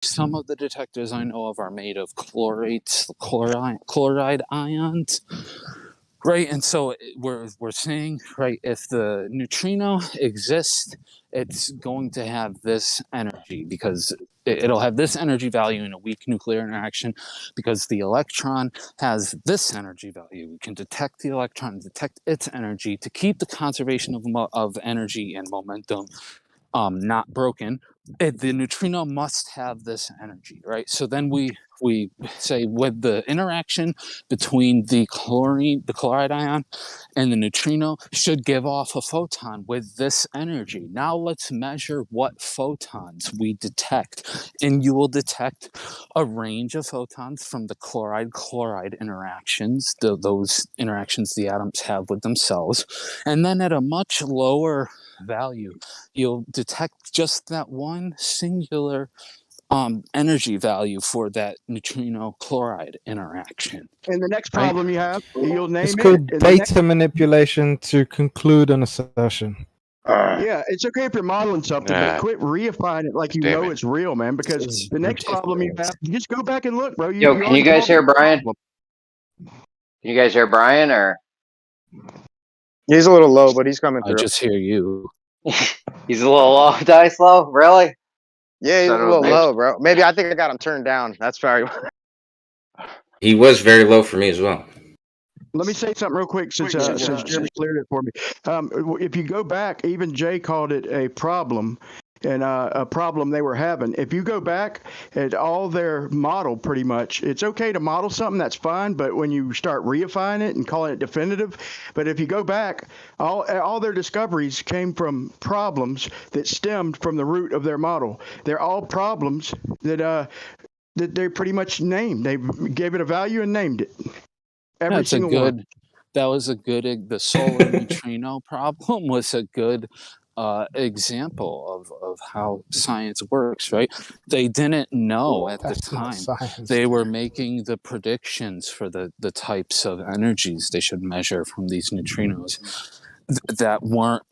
some of the detectors I know of are made of chloride ions, right? And so we're saying, right, if the neutrino exists, it's going to have this energy because it'll have this energy value in a weak nuclear interaction, because the electron has this energy value. We can detect the electron, detect its energy to keep the conservation of energy and momentum not broken. The neutrino must have this energy, right? So then we say with the interaction between the chloride ion and the neutrino should give off a photon with this energy. Now let's measure what photons we detect, and you will detect a range of photons from the chloride interactions, those interactions the atoms have with themselves, and then at a much lower value you'll detect just that one singular energy value for that neutrino chloride interaction. And the next right? problem you have, you'll name It's called data manipulation to conclude an assertion. Yeah, it's okay if you're modeling something, but quit reifying it like you know it's real, man. Because It's the next problem you have, you just go back and look, bro. Yo, can you guys hear Brian? Can you guys hear Brian, or? He's a little low, but he's coming through. I just hear you. He's a little low. Dice low? Really? Yeah, he's a little low, bro. Maybe I think I got him turned down. That's probably. He was very low for me as well. Let me say something real quick since Jeremy cleared it for me. If you go back, even Jay called it a problem, and a problem they were having. If you go back at all their model, pretty much, it's okay to model something, that's fine, but when you start reifying it and calling it definitive, but if you go back, all their discoveries came from problems that stemmed from the root of their model. They're all problems that they pretty much named. They gave it a value and named it. Every single one. That was a good. The solar neutrino problem was a good example of how science works, right? They didn't know at the time. They were making the predictions for the types of energies they should measure from these neutrinos that weren't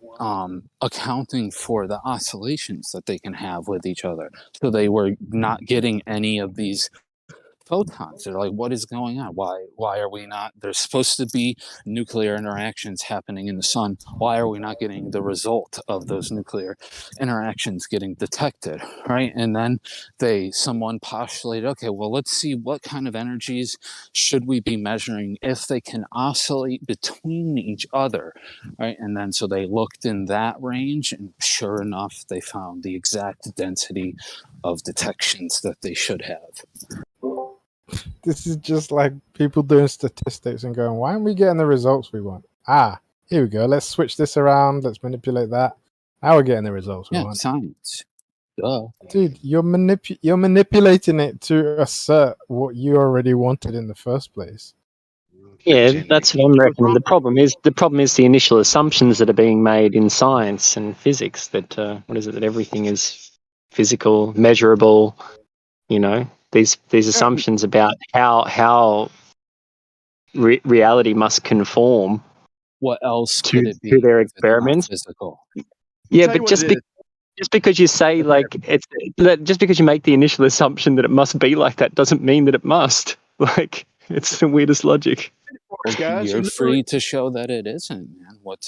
accounting for the oscillations that they can have with each other. So they were not getting any of these photons. They're like, what is going on? Why are we not? There's supposed to be nuclear interactions happening in the sun. Why are we not getting the result of those nuclear interactions getting detected, right? And then someone postulated, okay, well, let's see what kind of energies should we be measuring if they can oscillate between each other, right? And then so they looked in that range, and sure enough, they found the exact density of detections that they should have. This is just like people doing statistics and going, why aren't we getting the results we want? Here we go. Let's switch this around. Let's manipulate that. Now we're getting the results we want. Science. Duh. Dude, you're manipulating it to assert what you already wanted in the first place. Yeah, that's what I'm reckoning. The problem is the initial assumptions that are being made in science and physics that that everything is physical, measurable, these assumptions about how reality must conform. What else to, could it be to their experiments? Physical. Yeah, but just because you say just because you make the initial assumption that it must be like that doesn't mean that it must. Like, it's the weirdest logic. Guys, you're free to show that it isn't, man.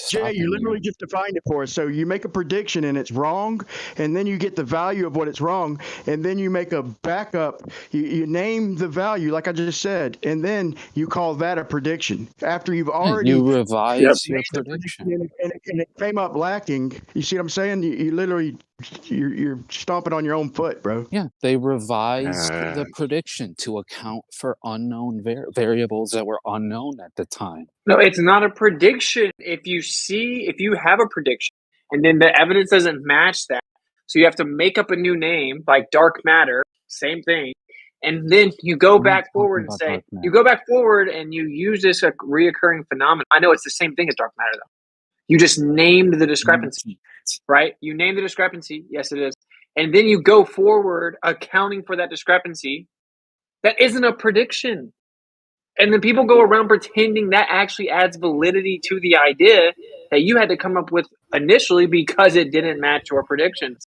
Jay, you literally just defined it for us. So you make a prediction and it's wrong, and then you get the value of what it's wrong, and then you make a backup. You name the value, like I just said, and then you call that a prediction. After you've already revised your prediction. And it came up lacking. You see what I'm saying? You literally, you're stomping on your own foot, bro. Yeah, they revised the prediction to account for unknown variables that were unknown at the time. No, it's not a prediction. If you have a prediction and then the evidence doesn't match that, so you have to make up a new name like dark matter, same thing, and then you go back forward and say, you go back forward and you use this reoccurring phenomenon. I know it's the same thing as dark matter, though. You just named the discrepancy, right? You name the discrepancy. Yes, it is. And then you go forward accounting for that discrepancy. That isn't a prediction. And then people go around pretending that actually adds validity to the idea that you had to come up with initially because it didn't match your predictions.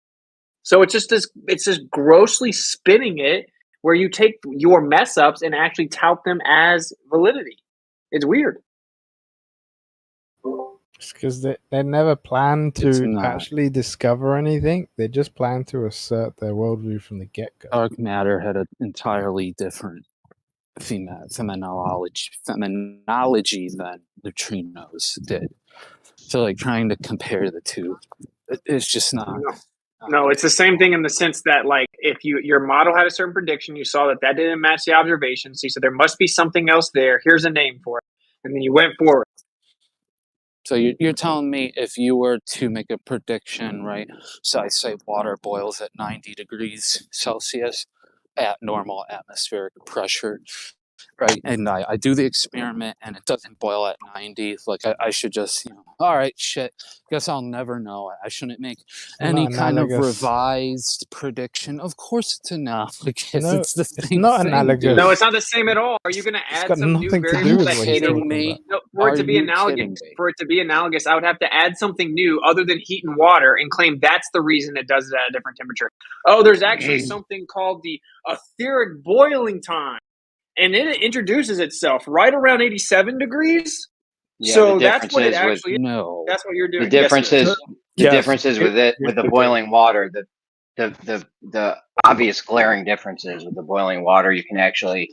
So it's just grossly spinning it where you take your mess ups and actually tout them as validity. It's weird. It's because they never plan It's to not. actually discover anything. They just plan to assert their worldview from the get-go. Dark matter had an entirely different phenomenology than neutrinos did. So, like, trying to compare the two, it's just not. No, it's the same thing in the sense that, like, if your model had a certain prediction, you saw that didn't match the observations, so you said there must be something else there. Here's a name for it, and then you went forward. So you're telling me if you were to make a prediction, right? So I say water boils at 90 degrees Celsius at normal atmospheric pressure, right? And I do the experiment and it doesn't boil at 90. Like I should just, all right, shit. Guess I'll never know. I shouldn't make any kind of revised prediction. Of course it's analogous. No, it's the it's same not thing, analogous. dude. No, it's not the same at all. Are you going to add got some new nothing to do variable with that what he's heating talking me? about. No, for it to Are be you analogous, kidding me? for it to be analogous, I would have to add something new other than heat and water and claim that's the reason it does it at a different temperature. Oh, there's actually something called the etheric boiling time, and it introduces itself right around 87 degrees. Yeah, So the that's what it difference is actually is. No. That's what you're doing. The difference Yes, it is the difference is with the boiling water. The obvious glaring differences with the boiling water, you can actually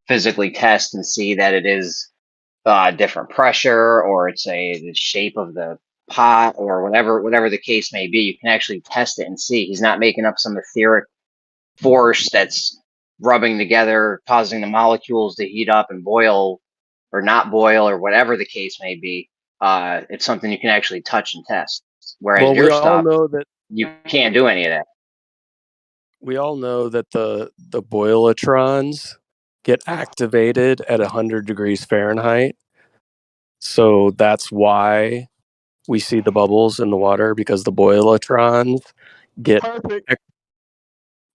physically test and see that it is different pressure, or it's the shape of the pot, or whatever the case may be. You can actually test it and see he's not making up some etheric force that's rubbing together, causing the molecules to heat up and boil or not boil, or whatever the case may be. It's something you can actually touch and test. Whereas your stuff, you can't do any of that. We all know that the boilotrons get activated at 100 degrees Fahrenheit. So that's why we see the bubbles in the water, because the boilotrons get... Perfect.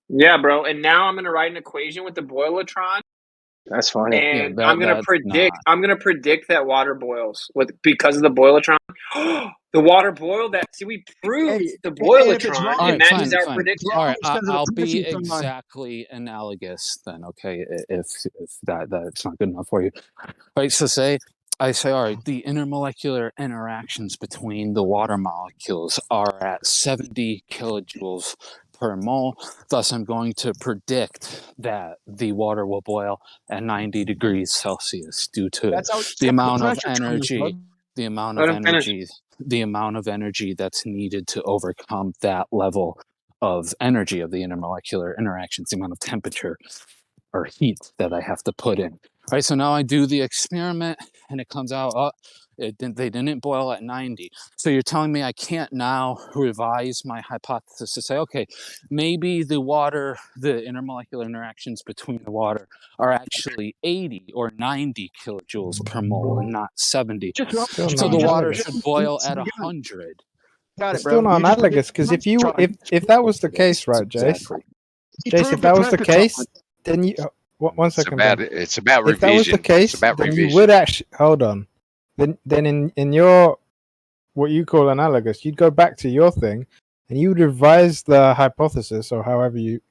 Yeah, bro. And now I'm going to write an equation with the boilotron. That's funny. And I'm gonna predict that water boils because of the boilotron. The water boiled that. See, we proved the boilotron, and that is our prediction. All right, I'll be exactly analogous then. Okay, if that's not good enough for you. Right. So I say, all right, the intermolecular interactions between the water molecules are at 70 kilojoules per mole. Thus, I'm going to predict that the water will boil at 90 degrees Celsius due to the amount of energy, the amount of energy that's needed to overcome that level of energy of the intermolecular interactions, the amount of temperature or heat that I have to put in. Right, so now I do the experiment and it comes out, they didn't boil at 90. So you're telling me I can't now revise my hypothesis to say, okay, maybe the intermolecular interactions between the water are actually 80 or 90 kilojoules per mole and not 70. So the water should boil at 100. It's still not analogous, because if that was the case, right, Jace? Exactly. Jace, if that was the case, then you... One second. It's about revision. If that was the case, then you would actually... Hold on. Then in your... what you call analogous, you'd go back to your thing, and you would revise the hypothesis, or however you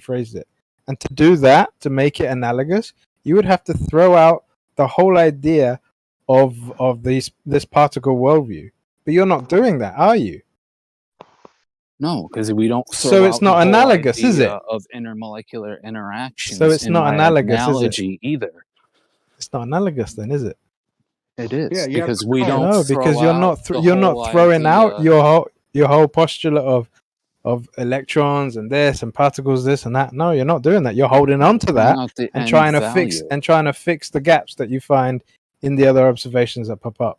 phrased it. And to do that, to make it analogous, you would have to throw out the whole idea of this particle worldview. But you're not doing that, are you? No, because we don't. So it's not analogous, is it? Of intermolecular interactions. So it's not analogous, analogy either. It's not analogous, then, is it? It is, because we don't. No, because you're not throwing out your whole postulate of electrons and this and particles, this and that. No, you're not doing that. You're holding on to that and trying to fix the gaps that you find in the other observations that pop up.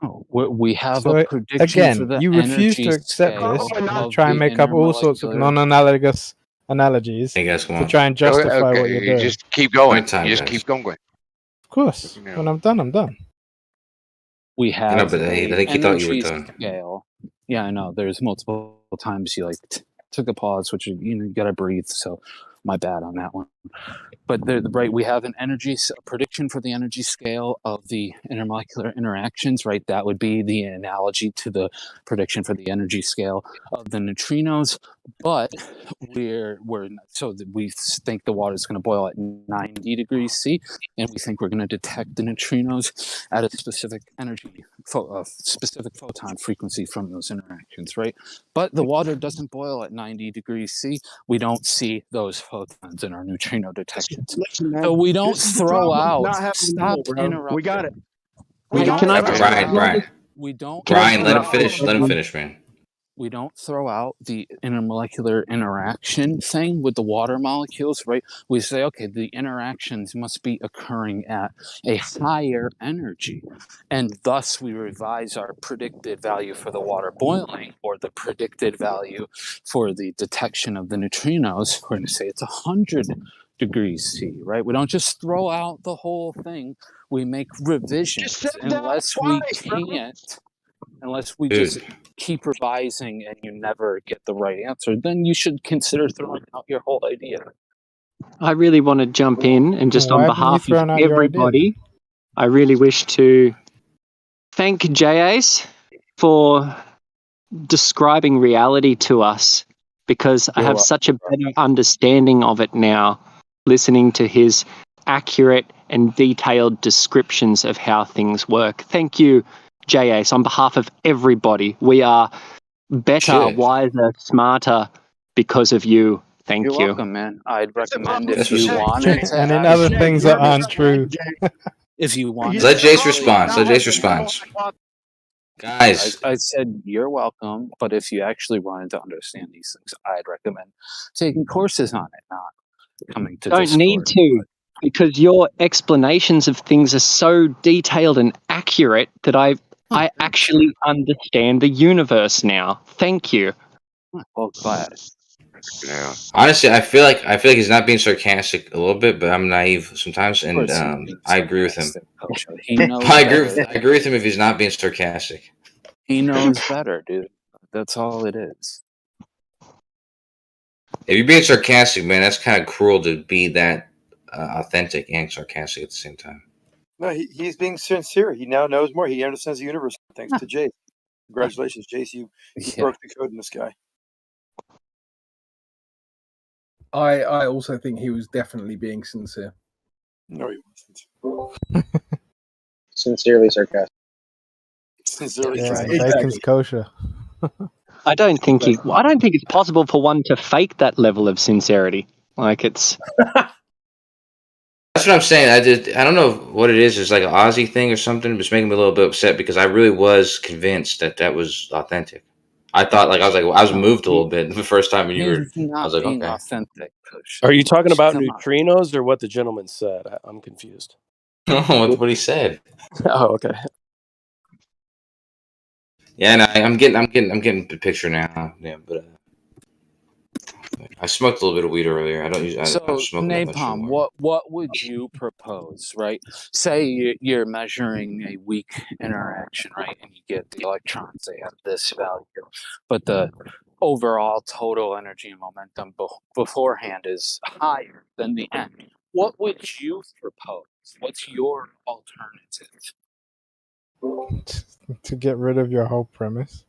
Oh, we have a prediction again, for the you refuse to accept this and try and make up all sorts of non-analogous analogies to try and justify what you're doing. Just keep going. Keep going. Of course. When I'm done, I'm done. We have no, but I think you thought you were done. Scale. Yeah, I know. There's multiple times you took a pause, which you gotta breathe. So my bad on that one. But right, we have an energy prediction for the energy scale of the intermolecular interactions, right? That would be the analogy to the prediction for the energy scale of the neutrinos. But we think the water is going to boil at 90 degrees C, and we think we're going to detect the neutrinos at a specific specific photon frequency from those interactions, right? But the water doesn't boil at 90 degrees C. We don't see those photons in our neutrino detections. Listen, man, So we don't this is the throw problem out. with not having Stop a rule, bro. interrupting. We got it. Can I just Brian, We don't. Brian, let him finish. Let him finish, man. We don't throw out the intermolecular interaction thing with the water molecules, right? We say, okay, the interactions must be occurring at a higher energy. And thus we revise our predicted value for the water boiling, or the predicted value for the detection of the neutrinos. We're going to say it's 100 degrees C, right? We don't just throw out the whole thing. We make revisions unless we can't. Unless we just keep revising and you never get the right answer, then you should consider throwing out your whole idea. I really want to jump in and just on behalf of everybody, I really wish to thank JAce for describing reality to us, because I have such a better understanding of it now, listening to his accurate and detailed descriptions of how things work. Thank you, JAce, on behalf of everybody. We are better, wiser, smarter because of you. Thank you. You're welcome, man. I'd recommend if you wanted to. And in other things that aren't true. If you want. Let Jace respond. Let Jace respond. Guys. I said you're welcome, but if you actually wanted to understand these things, I'd recommend taking courses on it, not coming to Don't need to. Because your explanations of things are so detailed and accurate that I actually understand the universe now. Thank you. Well, glad. Yeah. Honestly, I feel like he's not being sarcastic a little bit, but I'm naive sometimes, and I agree with him. I agree with him if he's not being sarcastic. He knows better, dude. That's all it is. If you're being sarcastic, man, that's kind of cruel to be that authentic and sarcastic at the same time. No, he's being sincere. He now knows more. He understands the universe thanks to Jace. Congratulations, Jace. You broke the code in the sky. I also think he was definitely being sincere. No, he wasn't. Sincerely sarcastic. Sincerely sarcastic. Bacon's kosher. I don't think it's possible for one to fake that level of sincerity. Like it's. That's what I'm saying. I don't know what it is. It's like an Aussie thing or something. It's making me a little bit upset because I really was convinced that was authentic. I thought I was moved a little bit the first time when you were. I was like, okay. Authentic. Are you talking about neutrinos or what the gentleman said? I'm confused. No, what he said. Oh, okay. Yeah, no, I'm getting the picture now. Yeah, but I smoked a little bit of weed earlier. I don't use. So, I smoke Napalm, what would you propose, right? Say you're measuring a weak interaction, right, and you get the electrons. They have this value, but the overall total energy and momentum beforehand is higher than the end. What would you propose? What's your alternative? To get rid of your whole premise?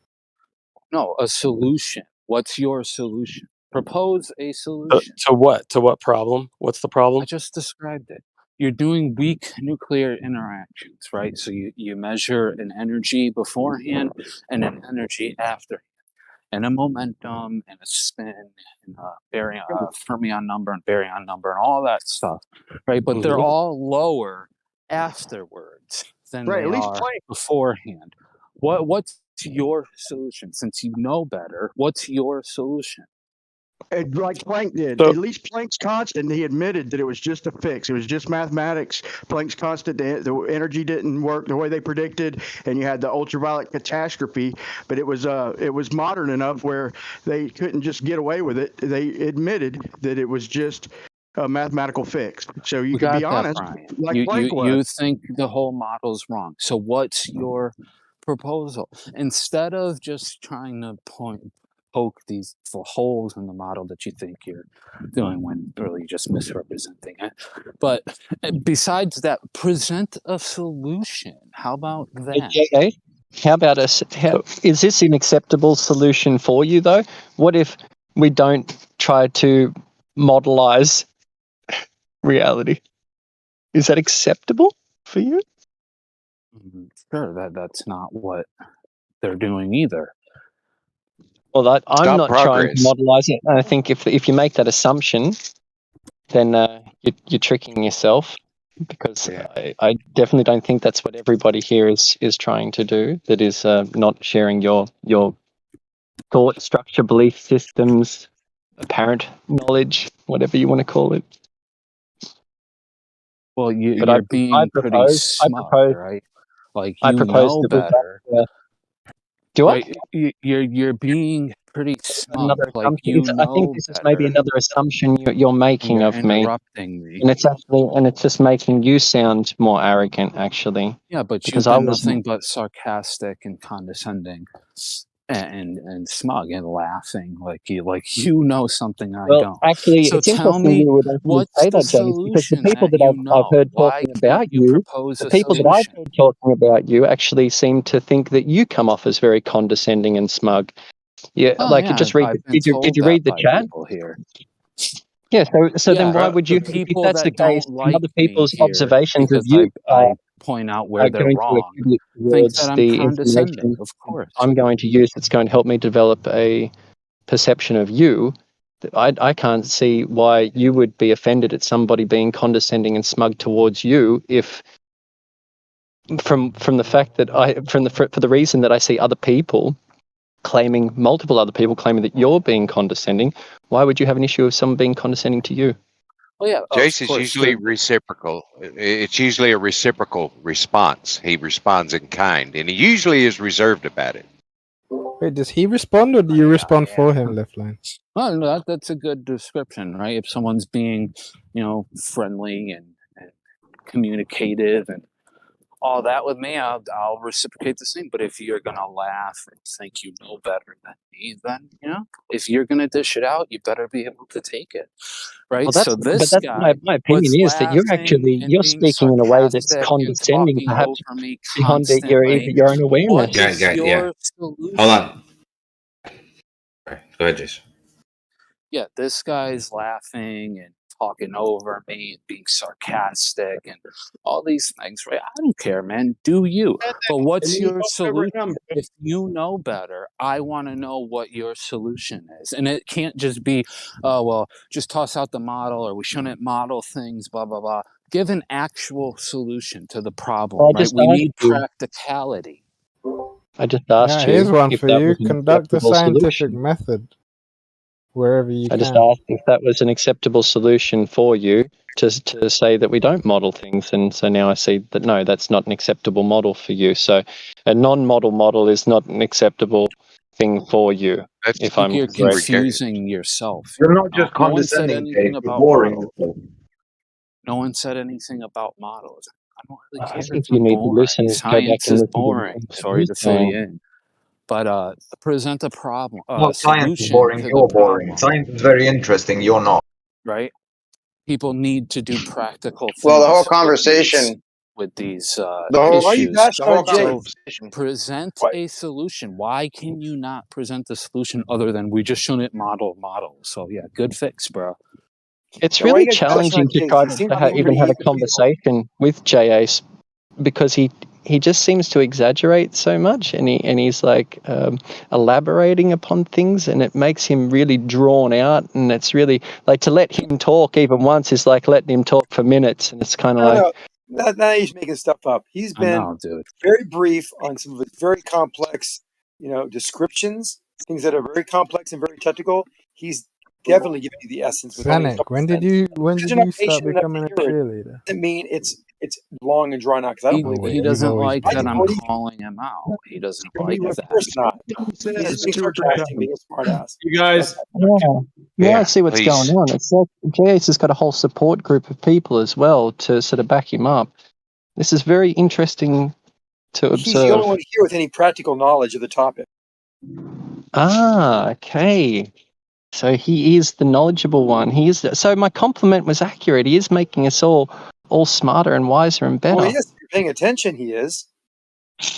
No, a solution. What's your solution? Propose a solution. To what? To what problem? What's the problem? I just described it. You're doing weak nuclear interactions, right? So you measure an energy beforehand and an energy after, and a momentum and a spin and a fermion number and baryon number and all that stuff, right? But they're all lower afterwards than they are beforehand. What's your solution? Since you know better, what's your solution? Like Planck did. At least Planck's constant, he admitted that it was just a fix. It was just mathematics. Planck's constant, the energy didn't work the way they predicted, and you had the ultraviolet catastrophe. But it was modern enough where they couldn't just get away with it. They admitted that it was just a mathematical fix. So you can be honest. Like Planck was. You think the whole model's wrong. So what's your proposal? Instead of just trying to poke these holes in the model that you think you're doing when really just misrepresenting it. But besides that, present a solution. How about that? Okay. How about is this an acceptable solution for you, though? What if we don't try to modelize reality? Is that acceptable for you? Sure, that's not what they're doing either. Well, I'm not trying to progress. modelize it. I think if you make that assumption, then you're tricking yourself, because I definitely don't think that's what everybody here is trying to do. That is not sharing your thought structure, belief systems, apparent knowledge, whatever you want to call it. Well, you're being pretty smug, right? Like, you know better. Do I? Right? You're being pretty smug. Another Like, assumption. you know I think this is better. maybe another assumption you're making You're of me. interrupting me. And it's just making you sound more arrogant, actually. Yeah, but because you've I been was nothing but sarcastic and condescending, and smug and laughing like you know something I don't. Actually, So it's tell interesting me, you would actually what's say the that, James, because the solution people that that you I've know? heard Why talking can't about you propose the a people that I've solution? heard talking about you actually seem to think that you come off as very condescending and smug. Yeah, Oh, like you yeah, just read. I've been Did you told read the that by chat? people here. Yeah. So then why Yeah, would the you? If people that's the that case, don't and like other me people's here observations of because you I point out where are they're going to wrong, attribute think towards that I'm the condescending. information Of course. I'm going to use, that's going to help me develop a perception of you. I can't see why you would be offended at somebody being condescending and smug towards you, if from the fact that for the reason that I see multiple other people claiming that you're being condescending. Why would you have an issue with someone being condescending to you? Well, yeah, Jace of is course. usually reciprocal. It's usually a reciprocal response. He responds in kind, and he usually is reserved about it. Wait, does he respond or do you respond for him, Lifeline? Well, no, that's a good description, right? If someone's being, friendly and communicative and all that with me, I'll reciprocate the same. But if you're gonna laugh and think you know better than me, then if you're gonna dish it out, you better be able to take it, right? Well, So this that's guy, my opinion what's is that laughing and you're being speaking in a way that's sarcastic and condescending, talking perhaps over me beyond your constantly, own awareness. what is your solution? Hold on. Right. Go ahead, Jason. Yeah, this guy's laughing and talking over me and being sarcastic and all these things, right? I don't care, man. Do you? But what's your solution? If you know better, I want to know what your solution is. And it can't just be, oh, well, just toss out the model, or we shouldn't model things, blah, blah, blah. Give an actual solution to the problem, right? We need practicality. I just asked you. Here's one if for that you. was an Conduct a acceptable scientific solution. method wherever you I just can. asked if that was an acceptable solution for you to say that we don't model things, and so now I see that no, that's not an acceptable model for you. So a non-model model is not an acceptable thing for you. If I'm you're correct. confusing yourself. You're not just No one said condescending, anything Jake. You're about boring. models. No one said anything about models. I don't really care I think if you you're need to boring. listen, go back Science and is listen to boring. what Sorry he's to fill you saying. in. But present a problem, Not science is solution boring. to the You're boring. problem. Science is very interesting. You're not. Right? People need to do practical things. Well, the whole conversation with these the whole, issues. the whole So conversation. present a solution. Why can you not present a solution other than we just shouldn't model models? So yeah, good fix, bro. It's really challenging to try to even have a conversation with JA, because he just seems to exaggerate so much, and he's like elaborating upon things, and it makes him really drawn out, and it's really like to let him talk even once is like letting him talk for minutes, and it's kind of like. No. Now he's making stuff up. He's been very brief on some of his very complex, descriptions, things that are very complex and very technical. He's definitely giving you the essence. Zanuck, when did you start becoming a cheerleader? Doesn't mean it's long and drawn out, because I don't believe he doesn't like that I'm calling him out. He doesn't like that. Of course not. He's being sarcastic, being a smart ass. You guys. I see what's going on. It's like JS has got a whole support group of people as well to sort of back him up. This is very interesting to observe. He's the only one here with any practical knowledge of the topic. Okay. So he is the knowledgeable one. So my compliment was accurate. He is making us all smarter and wiser and better. Well, yes, if you're paying attention, he is.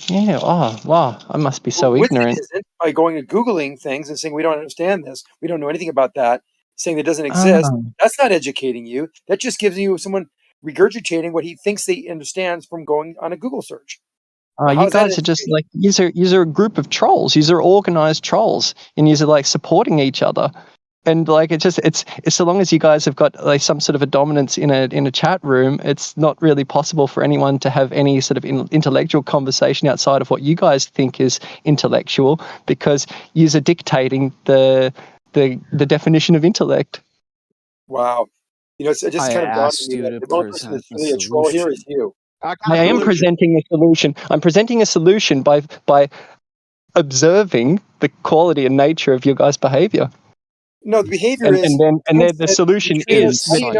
Yeah. Oh, wow. I must be so ignorant. Isn't by going to Googling things and saying we don't understand this, we don't know anything about that, saying that doesn't exist. That's not educating you. That just gives you someone regurgitating what he thinks they understands from going on a Google search. You guys are just like you're a group of trolls. You're organized trolls, and you're like supporting each other. And like it's so long as you guys have got like some sort of a dominance in a chat room, it's not really possible for anyone to have any sort of intellectual conversation outside of what you guys think is intellectual, because you're dictating the definition of intellect. Wow, it's just kind of dawned on me that the only person that's really a troll here is you. I am presenting a solution. I'm presenting a solution by observing the quality and nature of your guys' behavior. No, the behavior is, and then the solution is hey,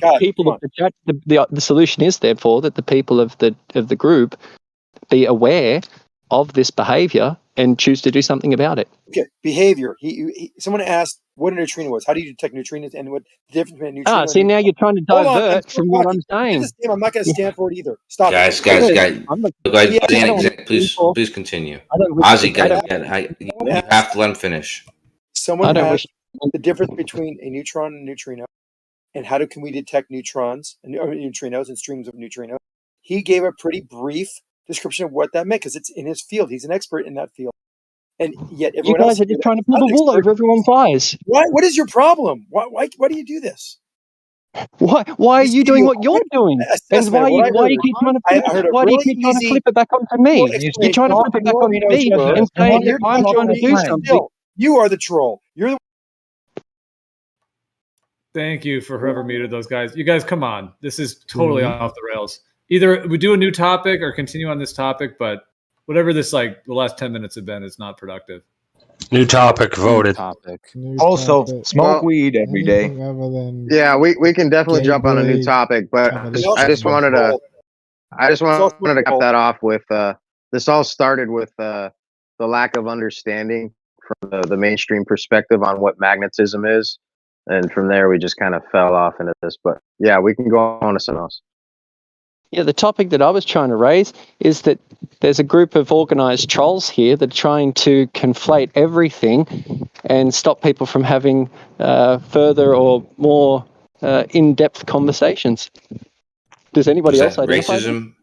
God, people of the chat. The solution is therefore that the people of the group be aware of this behavior and choose to do something about it. Okay, behavior. Someone asked what a neutrino was. How do you detect neutrinos and what the difference between a neutrino? See, now you're trying to divert from what I'm saying. I'm not going to stand for it either. Stop guys, it. Please continue. Ozzy, you have to let him finish. Someone asked the difference between a neutron and a neutrino, and how can we detect neutrinos and streams of neutrinos. He gave a pretty brief description of what that meant because it's in his field. He's an expert in that field. And yet everyone else are just trying to pull the wool over everyone's eyes. Why? What is your problem? Why do you do this? Why are you doing what you're doing? And why do you keep trying to flip it back onto me? You're trying to flip it back onto me and saying that I'm trying to do something. You are the troll. You're the. Thank you for whoever muted those guys. You guys, come on. This is totally off the rails. Either we do a new topic or continue on this topic, but whatever this the last 10 minutes have been, it's not productive. New topic voted. Also, smoke weed every day. Yeah, we can definitely jump on a new topic, but I just wanted to cap that off with this all started with the lack of understanding from the mainstream perspective on what magnetism is, and from there we just kind of fell off into this. But yeah, we can go on to something else. Yeah, the topic that I was trying to raise is that there's a group of organized trolls here that are trying to conflate everything and stop people from having further or more in-depth conversations. Does anybody else identify racism?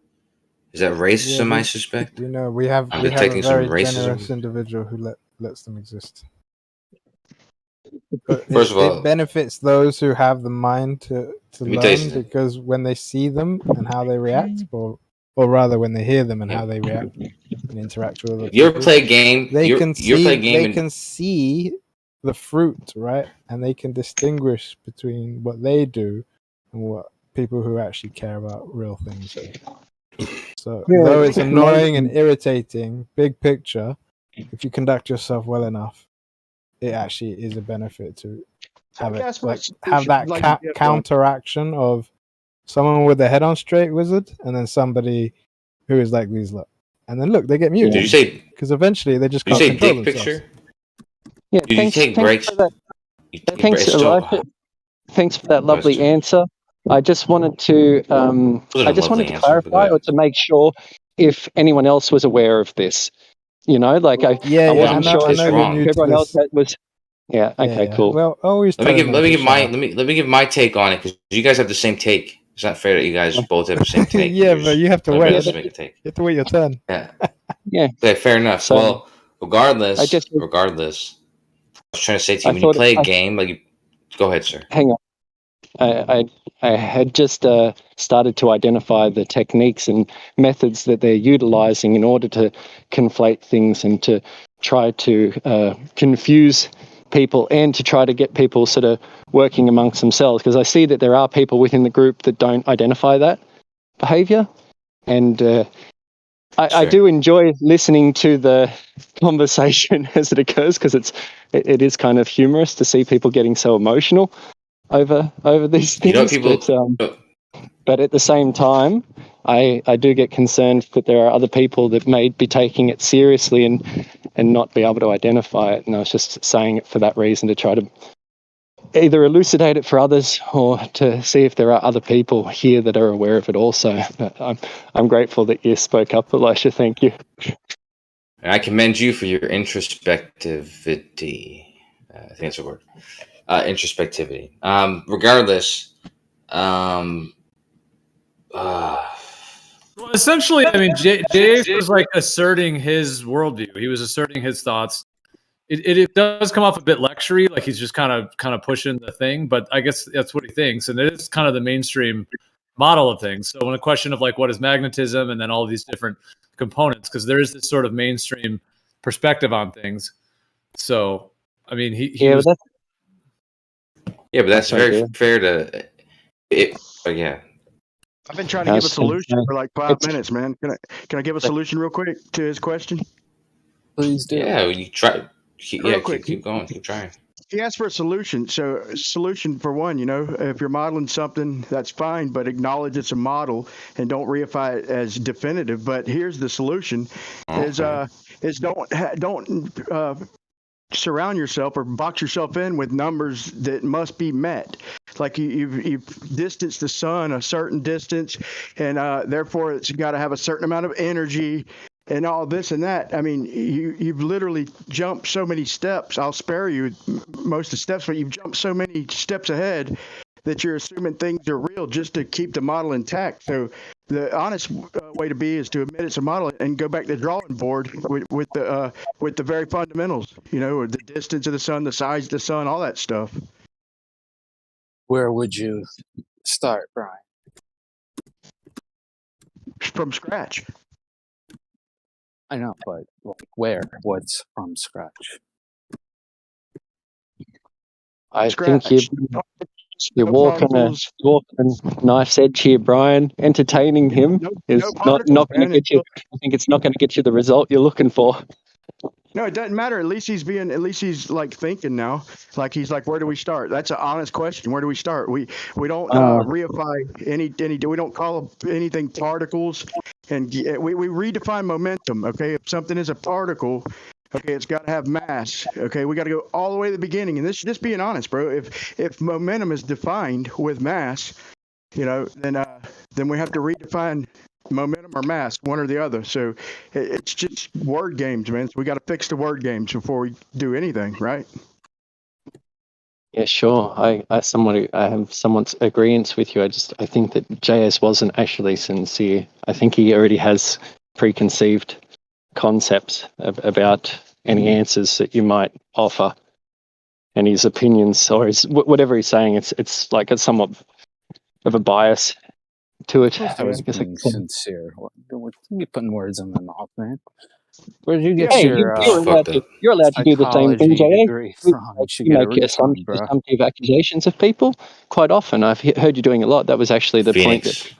Is that racism? I suspect. We have a very generous individual who lets them exist. But First of all, it benefits those who have the mind to learn, because when they see them and how they react, or rather when they hear them and how they react and interact with other people, they can see the fruit, right? And they can distinguish between what they do and what people who actually care about real things do. So though it's annoying and irritating, big picture, if you conduct yourself well enough, it actually is a benefit to have that counteraction of someone with their head on straight, wizard, and then somebody who is like these, and then look, they get muted. Did you say? Because eventually they just can't control themselves. Picture? Yeah, thanks for that lovely answer. I just wanted to clarify or to make sure if anyone else was aware of this. I wasn't sure if everyone else was. Yeah. Okay. Cool. Well, always. Let me give my take on it, because you guys have the same take. It's not fair that you guys both have the same take. Yeah, but you have to wait. You have to wait your turn. Yeah. Yeah. Okay. Fair enough. So, regardless, I was trying to say to you, when you play a game, go ahead, sir. Hang on. I had just started to identify the techniques and methods that they're utilizing in order to conflate things and to try to confuse people and to try to get people sort of working amongst themselves, because I see that there are people within the group that don't identify that behavior. And I do enjoy listening to the conversation as it occurs, because it is kind of humorous to see people getting so emotional over these things. But at the same time, I do get concerned that there are other people that may be taking it seriously and not be able to identify it. And I was just saying it for that reason, to try to either elucidate it for others or to see if there are other people here that are aware of it also. But I'm grateful that you spoke up, Elisha. Thank you. I commend you for your introspectivity. I think that's a word. Introspectivity. Regardless, well, essentially, I mean, J.A. was like asserting his worldview. He was asserting his thoughts. It does come off a bit lectury, like he's just kind of pushing the thing, but I guess that's what he thinks, and it is kind of the mainstream model of things. So when a question of like what is magnetism, and then all these different components, because there is this sort of mainstream perspective on things. So I mean, but that's very fair to it. But yeah, I've been trying to give a solution for like 5 minutes, man. Can I give a solution real quick to his question? Please do. Yeah, you try. Real quick. Keep going. Keep trying. He asked for a solution. So solution for one, if you're modeling something, that's fine, but acknowledge it's a model and don't reify it as definitive. But here's the solution: is don't surround yourself or box yourself in with numbers that must be met. Like you've distanced the sun a certain distance, and therefore it's got to have a certain amount of energy. And all this and that. I mean, you've literally jumped so many steps. I'll spare you most of the steps, but you've jumped so many steps ahead that you're assuming things are real just to keep the model intact. So the honest way to be is to admit it's a model and go back to the drawing board with the very fundamentals. Or the distance of the sun, the size of the sun, all that stuff. Where would you start, Brian? From scratch. I know, but like where? What's from scratch? I think you're walking a knife's edge here, Brian. Entertaining him is not going to get you. I think it's not going to get you the result you're looking for. No, it doesn't matter. At least he's like thinking now. Like he's like, where do we start? That's an honest question. Where do we start? We don't reify any. We don't call anything particles, and we redefine momentum. Okay, if something is a particle, okay, it's got to have mass. Okay, we got to go all the way to the beginning. And this just being honest, bro. If momentum is defined with mass, then we have to redefine momentum or mass, one or the other. So it's just word games, man. So we got to fix the word games before we do anything, right? Yeah, sure. I have somewhat agreement with you. I think that JS wasn't actually sincere. I think he already has preconceived concepts about any answers that you might offer, and his opinions or whatever he's saying. It's like it's somewhat of a bias to it. I was being sincere. You putting words in my mouth, man. Where did you get you're allowed to do the same thing, degree JA. from? You make assumptive accusations of people quite often. I've heard you doing a lot. That was actually the point that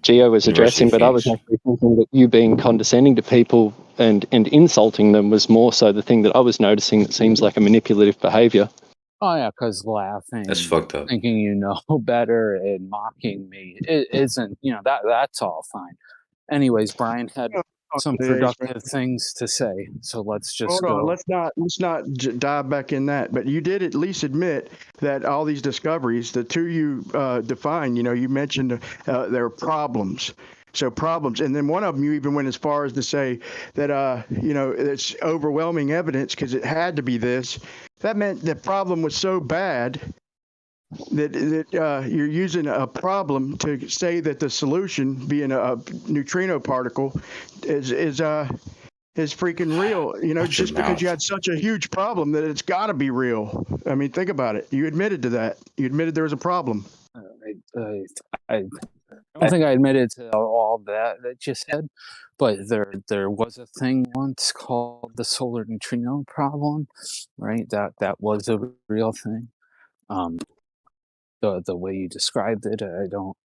Gio was addressing, but I was actually thinking that you being condescending to people and insulting them was more so the thing that I was noticing that seems like a manipulative behavior. Oh yeah, because laughing, that's fucked up. Thinking you know better and mocking me, it isn't. That's all fine. Anyways, Brian had some productive things to say, so let's just hold on. Let's not dive back in that. But you did at least admit that all these discoveries, the two you defined, you mentioned there are problems. So problems, and then one of them you even went as far as to say that it's overwhelming evidence because it had to be this. That meant the problem was so bad that you're using a problem to say that the solution, being a neutrino particle, is freaking real. Just because you had such a huge problem that it's got to be real. I mean, think about it. You admitted to that. You admitted there was a problem. I don't think I admitted to all that you said, but there was a thing once called the solar neutrino problem, right? That was a real thing. The way you described it, I don't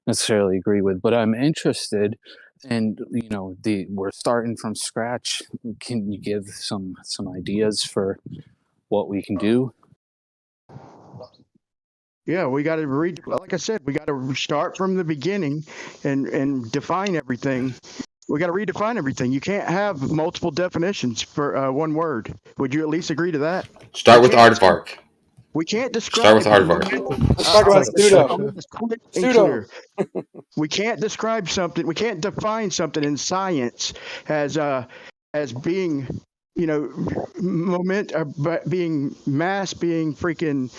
necessarily agree with, but I'm interested. And we're starting from scratch. Can you give some ideas for what we can do? Yeah, we got to like I said, we got to start from the beginning and define everything. We got to redefine everything. You can't have multiple definitions for one word. Would you at least agree to that? Start with aardvark. We can't describe. Start with aardvark. Let's talk about pseudo. Pseudo. We can't describe something. We can't define something in science as being, you know, being mass, being freaking,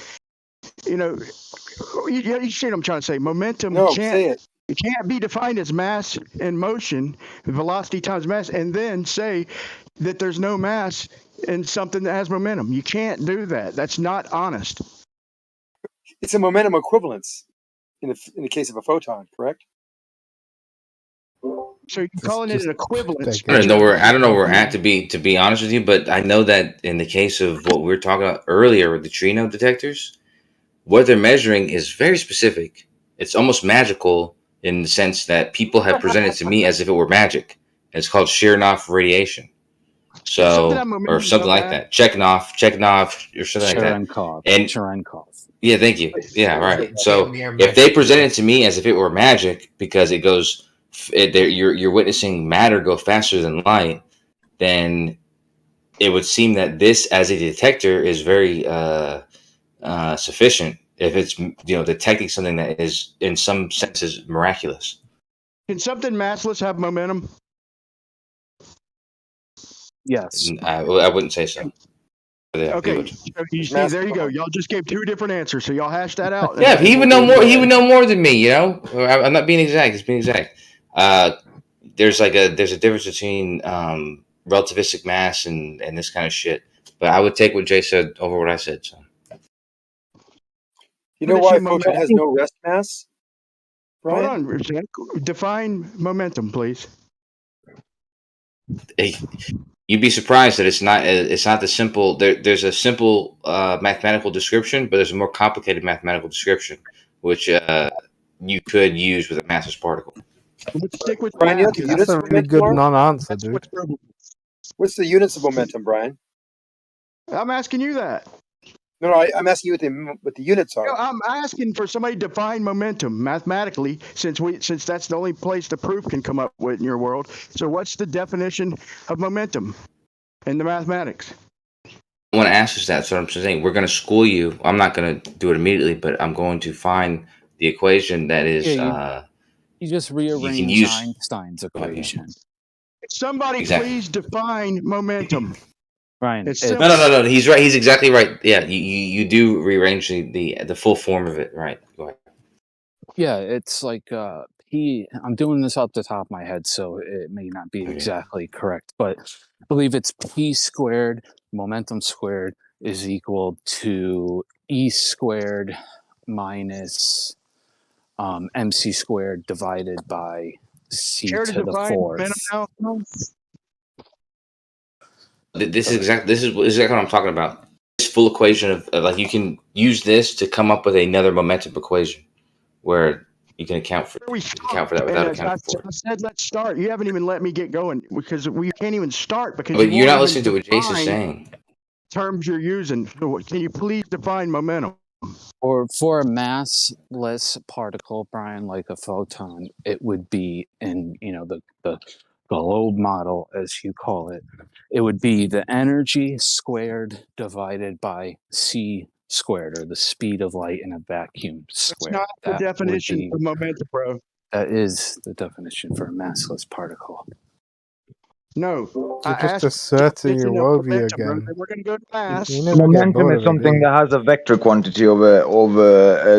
you know, you see what I'm trying to say. Momentum say it. It can't be defined as mass and motion, velocity times mass, and then say that there's no mass in something that has momentum. You can't do that. That's not honest. It's a momentum equivalence in the case of a photon, correct? So you're calling it an equivalence. I don't know where we're at, to be honest with you, but I know that in the case of what we were talking about earlier with the neutrino detectors, what they're measuring is very specific. It's almost magical in the sense that people have presented to me as if it were magic. It's called Chernoff radiation. So, or something like that. Chekhov, or something like that. And Cherenkov. Yeah, thank you. Yeah, right. So if they present it to me as if it were magic, because it goes, you're witnessing matter go faster than light, then it would seem that this, as a detector, is very sufficient. If it's, you know, detecting something that is in some senses miraculous. Can something massless have momentum? Yes. I wouldn't say so. Yeah, okay. You see, there you go. Y'all just gave two different answers, so y'all hash that out. Yeah, he would know more. He would know more than me. You know, I'm not being exact. It's being exact. There's a difference between relativistic mass and this kind of shit. But I would take what Jay said over what I said. So. You know why a photon has no rest mass? Hold on, define momentum, please. Hey, you'd be surprised that it's not the simple. There's a simple mathematical description, but there's a more complicated mathematical description, which you could use with a massless particle. Let's stick with Brian. That's a really good non-answer, dude. What's the units of momentum, Brian? I'm asking you that. No, I'm asking you what the units are. No, I'm asking for somebody to define momentum mathematically, since that's the only place the proof can come up with in your world. So what's the definition of momentum in the mathematics? I want to ask us that. So I'm saying we're going to school you. I'm not going to do it immediately, but I'm going to find the equation that is. You just rearrange Einstein's equation. Okay. Somebody please define momentum. Brian, no. He's right. He's exactly right. Yeah, you do rearrange the full form of it. Right. Go ahead. Yeah, it's like P. I'm doing this off the top of my head, so it may not be exactly correct, but I believe it's P squared momentum squared is equal to E squared minus MC squared divided by C to the fourth. This is exactly what I'm talking about. This full equation of like you can use this to come up with another momentum equation where you can account for that without accounting for it. I said let's start. You haven't even let me get going because we can't even start because but you're not listening to what Jason's saying. Terms you're using. Can you please define momentum? Or for a massless particle, Brian, like a photon, it would be in the globe model, as you call it. It would be the energy squared divided by c squared, or the speed of light in a vacuum squared. That's not the definition of momentum, bro. That is the definition for a massless particle. No, you're just asserting your worldview again. We're going to go to mass. Momentum is something that has a vector quantity of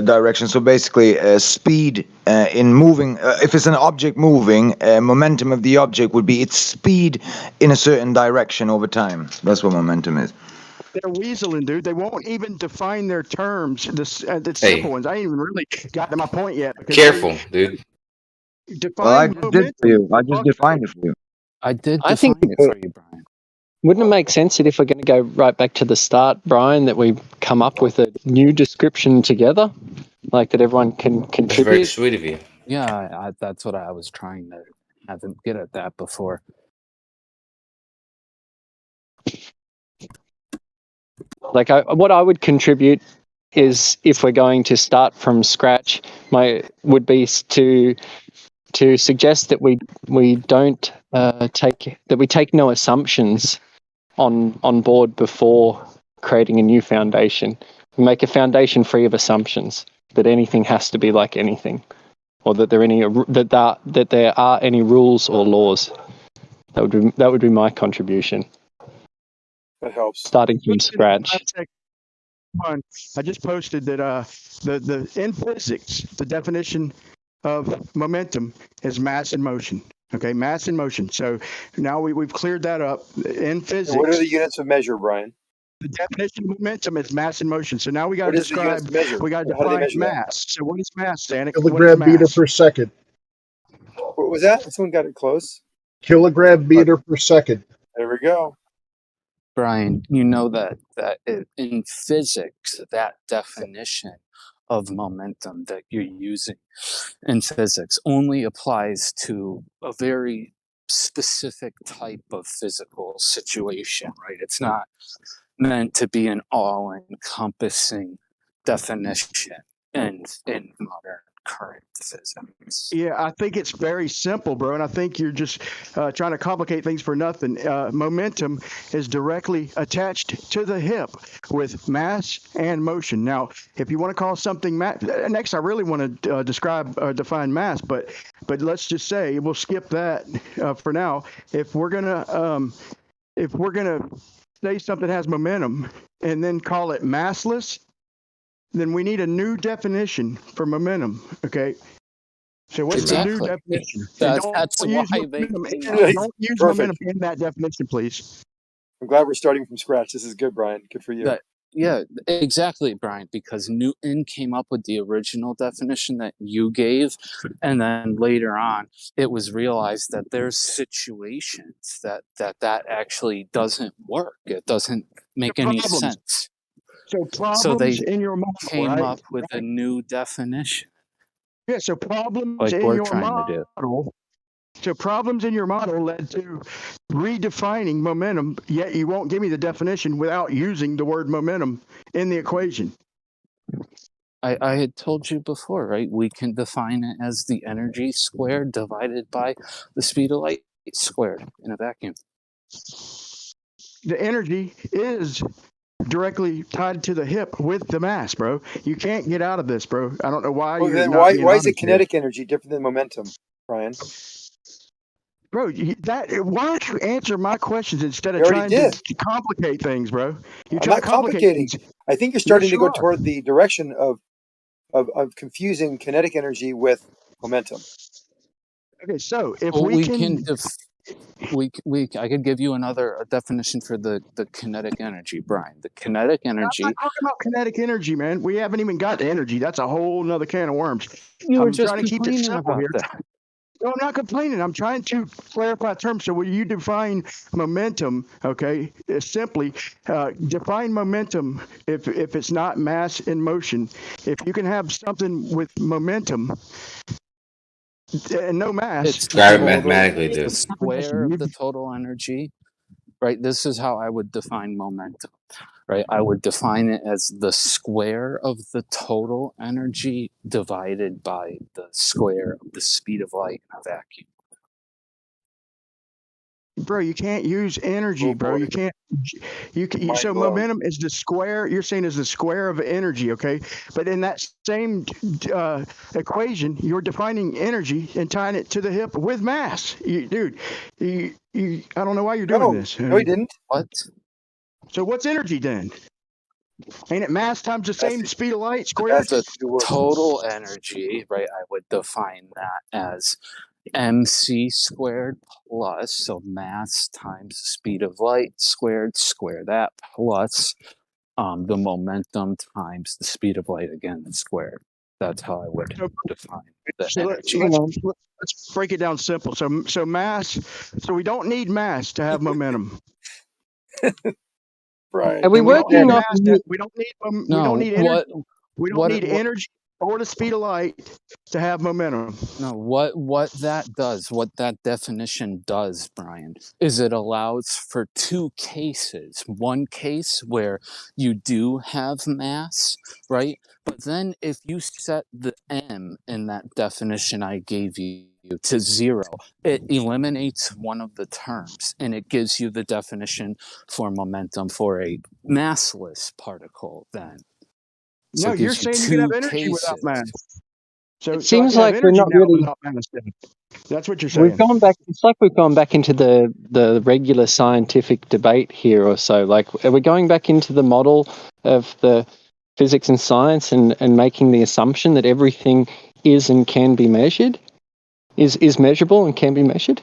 direction. So basically, speed in moving. If it's an object moving, momentum of the object would be its speed in a certain direction over time. That's what momentum is. They're weaseling, dude. They won't even define their terms. The simple ones. I ain't even really got to my point yet. Careful, dude. Well, I just did for you. I just defined it for you. I think it for you, Brian. Wouldn't it make sense that if we're going to go right back to the start, Brian, that we come up with a new description together, like that everyone can contribute? That's very sweet of you. Yeah, that's what I was trying to have them get at that before. Like what I would contribute is, if we're going to start from scratch, would be to suggest that we don't take no assumptions on board before creating a new foundation. We make a foundation free of assumptions that anything has to be like anything, or that there are any rules or laws. That would be my contribution. That helps. Starting from scratch. I just posted that the in physics, the definition of momentum is mass in motion. Okay, mass in motion. So now we've cleared that up. In physics, and what are the units of measure, Brian? The definition of momentum is mass in motion. So now we got to describe. We got to define mass. So what is mass, Danik? Kilogram meter per second. What was that? Someone got it close. Kilogram meter per second. There we go. Brian, you know that in physics, that definition of momentum that you're using in physics only applies to a very specific type of physical situation, right? It's not meant to be an all-encompassing definition in modern current physics. Yeah, I think it's very simple, bro, and I think you're just trying to complicate things for nothing. Momentum is directly attached to the hip with mass and motion. Now, if you want to call something next, I really want to define mass, but let's just say we'll skip that for now. If we're gonna say something has momentum and then call it massless, then we need a new definition for momentum. Okay. So what's the new definition? That's why don't use momentum in that definition, please. I'm glad we're starting from scratch. This is good, Brian. Good for you. Yeah, exactly, Brian, because Newton came up with the original definition that you gave, and then later on it was realized that there's situations that actually doesn't work. It doesn't make any sense. So they in your model, came up with a new definition. Yeah, so problems like in we're your trying model. to do. So problems in your model led to redefining momentum, yet you won't give me the definition without using the word momentum in the equation. I had told you before, right? We can define it as the energy squared divided by the speed of light squared in a vacuum. The energy is directly tied to the hip with the mass, bro. You can't get out of this, bro. I don't know why you're then not why being is it honest kinetic here. energy different than momentum, Brian? Bro, why don't you answer my questions instead of You already trying did. to complicate things, bro? You I'm try to not complicate complicating. things. I think you're starting Yes, to you go are. toward the direction of confusing kinetic energy with momentum. Okay, so if Well, we can I could give you a definition for the kinetic energy, Brian. The kinetic energy. I'm not talking about kinetic energy, man. We haven't even got to energy. That's a whole nother can of worms. You were I'm just trying to keep it complaining simple about here. that. No, I'm not complaining. I'm trying to clarify terms. So when you define momentum, okay, simply define momentum if it's not mass in motion. If you can have something with momentum and no mass, Describe it mathematically, dude. The square of the total energy, right? This is how I would define momentum, right? I would define it as the square of the total energy divided by the square of the speed of light in a vacuum. bro, you can't use energy, bro. You can't. So momentum is the square. You're saying is the square of energy, okay? But in that same equation, you're defining energy and tying it to the hip with mass. Dude, I don't know why you're doing this. No, he didn't. What? So what's energy then? Ain't it mass times the same speed of light squared? The total energy, right? I would define that as mc squared plus, so mass times the speed of light squared, square that, plus the momentum times the speed of light again squared. That's how I would define the energy. Let's break it down simple. So mass. So we don't need mass to have momentum. Right. Are we working off? We don't need energy. We don't need energy or the speed of light to have momentum. No, what that definition does, Brian, is it allows for two cases. One case where you do have mass, right? But then if you set the m in that definition I gave you to 0, it eliminates one of the terms and it gives you the definition for momentum for a massless particle then. So No, it you're gives you saying you can have two energy without cases. mass. So It I seems can have like we're energy not now really. without mass. Then. That's what you're We've saying. gone back. It's like we've gone back into the regular scientific debate here, or so. Like, are we going back into the model of the physics and science and making the assumption that everything is and can be measured, is measurable and can be measured?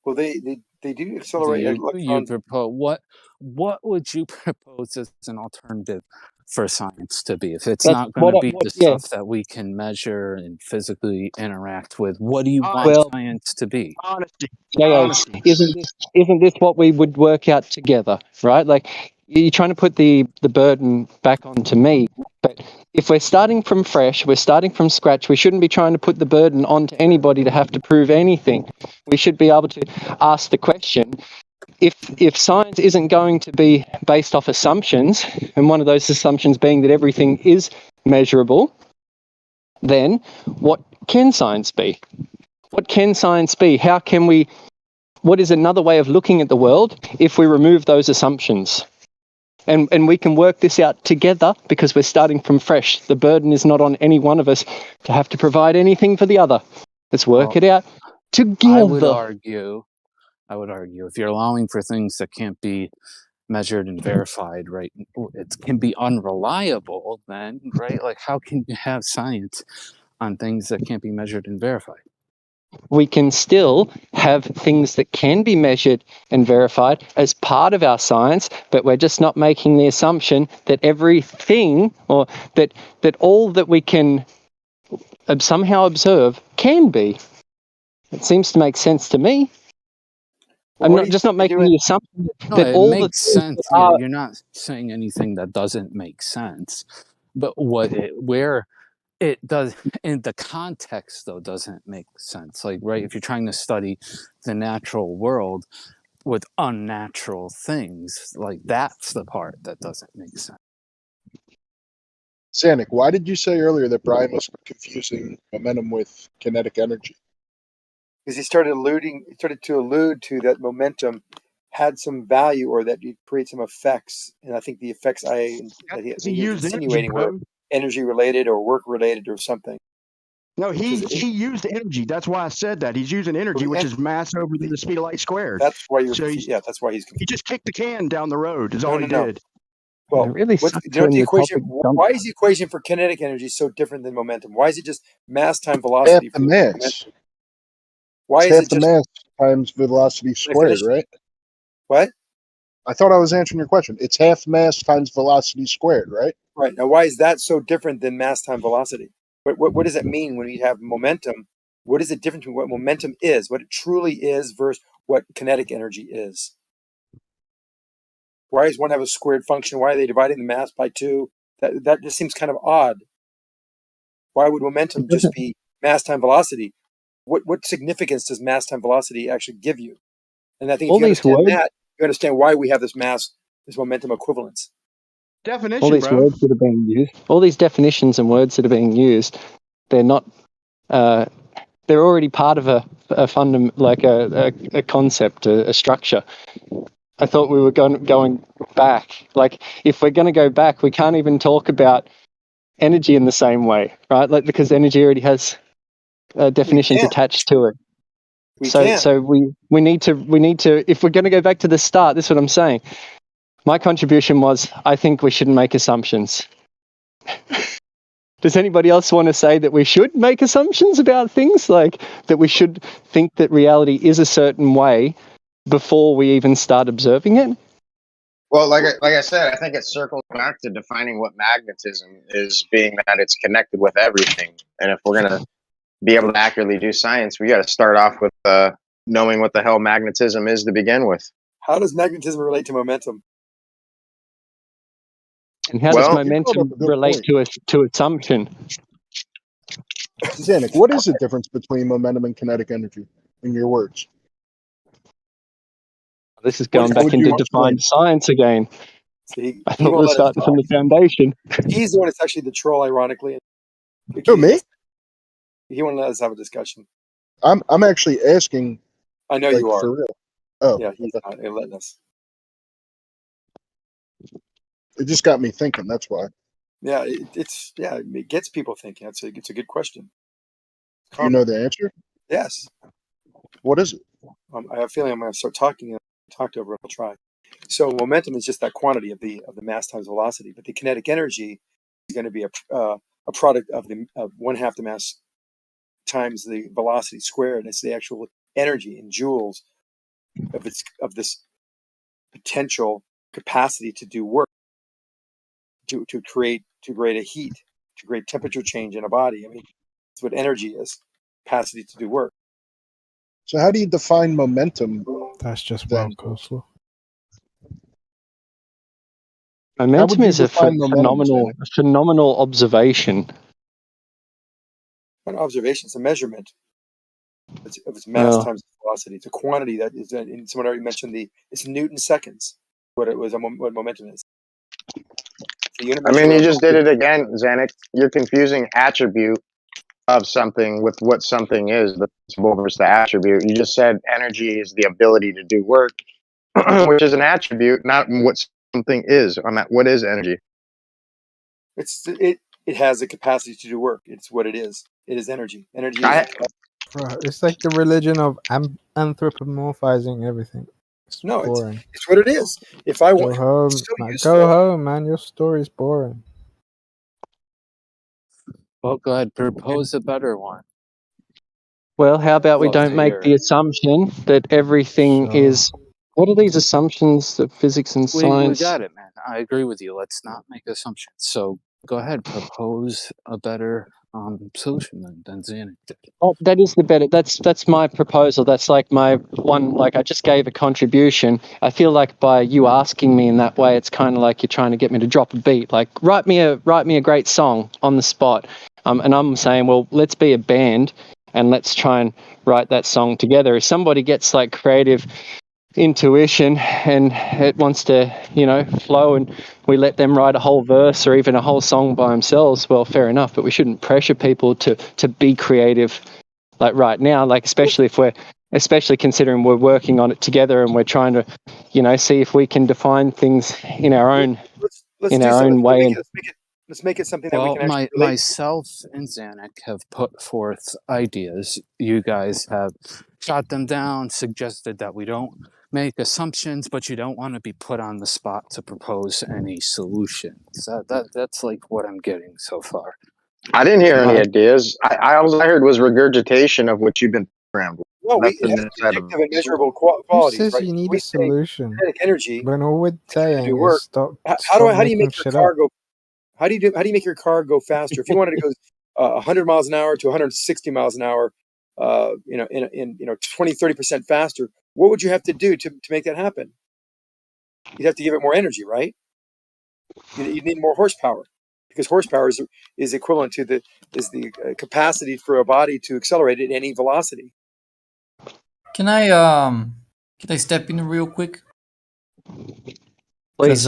Well, they do accelerate You electrons. propose what would you propose as an alternative for science to be? If it's That's not going to be the yeah. stuff that we can measure and physically interact with, what do you want Well, science to be? Honesty. JH, isn't this what we would work out together, right? Like, you're trying to put the burden back onto me, but if we're starting from fresh, we're starting from scratch, we shouldn't be trying to put the burden onto anybody to have to prove anything. We should be able to ask the question, if science isn't going to be based off assumptions, and one of those assumptions being that everything is measurable, then what can science be? What can science be? How can we, what is another way of looking at the world if we remove those assumptions? And we can work this out together because we're starting from fresh. The burden is not on any one of us to have to provide anything for the other. Let's work it out together. I would argue if you're allowing for things that can't be measured and verified, right, it can be unreliable then, right? Like, how can you have science on things that can't be measured and verified? We can still have things that can be measured and verified as part of our science, but we're just not making the assumption that everything, or that all that we can somehow observe can be. It seems to make sense to me. I'm not making the assumption that it all makes the sense. are. You're not saying anything that doesn't make sense, but where it does in the context though doesn't make sense. Like, right, if you're trying to study the natural world with unnatural things, like that's the part that doesn't make sense. Sanic, why did you say earlier that Brian was confusing momentum with kinetic energy? Because he started to allude to that momentum had some value, or that it create some effects. And I think the effects that he was insinuating were energy related or work related or something. No, he used energy. That's why I said that. He's using energy, which is mass over the speed of light squared. That's why you're. So that's why he's. He just kicked the can down the road. Is all he did. Well, really the equation? Why is the equation for kinetic energy so different than momentum? Why is it just mass times velocity? Half the mass. Why it's is half it the just mass times velocity squared, right? What? I thought I was answering your question. It's half mass times velocity squared, right? Right. Now, why is that so different than mass times velocity? What does it mean when we have momentum? What is the difference between what momentum is, what it truly is, versus what kinetic energy is? Why does one have a squared function? Why are they dividing the mass by 2? That just seems kind of odd. Why would momentum just be mass times velocity? What significance does mass times velocity actually give you? And I think if you understand that, you understand why we have this momentum equivalence. Definition, all these words that are being used, all these definitions and words that are being used, they're not. They're already part of a concept, a structure. I thought we were going back. Like, if we're going to go back, we can't even talk about energy in the same way, right? Like, because energy already has definitions attached to it. So we need to. If we're going to go back to the start, this is what I'm saying. My contribution was, I think we shouldn't make assumptions. Does anybody else want to say that we should make assumptions about things, like that we should think that reality is a certain way before we even start observing it? Well, like I said, I think it circles back to defining what magnetism is, being that it's connected with everything. And if we're going to be able to accurately do science, we got to start off with knowing what the hell magnetism is to begin with. How does magnetism relate to momentum? And how does momentum relate to assumption? Zanuck, what is the difference between momentum and kinetic energy, in your words? This is going back into defined science again. See, I thought we were starting from the foundation. He's the one that's actually the troll, ironically. Who, me? He won't let us have a discussion. I'm actually asking. I know you are. For real. Oh. Yeah, he's not letting us. It just got me thinking, that's why. Yeah, it gets people thinking. It's a good question. Do you know the answer? Yes. What is it? I have a feeling I'm going to start talking over it. I'll try. So momentum is just that quantity of the mass times velocity, but the kinetic energy is going to be a product of the 1/2 the mass times the velocity squared. It's the actual energy in joules of this potential capacity to do work, to create a heat, to create temperature change in a body. I mean, that's what energy is: capacity to do work. So how do you define momentum? That's just wild coleslaw. Momentum is a phenomenal observation. An observation is a measurement of its mass times velocity. It's a quantity that is. Someone already mentioned it's Newton seconds. What momentum is. I mean, you just did it again, Zanuck. You're confusing attribute of something with what something is. The principle versus the attribute. You just said energy is the ability to do work, which is an attribute, not what something is. What is energy? It has a capacity to do work. It's what it is. It is energy. Energy is. It's like the religion of anthropomorphizing everything. It's boring. It's what it is. If I want, go home, man. Your story's boring. Well, go ahead. Propose a better one. Well, how about we don't make the assumption that everything is. What are these assumptions that physics and science? We got it, man. I agree with you. Let's not make assumptions. So go ahead. Propose a better solution than Zanuck did. Oh, that is the better. That's my proposal. That's like my one. Like I just gave a contribution. I feel like by you asking me in that way, it's kind of like you're trying to get me to drop a beat. Like write me a great song on the spot. And I'm saying, well, let's be a band and let's try and write that song together. If somebody gets like creative intuition and it wants to, flow, and we let them write a whole verse or even a whole song by themselves, well, fair enough, but we shouldn't pressure people to be creative like right now, like especially considering we're working on it together and we're trying to, see if we can define things in our own way. Let's make it something that we can actually relate. Myself and Zanuck have put forth ideas. You guys have shot them down, suggested that we don't make assumptions, but you don't want to be put on the spot to propose any solutions. That's like what I'm getting so far. I didn't hear any ideas. All I heard was regurgitation of what you've been programmed with. No, it has objective and measurable qualities. Who says right? you need a solution? Kinetic energy. When all we're saying is stop. How do you make your car go? How do you make your car go faster? If you wanted to go 100 miles an hour to 160 miles an hour, 20-30% faster, what would you have to do to make that happen? You'd have to give it more energy, right? You need more horsepower, because horsepower is equivalent to the capacity for a body to accelerate at any velocity. Can I step in real quick? Because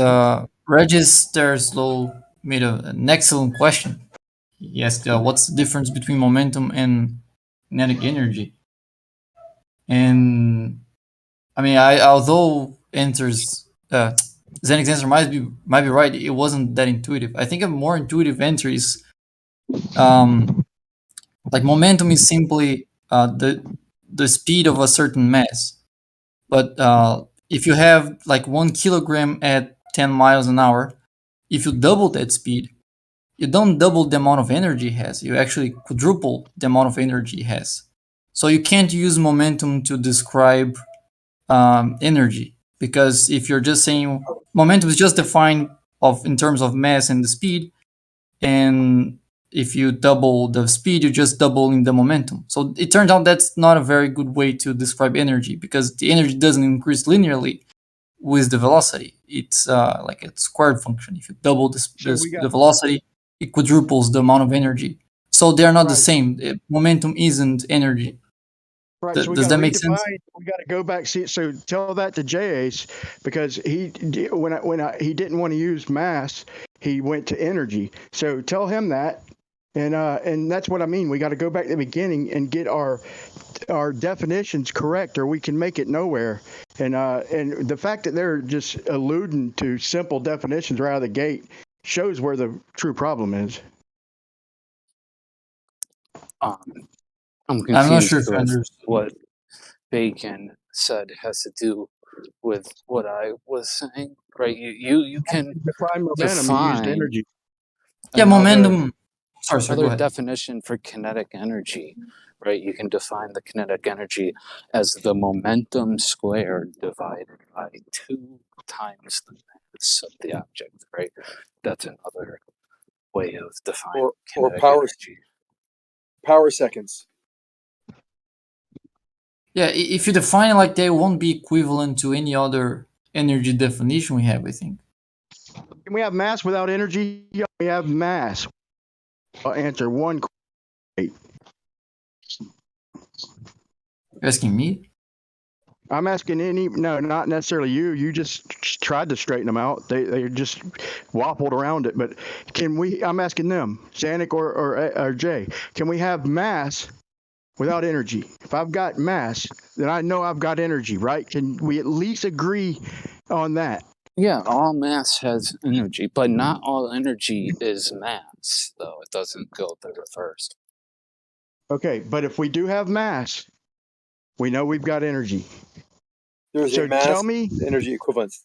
Regis Terslow made an excellent question. He asked, what's the difference between momentum and kinetic energy? And I mean, although Zanuck's answer might be right, it wasn't that intuitive. I think a more intuitive answer is like momentum is simply the speed of a certain mass. But if you have like 1 kilogram at 10 miles an hour, if you double that speed, you don't double the amount of energy it has. You actually quadruple the amount of energy it has. So you can't use momentum to describe energy, because if you're just saying momentum is just defined in terms of mass and the speed, and if you double the speed, you're just doubling the momentum. So it turns out that's not a very good way to describe energy, because the energy doesn't increase linearly. with the velocity. It's like a squared function. If you double the velocity, it quadruples the amount of energy. So they're not the same. Momentum isn't energy. Right. So Does that make sense? We got to go back. See, so tell that to J-Ace, because he didn't want to use mass, he went to energy. So tell him that, and that's what I mean. We got to go back to the beginning and get our definitions correct, or we can make it nowhere. And the fact that they're just alluding to simple definitions right out of the gate shows where the true problem is. I'm confused. I'm not sure if I with understand what Bacon said has to do with what I was saying. Right? You can define momentum. define You used energy. Yeah, momentum. Sorry, go another ahead. definition for kinetic energy. Right? You can define the kinetic energy as the momentum squared divided by 2 times the mass of the object. Right? That's another way of defining or kinetic power energy. Power seconds. Yeah, if you define it like that, it won't be equivalent to any other energy definition we have, I think. Can we have mass without energy? Yeah, we have mass. I'll answer one. You're asking me? I'm asking no, not necessarily you. You just tried to straighten them out. They just waffled around it. But I'm asking them, Zanuck or Jay, can we have mass without energy? If I've got mass, then I know I've got energy, right? Can we at least agree on that? Yeah, all mass has energy, but not all energy is mass, though. It doesn't go the reverse. Okay, but if we do have mass, we know we've got energy. There's a mass energy equivalence.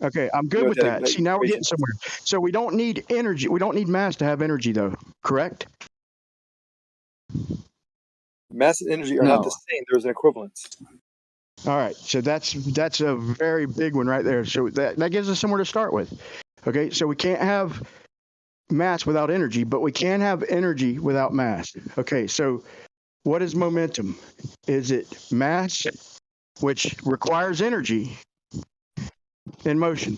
Okay, I'm good with that. See, now we're getting somewhere. So we don't need energy. We don't need mass to have energy, though. Correct? Mass and energy are not the same. There's an equivalence. All right, so that's a very big one right there. So that gives us somewhere to start with. Okay, so we can't have mass without energy, but we can have energy without mass. Okay, so what is momentum? Is it mass, which requires energy, in motion?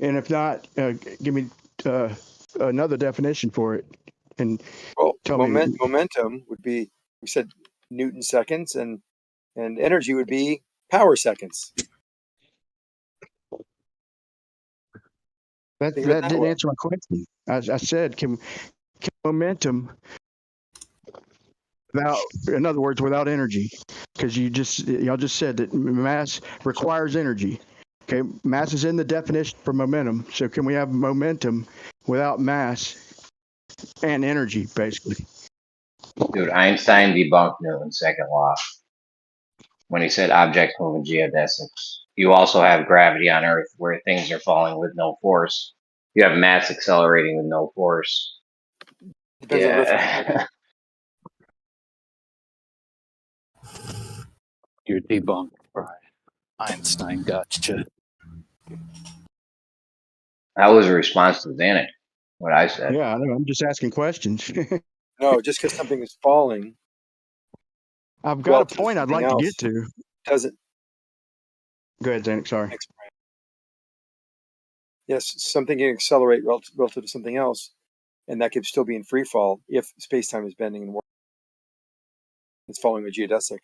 And if not, give me another definition for it. And tell me. Momentum would be, we said Newton seconds, and energy would be power seconds. That didn't answer my question. I said, can momentum, in other words, without energy, because y'all just said that mass requires energy. Okay, mass is in the definition for momentum. So can we have momentum without mass and energy, basically? Dude, Einstein debunked Newton's second law when he said objects move in geodesics. You also have gravity on Earth where things are falling with no force. You have mass accelerating with no force. Depends on reference. You're debunked, Brian. Einstein gotcha. That was a response to Zanuck, what I said. Yeah, I know. I'm just asking questions. No, just because something is falling. I've got a point I'd like to get to. Doesn't. Go ahead, Zanuck. Sorry. Thanks, Brian. Yes, something can accelerate relative to something else, and that could still be in free fall if space-time is bending and working. It's following a geodesic.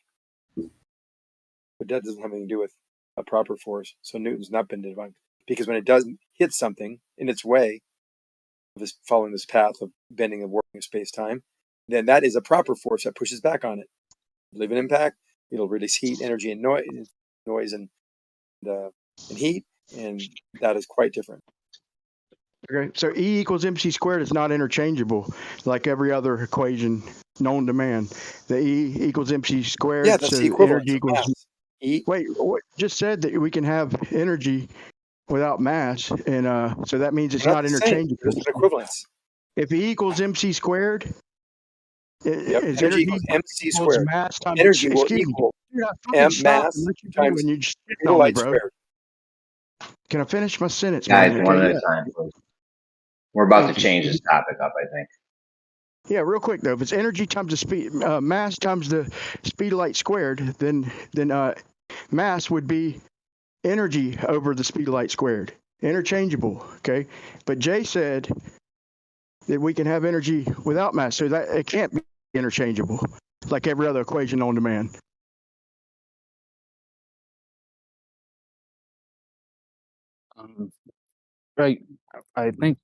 But that doesn't have anything to do with a proper force. So Newton's not been debunked. Because when it does hit something in its way, following this path of bending and working of space-time, then that is a proper force that pushes back on it. Leave an impact, it'll release heat, energy, and noise and heat, and that is quite different. Okay, so E equals mc squared is not interchangeable like every other equation known to man. The E equals mc squared. Yeah, that's so the equivalent. Energy equals E. Wait, what just said that we can have energy without mass, and so that means it's not interchangeable. There's an equivalence. If E equals mc squared, is energy equals mc squared. Mass times Energy will equal m mass times light squared. Can I finish my sentence, Guys, man? one at a time, please. We're about to change this topic up, I think. Yeah, real quick though, if it's energy times the speed, mass times the speed of light squared, then mass would be energy over the speed of light squared. Interchangeable, okay? But Jay said that we can have energy without mass, so that it can't be interchangeable, like every other equation known to man. Right. I think,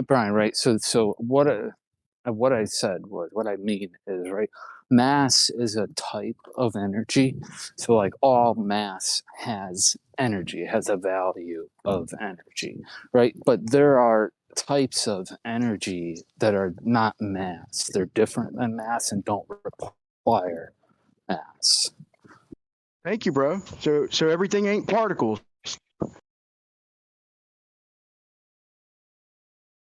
Brian, right? So what I said was, what I mean is, right, mass is a type of energy. So like all mass has energy, has a value of energy, right? But there are types of energy that are not mass. They're different than mass and don't require mass. Thank you, bro. So everything ain't particles.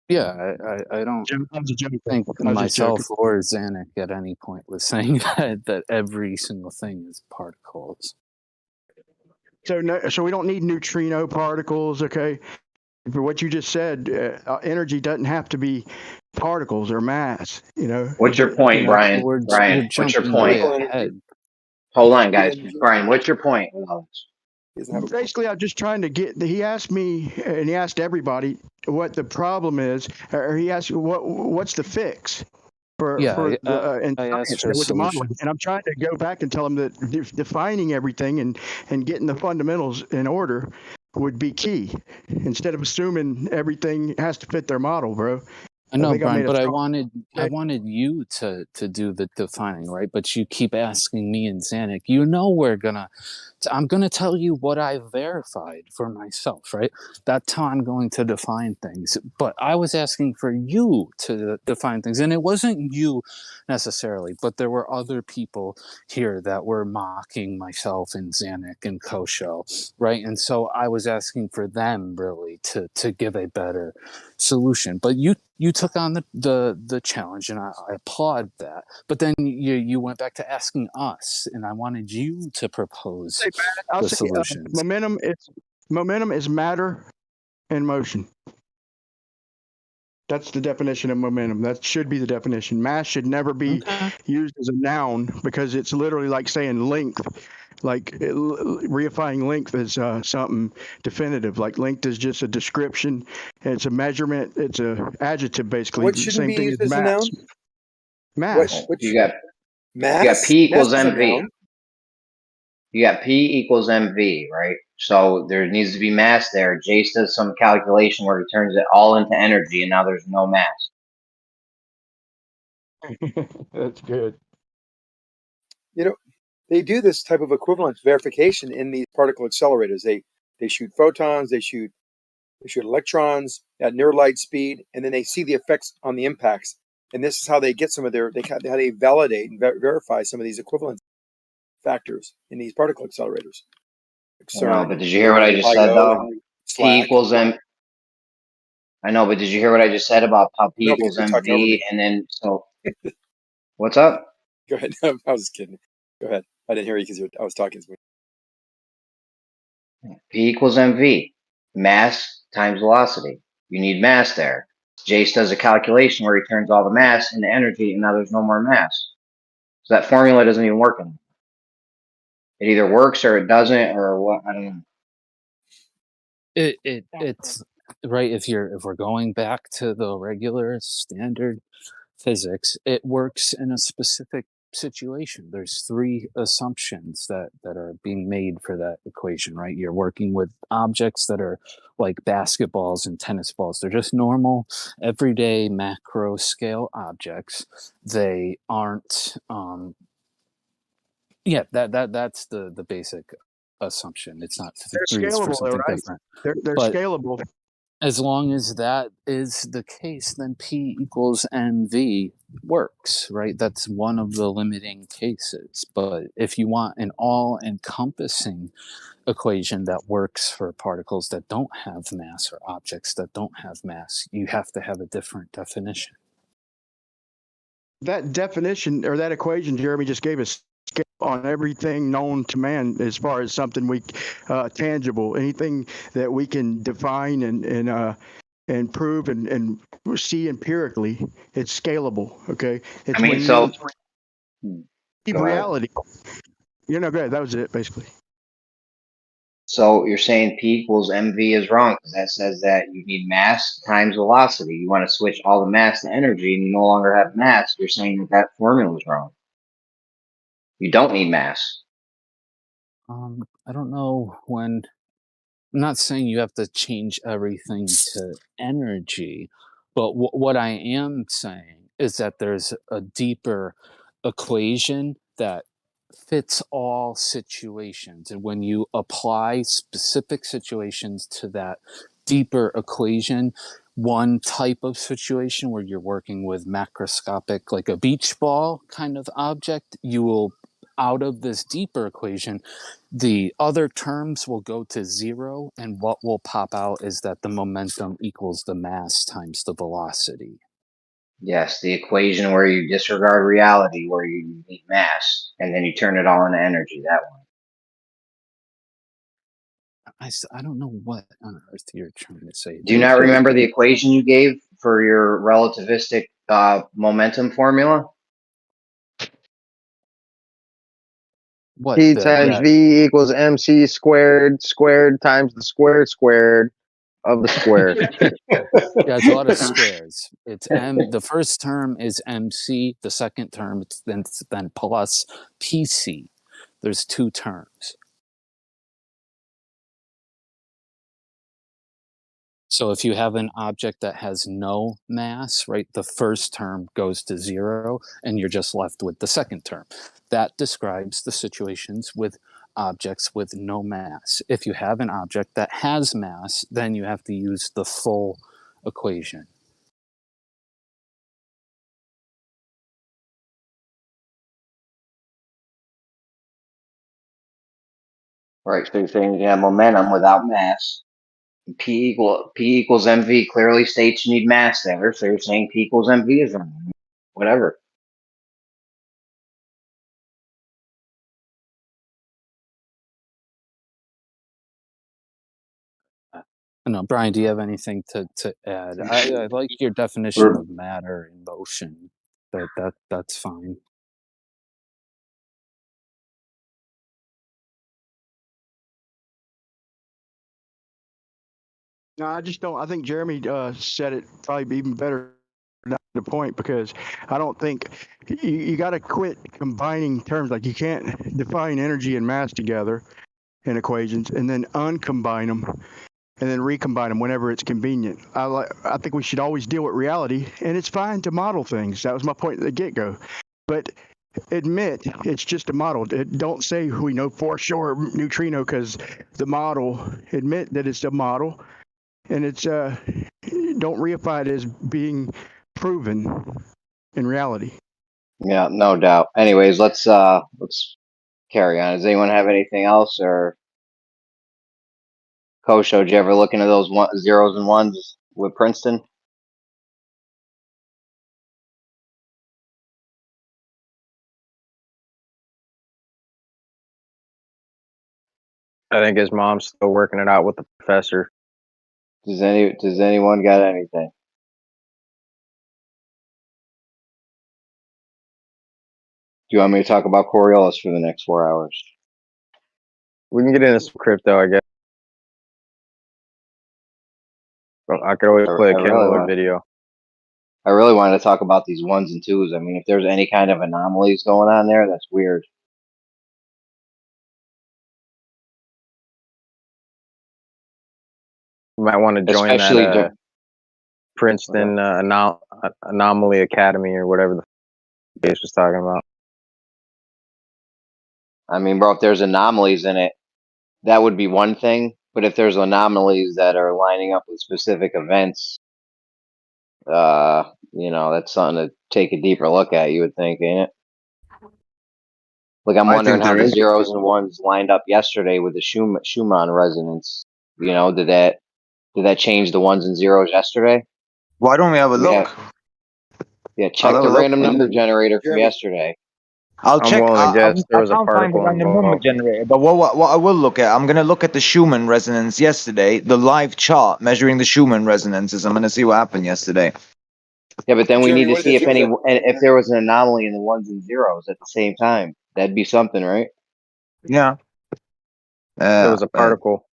Yeah, I don't think myself or Zanuck at any point was saying that every single thing is particles. So we don't need neutrino particles, okay? For what you just said, energy doesn't have to be particles or mass, you know. What's your point, Brian? Brian, what's your point? Hold on, guys. Brian, what's your point? Basically, I'm just trying to get. He asked me, and he asked everybody what the problem is, or he asked what's the fix for in science with the modeling. And I'm trying to go back and tell him that defining everything and getting the fundamentals in order would be key, instead of assuming everything has to fit their model, bro. I know, Brian, but I wanted you to do the defining, right? But you keep asking me and Zanuck. You know I'm gonna tell you what I verified for myself, right? That's how I'm going to define things. But I was asking for you to define things, and it wasn't you necessarily, but there were other people here that were mocking myself and Zanuck and Kosho, right? And so I was asking for them really to give a better solution. But you took on the challenge, and I applaud that. But then you went back to asking us, and I wanted you to propose the solutions. Momentum is matter in motion. That's the definition of momentum. That should be the definition. Mass should never be used as a noun, because it's literally like saying length. Like reifying length is something definitive. Like length is just a description. It's a measurement. It's a adjective, basically. What shouldn't be used as a noun? Mass. You got mass. You got P equals MV. You got P equals MV, right? So there needs to be mass there. Jace does some calculation where he turns it all into energy, and now there's no mass. That's good. You know, they do this type of equivalence verification in these particle accelerators. They shoot photons, they shoot electrons at near light speed, and then they see the effects on the impacts. And this is how they get some of how they validate and verify some of these equivalence factors in these particle accelerators. No, but did you hear what I just said though? P equals M. I know, but did you hear what I just said about how P equals MV? And then so, what's up? Go ahead. I was just kidding. Go ahead. I didn't hear you because I was talking to me. P equals MV. Mass times velocity. You need mass there. Jace does a calculation where he turns all the mass into energy, and now there's no more mass. So that formula doesn't even work anymore. It either works or it doesn't, or what? I don't know. It's right. If we're going back to the regular standard physics, it works in a specific situation. There's three assumptions that are being made for that equation, right? You're working with objects that are like basketballs and tennis balls. They're just normal, everyday macro scale objects. They aren't that's the basic assumption. It's not they're scalable, for something right? Different. They're scalable. As long as that is the case, then P equals MV works, right? That's one of the limiting cases. But if you want an all-encompassing equation that works for particles that don't have mass or objects that don't have mass, you have to have a different definition. That definition or that equation Jeremy just gave us on everything known to man, as far as something we tangible, anything that we can define and and prove and see empirically, it's scalable. Okay, it's I mean, when so you go ahead. reality. You know, good. That was it, basically. So you're saying P equals mv is wrong because that says that you need mass times velocity. You want to switch all the mass to energy, and you no longer have mass. You're saying that that formula is wrong. You don't need mass. I don't know when. I'm not saying you have to change everything to energy, but what I am saying is that there's a deeper equation that fits all situations. And when you apply specific situations to that deeper equation, one type of situation where you're working with macroscopic, like a beach ball kind of object, you will, out of this deeper equation, the other terms will go to zero, and what will pop out is that the momentum equals the mass times the velocity. Yes, the equation where you disregard reality, where you need mass, and then you turn it all into energy. That one. I don't know what on earth you're trying to say. Do you not remember the equation you gave for your relativistic momentum formula? What P times V equals MC squared times the squared of the square. Yeah, it's a lot of squares. It's M. The first term is MC. The second term it's then plus PC. There's two terms. So if you have an object that has no mass, right, the first term goes to zero, and you're just left with the second term. That describes the situations with objects with no mass. If you have an object that has mass, then you have to use the full equation. Right. So you're saying you have momentum without mass. P equals mv clearly states you need mass there. So you're saying P equals mv is wrong. Whatever. No, Brian, do you have anything to add? I like your definition of matter in motion. That's fine. No, I just don't. I think Jeremy said it probably even better than the point, because I don't think you got to quit combining terms. Like, you can't define energy and mass together in equations and then uncombine them and then recombine them whenever it's convenient. I think we should always deal with reality, and it's fine to model things. That was my point at the get-go. But admit it's just a model. Don't say we know for sure neutrino because the model. Admit that it's a model. And it's don't reify it as being proven in reality. Yeah, no doubt. Anyways, let's carry on. Does anyone have anything else? Or Kosho, did you ever look into those zeros and ones with Princeton? I think his mom's still working it out with the professor. Does anyone got anything? Do you want me to talk about Coriolis for the next 4 hours? We can get into some crypto, I guess. I could always play a Kenwood video. I really wanted to talk about these ones and twos. I mean, if there's any kind of anomalies going on there, that's weird. You might want to join Especially that Princeton Anomaly Academy or whatever the base was talking about. I mean, bro, if there's anomalies in it, that would be one thing. But if there's anomalies that are lining up with specific events, that's something to take a deeper look at, you would think, ain't it? Like, I'm wondering how the zeros and ones lined up yesterday with the Schumann resonance. Did that change the ones and zeros yesterday? Why don't we have a look? Yeah, check the random number generator from yesterday. I'll check. willing to guess there I was a can't find the particle random number involved. generator, but what I will look at, I'm gonna look at the Schumann resonance yesterday, the live chart measuring the Schumann resonances. I'm gonna see what happened yesterday. Yeah, but then we Jeremy, need to one of the see if things that if there was an anomaly in the ones and zeros at the same time. That'd be something, right? Yeah. There was a particle.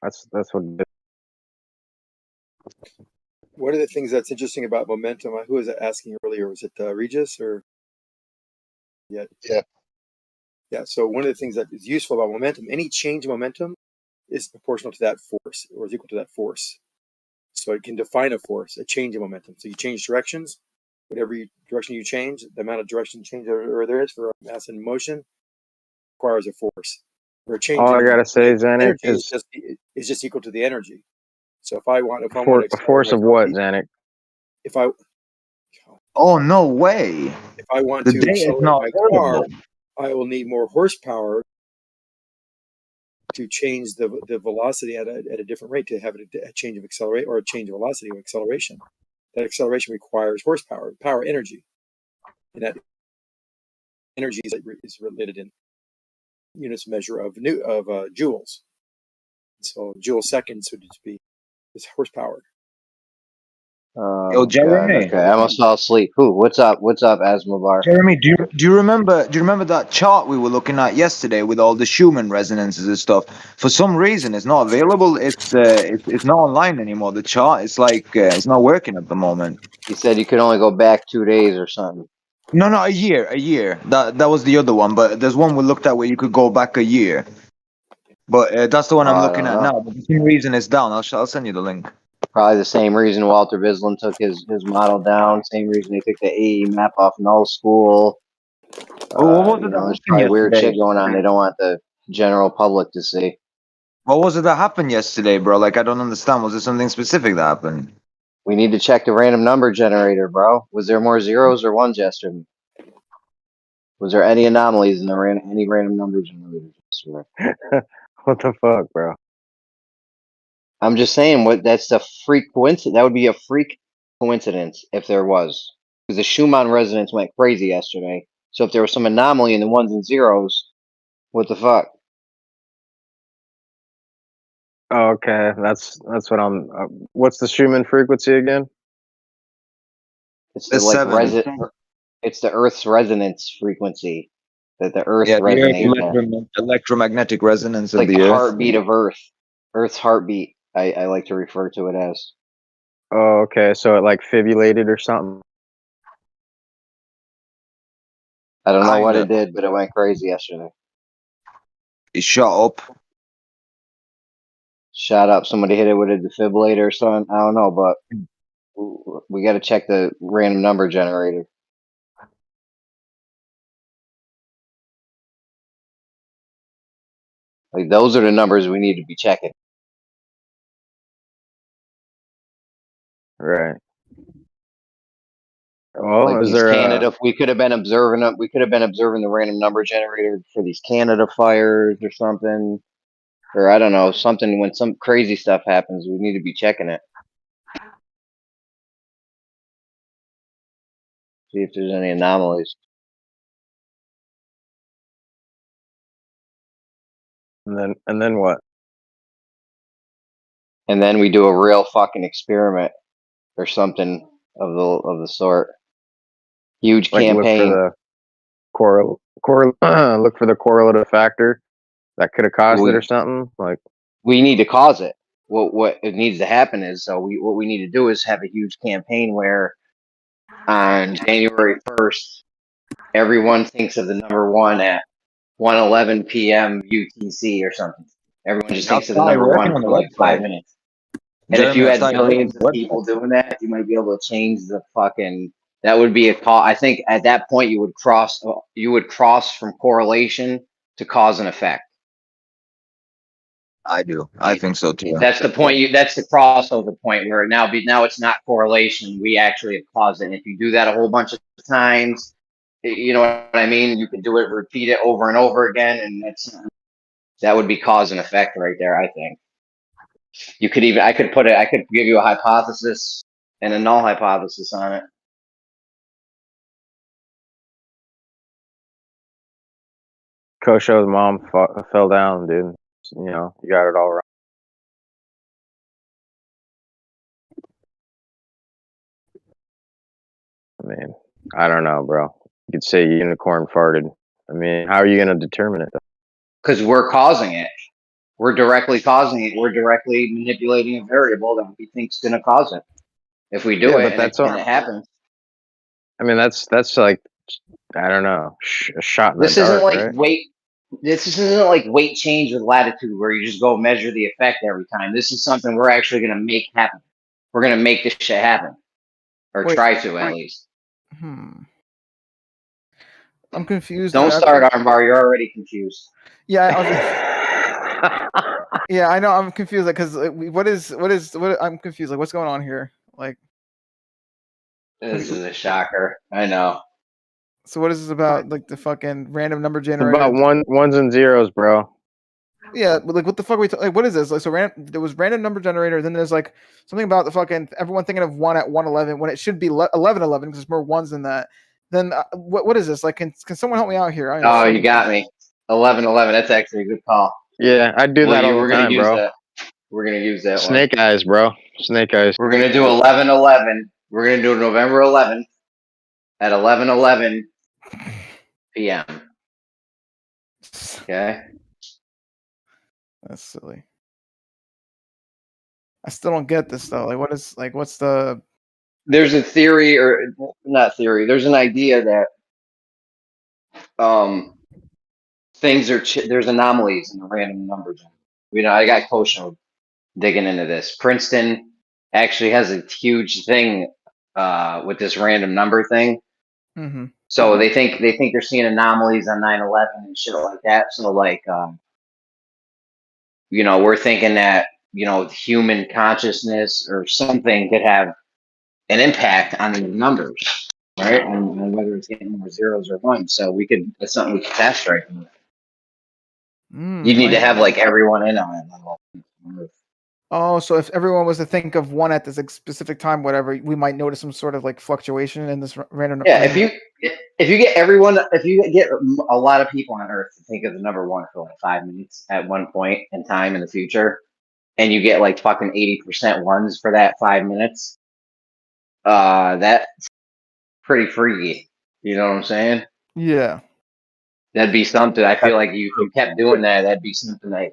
That's what. one of the things that's interesting about momentum. Who was it asking earlier? Was it Regis or? Yeah. Yeah. So one of the things that is useful about momentum, any change in momentum is proportional to that force, or is equal to that force. So it can define a force, a change in momentum. So you change directions, whatever direction you change, the amount of direction change there is for mass in motion requires a force. Or a change All I in gotta say, Zanuck, energy is is just equal to the energy. So if I want to a force of accelerate what, LP, Zanuck? if I Oh no way! want The to data is accelerate not my car, available. I will need more horsepower to change the velocity at a different rate, to have a change of accelerate or a change of velocity or acceleration. That acceleration requires horsepower, power energy, and that energy is related in units measure of joules. So joule seconds would just be this horsepower. Yo, Oh God. Jeremy. Okay, I almost fell asleep. Who? What's up? What's up, Asmobar? Jeremy, do you remember that chart we were looking at yesterday with all the Schumann resonances and stuff? For some reason, it's not available. It's not online anymore. The chart, it's like it's not working at the moment. You said you could only go back 2 days or something. No, a year. That was the other one, but there's one we looked at where you could go back a year. But that's the one I'm I looking don't at know. now. But for some reason, it's down. I'll send you the link. Probably the same reason Walter Bislin took his model down. Same reason they took the AE map off null school. What was it that There's happened probably weird yesterday? shit going on. They don't want the general public to see. What was it that happened yesterday, bro? Like, I don't understand. Was there something specific that happened? We need to check the random number generator, bro. Was there more zeros or ones yesterday? Was there any anomalies in the any random number generator yesterday? What the fuck, bro? I'm just saying, that's the freak coincidence. That would be a freak coincidence if there was, because the Schumann resonance went crazy yesterday. So if there was some anomaly in the ones and zeros, what the fuck? Oh, okay, that's what I'm. What's the Schumann frequency again? It's the it's the Earth's resonance frequency that the Earth resonates at. Electromagnetic resonance It's like of the the Earth. heartbeat of Earth. Earth's heartbeat. I like to refer to it as. Oh, okay, so it like fibulated or something. I don't know what it did, but it went crazy yesterday. It shot up. Shot up. Somebody hit it with a defibrillator or something. I don't know, but we got to check the random number generator. Like, those are the numbers we need to be checking. Right. Well, like is these there Canada, we could have been observing them. We could have been observing the random number generator for these Canada fires or something, or I don't know, something. When some crazy stuff happens, we need to be checking it. See if there's any anomalies. and then what? And then we do a real fucking experiment or something of the sort. Huge Like campaign. Look for the correlative factor that could have caused it or something. Like, we need to cause it. What it needs to happen is, what we need to do is have a huge campaign where on January 1st, everyone thinks of the number 1 at 1:11 p.m. UTC or something. Everyone just thinks of the number 1 for like 5 minutes. And if you had billions of people doing that, you might be able to change the fucking. That would be a call. I think at that point you would cross from correlation to cause and effect. I do. I think so too. That's the point. That's the crossover point where now it's not correlation. We actually have caused it. And if you do that a whole bunch of times, you know what I mean. You can do it, repeat it over and over again, and that would be cause and effect right there. I think. I could give you a hypothesis and a null hypothesis on it. Kosho's mom fell down, dude. You know, you got it all right. I mean, I don't know, bro. You could say unicorn farted. I mean, how are you going to determine it? Because we're causing it. We're directly causing it. We're directly manipulating a variable that we think is going to cause it. If we do it, and it happens. I mean, that's like, I don't know, a shot in This the isn't dark, like right? weight. This isn't like weight change with latitude where you just go measure the effect every time. This is something we're actually going to make happen. We're going to make this shit happen, or try to at least. I'm confused. Don't start, Armbar. You're already confused. Yeah, yeah, I know. I'm confused because I'm confused. Like, what's going on here? Like, this is a shocker. I know. So what is this about? Like the fucking random number It's generator? about ones and zeros, bro. Yeah, but like what the fuck are we like? What is this? Like, so there was random number generator. Then there's like something about the fucking everyone thinking of 1 at 111 when it should be 1111 because there's more ones than that. Then what is this? Like, can someone help me out here? Oh, you got me. 1111. That's actually a good call. Yeah, I do that all the time, bro. That. We're gonna use that Snake eyes, bro. Snake eyes. We're gonna do 1111. We're gonna do November 11th at 11:11 p.m. Okay. That's silly. I still don't get this though. Like, what's the? There's a theory, or not theory. There's an idea that things are there's anomalies in the random numbers. You know, I got Kosho digging into this. Princeton actually has a huge thing with this random number thing. Mm-hmm. So they think they're seeing anomalies on 9/11 and shit like that. So like, you know, we're thinking that, you know, human consciousness or something could have an impact on the numbers, right? And whether it's getting more zeros or ones. So that's something we could test right now. You need to have like everyone in on it. Oh, so if everyone was to think of 1 at this specific time, whatever, we might notice some sort of like fluctuation in this random. Yeah, if you get a lot of people on Earth to think of the number 1 for like 5 minutes at one point in time in the future, and you get like fucking 80% ones for that 5 minutes, that's pretty freaky. You know what I'm saying? Yeah. That'd be something. I feel like if you kept doing that, that'd be something that.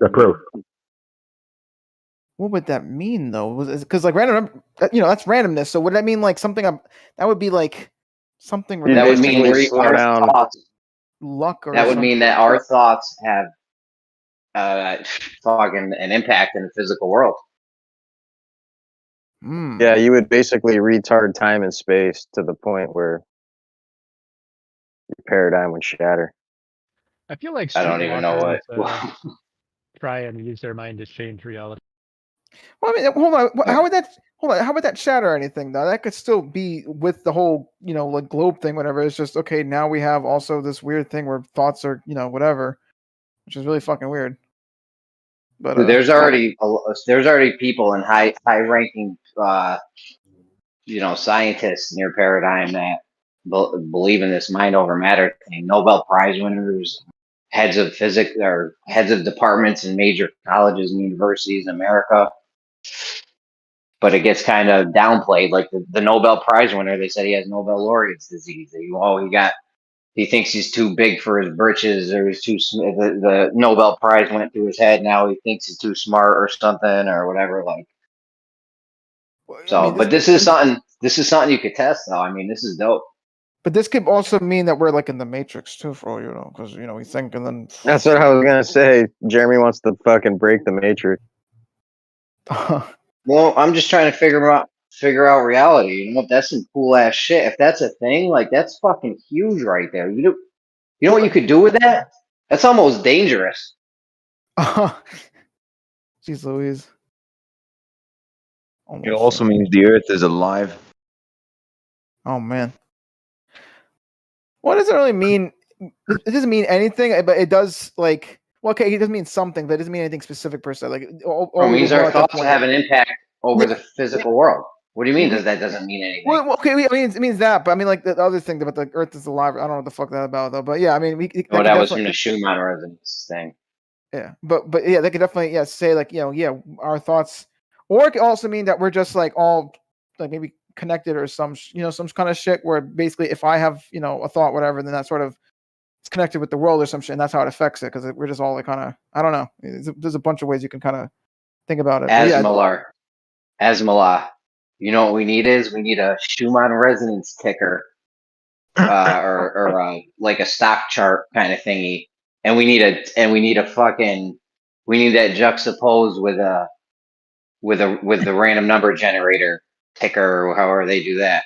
What would that mean though? Because like random, you know, that's randomness. So would that mean like something? That would be like something. That would mean luck, or that would something. mean that our thoughts have fucking an impact in the physical world. Yeah, you would basically retard time and space to the point where your paradigm would shatter. I feel like I don't even know what. Try and use their mind to change reality. Well, I mean, hold on. How would that? Hold on. How would that shatter anything though? That could still be with the whole, you know, like globe thing, whatever. It's just okay. Now we have also this weird thing where thoughts are, you know, whatever, which is really fucking weird. But there's already people in high ranking, you know, scientists in your paradigm that believe in this mind over matter thing. Nobel Prize winners, heads of physics or heads of departments in major colleges and universities in America. But it gets kind of downplayed. Like the Nobel Prize winner, they said he has Nobel laureate's disease. He thinks he's too big for his britches, or he's too. The Nobel Prize went through his head. Now he thinks he's too smart or something or whatever. Like, so, I mean, but this is something you could test, though. I mean, this is dope. But this could also mean that we're like in the Matrix too, for all you know, because you know we think and then. That's what I was gonna say. Jeremy wants to fucking break the Matrix. Well, I'm just trying to figure out reality. You know, if that's some cool ass shit, if that's a thing, like that's fucking huge right there. You know what you could do with that? That's almost dangerous. Jeez Louise. It also means the Earth is alive. Oh man. What does it really mean? It doesn't mean anything, but it does like. Well, okay, it doesn't mean something, but it doesn't mean anything specific per se. Like, It means our thoughts have an impact over the physical world. What do you mean? That doesn't mean anything? Well, okay, I mean it means that, but I mean like the other thing about the Earth is alive. I don't know what the fuck that about though. But yeah, I mean that was from the Schumann resonance thing. Yeah, but yeah, they could definitely say like our thoughts, or it could also mean that we're just like all like maybe connected or some some kind of shit where basically if I have a thought whatever, then that sort of it's connected with the world or some shit, and that's how it affects it because we're just all like kind of I don't know. There's a bunch of ways you can kind of think about it. Asmala. You know what we need is we need a Schumann resonance ticker, or like a stock chart kind of thingy, and we need that juxtaposed with the random number generator ticker or however they do that.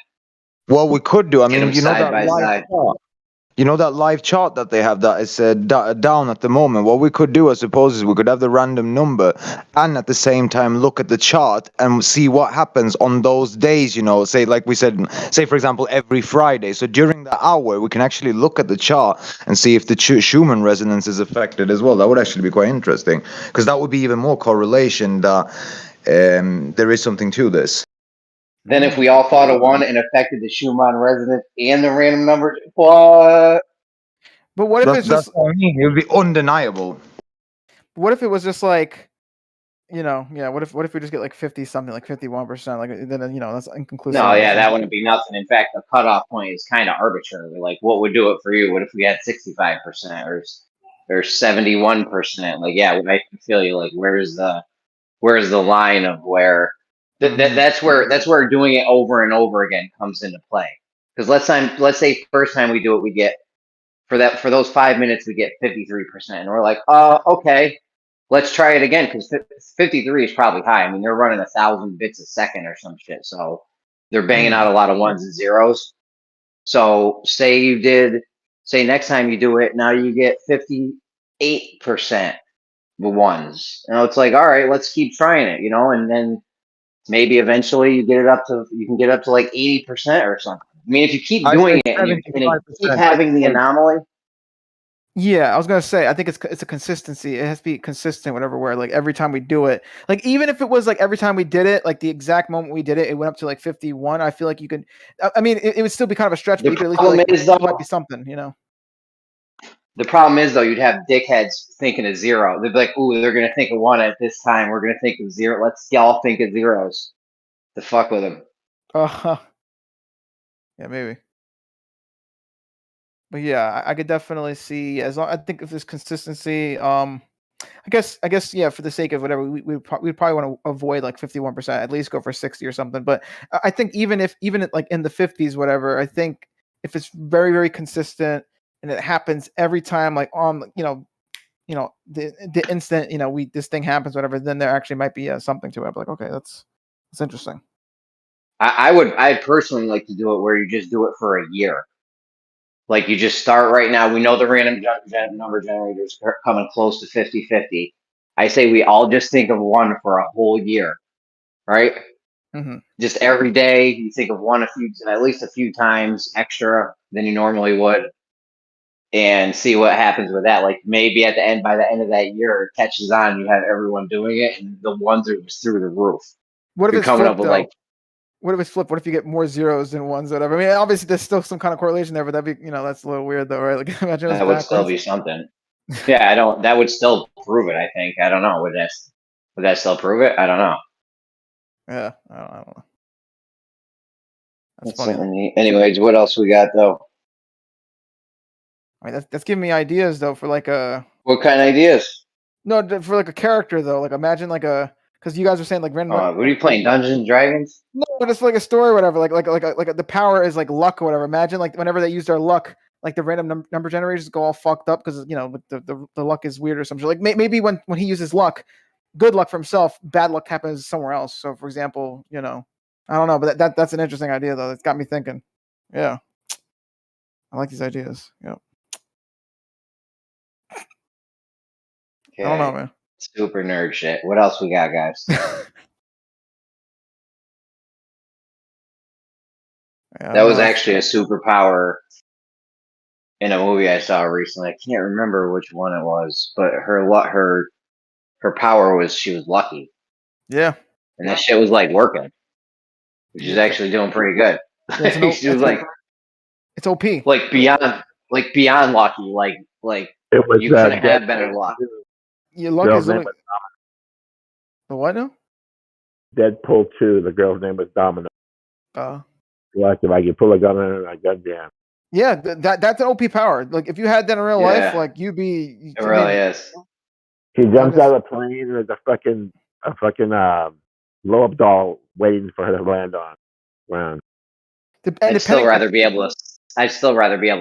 Well, we could do. I mean, side by side. You know that live chart that they have that is down at the moment? What we could do, I suppose, is we could have the random number and at the same time look at the chart and see what happens on those days, say, like we said, say, for example, every Friday. So during the hour, we can actually look at the chart and see if the Schumann resonance is affected as well. That would actually be quite interesting because that would be even more correlation that there is something to this. Then if we all thought of one and affected the Schumann resonance and the random number, what? But what if it's just? That's what I mean. It would be undeniable. What if it was just like, What if we just get like 50 something, like 51%? Like then that's inconclusive. No, yeah, that wouldn't be nothing. In fact, the cutoff point is kind of arbitrary. Like, what would do it for you? What if we had 65% or 71%? Like, yeah, I feel you. Like, where's the line of where? That's where doing it over and over again comes into play. Because let's say first time we do it, we get for those 5 minutes we get 53%, and we're like, okay, let's try it again because 53 is probably high. I mean, they're running 1,000 bits a second or some shit, so they're banging out a lot of ones and zeros. So say next time you do it, now you get 58% the ones. It's like, all right, let's keep trying it, and then maybe eventually you can get up to like 80% or something. I mean, if you keep doing it and you keep having the anomaly. Yeah, I was gonna say, I think it's a consistency. It has to be consistent, whatever. Where like every time we do it, like even if it was like every time we did it, like the exact moment we did it, it went up to like 51. I feel like you could. I mean, it would still be kind of a stretch, but you could at least be like, it might be something, The problem is though, you'd have dickheads thinking of zero. They'd be like, "Ooh, they're gonna think of one at this time. We're gonna think of zero. Let's y'all think of zeros to fuck with them." Yeah, maybe. But yeah, I could definitely see I think if there's consistency, I guess yeah, for the sake of whatever, we'd probably want to avoid like 51%, at least go for 60 or something. But I think even like in the 50s, whatever, I think if it's very, very consistent and it happens every time, like the instant this thing happens, whatever, then there actually might be something to it. Like, okay, that's interesting. I'd personally like to do it where you just do it for a year. Like you just start right now. We know the random number generators are coming close to 50-50. I say we all just think of one for a whole year, right? Mm-hmm. Just every day you think of one at least a few times extra than you normally would, and see what happens with that. Like maybe by the end of that year, it catches on. You have everyone doing it, and the ones are just through the roof. What if it's coming up with though? What if it's flipped? What if you get more zeros than ones, whatever? I mean, obviously there's still some kind of correlation there, but that'd be, that's a little weird though, right? Like imagine that would still be something. Yeah, that would still prove it, I think. I don't know. Would that still prove it? I don't know. Yeah, I don't know. That's funny. Anyways, what else we got though? I mean, that's giving me ideas though for like a. What kind of ideas? No, for like a character though. Like imagine like because you guys were saying like random. What are you playing, Dungeons and Dragons? No, but it's like a story, or whatever. Like the power is like luck or whatever. Imagine like whenever they use their luck, like the random number generators go all fucked up because the luck is weird or something. Like maybe when he uses luck, good luck for himself, bad luck happens somewhere else. So for example, I don't know, but that's an interesting idea though. It's got me thinking. Yeah, I like these ideas. Yep. Okay. I don't know, man. Super nerd shit. What else we got, guys? That was actually a superpower in a movie I saw recently. I can't remember which one it was, but her power was she was lucky. Yeah. And that shit was like working. She's actually doing pretty good. Yeah, She was like, it's OP. Like beyond lucky. Like It was you couldn't have better luck. Your luck girl's is name only... was The what now? Deadpool 2. The girl's name was Domino. Like if I could pull a gun on her, I gun jam. Yeah, that's an OP power. Like if you had that in real life, like you'd be. It really is. She jumps out of the plane and there's a fucking blow up doll waiting for her to land on ground. I'd still rather be able to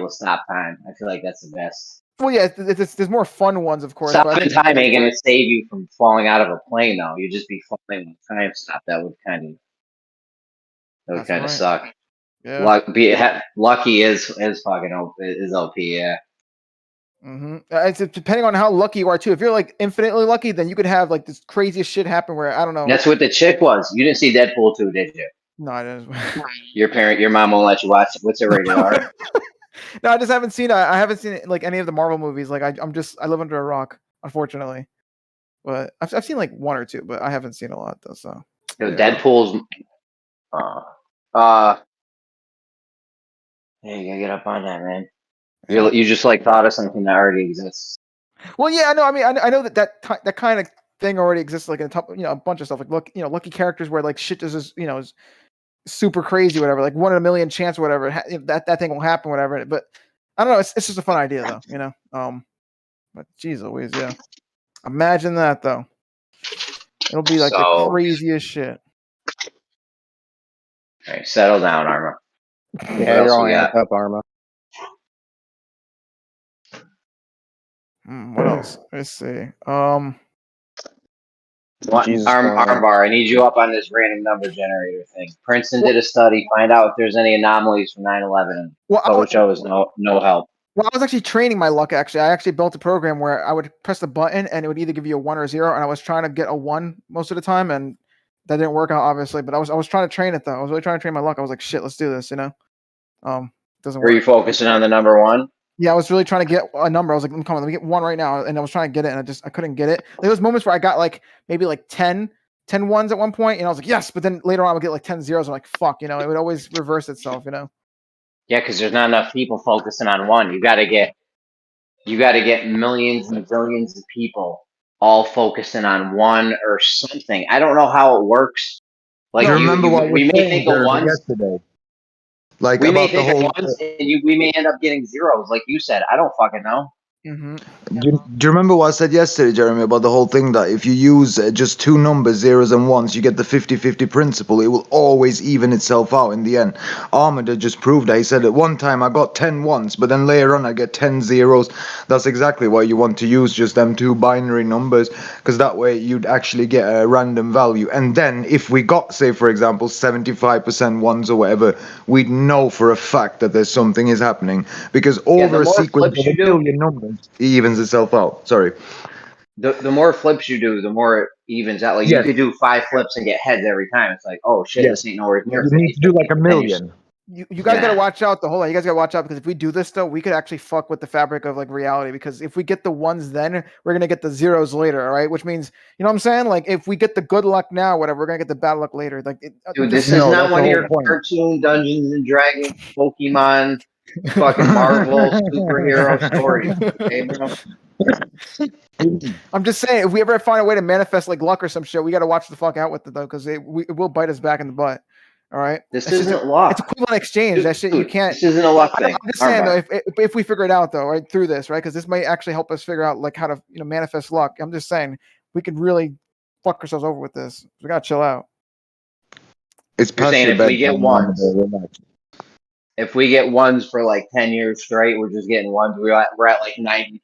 stop time. I feel like that's the best. Well, yeah, there's more fun ones, of course. Stopping But I think time ain't gonna save you from falling out of a plane, though. You'd just be falling with time stop. That would kind of right. suck. Yeah. Lucky is fucking OP. Yeah. Mm-hmm. It's depending on how lucky you are too. If you're like infinitely lucky, then you could have like this craziest shit happen where I don't know. That's what the chick was. You didn't see Deadpool 2, did you? No, I didn't. Your mom won't let you watch it. What's it rated R? No, I just haven't seen. I haven't seen like any of the Marvel movies. Like I live under a rock, unfortunately. But I've seen like one or two, but I haven't seen a lot though. So Deadpool's. Yeah, you gotta get up on that, man. You just like thought of something that already exists. Well, yeah, I know. I mean, I know that kind of thing already exists, like in a bunch of stuff, like lucky characters where like shit is is super crazy, whatever, like 1 in a million chance, or whatever. That thing will happen, whatever. But I don't know. It's just a fun idea, though. But geez Louise, yeah. Imagine that though. It'll be like the craziest shit. All right, settle down, Arma. Yeah, you're all amped up, Arma. What else? Let's see. Armbar, I need you up on this random number generator thing. Princeton did a study, find out if there's any anomalies from 9/11, which shows no help. Well, I was actually training my luck. Actually, I actually built a program where I would press the button and it would either give you a 1 or 0, and I was trying to get a 1 most of the time, and that didn't work out, obviously. But I was trying to train it though. I was really trying to train my luck. I was like, shit, let's do this. Doesn't work. Were you focusing on the number 1? Yeah, I was really trying to get a number. I was like, come on, let me get 1 right now. And I was trying to get it, and I couldn't get it. There was moments where I got like maybe like 10 ones at one point, and I was like, yes, but then later on I would get like 10 zeros. I'm like, fuck, it would always reverse itself, Yeah, because there's not enough people focusing on 1. You got to get millions and billions of people all focusing on 1 or something. I don't know how it works. Like we may think of 1s yesterday. Like we may about the think whole. of 1s, and we may end up getting zeros, like you said. I don't fucking know. Mm-hmm. Do you remember what I said yesterday, Jeremy, about the whole thing that if you use just 2 numbers, 0s and 1s, you get the 50-50 principle. It will always even itself out in the end. Armada just proved that. He said at one time I got 10 1s, but then later on I get 10 zeros. That's exactly why you want to use just them 2 binary numbers, because that way you'd actually get a random value. And then if we got, say, for example, 75% 1s or whatever, we'd know for a fact that there's something is happening, because over a sequence of a million numbers, it evens itself out. Sorry. The more flips you do, the more it evens out. Like you could do 5 flips and get heads every time. It's like, oh shit, this ain't nowhere near. You need to do like a million. You guys gotta watch out. You guys gotta watch out, because if we do this though, we could actually fuck with the fabric of like reality. Because if we get the 1s, then we're gonna get the 0s later. All right, which means, you know what I'm saying? Like if we get the good luck now, whatever, we're gonna get the bad luck later. Like, dude, this is not one of your cartoon Dungeons and Dragons, Pokemon, fucking Marvel superhero stories. Okay, bro? I'm just saying, if we ever find a way to manifest like luck or some shit, we got to watch the fuck out with it though, because it will bite us back in the butt. All right, this isn't luck. It's equivalent exchange. That shit you can't. This isn't a luck thing. I'm just saying though, if we figure it out though, right through this, right, because this might actually help us figure out like how to manifest luck. I'm just saying we could really fuck ourselves over with this. We gotta chill out. It's saying if we get 1s. If we get 1s for like 10 years straight, we're just getting 1s. We're at like 95%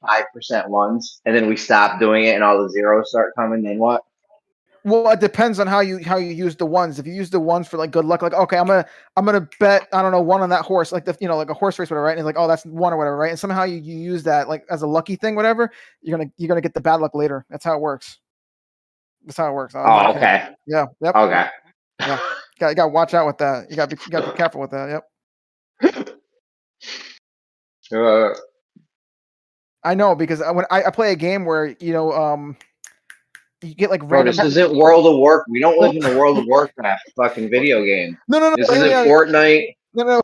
1s, and then we stop doing it, and all the zeros start coming. Then what? Well, it depends on how you use the 1s. If you use the 1s for like good luck, like okay, I'm gonna bet, I don't know, 1 on that horse, like like a horse race, whatever, right? And it's like, oh, that's 1 or whatever, right? And somehow you use that like as a lucky thing, whatever. You're gonna get the bad luck later. That's how it works. That's how it works. Oh, okay. Yeah. Yep. Okay. Yeah. You gotta watch out with that. You gotta be careful with that. Yep. I know, because when I play a game where You get like Bro, random. this isn't World of Warcraft. We don't live in a World of Warcraft fucking video game. No. This isn't Fortnite. No.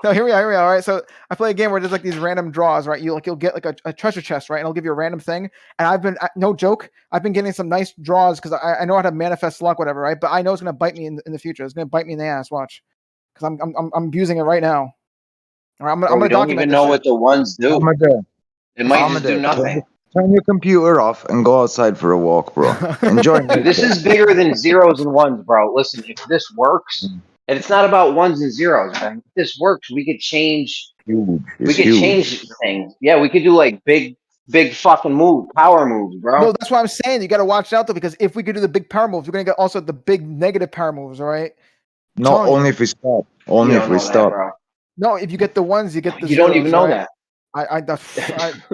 No, hear me out. All right. So I play a game where there's like these random draws, right? You'll get like a treasure chest, right? And it'll give you a random thing. And I've been, no joke, I've been getting some nice draws because I know how to manifest luck, whatever, right? But I know it's gonna bite me in the future. It's gonna bite me in the ass. Watch, because I'm abusing it right now. All right, I'm gonna We don't document even this know shit. what the ones do. It might just do nothing. Turn your computer off and go outside for a walk, bro. Enjoy. Dude, this is bigger than zeros and ones, bro. Listen, if this works, and it's not about ones and zeros, man. If this works, we could change. We could change things. Yeah, we could do like big fucking power moves, bro. No, that's what I'm saying. You got to watch out though, because if we could do the big power moves, we're gonna get also the big negative power moves. All right. No, only if we stop. Only if we stop. No, if you get the ones, you get the. You don't even know right? that. I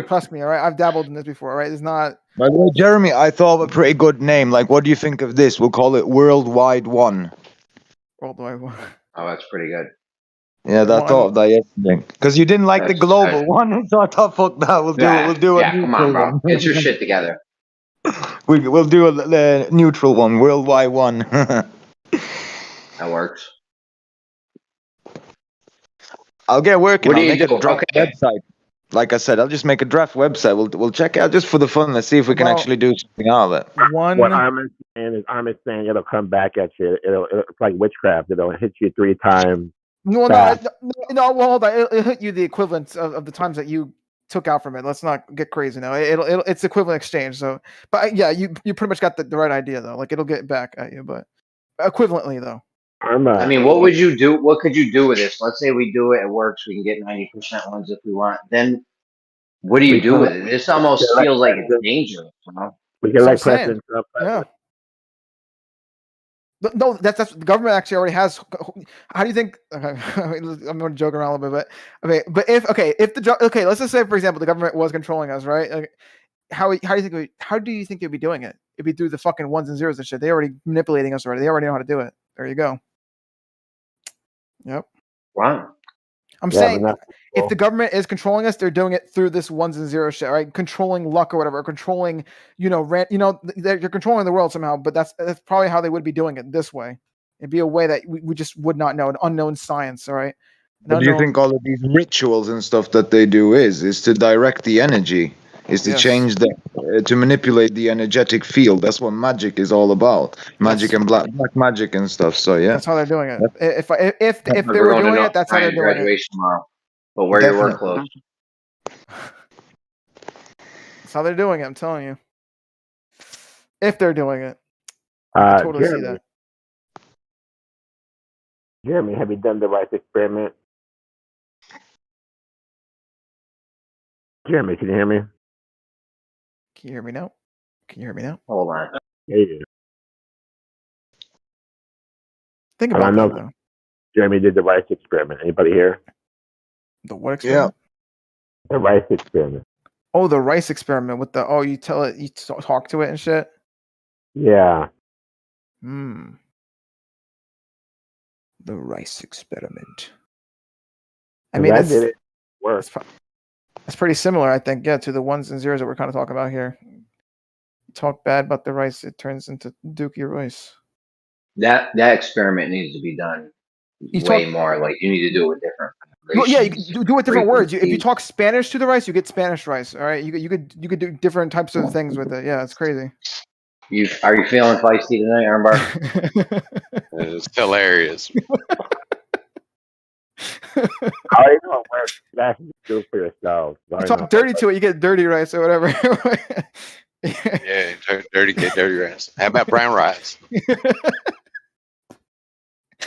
trust me. All right, I've dabbled in this before. All right, it's not. By the way, Jeremy, I thought of a pretty good name. Like, what do you think of this? We'll call it Worldwide One. Worldwide One. Oh, that's pretty good. Yeah, I thought of that yesterday. Because you didn't like the global one, so I thought, fuck that, we'll do a come on, bro. one. Get your shit together. We'll do a neutral one, Worldwide One. That works. I'll get working. What do I'll you make do? a draft website. Like I said, I'll just make a draft website. We'll check it out just for the fun. Let's see if we can actually do something out of it. What Armin's saying, it'll come back at you. It's like witchcraft. It'll hit you 3 times. No. Well, hold on. It'll hit you the equivalent of the times that you took out from it. Let's not get crazy now. It's equivalent exchange. So, but yeah, you pretty much got the right idea though. Like it'll get back at you, but equivalently though. I mean, what would you do? What could you do with this? Let's say we do it, it works. We can get 90% ones if we want. Then, what do you do with it? This almost feels like it's dangerous. You know? We can like president. Yeah. No, that's the government actually already has. How do you think? Okay, I'm going to joke around a little bit, but let's just say for example the government was controlling us, right? Like, how do you think they'd be doing it? It'd be through the fucking ones and zeros and shit. They already manipulating us already. They already know how to do it. There you go. Yep. Wow. I'm saying if the government is controlling us, they're doing it through this ones and zeros shit, right? Controlling luck or whatever, or controlling, they're controlling the world somehow. But that's probably how they would be doing it this way. It'd be a way that we just would not know, an unknown science, all right? What do you think all of these rituals and stuff that they do is to direct the energy, is to change to manipulate the energetic field. That's what magic is all about. Magic and black magic and stuff. So yeah, that's how they're doing it. If they were doing it, that's how they're doing it. Tomorrow. But wear your work clothes. That's how they're doing it. I'm telling you. If they're doing it, I can totally see that. Jeremy, have you done the rice experiment? Jeremy, can you hear me? Can you hear me now? Can you hear me now? Hold on. Yeah. Think about that though. Jeremy did the rice experiment. Anybody here? The what experiment? The rice experiment. Oh, the rice experiment with the you tell it, you talk to it and shit. Yeah. The rice experiment. I mean, that did it work. It's pretty similar, I think, to the ones and zeros that we're kind of talking about here. You talk bad about the rice, it turns into dookie rice. That experiment needs to be done way more. Like you need to do it with different. Well, yeah, you can do it different words. If you talk Spanish to the rice, you get Spanish rice. All right, you could do different types of things with it. Yeah, it's crazy. Are you feeling feisty tonight, Armbar? It's hilarious. I know where that's do for yourself. You talk dirty to it, you get dirty rice or whatever. Yeah, get dirty rice. How about brown rice?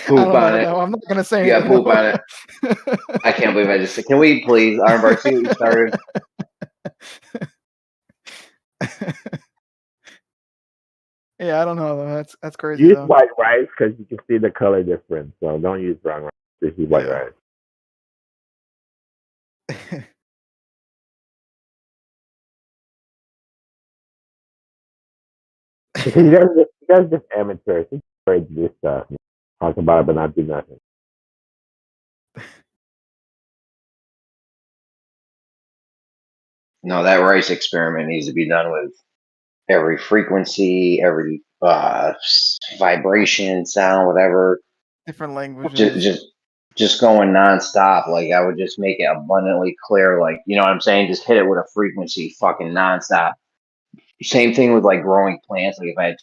Poop on it. I'm not gonna say. Yeah, poop on it. I can't believe I just said. Can we please, Armbar, see what you started? Yeah, I don't know. That's crazy. Use white rice because you can see the color difference. So don't use brown rice. Just use white rice. You guys just amateurs. Just afraid to do stuff. Talk about it, but not do nothing. No, that rice experiment needs to be done with every frequency, every vibration, sound, whatever. Different languages. Just going nonstop. Like I would just make it abundantly clear. Like, you know what I'm saying? Just hit it with a frequency, fucking nonstop. Same thing with like growing plants. Like if I had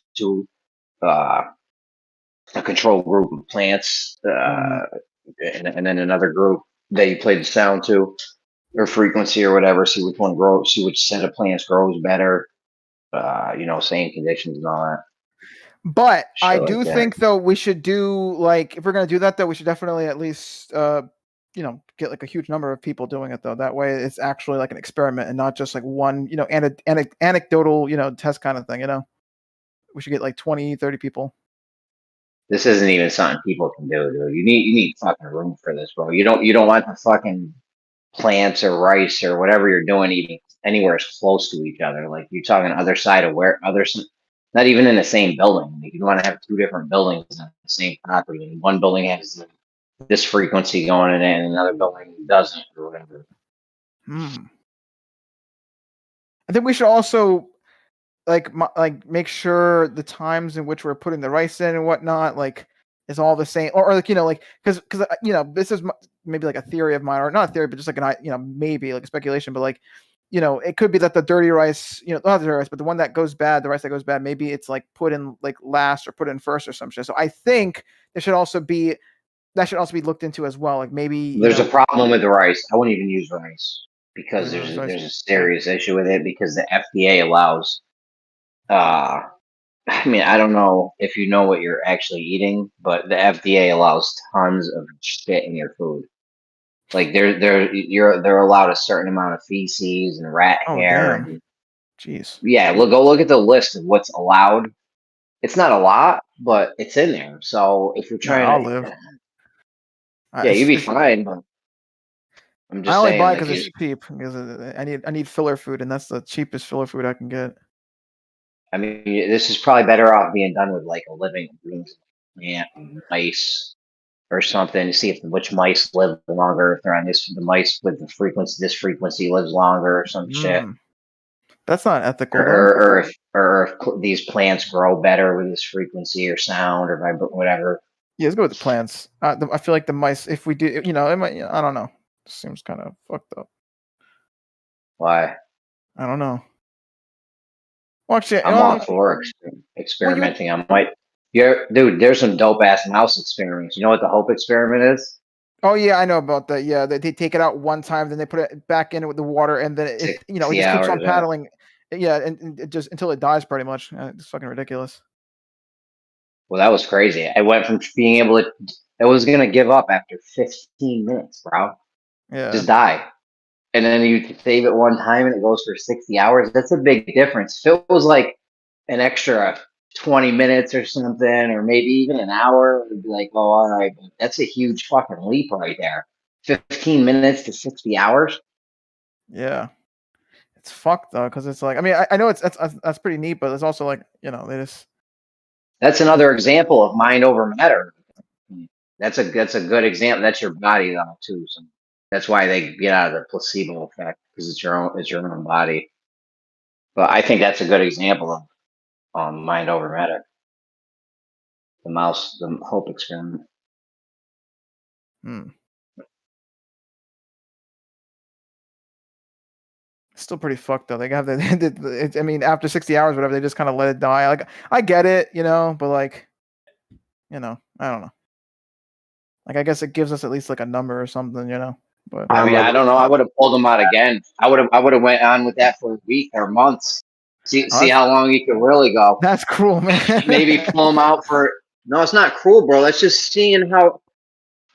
a control group of plants, and then another group that you play the sound to or frequency or whatever. See which one grows. See which set of plants grows better. You know, same conditions and all that. But Shit I like do that. think though we should do like if we're gonna do that though we should definitely at least you know get like a huge number of people doing it though. That way it's actually like an experiment and not just like one you know anecdotal you know test kind of thing. You know, we should get like 20, 30 people. This isn't even something people can do, dude. You need fucking room for this, bro. You don't want the fucking plants or rice or whatever you're doing eating anywhere as close to each other. Like you're talking other side of where not even in the same building. Like you want to have two different buildings on the same property. And one building has this frequency going in it, and another building doesn't, or whatever. I think we should also like make sure the times in which we're putting the rice in and whatnot like is all the same or like you know like because you know this is maybe like a theory of mine or not a theory but just like an you know maybe like a speculation but like you know it could be that the dirty rice you know not the dirty rice but the one that goes bad the rice that goes bad maybe it's like put in like last or put in first or some shit. So I think that should also be looked into as well. Like maybe There's a problem with the rice. I wouldn't even use rice because there's a serious issue with it because the FDA allows. I mean, I don't know if you know what you're actually eating, but the FDA allows tons of shit in your food. Like they're allowed a certain amount of feces and rat hair. Damn. And, jeez. Yeah, well, go look at the list of what's allowed. It's not a lot, but it's in there. So if you're trying I'll to, live. Yeah, you'd be fine. But I'm just I only saying, buy like, because it's cheap. Because I need filler food, and that's the cheapest filler food I can get. I mean, this is probably better off being done with like a living plant, mice, or something to see if which mice live longer. If they're on the mice with the frequency, this frequency lives longer, or some shit. That's not ethical. Or if these plants grow better with this frequency or sound or whatever. Yeah, let's go with the plants. I feel like the mice, if we do, you know, it might. I don't know. It seems kind of fucked up. Why? I don't know. Well, actually, I'm all for experimenting. Dude, there's some dope ass mouse experiments. You know what the Hope experiment is? Oh yeah, I know about that. Yeah, they take it out one time, then they put it back in with the water, and then it you know it just keeps on paddling. Yeah, and it just until it dies, pretty much. It's fucking ridiculous. Well, that was crazy. I went from being able to. I was gonna give up after 15 minutes, bro. Yeah. Just die. And then you save it one time and it goes for 60 hours. That's a big difference. If it was like an extra 20 minutes or something, or maybe even an hour, it'd be like, oh, all right. But that's a huge fucking leap right there. 15 minutes to 60 hours. Yeah. It's fucked though, because it's like, I mean, I know that's pretty neat, but it's also like, you know, they just. That's another example of mind over matter. That's a good example. That's your body though too. So that's why they get out of the placebo effect because it's your own body. But I think that's a good example of mind over matter. The Hope experiment. Still pretty fucked though. They have the. I mean, after 60 hours, whatever, they just kind of let it die. Like, I get it, you know, but like, you know, I don't know. Like, I guess it gives us at least like a number or something, you know. But I mean, I don't know. I would have pulled them out again. I would have went on with that for a week or months. See how long you could really go. That's cruel, man. Maybe pull them out for. No, it's not cruel, bro. That's just seeing how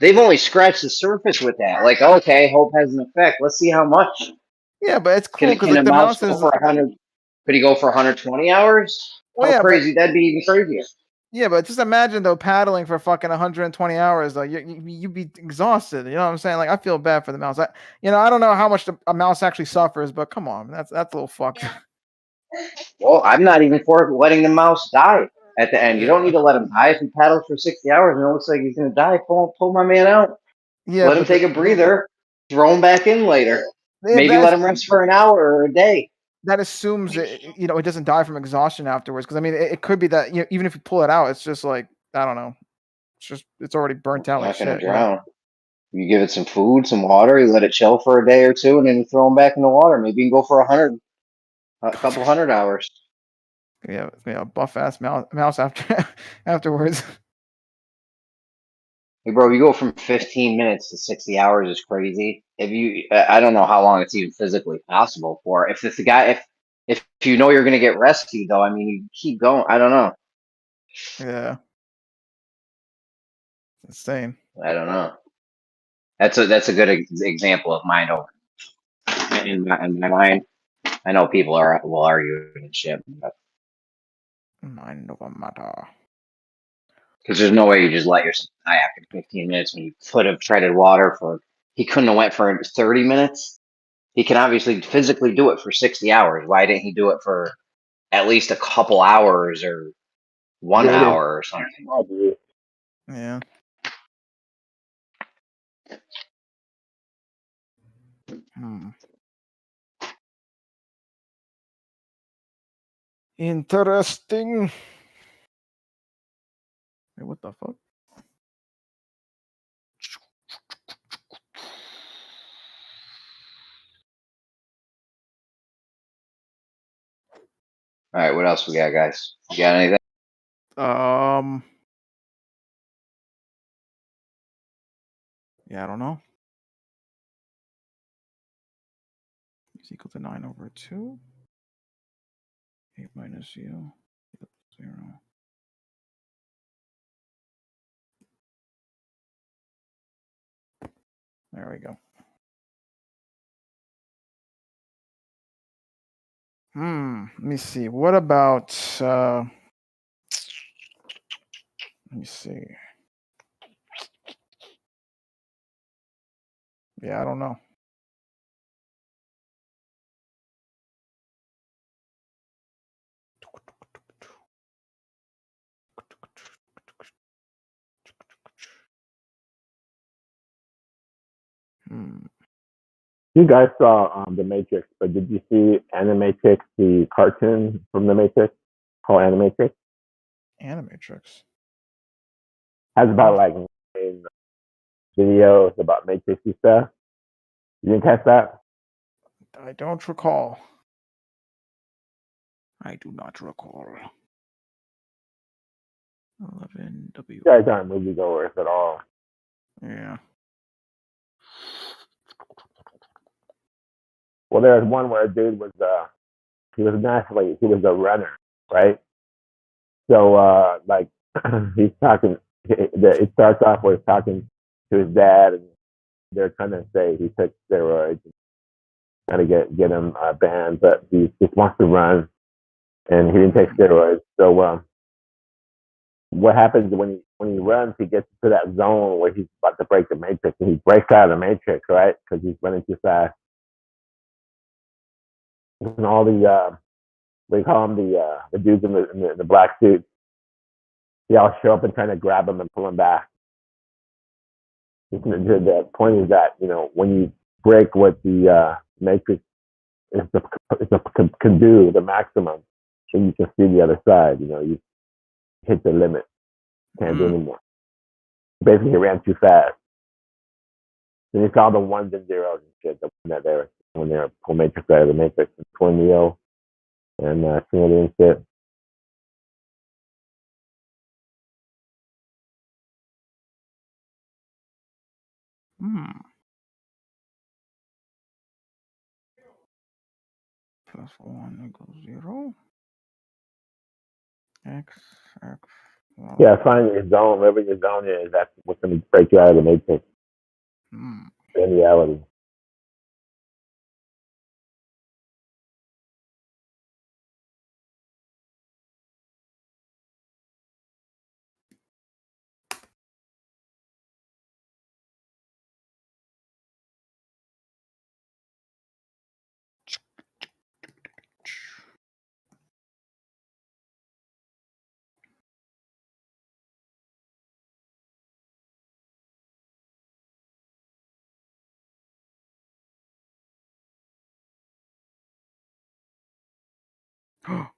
they've only scratched the surface with that. Like, okay, Hope has an effect. Let's see how much. Yeah, but it's cool because like, the mouse is for 100. Could he go for 120 hours? Well, how crazy! That'd be even crazier. Yeah, but just imagine though paddling for fucking 120 hours though. You'd be exhausted. You know what I'm saying? Like, I feel bad for the mouse. I don't know how much a mouse actually suffers, but come on, that's a little fucked. Well, I'm not even for letting the mouse die at the end. You don't need to let him die if he paddles for 60 hours and it looks like he's gonna die. Pull my man out. Yeah, let him take a breather. Throw him back in later. Maybe let him rest for an hour or a day. that assumes it doesn't die from exhaustion afterwards. Because I mean, it could be that even if you pull it out, it's just like I don't know, it's already burnt out like Not gonna shit. drown. You give it some food, some water. You let it chill for a day or two, and then you throw them back in the water. Maybe you can go for a couple 100 hours. Yeah, buff ass mouse afterwards. Hey, bro, you go from 15 minutes to 60 hours is crazy. If I don't know how long it's even physically possible for. If the guy, if you know you're gonna get rescued, though, I mean, you keep going. I don't know. Yeah, insane. I don't know. That's a good example of mind over. In my mind, I know people will argue and shit, Mind over matter. because there's no way you just let yourself die after 15 minutes when you could have treaded water for. He couldn't have went for 30 minutes. He can obviously physically do it for 60 hours. Why didn't he do it for at least a couple hours or 1 hour or something? Yeah. Interesting. Hey, what the fuck? All right, what else we got, guys? You got anything? Yeah, I don't know. Is equal to 9 over 2. 8 minus 0. 0. There we go. Let me see. What about let me see. Yeah, I don't know. You guys saw The Matrix, but did you see Animatrix, the cartoon from The Matrix called Animatrix? Animatrix. Has about like 9 videos about Matrix stuff. You didn't catch that? I don't recall. I do not recall. 11W. You guys aren't moviegoers at all. Yeah. Well, there was one where a dude was he was an athlete, he was a runner, right? So like he's talking. It starts off with talking to his dad, and they're trying to say he took steroids, trying to get him banned, but he just wants to run, and he didn't take steroids. So what happens when he runs? He gets to that zone where he's about to break the matrix, and he breaks out of the matrix, right? Because he's running too fast. And all the they call them the dudes in the black suits. They all show up and trying to grab him and pull him back. The point is that when you break what the matrix can do, the maximum, then you can see the other side. You hit the limit, can't do anymore. Basically, he ran too fast. Then he saw the ones and zeros and shit when they were pull matrix out of the matrix, and pulling Neo and Trinity and shit. Plus 1 equals 0. X. Yeah, find your zone. Wherever your zone is, that's what's going to break you out of the matrix. In reality. Okay.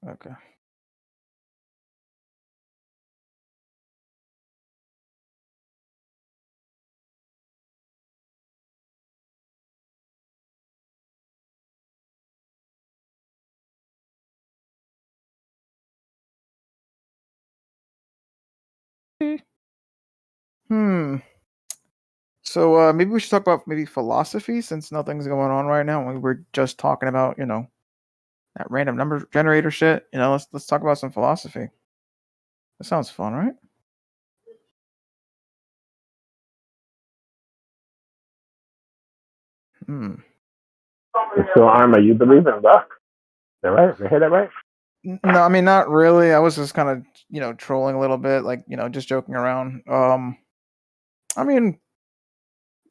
Okay. Hmm. So maybe we should talk about maybe philosophy since nothing's going on right now. We were just talking about, that random number generator shit. Let's talk about some philosophy. That sounds fun, right? Hmm. So, Arma, you believe in luck? Is that right? Did I hear that right? No, I mean not really. I was just kind of, trolling a little bit, like, just joking around. I mean,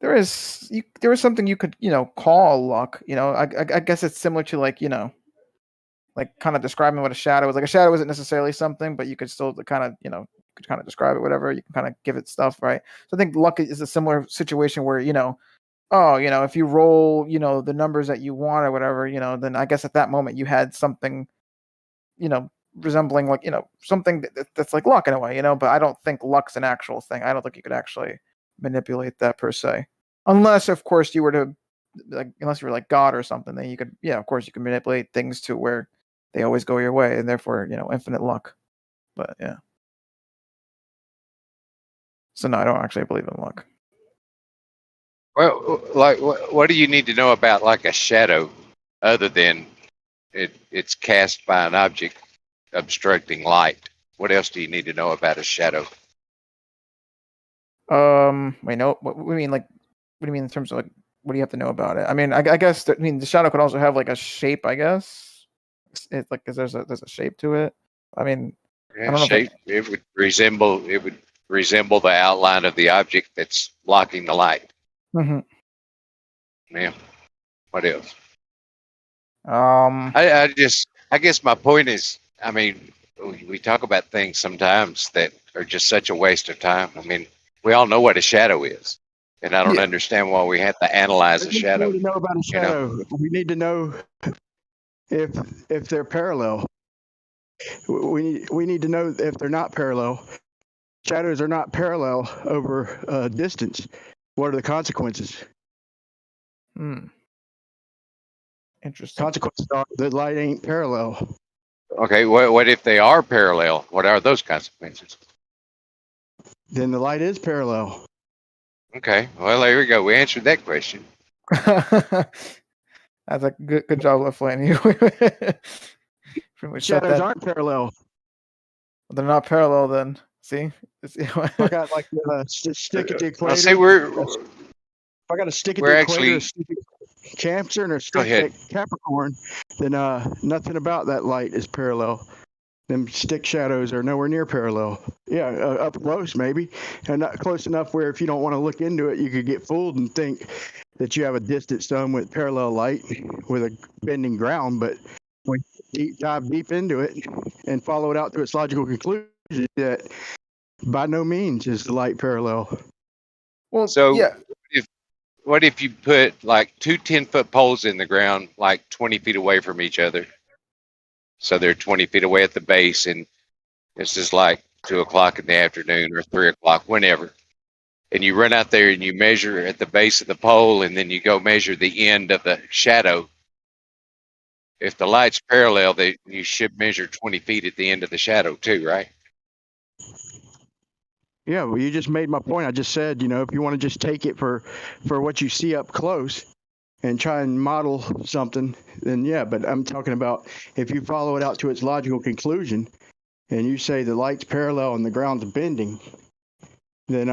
there is something you could, call luck. I guess it's similar to like kind of describing what a shadow is. Like a shadow isn't necessarily something, but you could still kind of, could kind of describe it, whatever. You can kind of give it stuff, right? So I think luck is a similar situation where, if you roll, the numbers that you want or whatever, then I guess at that moment you had something, resembling like, something that's like luck in a way, but I don't think luck's an actual thing. I don't think you could actually manipulate that per se. Unless, of course, you were to, like, unless you were like God or something, then you could, yeah, of course, you can manipulate things to where they always go your way, and therefore, infinite luck. But yeah. So no, I don't actually believe in luck. Well, like, what do you need to know about like a shadow, other than it's cast by an object obstructing light? What else do you need to know about a shadow? Wait, no, what do you mean? Like, what do you mean in terms of like, what do you have to know about it? I mean, I guess that, I mean, the shadow could also have like a shape. I guess it's like, cause there's a shape to it. I mean, I Yeah, don't know. shape. It would resemble the outline of the object that's blocking the light. Mm-hmm. Yeah. What else? I guess my point is, I mean, we talk about things sometimes that are just such a waste of time. I mean, we all know what a shadow is, and I don't understand why we have to analyze a shadow. To know about a shadow, we need to know if they're parallel. We need to know if they're not parallel. Shadows are not parallel over distance. What are the consequences? Interesting. Consequences are that light ain't parallel. Okay, what if they are parallel? What are those consequences? Then the light is parallel. Okay, well, there we go. We answered that question. That's a good job, LaFlame. You pretty much shut Shadows that. aren't parallel. They're not parallel then. See? I got like a stick at the equator. I'll say if I got a stick at the equator, actually. a stick at Cancer, and a stick ahead. at Capricorn, then nothing about that light is parallel. Them stick shadows are nowhere near parallel. Yeah, up close maybe, and not close enough where if you don't want to look into it, you could get fooled and think that you have a distant stone with parallel light with a bending ground. But when you dive deep into it and follow it out to its logical conclusion, that by no means is the light parallel. Well, so yeah. What if you put like two 10-foot poles in the ground, like 20 feet away from each other? So they're 20 feet away at the base, and it's just like 2 o'clock in the afternoon or 3 o'clock, whenever. And you run out there and you measure at the base of the pole, and then you go measure the end of the shadow. If the light's parallel, you should measure 20 feet at the end of the shadow too, right? Yeah, well, you just made my point. I just said, if you want to just take it for what you see up close and try and model something, then yeah, but I'm talking about if you follow it out to its logical conclusion and you say the light's parallel and the ground's bending, then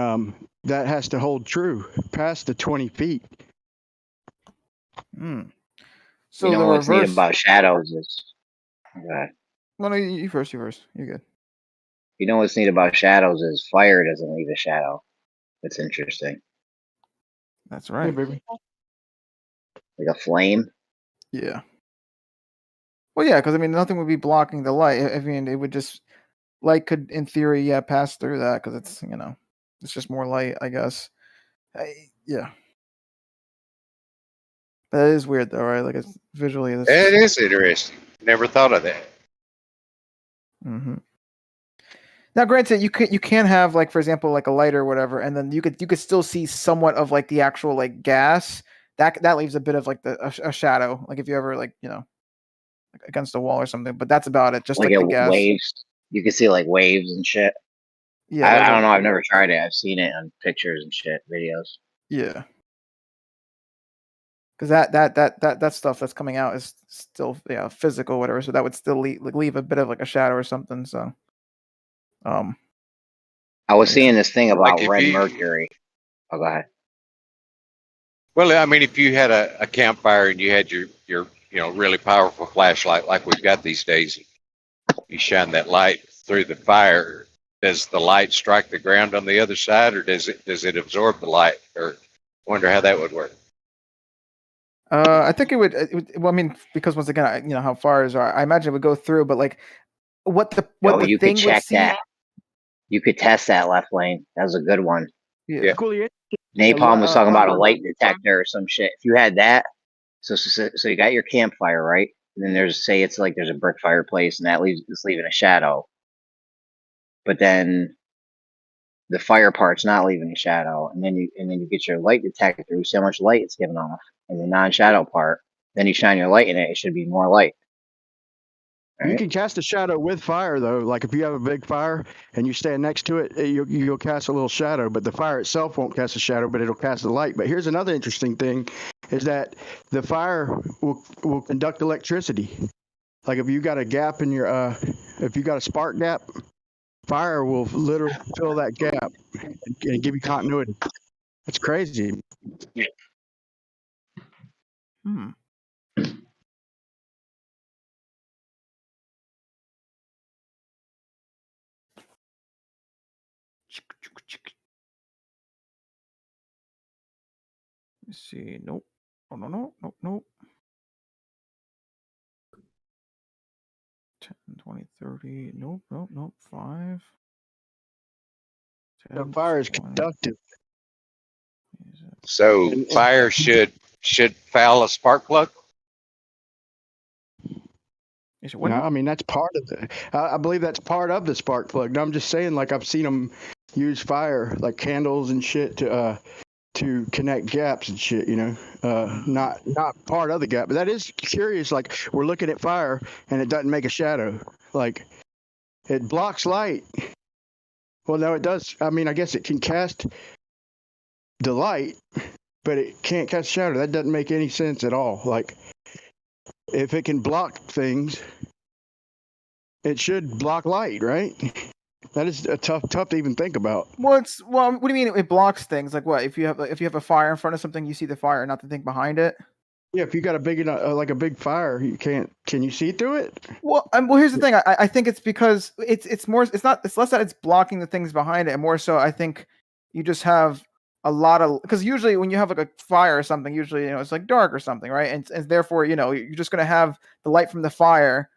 that has to hold true past the 20 feet. So you know the what's neat reverse. about shadows is. Okay. Well, no, you first. You first. You're good. You know what's neat about shadows is fire doesn't leave a shadow. It's interesting. That's right. Hey, baby. Like a flame. Yeah. Well, yeah, because I mean, nothing would be blocking the light. I mean, it would just light could, in theory, pass through that because it's it's just more light, I guess. Yeah. That is weird, though, right? Like it's visually. It is interesting. Never thought of that. Mm-hmm. Now, granted, you can have like, for example, like a light or whatever, and then you could still see somewhat of like the actual like gas. That leaves a bit of like a shadow, like if you ever like like against a wall or something. But that's about it. Just like the gas. Waves. You can see like waves and shit. Yeah, I don't know. I've never tried it. I've seen it on pictures and shit, videos. Yeah. Because that stuff that's coming out is still physical, whatever. So that would still leave a bit of like a shadow or something. So, I was seeing this thing about Like if red you- mercury. Oh, go ahead. Well, I mean, if you had a campfire and you had your really powerful flashlight like we've got these days, you shine that light through the fire. Does the light strike the ground on the other side, or does it absorb the light? Or wonder how that would work. I think it would. Well, I mean, because once again, how fires are. I imagine it would go through, but like, what the You thing could would check see. that. You could test that left lane. That was a good one. Yeah. Napalm was talking about a light detector or some shit. If you had that, so you got your campfire, right? And then there's a brick fireplace, and it's leaving a shadow. But then the fire part's not leaving a shadow, and then you get your light detector. You see how much light it's giving off, and the non-shadow part. Then you shine your light in it. It should be more light. You can cast a shadow with fire, though. Like if you have a big fire and you stand next to it, you'll cast a little shadow. But the fire itself won't cast a shadow, but it'll cast the light. But here's another interesting thing: is that the fire will conduct electricity. Like if you got a gap in your, if you got a spark gap, fire will literally fill that gap and give you continuity. That's crazy. Let's see. Nope. Oh, nope. 10, 20, 30. Nope. 5. 10, The fire is 20. conductive. So fire should foul a spark plug. No, I mean that's part of it. I believe that's part of the spark plug. No, I'm just saying, like I've seen them use fire, like candles and shit, to connect gaps and shit. Not part of the gap, but that is curious. Like we're looking at fire and it doesn't make a shadow. Like it blocks light. Well, no, it does. I mean, I guess it can cast the light, but it can't cast a shadow. That doesn't make any sense at all. Like if it can block things, it should block light, right? That is a tough to even think about. Well, what do you mean it blocks things? Like what? If you have a fire in front of something, you see the fire, not the thing behind it. Yeah, if you got a big like a big fire, you can't. Can you see through it? Well, here's the thing. I think it's because it's less that it's blocking the things behind it, and more so I think you just have a lot of, because usually when you have like a fire or something, usually it's like dark or something, right? And therefore you're just gonna have the light from the fire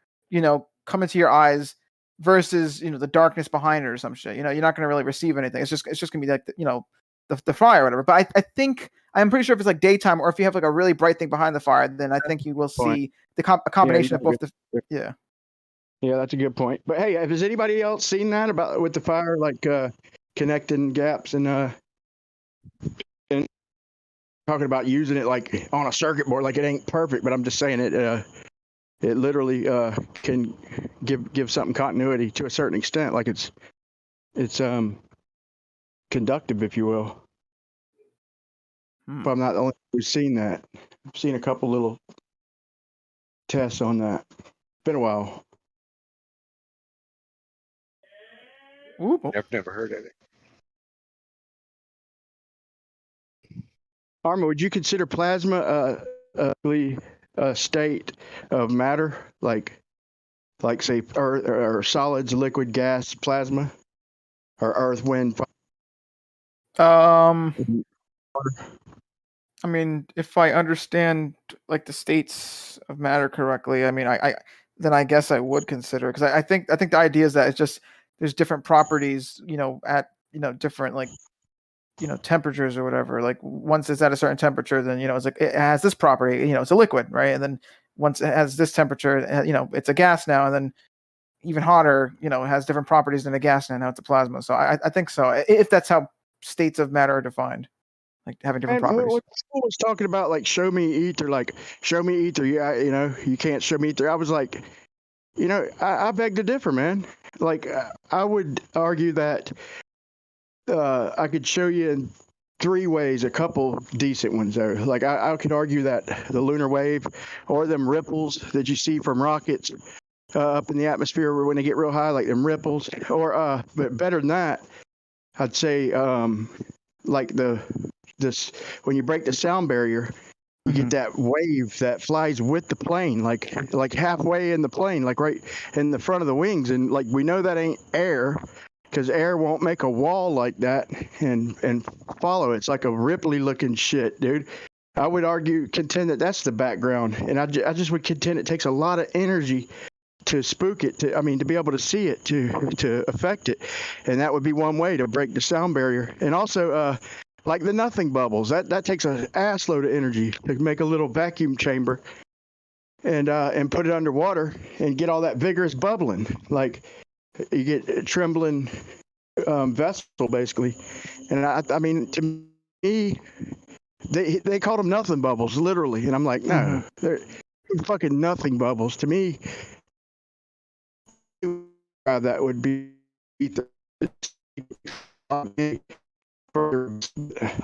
come into your eyes versus the darkness behind it or some shit. You're not gonna really receive anything. It's just gonna be like the fire or whatever. But I think I'm pretty sure if it's like daytime or if you have like a really bright thing behind the fire, then I think you will see a combination of both. Yeah, that's a good point. But hey, has anybody else seen that about with the fire, like connecting gaps and talking about using it like on a circuit board? Like it ain't perfect, but I'm just saying it literally can give something continuity to a certain extent. Like it's conductive, if you will. But I'm not the only one who's seen that. I've seen a couple little tests on that. Been a while. I've never heard of it. Arma, would you consider plasma a state of matter, like say earth or solids, liquid, gas, plasma, or earth, wind, I mean, if I understand like the states of matter correctly, I mean, I then I guess I would consider, because I think the idea is that it's just there's different properties, at different like temperatures or whatever. Like once it's at a certain temperature, then it's like it has this property, it's a liquid, right? And then once it has this temperature, it's a gas now, and then even hotter, it has different properties than a gas now. Now it's a plasma. So I think so. If that's how states of matter are defined, like having different properties. When school was talking about like show me ether, yeah, you can't show me ether. I was like, I beg to differ, man. Like I would argue that I could show you in 3 ways, a couple decent ones though. Like I could argue that the lunar wave or them ripples that you see from rockets up in the atmosphere when they get real high, like them ripples, or but better than that, I'd say like this when you break the sound barrier, you get that wave that flies with the plane, like halfway in the plane, like right in the front of the wings, and like we know that ain't air, because air won't make a wall like that and follow. It's like a ripply looking shit, dude. I would contend that that's the background, and I just would contend it takes a lot of energy to spook it, to be able to see it, to affect it, and that would be one way to break the sound barrier. And also like the nothing bubbles, that takes an ass load of energy to make a little vacuum chamber and put it underwater and get all that vigorous bubbling. Like you get a trembling vessel basically. And I mean, to me, they called them nothing bubbles literally, and I'm like, no, they're fucking nothing bubbles. To me, that would be I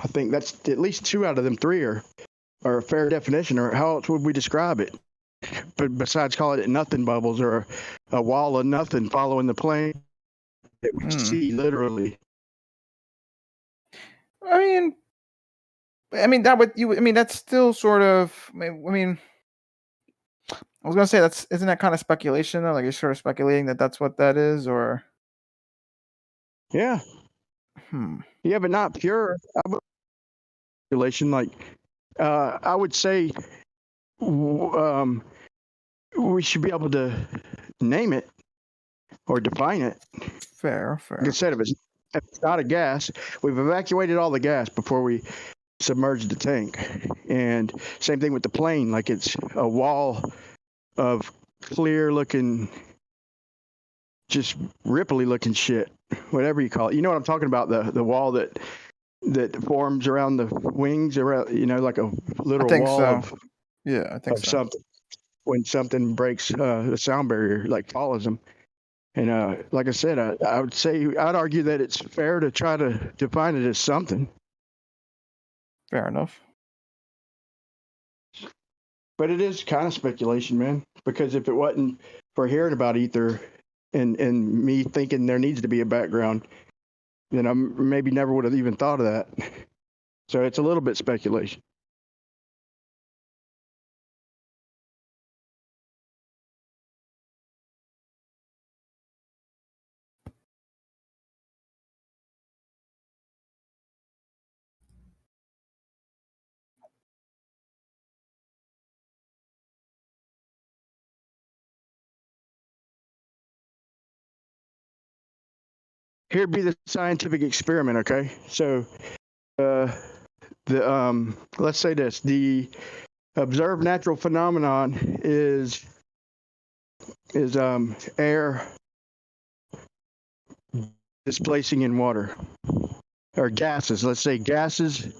think that's at least 2 out of them 3 are a fair definition, or how else would we describe it? But besides calling it nothing bubbles or a wall of nothing following the plane that we see literally. I mean that's still sort of. I mean, I was gonna say isn't that kind of speculation though? Like you're sort of speculating that that's what that is, or yeah, yeah, but not pure speculation. Like I would say, we should be able to name it or define it. Fair. Like I said, if it's not a gas, we've evacuated all the gas before we submerged the tank, and same thing with the plane. Like it's a wall of clear looking, just ripply looking shit, whatever you call it. You know what I'm talking about? The wall that forms around the wings, around, like a literal wall of, I think so. Something when something breaks the sound barrier, like follows them. And like I said, I'd argue that it's fair to try to define it as something. Fair enough. But it is kind of speculation, man, because if it wasn't for hearing about ether and me thinking there needs to be a background, then I maybe never would have even thought of that. So it's a little bit speculation. Here'd be the scientific experiment, okay? So let's say this: the observed natural phenomenon is air displacing in water, or gases. Let's say gases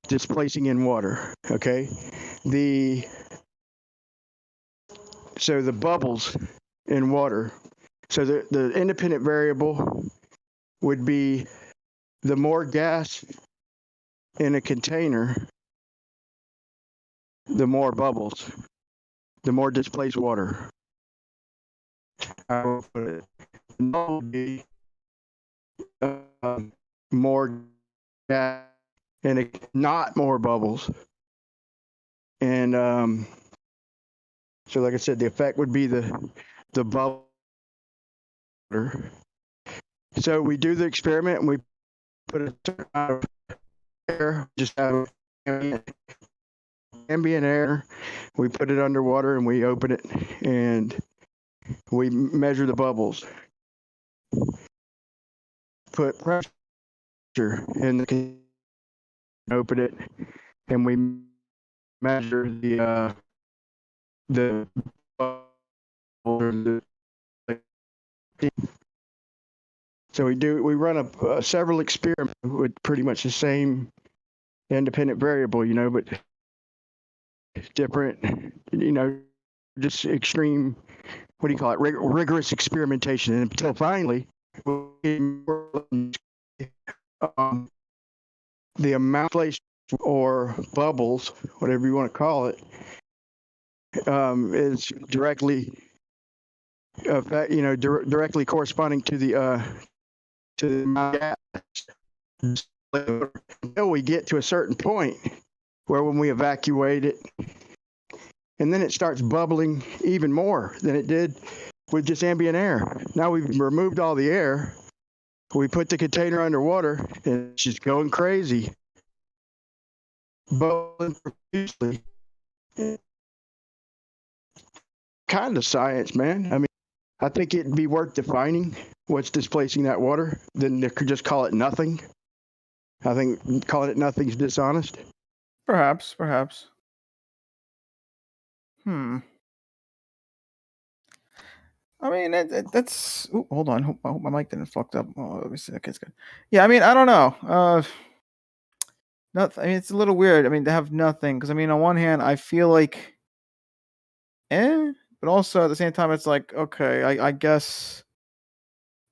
displacing in water. Okay, so the bubbles in water. So the independent variable would be the more gas in a container, the more bubbles, the more displaced water. I will put it. More gas and it not more bubbles. And so, like I said, the effect would be the bubble. So we do the experiment and we put a certain amount of air, just have ambient air. We put it underwater and we open it and we measure the bubbles. Put pressure in the open it and we measure the so we run several experiments with pretty much the same independent variable, but different, just extreme, what do you call it, rigorous experimentation, and until finally the amount of or bubbles, whatever you want to call it, is directly directly corresponding to the amount of gas. Until we get to a certain point where when we evacuate it, and then it starts bubbling even more than it did with just ambient air. Now we've removed all the air. We put the container underwater, and it's just going crazy. Bubbling profusely. Kind of science, man. I mean, I think it'd be worth defining what's displacing that water. Then they could just call it nothing. I think calling it nothing is dishonest. Perhaps. I mean, that's. Ooh, hold on. I hope my mic didn't fucked up. Oh, let me see. Okay, it's good. Yeah, I mean, I don't know. Nothing. I mean, it's a little weird. I mean, to have nothing, because I mean, on one hand, I feel like, but also at the same time, it's like, okay, I guess,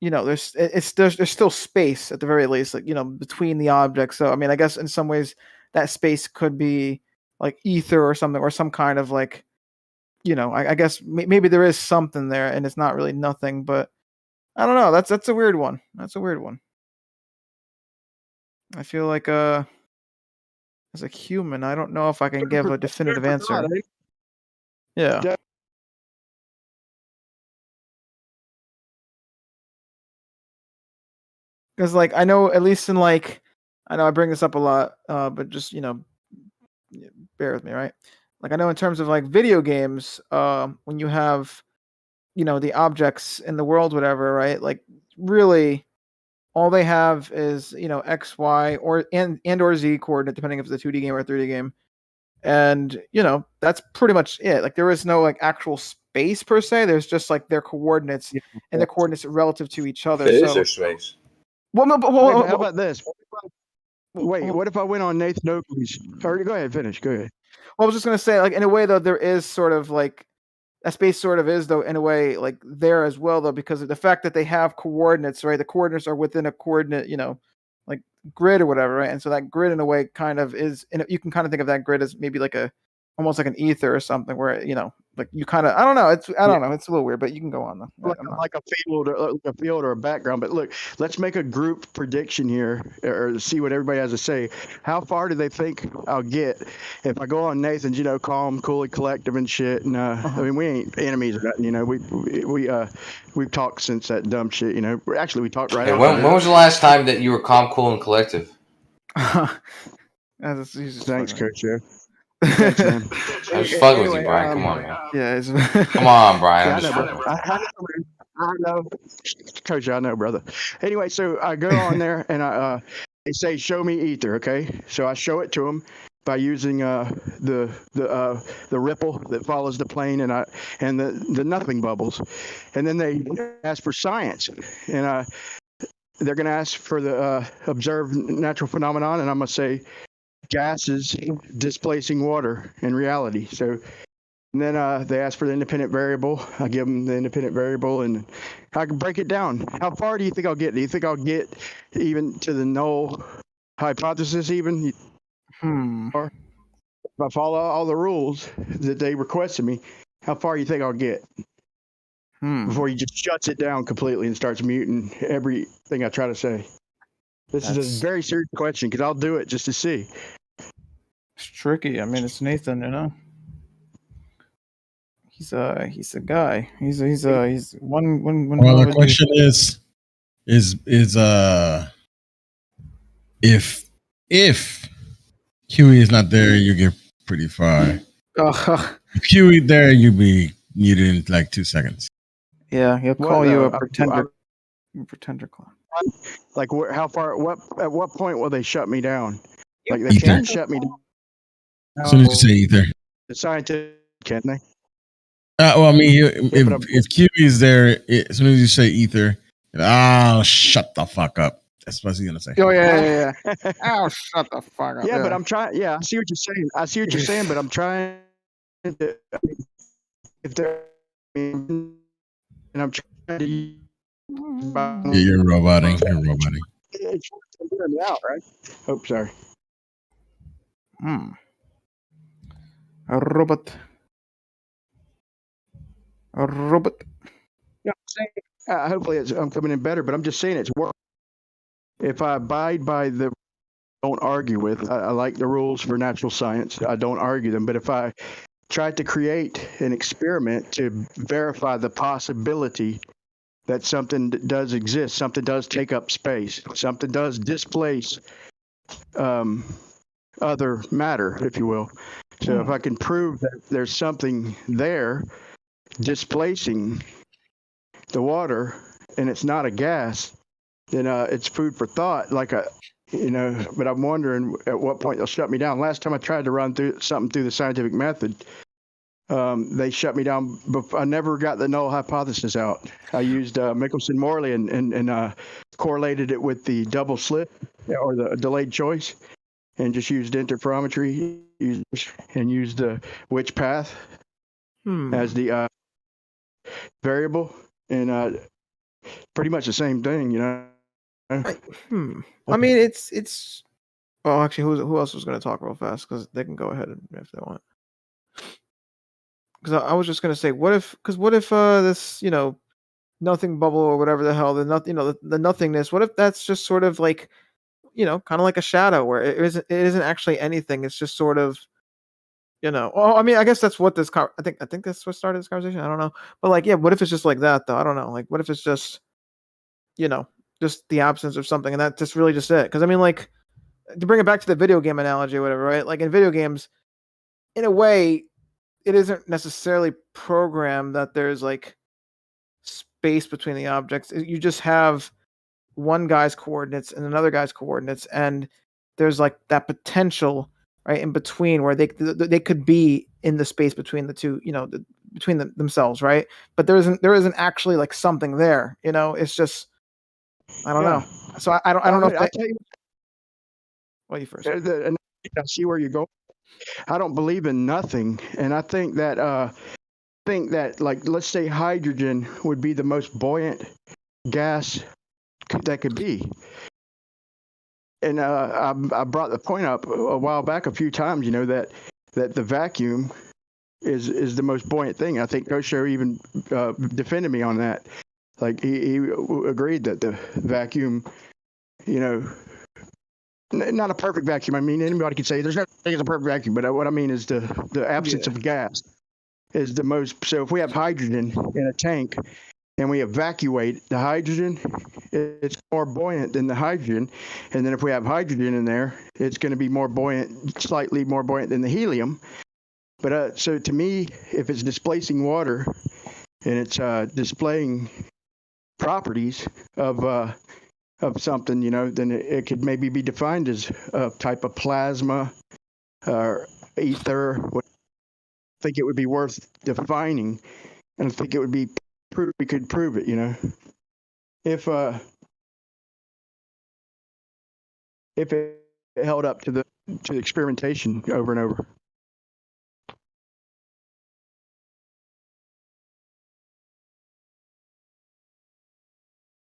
there's still space at the very least, like between the objects. So I mean, I guess in some ways that space could be like ether or something, or some kind of like, I guess maybe there is something there, and it's not really nothing. But I don't know. That's a weird one. I feel like as a human, I don't know if I can give a definitive answer. Yeah. Because like I know, at least in like, I know I bring this up a lot, but just bear with me, right? Like I know in terms of like video games, when you have, the objects in the world, whatever, right? Like really, all they have is X, Y, or or Z coordinate, depending if it's a 2D game or a 3D game, and that's pretty much it. Like there is no like actual space per se. There's just like their coordinates, and their coordinates relative to each other. Is there space? Well, no, but how about this? Wait, what if I went on Nathan Oakley's? Or go ahead, finish. Go ahead. Well, I was just gonna say, like in a way though, there is sort of like that space sort of is though in a way like there as well though, because of the fact that they have coordinates, right? The coordinates are within a coordinate, like grid or whatever, right? And so that grid in a way kind of is, you can kind of think of that grid as maybe like almost like an ether or something, where like you kind of, I don't know, it's a little weird, but you can go on though. Like a field or a background. But look, let's make a group prediction here, or see what everybody has to say. How far do they think I'll get if I go on Nathan's, calm, cool, and collective and shit? And I mean, we ain't enemies or nothing, we've talked since that dumb shit, Actually, we talked right. Hey, when was the last time that you were calm, cool, and collective? Thanks, Coach. Yeah. Thanks, man. I was fucking with you, Brian. Come on, man. Yeah. Come on, Brian. I know, Coach. I know, brother. Anyway, so I go on there and they say, "Show me ether." Okay, so I show it to them by using the ripple that follows the plane and the nothing bubbles, and then they ask for science, and they're going to ask for the observed natural phenomenon, and I'm going to say gases displacing water in reality. So and then they ask for the independent variable. I give them the independent variable, and I can break it down. How far do you think I'll get? Do you think I'll get even to the null hypothesis even? Or if I follow all the rules that they requested me, how far do you think I'll get? Before he just shuts it down completely and starts muting everything I try to say. This is a very serious question because I'll do it just to see. It's tricky. I mean, it's Nathan, you know. He's a guy. He's one. Well, the question is if Huey is not there, you get pretty far. If Huey there, you'd be muted in like 2 seconds. Yeah, he'll call you a pretender. Pretender clown. Like how far? At what point will they shut me down? Like they can't shut me down. As soon as you say ether. The scientists, can't they? Well, I mean, if Huey's there, as soon as you say ether, shut the fuck up. That's what he's gonna say. Oh yeah. Oh, shut the fuck up. Yeah, but I'm trying. Yeah, I see what you're saying. But I'm trying to. If they're, and I'm trying to. You're roboting. It's hear me out, right? Oh, sorry. A robot. No, I'm saying, hopefully I'm coming in better, but I'm just saying it's work. If I abide by the, don't argue with. I like the rules for natural science. I don't argue them, but if I try to create an experiment to verify the possibility that something does exist, something does take up space, something does displace other matter, if you will. So if I can prove that there's something there displacing the water and it's not a gas, then it's food for thought. But I'm wondering at what point they'll shut me down. Last time I tried to run something through the scientific method, they shut me down. I never got the null hypothesis out. I used Michelson-Morley and correlated it with the double slit or the delayed choice, and just used interferometry and used the which path as the variable, and pretty much the same thing, you know. I mean, it's. Well, actually, who else was going to talk real fast? Because they can go ahead if they want. Because I was just going to say, what if this, nothing bubble or whatever the hell, the nothingness. What if that's just sort of like, kind of like a shadow where it isn't actually anything. It's just sort of, Well, I mean, I guess that's what this. I think that's what started this conversation. I don't know, but like, yeah, what if it's just like that though? I don't know. Like, what if it's just, just the absence of something, and that's just really just it? Because I mean, like, to bring it back to the video game analogy or whatever, right? Like in video games, in a way, it isn't necessarily programmed that there's like space between the objects. You just have one guy's coordinates and another guy's coordinates, and there's like that potential right in between where they could be in the space between the two, between themselves, right? But there isn't actually like something there, It's just I don't know. So I don't know if I'll tell you. Well, you first. I see where you go. I don't believe in nothing, and I think that like, let's say hydrogen would be the most buoyant gas that could be. And I brought the point up a while back a few times, that the vacuum is the most buoyant thing. I think Kosher even defended me on that. Like he agreed that the vacuum, not a perfect vacuum. I mean, anybody could say there's no thing as a perfect vacuum, but what I mean is the absence of gas is the most. So if we have hydrogen in a tank and we evacuate the hydrogen, it's more buoyant than the hydrogen. And then if we have hydrogen in there, it's going to be more buoyant, slightly more buoyant than the helium. But so to me, if it's displacing water and it's displaying properties of something, then it could maybe be defined as a type of plasma or ether. I think it would be worth defining, and I think it would be we could prove it, if it held up to the experimentation over and over.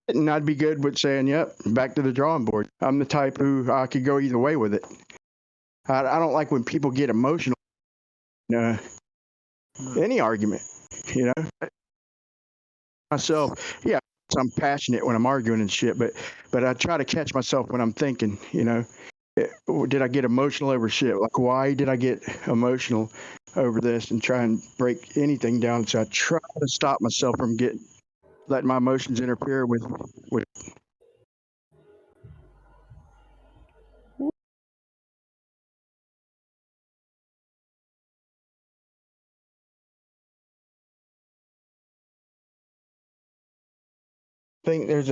And I'd be good with saying, yep, back to the drawing board. I'm the type who I could go either way with it. I don't like when people get emotional. Any argument, myself, yeah, I'm passionate when I'm arguing and shit, but I try to catch myself when I'm thinking, you know. Did I get emotional over shit? Like, why did I get emotional over this and try and break anything down? So I try to stop myself from letting my emotions interfere with. I think there's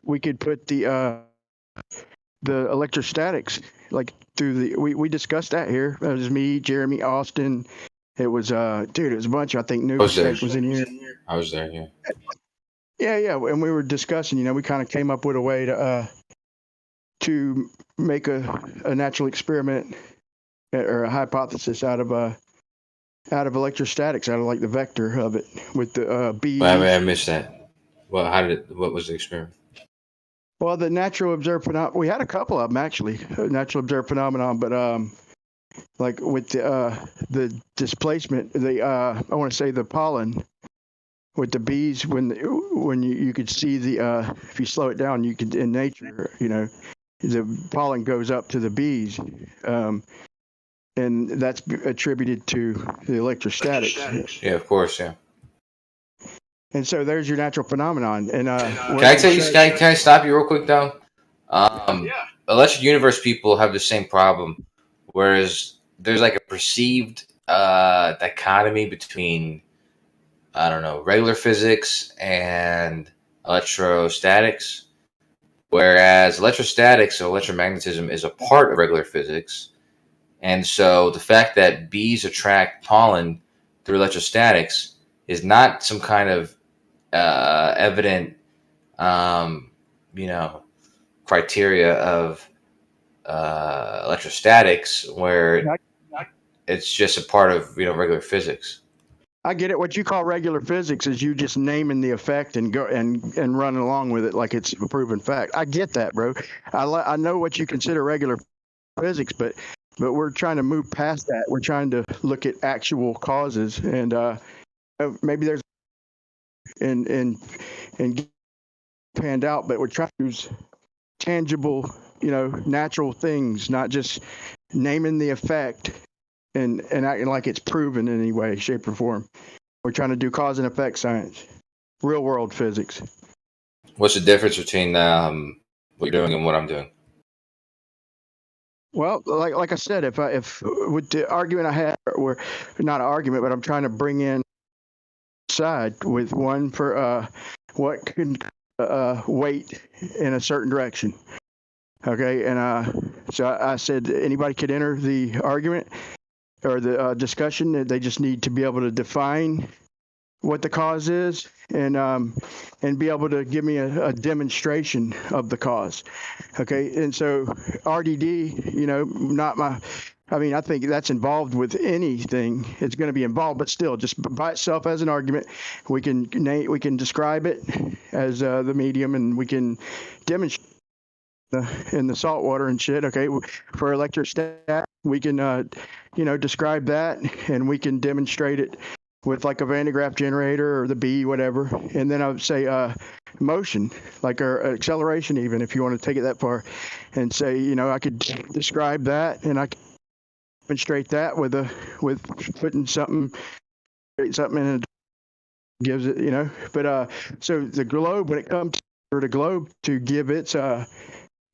we could put the electrostatics like through we discussed that here. It was me, Jeremy, Austin. It was dude, it was a bunch. I think I was there. Newbustech was in here. I was there. Yeah. Yeah, and we were discussing. You know, we kind of came up with a way to make a natural experiment or a hypothesis out of electrostatics, out of like the vector of it with the bees. I missed that. Well, what was the experiment? Well, the natural observed phenomenon. We had a couple of them actually, natural observed phenomenon, but like with the displacement, I want to say the pollen with the bees when you could see the if you slow it down, you could in nature, you know, the pollen goes up to the bees, and that's attributed to the electrostatics. Yeah, of course, yeah. And so there's your natural phenomenon. And can I tell you? Can I stop you real quick though? Electric universe people have the same problem, whereas there's like a perceived dichotomy between, I don't know, regular physics and electrostatics, whereas electrostatics or electromagnetism is a part of regular physics. And so the fact that bees attract pollen through electrostatics is not some kind of evident, you know, criteria of electrostatics, where it's just a part of, you know, regular physics. I get it. What you call regular physics is you just naming the effect and go and running along with it like it's a proven fact. I get that, bro. I know what you consider regular physics, but we're trying to move past that. We're trying to look at actual causes, and maybe there's and panned out, but we're trying to use tangible, you know, natural things, not just naming the effect and acting like it's proven in any way, shape, or form. We're trying to do cause and effect science, real world physics. What's the difference between what you're doing and what I'm doing? Well, like I said, if with the argument I had, or not an argument, but I'm trying to bring in side with one for what can weight in a certain direction. Okay, and so I said anybody could enter the argument or the discussion. They just need to be able to define what the cause is and be able to give me a demonstration of the cause. Okay, and so RDD, you know, I mean, I think that's involved with anything. It's going to be involved, but still, just by itself as an argument, we can describe it as the medium, and we can demonstrate in the salt water and shit. Okay, for electrostat, we can describe that, and we can demonstrate it with like a Van de Graaff generator or the bee, whatever. And then I would say motion, like or acceleration, even if you want to take it that far, and say, you know, I could describe that, and I could demonstrate that with putting something in it gives it, you know. But so the globe, when it comes to the globe to give its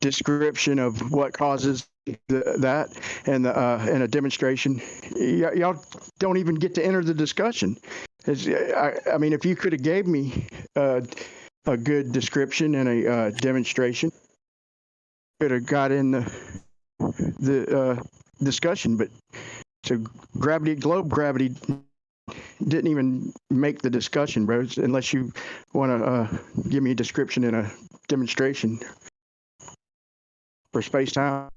description of what causes that and a demonstration, y'all don't even get to enter the discussion. I mean, if you could have gave me a good description and a demonstration, could have got in the discussion. But so globe gravity didn't even make the discussion, bro, unless you want to give me a description and a demonstration for space-time.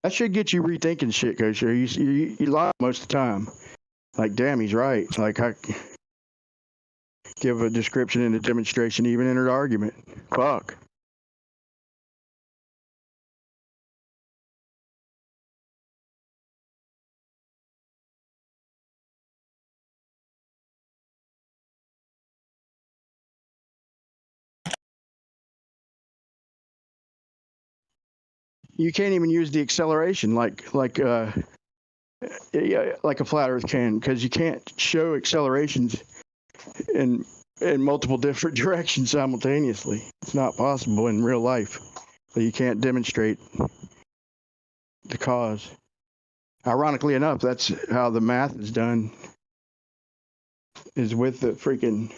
That should get you rethinking shit, Coach. You lie most of the time. Like, damn, he's right. It's like, I give a description and a demonstration, even enter the argument. Fuck. you can't even use the acceleration like a flat Earth can, because you can't show accelerations in multiple different directions simultaneously. It's not possible in real life. So you can't demonstrate the cause. Ironically enough, that's how the math is done, is with the freaking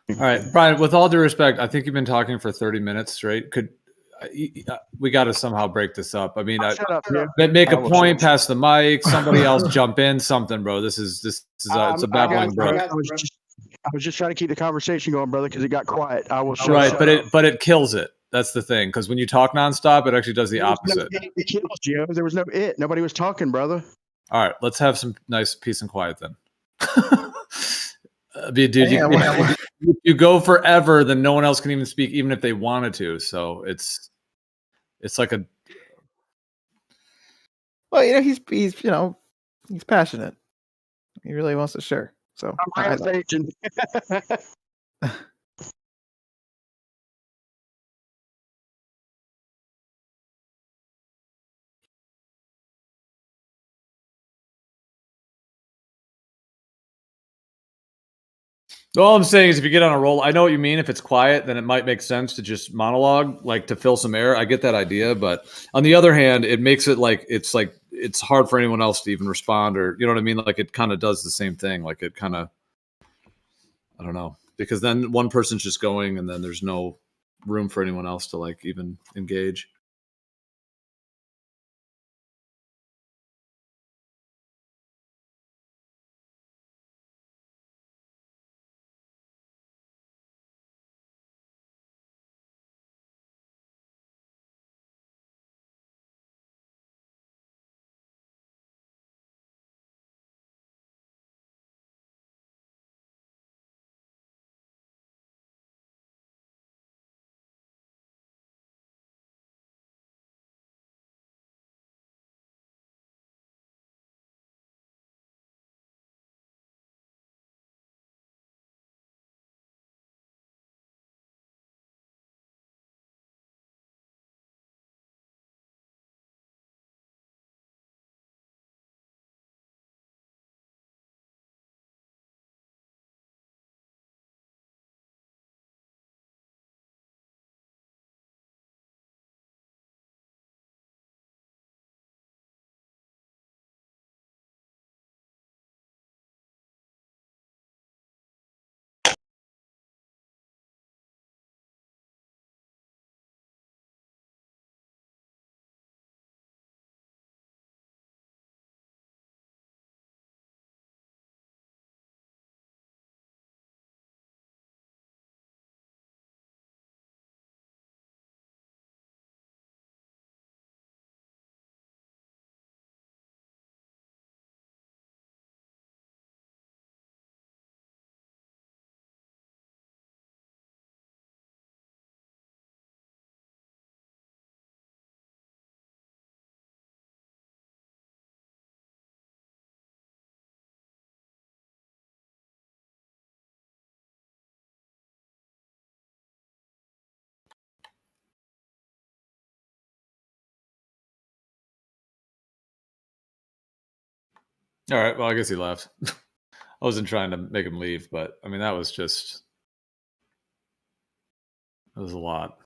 All right, Brian, with all due respect, I think you've been talking for 30 minutes straight. We got to somehow break this up? I mean, shut up, yeah. make a point, pass the mic, somebody else jump in, something, bro. This is it's a babbling brook. I was just trying to keep the conversation going, brother, because it got quiet. I will shut Right, up. but it kills it. That's the thing, because when you talk nonstop, it actually does the opposite. It kills, Gio. There was no it. Nobody was talking, brother. All right, let's have some nice peace and quiet then. Dude, you go forever, then no one else can even speak, even if they wanted to. So it's like a. Well, he's he's passionate. He really wants to share. So I'm rampaging. All I'm saying is, if you get on a roll, I know what you mean. If it's quiet, then it might make sense to just monologue, like to fill some air. I get that idea, but on the other hand, it makes it like it's hard for anyone else to even respond, or you know what I mean. Like it kind of does the same thing. Like it kind of, I don't know, because then one person's just going, and then there's no room for anyone else to like even engage. All right. Well, I guess he left. I wasn't trying to make him leave, but I mean, that was a lot.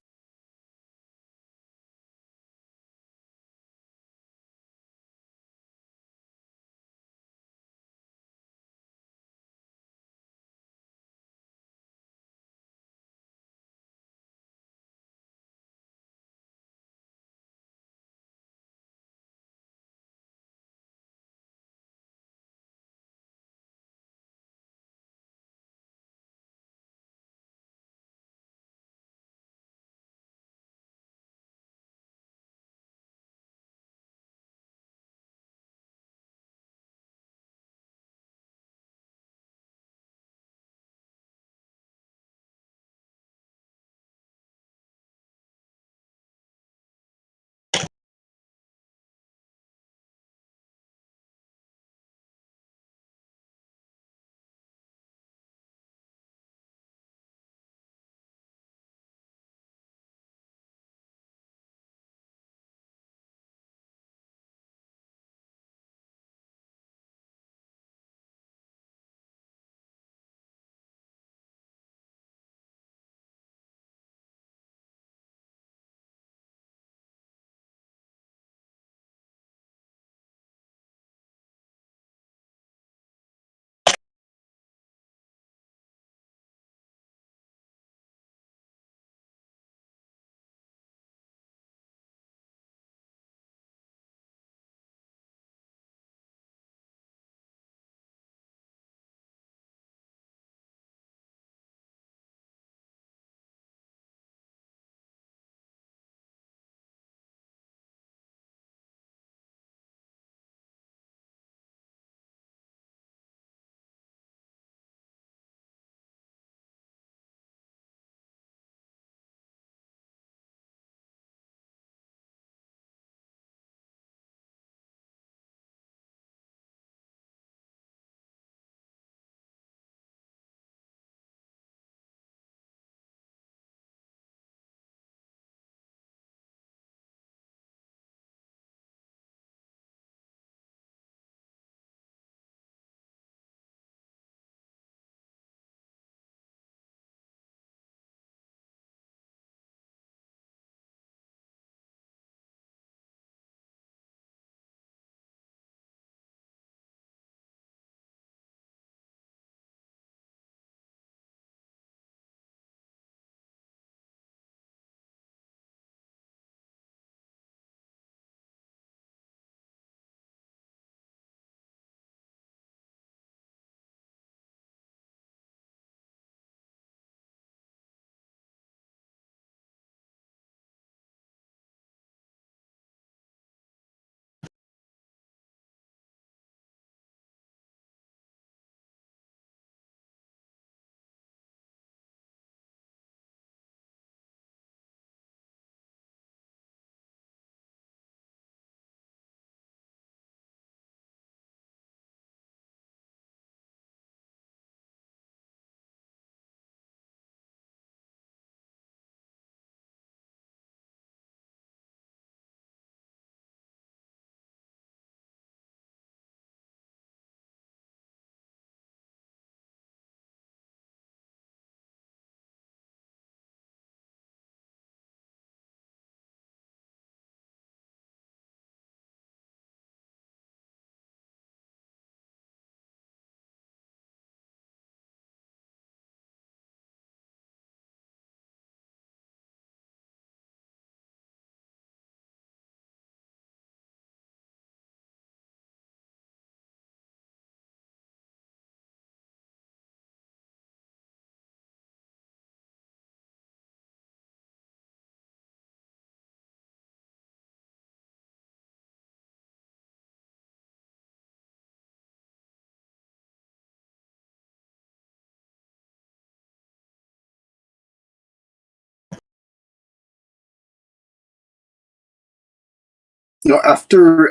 After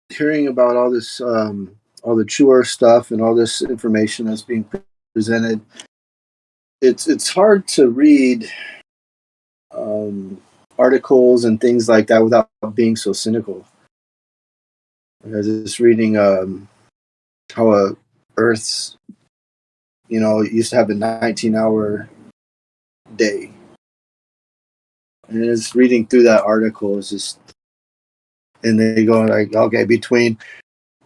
hearing about all this, all the true Earth stuff and all this information that's being presented, it's hard to read articles and things like that without being so cynical. I was just reading how Earth's, used to have a 19-hour day, and just reading through that article is just, and they go like, okay, between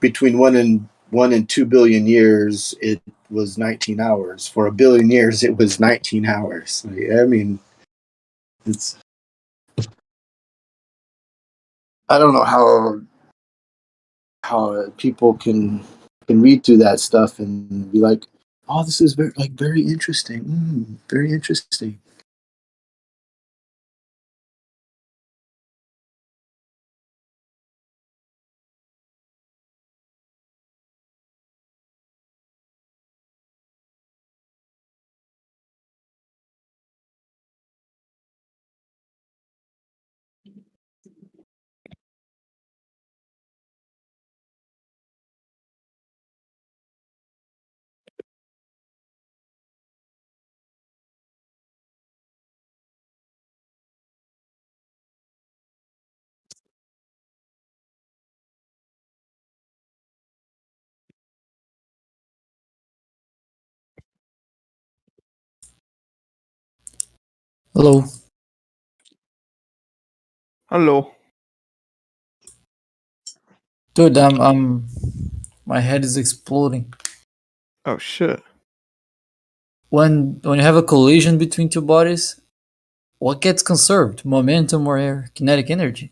1 and 2 billion years, it was 19 hours. For a billion years, it was 19 hours. I mean, it's. I don't know how people can read through that stuff and be like, "Oh, this is very interesting. Very interesting." Hello. Hello. Dude, my head is exploding. Oh shit. When you have a collision between two bodies, what gets conserved? Momentum or kinetic energy?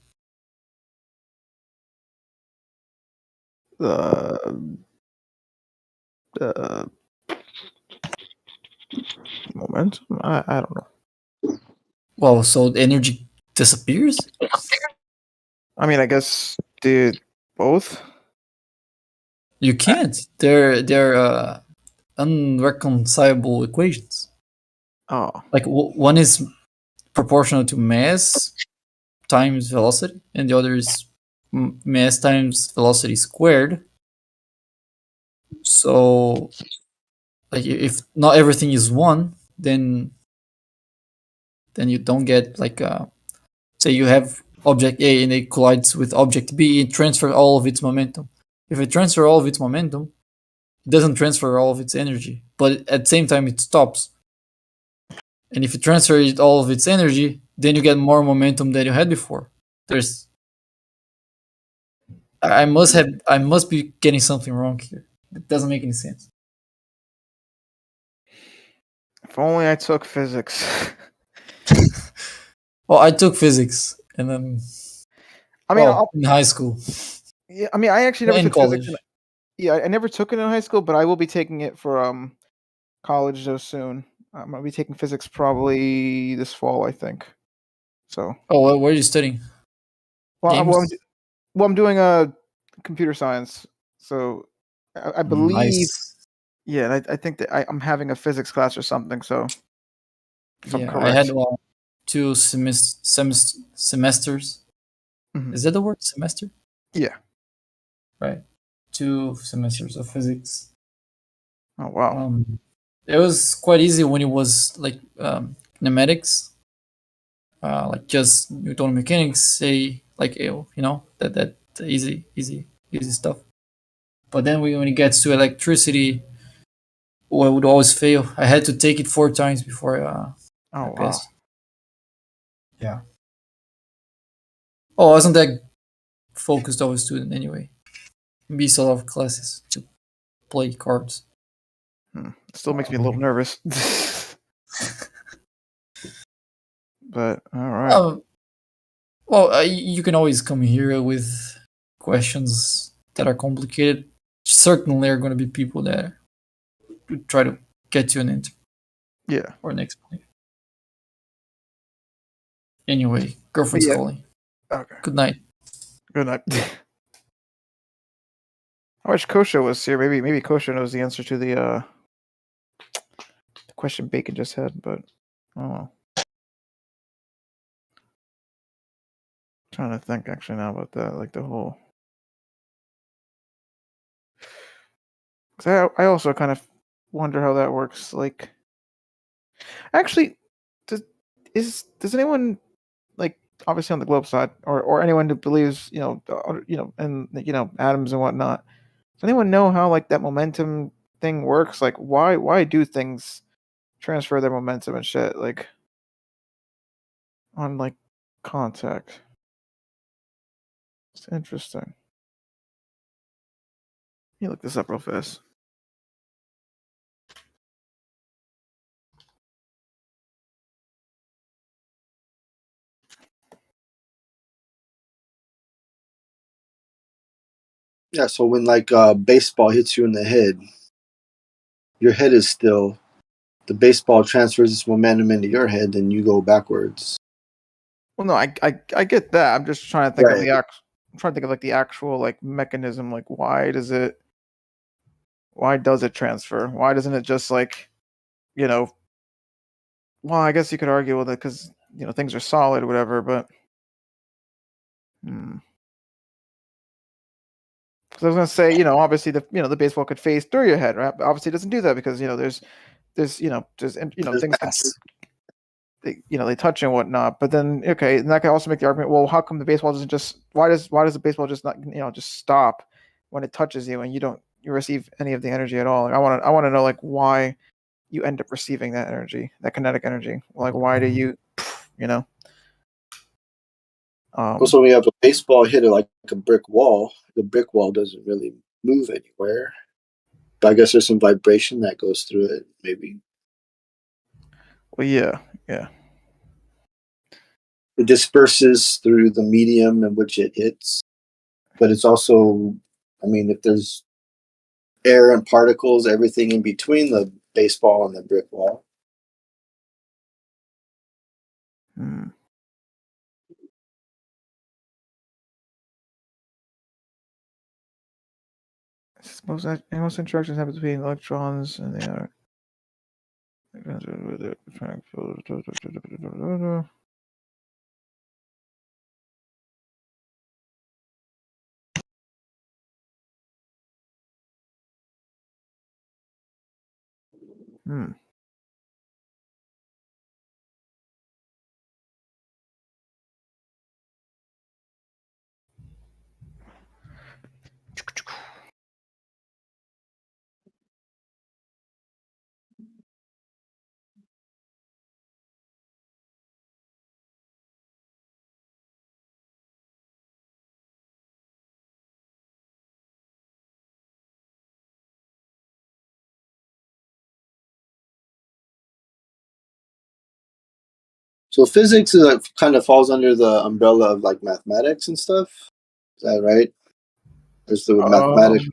Momentum? I don't know. Well, so the energy disappears? I mean, I guess both. You can't. They're unreconcilable equations. Oh. Like one is proportional to mass times velocity, and the other is mass times velocity squared. So, like, if not everything is one, then you don't get like say you have object A and it collides with object B, it transfers all of its momentum. If it transfers all of its momentum, it doesn't transfer all of its energy, but at the same time it stops. And if you transfer all of its energy, then you get more momentum than you had before. I must be getting something wrong here. It doesn't make any sense. If only I took physics. Well, I took physics, and then in high school. Yeah, I mean, I actually never in took college. physics. I never took it in high school, but I will be taking it for college though soon. I'm gonna be taking physics probably this fall, I think. So. Oh, what are you studying? I'm doing a computer science. So, I believe. Nice. Yeah, I think that I'm having a physics class or something. So. If I'm correct. I had 2 semesters. Mm-hmm. Is that the word, semester? Yeah. Right. 2 semesters of physics. Oh wow. It was quite easy when it was like kinematics, like just Newtonian mechanics. Say like that easy stuff. But then when it gets to electricity, I would always fail. I had to take it 4 times before I passed. Yeah. Oh, I wasn't that focused of a student anyway. Miss a lot of classes to play cards. Still makes me a little nervous. But all right. Well, you can always come here with questions that are complicated. Certainly, there are going to be people that try to get you an answer. Yeah. Or an explanation. Anyway, girlfriend's calling. Okay. Good night. Good night. I wish Kosha was here. Maybe Kosha knows the answer to the question Bacon just had, but oh well. trying to think actually now about that, like the whole. Because I also kind of wonder how that works. Like, actually, does anyone, like, obviously on the globe side, or anyone who believes and atoms and whatnot, does anyone know how like that momentum thing works? Like, why do things transfer their momentum and shit, like on like contact? It's interesting. Let me look this up real fast. Yeah, so when like baseball hits you in the head, your head is still. The baseball transfers its momentum into your head, then you go backwards. Well, no, I get that. I'm just trying to think of Right. I'm trying to think of like the actual like mechanism. Like, why does it transfer? Why doesn't it just like, well, I guess you could argue with it because things are solid or whatever, but because I was gonna say, obviously the baseball could phase through your head, right? But obviously it doesn't do that because there's things they touch and whatnot. But then okay, and that can also make the argument, well, how come the baseball doesn't just why does the baseball just not just stop when it touches you and you receive any of the energy at all? Like, I want to know like why you end up receiving that energy, that kinetic energy. Like, why do you Also, when you have a baseball hit it like a brick wall, the brick wall doesn't really move anywhere. But I guess there's some vibration that goes through it, maybe. Well, yeah. It disperses through the medium in which it hits. But it's also, I mean, if there's air and particles, everything in between the baseball and the brick wall. Most interactions happen between electrons and they are. So physics is like, kind of falls under the umbrella of like mathematics and stuff. Is that right? There's the mathematics.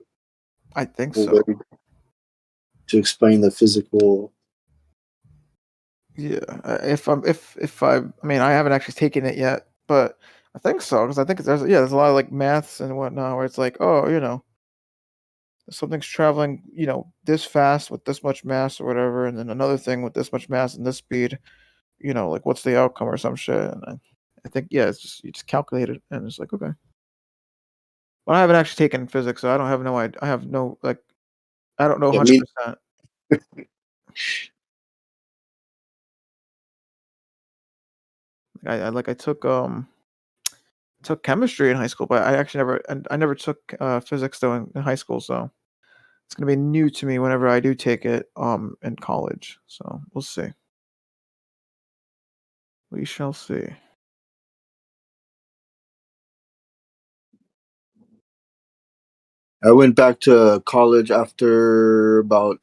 I think so. To explain the physical. Yeah, I mean, I haven't actually taken it yet, but I think so because I think there's a lot of like maths and whatnot where it's like, oh, something's traveling, this fast with this much mass or whatever, and then another thing with this much mass and this speed, like what's the outcome or some shit. And I think it's just you just calculate it and it's like okay. But I haven't actually taken physics, so I don't have no idea. I have no like, I don't know 100%. I took chemistry in high school, but I actually never took physics though in high school, so it's gonna be new to me whenever I do take it in college. So we'll see. We shall see. I went back to college after about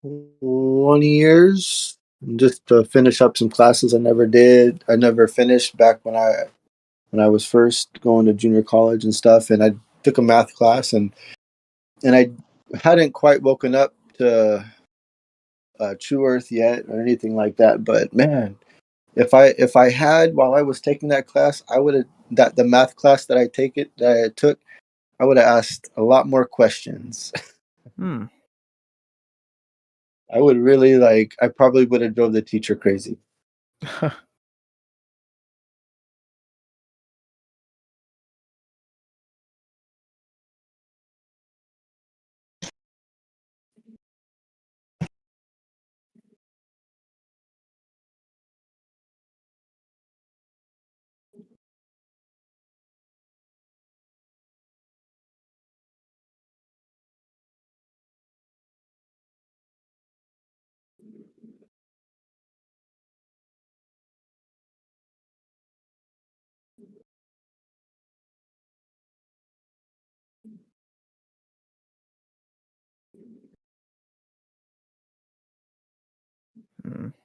20 years just to finish up some classes I never did. I never finished back when I was first going to junior college and stuff, and I took a math class and I hadn't quite woken up to True Earth yet or anything like that. But man, if I had while I was taking that class, I would have the math class that I took, I would have asked a lot more questions. I would really I probably would have drove the teacher crazy. What's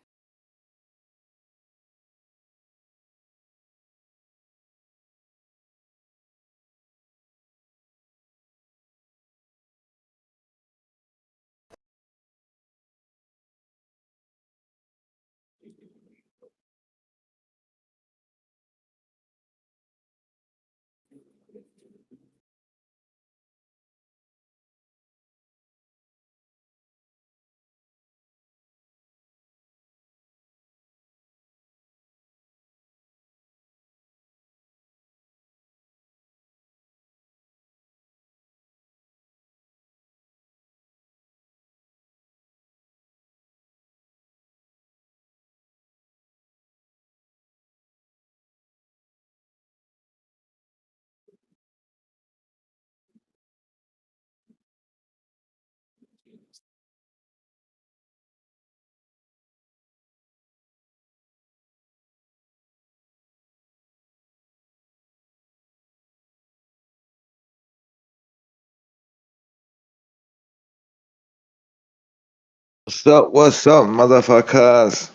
up, motherfuckers?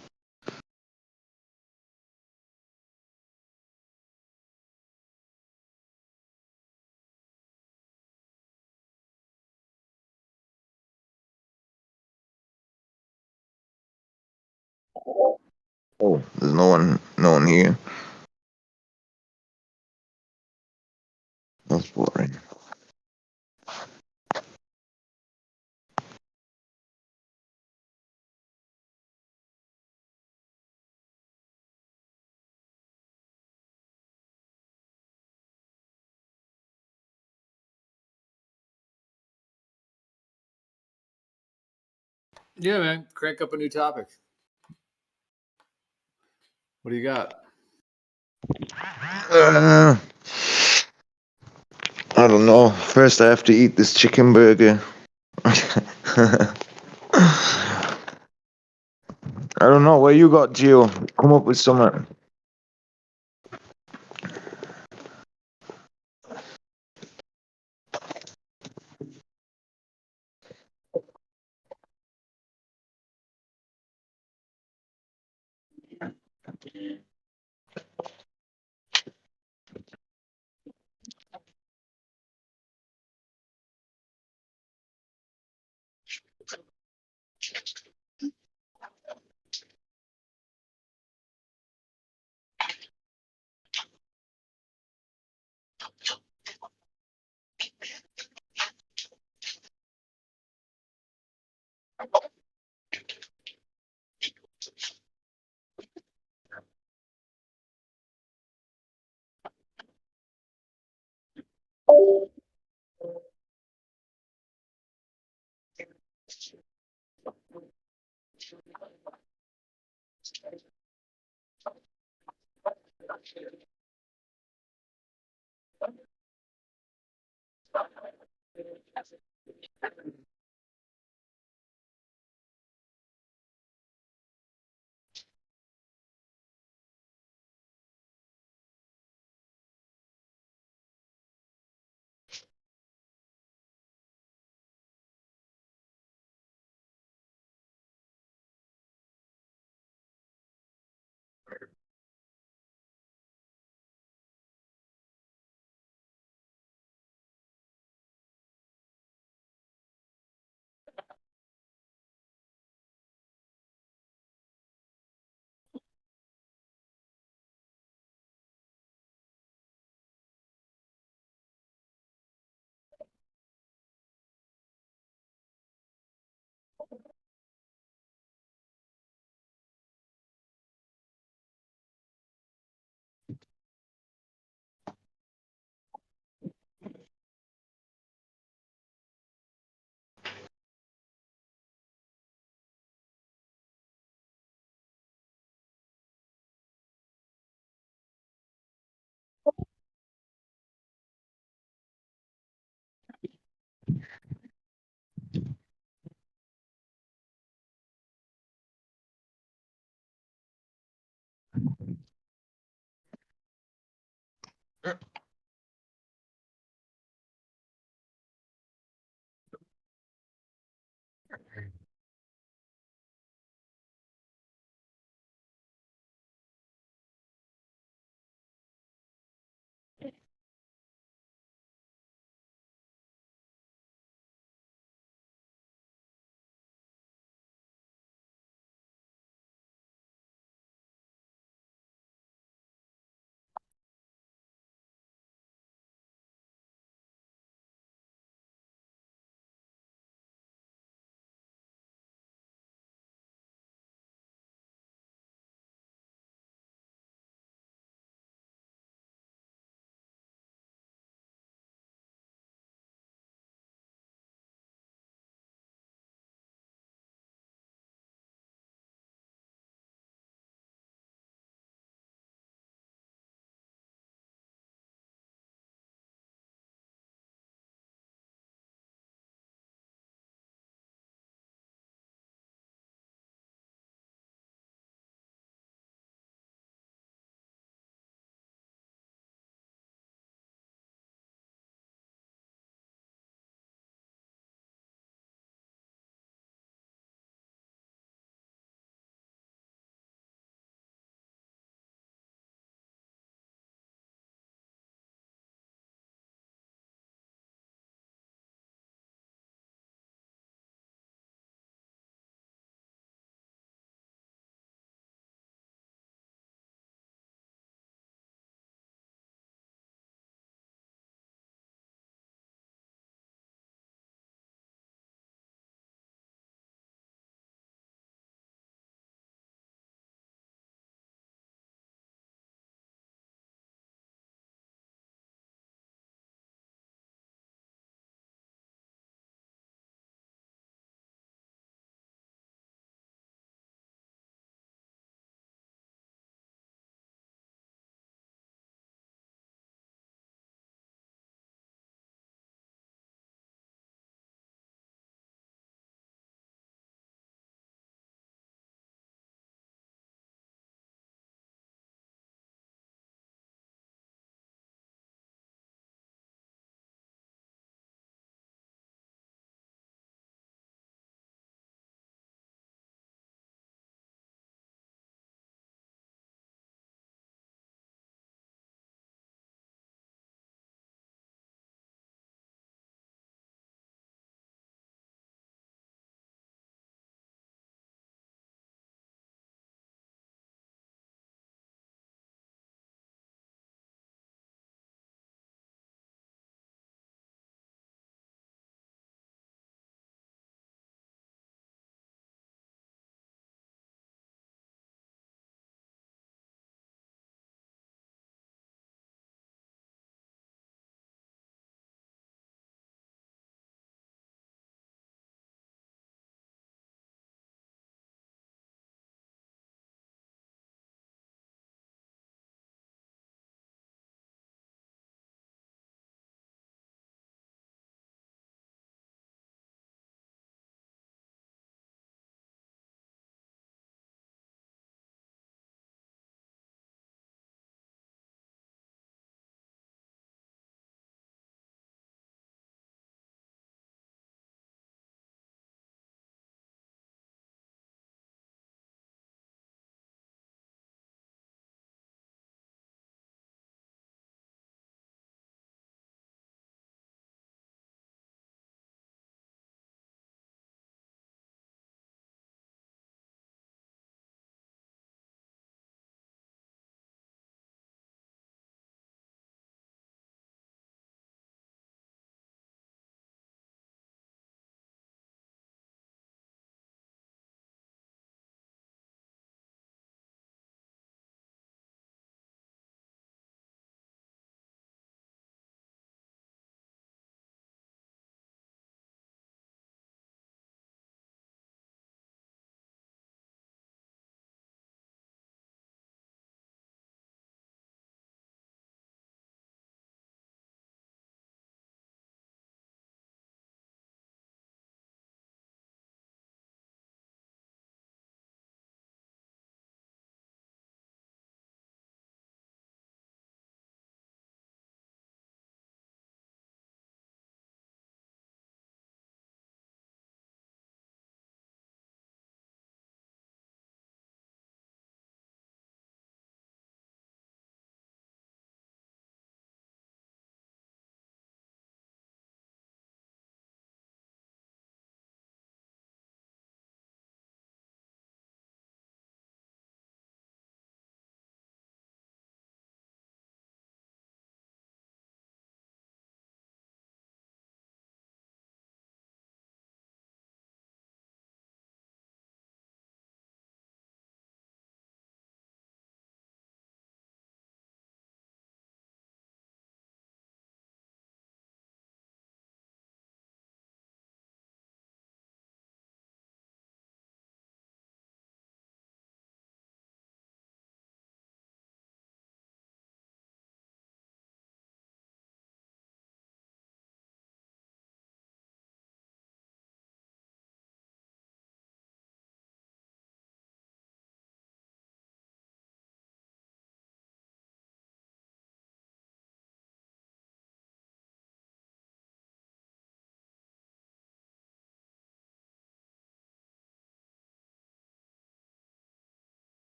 Oh, there's no one here. That's boring. Yeah, man. Crank up a new topic. What do you got? I don't know. First, I have to eat this chicken burger. I don't know. What you got, Gio? Come up with something.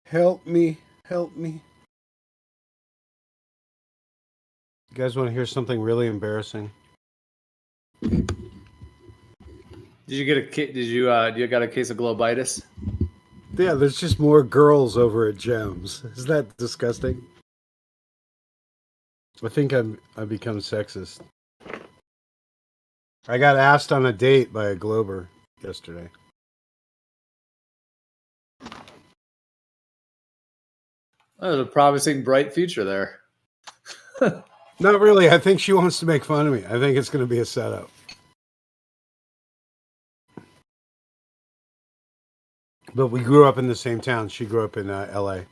Help me. Help me. You guys want to hear something really embarrassing? Did you get a Did you got a case of globitis? Yeah, there's just more girls over at Gems. Is that disgusting? I think I've become sexist. I got asked on a date by a Glober yesterday. Oh, there's a promising, bright future there. Not really. I think she wants to make fun of me. I think it's going to be a setup. But we grew up in the same town. She grew up in L.A.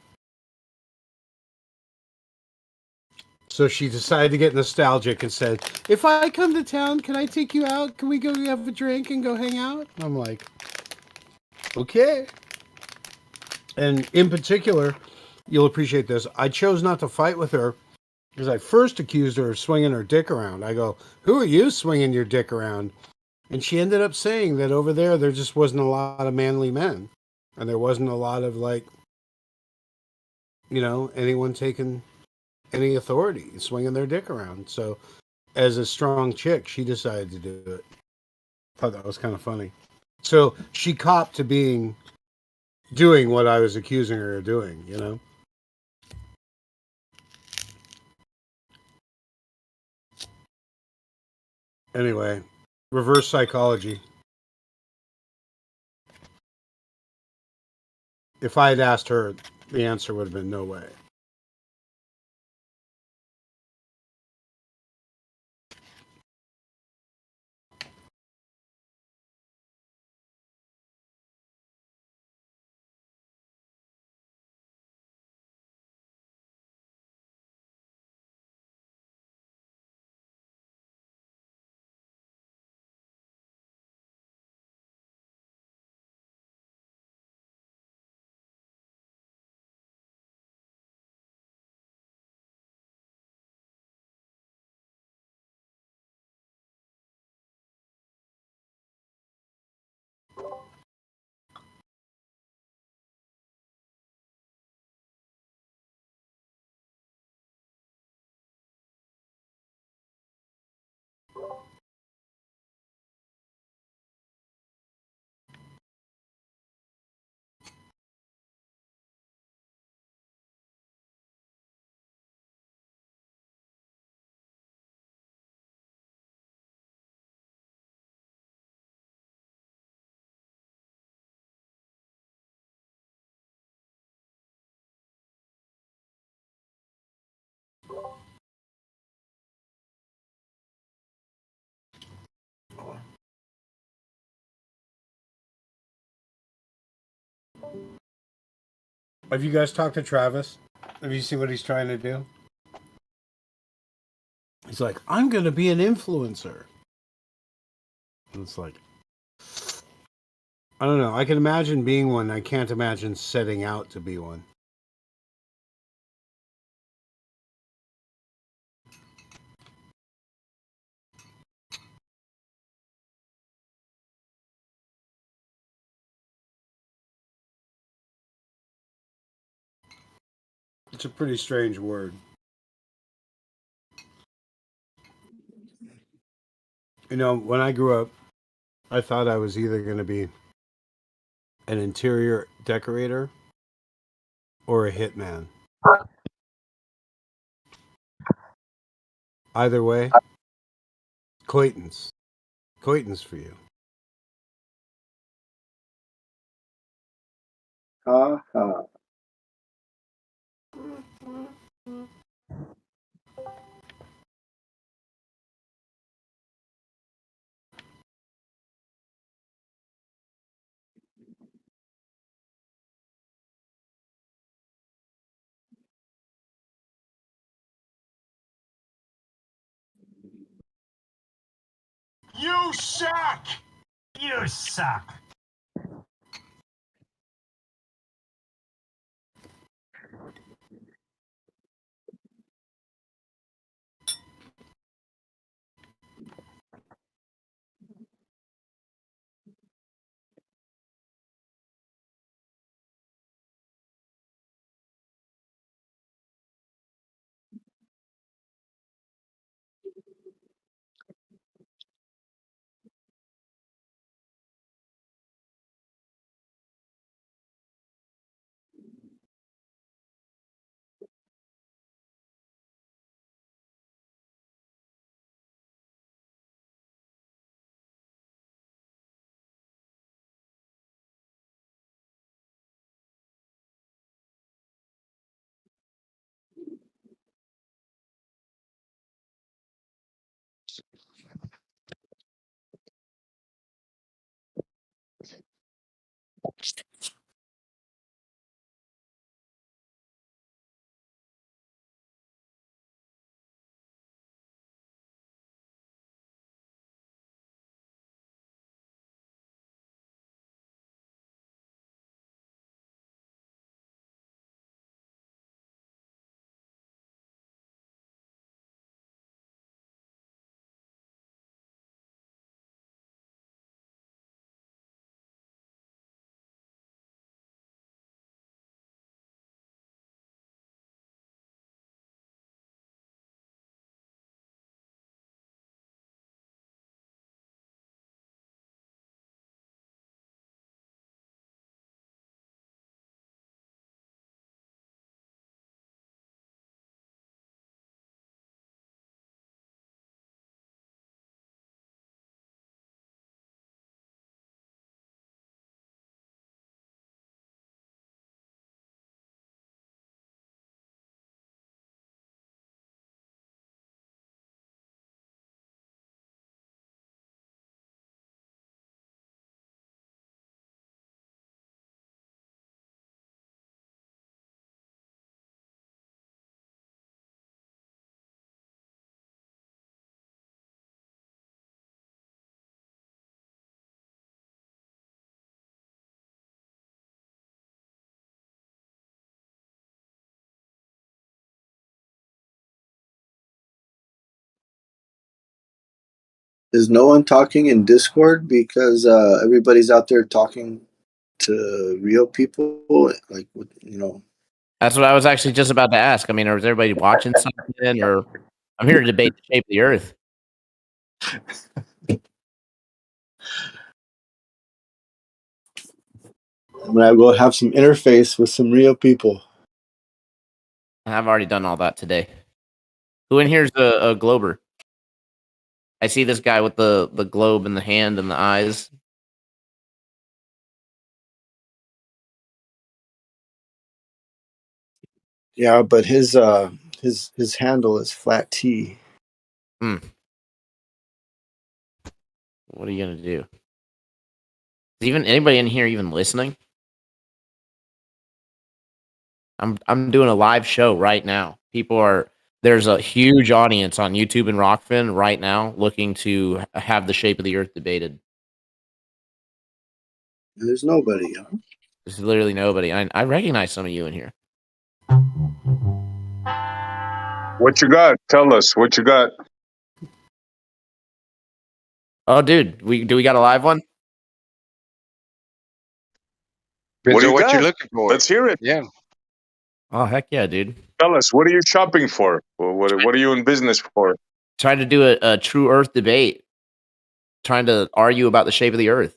So she decided to get nostalgic and said, if I come to town, can I take you out? Can we go have a drink and go hang out? I'm like, okay. And in particular, you'll appreciate this. I chose not to fight with her because I first accused her of swinging her dick around. I go, who are you swinging your dick around? And she ended up saying that over there just wasn't a lot of manly men. And there wasn't a lot of, like, anyone taking any authority, swinging their dick around. So as a strong chick, she decided to do it. Thought that was kind of funny. So she copped to doing what I was accusing her of doing, Anyway, reverse psychology. If I had asked her, the answer would have been no way. Have you guys talked to Travis? Have you seen what he's trying to do? He's like, I'm going to be an influencer. And it's like, I don't know. I can imagine being one. I can't imagine setting out to be one. It's a pretty strange word. When I grew up, I thought I was either going to be an interior decorator or a hitman. Either way, Clayton's for you. Ha ha. You suck! You suck! Is no one talking in Discord because everybody's out there talking to real people? Like, you know. That's what I was actually just about to ask. I mean, is everybody watching something, or I'm here to debate the shape of the Earth? I'm gonna go have some interface with some real people. I've already done all that today. Who in here's a glober? I see this guy with the globe in the hand and the eyes. Yeah, but his handle is flat T. Hmm. What are you gonna do? Is even anybody in here even listening? I'm doing a live show right now. There's a huge audience on YouTube and Rockfin right now looking to have the shape of the Earth debated. There's nobody. Huh? There's literally nobody. I recognize some of you in here. What you got? Tell us what you got. Oh, dude, do we got a live one? What do you what got? you're looking for. Let's hear it. Yeah. Oh, heck yeah, dude. Tell us, what are you shopping for? What are you in business for? Trying to do a true Earth debate. Trying to argue about the shape of the Earth.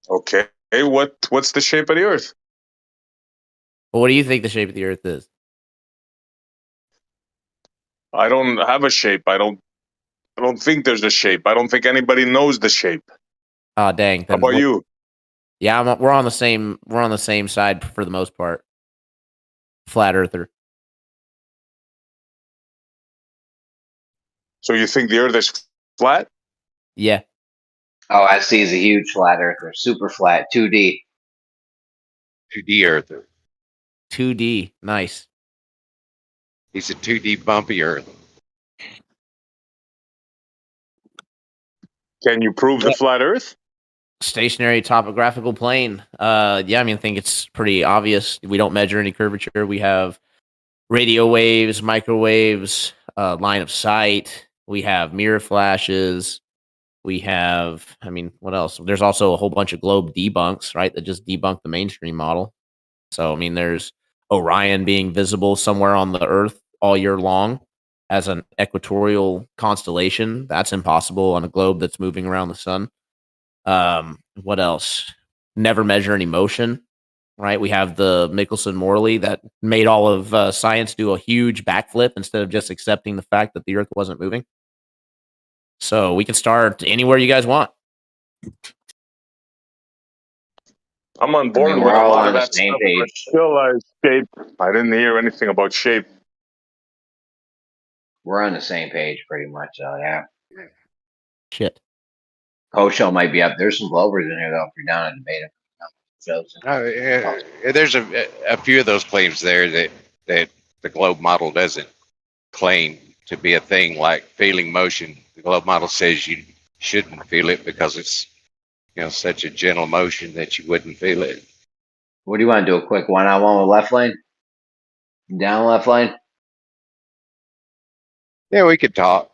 Okay. What's the shape of the Earth? Well, what do you think the shape of the Earth is? I don't have a shape. I don't think there's a shape. I don't think anybody knows the shape. Oh, dang. How about you? Yeah, we're on the same side for the most part. Flat earther. So you think the Earth is flat? Yeah. Oh, I see. He's a huge flat earther, super flat, 2D. 2D earther. 2D, nice. He's a 2D bumpy earth. Can you prove the flat Earth? Stationary topographical plane. Yeah, I mean, I think it's pretty obvious. We don't measure any curvature. We have radio waves, microwaves, line of sight. We have mirror flashes. We have, I mean, what else? There's also a whole bunch of globe debunks, right? That just debunk the mainstream model. So, I mean, there's Orion being visible somewhere on the Earth all year long as an equatorial constellation. That's impossible on a globe that's moving around the sun. What else? Never measure any motion, right? We have the Michelson-Morley that made all of science do a huge backflip instead of just accepting the fact that the Earth wasn't moving. So we can start anywhere you guys want. I'm on board with a lot of that stuff, but still, shape. I didn't hear anything about shape. We're on the same page pretty much, so yeah. Shit. Coach might be up. There's some Glovers in here though. If you're down at the beta shows. There's a few of those claims there that the globe model doesn't claim to be a thing, like feeling motion. The globe model says you shouldn't feel it because it's such a gentle motion that you wouldn't feel it. What do you want to do? A quick one-on-one with left lane? Down left lane? Yeah, we could talk.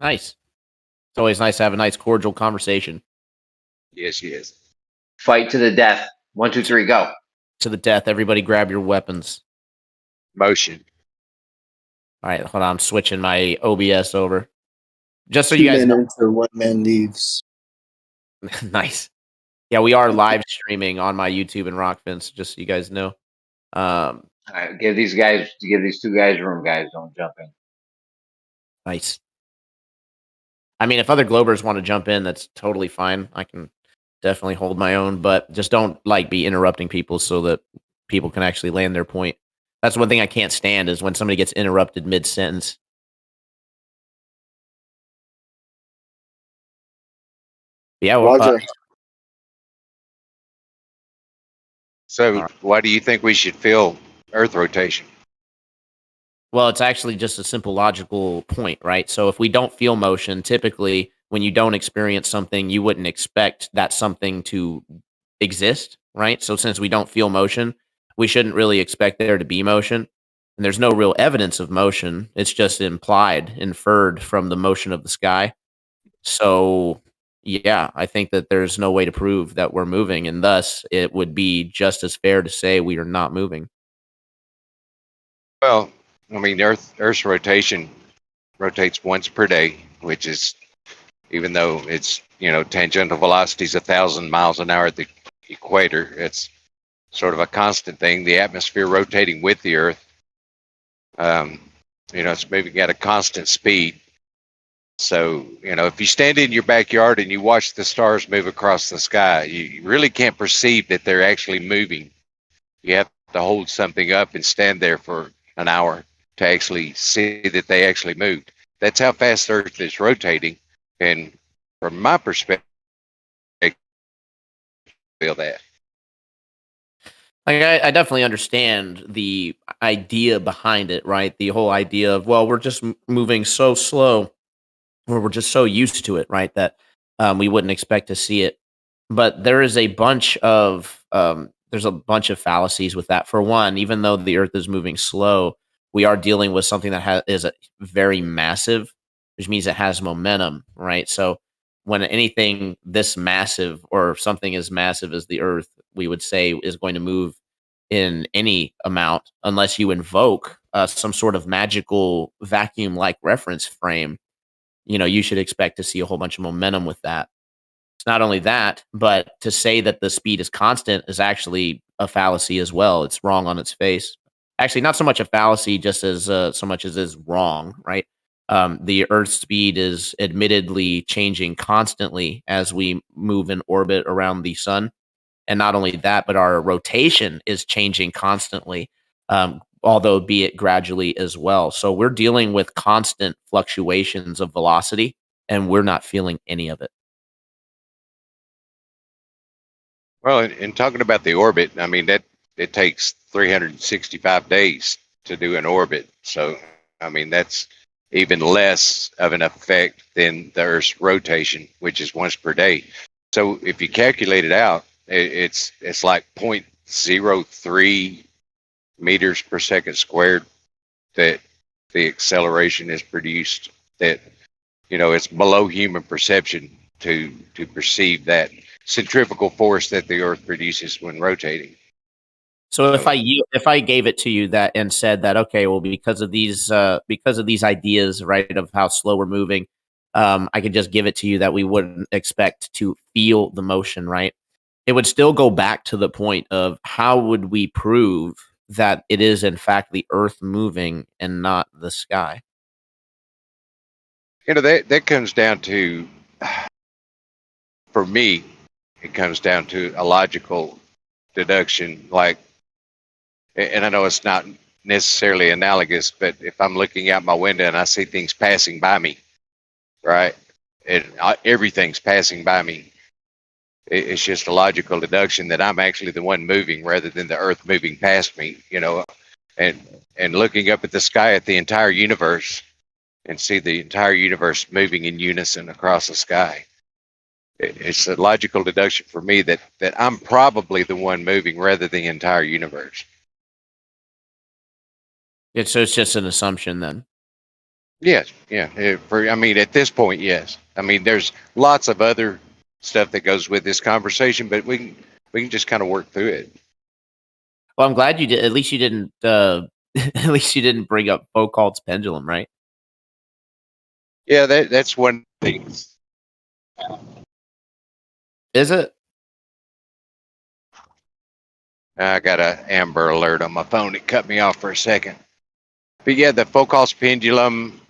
Nice. It's always nice to have a nice cordial conversation. Yes. Fight to the death. 1, 2, 3, go. To the death. Everybody grab your weapons. Motion. All right, hold on. I'm switching my OBS over. Just so 2 you guys men know. enter, 1 man leaves. Nice. Yeah, we are live streaming on my YouTube and Rockfence, just so you guys know. All right, give these 2 guys room, guys. Don't jump in. Nice. I mean, if other Globers want to jump in, that's totally fine. I can definitely hold my own, but just don't be interrupting people so that people can actually land their point. That's one thing I can't stand is when somebody gets interrupted mid-sentence. Yeah, Roger. So why do you think we should feel Earth rotation? Well, it's actually just a simple logical point, right? So if we don't feel motion, typically when you don't experience something, you wouldn't expect that something to exist, right? So since we don't feel motion, we shouldn't really expect there to be motion. And there's no real evidence of motion. It's just inferred from the motion of the sky. So yeah, I think that there's no way to prove that we're moving, and thus it would be just as fair to say we are not moving. Well, I mean, Earth's rotation rotates once per day, which is, even though it's tangential velocity is 1,000 miles an hour at the equator, it's sort of a constant thing. The atmosphere rotating with the Earth, it's maybe at a constant speed. So, if you stand in your backyard and you watch the stars move across the sky, you really can't perceive that they're actually moving. You have to hold something up and stand there for an hour to actually see that they actually moved. That's how fast Earth is rotating. And from my perspective, I feel that. Like, I definitely understand the idea behind it, right? The whole idea of, well, we're just moving so slow, or we're just so used to it, right? That we wouldn't expect to see it. But there is a bunch of fallacies with that. For one, even though the Earth is moving slow, we are dealing with something that is very massive, which means it has momentum, right? So when anything this massive or something as massive as the Earth, we would say is going to move in any amount, unless you invoke some sort of magical vacuum-like reference frame, you should expect to see a whole bunch of momentum with that. It's not only that, but to say that the speed is constant is actually a fallacy as well. It's wrong on its face. Actually, not so much a fallacy, just as so much as is wrong, right? The Earth's speed is admittedly changing constantly as we move in orbit around the sun. And not only that, but our rotation is changing constantly, although be it gradually as well. So we're dealing with constant fluctuations of velocity, and we're not feeling any of it. Well, in talking about the orbit, I mean, that it takes 365 days to do an orbit. So, I mean, that's even less of an effect than the Earth's rotation, which is once per day. So if you calculate it out, it's like 0.03 meters per second squared that the acceleration is produced. That, it's below human perception to perceive that centrifugal force that the Earth produces when rotating. So if I gave it to you that and said that, okay, well, because of these ideas, right, of how slow we're moving, I could just give it to you that we wouldn't expect to feel the motion, right? It would still go back to the point of how would we prove that it is in fact the Earth moving and not the sky? That comes down to, for me, it comes down to a logical deduction. Like, and I know it's not necessarily analogous, but if I'm looking out my window and I see things passing by me, right? everything's passing by me. It's just a logical deduction that I'm actually the one moving rather than the Earth moving past me, and looking up at the sky at the entire universe and see the entire universe moving in unison across the sky. It's a logical deduction for me that I'm probably the one moving rather than the entire universe. So it's just an assumption then. Yes, yeah. At this point, yes. I mean, there's lots of other stuff that goes with this conversation, but we can just kind of work through it. Well, I'm glad you did. At least you didn't. At least you didn't bring up Foucault's pendulum, right? Yeah, that's one thing. Is it? I got an Amber Alert on my phone. It cut me off for a second. But yeah, the Foucault's pendulum.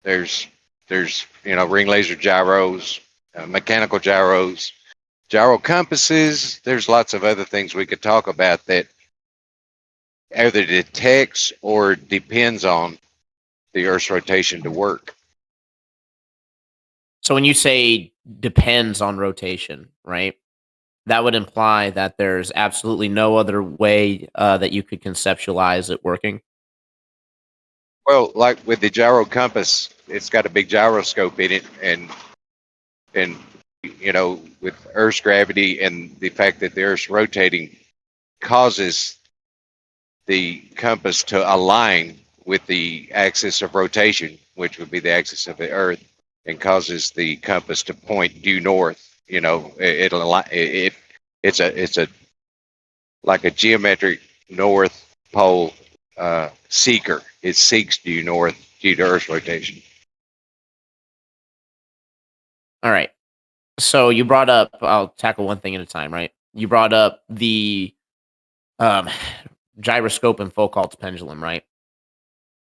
There's ring laser gyros, mechanical gyros, gyro compasses. There's lots of other things we could talk about that either detects or depends on the Earth's rotation to work. So when you say depends on rotation, right? That would imply that there's absolutely no other way that you could conceptualize it working. Well, like with the gyro compass, it's got a big gyroscope in it, and with Earth's gravity and the fact that the Earth's rotating causes the compass to align with the axis of rotation, which would be the axis of the Earth, and causes the compass to point due north. It's a like a geometric north pole seeker. It seeks due north due to Earth's rotation. All right. So you brought up, I'll tackle one thing at a time, right? You brought up the gyroscope and Foucault's pendulum, right?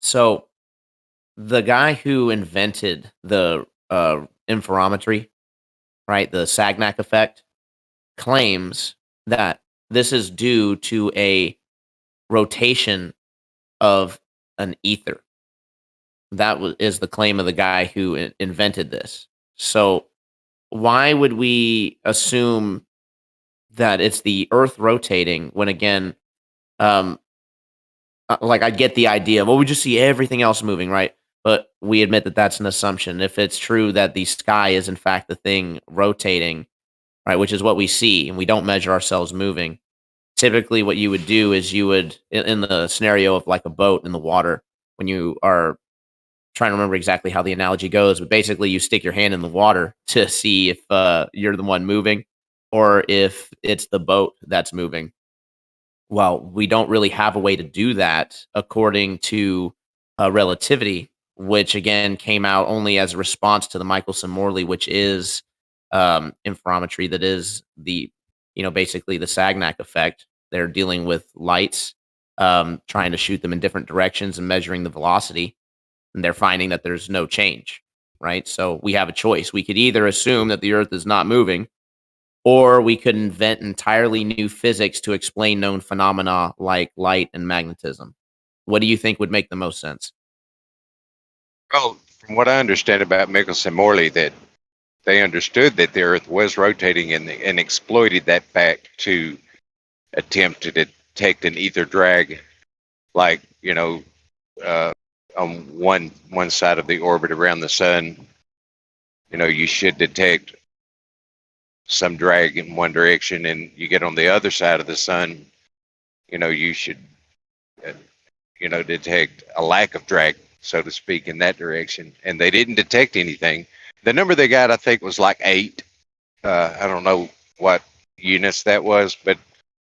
So the guy who invented the interferometry, right, the Sagnac effect, claims that this is due to a rotation of an ether. That is the claim of the guy who invented this. So why would we assume that it's the Earth rotating when, again, like, I get the idea, well, we just see everything else moving, right? But we admit that that's an assumption. If it's true that the sky is, in fact, the thing rotating, right, which is what we see, and we don't measure ourselves moving, typically what you would do is you would, in the scenario of like a boat in the water, when you are trying to remember exactly how the analogy goes, but basically you stick your hand in the water to see if you're the one moving or if it's the boat that's moving. Well, we don't really have a way to do that according to relativity, which again came out only as a response to the Michelson-Morley, which is interferometry, that is the, basically the Sagnac effect. They're dealing with lights, trying to shoot them in different directions and measuring the velocity. And they're finding that there's no change, right? So we have a choice. We could either assume that the Earth is not moving, or we could invent entirely new physics to explain known phenomena like light and magnetism. What do you think would make the most sense? Well, from what I understand about Michelson-Morley, that they understood that the Earth was rotating and exploited that fact to attempt to detect an ether drag, like, on one side of the orbit around the sun, you should detect some drag in one direction, and you get on the other side of the sun, you should, detect a lack of drag, so to speak, in that direction. And they didn't detect anything. The number they got, I think, was like 8. I don't know what units that was, but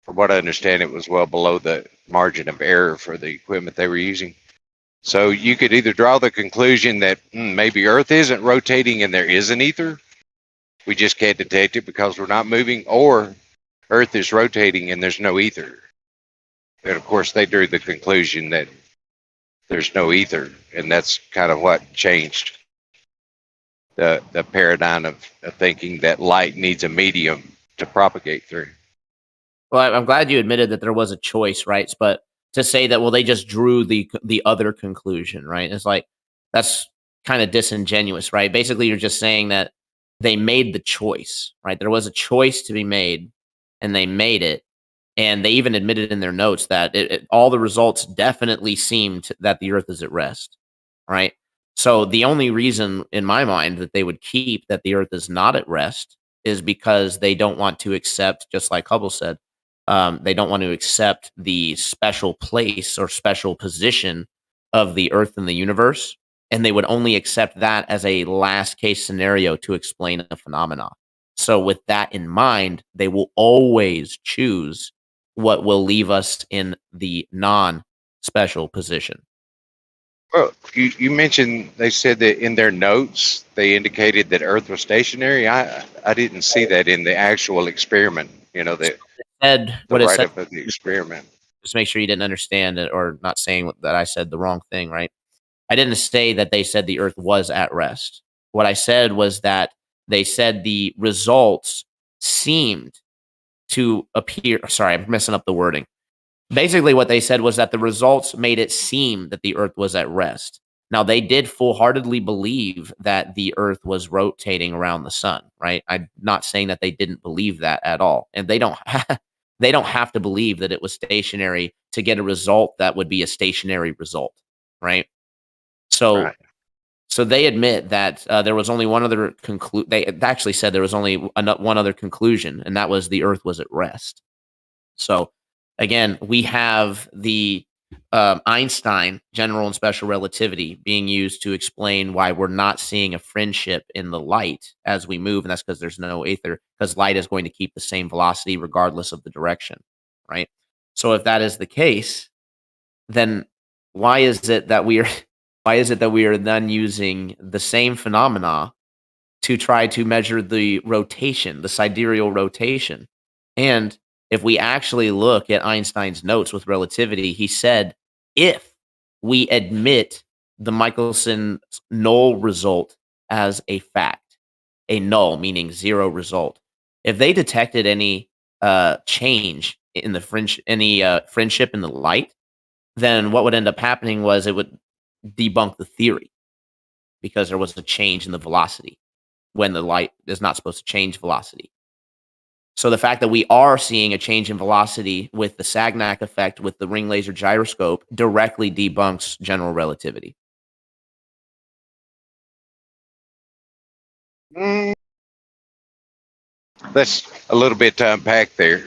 from what I understand, it was well below the margin of error for the equipment they were using. So you could either draw the conclusion that maybe Earth isn't rotating and there is an ether, we just can't detect it because we're not moving, or Earth is rotating and there's no ether. And of course, they drew the conclusion that there's no ether, and that's kind of what changed the paradigm of thinking that light needs a medium to propagate through. Well, I'm glad you admitted that there was a choice, right? But to say that, well, they just drew the other conclusion, right? It's like, that's kind of disingenuous, right? Basically, you're just saying that they made the choice, right? There was a choice to be made, and they made it. And they even admitted in their notes that all the results definitely seemed that the Earth is at rest, right? So the only reason, in my mind, that they would keep that the Earth is not at rest is because they don't want to accept, just like Hubble said, they don't want to accept the special place or special position of the Earth in the universe, and they would only accept that as a last case scenario to explain a phenomena. So with that in mind, they will always choose what will leave us in the non-special position. Well, you mentioned they said that in their notes they indicated that Earth was stationary. I didn't see that in the actual experiment. You know, the What it said, write-up of the experiment. just make sure you didn't understand it or not saying that I said the wrong thing, right? I didn't say that they said the Earth was at rest. What I said was that they said the results seemed to appear. Sorry, I'm messing up the wording. Basically, what they said was that the results made it seem that the Earth was at rest. Now, they did full-heartedly believe that the Earth was rotating around the sun, right? I'm not saying that they didn't believe that at all, and they don't. They don't have to believe that it was stationary to get a result that would be a stationary result, right? So, so they admit that there was only one other conclusion. They actually said there was only one other conclusion, and that was the Earth was at rest. So, again, we have the Einstein general and special relativity being used to explain why we're not seeing a friendship in the light as we move, and that's because there's no ether, because light is going to keep the same velocity regardless of the direction, right? So, if that is the case, then why is it that we are then using the same phenomena to try to measure the rotation, the sidereal rotation? And if we actually look at Einstein's notes with relativity, he said, if we admit the Michelson null result as a fact, a null meaning zero result, if they detected any change in the friendship in the light, then what would end up happening was it would debunk the theory because there was a change in the velocity when the light is not supposed to change velocity. So the fact that we are seeing a change in velocity with the Sagnac effect with the ring laser gyroscope directly debunks general relativity. That's a little bit to unpack there.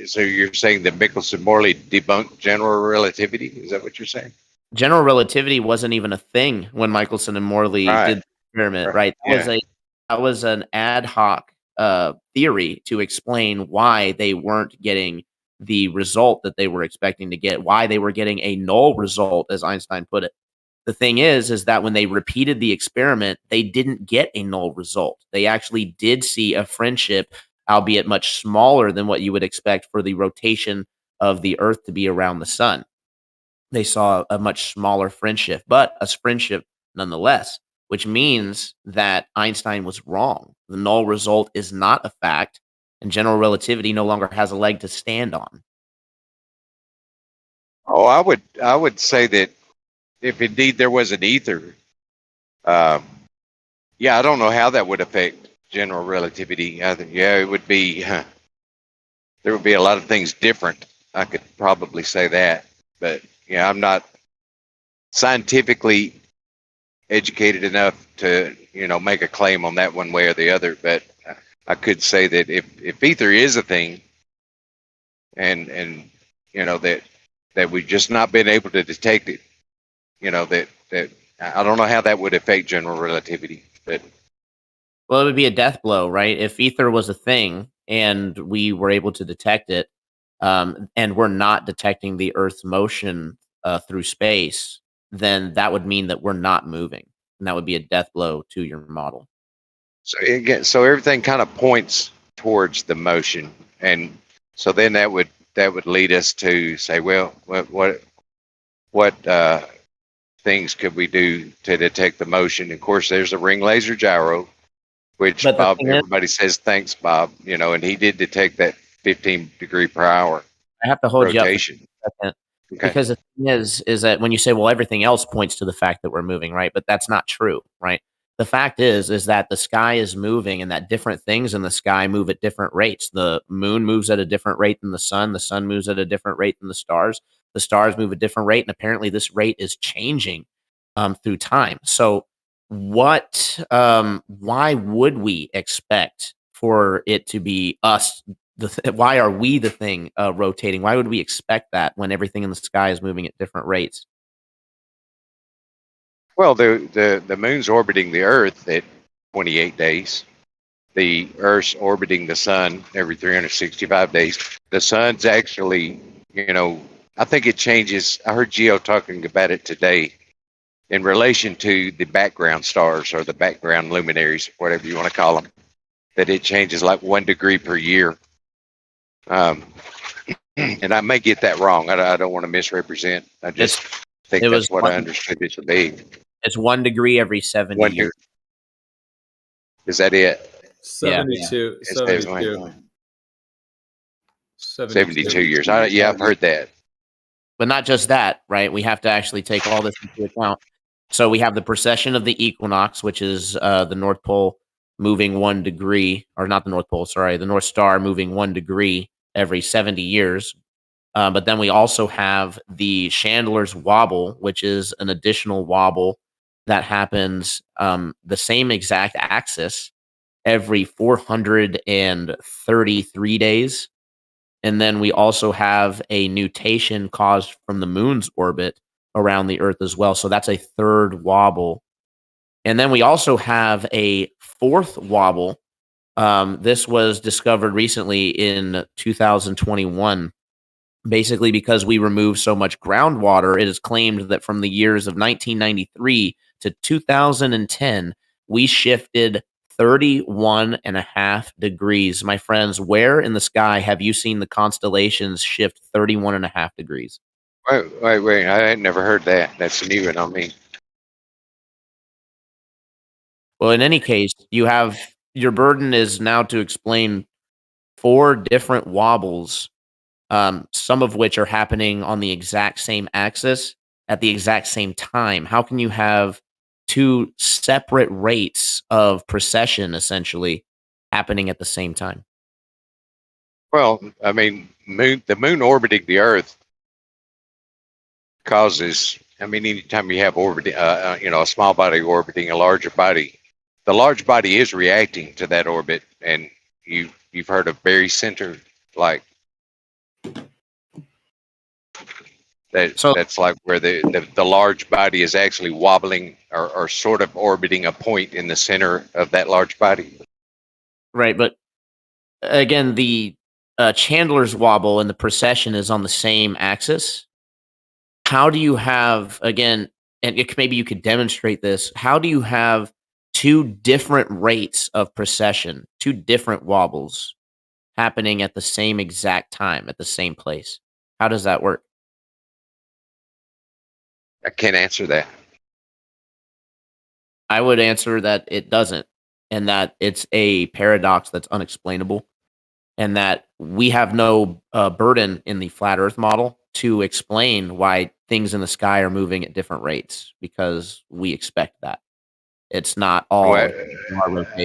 So you're saying that Michelson-Morley debunked general relativity? Is that what you're saying? General relativity wasn't even a thing when Michelson and Morley did the experiment, right? That was an ad hoc theory to explain why they weren't getting the result that they were expecting to get, why they were getting a null result, as Einstein put it. The thing is that when they repeated the experiment, they didn't get a null result. They actually did see a friendship, albeit much smaller than what you would expect for the rotation of the Earth to be around the sun. They saw a much smaller friendship, but a friendship nonetheless, which means that Einstein was wrong. The null result is not a fact, and general relativity no longer has a leg to stand on. Oh, I would say that if indeed there was an ether, I don't know how that would affect general relativity. I think, it would be, there would be a lot of things different. I could probably say that, but I'm not scientifically educated enough to, make a claim on that one way or the other. But I could say that if ether is a thing, and that we've just not been able to detect it, that I don't know how that would affect general relativity. But well, it would be a death blow, right? If ether was a thing and we were able to detect it, and we're not detecting the Earth's motion through space, then that would mean that we're not moving, and that would be a death blow to your model. So again, so everything kind of points towards the motion, and so then that would lead us to say, well, what things could we do to detect the motion? Of course, there's a ring laser gyro, which Bob, everybody says thanks, Bob. And he did detect that 15 degree per hour. I have to hold rotation. you up for a second. Okay. Because the thing is that when you say, well, everything else points to the fact that we're moving, right? But that's not true, right? The fact is that the sky is moving and that different things in the sky move at different rates. The moon moves at a different rate than the sun moves at a different rate than the stars move at a different rate, and apparently this rate is changing through time. So why would we expect for it to be us? Why are we the thing rotating? Why would we expect that when everything in the sky is moving at different rates? Well, the moon's orbiting the Earth at 28 days. The Earth's orbiting the sun every 365 days. The sun's actually, I think it changes. I heard Geo talking about it today in relation to the background stars or the background luminaries, whatever you want to call them, that it changes like 1 degree per year. And I may get that wrong. I don't want to misrepresent. I just think that's what I understood it to be. It's 1 degree every 70 years. Is that it? 72. Yeah. 72 years. I've heard that. But not just that, right? We have to actually take all this into account. So we have the precession of the equinox, which is the North Pole moving 1 degree, or not the North Pole, sorry, the North Star moving 1 degree every 70 years. But then we also have the Chandler's wobble, which is an additional wobble that happens the same exact axis every 433 days. And then we also have a nutation caused from the moon's orbit around the Earth as well. So that's a third wobble. And then we also have a fourth wobble. This was discovered recently in 2021. Basically, because we removed so much groundwater, it is claimed that from the years of 1993 to 2010, we shifted 31.5 degrees. My friends, where in the sky have you seen the constellations shift 31.5 degrees? Wait. I had never heard that. That's a new one on me. Well, in any case, your burden is now to explain 4 different wobbles, some of which are happening on the exact same axis at the exact same time. How can you have 2 separate rates of precession essentially happening at the same time? Well, I mean, the moon orbiting the Earth causes. I mean, anytime you have a small body orbiting a larger body, the large body is reacting to that orbit, and you've heard of barycenter, like that. So that's like where the large body is actually wobbling or sort of orbiting a point in the center of that large body. Right, but again, the Chandler's wobble and the precession is on the same axis. How do you have, again, and maybe you could demonstrate this, how do you have 2 different rates of precession, 2 different wobbles happening at the same exact time, at the same place? How does that work? I can't answer that. I would answer that it doesn't, and that it's a paradox that's unexplainable, and that we have no burden in the flat Earth model to explain why things in the sky are moving at different rates, because we expect that. It's not all. I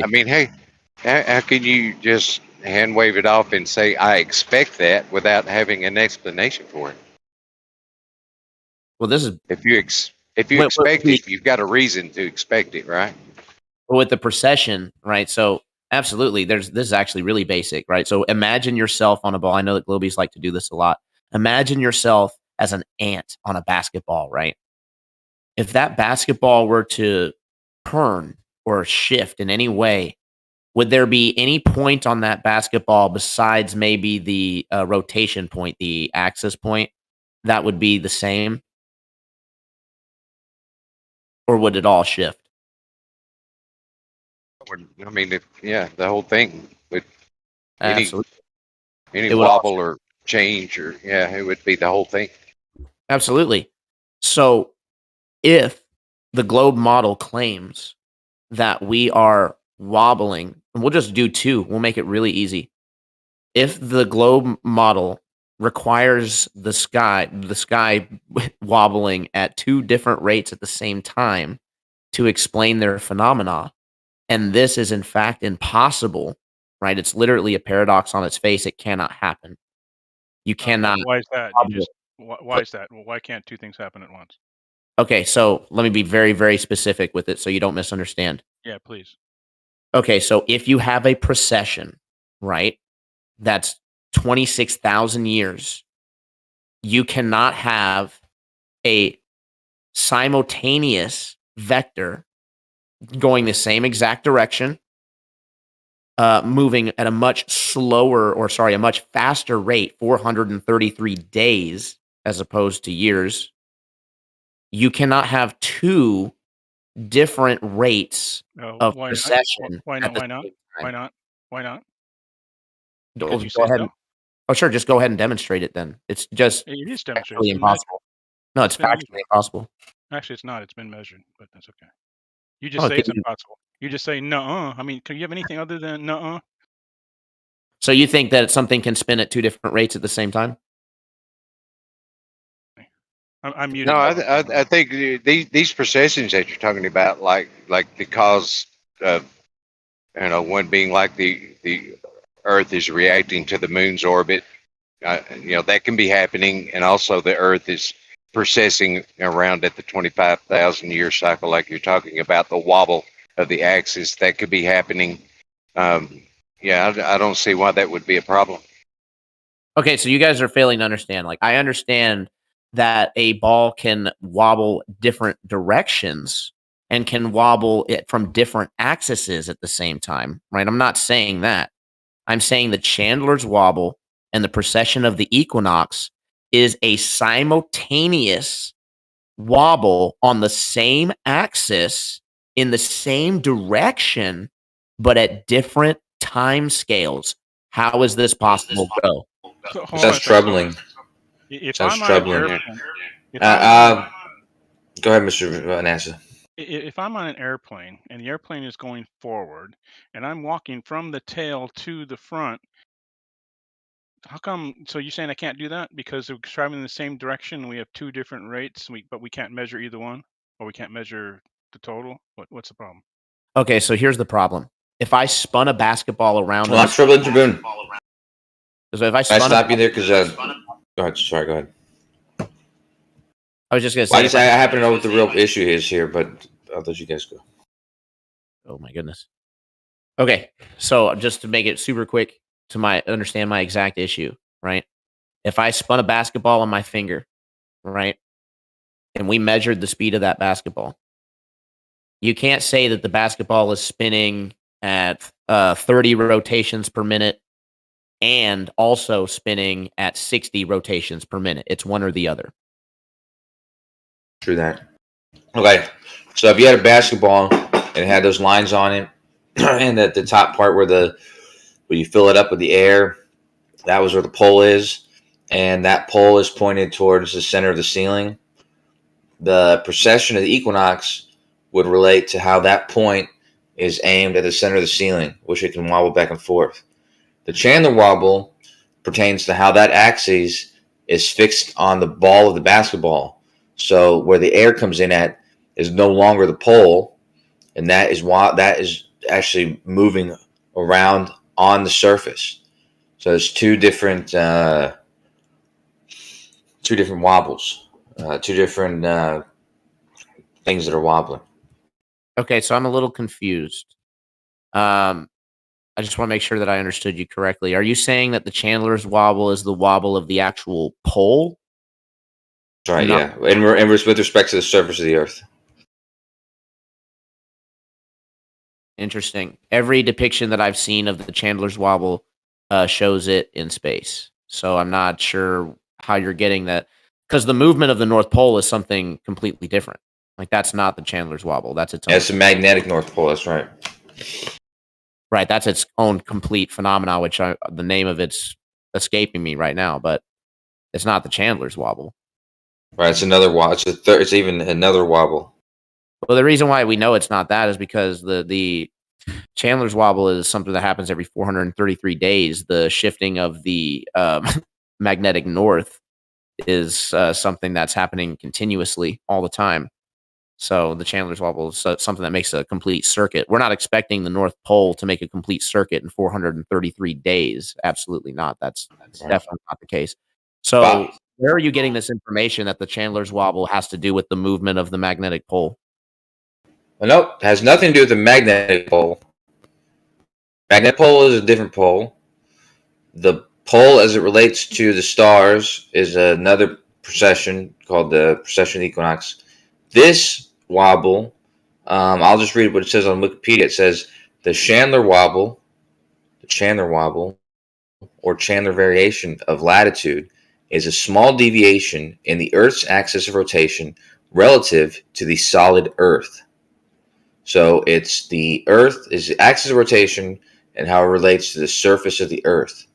mean, hey, how can you just hand wave it off and say I expect that without having an explanation for it? Well, this is if you expect it, you've got a reason to expect it, right? With the precession, right? So absolutely, this is actually really basic, right? So imagine yourself on a ball. I know that Globies like to do this a lot. Imagine yourself as an ant on a basketball, right? If that basketball were to turn or shift in any way, would there be any point on that basketball besides maybe the rotation point, the axis point, that would be the same? Or would it all shift? I mean, the whole thing with any It would wobble or change, or it would be the whole thing. Absolutely. So if the globe model claims that we are wobbling, and we'll just do 2, we'll make it really easy. If the globe model requires the sky wobbling at two different rates at the same time to explain their phenomena. And this is in fact impossible, right? It's literally a paradox on its face. It cannot happen. You cannot. Why is that? Why is that? Well, why can't two things happen at once? Okay, so let me be very, very specific with it so you don't misunderstand. Yeah, please. Okay, so if you have a precession, right, that's 26,000 years, you cannot have a simultaneous vector going the same exact direction, moving at a much faster rate, 433 days as opposed to years. You cannot have two different rates of Why precession. not? Why not? Why not? Why not? Why not? Go ahead. Oh, sure. Just go ahead and demonstrate it then. It's just It is factually demonstrated. impossible. No, it's factually impossible. Actually, it's not. It's been measured, but that's okay. You just say it's impossible. You just say no. I mean, can you have anything other than no? So you think that something can spin at two different rates at the same time? I'm muted. No, I think these precessions that you're talking about, like the cause of, one being like the Earth is reacting to the moon's orbit, that can be happening, and also the Earth is precessing around at the 25,000 year cycle, like you're talking about, the wobble of the axis that could be happening. I don't see why that would be a problem. Okay, so you guys are failing to understand. Like, I understand that a ball can wobble different directions and can wobble it from different axes at the same time, right? I'm not saying that. I'm saying the Chandler's wobble and the precession of the equinox is a simultaneous wobble on the same axis in the same direction, but at different time scales. How is this possible? Go. That's troubling. Sounds troubling. Go ahead, Mr. NASA. If I'm on an airplane and the airplane is going forward and I'm walking from the tail to the front, how come? So you're saying I can't do that because they're traveling in the same direction and we have two different rates, but we can't measure either one, or we can't measure the total? What's the problem? Okay, so here's the problem. If I spun a basketball around, well, I'm troubling Tribune. So if I stop you there because go ahead. Sorry, go ahead. I was just gonna say. I happen to know what the real issue is here, but I'll let you guys go. Oh my goodness. Okay, so just to make it super quick to understand my exact issue, right? If I spun a basketball on my finger, right, and we measured the speed of that basketball, you can't say that the basketball is spinning at 30 rotations per minute and also spinning at 60 rotations per minute. It's one or the other. True that. Okay, so if you had a basketball and it had those lines on it, and at the top part where you fill it up with the air, that was where the pole is, and that pole is pointed towards the center of the ceiling. The precession of the equinox would relate to how that point is aimed at the center of the ceiling, which it can wobble back and forth. The Chandler wobble pertains to how that axis is fixed on the ball of the basketball. So where the air comes in at is no longer the pole, and that is actually moving around on the surface. So there's two different wobbles, two different things that are wobbling. Okay, so I'm a little confused. I just want to make sure that I understood you correctly. Are you saying that the Chandler's wobble is the wobble of the actual pole? That's right, yeah. And with respect to the surface of the Earth. Interesting. Every depiction that I've seen of the Chandler's wobble shows it in space. So I'm not sure how you're getting that. Because the movement of the North Pole is something completely different. Like, that's not the Chandler's wobble. That's its own. Yeah, it's a magnetic North Pole. That's right. Right, that's its own complete phenomena, which the name of it's escaping me right now, but it's not the Chandler's wobble. Right, it's another wobble. It's even another wobble. Well, the reason why we know it's not that is because the Chandler's wobble is something that happens every 433 days. The shifting of the magnetic north is something that's happening continuously all the time. So the Chandler's Wobble is something that makes a complete circuit. We're not expecting the North Pole to make a complete circuit in 433 days. Absolutely not. That's definitely not the case. So where are you getting this information that the Chandler's Wobble has to do with the movement of the magnetic pole? Well, nope, it has nothing to do with the magnetic pole. Magnetic pole is a different pole. The pole as it relates to the stars is another precession called the precession of the equinox. This wobble, I'll just read what it says on Wikipedia. It says the Chandler wobble, or Chandler variation of latitude is a small deviation in the Earth's axis of rotation relative to the solid Earth. So it's the Earth is the axis of rotation and how it relates to the surface of the Earth,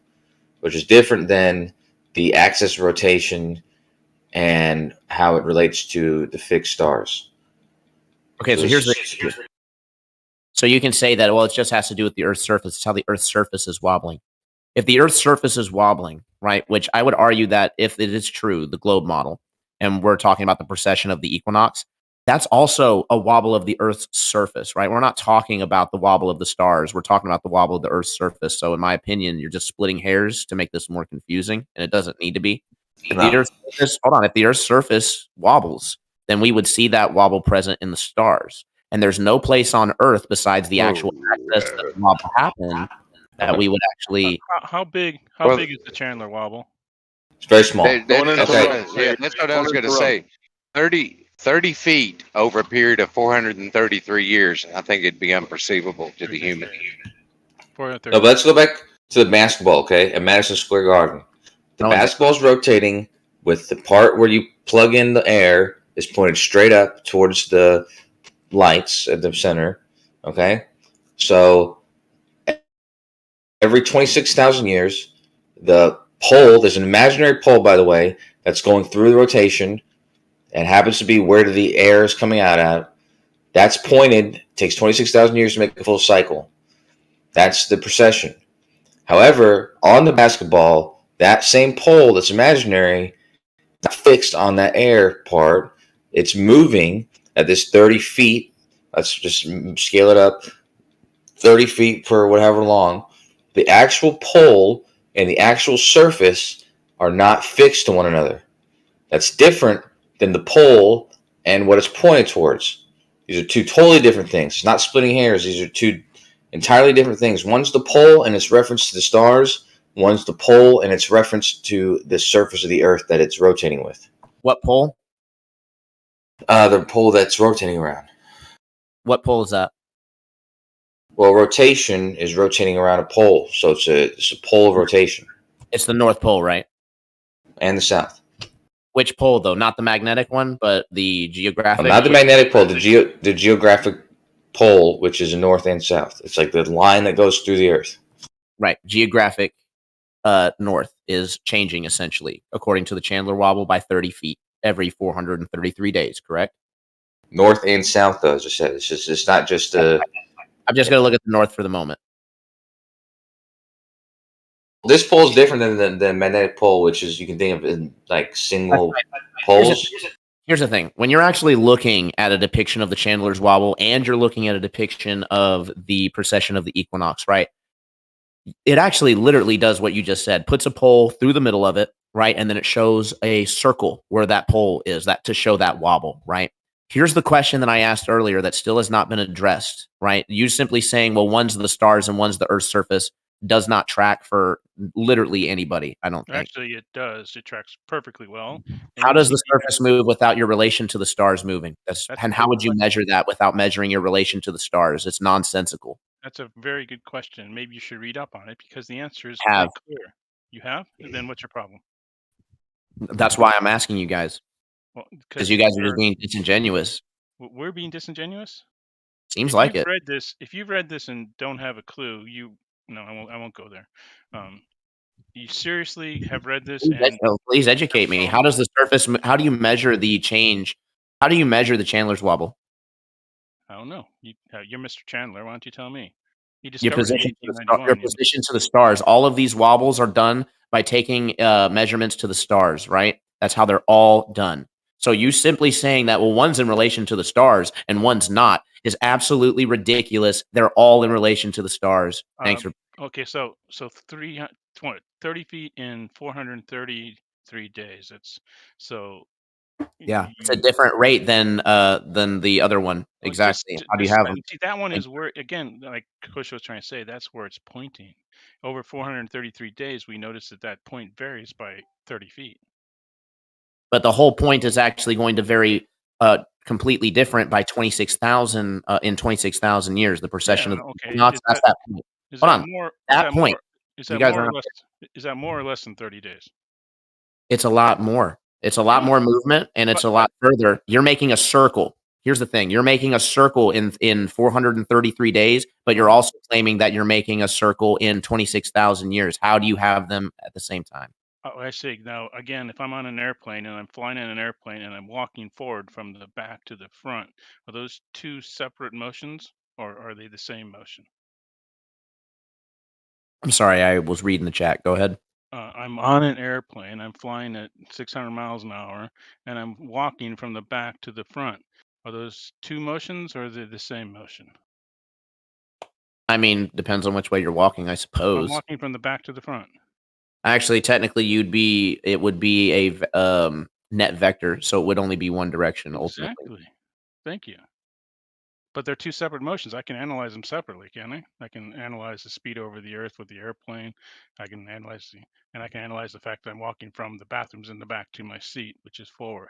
which is different than the axis of rotation and how it relates to the fixed stars. Okay, so here's the. So you can say that, well, it just has to do with the Earth's surface. It's how the Earth's surface is wobbling. If the Earth's surface is wobbling, right, which I would argue that if it is true, the globe model, and we're talking about the precession of the equinox, that's also a wobble of the Earth's surface, right? We're not talking about the wobble of the stars. We're talking about the wobble of the Earth's surface. So in my opinion, you're just splitting hairs to make this more confusing, and it doesn't need to be. If the Earth's surface, hold on, if the Earth's surface wobbles, then we would see that wobble present in the stars. And there's no place on Earth besides the actual axis that the wobble happened that we would actually. How big? How big is the Chandler wobble? It's very small. Yeah, that's what I was going to say. 30 feet over a period of 433 years. I think it'd be unperceivable to the human. No, but let's go back to the basketball, okay? At Madison Square Garden. The basketball's rotating with the part where you plug in the air is pointed straight up towards the lights at the center, okay? So every 26,000 years, the pole, there's an imaginary pole, by the way, that's going through the rotation and happens to be where the air is coming out at. That's pointed, takes 26,000 years to make a full cycle. That's the precession. However, on the basketball, that same pole that's imaginary, not fixed on that air part, it's moving at this 30 feet. Let's just scale it up, 30 feet per whatever long. The actual pole and the actual surface are not fixed to one another. That's different than the pole and what it's pointed towards. These are two totally different things. Not splitting hairs. These are two entirely different things. One's the pole and its reference to the stars. One's the pole and its reference to the surface of the Earth that it's rotating with. What pole? The pole that's rotating around. What pole is that? Well, rotation is rotating around a pole, so it's a pole of rotation. It's the North Pole, right? And the South. Which pole, though? Not the magnetic one, but the geographic? Not the magnetic pole, the geographic pole, which is the North and South. It's like the line that goes through the Earth. Right. Geographic North is changing, essentially, according to the Chandler Wobble, by 30 feet every 433 days, correct? North and South, though, as I said. It's not just a... I'm just going to look at the North for the moment. This pole is different than the magnetic pole, which is you can think of in like single poles. Here's the thing. When you're actually looking at a depiction of the Chandler's Wobble and you're looking at a depiction of the precession of the equinox, right? It actually literally does what you just said. Puts a pole through the middle of it, right? And then it shows a circle where that pole is, that to show that wobble, right? Here's the question that I asked earlier that still has not been addressed, right? You simply saying, well, one's the stars and one's the Earth's surface does not track for literally anybody, I don't think. Actually, it does. It tracks perfectly well. How does the surface move without your relation to the stars moving? And how would you measure that without measuring your relation to the stars? It's nonsensical. That's a very good question. Maybe you should read up on it because the answer is Have. very clear. You have? Then what's your problem? That's why I'm asking you guys. Well, because you guys are just being disingenuous. We're being disingenuous? Seems like it. If you've read this and don't have a clue, no, I won't go there. You seriously have read this? Please educate me. How does the surface? How do you measure the change? How do you measure the Chandler's Wobble? I don't know. You're Mr. Chandler. Why don't you tell me? Your position to the stars. All of these wobbles are done by taking measurements to the stars, right? That's how they're all done. So you simply saying that, well, one's in relation to the stars and one's not is absolutely ridiculous. They're all in relation to the stars. Thanks for. Okay, so 30 feet in 433 days. It's so. Yeah, it's a different rate than the other one. Exactly. How do you have them? See, that one is where, again, like Kush was trying to say, that's where it's pointing. Over 433 days, we notice that point varies by 30 feet. But the whole point is actually going to vary completely different by 26,000 in 26,000 years. The precession of the equinox, that's that point. Hold on. That point. Is that more or less than 30 days? It's a lot more. It's a lot more movement, and it's a lot further. You're making a circle. Here's the thing. You're making a circle in 433 days, but you're also claiming that you're making a circle in 26,000 years. How do you have them at the same time? Oh, I see. Now, again, if I'm on an airplane and I'm flying in an airplane and I'm walking forward from the back to the front, are those two separate motions, or are they the same motion? I'm sorry, I was reading the chat. Go ahead. I'm on an airplane. I'm flying at 600 miles an hour, and I'm walking from the back to the front. Are those two motions, or are they the same motion? I mean, depends on which way you're walking, I suppose. I'm walking from the back to the front. Actually, technically, it would be a net vector, so it would only be one direction ultimately. Exactly. Thank you. But they're two separate motions. I can analyze them separately, can't I? I can analyze the speed over the Earth with the airplane. I can analyze the fact that I'm walking from the bathrooms in the back to my seat, which is forward.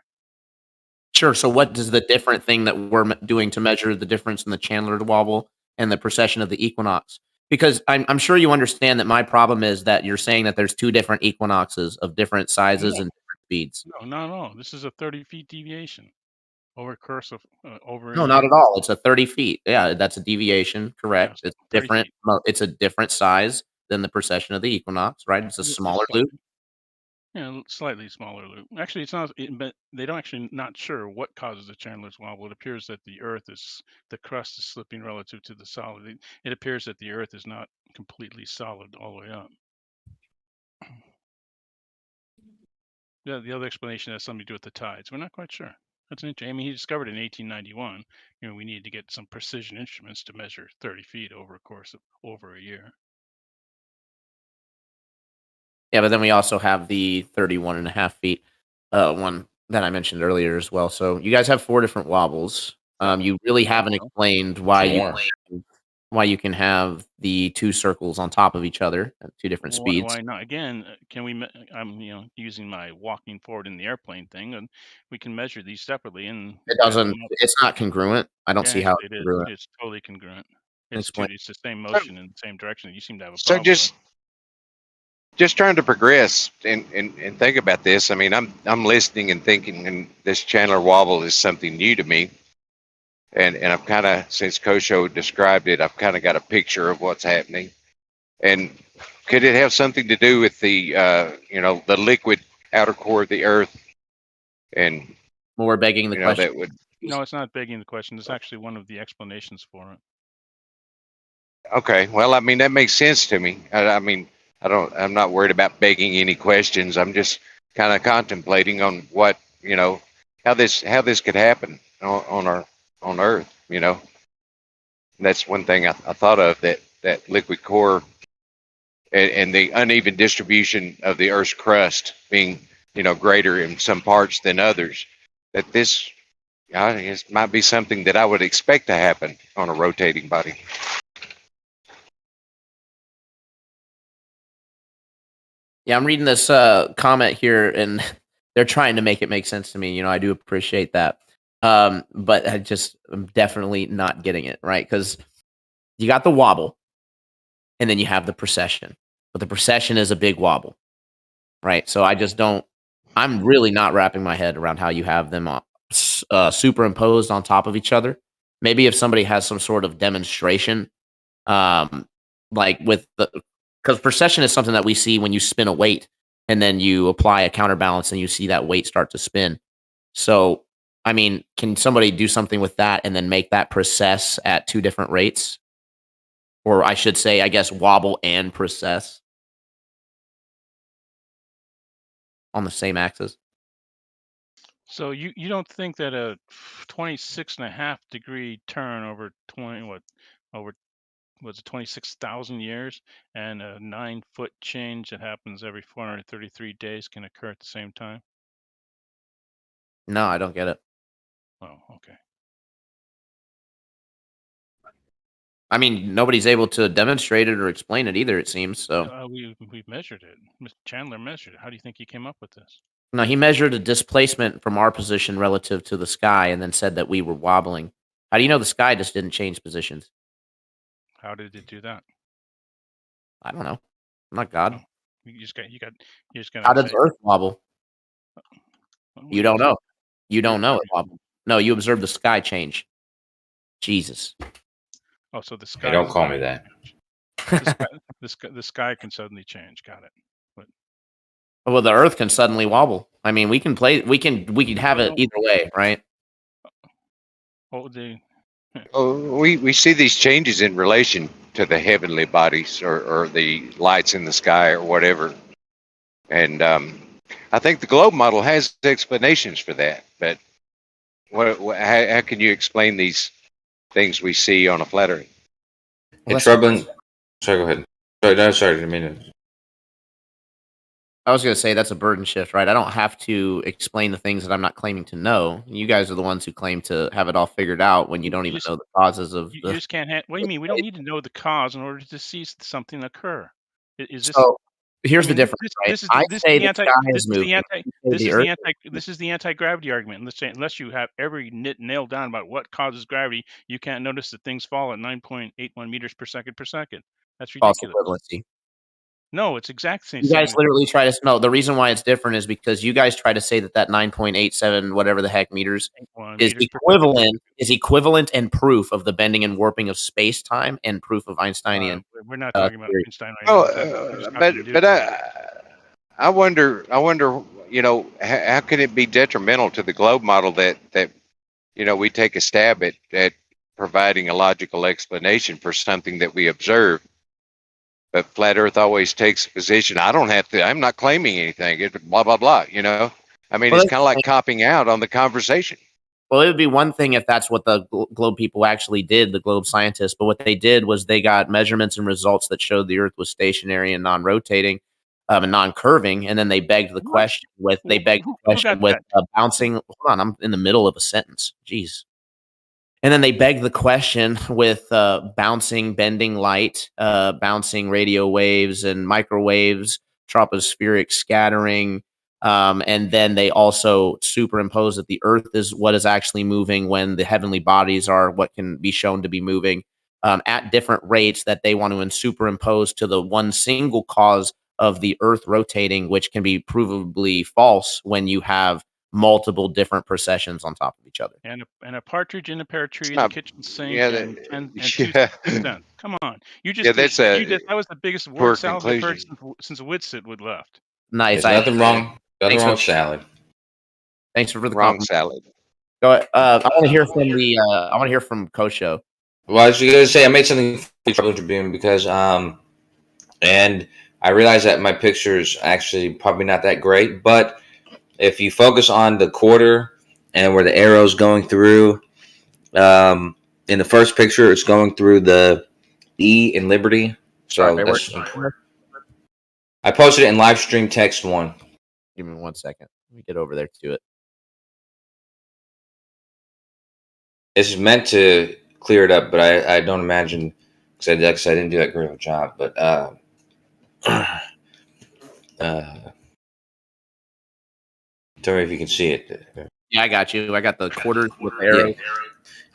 Sure. So, what does the different thing that we're doing to measure the difference in the Chandler wobble and the precession of the equinox? Because I'm sure you understand that my problem is that you're saying that there's two different equinoxes of different sizes and different speeds. No. This is a 30 feet deviation over a course of over. No, not at all. It's a 30 feet. Yeah, that's a deviation. Correct. It's different. It's a different size than the precession of the equinox, right? It's a smaller loop. Yeah, slightly smaller loop. Actually, it's not, but they don't actually not sure what causes the Chandler's wobble. It appears that the crust is slipping relative to the solid. It appears that the Earth is not completely solid all the way up. Yeah, the other explanation has something to do with the tides. We're not quite sure. That's interesting. I mean, he discovered in 1891. We needed to get some precision instruments to measure 30 feet over a course of over a year. Yeah, but then we also have the 31.5 feet one that I mentioned earlier as well. So you guys have 4 different wobbles. You really haven't explained why you can have the 2 circles on top of each other at 2 different speeds. Why not? Again, can we? I'm using my walking forward in the airplane thing, and we can measure these separately. And it doesn't. It's not congruent. I don't see how it it's congruent. is. It's totally congruent. It's the same motion in the same direction. You seem to have a problem. So just trying to progress and think about this. I mean, I'm listening and thinking, and this Chandler wobble is something new to me. And I've kind of, since Kosho described it, I've kind of got a picture of what's happening. And could it have something to do with the the liquid outer core of the Earth? And well, we're begging the question. No, it's not begging the question. It's actually one of the explanations for it. Okay, well, I mean, that makes sense to me. I mean, I'm not worried about begging any questions. I'm just kind of contemplating on what, how this could happen on Earth, And that's one thing I thought of, that liquid core and the uneven distribution of the Earth's crust being, greater in some parts than others, that this might be something that I would expect to happen on a rotating body. Yeah, I'm reading this comment here, and they're trying to make it make sense to me. I do appreciate that. But I'm definitely not getting it, right? Because you got the wobble, and then you have the precession. But the precession is a big wobble, right? So I'm really not wrapping my head around how you have them superimposed on top of each other. Maybe if somebody has some sort of demonstration, like with because precession is something that we see when you spin a weight and then you apply a counterbalance and you see that weight start to spin. So, I mean, can somebody do something with that and then make that precess at 2 different rates? or I should say, I guess, wobble and precess on the same axis. So you don't think that a 26.5 degree turn over was it 26,000 years, and a 9-foot change that happens every 433 days can occur at the same time? No, I don't get it. Oh, okay. I mean, nobody's able to demonstrate it or explain it either, it seems. So We've measured it. Mr. Chandler measured it. How do you think he came up with this? no, he measured a displacement from our position relative to the sky and then said that we were wobbling. How do you know the sky just didn't change positions? How did it do that? I don't know. I'm not God. You just gonna How does say, Earth wobble? well, You don't know. You you're- don't know it wobble. No, you observe the sky change. Jesus. Oh, so the sky. Hey, don't call me that. The sky can suddenly change. Got it. But Well, the Earth can suddenly wobble. I mean, we can have it either way, right? oh, the Oh, we see these changes in relation to the heavenly bodies or the lights in the sky or whatever. And I think the globe model has explanations for that. But how can you explain these things we see on a flat Earth? It's troubling. Sorry, go ahead. Sorry, no, sorry, I didn't mean to. I was going to say that's a burden shift, right? I don't have to explain the things that I'm not claiming to know. You guys are the ones who claim to have it all figured out when you don't even know the causes of you the. just can't. What do you mean? We don't need to know the cause in order to see something occur. Is this? So here's the difference, right? This is the anti-gravity argument. Unless you have every nit nailed down about what causes gravity, you can't notice that things fall at 9.81 meters per second per second. That's false ridiculous. equivalency. No, it's exactly the You guys literally try to no. The reason why it's different is because you guys try to say that 9.87 whatever the heck meters is equivalent and proof of the bending and warping of space time and proof of Einsteinian. We're not talking about Einstein right Oh, but I wonder, you know, how can it be detrimental to the globe model that you know we take a stab at providing a logical explanation for something that we observe? But flat Earth always takes a position. I don't have to. I'm not claiming anything. Blah blah blah. You know, I mean, it's kind of like copping out on the conversation. Well, it would be one thing if that's what the globe people actually did, the globe scientists. But what they did was they got measurements and results that showed the Earth was stationary and non-rotating, and non-curving, and then they begged the question with bouncing. Hold on, I'm in the middle of a sentence. Jeez. And then they begged the question with bouncing, bending light, bouncing radio waves and microwaves, tropospheric scattering. And then they also superimpose that the Earth is what is actually moving when the heavenly bodies are what can be shown to be moving at different rates that they want to superimpose to the one single cause of the Earth rotating, which can be provably false when you have multiple different precessions on top of each other. And a partridge in a pear tree, the kitchen sink, and 2 cents. Come on, that was the biggest word salad I've heard since Whitsitt would left. Nice. There's nothing wrong. Nothing wrong with salad. Thanks for the wrong salad. Go ahead. I want to hear from the. I want to hear from Kosho. Well, I was going to say I made something for Tribune because and I realized that my picture is actually probably not that great, but if you focus on the quarter and where the arrow's going through, in the first picture, it's going through the E in Liberty. So I posted it in Livestream text 1. Give me 1 second. Let me get over there to it. It's meant to clear it up, but I don't imagine because I didn't do that great of a job. But tell me if you can see it. Yeah, I got you. I got the quarter with the arrow. Yeah.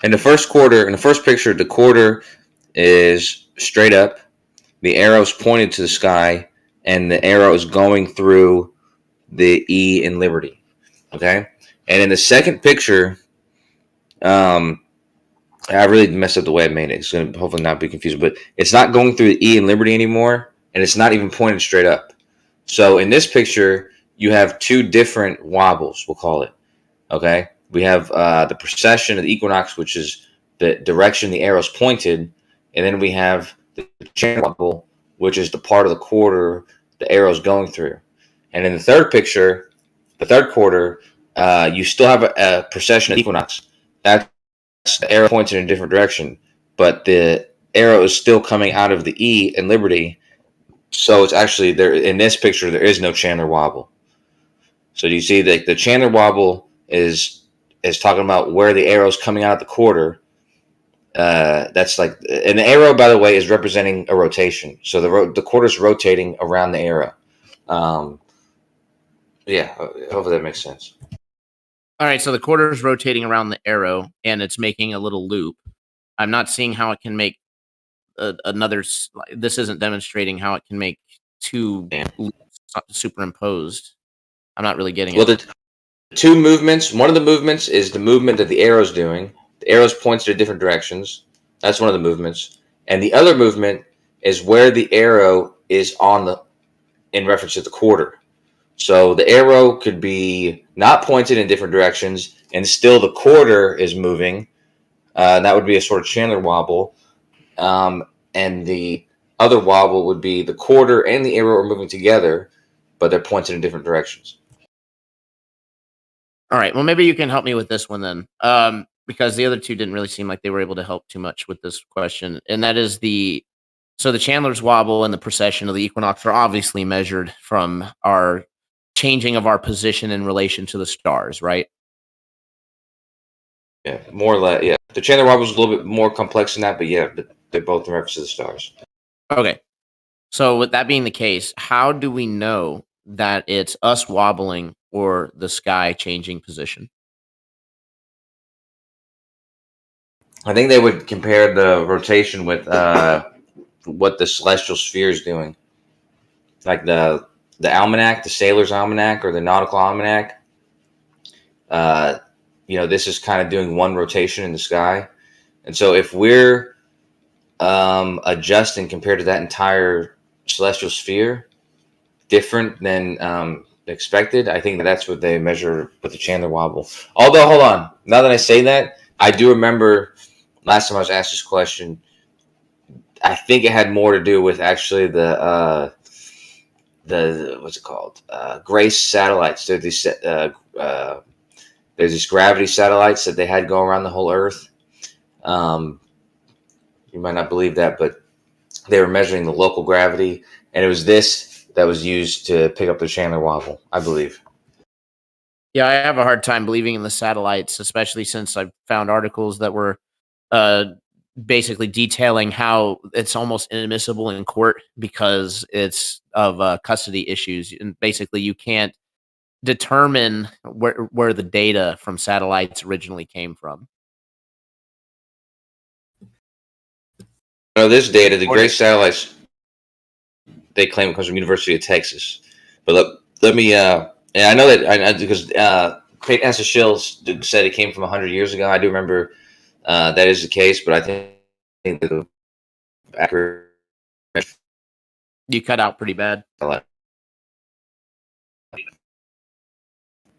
In the first quarter, in the first picture, the quarter is straight up. The arrow's pointed to the sky, and the arrow is going through the E in Liberty. Okay? And in the second picture, I really messed up the way I made it. It's going to hopefully not be confusing, but it's not going through the E in Liberty anymore, and it's not even pointed straight up. So in this picture, you have 2 different wobbles, we'll call it. Okay? We have the precession of the equinox, which is the direction the arrow's pointed, and then we have the channel wobble, which is the part of the quarter the arrow's going through. And in the third picture, the third quarter, you still have a precession of equinox. That's the arrow pointed in a different direction, but the arrow is still coming out of the E in Liberty. So it's actually there in this picture. There is no Chandler wobble. So do you see that the Chandler wobble is talking about where the arrow is coming out of the quarter? That's like, and the arrow, by the way, is representing a rotation. So the quarter is rotating around the arrow. Yeah, hopefully that makes sense. All right, so the quarter is rotating around the arrow, and it's making a little loop. I'm not seeing how it can make another. This isn't demonstrating how it can make two loops superimposed. I'm not really getting it. Well, the two movements. One of the movements is the movement that the arrow's doing. The arrow points to different directions. That's one of the movements. And the other movement is where the arrow is in reference to the quarter. So the arrow could be not pointed in different directions, and still the quarter is moving. That would be a sort of Chandler wobble. And the other wobble would be the quarter and the arrow are moving together, but they're pointed in different directions. All right. Well, maybe you can help me with this one then, because the other two didn't really seem like they were able to help too much with this question. And that is the Chandler's wobble and the precession of the equinox are obviously measured from our changing of our position in relation to the stars, right? Yeah, more or less. Yeah, the Chandler wobble is a little bit more complex than that, but yeah, but they're both in reference to the stars. Okay. So with that being the case, how do we know that it's us wobbling or the sky changing position? I think they would compare the rotation with what the celestial sphere is doing, like the almanac, the sailor's almanac, or the nautical almanac. This is kind of doing one rotation in the sky, and so if we're adjusting compared to that entire celestial sphere, different than expected, I think that's what they measure with the Chandler wobble. Although, hold on, now that I say that, I do remember last time I was asked this question, I think it had more to do with actually the what's it called? Grace satellites. There's these gravity satellites that they had go around the whole Earth. You might not believe that, but they were measuring the local gravity, and it was this that was used to pick up the Chandler wobble, I believe. Yeah, I have a hard time believing in the satellites, especially since I've found articles that were basically detailing how it's almost inadmissible in court because it's of custody issues. And basically, you can't determine where the data from satellites originally came from. This data, the Grace satellites, they claim it comes from University of Texas. But let me, and I know that because Peyton Schill said it came from 100 years ago. I do remember that is the case, but I think the accurate. You cut out pretty bad.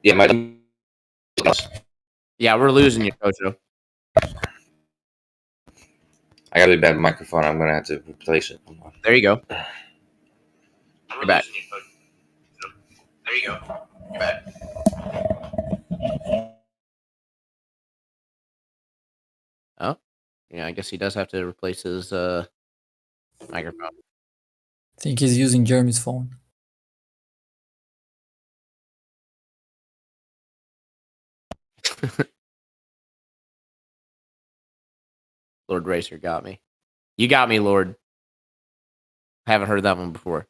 Yeah, we're losing you, Kojo. I got a really bad microphone. I'm gonna have to replace it. There you go. You're back. There you go. You're back. Oh, yeah. I guess he does have to replace his microphone. I think he's using Jeremy's phone. Lord Racer got me. You got me, Lord. I haven't heard that one before.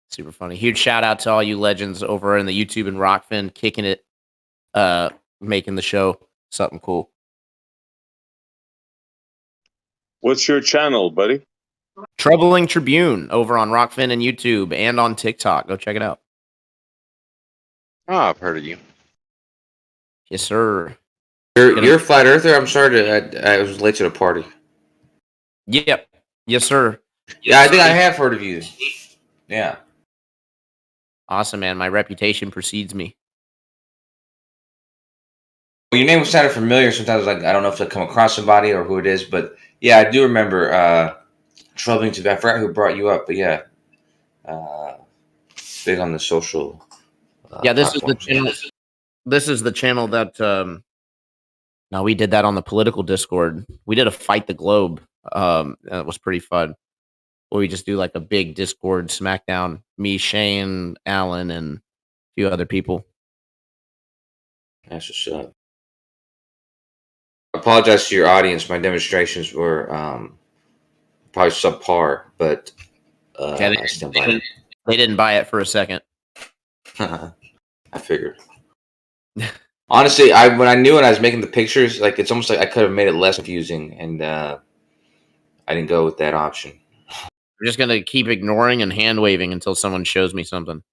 Super funny. Huge shout out to all you legends over in the YouTube and Rockfin, kicking it, making the show something cool. What's your channel, buddy? Troubling Tribune over on Rockfin and YouTube and on TikTok. Go check it out. Oh, I've heard of you. Yes, sir. You're a flat earther? I'm sorry I was late to the party. Yep. Yes, sir. Yeah, I think I have heard of you. Yeah. Awesome, man. My reputation precedes me. Well, your name was sounded familiar. Sometimes I don't know if I come across somebody or who it is, but Yeah, I do remember troubling to. I forgot who brought you up, but yeah, big on the social. Yeah, this is the platforms. channel. This is the channel that. No, we did that on the political Discord. We did a Fight the Globe. And it was pretty fun. Where we just do like a big Discord smackdown. Me, Shane, Alan, and a few other people. That's what's up. I apologize to your audience. My demonstrations were probably subpar, but Yeah, I still buy it. They didn't buy it for a second. I figured. Honestly, when I knew when I was making the pictures, like it's almost like I could have made it less confusing, and I didn't go with that option. I'm just gonna keep ignoring and hand waving until someone shows me something.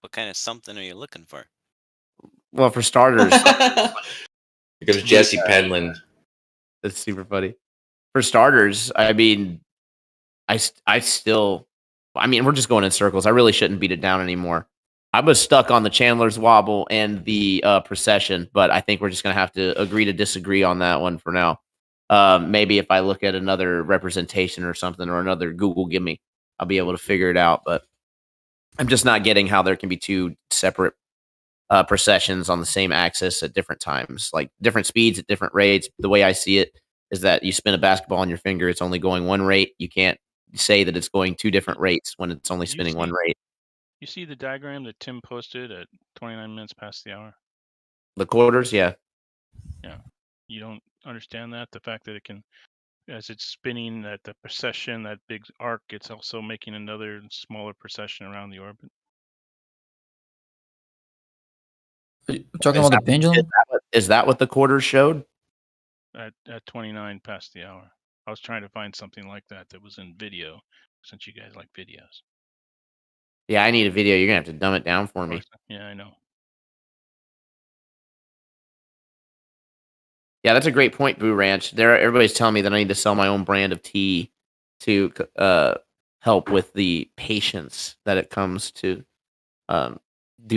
What kind of something are you looking for? Well, for starters, Here comes Jesse Penland. That's super funny. For starters, I mean, I still, I mean, we're just going in circles. I really shouldn't beat it down anymore. I was stuck on the Chandler's Wobble and the procession, but I think we're just gonna have to agree to disagree on that one for now. Maybe if I look at another representation or something or another Google give me, I'll be able to figure it out. But I'm just not getting how there can be two separate processions on the same axis at different times, like different speeds at different rates. The way I see it is that you spin a basketball on your finger, it's only going one rate. You can't say that it's going two different rates when it's only spinning one rate. You see the diagram that Tim posted at 29 minutes past the hour? The quarters, yeah. Yeah. You don't understand that? The fact that it can, as it's spinning at the precession, that big arc, it's also making another smaller precession around the orbit. Talking about the pendulum? Is that what the quarters showed? At 29 past the hour. I was trying to find something like that was in video, since you guys like videos. Yeah, I need a video. You're gonna have to dumb it down for me. Yeah, I know. Yeah, that's a great point, Boo Ranch. Everybody's telling me that I need to sell my own brand of tea to help with the patience that it comes to do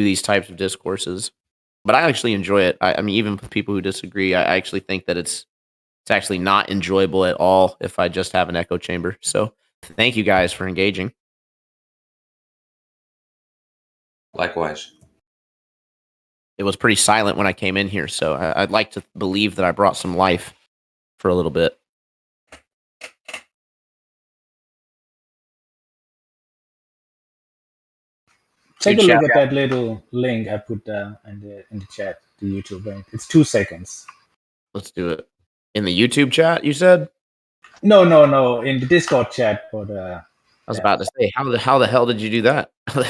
these types of discourses. But I actually enjoy it. I mean, even with people who disagree, I actually think that it's actually not enjoyable at all if I just have an echo chamber. So thank you guys for engaging. Likewise. It was pretty silent when I came in here, so I'd like to believe that I brought some life for a little bit. Take a look at that little link I put in the chat, the YouTube link. It's 2 seconds. Let's do it. In the YouTube chat, you said? No, in the Discord chat. For the. I was about to say, how the hell did you do that? All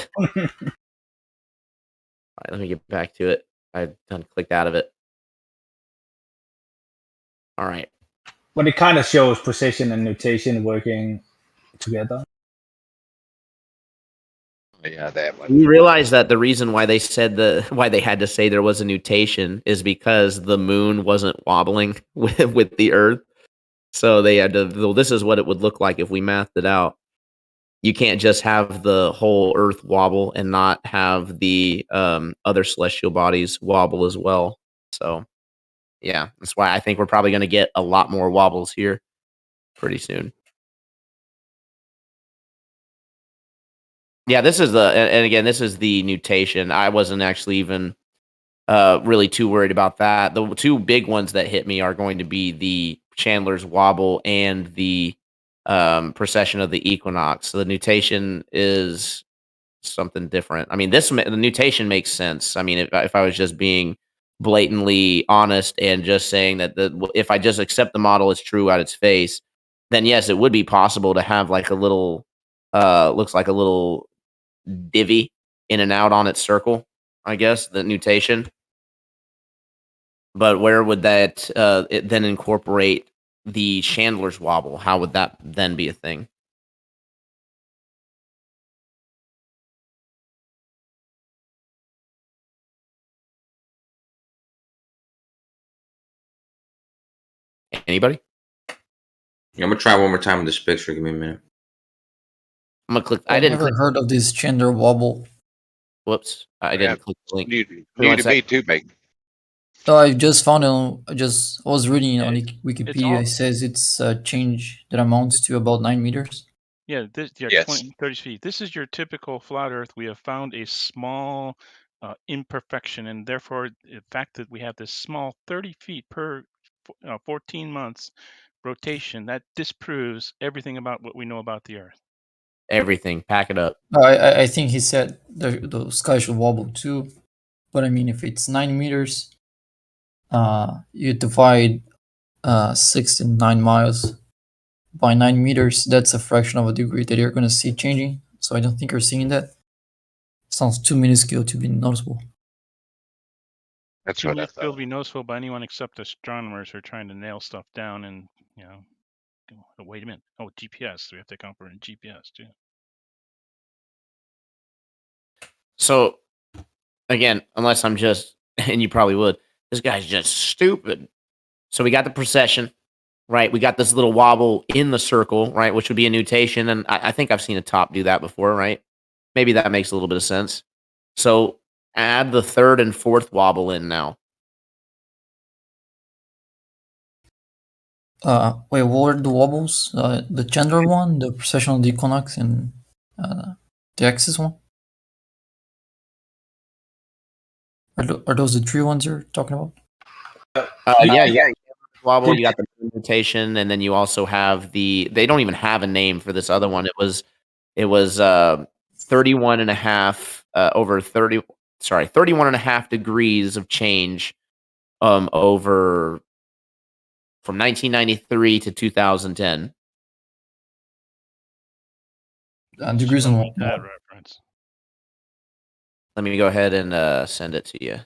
right, let me get back to it. I done clicked out of it. All right. But it kind of shows precision and nutation working together. Yeah, that one. You realize that the reason why they said why they had to say there was a nutation is because the moon wasn't wobbling with the Earth. So they had to. Well, this is what it would look like if we mathed it out. You can't just have the whole Earth wobble and not have the other celestial bodies wobble as well. So, yeah, that's why I think we're probably going to get a lot more wobbles here pretty soon. Yeah, this is and again, this is the nutation. I wasn't actually even really too worried about that. The two big ones that hit me are going to be the Chandler's Wobble and the precession of the equinox. So the nutation is something different. I mean, the nutation makes sense. I mean, if I was just being blatantly honest and just saying that if I just accept the model as true at its face, then yes, it would be possible to have like a little looks like a little divvy in and out on its circle, I guess, the nutation. But where would that it then incorporate the Chandler's Wobble? How would that then be a thing? Anybody? Yeah, I'm gonna try one more time with this picture. Give me a minute. I'm gonna click. I've never heard of this Chandler Wobble. Whoops, I didn't click the link. Need to be too big. Oh, I just found I was reading on Wikipedia. It says it's a change that amounts to about 9 meters. Yeah, Yes. 20, 30 feet. This is your typical flat Earth. We have found a small imperfection, and therefore the fact that we have this small 30 feet per 14 months rotation, that disproves everything about what we know about the Earth. Everything. Pack it up. I think he said the sky should wobble too. But I mean, if it's 9 meters, you divide 69 miles by 9 meters, that's a fraction of a degree that you're going to see changing. So I don't think you're seeing that. Sounds too minuscule to be noticeable. That's Too what I minuscule to thought. be noticeable by anyone except astronomers who are trying to nail stuff down and, oh, wait a minute. Oh, GPS. We have to account for it in GPS too. So, again, unless I'm just, and you probably would, this guy's just stupid. So we got the precession, right? We got this little wobble in the circle, right? Which would be a nutation. And I think I've seen a top do that before, right? Maybe that makes a little bit of sense. So add the third and fourth wobble in now. Wait, what were the wobbles? The gender one, the precession of the equinox, and the axis one? Are those the three ones you're talking about? Yeah, you got wobble, you got the mutation, and then you also have they don't even have a name for this other one. It was 31 and a half over 31 and a half degrees of change over from 1993 to 2010. Degrees and what? That reference. Let me go ahead and send it to you.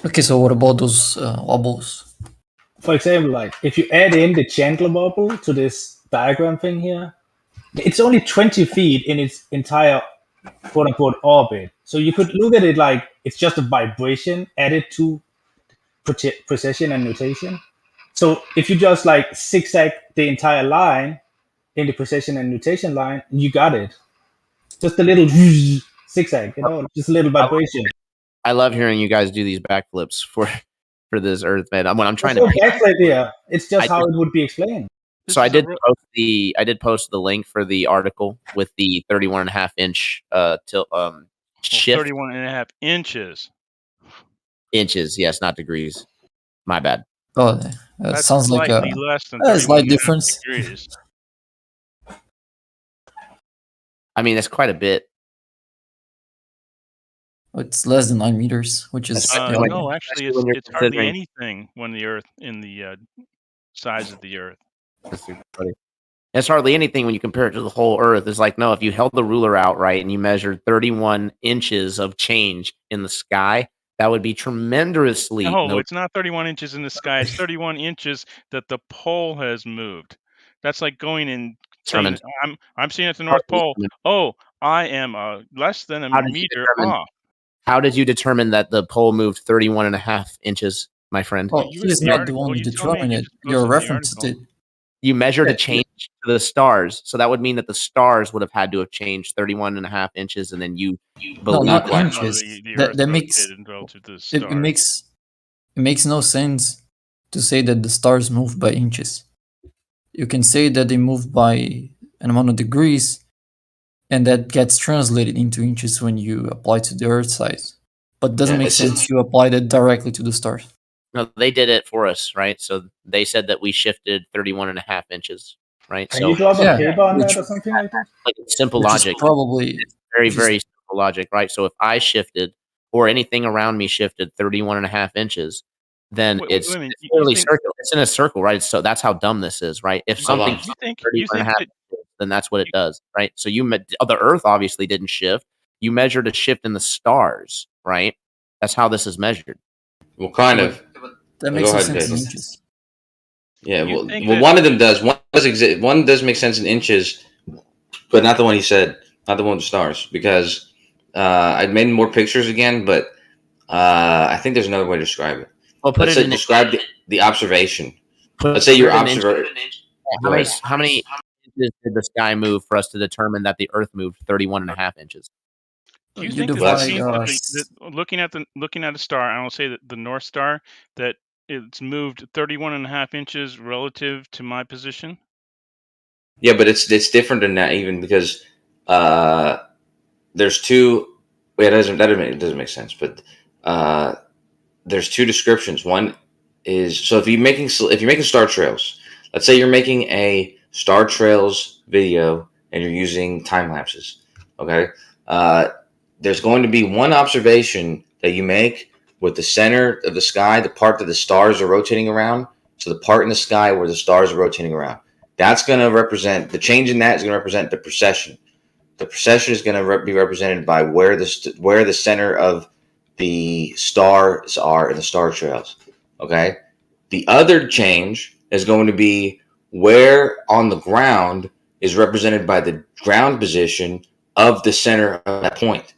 Okay, so what about those wobbles? For example, like if you add in the Chandler bubble to this diagram thing here, it's only 20 feet in its entire quote unquote orbit. So you could look at it like it's just a vibration added to precession and nutation. So if you just like zigzag the entire line in the precession and nutation line, you got it. Just a little zigzag, just a little vibration. I love hearing you guys do these backflips for this Earth, man. When I'm trying There's to no backflip here. It's just how it would be explained. So I did post the link for the article with the 31 and a half inch shift. 31 and a half inches. Inches, yes, not degrees. My bad. Oh, that sounds like a less than slight difference. Degrees. I mean, that's quite a bit. It's less than 9 meters, which is no, actually, it's hardly anything when the Earth in the size of the Earth. That's super funny. It's hardly anything when you compare it to the whole Earth. It's like, no, if you held the ruler out right and you measured 31 inches of change in the sky, that would be tremendously. No, it's not 31 inches in the sky. It's 31 inches that the pole has moved. That's like going and saying, I'm seeing at the North Pole. Oh, I am less than a meter off. How did you determine that the pole moved 31 and a half inches, my friend? Well, he's not the one who determined it. Your reference did. You measured a change to the stars. So that would mean that the stars would have had to have changed 31 and a half inches. And then you no, not inches. That makes it makes no sense to say that the stars moved by inches. You can say that they moved by an amount of degrees, and that gets translated into inches when you apply to the Earth size. But it doesn't make sense to apply that directly to the stars. No, they did it for us, right? So they said that we shifted 31 and a half inches, right? Can you drop a paper on that or something like that? Like simple logic. Probably very, very simple logic, right? So if I shifted or anything around me shifted 31 and a half inches, then it's fairly circular. It's in a circle, right? So that's how dumb this is, right? If something 31 and a half inches, then that's what it does, right? So the Earth obviously didn't shift. You measured a shift in the stars, right? That's how this is measured. Well, kind of. That makes sense in inches. Yeah, well, one of them does. One does make sense in inches, but not the one he said. Not the one with the stars, because I made more pictures again, but I think there's another way to describe it. Well, describe the observation. Let's say your observation. How many inches did the sky move for us to determine that the Earth moved 31 and a half inches? Do you You think divide, this means that, uh, looking at a star, I will say that the North Star, that it's moved 31.5 inches relative to my position? Yeah, but it's different than that even because there's two. Wait, it doesn't make sense. But there's two descriptions. One is so if you're making star trails, let's say you're making a star trails video and you're using time lapses. Okay, there's going to be one observation that you make with the center of the sky, the part that the stars are rotating around. So the part in the sky where the stars are rotating around. That's going to represent the change in that is going to represent the precession. The precession is going to be represented by where the center of the stars are in the star trails. Okay. The other change is going to be where on the ground is represented by the ground position of the center of that point.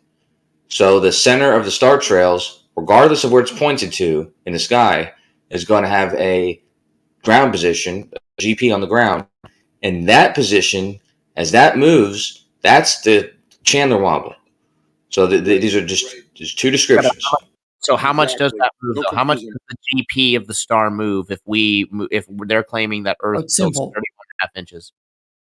So the center of the star trails, regardless of where it's pointed to in the sky, is going to have a ground position, GP on the ground, and that position, as that moves, that's the Chandler wobble. So these are just two descriptions. So how much does that move? How much does the GP of the star move if they're claiming that Earth it's tilts simple. 31.5 inches?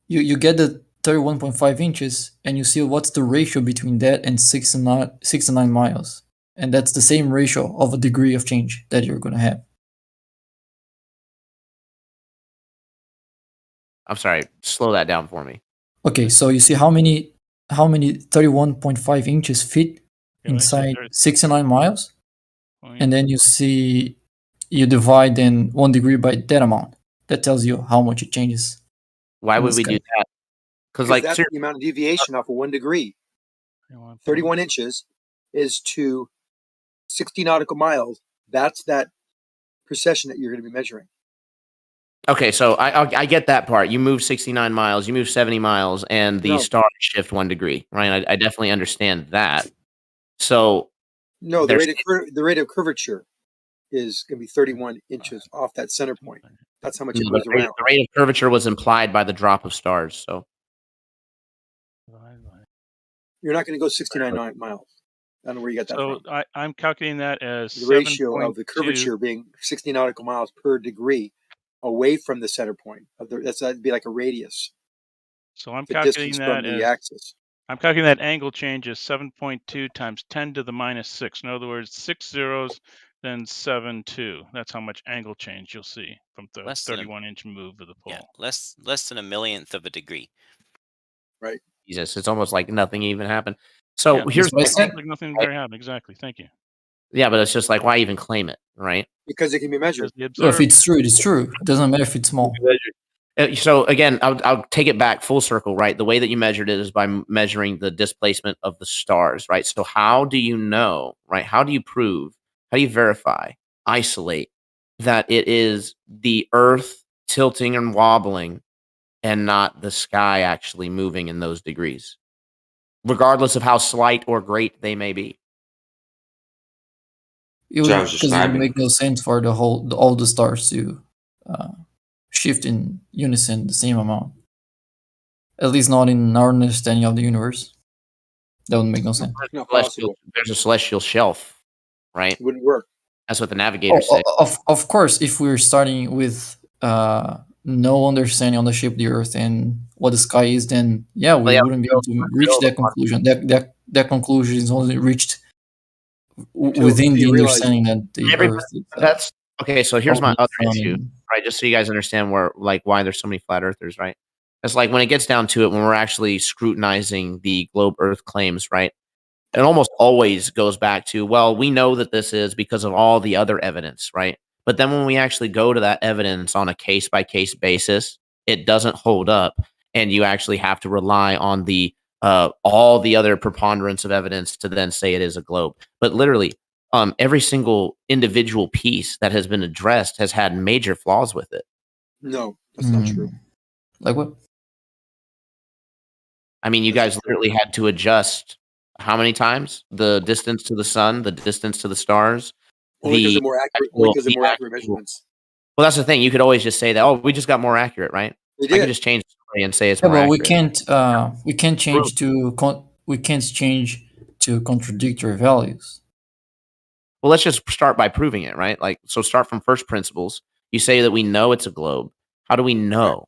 You get the 31.5 inches, and you see what's the ratio between that and 69 miles, and that's the same ratio of a degree of change that you're gonna have. I'm sorry, slow that down for me. Okay, so you see how many 31.5 inches fit inside 69 miles, and then you divide then 1 degree by that amount. That tells you how much it changes. Why would we do that? Because like that's the amount of deviation off of 1 degree. 31 inches is to 60 nautical miles. That's that precession that you're going to be measuring. Okay, so I get that part. You move 69 miles, you move 70 miles, and the No. stars shift 1 degree, right? I definitely understand that. So No, the there's- rate of curvature is going to be 31 inches off that center point. That's how much it No, moves the around. rate of curvature was implied by the drop of stars. So You're not going to go 69 miles. I don't know where you got that So from. I'm calculating that as The ratio of the 7.2. curvature being 60 nautical miles per degree away from the center point. That'd be like a radius. So I'm The calculating distance that from the as axis. I'm calculating that angle change is 7.2 times 10 to the minus 6. In other words, 6 zeros, then 7.2. That's how much angle change you'll see from the Less than a- 31-inch move of the pole. Yeah, less than a millionth of a degree. Right. Jesus, it's almost like nothing even happened. So Yeah, here's it's like nothing very happened. Exactly. Thank you. yeah, but it's just like why even claim it, right? Because it can be measured. So if it's true, it's true. It doesn't matter if it's small. So again, I'll take it back full circle, right? The way that you measured it is by measuring the displacement of the stars, right? So how do you know, right? How do you prove? How do you verify, isolate that it is the Earth tilting and wobbling and not the sky actually moving in those degrees, regardless of how slight or great they may be? It So I would, was because it would describing. make no sense for all the stars to shift in unison the same amount. At least not in our understanding of the universe. That would make no sense. Not possible. There's a celestial shelf, right? It wouldn't work. That's what the navigators say. Of course, if we're starting with no understanding on the shape of the Earth and what the sky is, then yeah, we wouldn't be able to reach that conclusion. That conclusion is only reached within the understanding that the Earth is. That's okay. So here's my always other found issue, in- right? Just so you guys understand why there's so many flat earthers, right? It's like when it gets down to it, when we're actually scrutinizing the globe Earth claims, right? It almost always goes back to, well, we know that this is because of all the other evidence, right? But then when we actually go to that evidence on a case by case basis, it doesn't hold up, and you actually have to rely on the all the other preponderance of evidence to then say it is a globe. But literally, every single individual piece that has been addressed has had major flaws with it. No, that's not true. Like what? I mean, you guys literally had to adjust how many times? The distance to the sun, the distance to the stars. Only because they're more accurate. Only because they're more accurate measurements. Well, that's the thing. You could always just say that, oh, we just got more accurate, right? We I could did. just change the story and say it's Yeah, more but accurate. we can't change we can't change to contradict your values. Well, let's just start by proving it, right? Like, so start from first principles. You say that we know it's a globe. How do we know?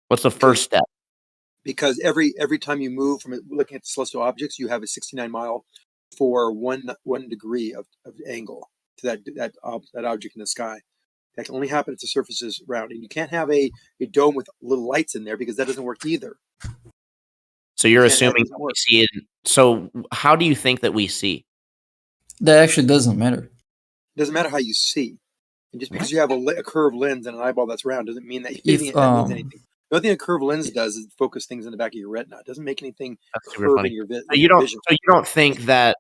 What's the first step? Because every time you move from looking at celestial objects, you have a 69 mile for one degree of angle to that object in the sky. That can only happen if the surface is round, and you can't have a dome with little lights in there because that doesn't work either. So you're assuming that we see it. So how do you think that we see? That actually doesn't matter. It doesn't matter how you see. And just because you have a curved lens and an eyeball that's round doesn't mean that, that means anything. The only thing a curved lens does is focus things in the back of your retina. It doesn't make anything curve in your vision. So you don't think that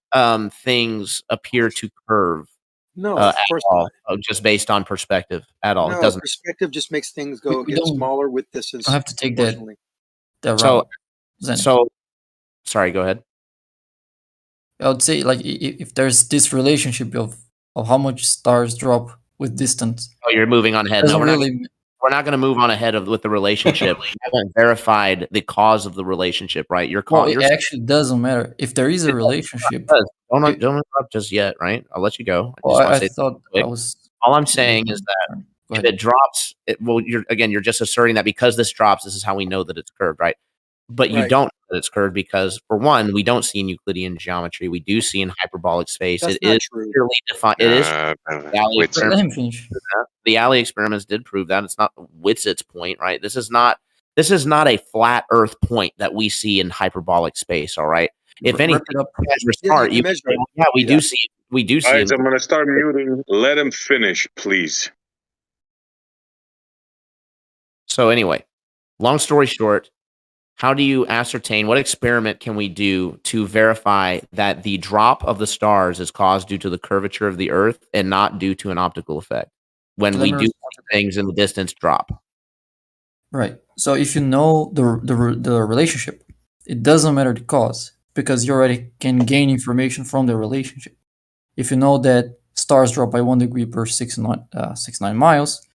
things appear to curve? No, of course not. Just based on perspective at all. No, It doesn't. perspective just makes things get smaller with distance. I have to take that So, route. Sorry, go ahead. I would say, like, if there's this relationship of how much stars drop with distance. Oh, you're moving on ahead. No, we're really not going to move on ahead with the relationship. We haven't verified the cause of the relationship, right? It actually doesn't matter if there is a relationship. Don't interrupt just yet, right? I'll let you go. All I'm saying is that if it drops, you're just asserting that because this drops, this is how we know that it's curved, right? But you don't know that it's curved because, for one, we don't see in Euclidean geometry. We do see in hyperbolic space. That's it not is true. clearly defined. It is. Let him finish. The Alley experiments did prove that. It's not Witzit's point, right? This is not a flat Earth point that we see in hyperbolic space. All right. If anything, we do see. All right, so I'm going to start muting. Let him finish, please. So anyway, long story short, how do you ascertain, what experiment can we do to verify that the drop of the stars is caused due to the curvature of the Earth and not due to an optical effect when we do things in the distance drop? Right. So if you know the relationship, it doesn't matter the cause because you already can gain information from the relationship. If you know that stars drop by 1 degree per 69 miles,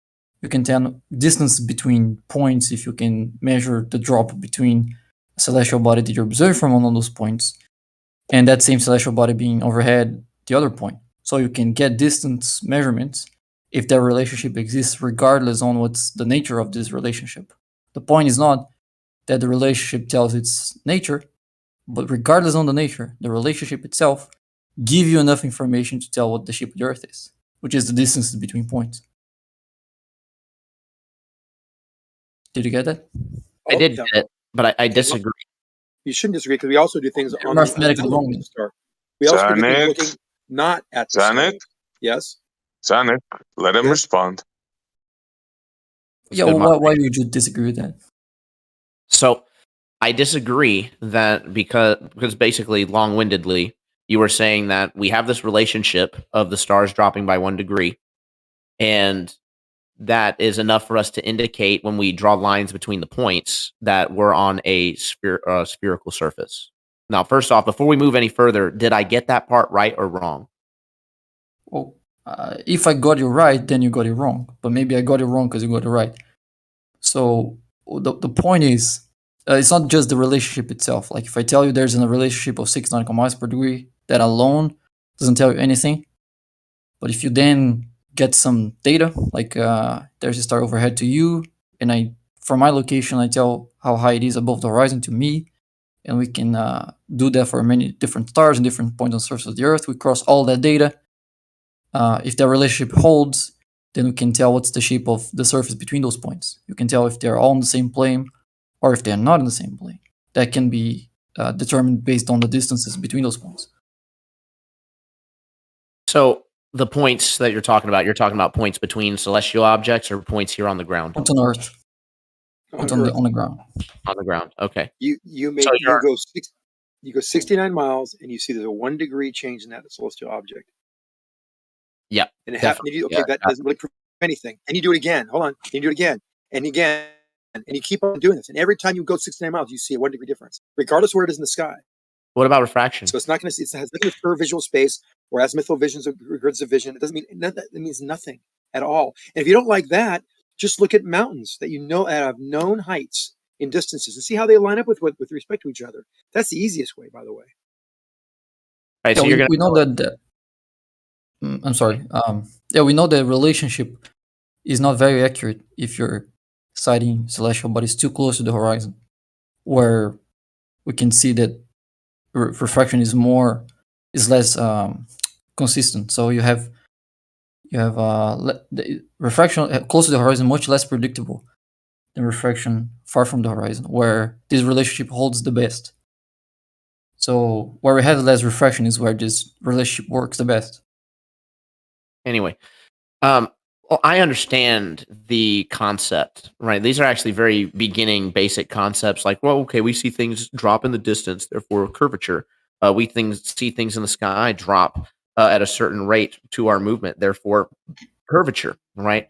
you can tell distance between points if you can measure the drop between a celestial body that you observe from one of those points and that same celestial body being overhead the other point. So you can get distance measurements if that relationship exists regardless on what's the nature of this relationship. The point is not that the relationship tells its nature, but regardless on the nature, the relationship itself give you enough information to tell what the shape of the Earth is, which is the distance between points. Did you get that? I did get it, but I disagree. You shouldn't disagree because we also do things on mathematically wrong. the star. We also do things looking not at the star. Yes? Zanuck, let him respond. Yeah, well, why would you disagree with that? So I disagree that because basically, long-windedly, you were saying that we have this relationship of the stars dropping by 1 degree, and that is enough for us to indicate when we draw lines between the points that we're on a spherical surface. Now, first off, before we move any further, did I get that part right or wrong? Well, if I got you right, then you got it wrong. But maybe I got it wrong because you got it right. So the point is, it's not just the relationship itself. Like if I tell you there's a relationship of 6 nautical miles per degree, that alone doesn't tell you anything. But if you then get some data, like there's a star overhead to you, and from my location, I tell how high it is above the horizon to me, and we can do that for many different stars and different points on the surface of the Earth. We cross all that data. If that relationship holds, then we can tell what's the shape of the surface between those points. You can tell if they're all on the same plane or if they're not in the same plane. That can be determined based on the distances between those points. So the points that you're talking about points between celestial objects or points here on the ground? Points on Earth. Points on the ground. On the ground. Okay. You go 69 miles and you see there's a 1 degree change in that celestial object. Yeah. And it happens. Okay, that doesn't really prove anything. And you do it again. Hold on. And you do it again and again, and you keep on doing this. And every time you go 69 miles, you see a 1 degree difference, regardless of where it is in the sky. What about refraction? So it's not going to. It has nothing to do with visual space or azimuthal visions or grids of vision. It doesn't mean that. It means nothing at all. And if you don't like that, just look at mountains that you know have known heights in distances and see how they line up with respect to each other. That's the easiest way, by the way. Right. Yeah, So you're going we know that. I'm sorry. Yeah, we know the relationship is not very accurate if you're sighting celestial bodies too close to the horizon, where we can see that refraction is less consistent. So you have the refraction close to the horizon much less predictable than refraction far from the horizon, where this relationship holds the best. So where we have less refraction is where this relationship works the best. Anyway, well, I understand the concept, right? These are actually very beginning, basic concepts. Like, well, okay, we see things drop in the distance, therefore curvature. We see things in the sky drop at a certain rate to our movement, therefore curvature, right?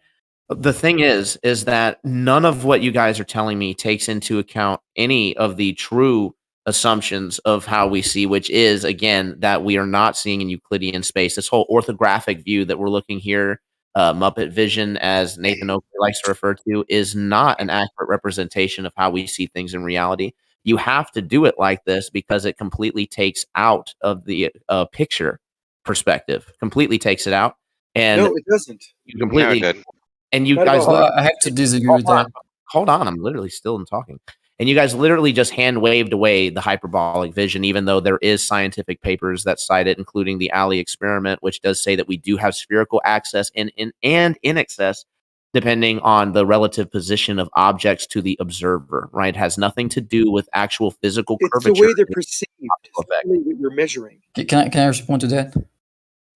The thing is that none of what you guys are telling me takes into account any of the true assumptions of how we see, which is, again, that we are not seeing in Euclidean space. This whole orthographic view that we're looking here, Muppet vision, as Nathan Oakley likes to refer to, is not an accurate representation of how we see things in reality. You have to do it like this because it completely takes out of the picture perspective, completely takes it out. And no, it doesn't. You completely. No, it doesn't. And you Not at guys, all. I have to disagree with that. hold on, I'm literally still talking. And you guys literally just hand waved away the hyperbolic vision, even though there is scientific papers that cite it, including the Alley experiment, which does say that we do have spherical access and in excess, depending on the relative position of objects to the observer. Right, it has nothing to do with actual physical curvature. It's the way they're perceived. It's not really what you're measuring. Can I respond to that?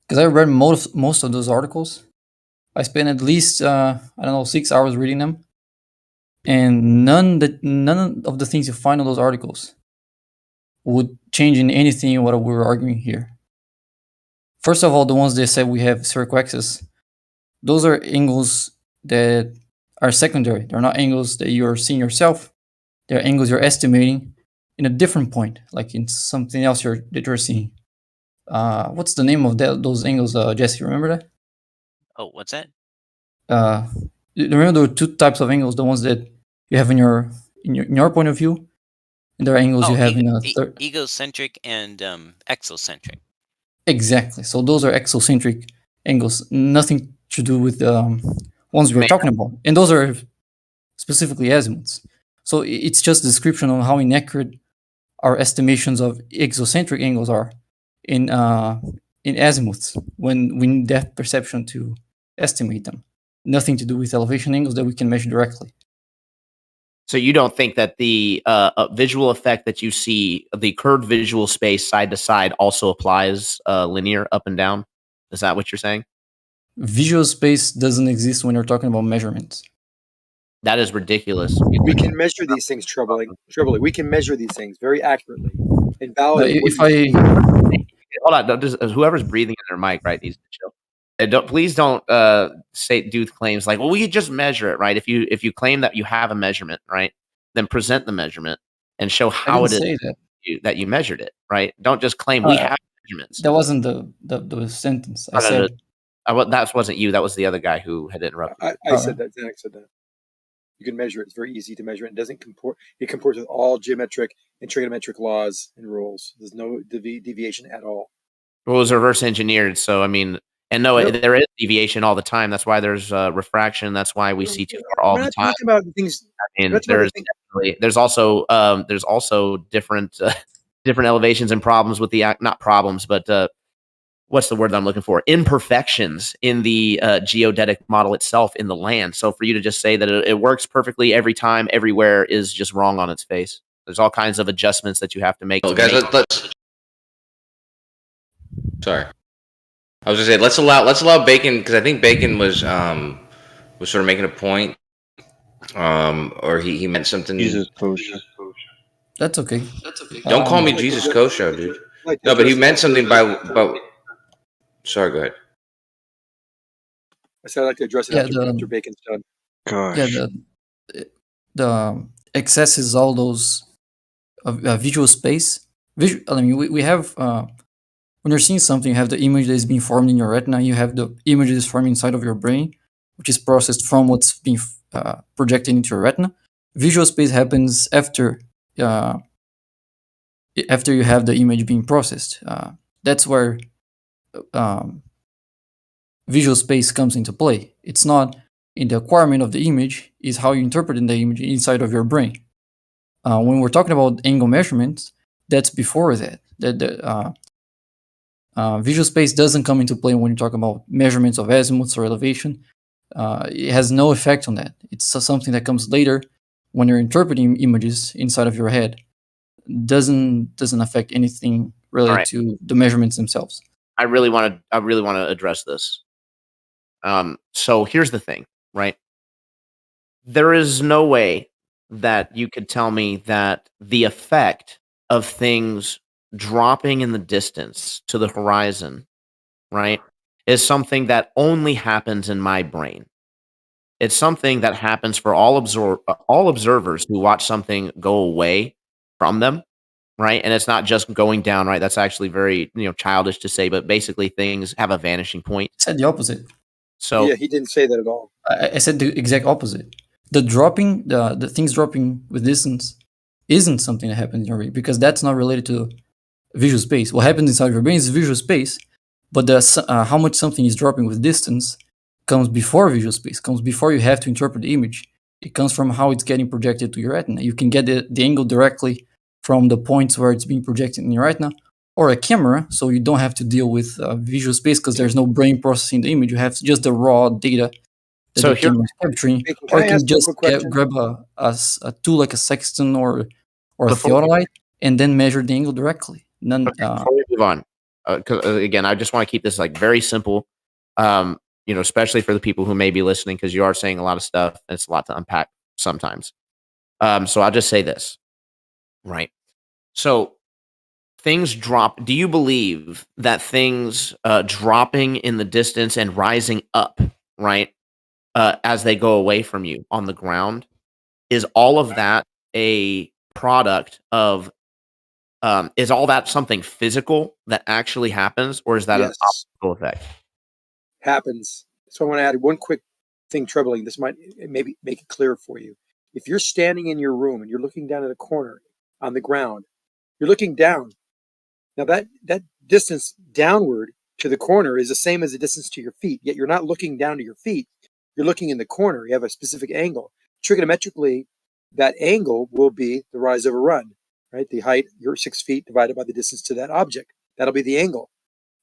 Because I read most of those articles. I spent at least 6 hours reading them, and none of the things you find in those articles would change in anything in what we're arguing here. First of all, the ones that say we have spherical axis, those are angles that are secondary. They're not angles that you're seeing yourself. They're angles you're estimating in a different point, like in something else that you're seeing. What's the name of those angles, Jesse? Remember that? Oh, what's that? Remember there are two types of angles: the ones that you have in your point of view, and there are angles you have in a third. Egocentric and exocentric. Exactly. So those are exocentric angles, nothing to do with the ones we're talking about, and those are specifically azimuths. So it's just a description of how inaccurate our estimations of exocentric angles are in azimuths when we need depth perception to estimate them. Nothing to do with elevation angles that we can measure directly. So you don't think that the visual effect that you see, the curved visual space side to side, also applies linear up and down? Is that what you're saying? Visual space doesn't exist when you're talking about measurements. That is ridiculous. We can measure these things, Trebly. We can measure these things very accurately and validate. Hold on, whoever's breathing in their mic, right, needs to chill. Please don't do claims like, well, we just measure it, right? If you claim that you have a measurement, right, then present the measurement and show how it is that you measured it, right? Don't just claim we have measurements. That wasn't the sentence. I said that wasn't you. That was the other guy who had interrupted. I said that. Zach said that. You can measure it. It's very easy to measure. It doesn't comport. It comports with all geometric and trigonometric laws and rules. There's no deviation at all. Well, it was reverse engineered, so I mean. And no, there is deviation all the time. That's why there's refraction. That's why we see too far all the time. Talking about things. I mean, there's also different elevations and problems with the not problems, but what's the word that I'm looking for? Imperfections in the geodetic model itself in the land. So for you to just say that it works perfectly every time, everywhere, is just wrong on its face. There's all kinds of adjustments that you have to make. Guys, sorry. I was gonna say let's allow Bacon, because I think Bacon was sort of making a point, or he meant something. Jesus kosher. That's okay. Don't call me Jesus kosher, dude. No, but he meant something by. Sorry, go ahead. I said I'd like to address it after Bacon's done. Gosh. Yeah, the excess is all those visual space. I mean, we have. When you're seeing something, you have the image that is being formed in your retina. You have the image that is formed inside of your brain, which is processed from what's being projected into your retina. Visual space happens after you have the image being processed. That's where visual space comes into play. It's not in the acquirement of the image, is how you interpret the image inside of your brain. When we're talking about angle measurements, that's before that. Visual space doesn't come into play when you talk about measurements of azimuths or elevation. It has no effect on that. It's something that comes later when you're interpreting images inside of your head. Doesn't affect anything related to the measurements themselves. I really want to address this. So here's the thing, right? There is no way that you could tell me that the effect of things dropping in the distance to the horizon, right, is something that only happens in my brain. It's something that happens for all observers who watch something go away from them, right? And it's not just going down, right? That's actually very, childish to say, but basically things have a vanishing point. I said the opposite. So yeah, he didn't say that at all. I said the exact opposite. The dropping, the things dropping with distance isn't something that happens in your brain because that's not related to visual space. What happens inside your brain is visual space, but how much something is dropping with distance comes before visual space, comes before you have to interpret the image. It comes from how it's getting projected to your retina. You can get the angle directly from the points where it's being projected in your retina, or a camera, so you don't have to deal with visual space because there's no brain processing the image. You have just the raw data that the camera is capturing, or you can just grab a tool like a sextant or a theodolite and then measure the angle directly. None. Before we move on, because again, I just want to keep this like very simple. Especially for the people who may be listening, because you are saying a lot of stuff and it's a lot to unpack sometimes. So I'll just say this, right? So things drop. Do you believe that things dropping in the distance and rising up, right, as they go away from you on the ground, is all of that a product of, is all that something physical that actually happens, or is that an optical effect? Happens. So I want to add one quick thing troubling. This might maybe make it clear for you. If you're standing in your room and you're looking down at a corner on the ground, you're looking down. Now that distance downward to the corner is the same as the distance to your feet, yet you're not looking down to your feet. You're looking in the corner. You have a specific angle. Trigonometrically, that angle will be the rise over run, right? The height, your 6 feet divided by the distance to that object. That'll be the angle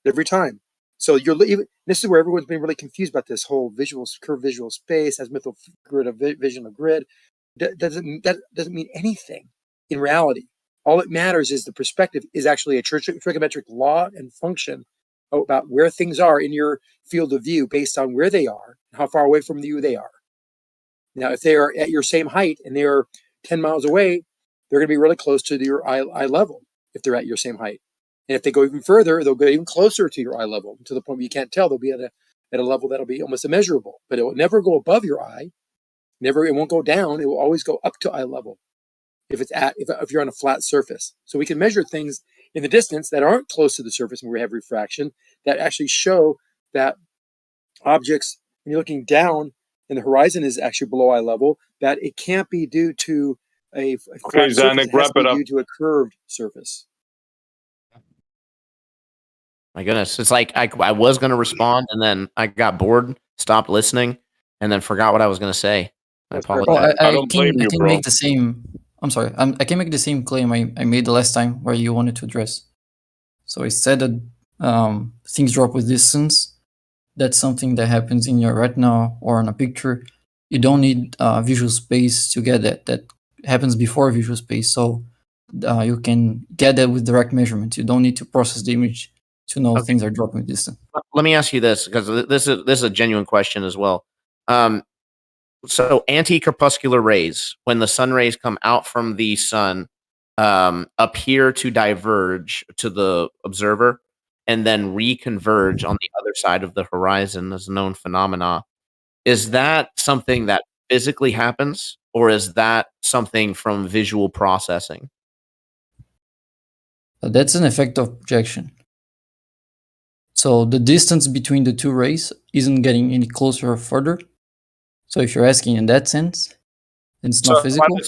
every time. So this is where everyone's been really confused about this whole curved visual space, azimuthal grid of vision of grid. That doesn't mean anything in reality. All it matters is the perspective is actually a trigonometric law and function about where things are in your field of view based on where they are and how far away from you they are. Now, if they are at your same height and they are 10 miles away, they're going to be really close to your eye level if they're at your same height. And if they go even further, they'll go even closer to your eye level, to the point where you can't tell. They'll be at a level that'll be almost immeasurable. But it will never go above your eye. It won't go down. It will always go up to eye level if you're on a flat surface. So we can measure things in the distance that aren't close to the surface when we have refraction, that actually show that objects, when you're looking down and the horizon is actually below eye level, that it can't be due to a flat surface. It has to be due to a curved surface. My goodness. It's like I was going to respond and then I got bored, stopped listening, and then forgot what I was going to say. I apologize. Well, I can make the same. I'm sorry. I can make the same claim I made the last time where you wanted to address. So I said that things drop with distance. That's something that happens in your retina or on a picture. You don't need visual space to get that. That happens before visual space. So you can get that with direct measurements. You don't need to process the image to know things are dropping distance. Let me ask you this, because this is a genuine question as well. So anti-crepuscular rays, when the sun rays come out from the sun, appear to diverge to the observer and then reconverge on the other side of the horizon as a known phenomena. Is that something that physically happens, or is that something from visual processing? That's an effect of projection. So the distance between the two rays isn't getting any closer or further. So if you're asking in that sense, then it's not physical.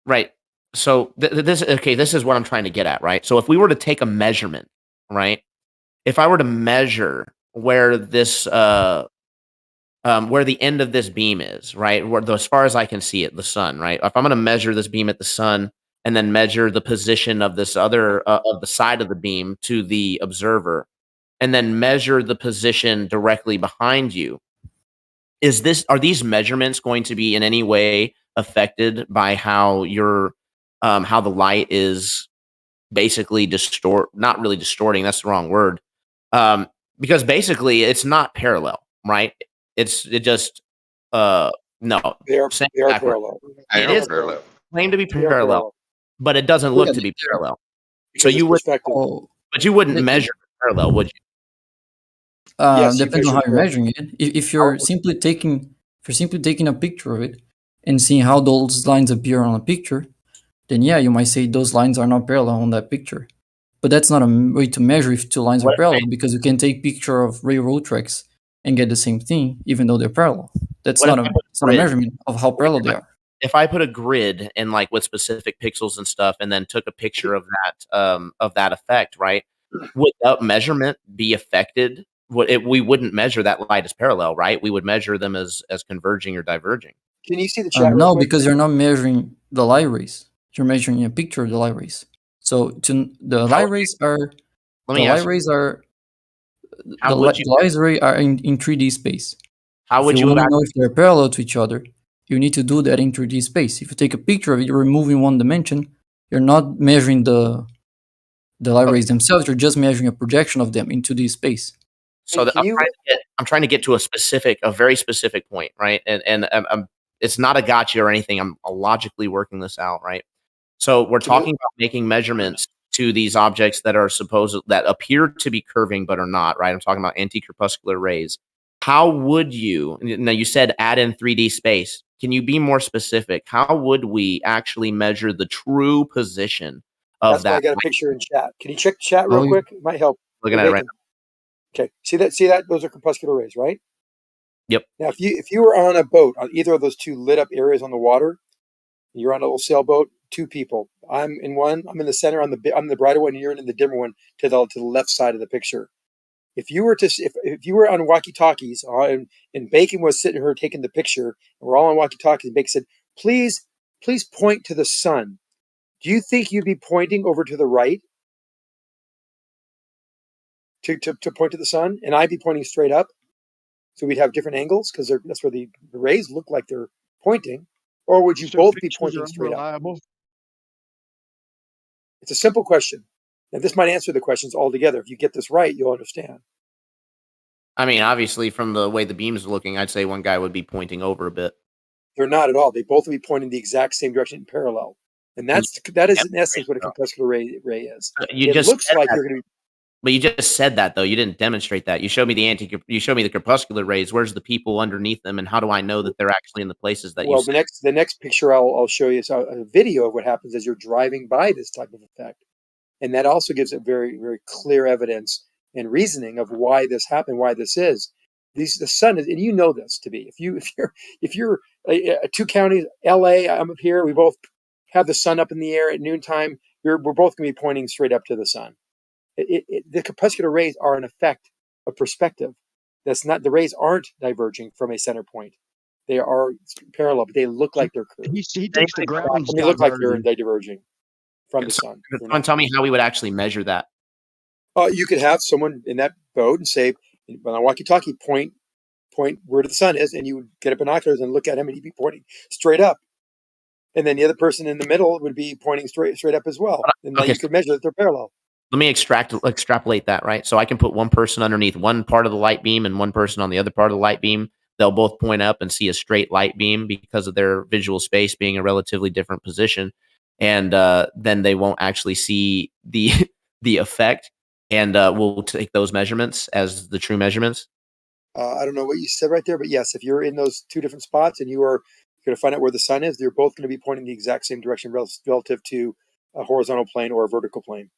Right. So this is what I'm trying to get at, right? So if we were to take a measurement right? If I were to measure where this where the end of this beam is, right? Where as far as I can see it, the sun, right? If I'm going to measure this beam at the sun and then measure the position of this other of the side of the beam to the observer, and then measure the position directly behind you, are these measurements going to be in any way affected by how how the light is basically not really distorting, that's the wrong word, because basically it's not parallel, right? It just no, They are backward. parallel. It is claimed to be parallel, but it doesn't look to be parallel. So you would, but you wouldn't measure parallel, would you? Depends on how you're measuring it. If you're simply taking a picture of it and seeing how those lines appear on a picture, then yeah, you might say those lines are not parallel on that picture. But that's not a way to measure if two lines are parallel, because you can take picture of railroad tracks and get the same thing even though they're parallel. It's not a measurement of how parallel they are. If I put a grid and like with specific pixels and stuff, and then took a picture of that effect, right? Would that measurement be affected? We wouldn't measure that light as parallel, right? We would measure them as converging or diverging. Can you see the chat? No, because you're not measuring the light rays. You're measuring a picture of the light rays. So the light rays are in 3D space. How would you want to know if they're parallel to each other? You need to do that in 3D space. If you take a picture of it, you're removing one dimension. You're not measuring the light rays themselves. You're just measuring a projection of them in 2D space. So I'm trying to get to a very specific point, right? And it's not a gotcha or anything. I'm logically working this out, right? So we're talking about making measurements to these objects that appear to be curving but are not, right? I'm talking about anti-crepuscular rays. How would you? Now you said add in 3D space. Can you be more specific? How would we actually measure the true position of That's why I got a picture in chat. Can you check chat real quick? It might help. Looking at it right now. Okay. See that? Those are crepuscular rays, right? Yep. Now, if you were on a boat on either of those two lit up areas on the water, you're on a little sailboat, two people. I'm in one. I'm in the center. I'm the brighter one. And you're in the dimmer one to the left side of the picture. If you were on walkie-talkies and Bacon was sitting here taking the picture, and we're all on walkie-talkies, and Bacon said, "Please point to the sun." Do you think you'd be pointing over to the right to point to the sun, and I'd be pointing straight up? So we'd have different angles because that's where the rays look like they're pointing. Or would you both be pointing straight up? It's a simple question. And this might answer the questions altogether. If you get this right, you'll understand. I mean, obviously, from the way the beams are looking, I'd say one guy would be pointing over a bit. They're not at all. They both would be pointing the exact same direction in parallel. And that is in essence what a crepuscular ray is. It looks like you're going to be. But you just said that though. You didn't demonstrate that. You showed me you showed me the crepuscular rays. Where's the people underneath them, and how do I know that they're actually in the places that you? Well, the next picture I'll show you is a video of what happens as you're driving by this type of effect, and that also gives it very, very clear evidence and reasoning of why this happened, why this is. The sun is, and you know this to be. If you're two counties, L.A., I'm up here. We both have the sun up in the air at noontime. We're both going to be pointing straight up to the sun. The crepuscular rays are an effect of perspective. That's not, the rays aren't diverging from a center point. They are parallel, but they look like they're curved. He takes the ground. They look like they're diverging from the sun. Tell me how we would actually measure that. You could have someone in that boat and say, on a walkie-talkie, point where the sun is, and you would get a binoculars and look at him, and he'd be pointing straight up. And then the other person in the middle would be pointing straight up as well. And then you could measure that they're parallel. Let me extrapolate that, right? So I can put one person underneath one part of the light beam and one person on the other part of the light beam. They'll both point up and see a straight light beam because of their visual space being a relatively different position. And then they won't actually see the effect. And we'll take those measurements as the true measurements. I don't know what you said right there, but yes, if you're in those two different spots and you are going to find out where the sun is, they're both going to be pointing the exact same direction relative to a horizontal plane or a vertical plane.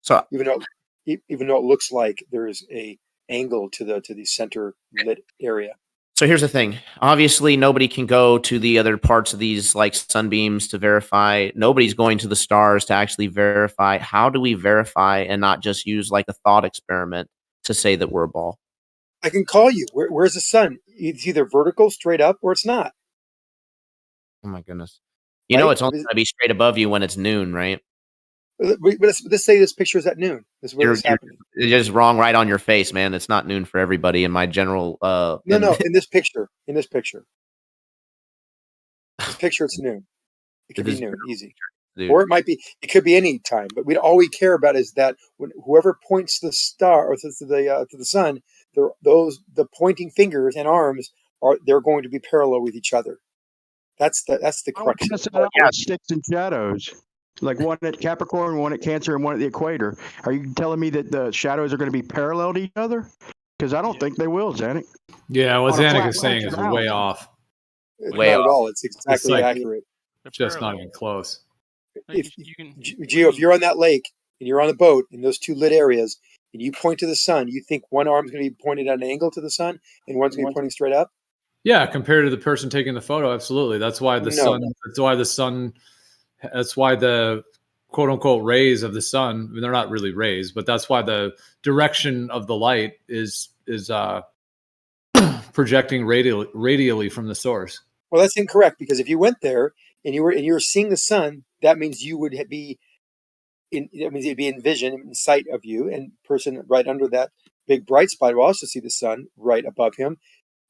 So even though it looks like there is a angle to the center lit area. So here's the thing. Obviously, nobody can go to the other parts of these like sunbeams to verify. Nobody's going to the stars to actually verify. How do we verify and not just use like a thought experiment to say that we're a ball? I can call you. Where's the sun? It's either vertical, straight up, or it's not. Oh my goodness. You know, it's only going to be straight above you when it's noon, right? Let's say this picture is at noon. This is where it's happening. You're just wrong right on your face, man. It's not noon for everybody in my general No, in this picture. This picture, it's noon. It could be noon, easy. Dude. Or it could be any time. But all we care about is that when whoever points the star or to the sun, the pointing fingers and arms they're going to be parallel with each other. That's the crux. Sticks and shadows. Like one at Capricorn, one at Cancer, and one at the equator. Are you telling me that the shadows are going to be parallel to each other? Because I don't think they will, Zanuck. Yeah, what On a Zanuck flat is saying is ground. way off. Way not off. At all. It's exactly accurate. Just not even close. Gio, if you're on that lake and you're on a boat in those two lit areas and you point to the sun, you think one arm's going to be pointed at an angle to the sun and one's going to be pointing straight up? Yeah, compared to the person taking the photo, absolutely. That's why the sun. That's why the quote unquote rays of the sun. I mean, they're not really rays, but that's why the direction of the light is projecting radially from the source. Well, that's incorrect, because if you went there and you were seeing the sun, that means you would be it'd be in vision, in sight of you, and person right under that big bright spot will also see the sun right above him.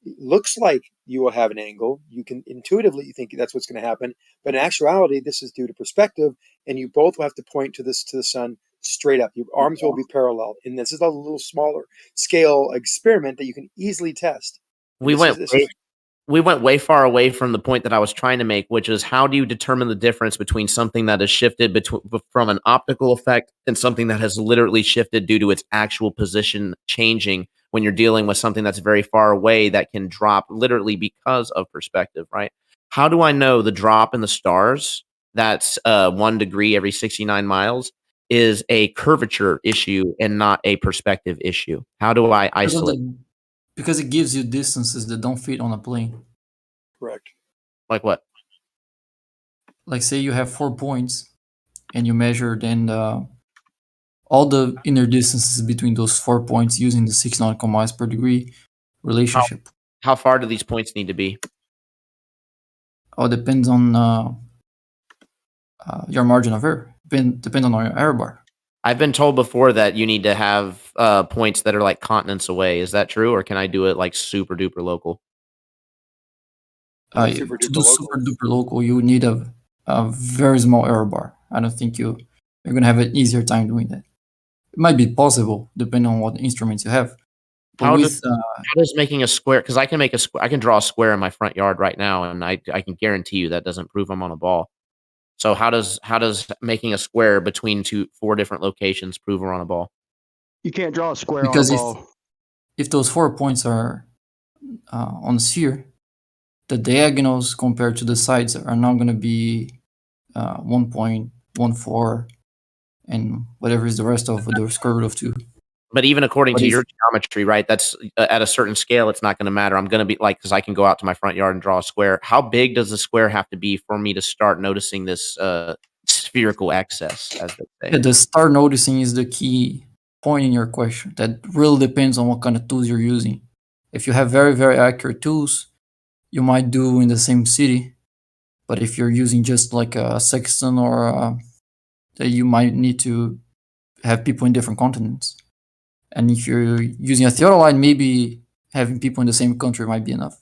It looks like you will have an angle. You can intuitively think that's what's going to happen, but in actuality, this is due to perspective, and you both will have to point to the sun straight up. Your arms will be parallel, and this is a little smaller scale experiment that you can easily test. We went way far away from the point that I was trying to make, which is how do you determine the difference between something that has shifted from an optical effect and something that has literally shifted due to its actual position changing when you're dealing with something that's very far away that can drop literally because of perspective, right? How do I know the drop in the stars, that's 1 degree every 69 miles, is a curvature issue and not a perspective issue? How do I isolate? Because it gives you distances that don't fit on a plane. Correct. Like what? Like say you have 4 points and you measure then all the inner distances between those 4 points using the 6 nautical miles per degree relationship. How far do these points need to be? Oh, depends on your margin of error. Depends on your error bar. I've been told before that you need to have points that are like continents away. Is that true, or can I do it like super duper local? To do super duper local, you need a very small error bar. I don't think you're going to have an easier time doing that. It might be possible depending on what instruments you have. But How does making a square? Because I can make I can draw a square in my front yard right now, and I can guarantee you that doesn't prove I'm on a ball. So how does making a square between 4 different locations prove we're on a ball? You can't draw a square because on a ball. If those 4 points are on a sphere, the diagonals compared to the sides are now going to be 1.14 and whatever is the rest of the square root of 2. But even according to your geometry, right, that's at a certain scale, it's not going to matter. I'm going to be like, because I can go out to my front yard and draw a square. How big does the square have to be for me to start noticing this spherical excess, as they say? Yeah, the start noticing is the key point in your question. That really depends on what kind of tools you're using. If you have very, very accurate tools, you might do in the same city. But if you're using just like a sextant or you might need to have people in different continents. And if you're using a theodolite, maybe having people in the same country might be enough.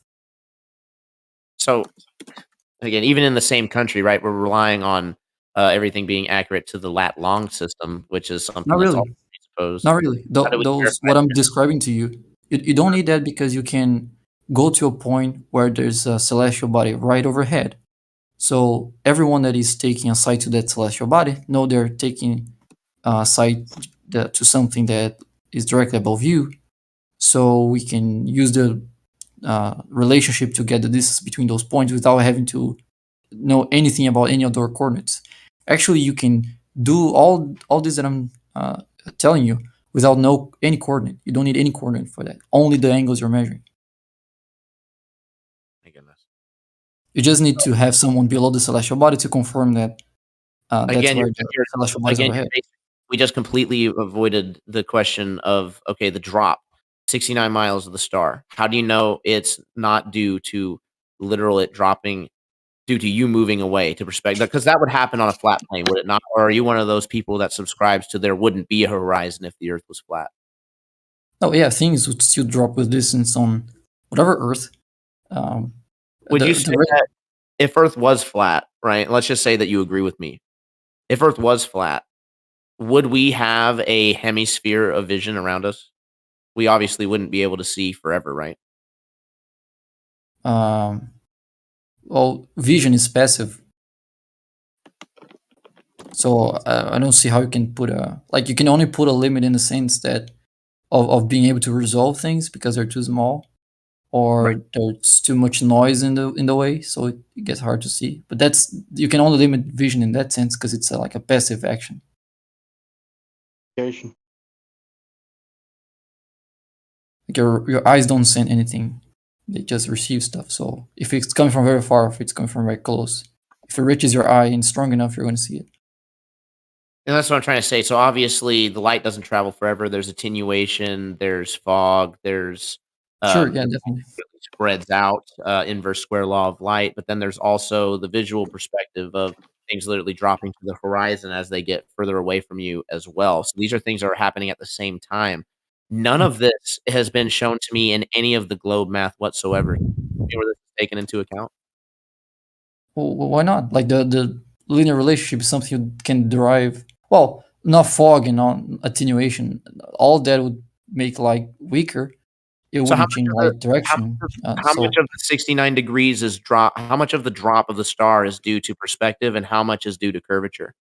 So, again, even in the same country, right, we're relying on everything being accurate to the lat long system, which is something Not that's really. all presupposed. Not really. Those what I'm describing to you, you don't need that because you can go to a point where there's a celestial body right overhead. So everyone that is taking a sight to that celestial body know they're taking a sight to something that is directly above you. So we can use the relationship to get the distance between those points without having to know anything about any other coordinates. Actually, you can do all this that I'm telling you without any coordinate. You don't need any coordinate for that. Only the angles you're measuring. You just need to have someone below the celestial body to confirm that that's Again, where the celestial bodies again, overhead. we just completely avoided the question of, okay, the drop, 69 miles of the star. How do you know it's not due to literal it dropping, due to you moving away to perspective? Because that would happen on a flat plane, would it not? Or are you one of those people that subscribes to there wouldn't be a horizon if the Earth was flat? Oh yeah, things would still drop with distance on whatever Earth. Would you say that if Earth was flat, right? Let's just say that you agree with me. If Earth was flat, would we have a hemisphere of vision around us? We obviously wouldn't be able to see forever, right? Well, vision is passive, so I don't see how you can put you can only put a limit in the sense that of being able to resolve things because they're too small, or there's too much noise in the way, so it gets hard to see. But you can only limit vision in that sense because it's like a passive action. Like your eyes don't send anything; they just receive stuff. So if it's coming from very far, if it's coming from very close, if it reaches your eye and strong enough, you're going to see it. And that's what I'm trying to say. So obviously, the light doesn't travel forever. There's attenuation. There's fog. There's Sure, yeah, definitely. spreads out, inverse square law of light. But then there's also the visual perspective of things literally dropping to the horizon as they get further away from you as well. So these are things that are happening at the same time. None of this has been shown to me in any of the globe math whatsoever. Where this is taken into account. Well, why not? Like the linear relationship is something you can derive. Well, not fog and not attenuation. All that would make light weaker. It So wouldn't change light direction. how much of the 69 degrees is drop? How much of the drop of the star is due to perspective, and how much is due to curvature?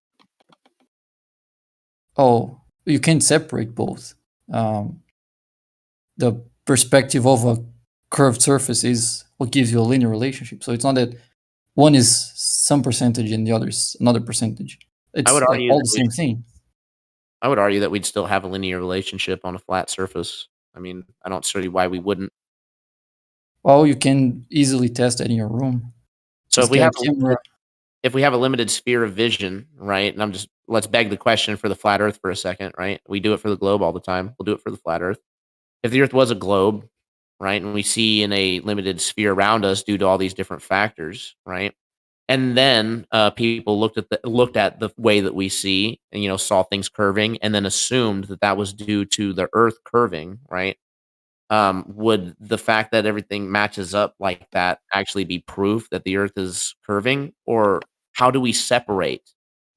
Oh, you can separate both. The perspective of a curved surface is what gives you a linear relationship. So it's not that one is some percentage and the other is another percentage. It's I would like argue all that the same thing. I would argue that we'd still have a linear relationship on a flat surface. I mean, I don't see why we wouldn't. Well, you can easily test that in your room. So Just if we have a limited sphere of vision, right? And let's beg the question for the flat Earth for a second, right? We do it for the globe all the time. We'll do it for the flat Earth. If the Earth was a globe, right, and we see in a limited sphere around us due to all these different factors, right? And then people looked at the way that we see, and saw things curving, and then assumed that that was due to the Earth curving, right? Would the fact that everything matches up like that actually be proof that the Earth is curving, or how do we separate,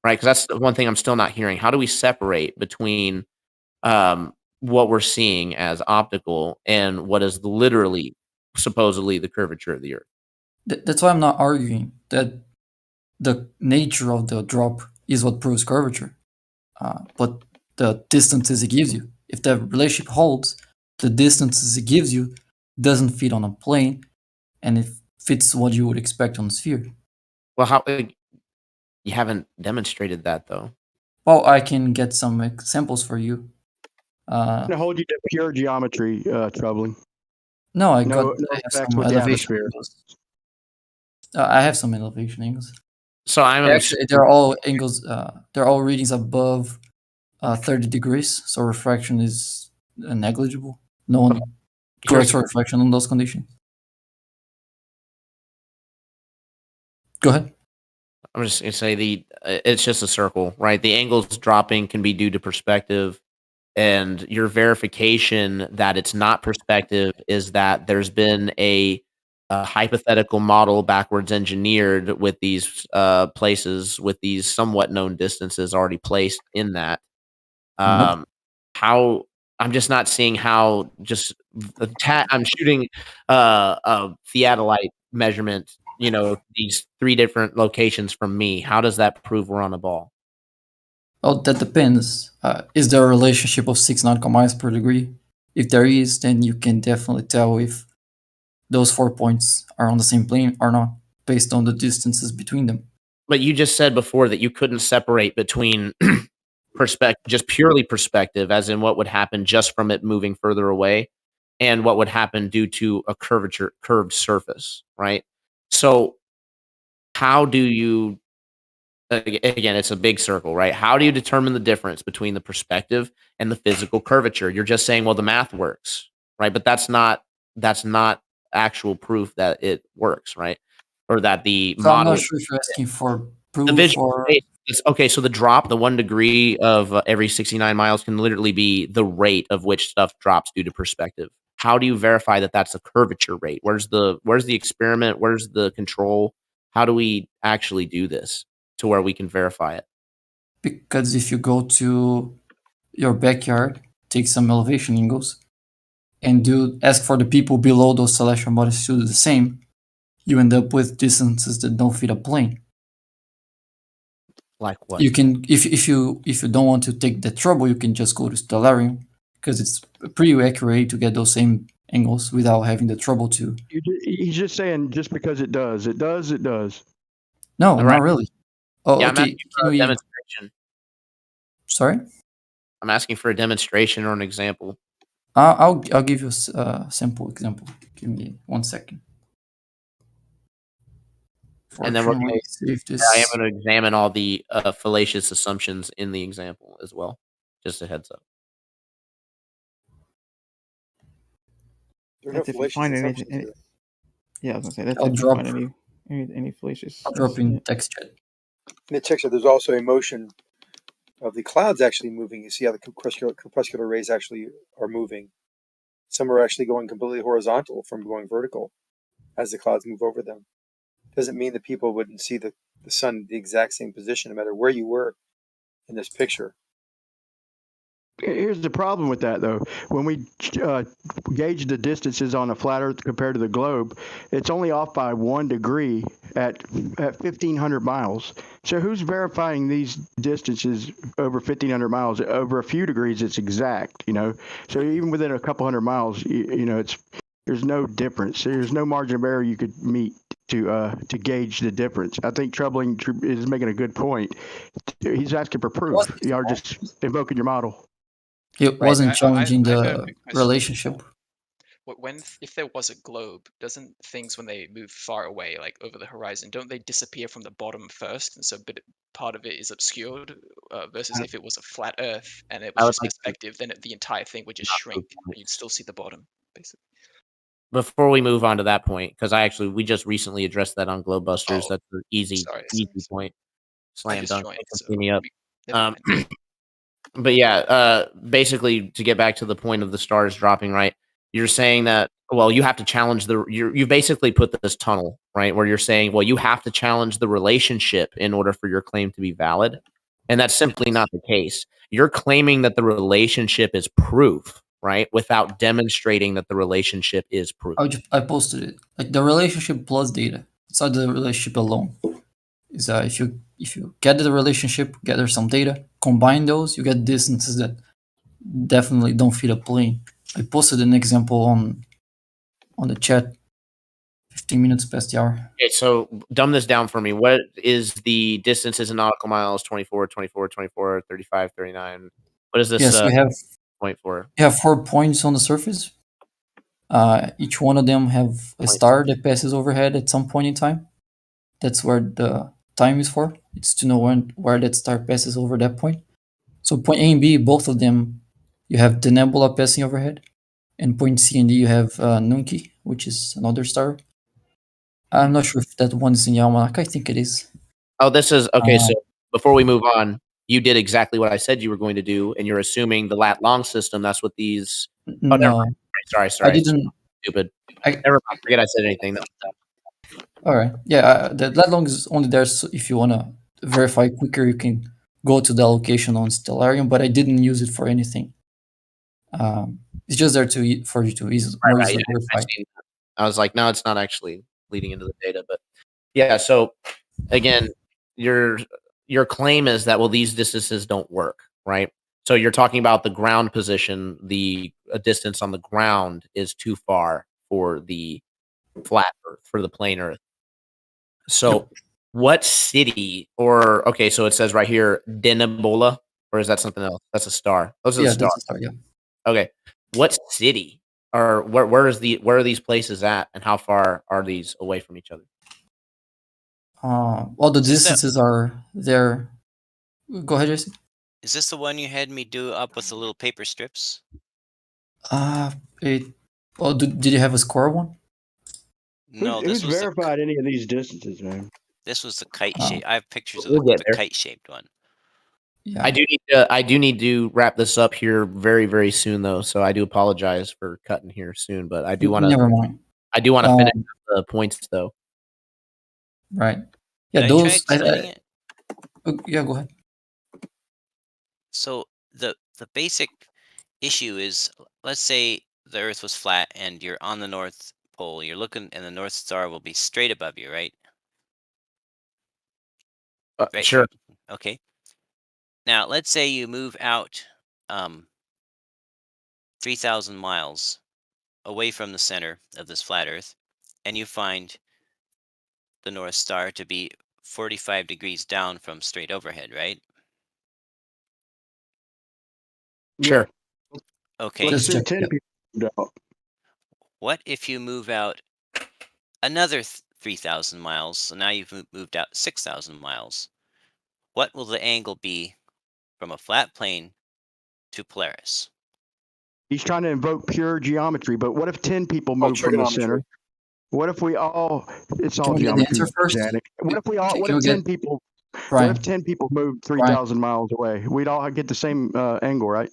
right? Because that's the one thing I'm still not hearing. How do we separate between what we're seeing as optical and what is literally, supposedly, the curvature of the Earth? That's why I'm not arguing that the nature of the drop is what proves curvature, but the distances it gives you. If the relationship holds, the distances it gives you doesn't fit on a plane, and it fits what you would expect on a sphere. Well, you haven't demonstrated that though. Well, I can get some examples for you. To hold you to pure geometry, troubling. No, I No have effects some with the elevation atmosphere. angles. I have some elevation angles. So Actually, they're all angles. They're all readings above 30 degrees. So refraction is negligible. No one corrects for reflection on those conditions. Go ahead. I'm just gonna say it's just a circle, right? The angles dropping can be due to perspective, and your verification that it's not perspective is that there's been a hypothetical model backwards engineered with these places with these somewhat known distances already placed in that. How I'm just not seeing how just I'm shooting a theodolite measurement, these 3 different locations from me. How does that prove we're on a ball? Oh, that depends. Is there a relationship of 6 nautical miles per degree? If there is, then you can definitely tell if those 4 points are on the same plane or not, based on the distances between them. But you just said before that you couldn't separate between just purely perspective, as in what would happen just from it moving further away, and what would happen due to a curved surface, right? So how do you again, it's a big circle, right? How do you determine the difference between the perspective and the physical curvature? You're just saying, well, the math works, right? But that's not actual proof that it works, right? Or that the So I'm model not sure if you're asking for the proof visual or space okay, so the drop, the 1 degree of every 69 miles can literally be the rate of which stuff drops due to perspective. How do you verify that that's a curvature rate? Where's the experiment? Where's the control? How do we actually do this to where we can verify it? because if you go to your backyard, take some elevation angles, and ask for the people below those celestial bodies to do the same, you end up with distances that don't fit a plane. Like what? You can if you don't want to take the trouble, you can just go to Stellarium because it's pretty accurate to get those same angles without having the trouble to. He's just saying just because it does. No, Right. not really. Oh, Yeah, I'm okay. asking for a demonstration. Sorry? I'm asking for a demonstration or an example. I'll give you a simple example. Give me 1 second. And then we're Fortunately, going save to I am this. going to examine all the fallacious assumptions in the example as well. Just a heads up. There are no That's if you fallacious find assumptions anything. here. Yeah, I was gonna say that's I'll if you drop. find any fallacious. I'll drop in text chat. In the text, there's also a motion of the clouds actually moving. You see how the crepuscular rays actually are moving. Some are actually going completely horizontal from going vertical as the clouds move over them. Doesn't mean that people wouldn't see the sun in the exact same position no matter where you were in this picture. Here's the problem with that, though. When we gauge the distances on a flat Earth compared to the globe, it's only off by 1 degree at 1,500 miles. So who's verifying these distances over 1,500 miles? Over a few degrees, it's exact, So even within a couple hundred miles, there's no difference. There's no margin of error you could meet to gauge the difference. I think Troubling is making a good point. He's asking for proof. You are just invoking your model. It wasn't challenging the relationship. If there was a globe, doesn't things when they move far away, like over the horizon, don't they disappear from the bottom first, and so part of it is obscured? Versus if it was a flat Earth and it was just perspective, then the entire thing would just shrink, and you'd still see the bottom, basically. Before we move on to that point, because we just recently addressed that on Globebusters. Oh, That's an easy point. Slam dunk. Clean me up. But yeah, basically to get back to the point of the stars dropping, right? You're saying that, well, you have to challenge you basically put this tunnel, right? Where you're saying, well, you have to challenge the relationship in order for your claim to be valid. And that's simply not the case. You're claiming that the relationship is proof, right? Without demonstrating that the relationship is proof. I posted it. Like the relationship plus data. It's not the relationship alone. Is if you gather the relationship, gather some data, combine those, you get distances that definitely don't fit a plane. I posted an example on the chat 15 minutes past the hour. Okay, so dumb this down for me. What is the distances in nautical miles? 24, 24, 24, 35, 39. What is this? Yes, we have point for? You have 4 points on the surface. Each one of them have a star that passes overhead at some point in time. That's where the time is for. It's to know where that star passes over that point. So point A and B, both of them, you have the nebula passing overhead. And point C and D, you have Nunki, which is another star. I'm not sure if that one is in the almanac. I think it is. Oh, this is okay. So before we move on, you did exactly what I said you were going to do, and you're assuming the lat long system. That's what these. Oh, No. never mind. Sorry. I didn't. Stupid. Never mind. Forget I said anything. All right. Yeah, the lat long is only there so if you want to verify quicker, you can go to the allocation on Stellarium, but I didn't use it for anything. It's just there for you to more easily verify. I was like, no, it's not actually leading into the data, but yeah. So again, your claim is that, well, these distances don't work, right? So you're talking about the ground position. The distance on the ground is too far for the flat Earth, for the plane Earth. So what city okay, so it says right here, Denebola, or is that something else? That's a star. Those are the stars. That's a star, yeah. Okay. What city or where are these places at, and how far are these away from each other? Well, the distances are there. Go ahead, Jason. Is this the one you had me do up with the little paper strips? Well, did you have a score one? No, Who's this was verified any of these distances, man? this was the kite shape. I have pictures of We'll get the there. kite shaped one. Yeah. I do need to wrap this up here very, very soon, though. So I do apologize for cutting here soon, but I do want to. Never mind. I do want to finish the points, though. Right. Yeah, Can I try explaining it? Yeah, go ahead. So the basic issue is, let's say the Earth was flat and you're on the North Pole. You're looking, and the North Star will be straight above you, right? Right. Sure. Okay. Now, let's say you move out 3,000 miles away from the center of this flat Earth, and you find the North Star to be 45 degrees down from straight overhead, right? Sure. Okay. Let's say 10 people. What if you move out another 3,000 miles? So now you've moved out 6,000 miles. What will the angle be from a flat plane to Polaris? He's trying to invoke pure geometry, but what if 10 people move from the center? What if we all? It's all geometry. What if we all? What if 10 people? What if 10 people moved 3,000 miles away? We'd all get the same angle, right?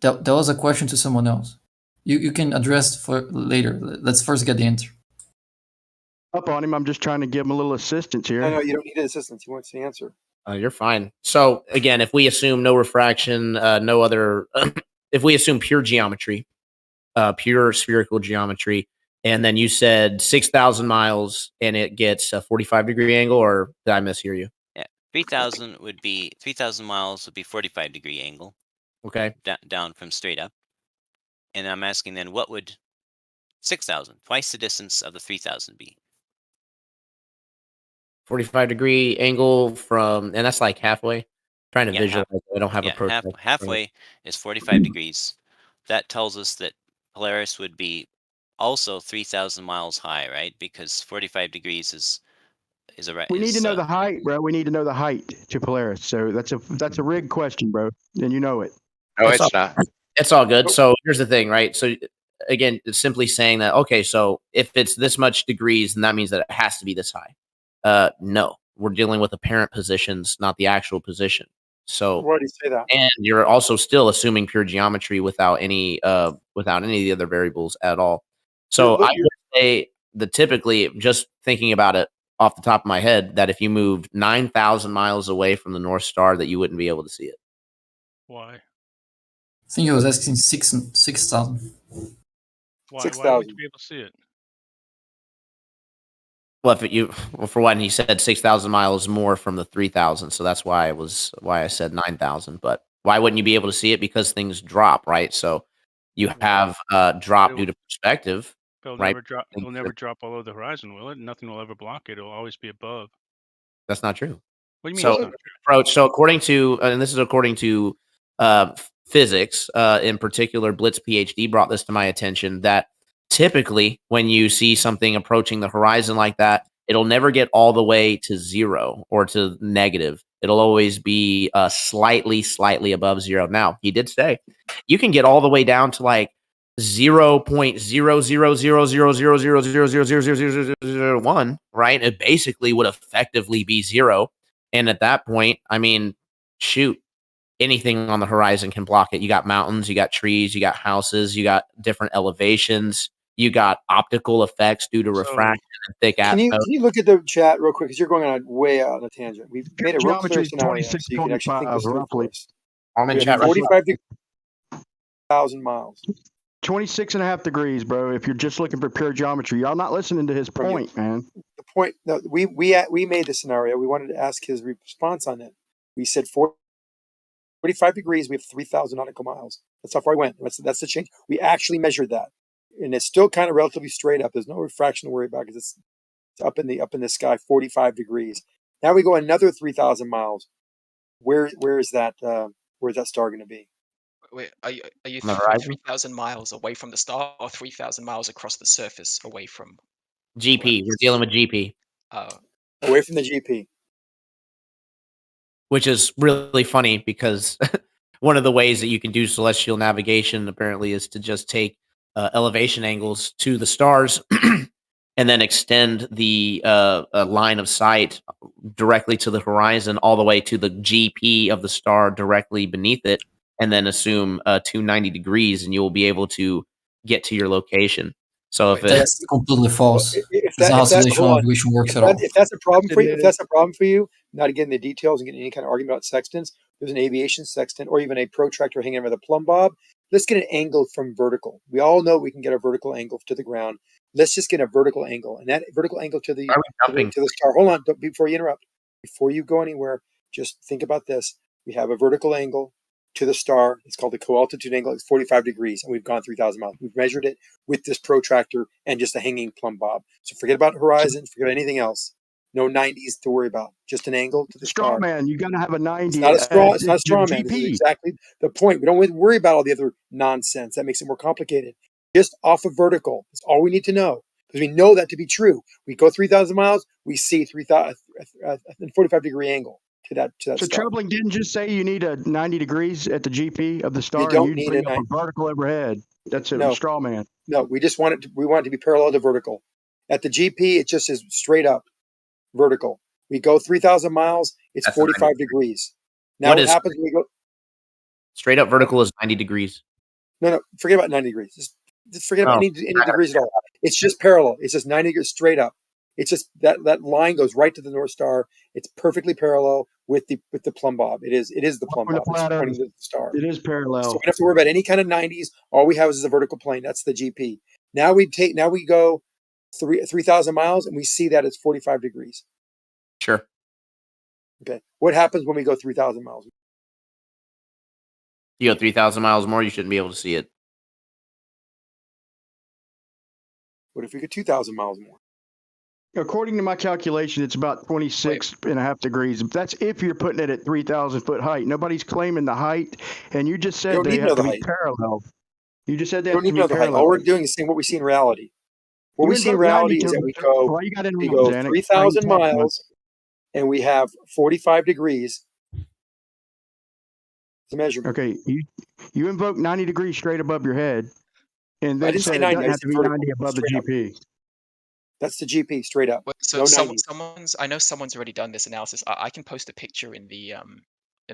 That was a question to someone else. You can address for later. Let's first get the answer. Up on him. I'm just trying to give him a little assistance here. I know you don't need assistance. He wants the answer. You're fine. So again, if we assume no refraction, no other, if we assume pure geometry, pure spherical geometry, and then you said 6,000 miles and it gets a 45-degree angle, or did I mishear you? Yeah, 3,000 would be 3,000 miles would be 45-degree angle. Okay. Down from straight up. And I'm asking then, what would 6,000, twice the distance of the 3,000 be? 45-degree angle from, and that's like halfway. Trying to visualize. I don't have a prototype. Halfway is 45 degrees. That tells us that Polaris would be also 3,000 miles high, right? Because 45 degrees is a right. We need to know the height, bro. We need to know the height to Polaris. So that's a rigged question, bro, and you know it. No, it's not. It's all good. So here's the thing, right? So again, it's simply saying that, okay, so if it's this much degrees, then that means that it has to be this high. No, we're dealing with apparent positions, not the actual position. So Why do you say that? And you're also still assuming pure geometry without any of the other variables at all. So I would say that typically, just thinking about it off the top of my head, that if you moved 9,000 miles away from the North Star, that you wouldn't be able to see it. Why? I think he was asking 6,000. Why would you be able to see it? Well, for one, he said 6,000 miles more from the 3,000, so that's why I said 9,000. But why wouldn't you be able to see it? Because things drop, right? So you have drop due to perspective, It'll right? never drop below the horizon, will it? Nothing will ever block it. It'll always be above. That's not true. What do you mean? So according to, and this is according to physics, in particular, Blitz PhD brought this to my attention, that typically when you see something approaching the horizon like that, it'll never get all the way to zero or to negative. It'll always be slightly above zero. Now, he did say you can get all the way down to like 0.0000000000001, right? It basically would effectively be zero. And at that point, I mean, shoot, anything on the horizon can block it. You got mountains, you got trees, you got houses, you got different elevations, you got optical effects due to refraction and thick Can atmosphere. you look at the chat real quick? Because you're going on way out on a tangent. We've made a real clear Geometry is scenario so you can actually think this through for us. I'm in We chat have right now. 45,000 miles. 26.5 degrees, bro. If you're just looking for pure geometry, y'all not listening to his point, man. The point. No, we made the scenario. We wanted to ask his response on it. We said 45 degrees. We have 3,000 nautical miles. That's how far we went. That's the change. We actually measured that, and it's still kind of relatively straight up. There's no refraction to worry about because it's up in the sky, 45 degrees. Now we go another 3,000 miles. Where is that? Where's that star going to be? Wait, are you On the horizon? 3,000 miles away from the star, or 3,000 miles across the surface away from? GP. We're dealing with GP. Away from the GP. Which is really funny because one of the ways that you can do celestial navigation apparently is to just take elevation angles to the stars and then extend the line of sight directly to the horizon all the way to the GP of the star directly beneath it, and then assume 290 degrees, and you will be able to get to your location. So if That's completely false. If That's not how that, celestial navigation works at all. if that's a problem for you, if that's a problem for you, not getting the details and getting any kind of argument about sextants, there's an aviation sextant or even a protractor hanging over the plumb bob. Let's get an angle from vertical. We all know we can get a vertical angle to the ground. Let's just get a vertical angle, and that vertical angle to the star. Hold on, before you interrupt, before you go anywhere, just think about this. We have a vertical angle to the star. It's called the co-altitude angle. It's 45 degrees, and we've gone 3,000 miles. We've measured it with this protractor and just a hanging plumb bob. So forget about horizon, forget anything else. No 90s to worry about. Just an angle to the straw star. man. You got to have a 90. It's not a straw. It's not a straw man. This is exactly the point. We don't worry about all the other nonsense. That makes it more complicated. Just off of vertical. That's all we need to know, because we know that to be true. We go 3,000 miles. We see 45-degree angle to that So star. Troubling didn't just say you need a 90 degrees at the GP of the star. You don't and need bring a up a vertical overhead. That's a straw man. No, we just want it to. We want it to be parallel to vertical. At the GP, it just is straight up vertical. We go 3,000 miles. It's 45 degrees. Now what happens when we go straight up vertical is 90 degrees? No, forget about 90 degrees. Just forget about any degrees at all. It's just parallel. It's just 90 degrees straight up. It's just that line goes right to the North Star. It's perfectly parallel with the plumb bob. It is the plumb bob. It's pointing to the star. It is parallel. So we don't have to worry about any kind of 90s. All we have is a vertical plane. That's the GP. Now we go 3,000 miles, and we see that it's 45 degrees. Sure. Okay. What happens when we go 3,000 miles? You go 3,000 miles more, you shouldn't be able to see it. What if we go 2,000 miles more? According to my calculation, it's about 26.5 degrees. That's if you're putting it at 3,000 foot height. Nobody's claiming the height, and you just said they have to be parallel. You just said they have to be parallel. All we're doing is saying what we see in reality. What we see in reality is that we go 3,000 miles, and we have 45 degrees. The measurement. Okay, you invoke 90 degrees straight above your head, and then I didn't say 90. It doesn't have to be 90 above the GP. That's the GP straight up. So I know someone's already done this analysis. I can post a picture in the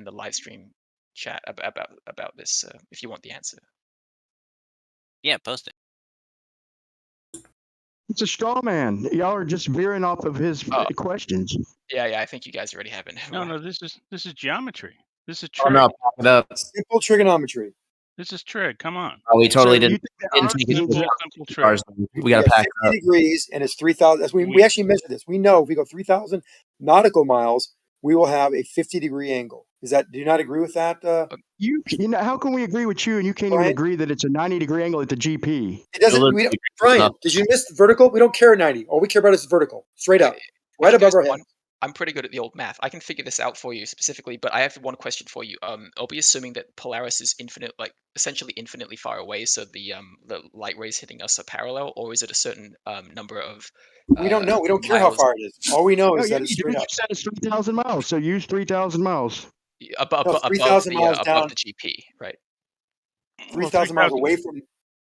live stream chat about this if you want the answer. Yeah, post it. It's a straw man. Y'all are just veering off of his questions. Yeah, I think you guys already have it. No, this is geometry. This is Oh, trig. no, pop it up. Simple trigonometry. This is trig. Come on. Oh, we totally didn't take it simple trig. We got to pack 50 up. degrees, and it's 3,000. We actually measured this. We know if we go 3,000 nautical miles, we will have a 50-degree angle. Do you not agree with that? You know, how can we agree with you and you can't even agree that it's a 90-degree angle at the GP? It doesn't. Brian, did you miss the vertical? We don't care 90. All we care about is the vertical, straight up, right above our head. I'm pretty good at the old math. I can figure this out for you specifically, but I have one question for you. I'll be assuming that Polaris is essentially infinitely far away, so the light rays hitting us are parallel, or is it a certain number of? We don't know. We don't care how far it is. All we know is that it's straight up. You said it's 3,000 miles, so use 3,000 miles. Above 3,000 miles down. the GP, right? 3,000 miles away from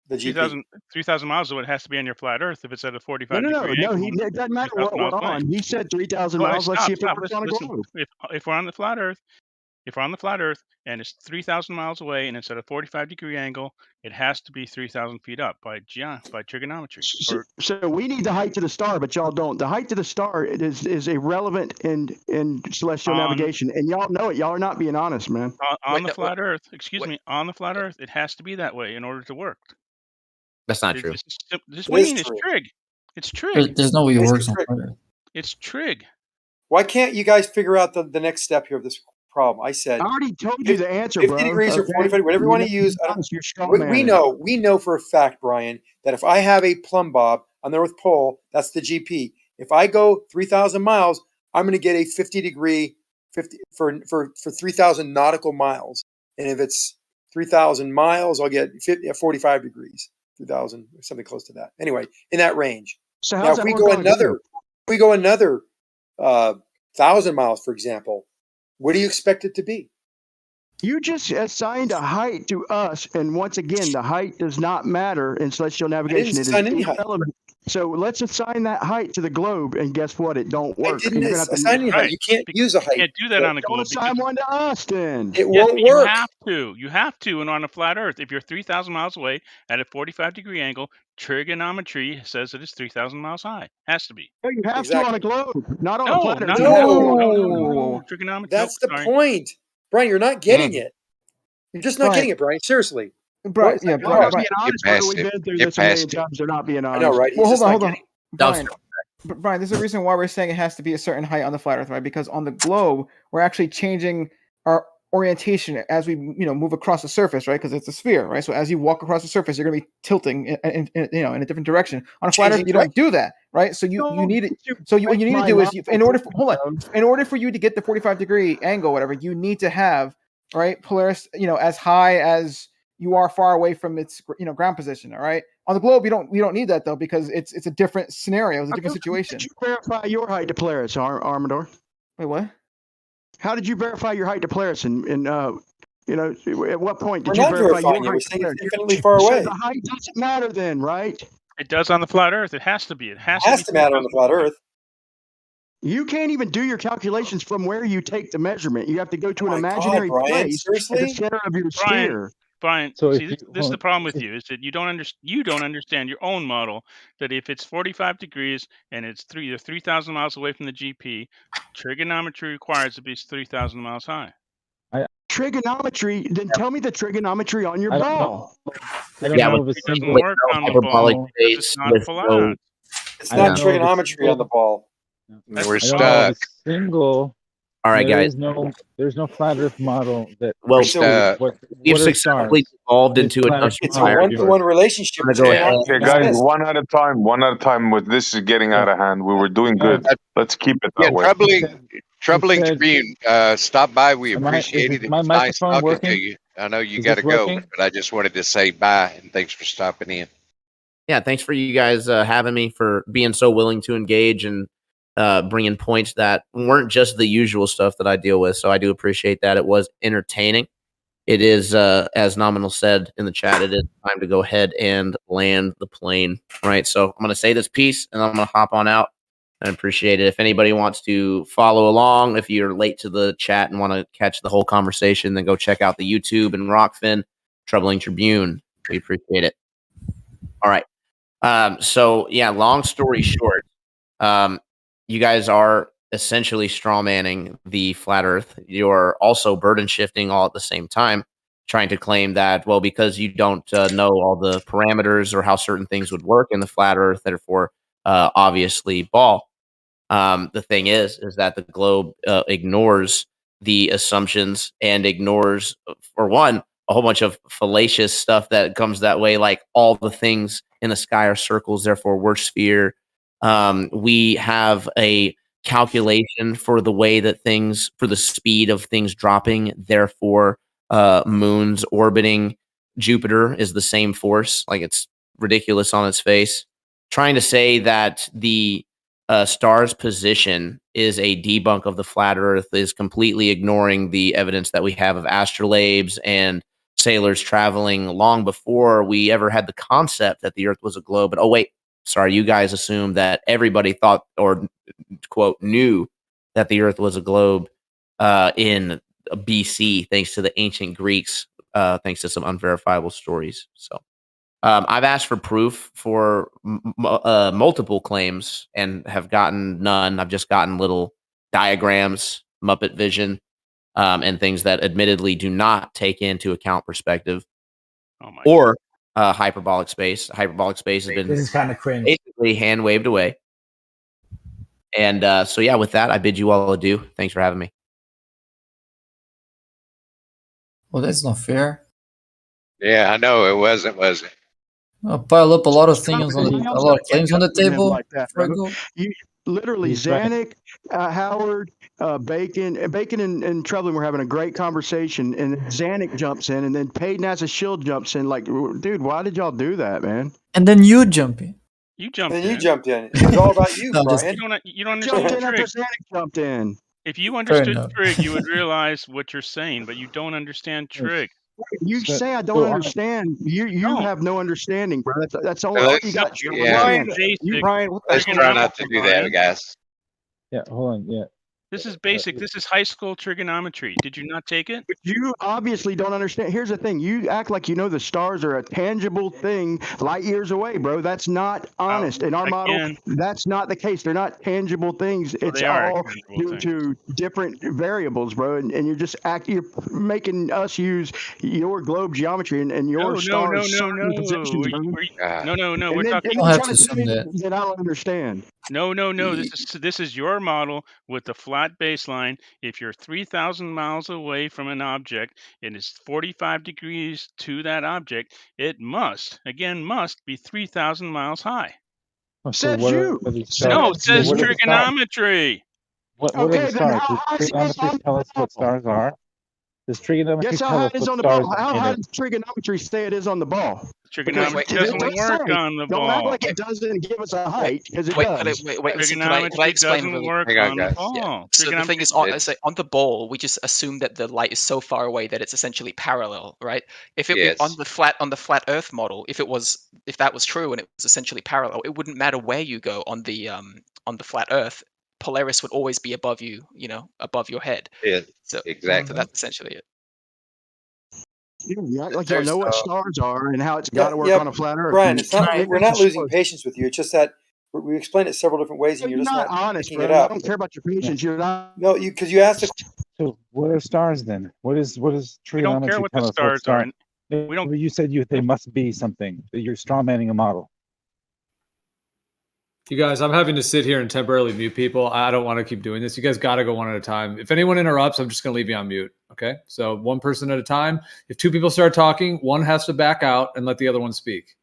the GP. 3,000 miles, so it has to be on your flat Earth if it's at a 45 No. degree angle. It doesn't matter what we're on. He said 3,000 miles. Let's see if it works on a globe. If we're on the flat Earth, and it's 3,000 miles away, and it's at a 45-degree angle, it has to be 3,000 feet up by trigonometry. So we need the height to the star, but y'all don't. The height to the star is irrelevant in celestial navigation, and y'all know it. Y'all are not being honest, man. On the flat Earth, it has to be that way in order to work. That's not true. This mean is trig. It's trig. There's no way it works on fire. It's trig. Why can't you guys figure out the next step here of this problem? I said I already told you the answer, 50 degrees or 45, whatever you want to use. We know for a fact, Brian, that if I have a plumb bob on the North Pole, that's the GP. If I go 3,000 miles, I'm going to get a 50-degree for 3,000 nautical miles. And if it's 3,000 miles, I'll get 45 degrees, 3,000, something close to that. Anyway, in that range. So now, if we go another 1,000 miles, for example, what do you expect it to be? You just assigned a height to us, and once again, the height does not matter in celestial navigation. I didn't It assign is any height. irrelevant. So let's assign that height to the globe, and guess what? It don't I work. didn't You're gonna have to assign any height. You can't use a You height. can't do that on a don't globe assign because one to us then. It yes, won't but work. You have to, and on a flat Earth, if you're 3,000 miles away at a 45-degree angle, trigonometry says that it's 3,000 miles high. Has to be. No, you have to on a globe, not on a No, planet. not You on a have to globe. on a No. globe. Trigonometry. That's nope, the sorry. point. Brian, you're not getting it. You're just not Brian. getting it, Brian. Seriously. Brian, What? yeah, They're Brian, not Brian. being honest, brother. We've been through this a million times. They're not being honest. I know, right? He's Well, just hold not on. getting it. Brian, Brian, there's a reason why we're saying it has to be a certain height on the flat Earth, right? Because on the globe, we're actually changing our orientation as we, move across the surface, right? Because it's a sphere, right? So as you walk across the surface, you're going to be tilting, in a different direction. On a flat Earth, you don't do that, right? So you need it. So what you need to do is, in order for you to get the 45-degree angle, whatever, you need to have, right, Polaris, as high as you are far away from its, ground position. All right. On the globe, we don't need that though, because it's a different scenario, it's a different situation. How did you verify your height to Polaris, Armador? Wait, what? How did you verify your height to Polaris? And at what point did We're you not verify verifying your it. We're height to saying Polaris? it's infinitely far away. So the height doesn't matter then, right? It does on the flat Earth. It has to be. It has to matter on the flat Earth. You can't even do your calculations from where you take the measurement. You have to go to an my imaginary God, Brian, place at the seriously? center of your Brian, sphere. Brian, So see, if this, you- this is hold the on. problem with you is that you don't understand your own model. That if it's 45 degrees and it's you're 3,000 miles away from the GP, trigonometry requires it be 3,000 miles high. Trigonometry, then tell me the trigonometry on your I don't ball. I don't know if It it's doesn't single work on the hyperbolic ball because it's space not with flat. no. It's I not don't know if it's trigonometry on the ball. That's We're the I don't know if stuck. it's single. All right, guys. There's no flat Earth model that. Well, stuck. we've what are successfully stars? evolved It's into flat a Earth It's a model. one-to-one relationship I'm gonna between go Okay, ahead. guys, one at a time. One at a time. With this is getting out of hand. We were doing good. Let's keep it that way. Troubling said- Tribune, stop by. We Am I- is appreciate it. It my was nice microphone talking working? to you. I know you Is got this to go, working? but I just wanted to say bye and thanks for stopping in. Yeah, thanks for you guys having me, for being so willing to engage and bringing points that weren't just the usual stuff that I deal with. So I do appreciate that. It was entertaining. It is, as Nominal said in the chat, it is time to go ahead and land the plane. Right. So I'm going to say this piece and I'm going to hop on out. I appreciate it. If anybody wants to follow along, if you're late to the chat and want to catch the whole conversation, then go check out the YouTube and Rockfin Troubling Tribune. We appreciate it. All right. So yeah, long story short, you guys are essentially straw manning the flat Earth. You're also burden shifting all at the same time, trying to claim that, well, because you don't know all the parameters or how certain things would work in the flat Earth, therefore, obviously, ball. The thing is that the globe ignores the assumptions and ignores, for one, a whole bunch of fallacious stuff that comes that way, like all the things in the sky are circles, therefore we're sphere. We have a calculation for the way that things, for the speed of things dropping, therefore moons orbiting Jupiter is the same force. Like, it's ridiculous on its face. Trying to say that the star's position is a debunk of the flat Earth is completely ignoring the evidence that we have of astrolabes and sailors traveling long before we ever had the concept that the Earth was a globe. But oh wait, sorry, you guys assumed that everybody thought, or quote, knew that the Earth was a globe in BC, thanks to the ancient Greeks, thanks to some unverifiable stories. So I've asked for proof for multiple claims and have gotten none. I've just gotten little diagrams, Muppet vision, and things that admittedly do not take into account perspective or hyperbolic space. Hyperbolic space has been This is kind of cringe. basically hand waved away. And so, yeah, with that, I bid you all adieu. Thanks for having me. Well, that's not fair. Yeah, I know it wasn't, was it? Pile up a lot of things on a lot of claims on the table. Like that, before I bro. go. You literally, He's right. Zanuck, Howard, Bacon and Trublin were having a great conversation, and Zanuck jumps in, and then Peyton as a shield jumps in. Like, dude, why did y'all do that, man? And then you jump in. You jumped And in. you jumped in. It was all about you, No, just Brian. You don't understand Jumped in after trig. Sonic jumped in. If you Fair understood enough. trig, you would realize what you're saying, but you don't understand trig. You So- say I don't so I- understand. You No. have no understanding, bro. That's all, So all let's- you got. You don't yeah. Brian, understand. Basic. Brian, what the Let's hell? try not to do that, Brian. guys. Yeah, hold on. Yeah. This is basic. This is high school trigonometry. Did you not take it? You obviously don't understand. Here's the thing. You act like you know the stars are a tangible thing light years away, bro. That's not honest. In our model, again- that's not the case. They're not tangible things. It's they are all tangible due to different variables, bro. And you're just you're making us use your globe geometry and your stars certain positions, bro. No. We're And then, talking. and don't then have trying to to tell me assume that I don't understand. No. This is your model with the flat baseline. If you're 3,000 miles away from an object and it's 45 degrees to that object, it must be 3,000 miles high. Oh, so Says what are you. the Says stars? No, it says what are the stars? trigonometry. What are Okay, the then stars? how Does high is this on trigonometry the tell us what stars are? Does trigonometry Guess how tell high us it is what on the stars ball? are How made high of? does trigonometry say it is on the ball? Trigonometry Because doesn't it work say. on the Don't act ball. like it doesn't give us a height, because it Wait, does. wait. Listen, could I Trigonometry explain doesn't really? work Hang on, on the guys. ball. So the thing is, on the ball, we just assume that the light is so far away that it's essentially parallel, right? If on the flat Earth model, if that was true and it was essentially parallel, it wouldn't matter where you go on the flat Earth. Polaris would always be above you, above your head. Yeah, So exactly. So that's essentially it. You act like you know what stars are and how it's got to work Yeah, on a flat Earth. Brian, And it's not. trying We're to not losing show us- patience with you. It's just that we explained it several different ways, and You're you're just not not honest, picking bro. it I up. don't care about your patience. You're not. No, because you asked the So what are stars then? What does We don't care trigonometry what tell the us what stars are. stars? We don't. You said they must be something. You're strawmanning a model. You guys, I'm having to sit here and temporarily mute people. I don't want to keep doing this. You guys got to go one at a time. If anyone interrupts, I'm just going to leave you on mute. Okay? So one person at a time. If two people start talking, one has to back out and let the other one speak.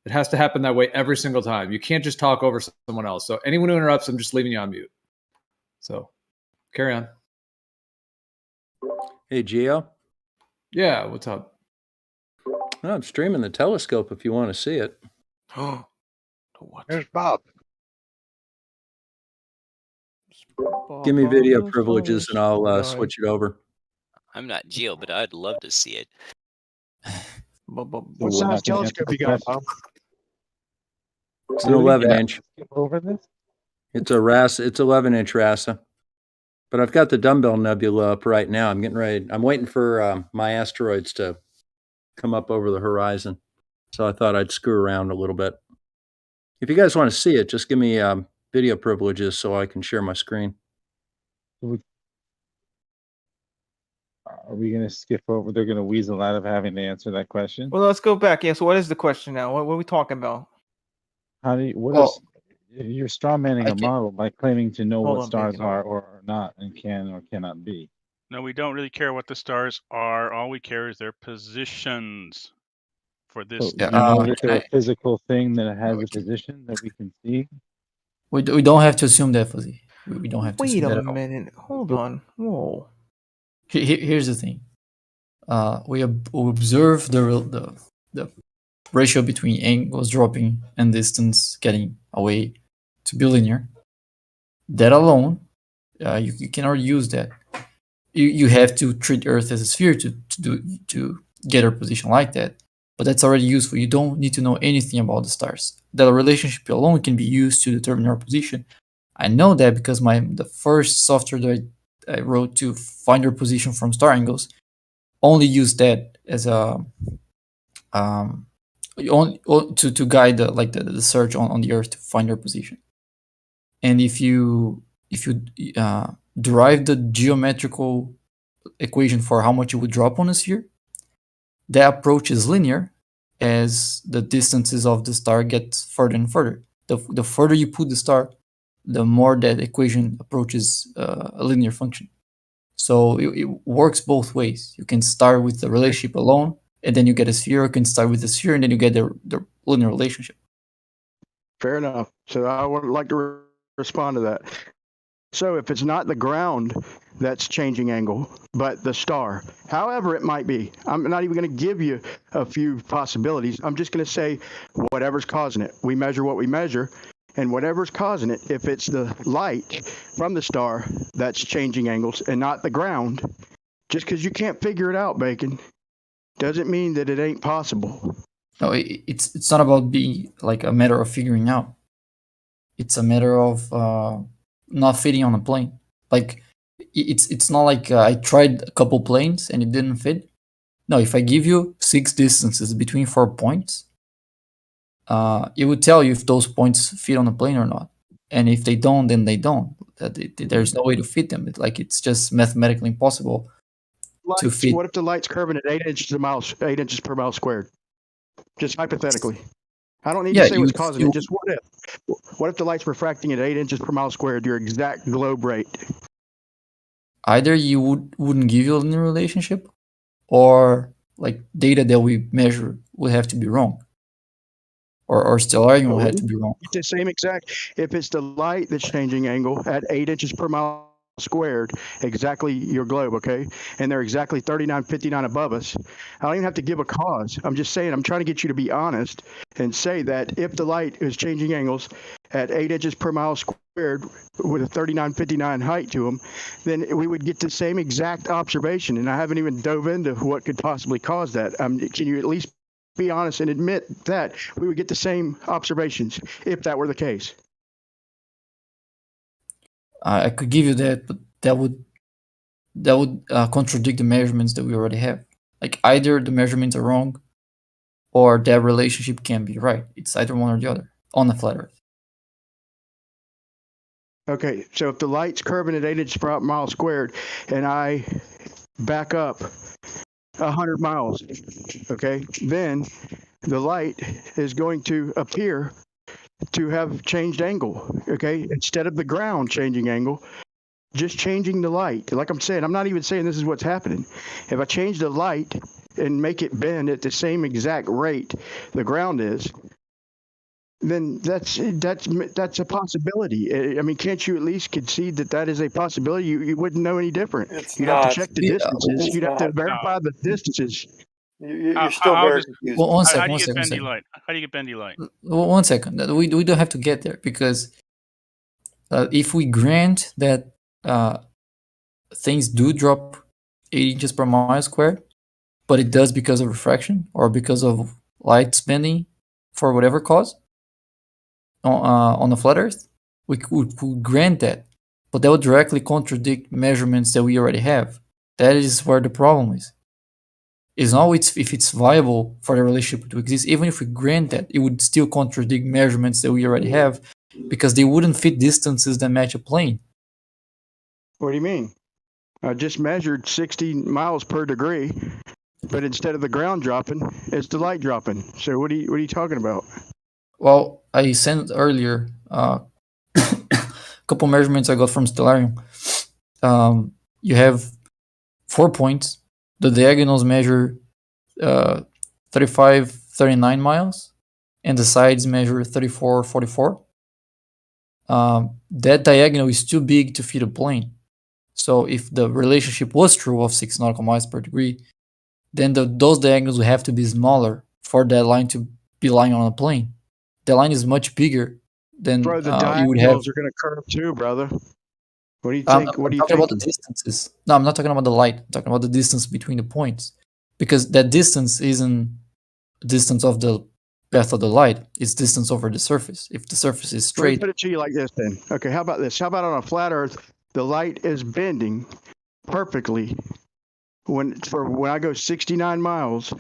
It has to happen that way every single time. You can't just talk over someone else. So anyone who interrupts, I'm just leaving you on mute. So carry on. Hey, Gio. Yeah, what's up? I'm streaming the telescope if you want to see it. There's Bob. Give me video privileges and I'll switch it over. I'm not Geo, but I'd love to see it. What size telescope you got, Bob? It's an 11-inch. Over this? It's a RASA. It's 11-inch RASA. But I've got the Dumbbell Nebula up right now. I'm getting ready. I'm waiting for my asteroids to come up over the horizon. So I thought I'd screw around a little bit. If you guys want to see it, just give me video privileges so I can share my screen. Are we going to skip over? They're going to weasel out of having to answer that question. Well, let's go back. Yeah. So what is the question now? What are we talking about? How do you? You're strawmanning a model by claiming to know Hold what on, stars Bacon. are or are not and can or cannot be. No, we don't really care what the stars are. All we care is their positions for this. So you know that they're a physical thing that has a position that we can see. We don't have to assume that, Fuzzy. We don't have to Wait assume that a at all. minute. Hold on. Whoa. Here's the thing. We observe the ratio between angles dropping and distance getting away to be linear. That alone, you cannot use that. You have to treat Earth as a sphere to get our position like that. But that's already useful. You don't need to know anything about the stars. That relationship alone can be used to determine our position. I know that because the first software that I wrote to find our position from star angles only used that as a to guide the search on the Earth to find our position. And if you derive the geometrical equation for how much it would drop on a sphere, that approach is linear as the distances of the star get further and further. The further you put the star, the more that equation approaches a linear function. So it works both ways. You can start with the relationship alone, and then you get a sphere. You can start with the sphere, and then you get the linear relationship. Fair enough. So I would like to respond to that. So if it's not the ground that's changing angle, but the star, however it might be, I'm not even going to give you a few possibilities. I'm just going to say whatever's causing it. We measure what we measure, and whatever's causing it, if it's the light from the star that's changing angles and not the ground, just because you can't figure it out, Bacon, doesn't mean that it ain't possible. No, it's not about being like a matter of figuring out. It's a matter of not fitting on a plane. Like it's not like I tried a couple planes and it didn't fit. No, if I give you 6 distances between 4 points, it would tell you if those points fit on a plane or not. And if they don't, then they don't. There's no way to fit them. It's just mathematically impossible to fit. What if the light's curving at 8 inches per mile squared? Just hypothetically. I don't need to say what's causing it. Just what if? What if the light's refracting at 8 inches per mile squared, your exact globe rate? Either you wouldn't give you a linear relationship, or like data that we measure would have to be wrong. Or stellarium will have to be wrong. The same exact. If it's the light that's changing angle at 8 inches per mile squared, exactly your globe, okay? And they're exactly 3959 above us. I don't even have to give a cause. I'm just saying, I'm trying to get you to be honest and say that if the light is changing angles at 8 inches per mile squared with a 3959 height to them, then we would get the same exact observation. And I haven't even dove into what could possibly cause that. Can you at least be honest and admit that we would get the same observations if that were the case? I could give you that, but that would contradict the measurements that we already have. Like either the measurements are wrong, or that relationship can be right. It's either one or the other on the flat Earth. Okay, so if the light's curving at 8 inches per mile squared, and I back up 100 miles, okay, then the light is going to appear to have changed angle, okay? Instead of the ground changing angle, just changing the light. Like I'm saying, I'm not even saying this is what's happening. If I change the light and make it bend at the same exact rate the ground is, then that's a possibility. I mean, can't you at least concede that that is a possibility? You wouldn't know any different. You'd have to check the distances. You'd have to verify the distances. You're still very confused. Well, one How do you second. get bendy light? How do you get bendy light? Well, 1 second. We don't have to get there, because if we grant that things do drop 8 inches per mile squared, but it does because of refraction or because of light spinning for whatever cause on the flat Earth, we could grant that, but that would directly contradict measurements that we already have. That is where the problem is. It's not if it's viable for the relationship to exist. Even if we grant that, it would still contradict measurements that we already have, because they wouldn't fit distances that match a plane. What do you mean? I just measured 60 miles per degree, but instead of the ground dropping, it's the light dropping. So what are you talking about? Well, I sent earlier a couple measurements I got from Stellarium. You have 4 points. The diagonals measure 39 miles, and the sides measure 44. That diagonal is too big to fit a plane. So if the relationship was true of 6 nautical miles per degree, then those diagonals would have to be smaller for that line to be lying on a plane. The line is much bigger than Bro, the you would have. diagonals are going to curve too, brother. What do you I'm think? What do you talking think? about the distances. No, I'm not talking about the light. I'm talking about the distance between the points, because that distance isn't distance of the path of the light. It's distance over the surface. If the surface is Let me straight, put it to you like this then. Okay, how about this? How about on a flat Earth, the light is bending perfectly. When I go 69 miles,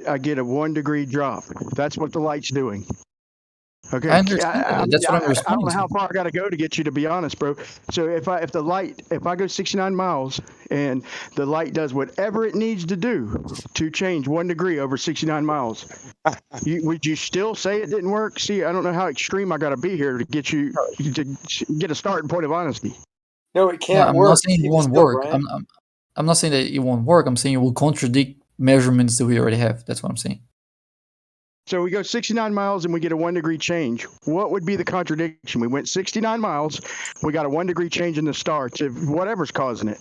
I get a 1 degree drop. That's what the light's doing. Okay, I understand. That's what I'm I don't responding know how to. far I got to go to get you to be honest, bro. So if I go 69 miles and the light does whatever it needs to do to change 1 degree over 69 miles, would you still say it didn't work? See, I don't know how extreme I got to be here to get you to get a starting point of honesty. No, it can't I'm work. not saying it Keep won't still, work. Brian. I'm not saying that it won't work. I'm saying it will contradict measurements that we already have. That's what I'm saying. So we go 69 miles and we get a 1 degree change. What would be the contradiction? We went 69 miles, we got a 1 degree change in the star to whatever's causing it.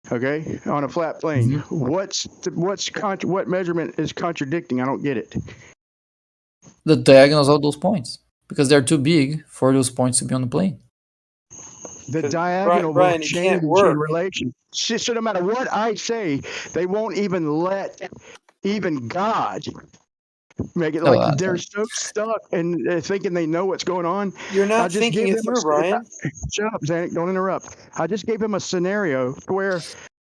Okay, on a flat plane. What measurement is contradicting? I don't get it. The diagonals of those points, because they're too big for those points to be on the plane. The diagonal will change in relation. So no matter what I say, they won't even let even God make it. Like they're so stuck and they're thinking they know what's going on. You're not thinking it through, Brian. Shut up, Zanik. Don't interrupt. I just gave him a scenario where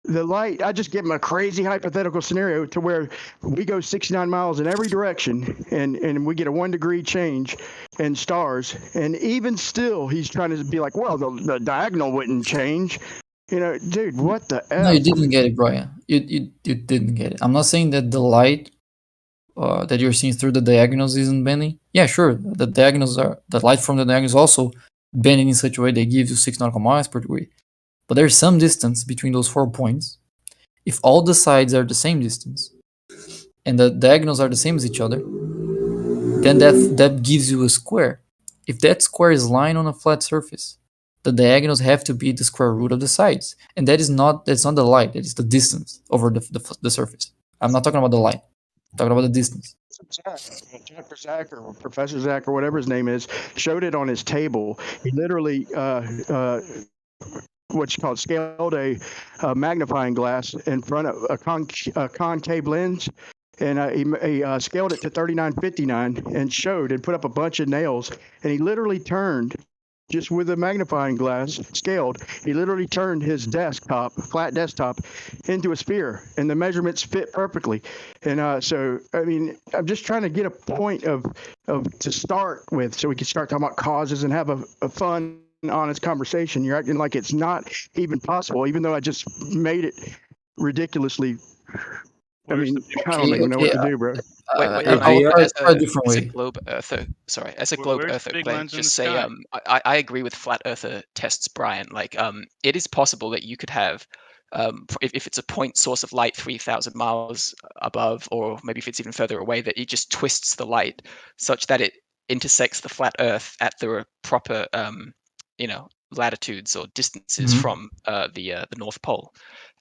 the light, I just gave him a crazy hypothetical scenario to where we go 69 miles in every direction and we get a 1 degree change in stars. And even still, he's trying to be like, well, the diagonal wouldn't change. You know, dude, what the F? No, you didn't get it, Brian. You didn't get it. I'm not saying that the light that you're seeing through the diagonals isn't bending. Yeah, sure. The light from the diagonals also bending in such a way that gives you 6 nautical miles per degree. But there's some distance between those 4 points. If all the sides are the same distance and the diagonals are the same as each other, then that gives you a square. If that square is lying on a flat surface, the diagonals have to be the square root of the sides. And that's not the light, that is the distance over the surface. I'm not talking about the light. I'm talking about the distance. Zach or Professor Zach or whatever his name is showed it on his table. He literally scaled a magnifying glass in front of a concave lens, and he scaled it to 3959 and showed and put up a bunch of nails, and he literally turned, just with a magnifying glass scaled, he literally turned his flat desktop into a sphere, and the measurements fit perfectly. And so, I mean, I'm just trying to get a point of to start with so we can start talking about causes and have a fun, honest conversation. You're acting like it's not even possible, even though I just made it ridiculously. I mean, I don't even know what to do, bro. As a globe earther, let's just say I agree with flat earther tests, Brian. Like, it is possible that you could have, if it's a point source of light 3,000 miles above, or maybe if it's even further away, that it just twists the light such that it intersects the flat Earth at the proper, latitudes or distances from the North Pole.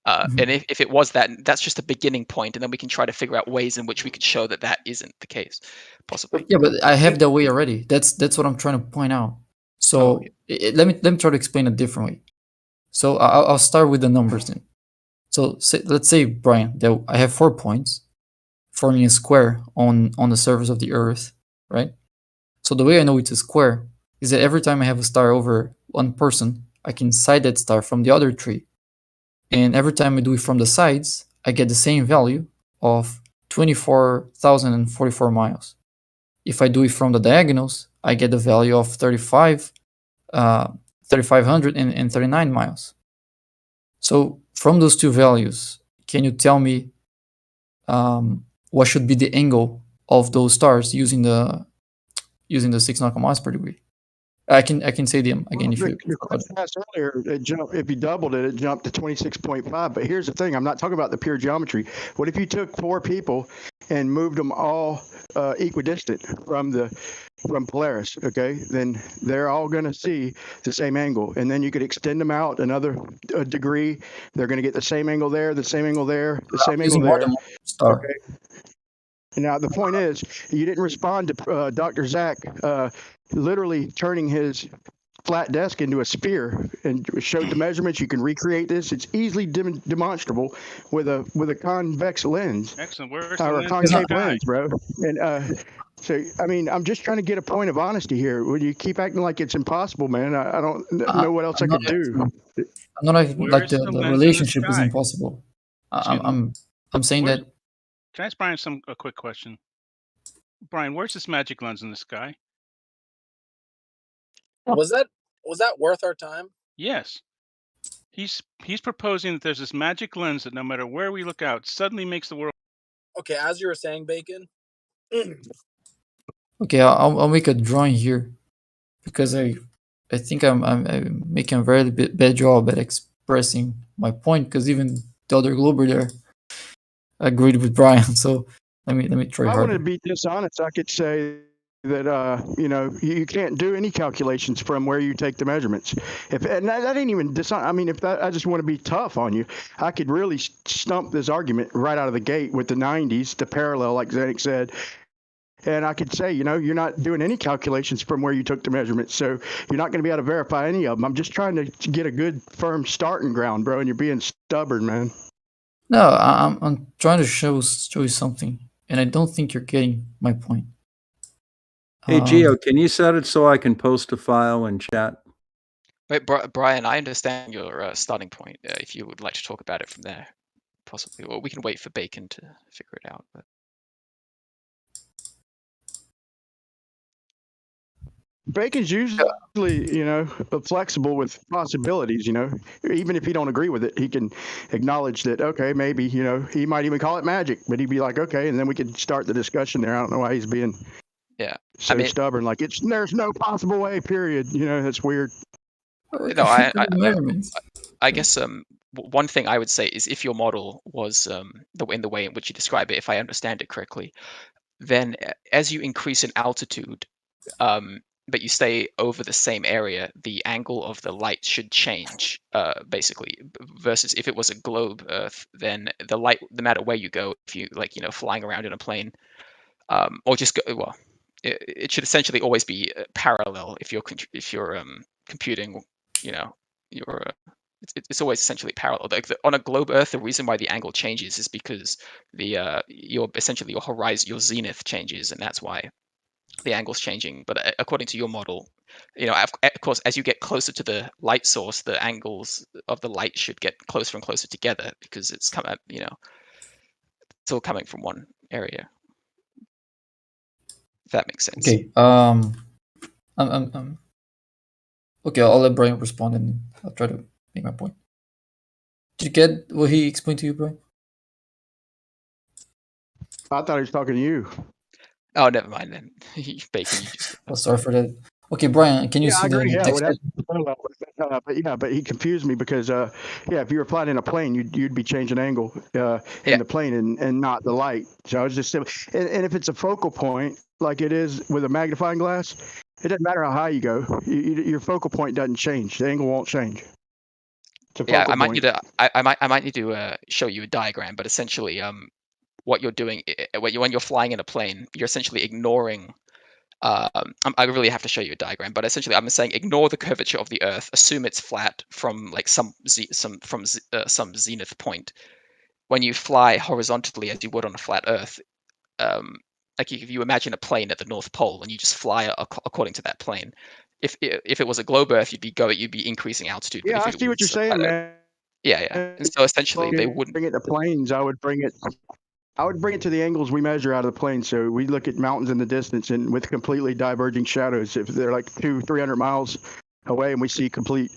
And if it was that, that's just a beginning point, and then we can try to figure out ways in which we could show that isn't the case, possibly. Yeah, but I have that way already. That's what I'm trying to point out. So let me try to explain a different way. So I'll start with the numbers then. So let's say, Brian, that I have 4 points forming a square on the surface of the Earth, right? So the way I know it's a square is that every time I have a star over one person, I can side that star from the other 3. And every time I do it from the sides, I get the same value of 24,044 miles. If I do it from the diagonals, I get the value of 3,539 miles. So from those 2 values, can you tell me what should be the angle of those stars using the 6 nautical miles per degree? I can say them again if you. Your question asked earlier, if you doubled it, it jumped to 26.5. But here's the thing: I'm not talking about the pure geometry. What if you took 4 people and moved them all equidistant from Polaris? Okay, then they're all going to see the same angle, and then you could extend them out another degree. They're going to get the same angle there, the same angle there, the same angle there. Okay. Now the point is, you didn't respond to Dr. Zach literally turning his flat desk into a sphere and showed the measurements. You can recreate this. It's easily demonstrable with a convex lens. Excellent. Where's or a concave lens, bro. And so, I mean, I'm just trying to get a point of honesty here. When you keep acting like it's impossible, man, I don't know what else I could do. I'm not like the relationship is impossible. I'm saying that. Can I ask Brian a quick question? Brian, where's this magic lens in the sky? Was that worth our time? Yes. He's proposing that there's this magic lens that no matter where we look out, suddenly makes the world. Okay, as you were saying, Bacon. Okay, I'll make a drawing here because I think I'm making a very bad job at expressing my point, because even the other glober there agreed with Brian. So Let me try If I wanted harder. to be dishonest, I could say that you can't do any calculations from where you take the measurements. And that ain't even dishonest. I mean, I just want to be tough on you, I could really stump this argument right out of the gate with the 90s, the parallel, like Zanik said. And I could say, you're not doing any calculations from where you took the measurements, so you're not going to be able to verify any of them. I'm just trying to get a good, firm starting ground, bro, and you're being stubborn, man. No, I'm trying to show you something, and I don't think you're getting my point. Hey, Gio, can you set it so I can post a file in chat? Wait, Brian, I understand your starting point. If you would like to talk about it from there, possibly, or we can wait for Bacon to figure it out. But Bacon's usually, flexible with possibilities, even if he don't agree with it, he can acknowledge that, okay, maybe, he might even call it magic, but he'd be like, okay, and then we could start the discussion there. I don't know why he's being so stubborn. Like, there's no possible way, period. That's weird. no, I guess one thing I would say is if your model was in the way in which you describe it, if I understand it correctly, then as you increase in altitude, but you stay over the same area, the angle of the light should change, basically. Versus if it was a globe Earth, then the light, no matter where you go, if you flying around in a plane, or just go, well, it should essentially always be parallel. If you're computing, it's always essentially parallel. Like on a globe Earth, the reason why the angle changes is because your horizon, your zenith changes, and that's why the angle's changing. But according to your model, of course, as you get closer to the light source, the angles of the light should get closer and closer together because it's all coming from one area. If that makes sense. Okay. Okay, I'll let Brian respond and I'll try to make my point. Did you get what he explained to you, Brian? I thought he was talking to you. Oh, never mind then. Bacon, Oh, sorry for that. Okay, Brian, can you see I agree. the text? But he confused me because, if you were flying in a plane, you'd be changing angle in the plane and not the light. So I was just, and if it's a focal point like it is with a magnifying glass, it doesn't matter how high you go. Your focal point doesn't change. The angle won't change. I might need to show you a diagram, but essentially, what you're doing when you're flying in a plane, you're essentially ignoring. I really have to show you a diagram, but essentially, I'm saying ignore the curvature of the Earth. Assume it's flat from like some zenith point. When you fly horizontally, as you would on a flat Earth, like if you imagine a plane at the North Pole and you just fly according to that plane. If it was a globe Earth, you'd be increasing altitude. Yeah, I see what you're saying, man. Yeah. And so essentially, they wouldn't bring it to planes. I would bring it to the angles we measure out of the plane. So we look at mountains in the distance and with completely diverging shadows. If they're like 200-300 miles away and we see complete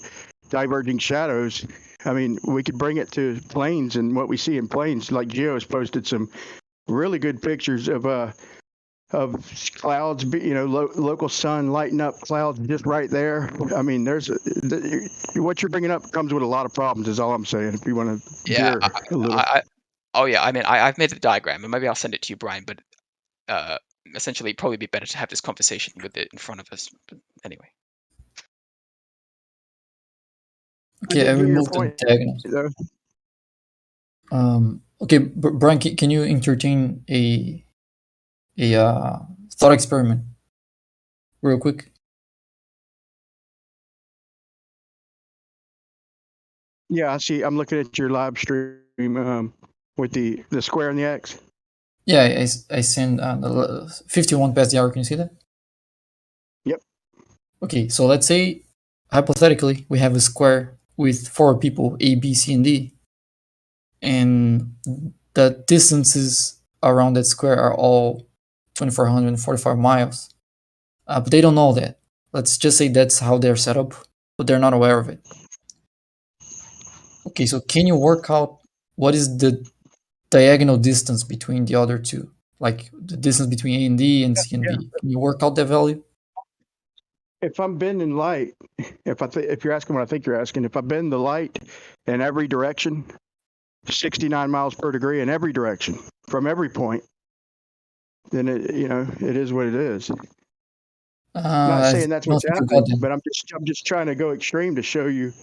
diverging shadows, I mean, we could bring it to planes and what we see in planes. Like Gio has posted some really good pictures of clouds, local sun lighting up clouds just right there. I mean, what you're bringing up comes with a lot of problems is all I'm saying. If you want to veer a little. I mean, I've made the diagram, and maybe I'll send it to you, Brian. But essentially, it'd probably be better to have this conversation with it in front of us. But anyway. Okay, I removed the diagonals. Okay, Brian, can you entertain a thought experiment real quick? Yeah, I see. I'm looking at your live stream with the square and the X. Yeah, I sent the 51 past the hour. Can you see that? Yep. Okay, so let's say hypothetically we have a square with 4 people, A, B, C, and D, and the distances around that square are all 2,445 miles. But they don't know that. Let's just say that's how they're set up, but they're not aware of it. Okay, so can you work out what is the diagonal distance between the other two? Like the distance between A and D and C and B. Can you work out that value? If I'm bending light, if you're asking what I think you're asking, if I bend the light in every direction, 69 miles per degree in every direction, from every point, then it is what it is. Not I saying that's don't what's think you happening, got it. but I'm just trying to go extreme to show you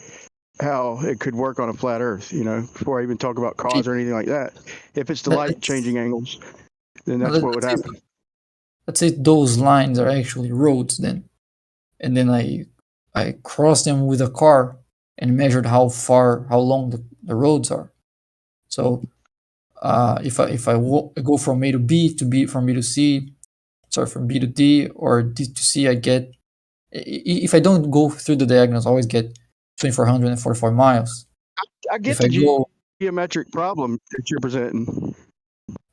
how it could work on a flat Earth. Before I even talk about cause or anything like that. If it's the light changing angles, then that's what would happen. Let's say those lines are actually roads then, and then I crossed them with a car and measured how long the roads are. So if I go from A to B to B, from B to C, from B to D or D to C, I get, if I don't go through the diagonals, I always get 2,444 miles. I get If I the go, geometric problem that you're presenting.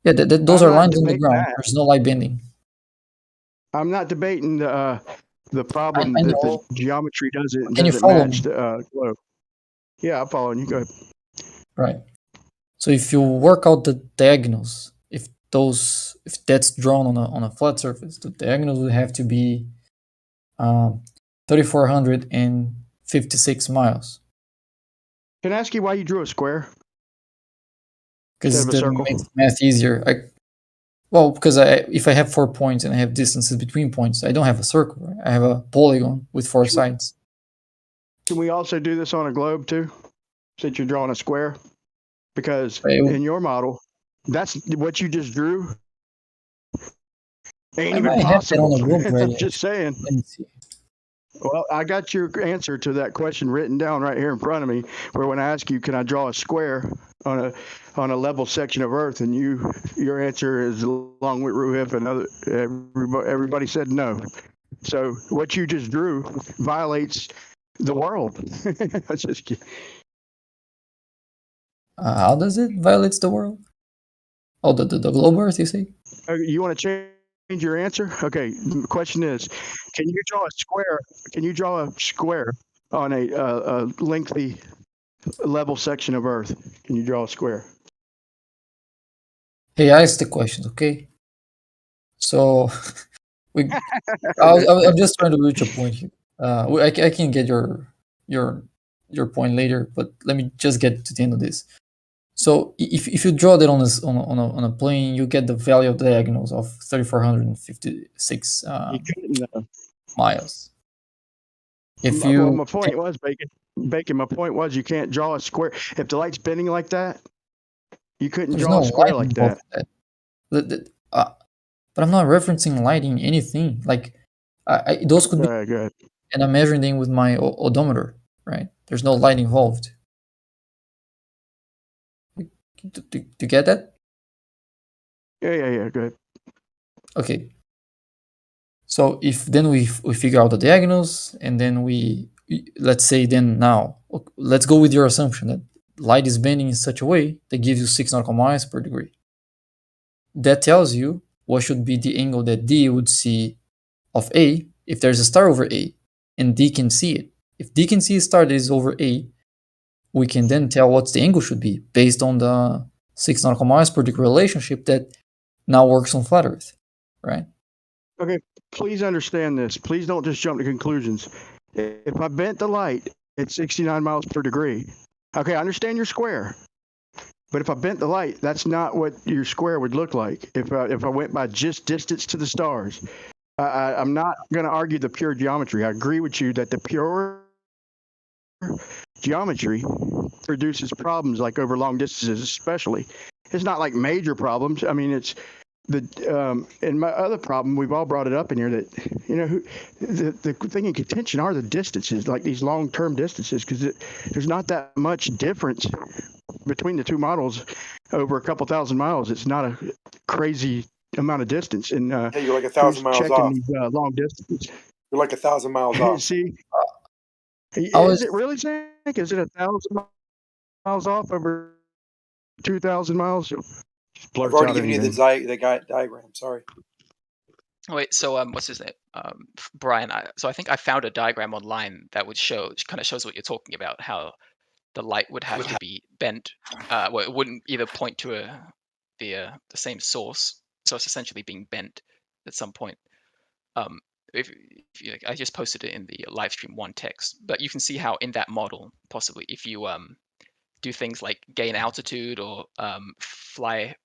yeah, those I'm are not lines on the debating ground. that. There's no light bending. I'm not debating the problem I that the know. geometry Can you doesn't follow match me? the globe. Yeah, I'm following you. Go ahead. Right. So if you work out the diagonals, if that's drawn on a flat surface, the diagonals would have to be 3,456 miles. Can I ask you why you drew a square Because instead of a that circle? makes math easier. Because if I have 4 points and I have distances between points, I don't have a circle. Right? I have a polygon with 4 sides. Can we also do this on a globe too, since you're drawing a square? Because in your model, that's what you just drew. Ain't I even might have that on possible. a globe I'm ready. just saying. Let me see. Well, I got your answer to that question written down right here in front of me. Where when I ask you, can I draw a square on a level section of Earth, and your answer is along with Ruhif and everybody said no. So what you just drew violates the world. That's just kidding. How does it violates the world? Oh, the globe Earth, you say? You want to change your answer? Okay. The question is, can you draw a square? Can you draw a square on a lengthy level section of Earth? Can you draw a square? Hey, I asked the questions, okay? So I'm just trying to reach a point here. I can get your point later, but let me just get to the end of this. So if you draw that on a plane, you get the value of the diagonals of 3,456 miles. My point was, Bacon, my point was you can't draw a square. If the light's bending like that, you couldn't draw a square like that. But I'm not referencing lighting anything. Like those could be, good. And I'm measuring them with my odometer, right? There's no light involved. To get that? Yeah, good. Okay. So if then we figure out the diagonals, and then let's say then now, let's go with your assumption that light is bending in such a way that gives you 6 nautical miles per degree. That tells you what should be the angle that D would see of A if there's a star over A, and D can see it. If D can see a star that is over A, we can then tell what the angle should be based on the 6 nautical miles per degree relationship that now works on flat Earth, right? Okay, please understand this. Please don't just jump to conclusions. If I bent the light at 69 miles per degree, okay, I understand your square. But if I bent the light, that's not what your square would look like. If I went by just distance to the stars, I'm not going to argue the pure geometry. I agree with you that the pure geometry produces problems like over long distances, especially. It's not like major problems. I mean, it's and my other problem, we've all brought it up in here, that the thing in contention are the distances, like these long-term distances, because there's not that much difference between the two models over a couple thousand miles. It's not a crazy amount of distance. And you're like 1,000 miles off. These long distances. You're like 1,000 miles off. See, is it really, Zach? Is it 1,000 miles off over 2,000 miles? I've already given you the diagram. Sorry. Wait, so what's his name? Brian. So I think I found a diagram online that would kind of shows what you're talking about. How the light would have to be bent. Well, it wouldn't either point to the same source, so it's essentially being bent at some point. If I just posted it in the Livestream 1 text, but you can see how in that model, possibly if you do things like gain altitude or fly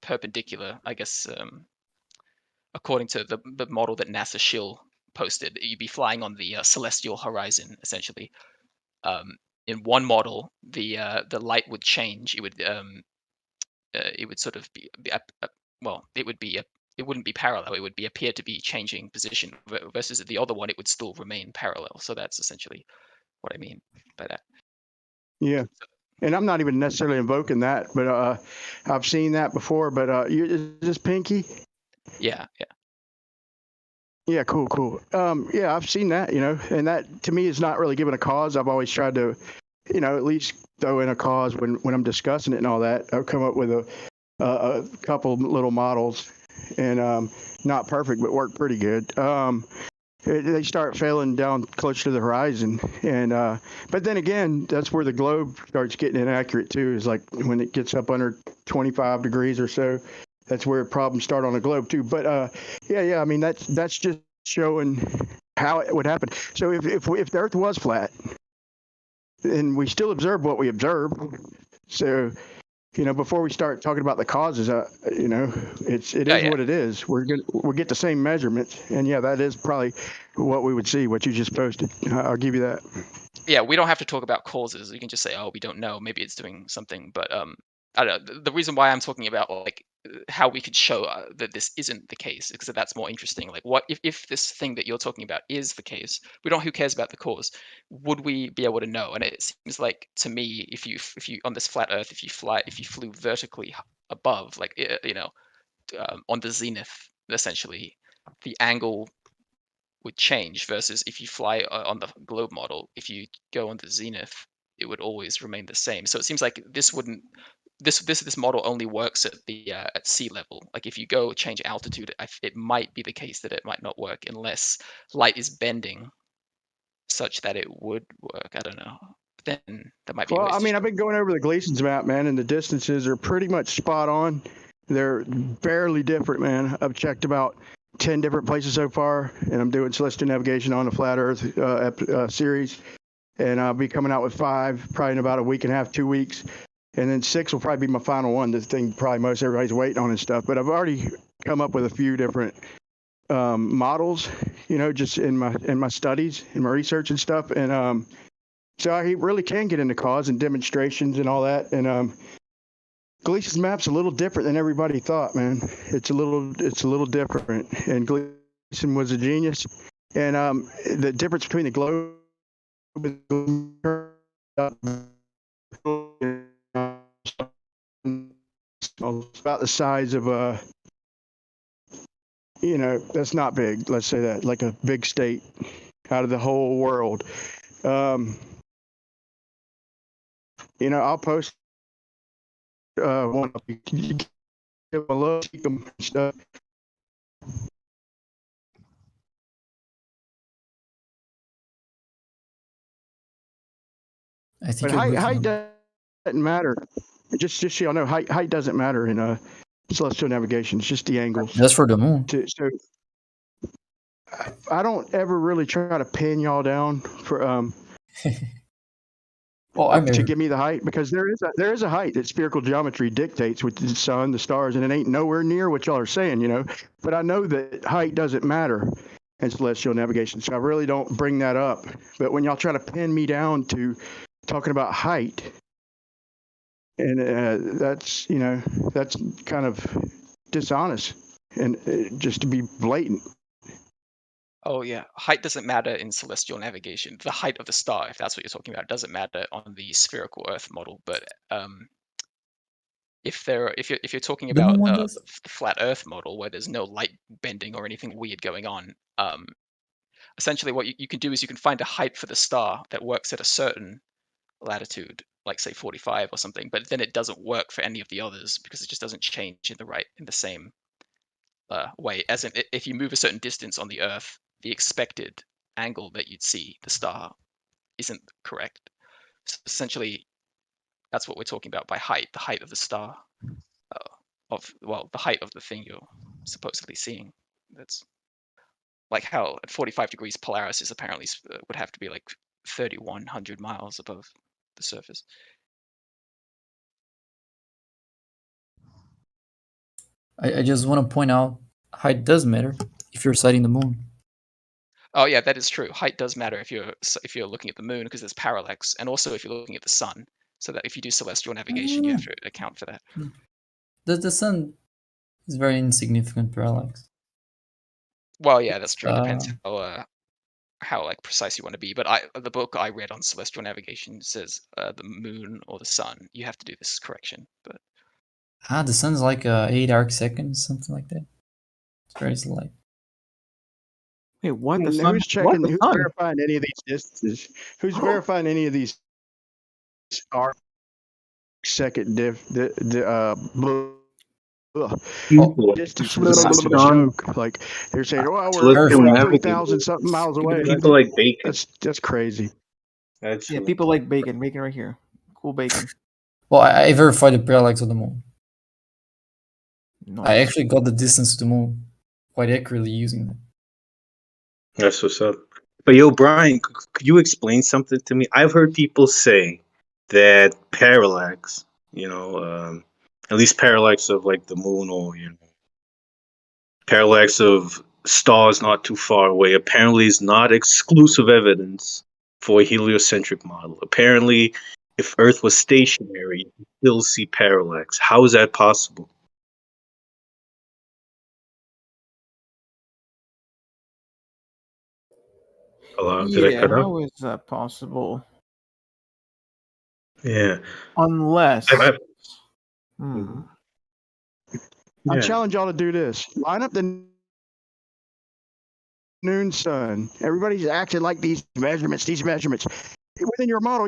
perpendicular, I guess, according to the model that NASA Shill posted, you'd be flying on the celestial horizon, essentially. In one model, the light would change. It would sort of be well, it wouldn't be parallel. It would appear to be changing position. Versus the other one, it would still remain parallel. So that's essentially what I mean by that. Yeah. And I'm not even necessarily invoking that, but I've seen that before. But is this Pinky? Yeah. Yeah, cool. Yeah, I've seen that, and that to me is not really giving a cause. I've always tried to, at least throw in a cause when I'm discussing it and all that. I've come up with a couple little models, and not perfect, but work pretty good. They start failing down close to the horizon, and but then again, that's where the globe starts getting inaccurate too. Is like when it gets up under 25 degrees or so. That's where problems start on a globe too. But yeah. I mean, that's just showing how it would happen. So if the Earth was flat, then we still observe what we observe. So before we start talking about the causes, it is what it is. We'll get the same measurements, and yeah, that is probably what we would see. What you just posted, I'll give you that. Yeah, we don't have to talk about causes. You can just say, oh, we don't know. Maybe it's doing something. But I don't know. The reason why I'm talking about like how we could show that this isn't the case, because that's more interesting. Like, what if this thing that you're talking about is the case? We don't. Who cares about the cause? Would we be able to know? And it seems like to me, if you on this flat Earth, if you flew vertically above, like on the zenith, essentially, the angle would change. Versus if you fly on the globe model, if you go on the zenith, it would always remain the same. So it seems like this wouldn't. This model only works at the at sea level. Like if you go change altitude, it might be the case that it might not work unless light is bending such that it would work. I don't know. Then that might be. Well, I mean, I've been going over the Gleason's map, man, and the distances are pretty much spot on. They're barely different, man. I've checked about 10 different places so far, and I'm doing celestial navigation on the Flat Earth series, and I'll be coming out with 5 probably in about a week and a half, 2 weeks. And then 6 will probably be my final one. The thing probably most everybody's waiting on and stuff. But I've already come up with a few different models, just in my studies, in my research and stuff. And so I really can get into cause and demonstrations and all that. And Gleason's map's a little different than everybody thought, man. It's a little different. And Gleason was a genius. And the difference between the globe it's about the size of that's not big. Let's say that, like a big state out of the whole world. I'll post one up. You give them a look, see them and stuff. I think but height doesn't matter. Just so y'all know, height doesn't matter in celestial navigation. It's just the angles. That's for the moon. So I don't ever really try to pin y'all down for to give me the height, because there is a height that spherical geometry dictates with the sun, the stars, and it ain't nowhere near what y'all are saying, But I know that height doesn't matter in celestial navigation, so I really don't bring that up. But when y'all try to pin me down to talking about height, and that's kind of dishonest, and just to be blatant. Oh yeah, height doesn't matter in celestial navigation. The height of the star, if that's what you're talking about, doesn't matter on the spherical Earth model. But if you're talking about the flat Earth model where there's no light bending or anything weird going on, essentially what you can do is you can find a height for the star that works at a certain latitude, like say 45 or something, but then it doesn't work for any of the others because it just doesn't change in the same way. As in, if you move a certain distance on the Earth, the expected angle that you'd see the star isn't correct. So essentially, that's what we're talking about by height, the height of the star, the height of the thing you're supposedly seeing. That's like how at 45 degrees Polaris is apparently would have to be like 3,100 miles above the surface. I just want to point out height does matter if you're sighting the moon. Oh yeah, that is true. Height does matter if you're looking at the moon because there's parallax, and also if you're looking at the sun. So that if you do celestial navigation, you have to account for that. The sun is very insignificant parallax. Well, yeah, that's true. It depends how like precise you want to be. But the book I read on celestial navigation says the moon or the sun. You have to do this correction. But the sun's like 8 arc seconds, something like that. It's very slight. Wait, what? And who's checking? Who's verifying any of these distances? Who's verifying any of these arc second distance is a joke. Like they're saying, "Oh, we're 3,000 something miles away." People like bacon. That's crazy. Yeah, people like bacon. Bacon right here. Cool bacon. Well, I verified the parallax of the moon. Nice. I actually got the distance to the moon quite accurately using that. That's what's up. But yo, Brian, could you explain something to me? I've heard people say that parallax, at least parallax of like the moon or parallax of stars not too far away, apparently is not exclusive evidence for a heliocentric model. Apparently, if Earth was stationary, you can still see parallax. How is that possible? Hello? Did I cut out? How is that possible? Yeah. Unless. I challenge y'all to do this. Line up the noon sun. Everybody's acting like these measurements. Within your model,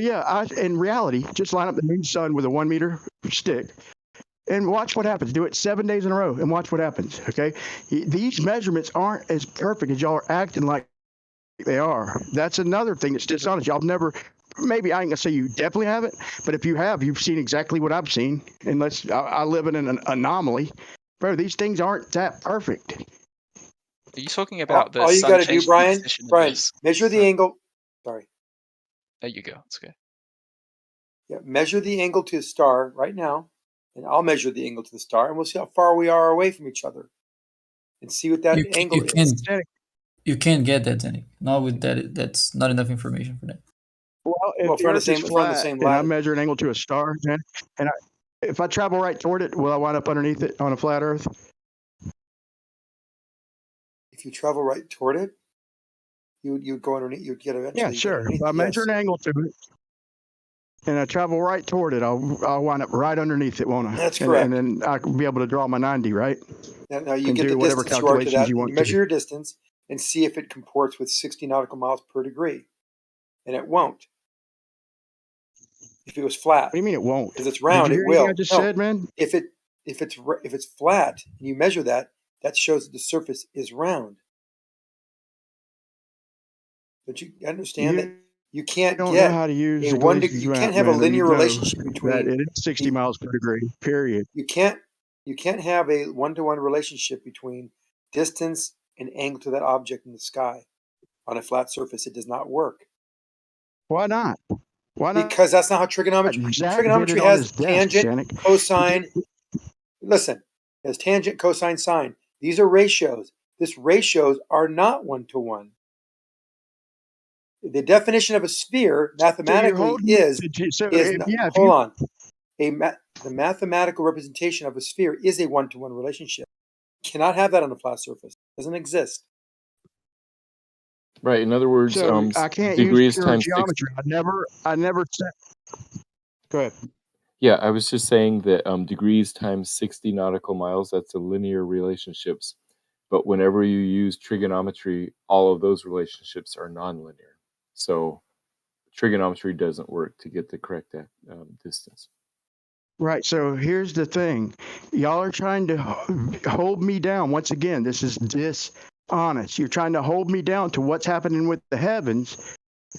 in reality, just line up the noon sun with a 1 meter stick and watch what happens. Do it 7 days in a row and watch what happens, okay? These measurements aren't as perfect as y'all are acting like they are. That's another thing that's dishonest. Y'all never, maybe I ain't gonna say you definitely haven't, but if you have, you've seen exactly what I've seen. Unless I live in an anomaly. Bro, these things aren't that perfect. are you talking about the all you sun got to do, changing the Brian, position of Brian, this measure the sun? angle. Sorry. There you go. It's okay. Yeah, measure the angle to the star right now, and I'll measure the angle to the star, and we'll see how far we are away from each other, and see what that angle is. You can't get that, Zenic. Not with that. That's not enough information for that. Well, if the Earth is flat and I measure an angle to a star, and if I travel right toward it, will I wind up underneath it on a flat Earth? If you travel right toward it, you'd go underneath. You'd get eventually. Yeah, sure. If I measure an angle to it, and I travel right toward it, I'll wind up right underneath it, won't I? That's correct. And then I can be able to draw my 90, right? Now you and get do the whatever distance you are to calculations that. you You want measure to. your distance and see if it comports with 60 nautical miles per degree, and it won't. If it was flat, What do you mean it won't? because it's round, Did you it hear anything will. I just No, said, man? if it's flat and you measure that, that shows that the surface is round. But you understand that you can't don't get know how to use a the one. Galatians You map, can't have a man, and linear you know relationship that between. it is 60 miles per degree. Period. You can't have a one-to-one relationship between distance and angle to that object in the sky on a flat surface. It does not work. Why not? Why not? Because that's not how trigonometry. Zach Trigonometry did it on has his desk, tangent, Janik. cosine. Listen, it has tangent, cosine, sine. These are ratios. These ratios are not one-to-one. The definition of a sphere mathematically is hold on. The mathematical representation of a sphere is a one-to-one relationship. You cannot have that on a flat surface. It doesn't exist. Right. In other words, So I can't degrees use pure times geometry. I never said. Go ahead. Yeah, I was just saying that degrees times 60 nautical miles, that's a linear relationships. But whenever you use trigonometry, all of those relationships are nonlinear. So trigonometry doesn't work to get the correct distance. Right. So here's the thing. Y'all are trying to hold me down. Once again, this is dishonest. You're trying to hold me down to what's happening with the heavens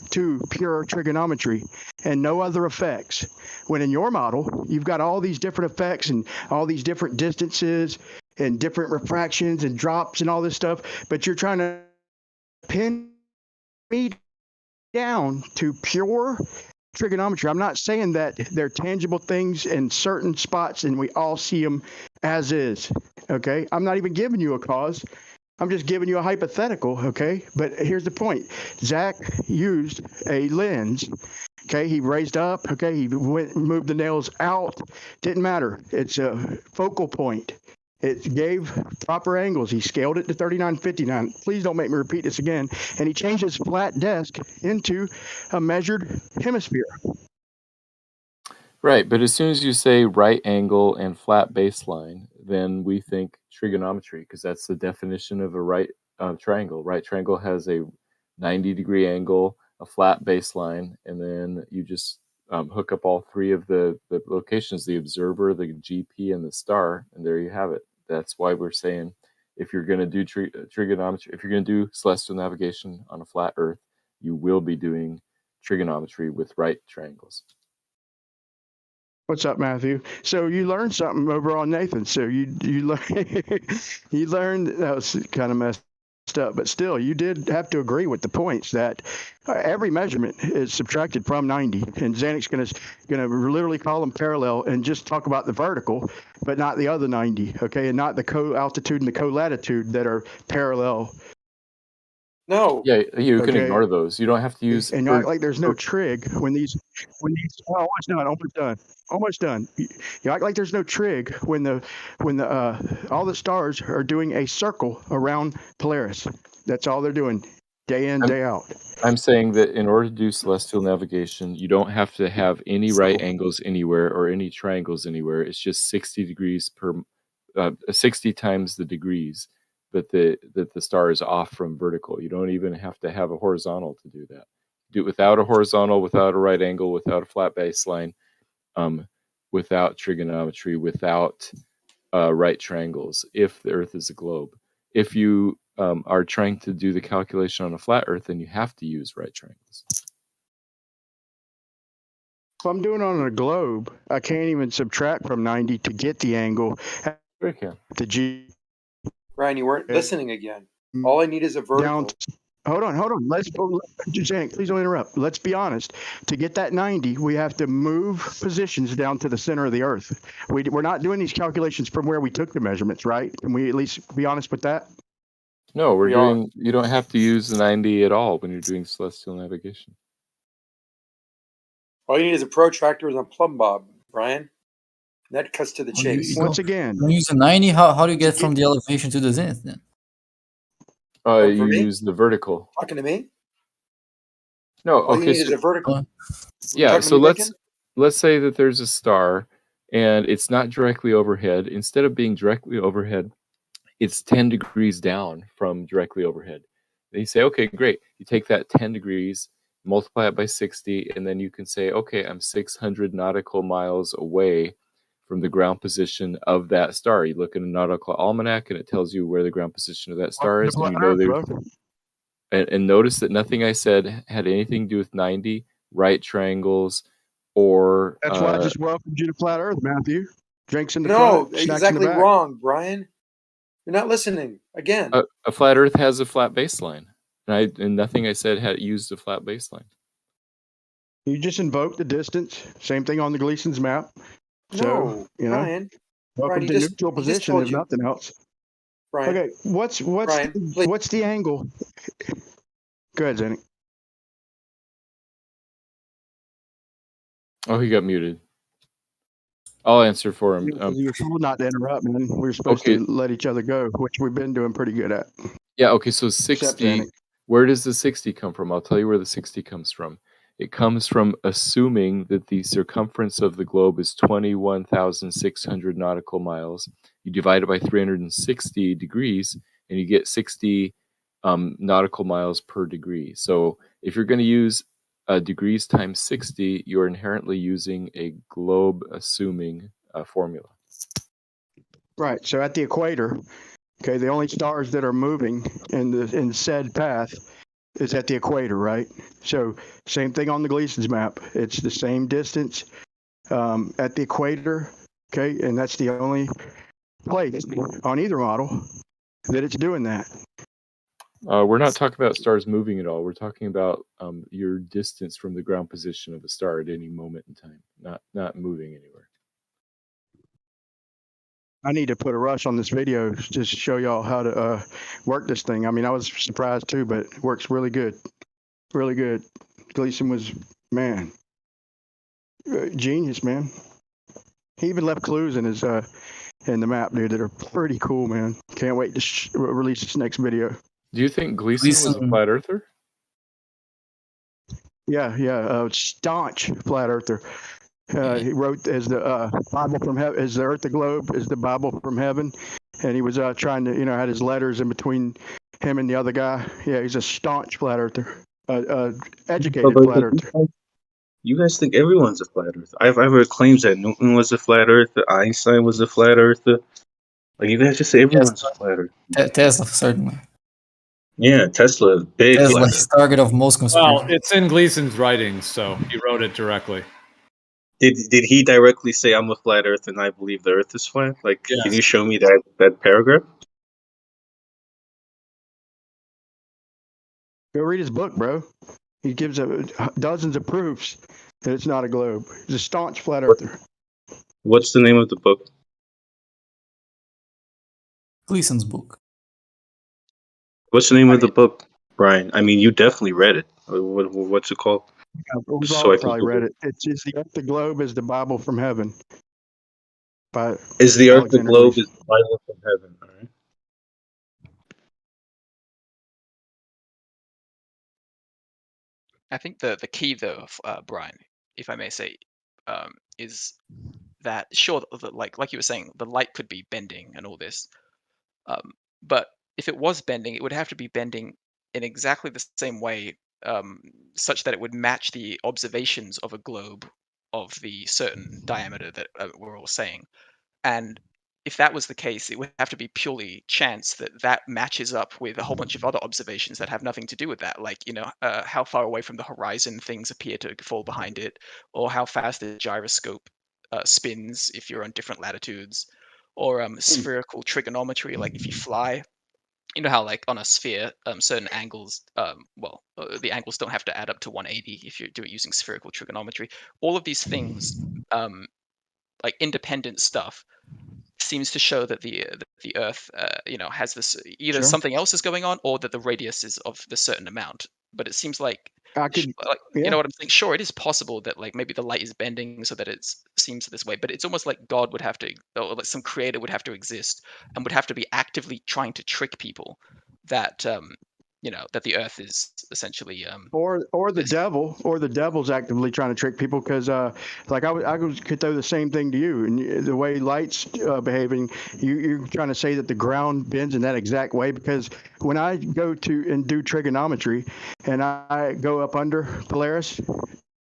to pure trigonometry and no other effects. When in your model, you've got all these different effects and all these different distances and different refractions and drops and all this stuff, but you're trying to pin me down to pure trigonometry. I'm not saying that they're tangible things in certain spots and we all see them as is. Okay. I'm not even giving you a cause. I'm just giving you a hypothetical. Okay. But here's the point. Zach used a lens. Okay. He raised up. Okay. He moved the nails out. Didn't matter. It's a focal point. It gave proper angles. He scaled it to 3959. Please don't make me repeat this again. And he changed his flat desk into a measured hemisphere. Right, but as soon as you say right angle and flat baseline, then we think trigonometry, because that's the definition of a right triangle. Right triangle has a 90-degree angle, a flat baseline, and then you just hook up all three of the locations, the observer, the GP, and the star, and there you have it. That's why we're saying if you're going to do trigonometry, if you're going to do celestial navigation on a flat Earth, you will be doing trigonometry with right triangles. What's up, Matthew? So you learned something over on Nathan. So you you learned that was kind of messed up, but still, you did have to agree with the points that every measurement is subtracted from 90, and Zanic's gonna literally call them parallel and just talk about the vertical, but not the other 90, okay, and not the co-altitude and the co-latitude that are parallel. No. Yeah, you can ignore those. You don't have to use. And you act like there's no trig when these. Oh, almost done. You act like there's no trig when all the stars are doing a circle around Polaris. That's all they're doing, day in, day out. I'm saying that in order to do celestial navigation, you don't have to have any right angles anywhere or any triangles anywhere. It's just 60 degrees 60 times the degrees that the star is off from vertical. You don't even have to have a horizontal to do that. Do it without a horizontal, without a right angle, without a flat baseline, without trigonometry, without right triangles, if the Earth is a globe. If you are trying to do the calculation on a flat Earth, then you have to use right triangles. If I'm doing it on a globe, I can't even subtract from 90 to get the angle. Sure can. The G. Ryan, you weren't listening again. All I need is a vertical. Hold on. Let's go. Janet, please don't interrupt. Let's be honest. To get that 90, we have to move positions down to the center of the Earth. We're not doing these calculations from where we took the measurements, right? Can we at least be honest with that? No, you don't have to use the 90 at all when you're doing celestial navigation. All you need is a protractor and a plumb bob, Brian. And that cuts to the chase. Once again, when you use a 90, how do you get from the elevation to the zenith then? You use the vertical. Talking to me? No, All you okay. need is a vertical. Yeah, so let's say that there's a star and it's not directly overhead. Instead of being directly overhead, it's 10 degrees down from directly overhead. Then you say, okay, great. You take that 10 degrees, multiply it by 60, and then you can say, okay, I'm 600 nautical miles away from the ground position of that star. You look at a nautical almanac and it tells you where the ground position of that star is. And you know and notice that nothing I said had anything to do with 90, right triangles, or... That's why I just welcomed you to Flat Earth, Matthew. Drinks in the front, snacks exactly in the back. Wrong, Brian. You're not listening. Again. A flat Earth has a flat baseline. And nothing I said had used a flat baseline. You just invoked the distance. Same thing on the Gleason's map. So, Brian. Welcome to neutral position, if nothing else. Brian. Okay, what's the angle? Go ahead, Zanik. Oh, he got muted. I'll answer for him. You're told not to interrupt, man. We're supposed to let each other go, which we've been doing pretty good at. Yeah, okay, so 60, where does the 60 come from? I'll tell you where the 60 comes from. It comes from assuming that the circumference of the globe is 21,600 nautical miles. You divide it by 360 degrees, and you get 60 nautical miles per degree. So if you're going to use degrees times 60, you're inherently using a globe assuming formula. Right. So at the equator, okay, the only stars that are moving in said path is at the equator, right? So same thing on the Gleason's map. It's the same distance at the equator, okay, and that's the only place on either model that it's doing that. We're not talking about stars moving at all. We're talking about your distance from the ground position of a star at any moment in time, not moving anywhere. I need to put a rush on this video just to show y'all how to work this thing. I mean, I was surprised too, but it works really good. Really good. Gleason was, man, genius, man. He even left clues in his in the map, dude, that are pretty cool, man. Can't wait to release this next video. Do you think Gleason was a flat earther? Yeah, staunch flat earther. He wrote as the Bible from heaven, as the earth, the globe is the Bible from heaven, and he was trying to, had his letters in between him and the other guy. Yeah, he's a staunch flat earther, educated flat earther. You guys think everyone's a flat earther? I've heard claims that Newton was a flat earther, Einstein was a flat earther. Like, you guys just say everyone's a flat earther. Tesla, certainly. Yeah, Tesla, big Tesla flat is target of most conspiracy. Well, it's in Gleason's writings, so he wrote it directly. Did he directly say I'm a flat earther and I believe the earth is flat? Like, Yes. Can you show me that paragraph? Go read his book, bro. He gives dozens of proofs that it's not a globe. He's a staunch flat earther. What's the name of the book? Gleason's book. What's the name of the book, Brian? I mean, you definitely read it. What's it called? We've So all I can probably Google read it. It's just the globe is the Bible from heaven. By Is the earth the Alexander globe? Gleason. Is the Bible from heaven? All right. I think the key though, Brian, if I may say, is that sure, like you were saying, the light could be bending and all this, but if it was bending, it would have to be bending in exactly the same way, such that it would match the observations of a globe of the certain diameter that we're all saying. And if that was the case, it would have to be purely chance that that matches up with a whole bunch of other observations that have nothing to do with that. Like, how far away from the horizon things appear to fall behind it, or how fast the gyroscope spins if you're on different latitudes, or spherical trigonometry, like if you fly. You know how, like, on a sphere, certain angles, the angles don't have to add up to 180 if you do it using spherical trigonometry. All of these things, like independent stuff, seems to show that the Earth, has this either Sure. something else is going on or that the radius is of the certain amount. But it seems like, I could, you yeah. know what I'm saying? Sure, it is possible that like maybe the light is bending so that it seems this way, but it's almost like God would have to, or like some creator would have to exist and would have to be actively trying to trick people that that the Earth is essentially Or the devil's actively trying to trick people because like I could throw the same thing to you, and the way light's behaving, you're trying to say that the ground bends in that exact way. Because when I go to and do trigonometry and I go up under Polaris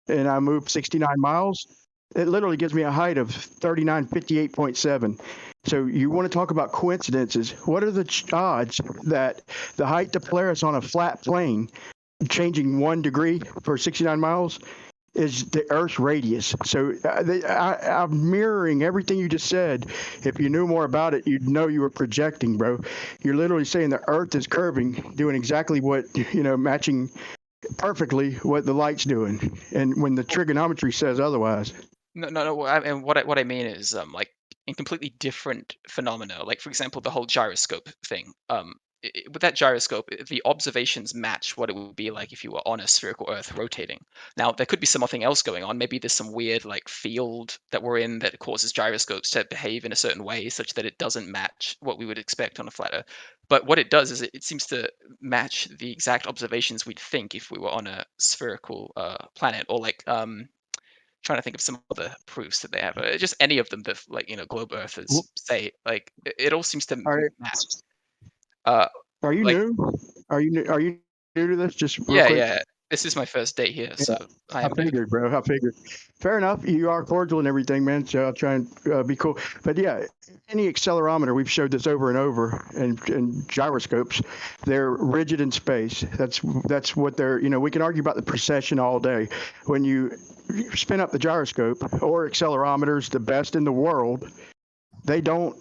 and I move 69 miles, it literally gives me a height of 3958.7. So you want to talk about coincidences? What are the odds that the height to Polaris on a flat plane changing 1 degree for 69 miles is the Earth's radius? So I'm mirroring everything you just said. If you knew more about it, you'd know you were projecting, bro. You're literally saying the Earth is curving, doing exactly what, matching perfectly what the light's doing. And when the trigonometry says otherwise. No. And what I mean is like in completely different phenomena. Like, for example, the whole gyroscope thing. With that gyroscope, the observations match what it would be like if you were on a spherical Earth rotating. Now, there could be something else going on. Maybe there's some weird like field that we're in that causes gyroscopes to behave in a certain way, such that it doesn't match what we would expect on a flat Earth. But what it does is it seems to match the exact observations we'd think if we were on a spherical planet, or like trying to think of some other proofs that they have. Just any of them that, like, globe earthers say, like, it all seems to match. Are you like, new? Are you new to this? Just real yeah, quick. yeah. This is my first day here, so I figured, bro. I figured. Fair enough. You are cordial and everything, man. So I'll try and be cool. But yeah, any accelerometer, we've showed this over and over, and gyroscopes, they're rigid in space. That's what they're. We can argue about the precession all day. When you spin up the gyroscope or accelerometers, the best in the world, they don't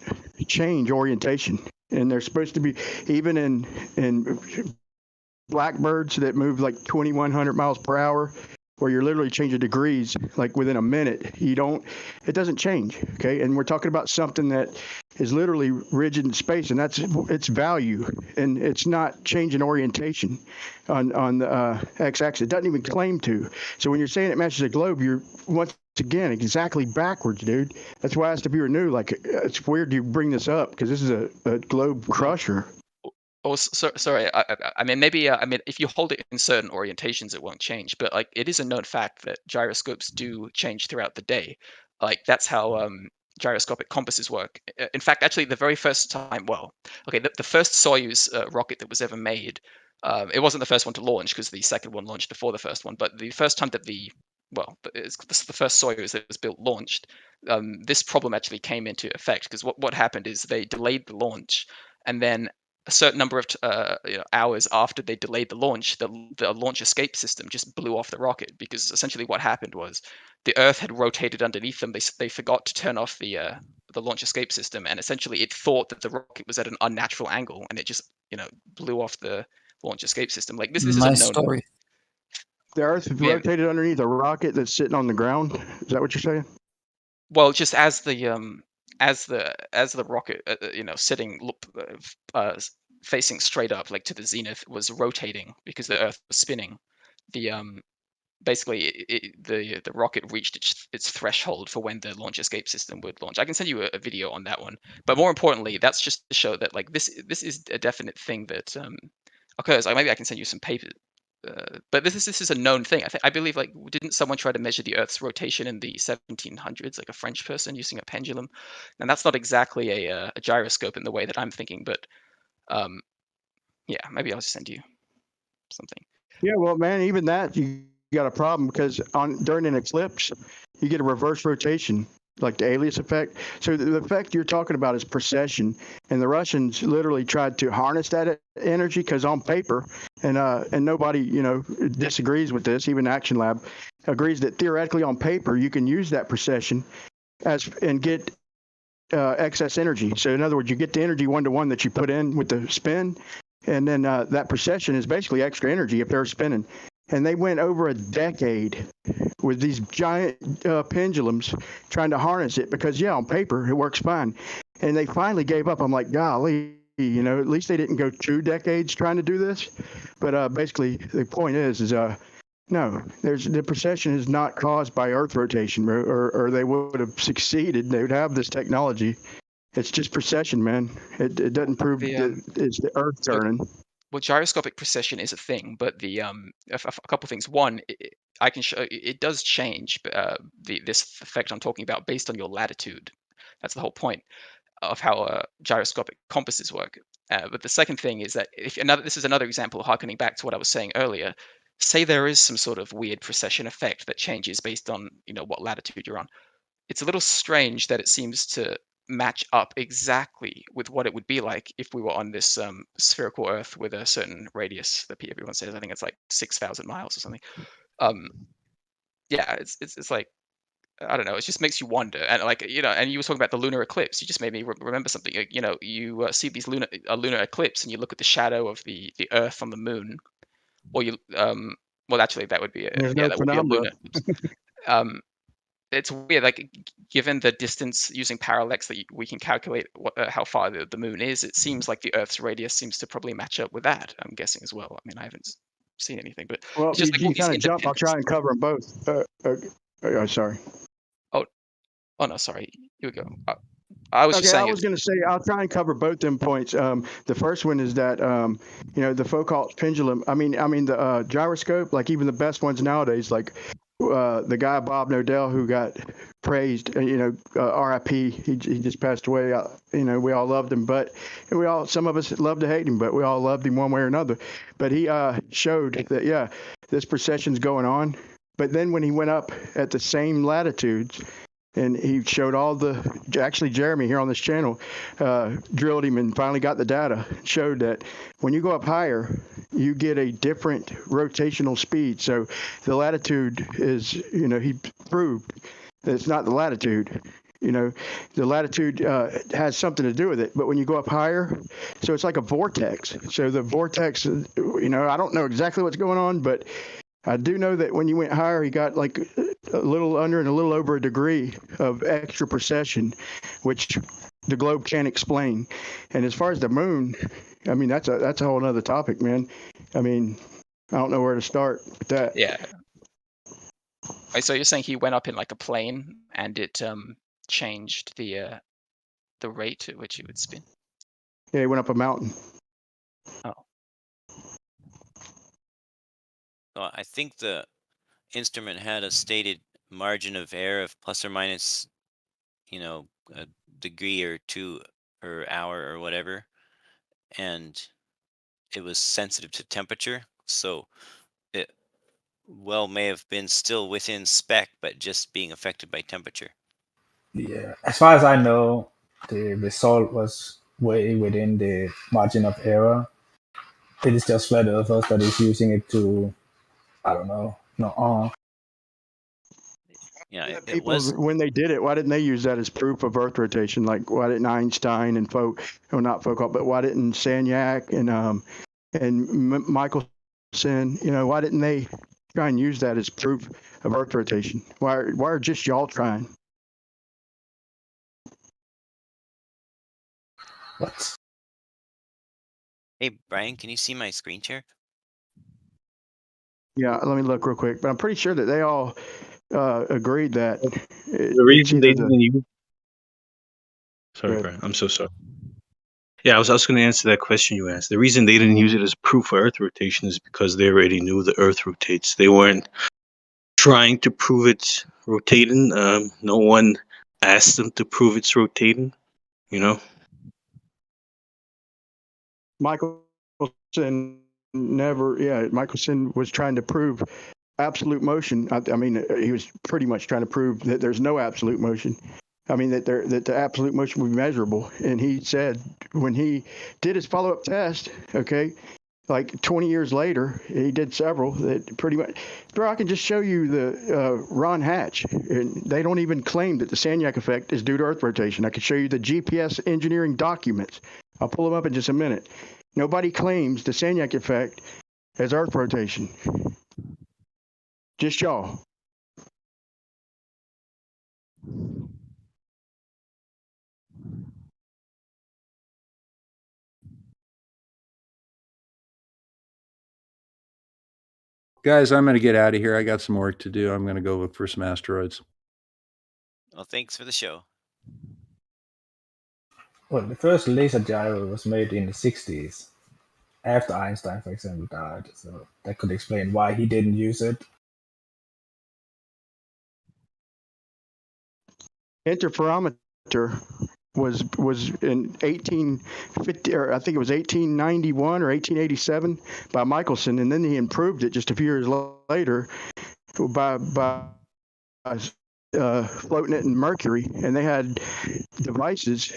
change orientation. And they're supposed to be, even in blackbirds that move like 2,100 miles per hour, where you're literally changing degrees like within a minute. It doesn't change. Okay. And we're talking about something that is literally rigid in space, and that's its value. And it's not changing orientation on the x-axis. It doesn't even claim to. So when you're saying it matches a globe, you're once again exactly backwards, dude. That's why I asked if you were new. Like, it's weird you bring this up because this is a globe crusher. Oh, sorry. I mean, maybe. I mean, if you hold it in certain orientations, it won't change. But like, it is a known fact that gyroscopes do change throughout the day. Like, that's how gyroscopic compasses work. In fact, actually, the very first time, well, okay, the first Soyuz rocket that was ever made, it wasn't the first one to launch because the second one launched before the first one. But the first time that it's the first Soyuz that was built launched, this problem actually came into effect because what happened is they delayed the launch, and then a certain number of hours after they delayed the launch, the launch escape system just blew off the rocket, because essentially what happened was the Earth had rotated underneath them. They forgot to turn off the launch escape system, and essentially it thought that the rocket was at an unnatural angle, and it just blew off the launch escape system. Like this is a known story. The Earth rotated underneath a rocket that's sitting on the ground. Is that what you're saying? Well, just as the rocket, sitting facing straight up, like to the zenith, was rotating because the Earth was spinning. The basically the rocket reached its threshold for when the launch escape system would launch. I can send you a video on that one. But more importantly, that's just to show that like this is a definite thing that occurs. Maybe I can send you some papers. But this is a known thing. I believe, like, didn't someone try to measure the Earth's rotation in the 1700s, like a French person using a pendulum? And that's not exactly a gyroscope in the way that I'm thinking, but yeah, maybe I'll just send you something. Yeah, well, man, even that you got a problem because during an eclipse, you get a reverse rotation, like the Alias effect. So the effect you're talking about is precession, and the Russians literally tried to harness that energy because on paper, and nobody disagrees with this. Even Action Lab agrees that theoretically on paper you can use that precession and get excess energy. So in other words, you get the energy 1-to-1 that you put in with the spin, and then that precession is basically extra energy if they're spinning. And they went over a decade with these giant pendulums trying to harness it because, yeah, on paper it works fine. And they finally gave up. I'm like, golly, at least they didn't go 2 decades trying to do this. But basically, the point is no, the precession is not caused by Earth rotation, or they would have succeeded. They would have this technology. It's just precession, man. It doesn't prove that it's the Earth turning. Well, gyroscopic precession is a thing, but the a couple of things. One, I can show it does change this effect I'm talking about based on your latitude. That's the whole point of how gyroscopic compasses work. But the second thing is that this is another example harkening back to what I was saying earlier. Say there is some sort of weird precession effect that changes based on what latitude you're on. It's a little strange that it seems to match up exactly with what it would be like if we were on this spherical Earth with a certain radius that everyone says. I think it's like 6,000 miles or something. Yeah, it's like, I don't know. It just makes you wonder, and and you were talking about the lunar eclipse. You just made me remember something. You see these lunar eclipse, and you look at the shadow of the Earth on the moon, or you well, actually, that would be that would be a lunar eclipse. It's weird, like given the distance using parallax that we can calculate how far the moon is, it seems like the Earth's radius seems to probably match up with that. I'm guessing as well. I mean, I haven't seen anything, but well, it's just you kind of jump. I'll try and cover them both. Sorry. Oh no, sorry. Here we go. I was just saying. I was going to say I'll try and cover both them points. The first one is that the Foucault pendulum. I mean the gyroscope. Like even the best ones nowadays, like the guy Bob Nodell who got praised. R.I.P. He just passed away. We all loved him, but some of us love to hate him, but we all loved him one way or another. But he showed that this precession's going on. But then when he went up at the same latitudes. And he showed actually Jeremy here on this channel drilled him and finally got the data, showed that when you go up higher, you get a different rotational speed. So the latitude is, he proved that it's not the latitude. You know, the latitude has something to do with it. But when you go up higher, so it's like a vortex. So the vortex, you know, I don't know exactly what's going on, but I do know that when you went higher, you got like a little under and a little over a degree of extra precession, which the globe can't explain. And as far as the moon, I mean, that's a whole other topic, man. I mean, I don't know where to start with that. Yeah. So you're saying he went up in like a plane and it changed the rate at which it would spin? Yeah, he went up a mountain. Oh. Well, I think the instrument had a stated margin of error of plus or minus, you know, a degree or two per hour or whatever, and it was sensitive to temperature, so it well may have been still within spec, but just being affected by temperature. Yeah, as far as I know, the result was way within the margin of error. It is just flat earthers that is using it to, I don't know, Yeah, it People, was. when they did it, why didn't they use that as proof of Earth rotation? Like, why didn't Einstein and not Foucault, but why didn't Sagnac and Michelson, you know, why didn't they try and use that as proof of Earth rotation? Why are just y'all trying? What? Hey, Brian, can you see my screen share? Yeah, let me look real quick. But I'm pretty sure that they all agreed that The reason they didn't use. Sorry, Brian. I'm so sorry. Yeah, I was going to answer that question you asked. The reason they didn't use it as proof for Earth rotation is because they already knew the Earth rotates. They weren't trying to prove it's rotating. No one asked them to prove it's rotating. You know. Michelson Michelson was trying to prove absolute motion. I mean, he was pretty much trying to prove that there's no absolute motion. I mean, that the absolute motion would be measurable. And he said when he did his follow-up test, okay, like 20 years later, he did several that pretty much, bro, I can just show you the Ron Hatch. And they don't even claim that the Sagnac effect is due to Earth rotation. I can show you the GPS engineering documents. I'll pull them up in just a minute. Nobody claims the Sagnac effect as Earth rotation. Just y'all. Guys, I'm going to get out of here. I got some work to do. I'm going to go look for some asteroids. Well, thanks for the show. Well, the first laser gyro was made in the 60s, after Einstein, for example, died. So that could explain why he didn't use it. Interferometer was in 1850, or I think it was 1891 or 1887 by Michelson, and then he improved it just a few years later by floating it in mercury, and they had devices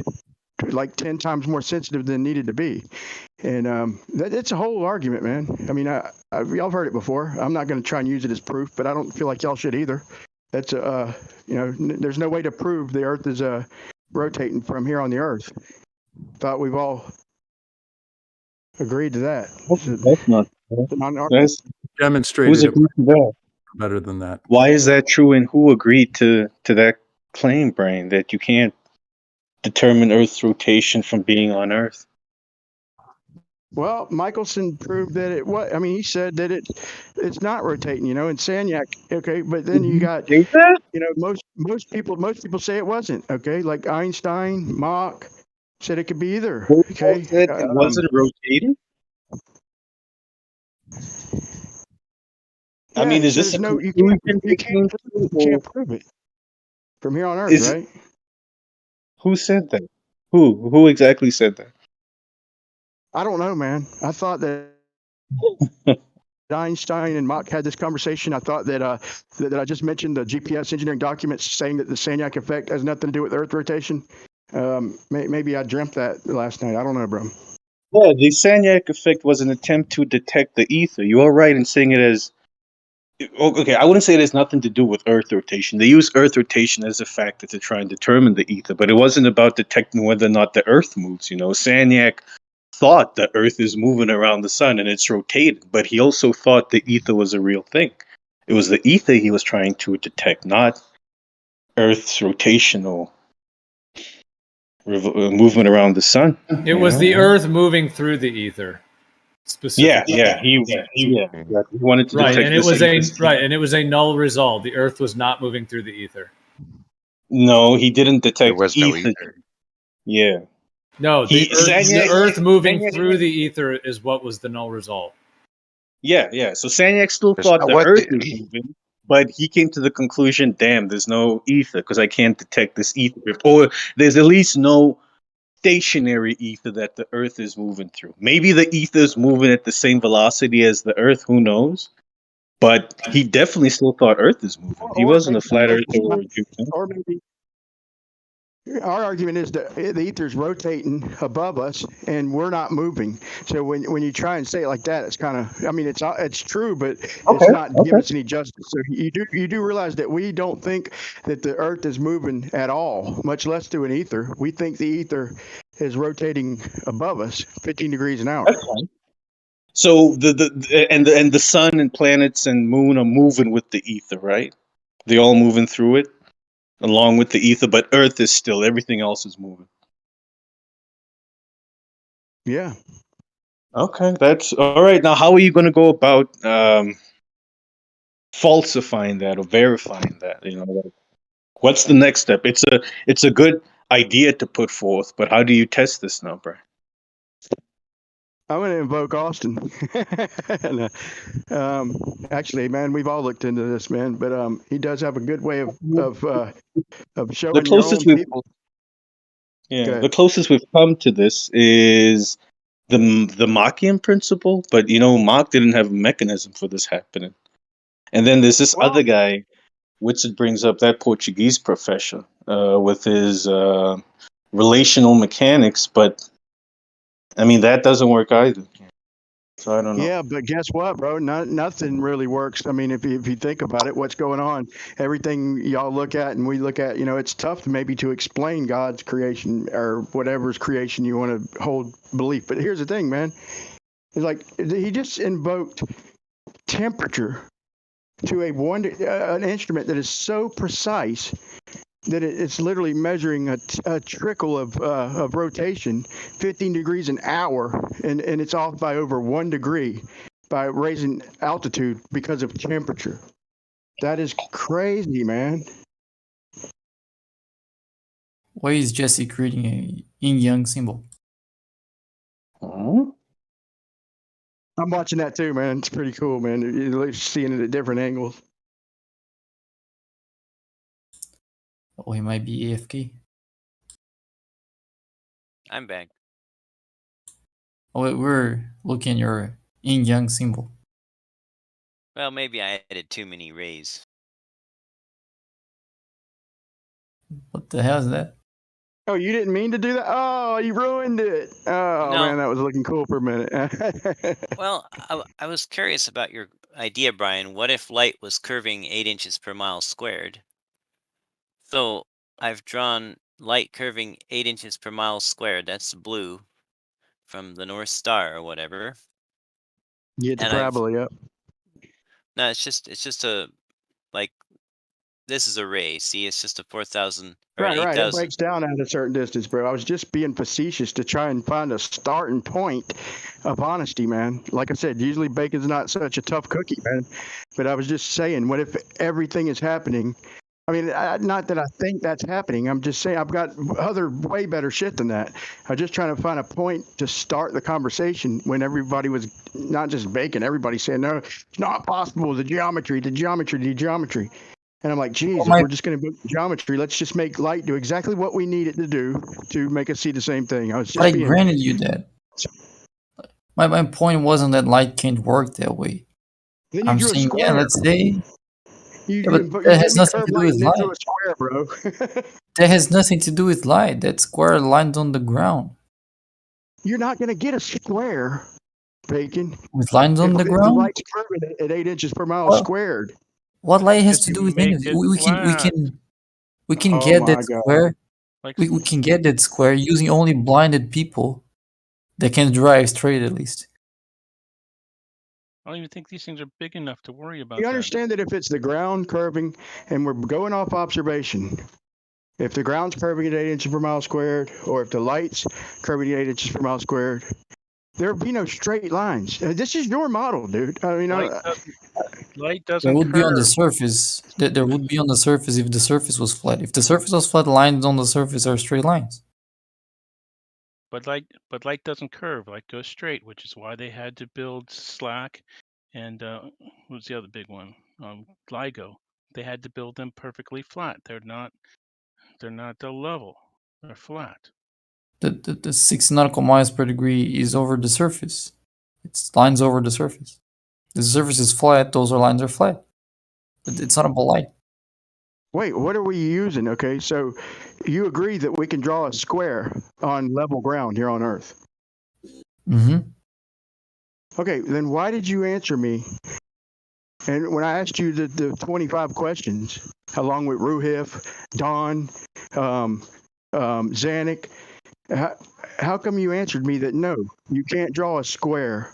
like 10 times more sensitive than needed to be. And it's a whole argument, man. I mean, y'all heard it before. I'm not going to try and use it as proof, but I don't feel like y'all should either. That's there's no way to prove the Earth is rotating from here on the Earth. Thought we've all agreed to that. That's not. That's demonstrated. Who's agreed to that? Better than that. Why is that true, and who agreed to that claim, Brian, that you can't determine Earth's rotation from being on Earth? Well, Michelson proved that it was. I mean, he said that it's not rotating, and Sagnac, okay, but then you got, most people say it wasn't, okay, like Einstein, Mach said it could be either, okay. Said it wasn't rotating? I mean, is this you can't prove it from here on Earth, right? Who said that? Who exactly said that? I don't know, man. I thought that Einstein and Mach had this conversation. I thought that I just mentioned the GPS engineering documents saying that the Sagnac effect has nothing to do with Earth rotation. Maybe I dreamt that last night. I don't know, bro. Yeah, the Sagnac effect was an attempt to detect the ether. You are right in saying it as Okay, I wouldn't say it has nothing to do with Earth rotation. They use Earth rotation as a factor to try and determine the ether, but it wasn't about detecting whether or not the Earth moves. Sagnac thought the Earth is moving around the sun and it's rotating, but he also thought the ether was a real thing. It was the ether he was trying to detect, not Earth's rotational movement around the sun. It was the Earth moving through the ether, specifically. He wanted to right, detect and it this was ether. and it was a null result. The Earth was not moving through the ether. No, he didn't detect There was no ether. ether. Yeah. No, the Earth moving through the ether is what was the null result. Yeah. So Sagnac still There's thought not the what Earth the- is moving, but he came to the conclusion, damn, there's no ether because I can't detect this ether. Or there's at least no stationary ether that the Earth is moving through. Maybe the ether is moving at the same velocity as the Earth, who knows? But he definitely still thought Earth is moving. He wasn't a flat earther or maybe our argument is that the ether's rotating above us and we're not moving. So when you try and say it like that, it's kind of, I mean, it's true, but it's not giving us any justice. So you do realize that we don't think that the Earth is moving at all, much less through an ether. We think the ether is rotating above us 15 degrees an hour. So the sun and planets and moon are moving with the ether, right? They're all moving through it along with the ether, but Earth is still, everything else is moving. Yeah. Okay, that's all right. Now, how are you going to go about falsifying that or verifying that? What's the next step? It's a good idea to put forth, but how do you test this number? I'm going to invoke Austin. And, actually, man, we've all looked into this, man, but he does have a good way of showing The closest your own people. the closest we've come to this is the Machian principle, but Mach didn't have a mechanism for this happening. And then there's this other guy, which it brings up that Portuguese professor with his relational mechanics, but I mean that doesn't work either. So I don't know. Yeah, but guess what, bro? Nothing really works. I mean, if you think about it, what's going on? Everything y'all look at and we look at, it's tough maybe to explain God's creation or whatever's creation you want to hold belief. But here's the thing, man. It's like he just invoked temperature to an instrument that is so precise that it's literally measuring a trickle of rotation, 15 degrees an hour, and it's off by over 1 degree by raising altitude because of temperature. That is crazy, man. Why is Jesse creating a yin-yang symbol? Oh. I'm watching that too, man. It's pretty cool, man. You're seeing it at different angles. Oh, he might be AFK. I'm back. Oh, we're looking at your yin-yang symbol. Well, maybe I added too many rays. What the hell is that? Oh, you didn't mean to do that? Oh, you ruined it. Oh, No. man, that was looking cool for a minute. Well, I was curious about your idea, Brian. What if light was curving 8 inches per mile squared? So I've drawn light curving 8 inches per mile squared. That's blue from the North Star or whatever. You get the And I've- parabola, yep. No, it's just a like this is a ray. See, it's just a 4,000 or an Right. It 8,000. breaks down at a certain distance, bro. I was just being facetious to try and find a starting point of honesty, man. Like I said, usually bacon's not such a tough cookie, man. But I was just saying, what if everything is happening? I mean, not that I think that's happening. I'm just saying I've got other way better shit than that. I'm just trying to find a point to start the conversation when everybody was not just bacon. Everybody saying, no, it's not possible. The geometry. And I'm like, geez, if we're just going to book geometry, let's just make light do exactly what we need it to do to make us see the same thing. I was just But I granted you that. My point wasn't that light can't work that way. Then you I'm drew a saying, square. let's say. But that has nothing to do with light. Into a square, bro. That has nothing to do with light. That square lined on the ground. You're not going to get a square Bacon. With lines on the The ground? light's curving at 8 inches per mile What? squared. What light has If to you do with make anything? it flat, We can Oh get that my God. square. like We can get that square using only blinded people that can drive straight at least. I don't even think these things are big enough to worry about You that. understand that if it's the ground curving and we're going off observation, if the ground's curving at 8 inches per mile squared, or if the light's curving at 8 inches per mile squared, there would be no straight lines. This is your model, dude. I mean, Light There doesn't would be on the curve. surface. There would be on the surface if the surface was flat. If the surface was flat, lines on the surface are straight lines. But light doesn't curve. Light goes straight, which is why they had to build SLAC and what's the other big one? LIGO. They had to build them perfectly flat. They're not the level. They're flat. The 60 nautical miles per degree is over the surface. It's lines over the surface. The surface is flat. Those lines are flat. It's not about light. wait, what are we using? Okay, so you agree that we can draw a square on level ground here on Earth. Mm-hmm. Okay, then why did you answer me? And when I asked you the 25 questions, along with Ruhif, Don, Zanuck, how come you answered me that no, you can't draw a square?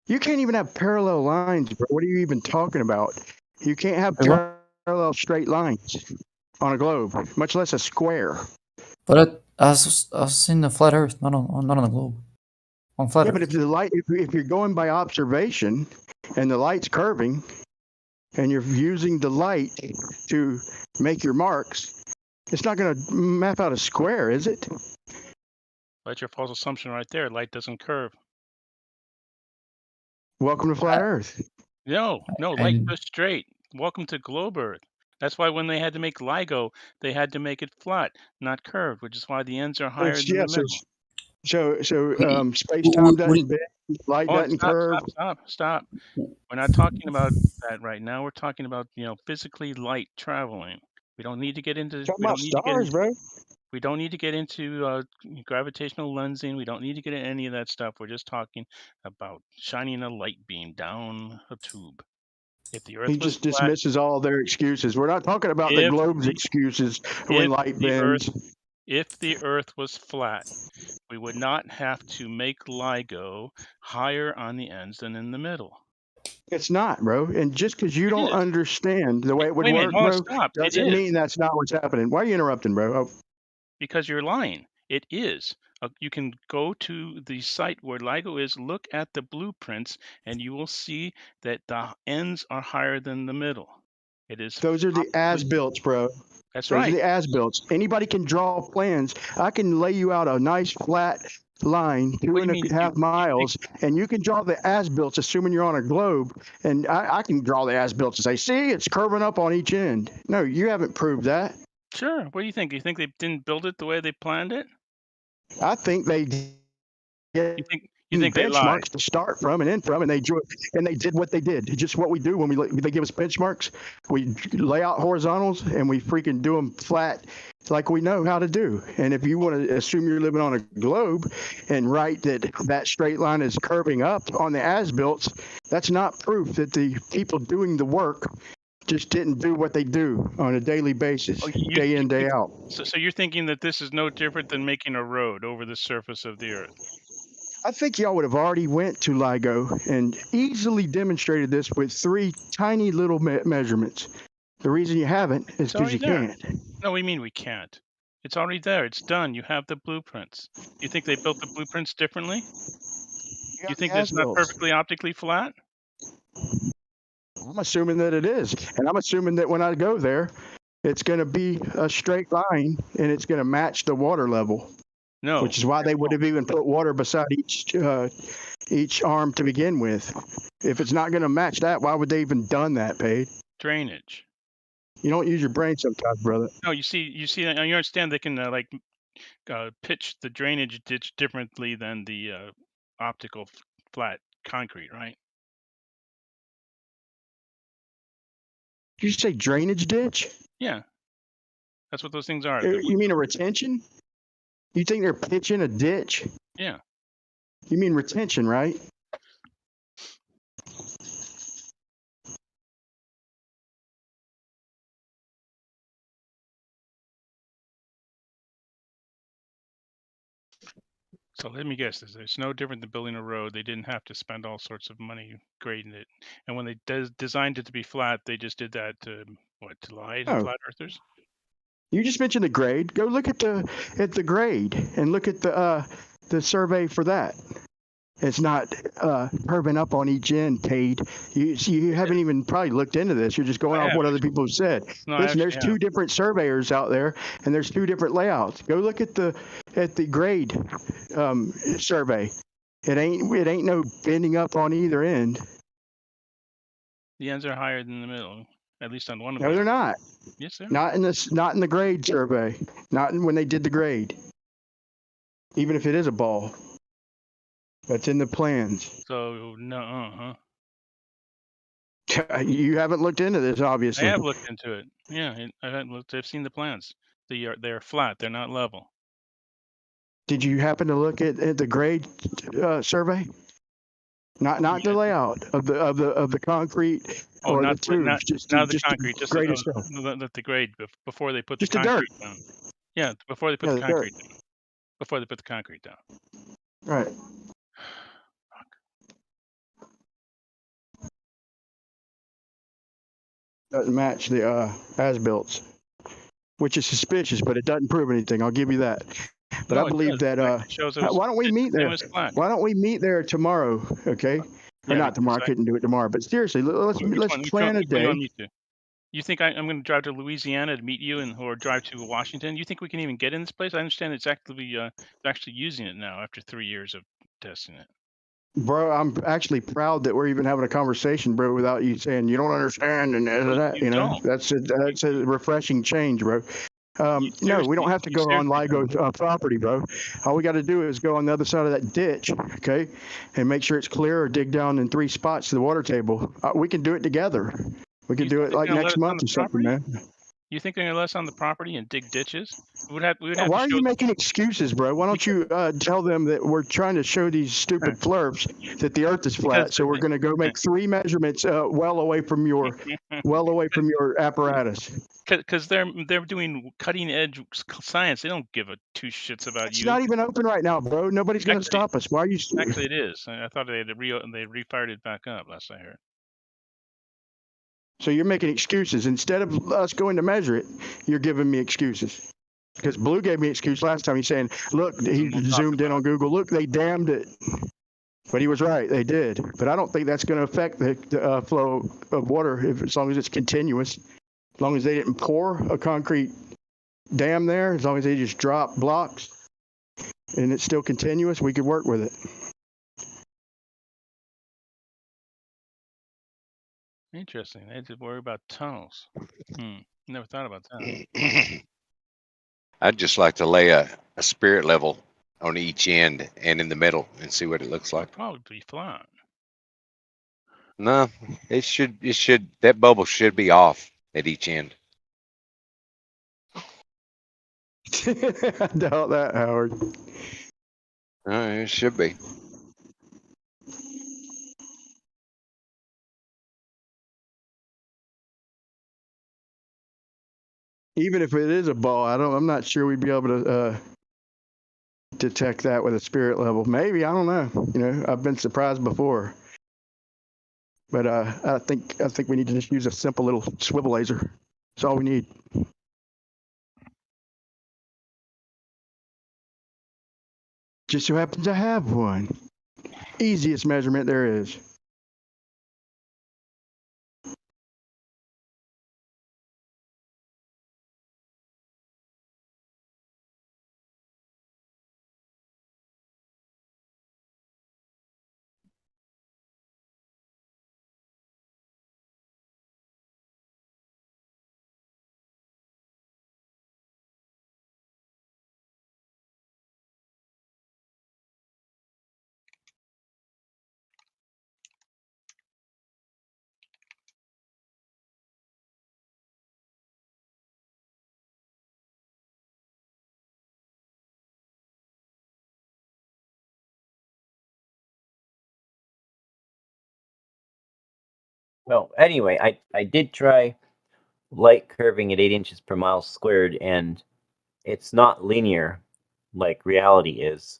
You can't even have parallel lines, bro. What are you even talking about? You can't have parallel straight lines on a globe, much less a square. But I was in the flat Earth, not on the globe. On flat Yeah, Earth. but if the light, if you're going by observation, and the light's curving, and you're using the light to make your marks, it's not going to map out a square, is it? That's your false assumption right there. Light doesn't curve. Welcome to flat Earth. No, light goes straight. Welcome to globe Earth. That's why when they had to make LIGO, they had to make it flat, not curved, which is why the ends are higher than the middle. So space-time doesn't bend, light doesn't curve. Stop. We're not talking about that right now. We're talking about, physically light traveling. We don't need to get into. Talking about stars, bro. We don't need to get into gravitational lensing. We don't need to get into any of that stuff. We're just talking about shining a light beam down a tube. If the Earth He was just flat, dismisses all their excuses. We're not talking about the globe's excuses when light bends. If the Earth was flat, we would not have to make LIGO higher on the ends than in the middle. It's not, bro. And just because you don't understand the way it would Wait a work, minute, hold on, bro, stop. It doesn't is. mean that's not what's happening. Why are you interrupting, bro? Oh. Because you're lying. It is. You can go to the site where LIGO is, look at the blueprints, and you will see that the ends are higher than the middle. It is. Those are the as-built, bro. That's Those right. are the as-built. Anybody can draw plans. I can lay you out a nice flat line, 2.5 miles, and you can draw the as-built, assuming you're on a globe. And I can draw the as-built and say, see, it's curving up on each end. No, you haven't proved that. Sure. What do you think? You think they didn't build it the way they planned it? I think they You think they lied? benchmarks to start from and end from, and they did what they did. Just what we do when they give us benchmarks. We lay out horizontals and we freaking do them flat, like we know how to do. And if you want to assume you're living on a globe and write that straight line is curving up on the as-built, that's not proof that the people doing the work just didn't do what they do on a daily basis, day in, day out. So you're thinking that this is no different than making a road over the surface of the Earth? I think y'all would have already went to LIGO and easily demonstrated this with 3 tiny little measurements. The reason you haven't is because you can't. No, we mean we can't. It's already there. It's done. You have the blueprints. You think they built the blueprints differently? You think it's not perfectly optically flat? I'm assuming that it is. And I'm assuming that when I go there, it's going to be a straight line and it's going to match the water level. No. Which is why they would have even put water beside each arm to begin with. If it's not going to match that, why would they even done that, Paige? Drainage. You don't use your brain sometimes, brother. No, you see, you understand they can pitch the drainage ditch differently than the optical flat concrete, right? Did you say drainage ditch? Yeah. That's what those things are. You mean a retention? You think they're pitching a ditch? Yeah. You mean retention, right? So let me guess this. It's no different than building a road. They didn't have to spend all sorts of money grading it. And when they designed it to be flat, they just did that to lie to Oh. flat earthers? You just mentioned the grade. Go look at the grade and look at the survey for that. It's not curving up on each end, Cade. You haven't even probably looked into this. You're just going off what other people have said. No, I Listen, there's actually two have. different surveyors out there, and there's two different layouts. Go look at the grade survey. It ain't no bending up on either end. The ends are higher than the middle, at least on one of them. No, they're not. Yes, they are. Not in the grade survey. Not when they did the grade. Even if it is a ball. That's in the plans. So no, You haven't looked into this, obviously. I have looked into it. Yeah, I've seen the plans. They're flat. They're not level. Did you happen to look at the grade survey? Not the layout of the concrete or not the tubes. Just the just concrete. the Just grade itself. the grade before they put Just the the dirt. concrete down. Yeah, before they put Yeah, the the dirt. concrete down. Before they put the concrete down. Right. Doesn't match the as-built, which is suspicious, but it doesn't prove anything. I'll give you that. But No, I it believe does. that. It shows it was, Why don't we meet there? Why don't we meet there tomorrow? Okay. Or Yeah, not tomorrow. I couldn't do it tomorrow. But seriously, let's plan a day. You think I'm going to drive to Louisiana to meet you, or drive to Washington? You think we can even get in this place? I understand it's actually using it now after 3 years of testing it. Bro, I'm actually proud that we're even having a conversation, bro, without you saying you don't understand and that. You know, that's a refreshing change, bro. No, we don't have to go on LIGO property, bro. All we got to do is go on the other side of that ditch, okay, and make sure it's clear, or dig down in 3 spots to the water table. We can do it together. We can do it like next month or something, man. You think they're going to let us on the property and dig ditches? We would have Why are you making excuses, bro? Why don't you tell them that we're trying to show these stupid flurps that the Earth is flat? So we're going to go make 3 measurements well away from your apparatus. Because they're doing cutting edge science. They don't give a 2 shits about It's you. not even open right now, bro. Nobody's going to stop us. Why are you? Actually, it is. I thought they refired it back up last I heard. So you're making excuses. Instead of us going to measure it, you're giving me excuses. Because Blue gave me an excuse last time. He's saying, look, he zoomed in on Google. Look, they damned it. But he was right. They did. But I don't think that's going to affect the flow of water as long as it's continuous. As long as they didn't pour a concrete dam there, as long as they just drop blocks and it's still continuous, we could work with it. Interesting. They did worry about tunnels. Never thought about that. I'd just like to lay a spirit level on each end and in the middle and see what it looks like. Probably be flat. No, it should. That bubble should be off at each end. I doubt that, Howard. It should be. Even if it is a ball, I'm not sure we'd be able to detect that with a spirit level. Maybe, I don't know. You know, I've been surprised before. But I think we need to just use a simple little swivel laser. That's all we need. Just so happens I have one. Easiest measurement there is. Well, anyway, I did try light curving at 8 inches per mile squared, and it's not linear like reality is.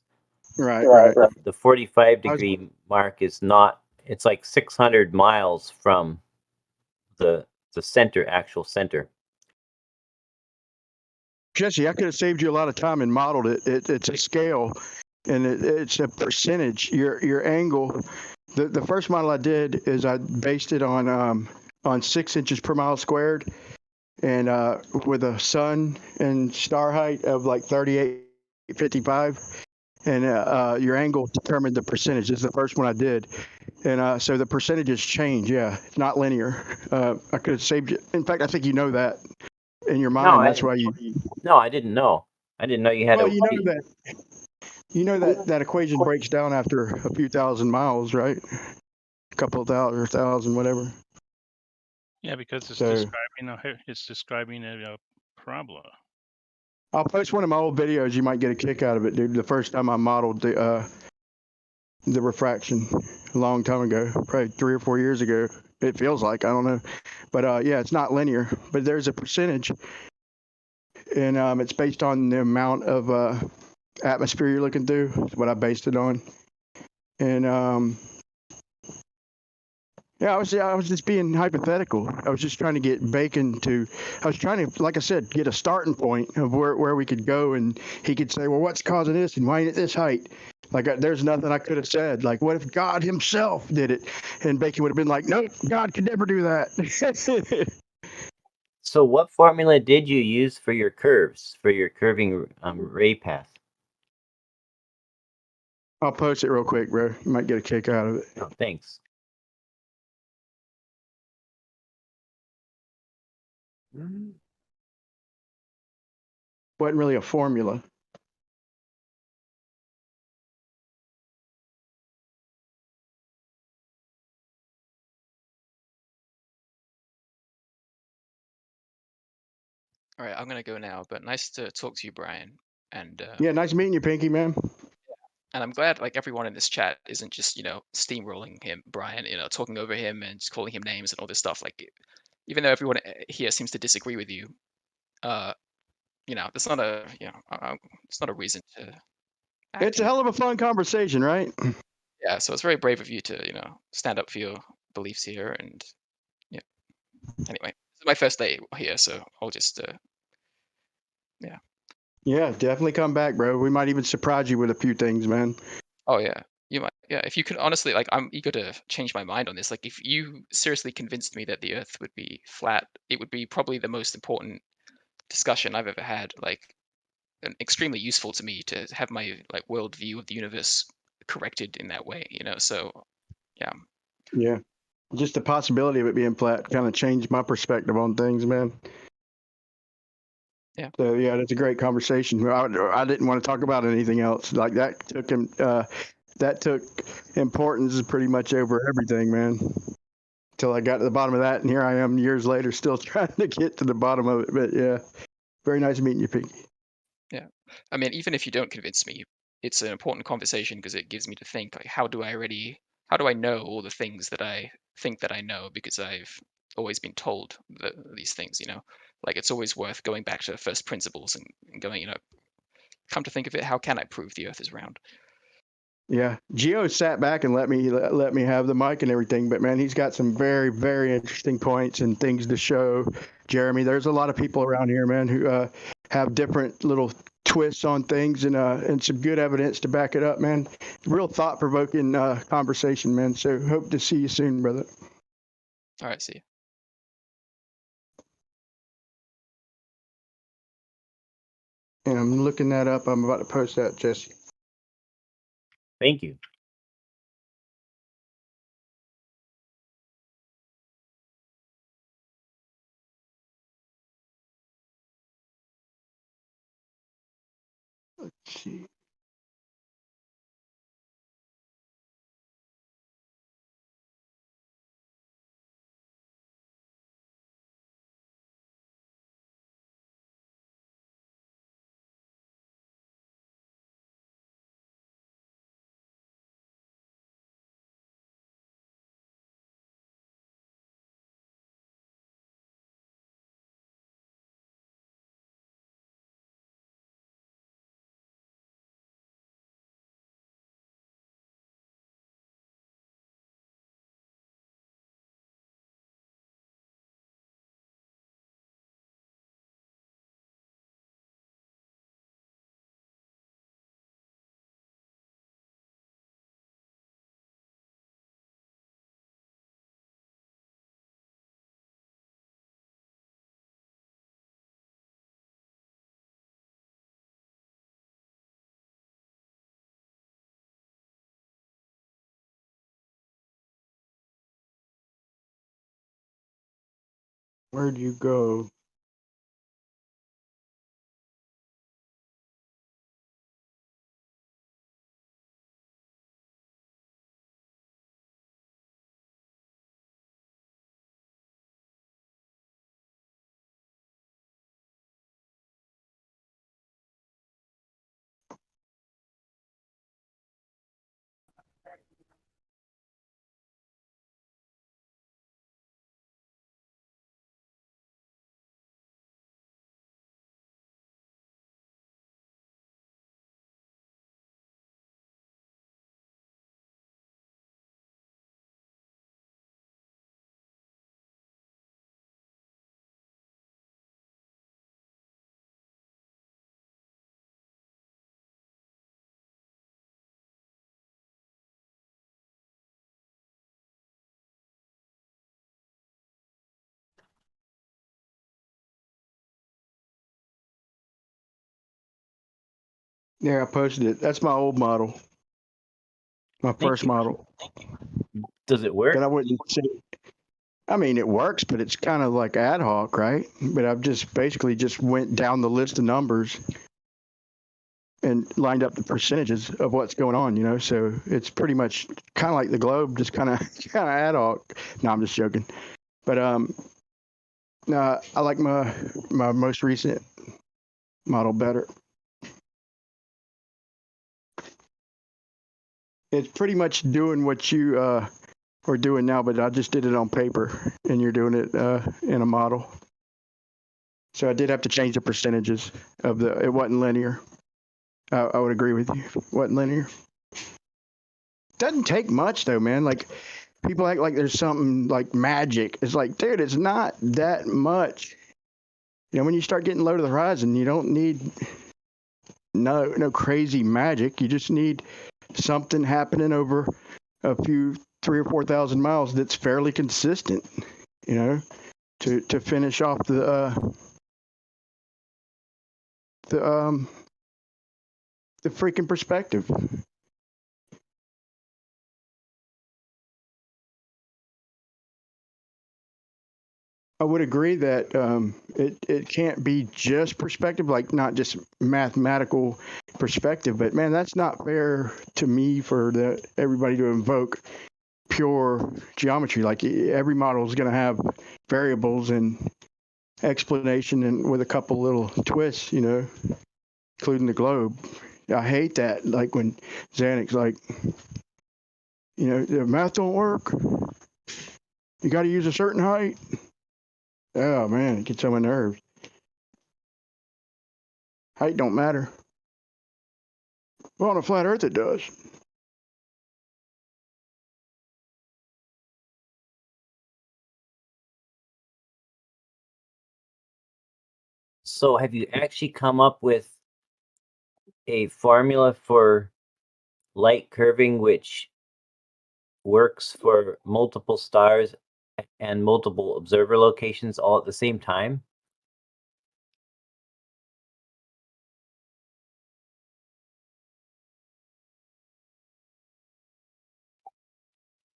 Right. The 45 degree mark is not. It's like 600 miles from the actual center. Jesse, I could have saved you a lot of time and modeled it. It's a scale, and it's a percentage. Your angle. The first model I did is I based it on 6 inches per mile squared, and with a sun and star height of like 3855, and your angle determined the percentage. This is the first one I did, and so the percentages change. Yeah, it's not linear. I could have saved you. In fact, I think you know that in your mind. That's why you. No, I didn't know. I didn't know you had. Well, you know that equation breaks down after a few thousand miles, right? A couple of thousand or thousand, whatever. Yeah, because it's describing a parabola. I'll post one of my old videos. You might get a kick out of it, dude. The first time I modeled the refraction a long time ago, probably 3 or 4 years ago. It feels like, I don't know, but yeah, it's not linear. But there's a percentage, and it's based on the amount of atmosphere you're looking through. Is what I based it on, and yeah, I was just being hypothetical. I was just trying to get Bacon to. I was trying to, like I said, get a starting point of where we could go, and he could say, "Well, what's causing this, and why ain't it this height?" Like, there's nothing I could have said. Like, what if God Himself did it? And Bacon would have been like, "Nope, God could never do that." So, what formula did you use for your curves, for your curving ray path? I'll post it real quick, bro. You might get a kick out of it. Oh, thanks. Wasn't really a formula. All right, I'm gonna go now. But nice to talk to you, Brian. And Yeah, nice meeting you, Pinky man. and I'm glad like everyone in this chat isn't just steamrolling him, Brian, talking over him and just calling him names and all this stuff. Like, even though everyone here seems to disagree with you, that's not a it's not a reason to. It's a hell of a fun conversation, right? Yeah, so it's very brave of you to stand up for your beliefs here. And yeah, anyway, this is my first day here, so I'll just yeah. Yeah, definitely come back, bro. We might even surprise you with a few things, man. Oh yeah, you might. Yeah, if you could honestly, like, I'm eager to change my mind on this. Like, if you seriously convinced me that the Earth would be flat, it would be probably the most important discussion I've ever had. Like, and extremely useful to me to have my like worldview of the universe corrected in that way. So yeah. Yeah. Just the possibility of it being flat kind of changed my perspective on things, man. Yeah. So yeah, that's a great conversation. I didn't want to talk about anything else. Like that took importance pretty much over everything, man. Until I got to the bottom of that, and here I am years later, still trying to get to the bottom of it. But yeah, very nice meeting you, Pinky. Yeah, I mean, even if you don't convince me, it's an important conversation because it gives me to think. Like, how do I know all the things that I think that I know because I've always been told these things. Like, it's always worth going back to first principles and going, come to think of it, how can I prove the Earth is round? Yeah, Geo sat back and let me have the mic and everything, but man, he's got some very, very interesting points and things to show. Jeremy, there's a lot of people around here, man, who have different little twists on things and some good evidence to back it up, man. Real thought-provoking conversation, man. So hope to see you soon, brother. All right, see you. And I'm looking that up. I'm about to post that, Jesse. Thank you. Let's see. Where'd you go? Yeah, I posted it. That's my old model. My first model. Does it work? But I wouldn't say. I mean, it works, but it's kind of like ad hoc, right? But I've just basically just went down the list of numbers and lined up the percentages of what's going on, you know. So it's pretty much kind of like the globe, just kind of ad hoc. No, I'm just joking. But no, I like my most recent model better. It's pretty much doing what you are doing now, but I just did it on paper, and you're doing it in a model. So I did have to change the percentages of the. It wasn't linear. I would agree with you. It wasn't linear. Doesn't take much though, man. Like people act like there's something like magic. It's like, dude, it's not that much. You know, when you start getting low to the horizon, you don't need no crazy magic. You just need something happening over a few 3,000 or 4,000 miles that's fairly consistent. You know, to finish off the freaking perspective. I would agree that it can't be just perspective, like not just mathematical perspective. But man, that's not fair to me for everybody to invoke pure geometry. Like every model is going to have variables and explanation, and with a couple little twists, you know, including the globe. I hate that. Like when Xanix's like, you know, the math don't work. You got to use a certain height. Oh man, it gets on my nerves. Height don't matter. Well, on a flat Earth, it does. So have you actually come up with a formula for light curving which works for multiple stars and multiple observer locations all at the same time?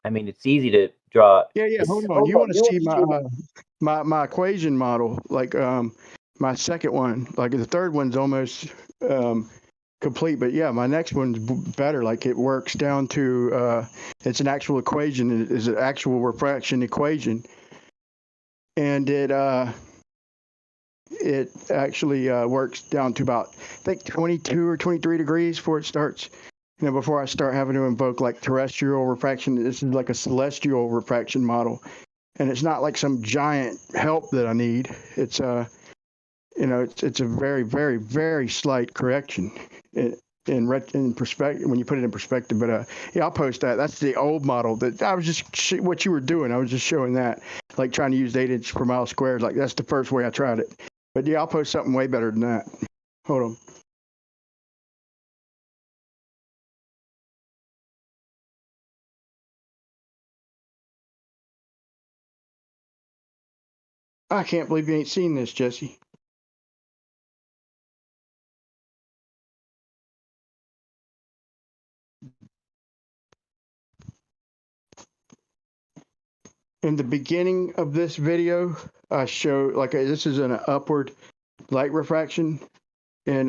I mean, it's easy to draw. Yeah. Hold on. You want to see my equation model? Like my second one. Like the third one's almost complete, but yeah, my next one's better. Like it works down to it's an actual equation. It is an actual refraction equation, and it actually works down to about I think 22 or 23 degrees before it starts. You know, before I start having to invoke like terrestrial refraction. This is like a celestial refraction model, and it's not like some giant help that I need. It's you know, it's a very, very, very slight correction in perspective when you put it in perspective. But yeah, I'll post that. That's the old model that I was just what you were doing. I was just showing that, like trying to use 8 inches per mile squared. Like that's the first way I tried it. But yeah, I'll post something way better than that. Hold on. I can't believe you ain't seen this, Jesse. In the beginning of this video, I show this is an upward light refraction, and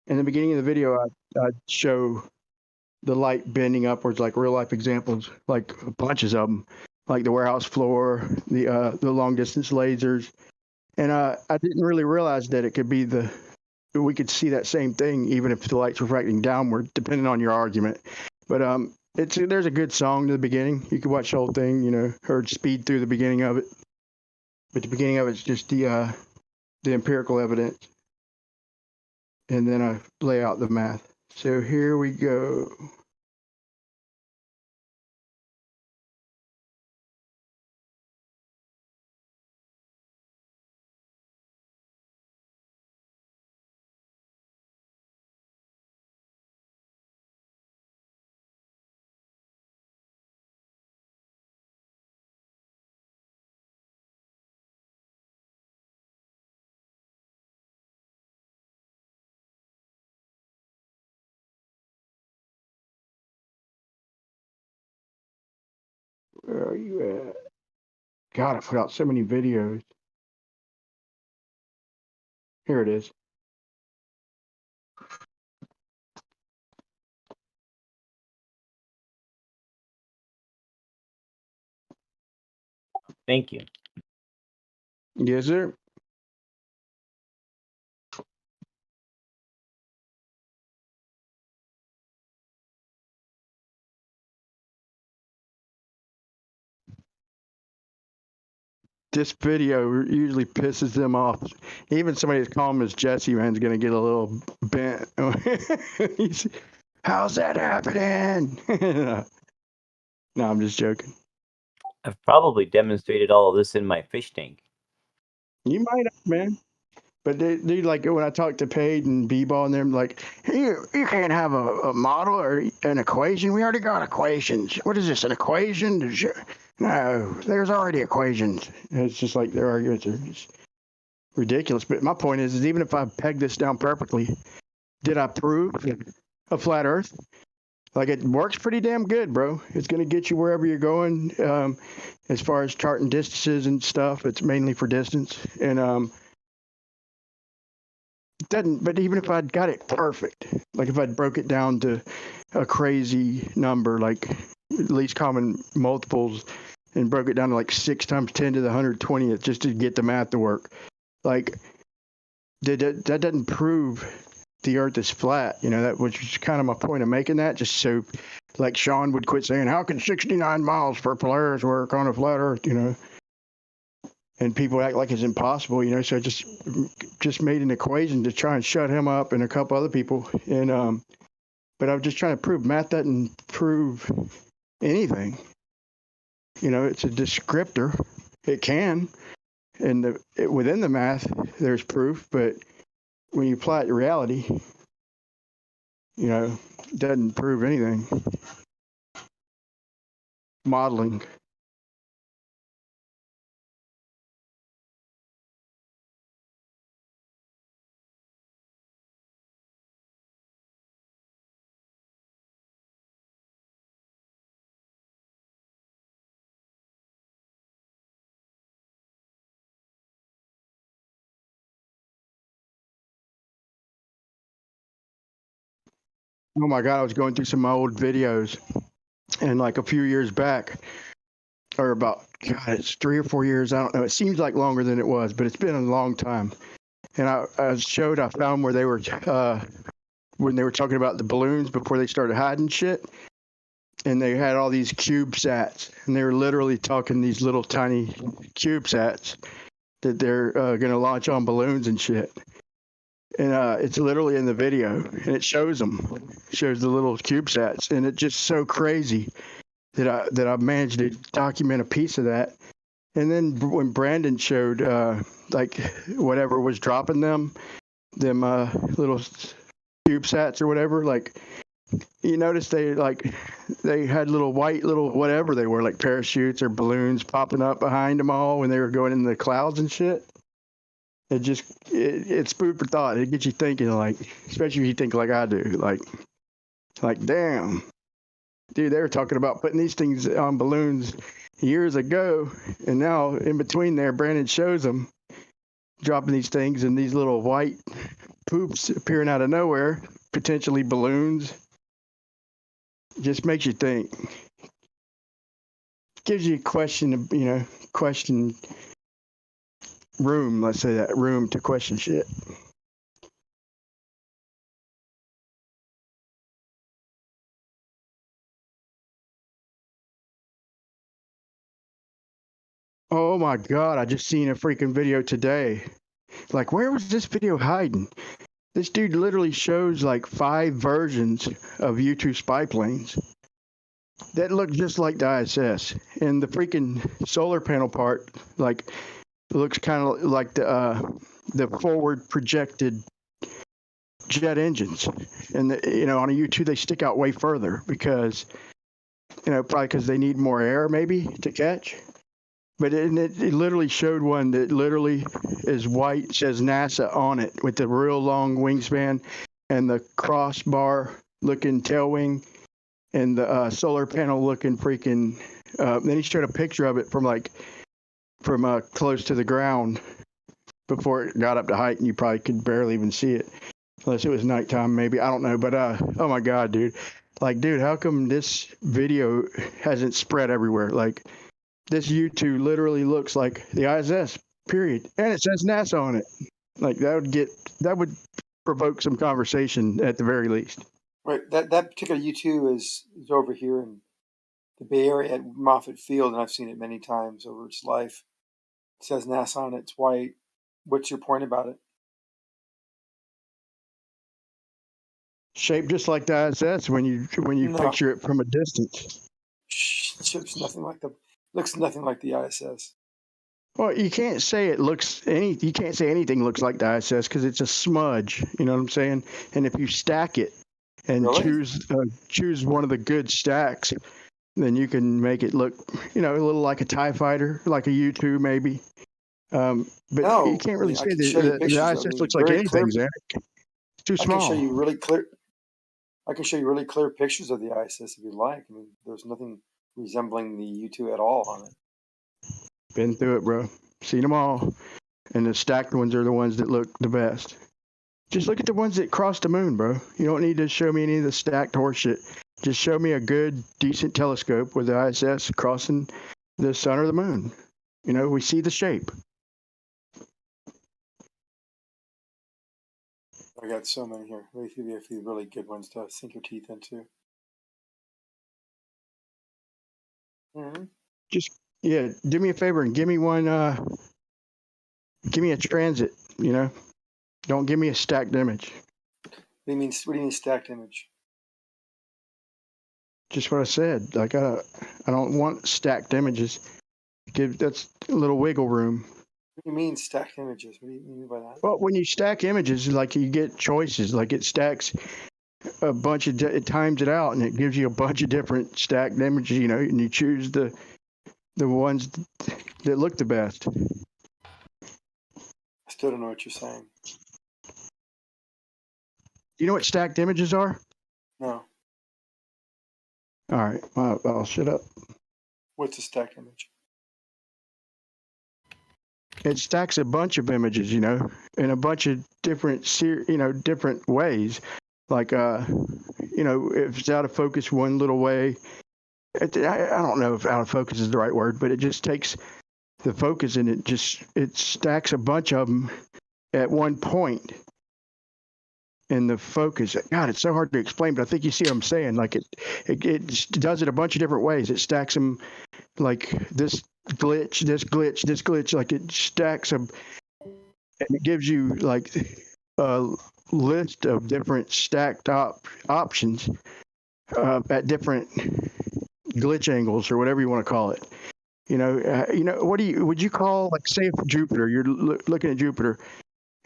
in the beginning of the video, I show the light bending upwards, like real life examples, like bunches of them, like the warehouse floor, the long distance lasers, and I didn't really realize that it could be we could see that same thing even if the light's refracting downward, depending on your argument. But there's a good song to the beginning. You can watch the whole thing, or speed through the beginning of it. But the beginning of it's just the empirical evidence, and then I lay out the math. So here we go. Where are you at? God, I put out so many videos. Here it is. Thank you. Yes, sir. This video usually pisses them off. Even somebody as calm as Jesse, man's gonna get a little bent. How's that happening? No, I'm just joking. I've probably demonstrated all of this in my fish tank. You might have, man. But they like when I talk to Paige and B-Ball and them, like, you can't have a model or an equation. We already got equations. What is this, an equation? No, there's already equations. And it's just like their arguments are just ridiculous. But my point is even if I peg this down perfectly, did I prove a flat Earth? Like, it works pretty damn good, bro. It's going to get you wherever you're going. As far as charting distances and stuff, it's mainly for distance. And but even if I'd got it perfect, like if I'd broke it down to a crazy number, like least common multiples, and broke it down to like 6 times 10 to the 120th just to get the math to work, like that doesn't prove the Earth is flat, that which is kind of my point of making that, just so like Sean would quit saying, how can 69 miles for Polaris work on a flat Earth, and people act like it's impossible, so I just made an equation to try and shut him up and a couple other people, and but I'm just trying to prove math doesn't prove anything. It's a descriptor. It can, and within the math there's proof, but when you apply it to reality, it doesn't prove anything. Modeling. Oh my God, I was going through some old videos, and like a few years back, or about, God, it's 3 or 4 years, I don't know. It seems like longer than it was, but it's been a long time. And I found where they were, when they were talking about the balloons before they started hiding shit, and they had all these CubeSats, and they were literally talking these little tiny CubeSats that they're going to launch on balloons and shit. And it's literally in the video, and it shows the little CubeSats, and it's just so crazy that I managed to document a piece of that. And then when Brandon showed like whatever was dropping them little CubeSats or whatever, like you notice they had little white whatever they were, like parachutes or balloons popping up behind them all when they were going into the clouds and shit. It's food for thought. It gets you thinking, like, especially if you think like I do, like damn, Dude, they were talking about putting these things on balloons years ago, and now in between there, Brandon shows them dropping these things and these little white poops appearing out of nowhere, potentially balloons. Just makes you think. Gives you a question, question room, let's say that, room to question shit. Oh my God, I just seen a freaking video today. Like, where was this video hiding? This dude literally shows like 5 versions of U-2 spy planes that look just like the ISS. And the freaking solar panel part, like, looks kind of like the forward projected jet engines. And, on a U-2, they stick out way further because, probably because they need more air maybe to catch. But it literally showed one that literally is white, says NASA on it with the real long wingspan and the crossbar looking tail wing and the solar panel looking freaking. Then he showed a picture of it from close to the ground before it got up to height, and you probably could barely even see it unless it was nighttime, maybe. I don't know. But oh my God, dude! Like, dude, how come this video hasn't spread everywhere? Like, this U-2 literally looks like the ISS, period. And it says NASA on it. Like, that would provoke some conversation at the very least. Right. That particular U-2 is over here in the Bay Area at Moffett Field, and I've seen it many times over its life. It says NASA on it. It's white. What's your point about it? Shaped just like the ISS when you picture it from a distance. It's nothing like looks nothing like the ISS. Well, you can't say anything looks like the ISS because it's a smudge. You know what I'm saying? And if you stack it and choose one of the good stacks, then you can make it look, a little like a TIE fighter, like a U-2 maybe. But no, you can't really say the ISS looks like anything, Zach. It's too small. I can show you really clear pictures of the ISS if you like. I mean, there's nothing resembling the U-2 at all on it. Been through it, bro. Seen them all. And the stacked ones are the ones that look the best. Just look at the ones that cross the moon, bro. You don't need to show me any of the stacked horseshit. Just show me a good, decent telescope with the ISS crossing the sun or the moon. We see the shape. I got so many here. Maybe a few really good ones to sink your teeth into. Mm-hmm. Just, do me a favor and give me one, give me a transit, Don't give me a stacked image. What do you mean stacked image? Just what I said. Like, I don't want stacked images. That's a little wiggle room. What do you mean stacked images? What do you mean by that? Well, when you stack images, like, you get choices. Like, it stacks a bunch of, it times it out, and it gives you a bunch of different stacked images, and you choose the ones that look the best. I still don't know what you're saying. You know what stacked images are? No. All right, I'll shut up. What's a stacked image? It stacks a bunch of images, in a bunch of different, different ways. Like, if it's out of focus one little way, I don't know if out of focus is the right word, but it just takes the focus and it stacks a bunch of them at one point in the focus. God, it's so hard to explain, but I think you see what I'm saying. Like, it does it a bunch of different ways. It stacks them like this glitch, this glitch, this glitch. Like, it stacks them, and it gives you like a list of different stacked options at different glitch angles or whatever you want to call it. What would you call, like, say if Jupiter, you're looking at Jupiter,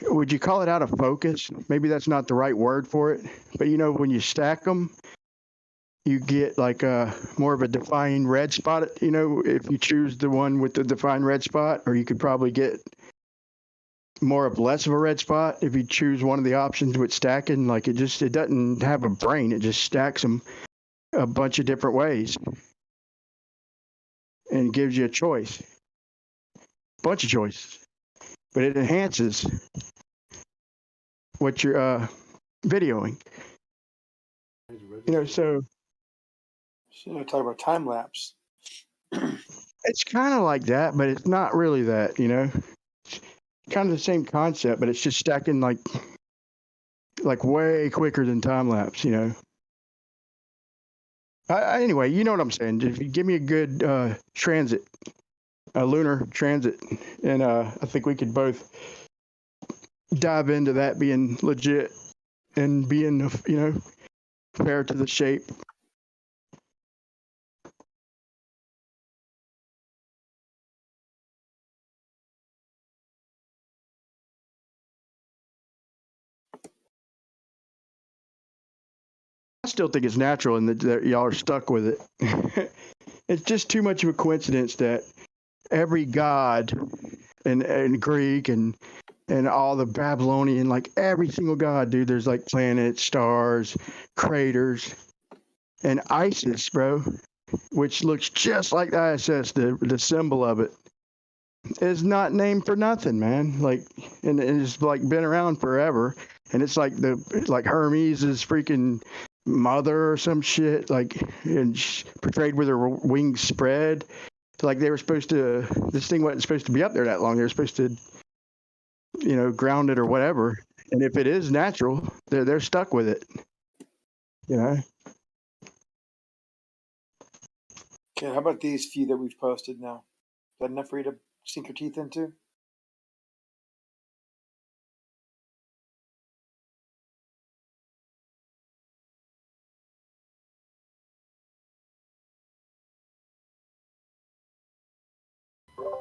would you call it out of focus? Maybe that's not the right word for it, but when you stack them, you get like more of a defined red spot, if you choose the one with the defined red spot, or you could probably get more of less of a red spot if you choose one of the options with stacking. Like, it doesn't have a brain, it just stacks them a bunch of different ways and gives you a choice, bunch of choices, but it enhances what you're videoing. So talk about time lapse. It's kind of like that, but it's not really that. It's kind of the same concept, but it's just stacking like way quicker than time lapse. Anyway, you know what I'm saying. If you give me a good transit, a lunar transit, and I think we could both dive into that being legit and being fair to the shape. I still think it's natural and that y'all are stuck with it. It's just too much of a coincidence that every god in Greek and all the Babylonian, like every single god, dude, there's like planets, stars, craters, and Isis, bro, which looks just like the ISS, the symbol of it, is not named for nothing, man. Like, and it's like been around forever, and it's like Hermes is freaking mother or some shit, like, and portrayed with her wings spread. Like they were supposed to, this thing wasn't supposed to be up there that long. They were supposed to, ground it or whatever. And if it is natural, they're stuck with it. Okay, how about these few that we've posted now? Is that enough for you to sink your teeth into?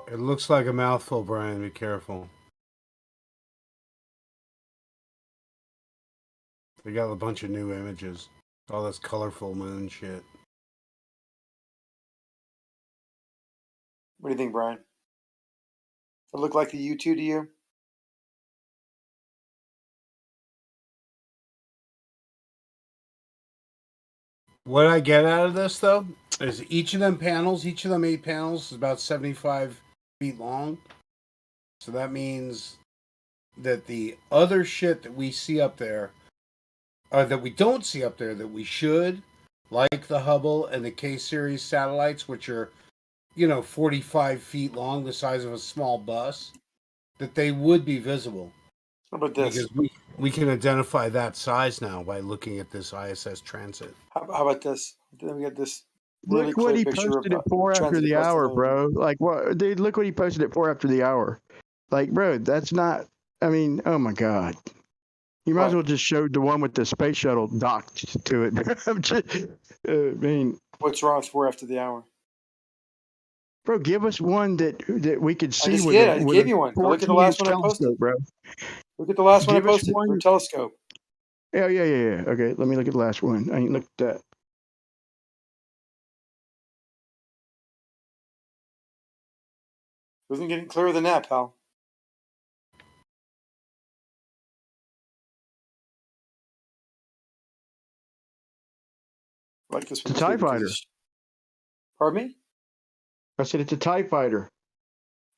It looks like a mouthful, Brian. Be careful. They got a bunch of new images. All this colorful moon shit. What do you think, Brian? Does it look like the U2 to you? What I get out of this, though, is each of them 8 panels, is about 75 feet long. So that means that the other shit that we see up there, or that we don't see up there, that we should, like the Hubble and the K-series satellites, which are, 45 feet long, the size of a small bus, that they would be visible. How about this? Because we can identify that size now by looking at this ISS transit. How about this? Then we get this really Look what clear he picture posted of at 4 after transit the across hour, moon. bro. Like, what, dude? Look what he posted at 4 after the hour. Like, bro, that's not. I mean, oh my god. You might as well just show the one with the space shuttle docked to it. I'm just, I mean, What's wrong with 4 after the hour? bro, give us one that we could see I just with did. a I with gave a you one. Go look at the 14-inch last one I posted, telescope, bro. Look at the last one I Give us posted for one. a telescope. Yeah. Okay, let me look at the last one. I ain't looked at that. Wasn't getting clearer than that, pal. I like this one. It's a TIE fighter. Pardon me? I said it's a TIE fighter.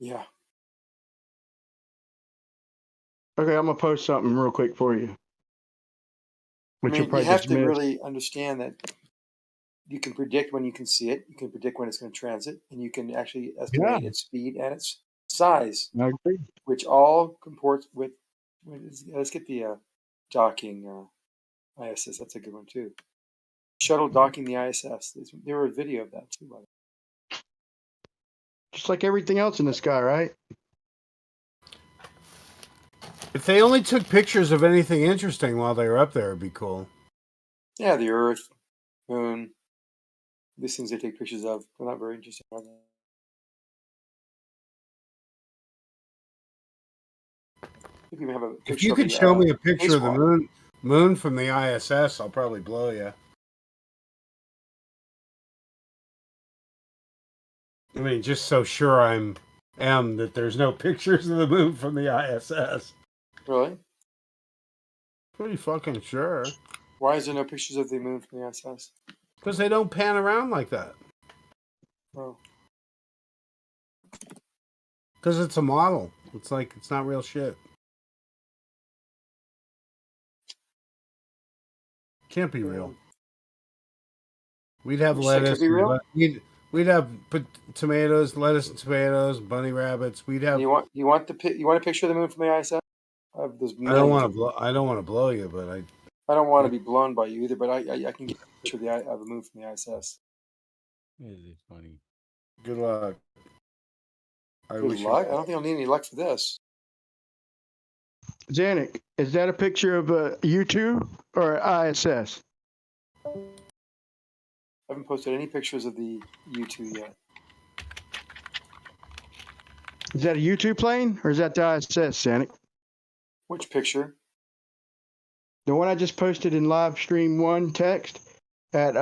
Yeah. Okay, I'm gonna post something real quick for you. I Which you'll mean, you probably have just to miss. really understand that you can predict when you can see it. You can predict when it's going to transit, and you can actually estimate its speed and its size, I agree. which all comports with. Let's get the docking ISS. That's a good one too. Shuttle docking the ISS. There was a video of that too. By the way. Just like everything else in the sky, right? If they only took pictures of anything interesting while they were up there, it'd be cool. Yeah, the Earth, Moon. These things they take pictures of. They're not very interesting, are they? If you have a If you could show me a picture of the moon from the ISS, I'll probably blow you. I mean, just so sure I am that there's no pictures of the moon from the ISS. Really? Pretty fucking sure. Why is there no pictures of the moon from the ISS? Because they don't pan around like that. Oh. Because it's a model. It's like, it's not real shit. Can't be real. We'd have You said it lettuce. could be real? We'd have tomatoes, lettuce and tomatoes, bunny rabbits. We'd have. You want a picture of the moon from the ISS? There's I don't millions. want to blow you, but I don't want to be blown by you either, but I can get a picture of the moon from the ISS. Is it funny? Good luck. Good luck? I don't think I'll need any luck for this. Zanuck, is that a picture of U2 or ISS? I haven't posted any pictures of the U2 yet. Is that a U2 plane or is that the ISS, Zanuck? Which picture? The one I just posted in Livestream 1 text at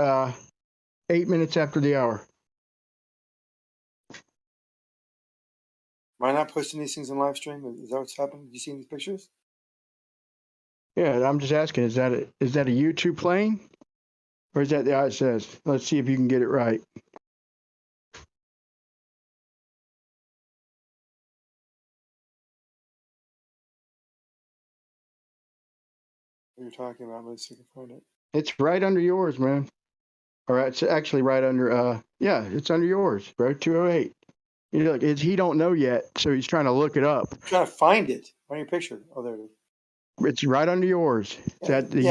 8 minutes after the hour. Am I not posting these things in live stream? Is that what's happening? Have you seen these pictures? Yeah, I'm just asking, is that a U2 plane or is that the ISS? Let's see if you can get it right. What are you talking about? Let's see if I can find it. It's right under yours, man. Or it's actually right under, yeah, it's under yours, bro, 208. You know, he don't know yet, so he's trying to look it up. I'm trying to find it. Find your picture. Oh, there it is. It's right under yours. Is that the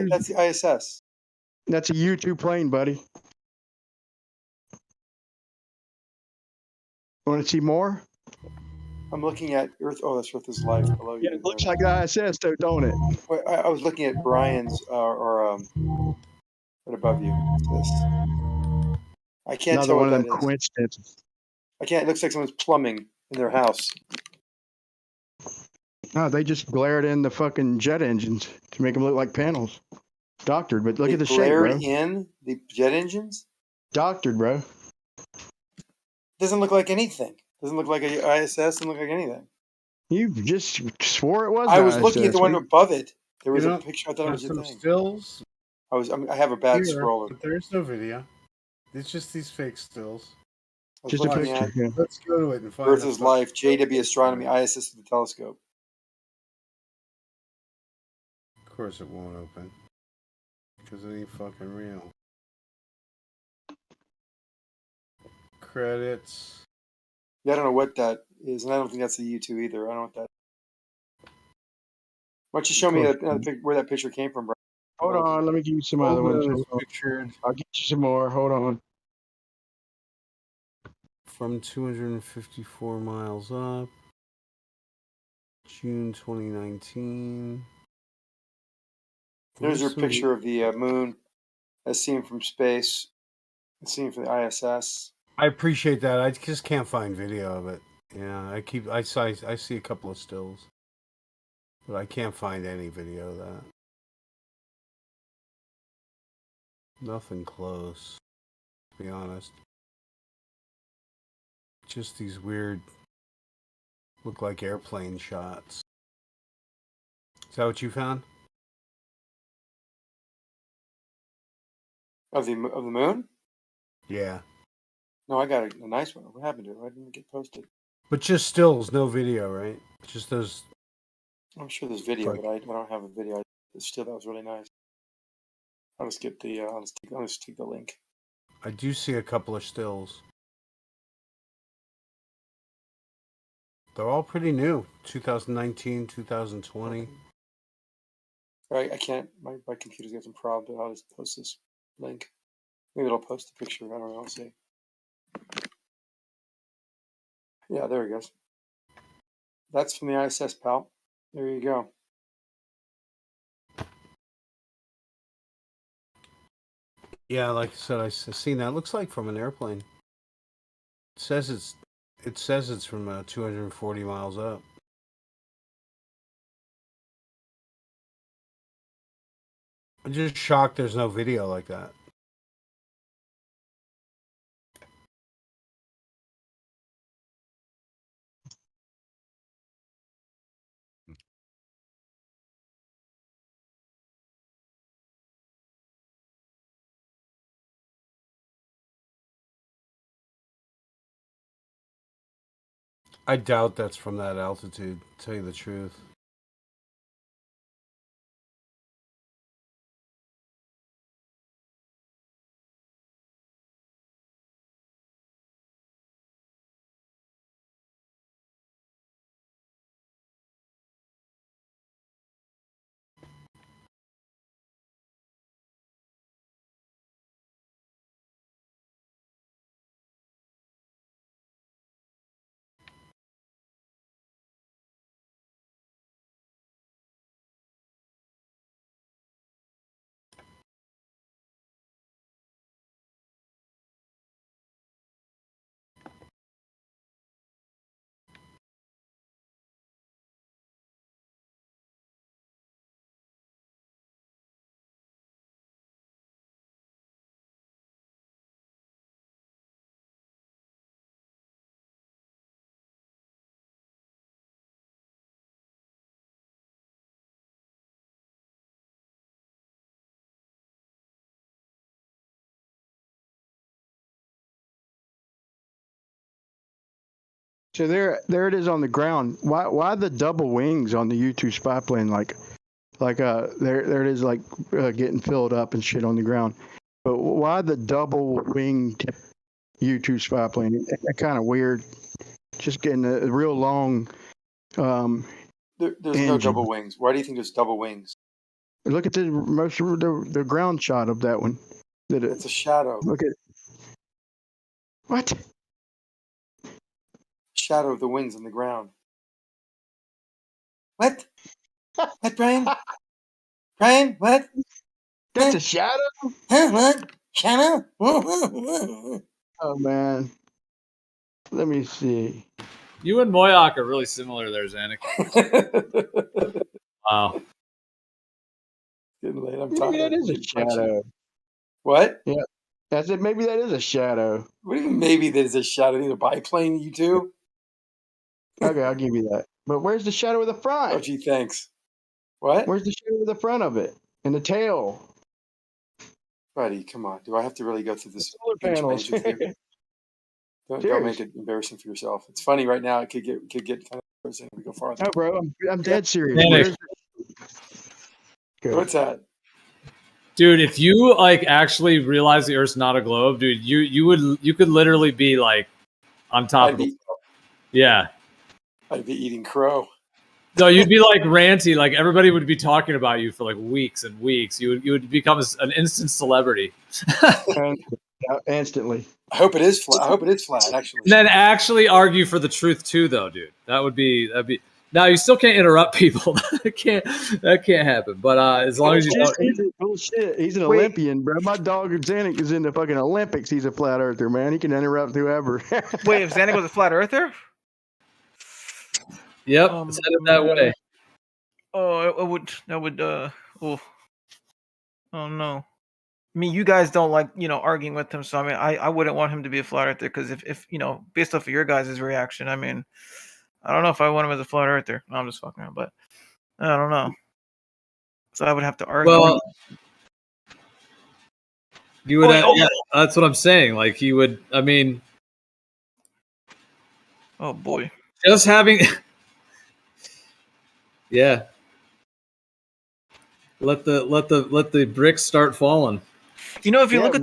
that's the ISS. That's a U2 plane, buddy. Want to see more? I'm looking at Earth. Oh, that's Earth is Life below you. Yeah, it looks like the ISS, though, don't it? Wait, I was looking at Brian's right above you. What's this? I can't Another tell one what of that them is. coincidences. I can't. It looks like someone's plumbing in their house. No, they just glared in the fucking jet engines to make them look like panels. Doctored, but look They at the shape, bro. glared in the jet engines. Doctored, bro. Doesn't look like anything. Doesn't look like a ISS. Doesn't look like anything. You just swore it was. I was looking at the one above it. There was a picture. I thought it was some a thing. stills. I have a bad Here, scroller. but there's no video. It's just these fake stills. Just a picture. Yeah. Let's go to it and find Earth out is Life. JW Astronomy. ISS with the telescope. Of course, it won't open because it ain't fucking real. Credits. Yeah, I don't know what that is, and I don't think that's a U2 either. I don't know what that. Why don't you show me where that picture came from, Brian? Hold on, let me give you some other ones. Pictured I'll get you some more. Hold on. From 254 miles up. June 2019. There's your picture of the moon as seen from space, as seen from the ISS. I appreciate that. I just can't find video of it. Yeah, I see a couple of stills, but I can't find any video of that. Nothing close, to be honest. Just these weird, look like airplane shots. Is that what you found? Of the moon? Yeah. No, I got a nice one. What happened to it? Why didn't it get posted? But just stills, no video, right? Just those. I'm sure there's video, but I don't have a video. Still, that was really nice. I'll just get the. I'll just take the link. I do see a couple of stills. They're all pretty new. 2019, 2020. Right, I can't. My computer's got some problems, but I'll just post this link. Maybe it'll post the picture. I don't know. I'll see. Yeah, there it goes. That's from the ISS, pal. There you go. Yeah, like I said, I've seen that. It looks like from an airplane. It says it's from 240 miles up. I'm just shocked there's no video like that. I doubt that's from that altitude, to tell you the truth. So there it is on the ground. Why the double wings on the U-2 spy plane? There it is, getting filled up and shit on the ground. But why the double winged U-2 spy plane? Kind of weird. Just getting a real long. There's engine. no double wings. Why do you think there's double wings? Look at the ground shot of that one. It's a shadow. Look at what? Shadow of the wings on the ground. What? What, Brian? Brian, what? That's a shadow? Huh? What? Shadow? Oh, man. Let me see. You and Moyak are really similar there, Zanuck. Wow. Getting late. I'm Maybe talking. that is a shadow. What? Yeah. That's it. Maybe that is a shadow. What do you mean maybe there's a shadow in a biplane, you two? Okay, I'll give you that. But where's the shadow of the front? Oh, gee, thanks. What? Where's the shadow of the front of it? And the tail? Buddy, come on. Do I have to really go through this? Solar panels. Don't make it embarrassing for yourself. It's funny right now. It could get kind of embarrassing if we go farther. No, bro. I'm dead serious. What's that? Dude, if you actually realize the Earth's not a globe, dude, you could literally be on top of the yeah. I'd be eating crow. No, you'd be ranty. Everybody would be talking about you for weeks and weeks. You would become an instant celebrity. Instantly. I hope it is flat. Actually. And then actually argue for the truth too, though, dude. That'd be. Now you still can't interrupt people. That can't happen. But as long as you don't. Bullshit. He's an Olympian, bro. My dog Zanuck is in the fucking Olympics. He's a flat earther, man. He can interrupt whoever. Wait, if Zanuck was a flat earther? Yep, it's headed that way. Oh, that would. Oh no. I mean, you guys don't arguing with him, so I mean, I wouldn't want him to be a flat earther because if based off of your guys' reaction, I mean, I don't know if I want him as a flat earther. No, I'm just fucking around, but I don't know. So I would have to argue. Well, you would. Yeah, that's what I'm saying. He would. I mean. Oh boy. Just having. Yeah. Let the bricks start falling. If you look at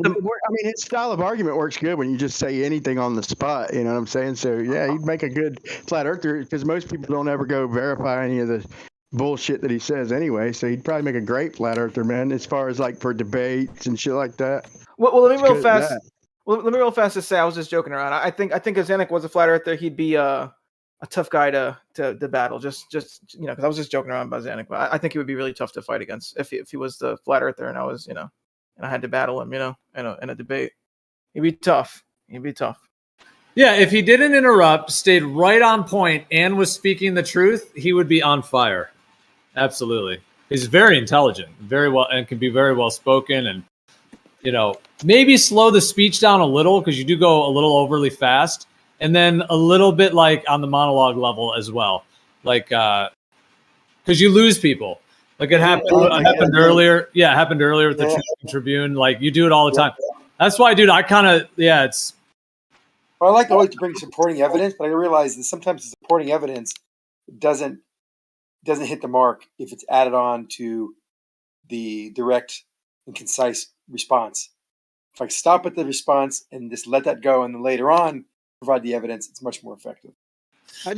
his style of argument works good when you just say anything on the spot. You know what I'm saying? So yeah, he'd make a good flat earther because most people don't ever go verify any of the bullshit that he says anyway. So he'd probably make a great flat earther, man. As far as for debates and shit like that. Well, let me real fast. Well, let me real fast just say I was just joking around. I think if Zanuck was a flat earther, he'd be a tough guy to battle. Just because I was just joking around about Zanuck, but I think he would be really tough to fight against if he was the flat earther and I was and I had to battle him in a debate. He'd be tough. Yeah, if he didn't interrupt, stayed right on point, and was speaking the truth, he would be on fire. Absolutely, he's very intelligent, very well, and can be very well spoken, and maybe slow the speech down a little because you do go a little overly fast. And then a little bit on the monologue level as well, because you lose people. It happened earlier. Yeah, it happened earlier with the Tribune. You do it all the time. That's why, dude. I kind of it's Well, I like always to bring supporting evidence, but I realize that sometimes the supporting evidence doesn't hit the mark if it's added on to the direct and concise response. If I stop at the response and just let that go, and then later on provide the evidence, it's much more effective. I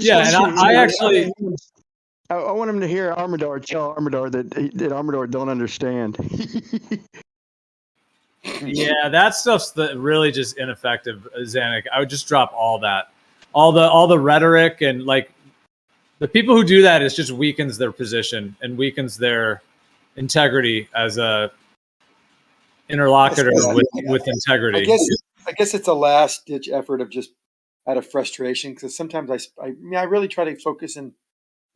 want him to hear Armador tell Armador that Armador don't understand. Yeah, that stuff's really just ineffective, Zanuck. I would just drop all that, all the rhetoric, and like the people who do that, it just weakens their position and weakens their integrity as a interlocutor with integrity. I guess it's a last ditch effort of just out of frustration, because sometimes I really try to focus and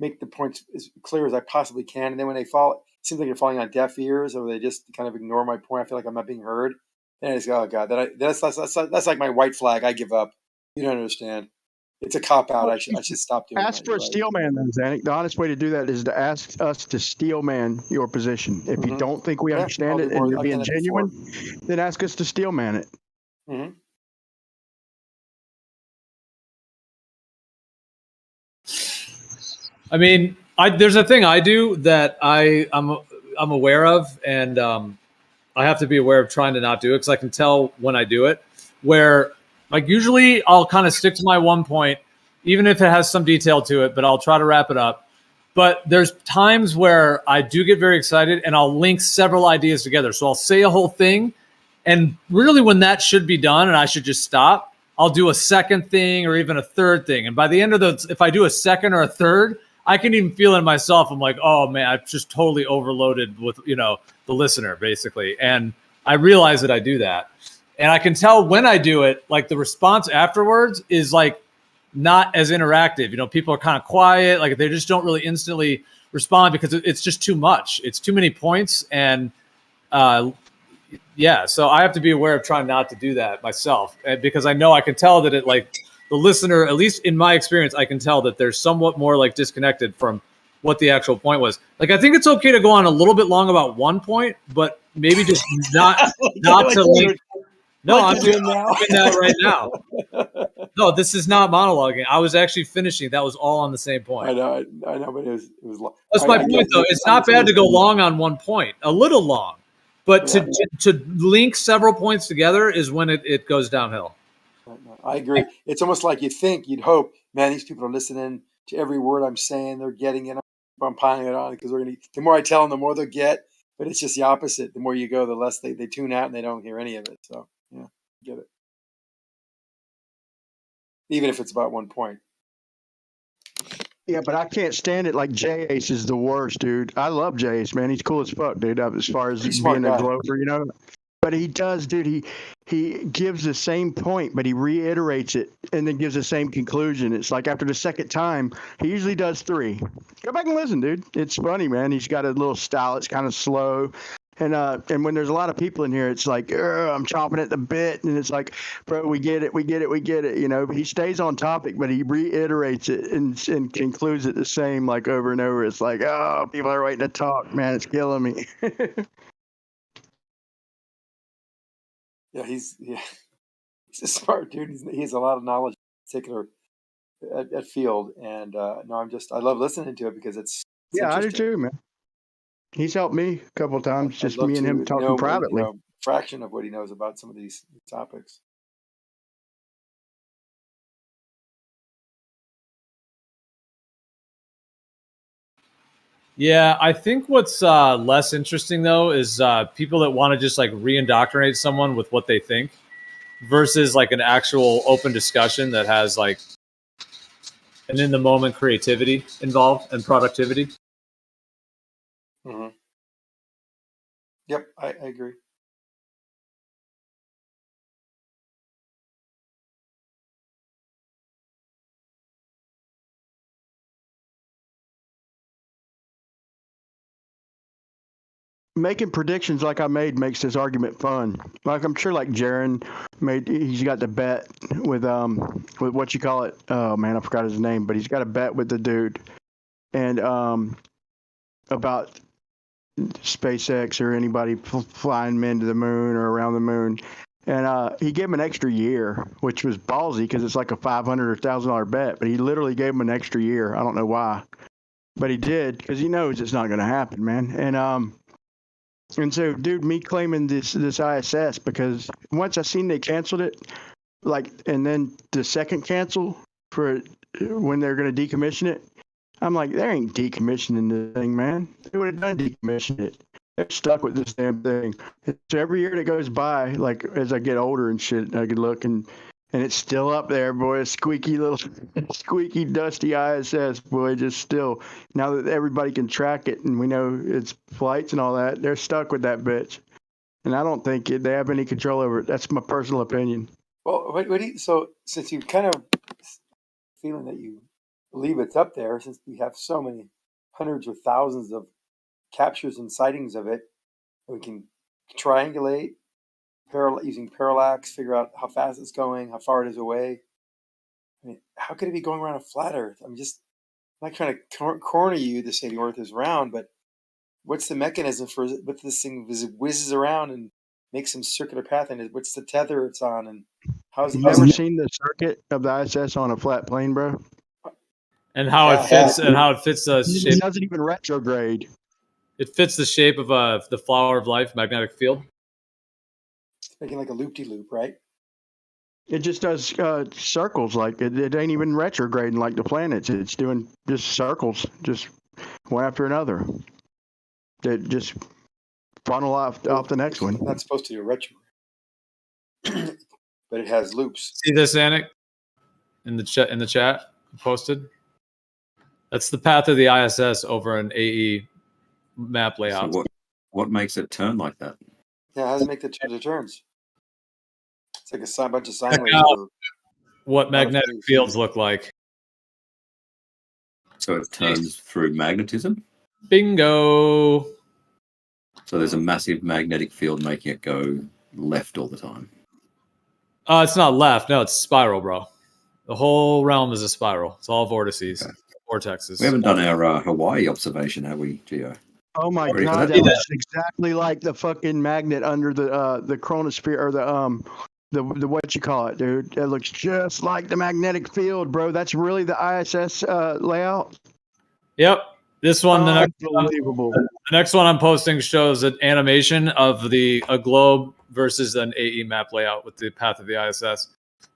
make the points as clear as I possibly can, and then when they fall, it seems like they're falling on deaf ears, or they just kind of ignore my point. I feel like I'm not being heard, and I just go, "Oh God, that's like my white flag. I give up. You don't understand. It's a cop out. I should stop doing Ask for a steel man, then, Zanuck. The honest way to do that is to ask us to steel man your position. If you don't think we understand it and you're being genuine, then ask us to steel man it. Mm-hmm. I mean, there's a thing I do that I'm aware of, and I have to be aware of trying to not do it, because I can tell when I do it. Where, like, usually I'll kind of stick to my one point, even if it has some detail to it, but I'll try to wrap it up. But there's times where I do get very excited, and I'll link several ideas together. So I'll say a whole thing, and really when that should be done and I should just stop, I'll do a second thing or even a third thing. And by the end of if I do a second or a third, I can even feel it in myself. I'm like, oh man, I've just totally overloaded with, the listener basically. And I realize that I do that. And I can tell when I do it, like the response afterwards is like not as interactive. People are kind of quiet. Like they just don't really instantly respond because it's just too much. It's too many points. And so I have to be aware of trying not to do that myself, because I know I can tell that the listener, at least in my experience, I can tell that they're somewhat more like disconnected from what the actual point was. Like, I think it's okay to go on a little bit long about one point, but maybe just not to link. No, I'm doing that right now. No, this is not monologuing. I was actually finishing. That was all on the same point. I know, but it was long. That's my point, though. It's not bad to go long on one point, a little long, but to link several points together is when it goes downhill. I agree. It's almost like you'd hope, man, these people are listening to every word I'm saying. They're getting it. I'm piling it on because the more I tell them, the more they'll get. But it's just the opposite. The more you go, the less they tune out and they don't hear any of it. So, yeah, get it. Even if it's about one point. Yeah, but I can't stand it. Like J Ace is the worst, dude. I love J Ace, man. He's cool as fuck, dude. As far as being a glober, But he does, dude. He gives the same point, but he reiterates it and then gives the same conclusion. It's like after the second time, he usually does 3. Go back and listen, dude. It's funny, man. He's got a little style. It's kind of slow. And when there's a lot of people in here, it's like, I'm chomping at the bit. And it's like, bro, we get it. But he stays on topic, but he reiterates it and concludes it the same, like over and over. It's like, oh, people are waiting to talk, man. It's killing me. Yeah, he's a smart dude. He has a lot of knowledge, particular at field, and I love listening to it because it's I do too, man. He's helped me a couple of times, just me and him talking privately. Fraction of what he knows about some of these topics. Yeah, I think what's less interesting, though, is people that want to just like re-indoctrinate someone with what they think versus like an actual open discussion that has like an in-the-moment creativity involved and productivity. Mm-hmm. Yep, I agree. Making predictions like I made makes this argument fun. Like I'm sure, like Jaron he's got the bet with what you call it. Oh man, I forgot his name, but he's got a bet with the dude, and about SpaceX or anybody flying men to the moon or around the moon, And he gave him an extra year, which was ballsy because it's like a $500 or $1,000 bet. But he literally gave him an extra year. I don't know why, but he did because he knows it's not going to happen, man. And so, dude, me claiming this ISS because once I seen they canceled it, like, and then the second cancel for when they're going to decommission it, I'm like, they ain't decommissioning the thing, man. They would have done decommission it. They're stuck with this damn thing. So every year that goes by, like as I get older and shit, I could look and it's still up there, boy. A squeaky little, squeaky dusty ISS, boy. Just still. Now that everybody can track it and we know its flights and all that, they're stuck with that bitch. And I don't think they have any control over it. That's my personal opinion. Well, so since you kind of feeling that you believe it's up there, since we have so many hundreds or thousands of captures and sightings of it, we can triangulate using parallax, figure out how fast it's going, how far it is away. I mean, how could it be going around a flat Earth? I'm not trying to corner you to say the Earth is round, but what's the mechanism for what this thing whizzes around and makes some circular path in it? What's the tether it's on, and how's it? You ever seen the circuit of the ISS on a flat plane, bro? And how it fits, and how it fits the shape. It doesn't even retrograde. It fits the shape of the flower of life magnetic field. It's making like a loop-de-loop, right? It just does circles. Like it ain't even retrograding like the planets. It's doing just circles, just one after another. That just funnel off the next one. It's not supposed to do retrograde, but it has loops. See this, Anik? In the chat posted. That's the path of the ISS over an AE map layout. So what makes it turn like that? Yeah, how does it make the turns? It's like a bunch of sine waves. What magnetic fields look like. So it turns through magnetism? Bingo! So there's a massive magnetic field making it go left all the time. It's not left. No, it's spiral, bro. The whole realm is a spiral. It's all vortices, vortexes. We haven't done our Hawaii observation, have we, Gio? Oh my god, that looks exactly like the fucking magnet under the chronosphere or the what you call it, dude. It looks just like the magnetic field, bro. That's really the ISS layout. Yep. This one, the unbelievable. Next one I'm posting shows an animation of a globe versus an AE map layout with the path of the ISS.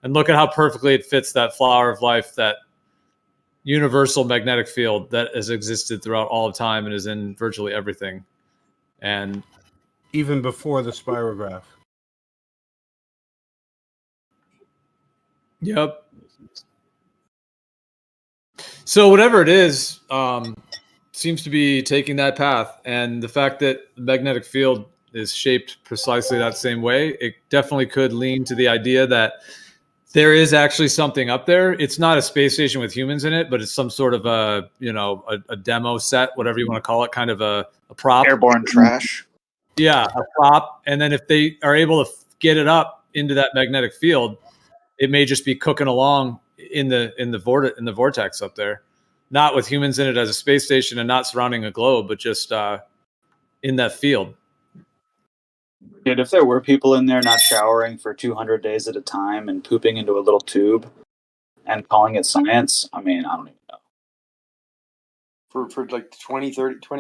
And look at how perfectly it fits that flower of life, that universal magnetic field that has existed throughout all of time and is in virtually everything. And even before the spirograph. Yep. So whatever it is, seems to be taking that path. And the fact that the magnetic field is shaped precisely that same way, it definitely could lean to the idea that there is actually something up there. It's not a space station with humans in it, but it's some sort of a demo set, whatever you want to call it, kind of a prop. Airborne trash. Yeah, a prop. And then if they are able to get it up into that magnetic field, it may just be cooking along in the vortex up there, not with humans in it as a space station and not surrounding a globe, but just in that field. Dude, if there were people in there not showering for 200 days at a time and pooping into a little tube and calling it science, I mean, I don't even know. For like 20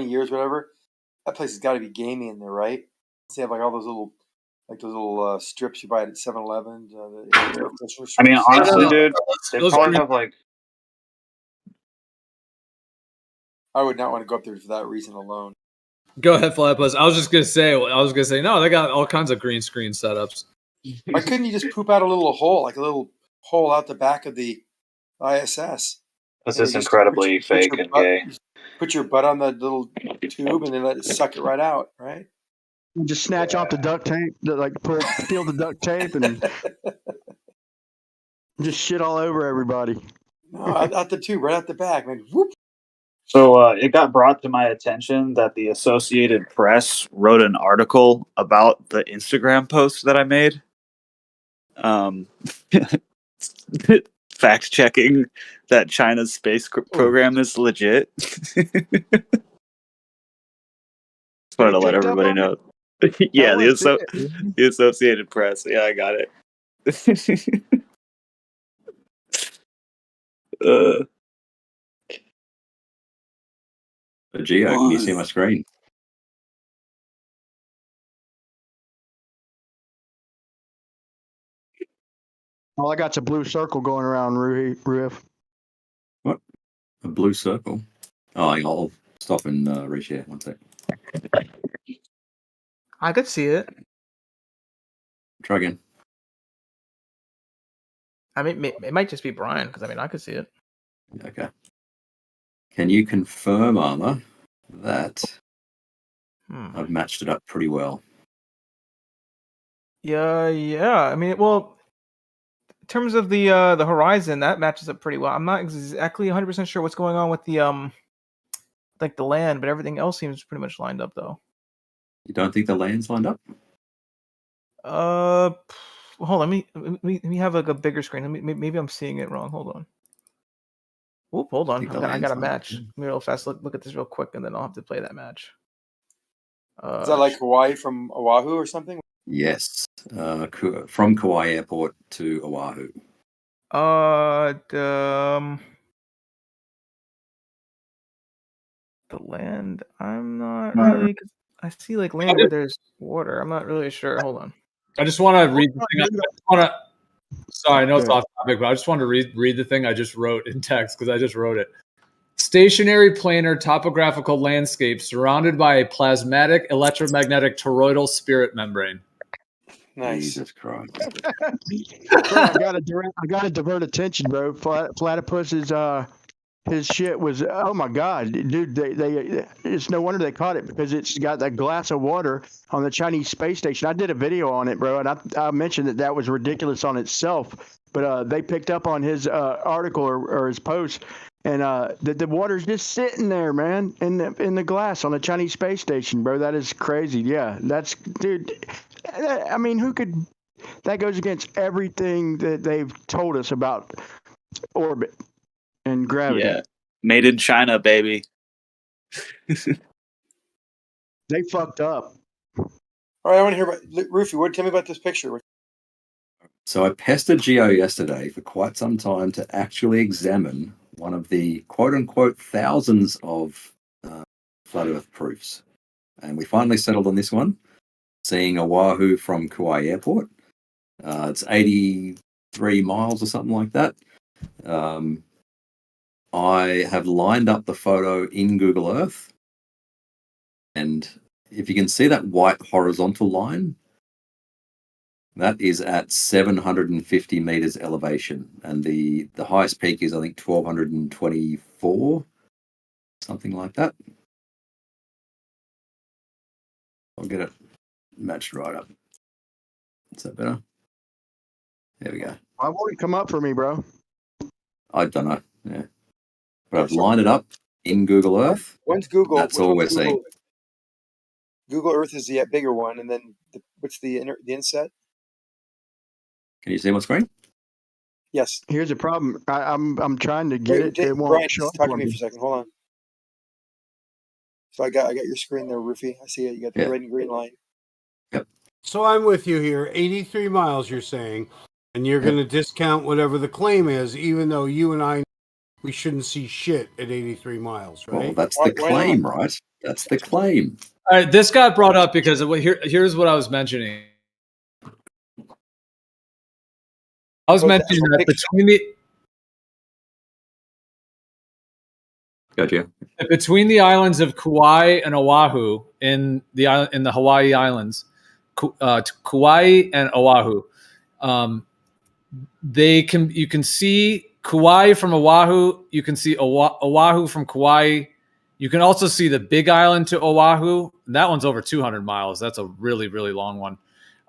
years, whatever, that place has got to be gamey in there, right? They have like all those little strips you buy at 7-Eleven. I mean, honestly, dude, they probably have like... I would not want to go up there for that reason alone. Go ahead, Flypus. I was gonna say, no, they got all kinds of green screen setups. Why couldn't you just poop out a little hole, like a little hole out the back of the ISS? This is incredibly fake and gay. Put your butt on the little tube and then let it suck it right out, right? You just snatch off the duct tape, peel the duct tape, and just shit all over everybody. No, out the tube, right out the back, man. Whoop. So it got brought to my attention that the Associated Press wrote an article about the Instagram post that I made. Fact checking that China's space program is legit. Just wanted to let everybody know. Yeah, Tell us it. the Associated Press. Yeah, I got it. Geo, can you see my screen? All I got's a blue circle going around Riff. What? A blue circle? Oh, I'll stop and reshare. One sec. I could see it. Try again. I mean, it might just be Brian because I could see it. Okay. Can you confirm, Armor, that I've matched it up pretty well? Yeah. I mean, well, in terms of the horizon, that matches up pretty well. I'm not exactly 100% sure what's going on with the like the land, but everything else seems pretty much lined up though. You don't think the land's lined up? Hold on. Let me have like a bigger screen. Maybe I'm seeing it wrong. Hold on. Oop, hold on. I got a match. Let me real fast look at this real quick, and then I'll have to play that match. Is that like Hawaii from Oahu or something? Yes. From Kauai Airport to Oahu. The land. I'm not really. I see like land where there's water. I'm not really sure. Hold on. I just want to read the thing. Sorry, I know it's off topic, but I just want to read the thing I just wrote in text because I just wrote it. Stationary planar topographical landscape surrounded by a plasmatic electromagnetic toroidal spirit membrane. Nice. Jesus Christ. Bro, I gotta divert attention, bro. Platypus's his shit was, oh my god, dude. They it's no wonder they caught it because it's got that glass of water on the Chinese space station. I did a video on it, bro, and I mentioned that was ridiculous on itself. But they picked up on his article or his post, and the water's just sitting there, man, in the glass on the Chinese space station, bro. That is crazy. Yeah, that's, dude. I mean, who could? That goes against everything that they've told us about orbit and gravity. Yeah, made in China, baby. They fucked up. All right, I want to hear about Rufy. Tell me about this picture. So I pestered Geo yesterday for quite some time to actually examine one of the quote-unquote thousands of flat Earth proofs. And we finally settled on this one, seeing Oahu from Kauai Airport. It's 83 miles or something like that. I have lined up the photo in Google Earth. And if you can see that white horizontal line, that is at 750 meters elevation. And the highest peak is, I think, 1,224, something like that. I'll get it matched right up. Is that better? There we go. Why won't it come up for me, bro? I don't know. Yeah. But I've lined it up in Google Earth. One's Google. That's all we're seeing. Google Earth is the bigger one, and then what's the inset? Can you see my screen? Yes. Here's the problem. I'm trying to get it. It won't Brian, show up talk for to me for a second. Hold on. So I got your screen there, Rufy. I see it. You got the red and green line. Yep. So I'm with you here. 83 miles, you're saying, and you're going to discount whatever the claim is, even though you and I, we shouldn't see shit at 83 miles, right? Well, that's the claim, right? That's the claim. All right, this got brought up because here's what I was mentioning. I was mentioning that between the islands of Kauai and Oahu in the Hawaii Islands, Kauai and Oahu, you can see Kauai from Oahu. You can see Oahu from Kauai. You can also see the Big Island to Oahu. That one's over 200 miles. That's a really, really long one.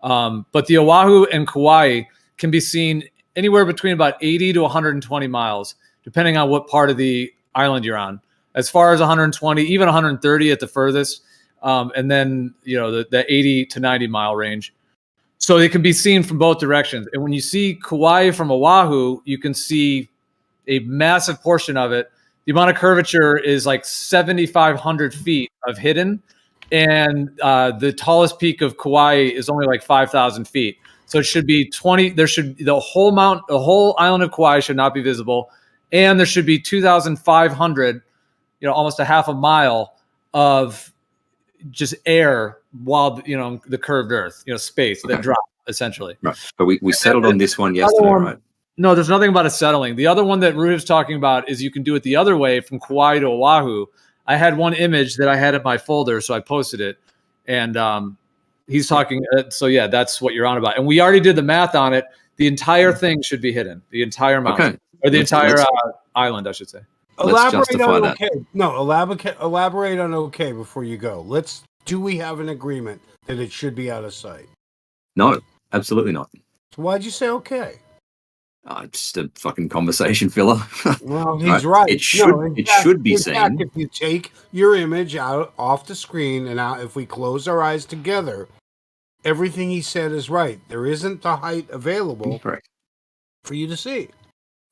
But the Oahu and Kauai can be seen anywhere between about 80 to 120 miles, depending on what part of the island you're on. As far as 120, even 130 at the furthest, and then the 80 to 90 mile range. So they can be seen from both directions. And when you see Kauai from Oahu, you can see a massive portion of it. The amount of curvature is like 7,500 feet of hidden. and the tallest peak of Kauai is only like 5,000 feet. So it should be 20. The whole island of Kauai should not be visible, and there should be 2,500, almost a half a mile of just air while the curved Earth, space that drop essentially. Right, but we settled on this one yesterday, right? No, there's nothing about it settling. The other one that Ruhiv's talking about is you can do it the other way from Kauai to Oahu. I had one image that I had in my folder, so I posted it, and he's talking. So yeah, that's what you're on about. And we already did the math on it. The entire thing should be hidden. The entire mountain, or the entire island, I should say. Elaborate on okay. No, elaborate on okay before you go. Do we have an agreement that it should be out of sight? No, absolutely not. So why'd you say okay? Just a fucking conversation filler. Well, he's right. It should be seen. If you take your image out off the screen and if we close our eyes together, everything he said is right. There isn't the height available for you to see.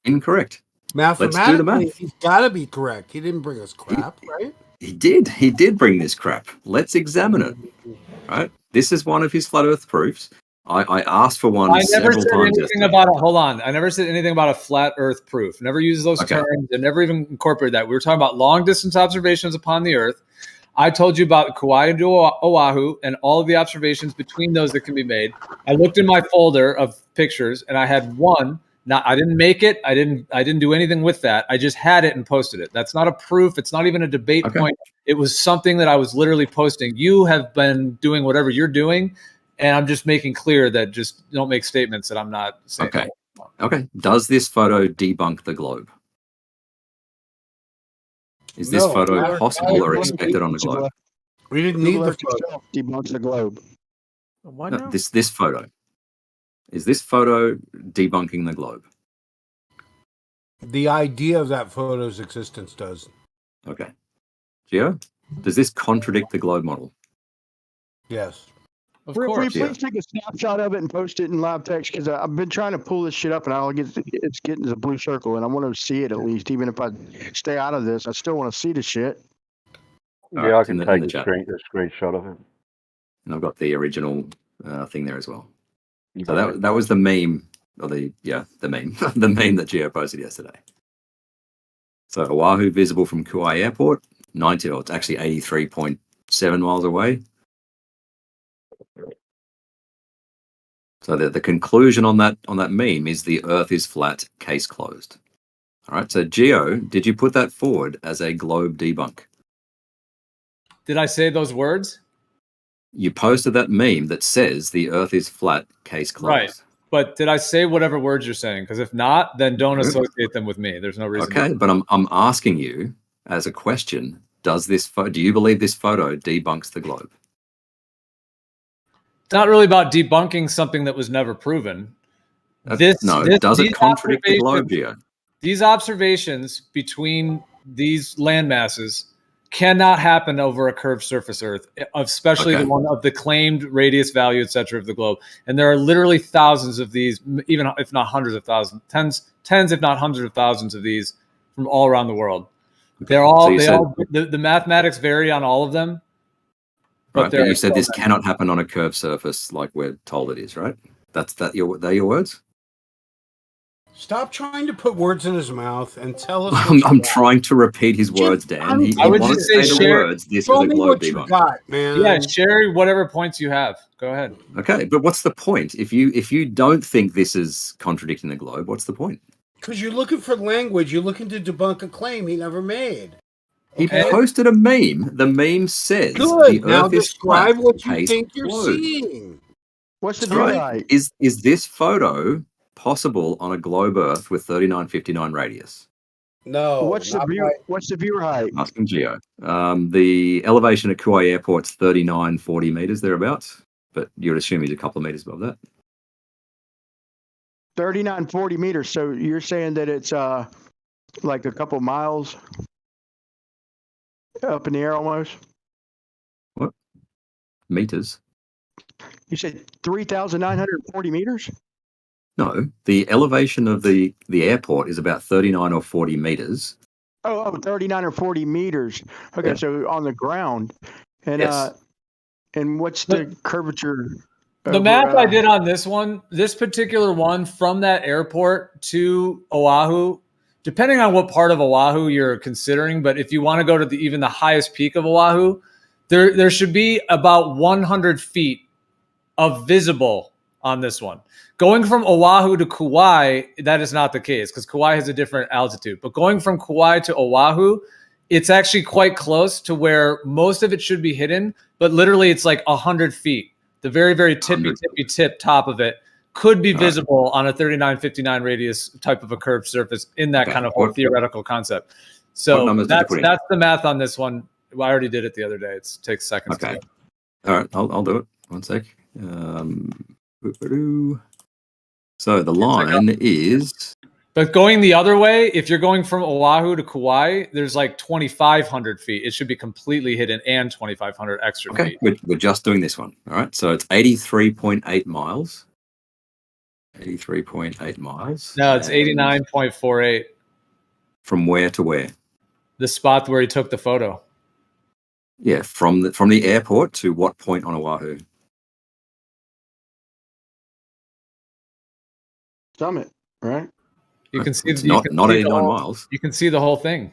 Incorrect. Mathematically, Let's do the math. He's got to be correct. He didn't bring us crap, right? He did. He did bring this crap. Let's examine it. Right. This is one of his flat Earth proofs. I asked for one several times. Hold on. I never said anything about a flat Earth proof. Never used those terms and never even incorporated that. We were talking about long distance observations upon the Earth. I told you about Kauai to Oahu and all of the observations between those that can be made. I looked in my folder of pictures and I had one. I didn't make it. I didn't do anything with that. I just had it and posted it. That's not a proof. It's not even a debate point. It was something that I was literally posting. You have been doing whatever you're doing, and I'm just making clear that just don't make statements that I'm not saying. Okay. Does this photo debunk the globe? Is this photo possible or expected on the globe? We didn't need the photo. Debunks the globe. What now? This photo. Is this photo debunking the globe? The idea of that photo's existence does. Okay. Gio, does this contradict the globe model? Yes. Of Will course. you please take a snapshot of it and post it in live text? Because I've been trying to pull this shit up and it's getting to the blue circle, and I want to see it at least. Even if I stay out of this, I still want to see the shit. Yeah, I can take a screenshot of it. And I've got the original thing there as well. So that was the meme, or the meme, the meme that Gio posted yesterday. So Oahu visible from Kauai Airport, it's actually 83.7 miles away. So the conclusion on that meme is the Earth is flat, case closed. All right. So Gio, did you put that forward as a globe debunk? Did I say those words? You posted that meme that says the Earth is flat, case closed. Right. But did I say whatever words you're saying? Because if not, then don't associate them with me. There's no reason. Okay, but I'm asking you as a question: do you believe this photo debunks the globe? It's not really about debunking something that was never proven. Does it contradict the globe, Gio? These observations between these land masses cannot happen over a curved surface Earth, especially the one of the claimed radius value, etc., of the globe. And there are literally thousands of these, even if not hundreds of thousands, tens if not hundreds of thousands of these from all around the world. They're all, the mathematics vary on all of them. But you said this cannot happen on a curved surface like we're told it is, right? They're your words? Stop trying to put words in his mouth and tell us. I'm trying to repeat his words, Dan. He I would wants just to say say the share. words. This is a globe debunk. Man. Yeah, share whatever points you have. Go ahead. Okay, but what's the point? If you don't think this is contradicting the globe, what's the point? Because you're looking for language. You're looking to debunk a claim he never made. He posted a meme. The meme says Good. the Now Earth is describe flat, what you case think you're closed. seeing. What's the view height? Is this photo possible on a globe Earth with 3959 radius? No. What's the viewer height? Asking Gio. The elevation at Kauai Airport's 3940 meters thereabouts, but you'd assume he's a couple of meters above that. 3940 meters. So you're saying that it's like a couple miles up in the air almost? What? Meters? You said 3,940 meters? No, the elevation of the airport is about 39 or 40 meters. Oh, 39 or 40 meters. Okay, Yeah. so on the ground. And Yes. And what's the curvature? The math I did on this one, this particular one from that airport to Oahu, depending on what part of Oahu you're considering, but if you want to go to even the highest peak of Oahu, there should be about 100 feet of visible on this one. Going from Oahu to Kauai, that is not the case because Kauai has a different altitude. But going from Kauai to Oahu, it's actually quite close to where most of it should be hidden, but literally it's like 100 feet. The very, very tippy tip top of it could be visible on a 3959 radius type of a curved surface in that kind of whole theoretical concept. So that's the math on this one. Well, I already did it the other day. It takes seconds. Okay. All right, I'll do it. One sec. So the line is. But going the other way, if you're going from Oahu to Kauai, there's like 2,500 feet. It should be completely hidden and 2,500 extra feet. We're just doing this one. All right. So it's 83.8 miles. 83.8 miles. No, it's 89.48. From where to where? The spot where he took the photo. Yeah, from the airport to what point on Oahu? Summit, right? You can see not 89 miles. You can see the whole thing.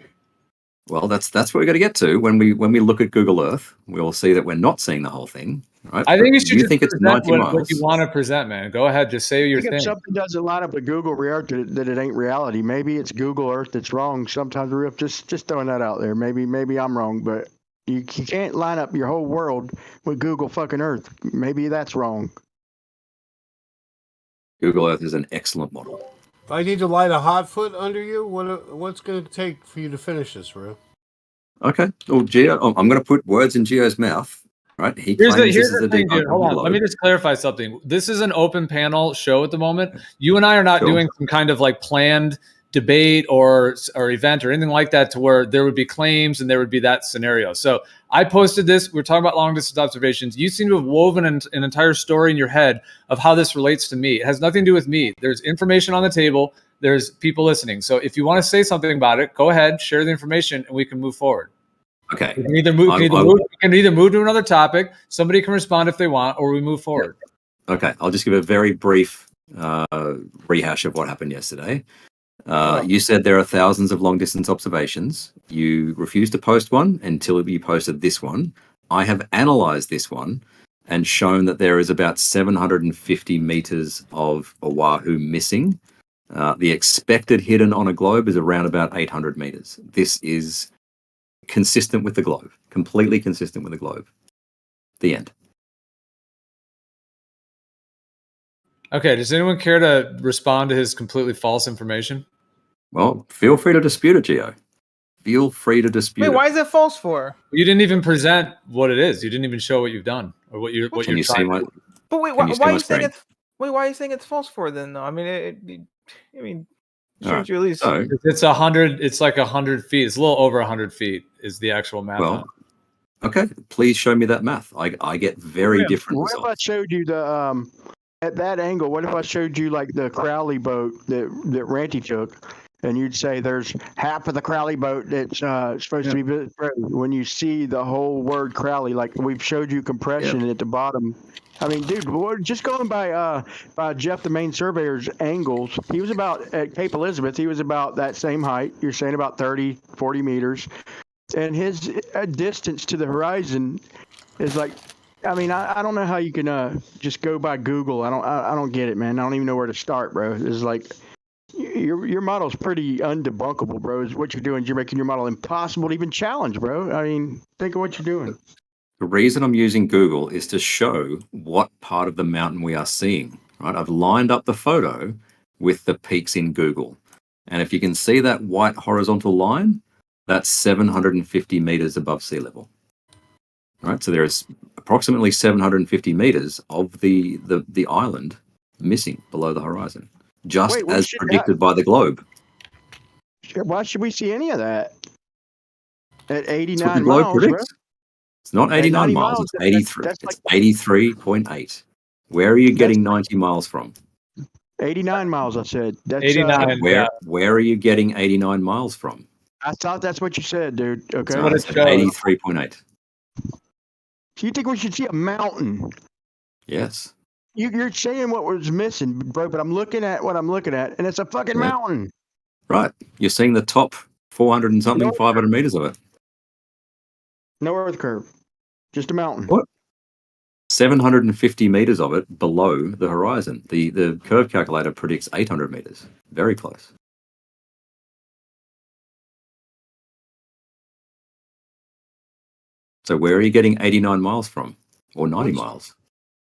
Well, that's what we got to get to when we look at Google Earth. We will see that we're not seeing the whole thing. Right? I think you should just think it's present 90 miles. what you want to present, man. Go ahead, just say your thing. If something doesn't line up with Google Earth, that it ain't reality. Maybe it's Google Earth that's wrong. Sometimes we're just throwing that out there. Maybe I'm wrong, but you can't line up your whole world with Google fucking Earth. Maybe that's wrong. Google Earth is an excellent model. If I need to light a hot foot under you, what's going to take for you to finish this, Rue? Okay. Well, Gio, I'm going to put words in Gio's mouth. Right? Here's the thing, dude. Hold on. Let me just clarify something. This is an open panel show at the moment. You and I are not doing some kind of like planned debate or event or anything like that to where there would be claims and there would be that scenario. So I posted this. We're talking about long distance observations. You seem to have woven an entire story in your head of how this relates to me. It has nothing to do with me. There's information on the table. There's people listening. So if you want to say something about it, go ahead, share the information, and we can move forward. Okay. We can either move to another topic. Somebody can respond if they want, or we move forward. Okay. I'll just give a very brief rehash of what happened yesterday. You said there are thousands of long distance observations. You refused to post one until you posted this one. I have analyzed this one and shown that there is about 750 meters of Oahu missing. The expected hidden on a globe is around about 800 meters. This is consistent with the globe, completely consistent with the globe. The end. Okay, does anyone care to respond to his completely false information? Well, feel free to dispute it, Gio. Feel free to dispute it. Wait, why is it false for? You didn't even present what it is. You didn't even show what you've done or what you're trying to do. But wait, why are you saying it's? Wait, why are you saying it's false for then? Though I mean, shouldn't you at least? It's 100. It's like 100 feet. It's a little over 100 feet. Is the actual math? Well, okay. Please show me that math. I get very different results. What if I showed you the at that angle? What if I showed you like the Crowley boat that Ranty took, and you'd say there's half of the Crowley boat that's supposed to be when you see the whole word Crowley, like we've showed you compression at the bottom. I mean, dude, just going by Jeff, the main surveyor's angles, he was about at Cape Elizabeth. He was about that same height. You're saying about 30, 40 meters. And his distance to the horizon is like, I mean, I don't know how you can just go by Google. I don't get it, man. I don't even know where to start, bro. It's like your model's pretty undebunkable, bro. Is what you're doing. You're making your model impossible to even challenge, bro. I mean, think of what you're doing. The reason I'm using Google is to show what part of the mountain we are seeing, right? I've lined up the photo with the peaks in Google. And if you can see that white horizontal line, that's 750 meters above sea level. All right, so there is approximately 750 meters of the island missing below the horizon, just as predicted by the globe. Why should we see any of that? At 89 That's what the globe miles, predicts. bro. It's not 89 miles, it's 83. It's 83.8. Where are you getting 90 miles from? 89 miles, I said. That's 89. Where are you getting 89 miles from? I thought that's what you said, dude. Okay. No, 83.8. So you think we should see a mountain? Yes. You're saying what was missing, bro, but I'm looking at what I'm looking at, and it's a fucking Yeah. mountain. Right. You're seeing the top 400 and something, 500 meters of it. No earth curve, just a mountain. What? 750 meters of it below the horizon. The curve calculator predicts 800 meters. Very close. So where are you getting 89 miles from? Or 90 miles?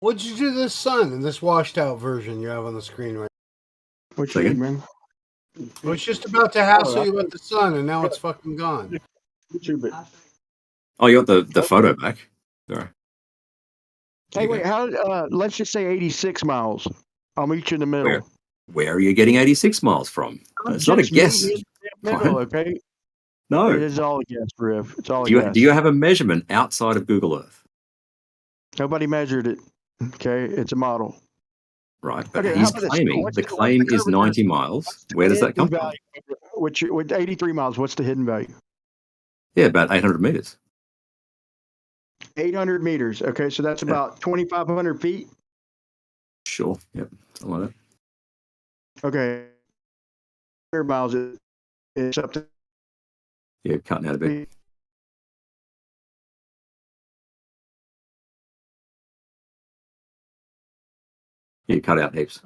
What'd you do to the sun in this washed out version you have on the screen right now? What you mean, man? It was just about to hassle you with the sun, and now it's fucking gone. Oh, you got the photo back. Sorry. Hey, wait, how? Let's just say 86 miles. I'll meet you in the middle. Where are you getting 86 miles from? It's not a guess. Middle, okay? No. It is all a guess, Riff. It's all a Do guess. you have a measurement outside of Google Earth? Nobody measured it. Okay, it's a model. Right, but Okay, he's how about this? claiming What's the the claim is curvature? 90 miles. Where does that come Hidden from? value, which with 83 miles, what's the hidden value? Yeah, about 800 meters. 800 meters. Okay, so that's about 2,500 feet. Sure. Yep. Something like that. Okay. 100 miles is up to. Yeah, cutting out a bit. Yeah, cut out heaps.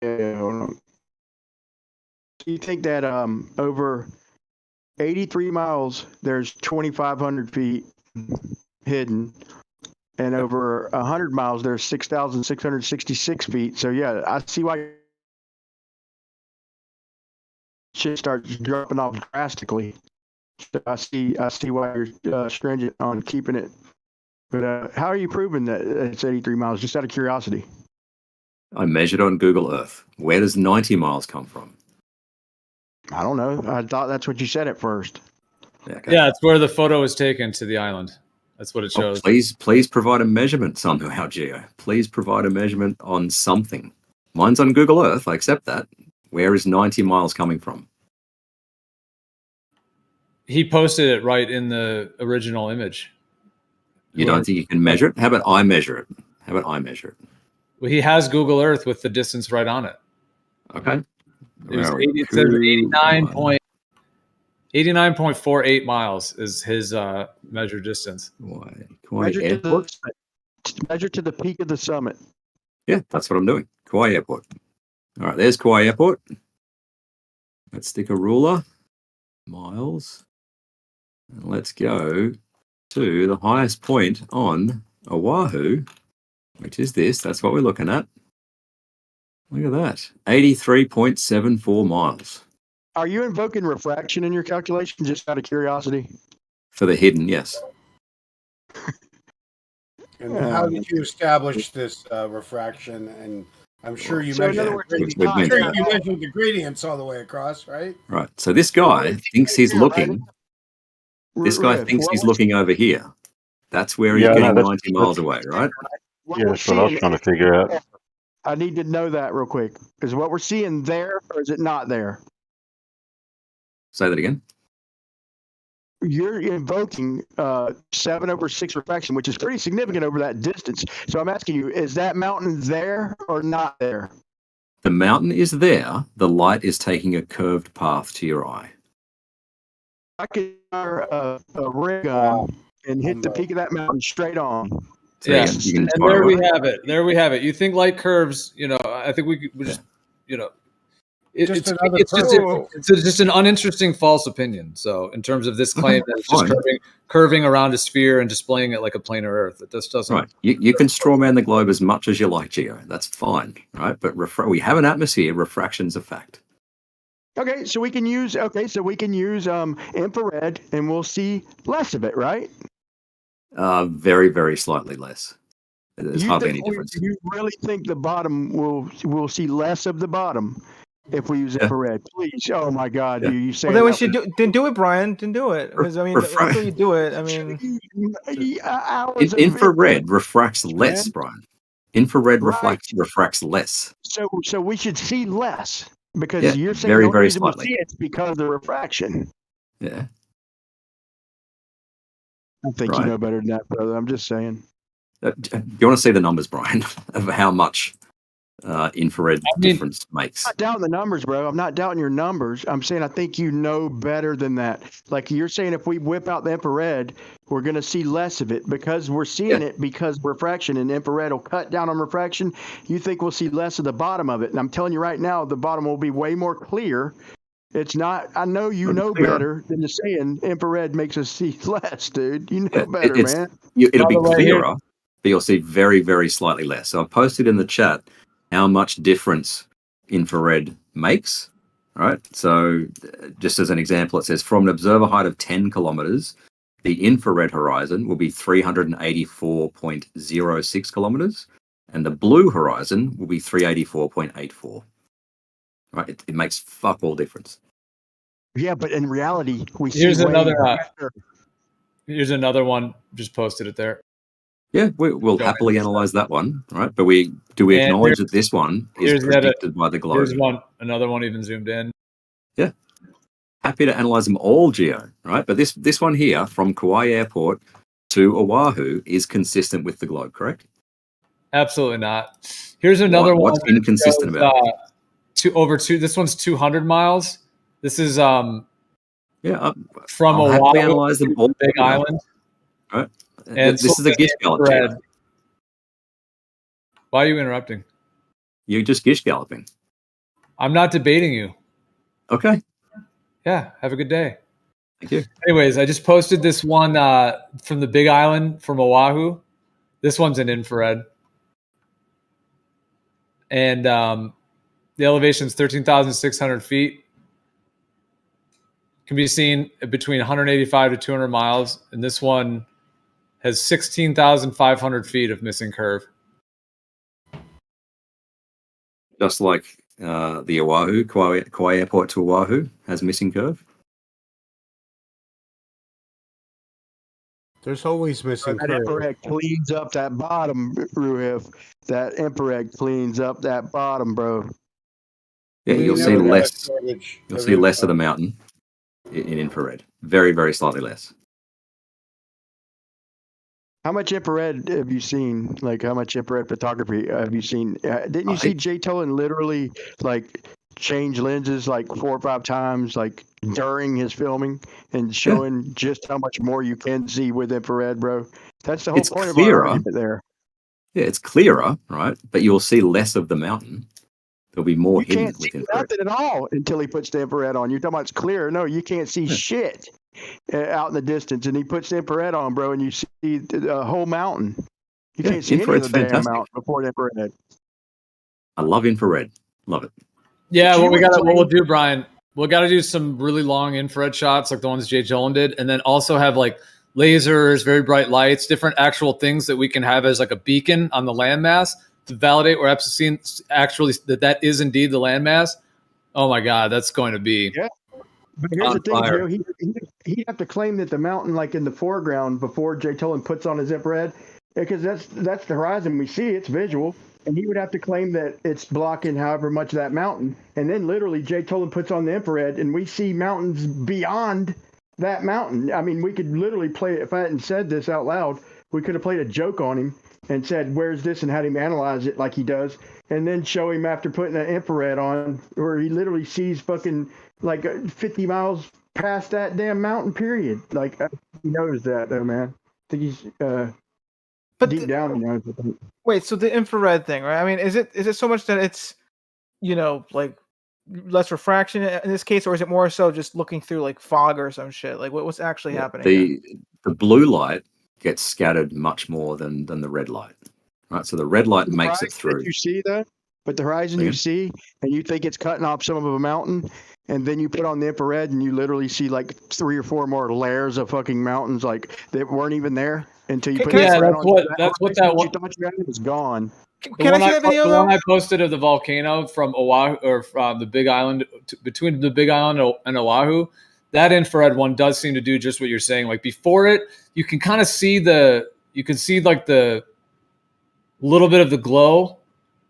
Yeah, hold on. So you think that over 83 miles, there's 2,500 feet hidden, and over 100 miles, there's 6,666 feet. So yeah, I see why shit starts dropping off drastically. So I see why you're stringent on keeping it. But how are you proving that it's 83 miles? Just out of curiosity. I measured on Google Earth. Where does 90 miles come from? I don't know. I thought that's what you said at first. Yeah, it's where the photo was taken to the island. That's what it shows. Please provide a measurement somehow, Geo. Please provide a measurement on something. Mine's on Google Earth. I accept that. Where is 90 miles coming from? He posted it right in the original image. You don't think you can measure it? How about I measure it? How about I measure it? Well, he has Google Earth with the distance right on it. Okay. It was 80, it says 89.48 miles is his measured distance. Measure to the peak of the summit. Yeah, that's what I'm doing. Kauai Airport. All right, there's Kauai Airport. Let's stick a ruler. Miles. And let's go to the highest point on Oahu, which is this. That's what we're looking at. Look at that. 83.74 miles. Are you invoking refraction in your calculation, just out of curiosity? For the hidden, yes. And how did you establish this refraction? And I'm sure you measured the gradients all the way across, right? Right. So this guy thinks he's looking. This guy thinks he's looking over here. That's where he's getting 90 miles away, right? Yeah, that's what I was trying to figure out. I need to know that real quick. Is what we're seeing there, or is it not there? Say that again. You're invoking 7/6 refraction, which is pretty significant over that distance. So I'm asking you, is that mountain there or not there? The mountain is there. The light is taking a curved path to your eye. I could fire a ray gun and hit the peak of that mountain straight on. Yeah, and there we have it. There we have it. You think light curves, I think we just, it's just an uninteresting false opinion. So in terms of this claim that it's just curving around a sphere and displaying it like a planar Earth, it just doesn't. Right. You can strawman the globe as much as you like, Geo. That's fine, right? But we have an atmosphere. Refraction's a fact. Okay, so we can use infrared, and we'll see less of it, right? Very, very slightly less. There's hardly any difference. You really think the bottom we'll see less of the bottom if we use infrared? Please, oh my God, you say. Well, then we should do it, Brian. Then do it, because I mean, until you do it, I mean, infrared refracts less, Brian. Infrared refracts less. So we should see less. Because you're saying very, the very reason we slightly. see it's because of the refraction. Yeah. I think you Right. know better than that, brother. I'm just saying. Do you want to see the numbers, Brian, of how much infrared difference makes? I'm not doubting the numbers, bro. I'm not doubting your numbers. I'm saying I think you know better than that. Like you're saying, if we whip out the infrared, we're going to see less of it because we're seeing it because refraction and infrared will cut down on refraction. You think we'll see less of the bottom of it. And I'm telling you right now, the bottom will be way more clear. It's not, I know you know better than the saying infrared makes us see less, dude. You know better, man. It'll By be the way, here- clearer, but you'll see very, very slightly less. So I've posted in the chat how much difference infrared makes. All right. So just as an example, it says from an observer height of 10 kilometers, the infrared horizon will be 384.06 kilometers, and the blue horizon will be 384.84. Right. It makes fuck all difference. Yeah, but in reality, we Here's see way another. better. Here's another one. Just posted it there. Yeah, we'll happily analyze that one, right? But we acknowledge that this one is predicted by the globe? Here's another one even zoomed in. Yeah, happy to analyze them all, Geo, right? But this one here from Kauai Airport to Oahu is consistent with the globe, correct? Absolutely not. Here's another one. What's inconsistent about it? This one's 200 miles. This is from I'll happily Oahu analyze them to all. the Big Island. Right. And This is a gish gallop, Geo. Why are you interrupting? You're just gish galloping. I'm not debating you. Okay. Yeah. Have a good day. Thank you. Anyways, I just posted this one from the Big Island from Oahu. This one's in infrared. And the elevation is 13,600 feet. Can be seen between 185 to 200 miles. And this one has 16,500 feet of missing curve. Just like the Oahu, Kauai Airport to Oahu has missing curve. There's always missing That curve. infrared cleans up that bottom, Ruhiv. That infrared cleans up that bottom, bro. Yeah, We you'll know see that less. shortage You'll of see less of info. the mountain in infrared. Very, very slightly less. How much infrared have you seen? Like, how much infrared photography have you seen? Didn't you see Jay Tolan literally like change lenses like 4 or 5 times, like during his filming, and showing just how much more you can see with infrared, bro? That's the whole It's point of clearer. our argument there. Yeah, it's clearer, right? But you'll see less of the mountain. There'll be more You hidden can't see with infrared. nothing at all until he puts the infrared on. You're talking about it's clear. No, you can't see shit out in the distance. And he puts the infrared on, bro, and you see the whole mountain. You Yeah, can't see any of infrared's the damn fantastic. mountain before the infrared. I love infrared. Love it. Yeah, But what we'll do, Brian, we got to do some really long infrared shots like the ones Jay Tolan did, and then also have like lasers, very bright lights, different actual things that we can have as like a beacon on the landmass to validate we're actually that is indeed the landmass. Oh my God, that's going to be. Yeah. But here's the thing, Joe. He'd have to claim that the mountain, like in the foreground, before Jay Tolan puts on his infrared, because that's the horizon we see. It's visual, and he would have to claim that it's blocking however much of that mountain. And then literally, Jay Tolan puts on the infrared, and we see mountains beyond that mountain. I mean, we could literally play it. If I hadn't said this out loud, we could have played a joke on him and said, "Where's this?" and had him analyze it like he does, and then show him after putting the infrared on, where he literally sees fucking like 50 miles past that damn mountain. Period. Like he knows that, though, man. I think he's deep down he knows it. Wait, so the infrared thing, right? I mean, is it so much that it's, like less refraction in this case, or is it more so just looking through like fog or some shit? Like what's actually happening? Here? The blue light gets scattered much more than the red light, right? So the red light makes it through. You see that? But the horizon you see, and you think it's cutting off some of a mountain, and then you put on the infrared, and you literally see like 3 or 4 more layers of fucking mountains, like that weren't even there until you put the infrared on. That's what that you thought you had was gone. The one I posted of the volcano from Oahu, or from the Big Island, between the Big Island and Oahu, that infrared one does seem to do just what you're saying. Like before it, you can kind of see like the little bit of the glow,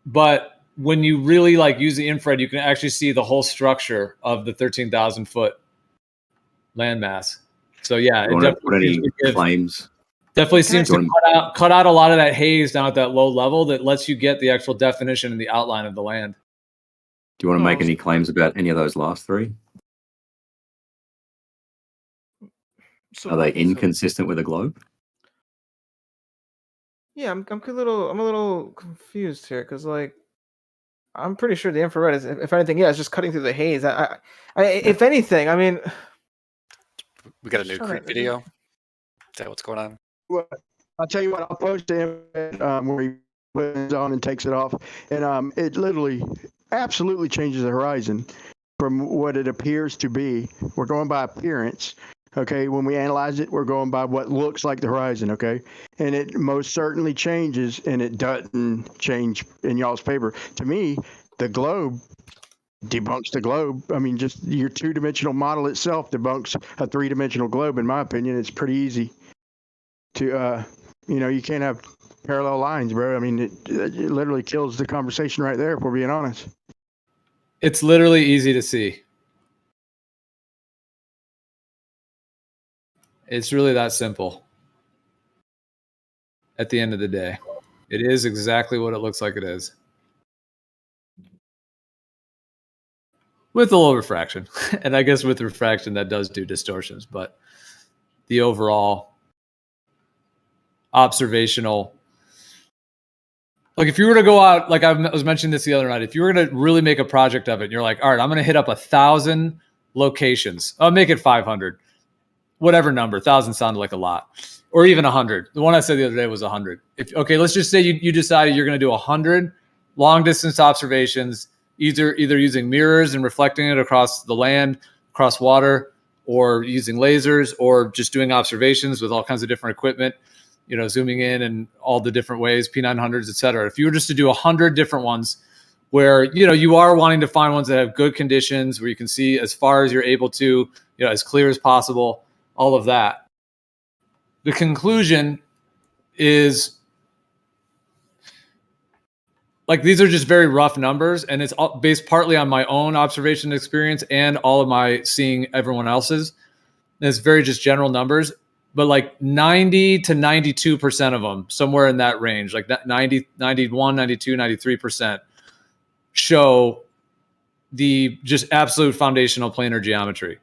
but when you really like use the infrared, you can actually see the whole structure of the 13,000 foot landmass. So yeah, You it want to definitely put any seems to give, claims? definitely Can I- seems to cut out a lot of that haze down at that low level that lets you get the actual definition and the outline of the land. Do you want to make any claims about any of those last three? So, Are they okay, so inconsistent with a globe? yeah, I'm a little confused here because like I'm pretty sure the infrared is, if anything, yeah, it's just cutting through the haze. If anything, I mean, We got a just new trying creep to- video. Is that what's going on? Well, I'll tell you what, I'll post him where he puts it on and takes it off. And it literally absolutely changes the horizon from what it appears to be. We're going by appearance. Okay, when we analyze it, we're going by what looks like the horizon. Okay, and it most certainly changes, and it doesn't change in y'all's favor. To me, the globe debunks the globe. I mean, just your two-dimensional model itself debunks a three-dimensional globe. In my opinion, it's pretty easy to, you can't have parallel lines, bro. I mean, it literally kills the conversation right there, if we're being honest. It's literally easy to see. It's really that simple. At the end of the day, it is exactly what it looks like it is. With a little refraction. And I guess with refraction, that does do distortions. But the overall observational, like if you were to go out, like I was mentioning this the other night, if you were going to really make a project of it, and you're like, all right, I'm going to hit up 1,000 locations. I'll make it 500. Whatever number, 1,000 sounded like a lot, or even 100. The one I said the other day was 100. Okay, let's just say you decided you're going to do 100 long distance observations, either using mirrors and reflecting it across the land, across water, or using lasers, or just doing observations with all kinds of different equipment, zooming in and all the different ways, P900s, et cetera. If you were just to do 100 different ones where, you are wanting to find ones that have good conditions, where you can see as far as you're able to, as clear as possible, all of that. The conclusion is like these are just very rough numbers, and it's based partly on my own observation experience and all of my seeing everyone else's. And it's very just general numbers, but like 90 to 92% of them, somewhere in that range, like 90, 91, 92, 93% show the just absolute foundational planar geometry.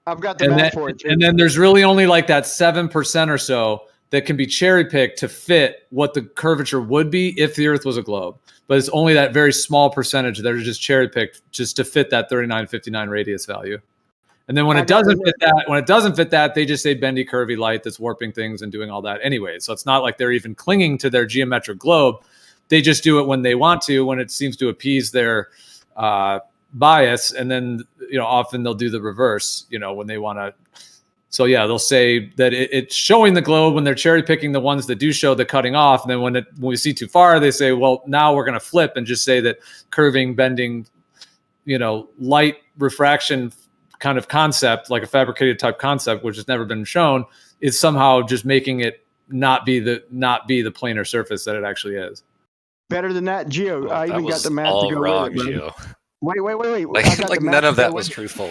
I've got the math for it too. And then there's really only like that 7% or so that can be cherry picked to fit what the curvature would be if the Earth was a globe. But it's only that very small percentage that are just cherry picked just to fit that 3959 radius value. And then when it doesn't fit that, they just say bendy, curvy light that's warping things and doing all that anyway. So it's not like they're even clinging to their geometric globe. They just do it when they want to, when it seems to appease their bias, and then often they'll do the reverse when they want to. So yeah, they'll say that it's showing the globe when they're cherry picking the ones that do show the cutting off, and then when we see too far, they say, well, now we're going to flip and just say that curving, bending, light refraction kind of concept, like a fabricated type concept, which has never been shown, is somehow just making it not be the planar surface that it actually is. Better than that, Geo. I even got the math all to go wrong, with it, Geo. Wait. Like none of that was truthful.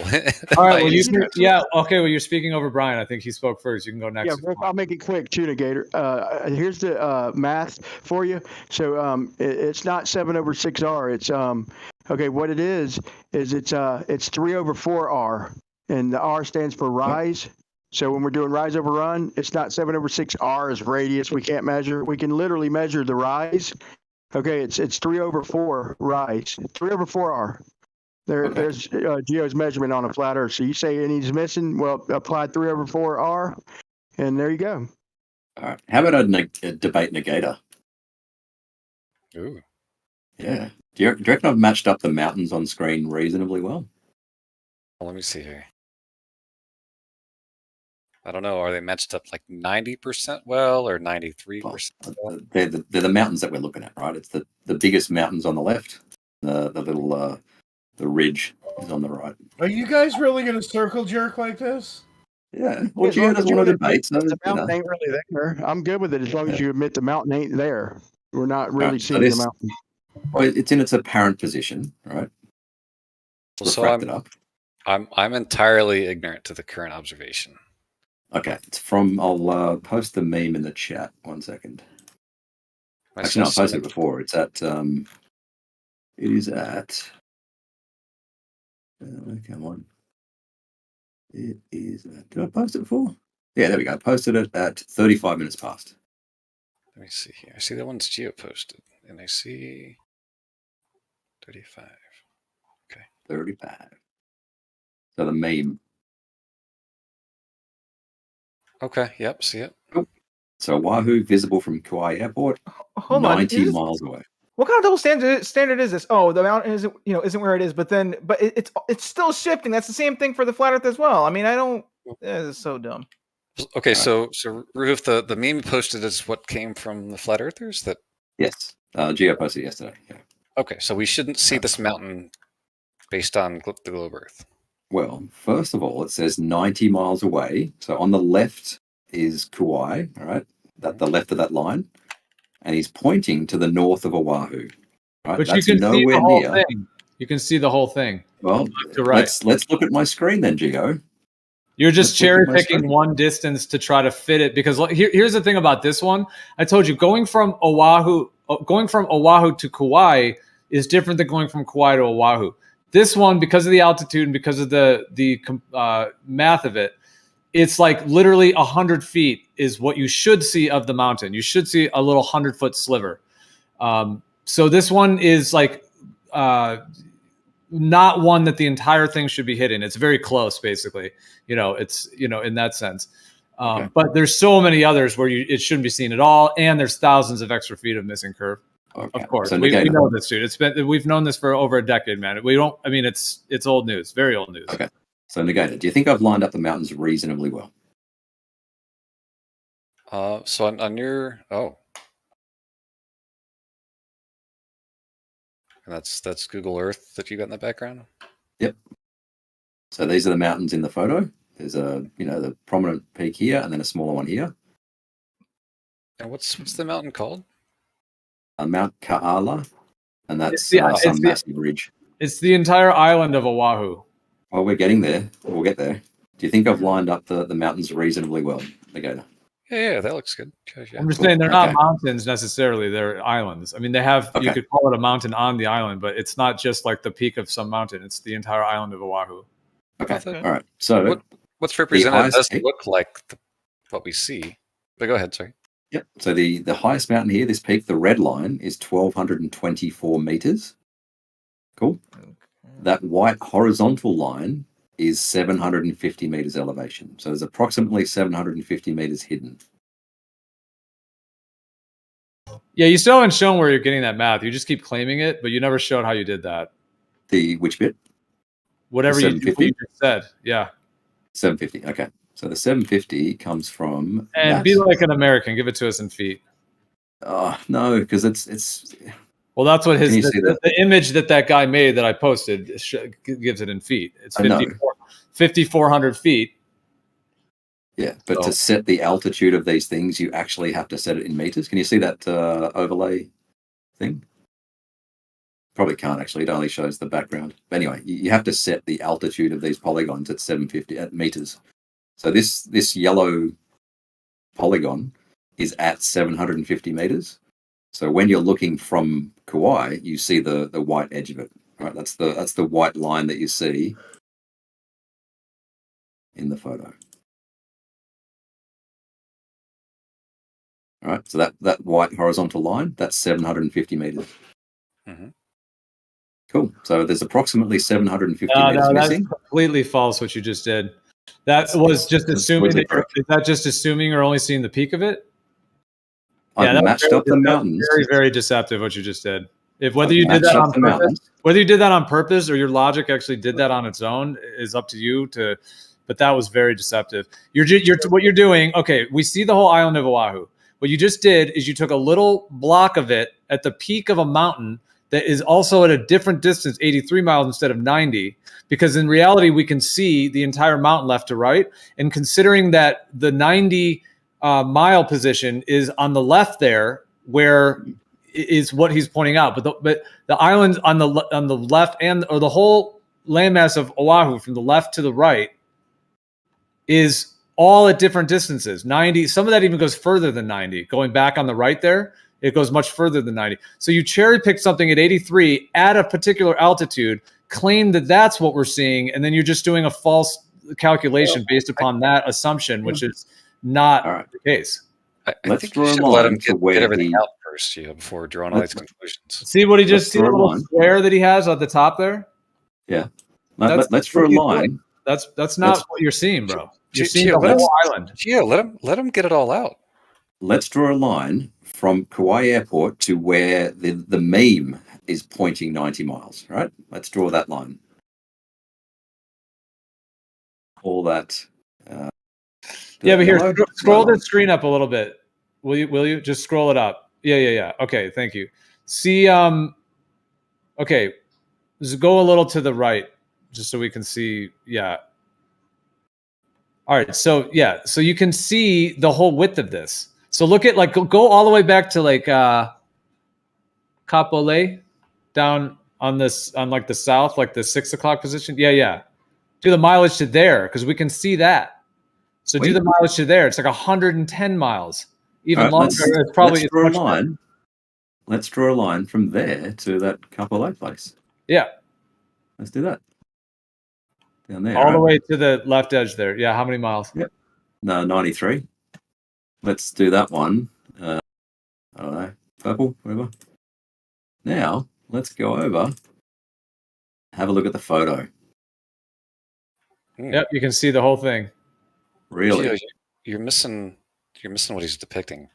All right. Well, okay. Well, you're speaking over Brian. I think he spoke first. You can go next. Yeah, I'll make it quick too, Negator. Here's the math for you. So it's not 7/6R. It's okay. What it is it's 3/4R, and the R stands for rise. So when we're doing rise over run, it's not 7/6R as radius. We can't measure. We can literally measure the rise. Okay, it's 3/4 rise, 3/4R. There's Geo's measurement on a flat Earth. So you say anything's missing? Well, apply 3/4R, and there you go. All right. How about a debate negator? Ooh. Yeah. Do you reckon I've matched up the mountains on screen reasonably well? Well, let me see here. I don't know. Are they matched up like 90% well or 93%? Well? They're the mountains that we're looking at, right? It's the biggest mountains on the left. The little the ridge is on the right. Are you guys really going to circle jerk like this? Yeah. Well, Geo doesn't want to debate. So, the mountain ain't really there. I'm good with it as long as you admit the mountain ain't there. We're not really seeing the mountain. Well, it's in its apparent position, right? Well, so I'm entirely ignorant to the current observation. Okay, it's from. I'll post the meme in the chat. 1 second. Nice Actually, no, I to see posted it. it before. It's at. It is at. Come on. It is. Did I post it before? Yeah, there we go. I posted it at 35 minutes past. Let me see here. I see that one's geo posted, and I see 35. Okay. 35. So the meme. Okay. Yep. See it. Cool. So Oahu visible from Kauai Airport, Hold on, 90 is this- miles away. What kind of double standard is this? Oh, the mountain isn't where it is, but it's still shifting. That's the same thing for the flat Earth as well. I mean, I don't. It's so dumb. Okay, so Roof, the meme you posted is what came from the flat earthers. That Yes, Geo posted yesterday. Yeah. Okay, so we shouldn't see this mountain based on the globe Earth. Well, first of all, it says 90 miles away. So on the left is Kauai, all right? That the left of that line, and he's pointing to the north of Oahu. Right? But That's you can see nowhere the whole near. thing. You can see the whole thing. Well, left to right. let's look at my screen then, Gio. You're just Let's look cherry at my picking screen. one distance to try to fit it because here's the thing about this one. I told you going from Oahu to Kauai is different than going from Kauai to Oahu. This one, because of the altitude and because of the math of it, it's like literally 100 feet is what you should see of the mountain. You should see a little 100-foot sliver. So this one is like not one that the entire thing should be hitting. It's very close, basically. It's in that sense. Okay. But there's so many others where it shouldn't be seen at all, and there's thousands of extra feet of missing curve. Okay. Of course, So we Nagano. know this, dude. We've known this for over a decade, man. We don't. I mean, it's old news, very old news. Okay. So Nagano, do you think I've lined up the mountains reasonably well? So on your and that's Google Earth that you got in the background. Yep. So these are the mountains in the photo. There's the prominent peak here, and then a smaller one here. And what's the mountain called? Mount Ka'ala, and that's It's some massive ridge. It's the entire island of Oahu. Well, we're getting there. We'll get there. Do you think I've lined up the mountains reasonably well, Nagano? Yeah, that looks good. Yeah. I'm just saying they're not mountains necessarily; they're islands. I mean, they have you could call it a mountain on the island, but it's not just like the peak of some mountain. It's the entire island of Oahu. Okay. All right. So what's represented doesn't look like what we see. But go ahead, sorry. Yep. So the highest mountain here, this peak, the red line, is 1,224 meters. Cool. Okay. That white horizontal line is 750 meters elevation. So there's approximately 750 meters hidden. Yeah, you still haven't shown where you're getting that math. You just keep claiming it, but you never showed how you did that. Which bit? Whatever you just said. Yeah. 750. Okay. So the 750 comes from. And be like an American. Give it to us in feet. Oh, no, because it's. Well, that's what the image that guy made that I posted gives it in feet. It's 5,400 feet. Yeah, but to set the altitude of these things, you actually have to set it in meters. Can you see that overlay thing? Probably can't actually. It only shows the background. But anyway, you have to set the altitude of these polygons at 750 meters. So this yellow polygon is at 750 meters. So when you're looking from Kauai, you see the white edge of it. Right? That's the white line that you see in the photo. All right. So that white horizontal line, that's 750 meters. Mm-hmm. Cool. So there's approximately 750 meters missing. That's completely false what you just did. That was just assuming. Is that just assuming or only seeing the peak of it? I matched up the mountains. Very, very deceptive what you just did. Whether you did that on purpose, or your logic actually did that on its own is up to you. But that was very deceptive. What you're doing. Okay, we see the whole island of Oahu. What you just did is you took a little block of it at the peak of a mountain that is also at a different distance, 83 miles instead of 90, because in reality, we can see the entire mountain left to right. And considering that the 90 mile position is on the left there, where is what he's pointing out. But the island on the left or the whole landmass of Oahu from the left to the right is all at different distances. 90, some of that even goes further than 90. Going back on the right there, it goes much further than 90. So you cherry pick something at 83 at a particular altitude, claim that that's what we're seeing, and then you're just doing a false calculation based upon that assumption, which is not the case. I Let's think draw you a should let line him to get where everything he. out first, before drawing all these conclusions. See what he just Let's see the draw a little line. square that he has at the top there? Yeah. That's Let's draw a what he's line. doing. That's not Let's- what you're seeing, bro. You're Gio, seeing the let whole him- island. Gio, let him get it all out. Let's draw a line from Kauai Airport to where the meme is pointing 90 miles, right? Let's draw that line. Call that. Yeah, but here, yellow? scroll Yellow. the screen up a little bit. Will you just scroll it up? Yeah. Okay, thank you. See, okay, just go a little to the right, just so we can see. Yeah. All right. So yeah, so you can see the whole width of this. So look at go all the way back to Kapolei, down on this on the south, the 6 o'clock position. Yeah. Do the mileage to there because we can see that. So do the mileage to there. It's 110 miles, even longer. It's probably let's draw a much more. line. Let's draw a line from there to that Kapolei place. Yeah. Let's do that. Down there. All the right? way to the left edge there. Yeah. How many miles? Yep. No, 93. Let's do that one. I don't know. Purple, whatever. Now, let's go over. Have a look at the photo. Yep. You can see the whole thing. Really? Gio, you're missing what he's depicting.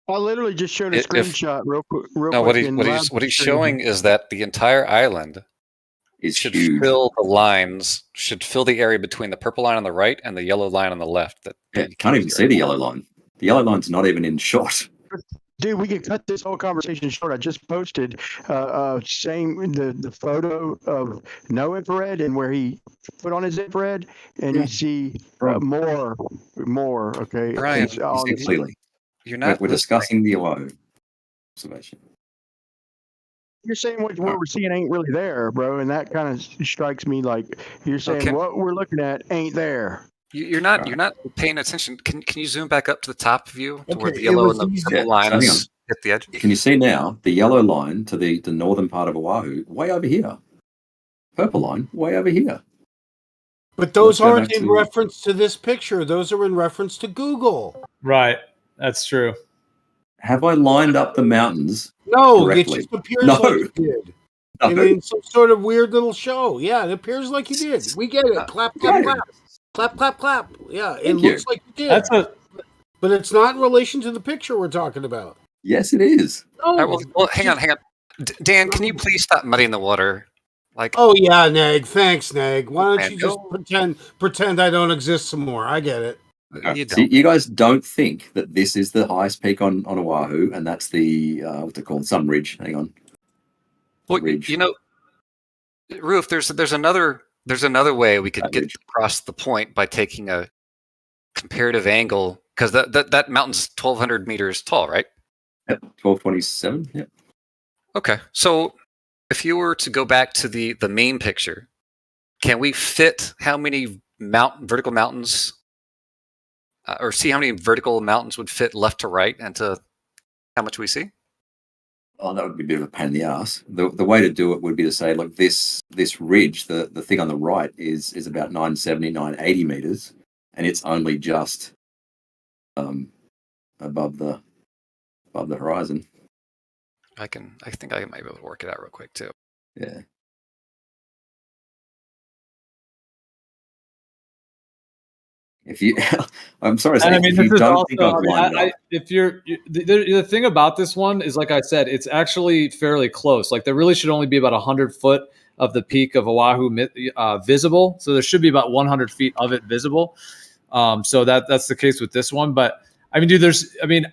I literally just showed a screenshot real quick. No, what he's showing is that the entire island should fill the lines, should fill the area between the purple line on the right and the yellow line on the left. That Yeah, can't even see the yellow line. The yellow line's not even in shot. Dude, we can cut this whole conversation short. I just posted saying the photo of no infrared and where he put on his infrared, and you see more. Okay, Brian, It's all- Clearly. You're not. We're discussing the Oahu observation. You're saying what we're seeing ain't really there, bro, and that kind of strikes me like you're saying Okay. what we're looking at ain't there. You're not paying attention. Can you zoom back up to the top view to where Okay, the it yellow was and the easy. purple Yeah, so hang on. lines hit the edge? Can you see now the yellow line to the northern part of Oahu, way over here? Purple line, way over here. But those Let's go aren't back in to- reference to this picture. Those are in reference to Google. Right. That's true. Have I lined up the mountains? No, correctly? it just appears No. like you did. No. And in some sort of weird little show. Yeah, it appears like you did. We get it. Clap, clap, clap. Clap, clap, clap. Yeah, it Thank you. looks like you did. That's a But it's not in relation to the picture we're talking about. Yes, it is. No. All right, well, hang on. Dan, can you please stop muddying the water? Oh yeah, Nag. Thanks, Nag. Why don't Man, you just pretend I don't exist some more? I get it. See, you guys don't think that this is the highest peak on Oahu, and that's the what's it called? Sun Ridge. Hang on. Well, Ridge. Roof. There's another way we could get across the point by taking a comparative angle, because that mountain's 1,200 meters tall, right? Yep, 1227. Yep. Okay, so if you were to go back to the main picture, can we fit how many vertical mountains, or see how many vertical mountains would fit left to right, and to how much we see? Oh, that would be a bit of a pain in the ass. The way to do it would be to say, look, this ridge, the thing on the right is about 970, 980 meters, and it's only just above the horizon. I think I might be able to work it out real quick too. Yeah. If you, I'm sorry, And I mean, if this you is don't also, think I've lined it up, if the thing about this one is, like I said, it's actually fairly close. Like there really should only be about 100 foot of the peak of Oahu visible. So there should be about 100 feet of it visible. So that's the case with this one. But I mean, dude,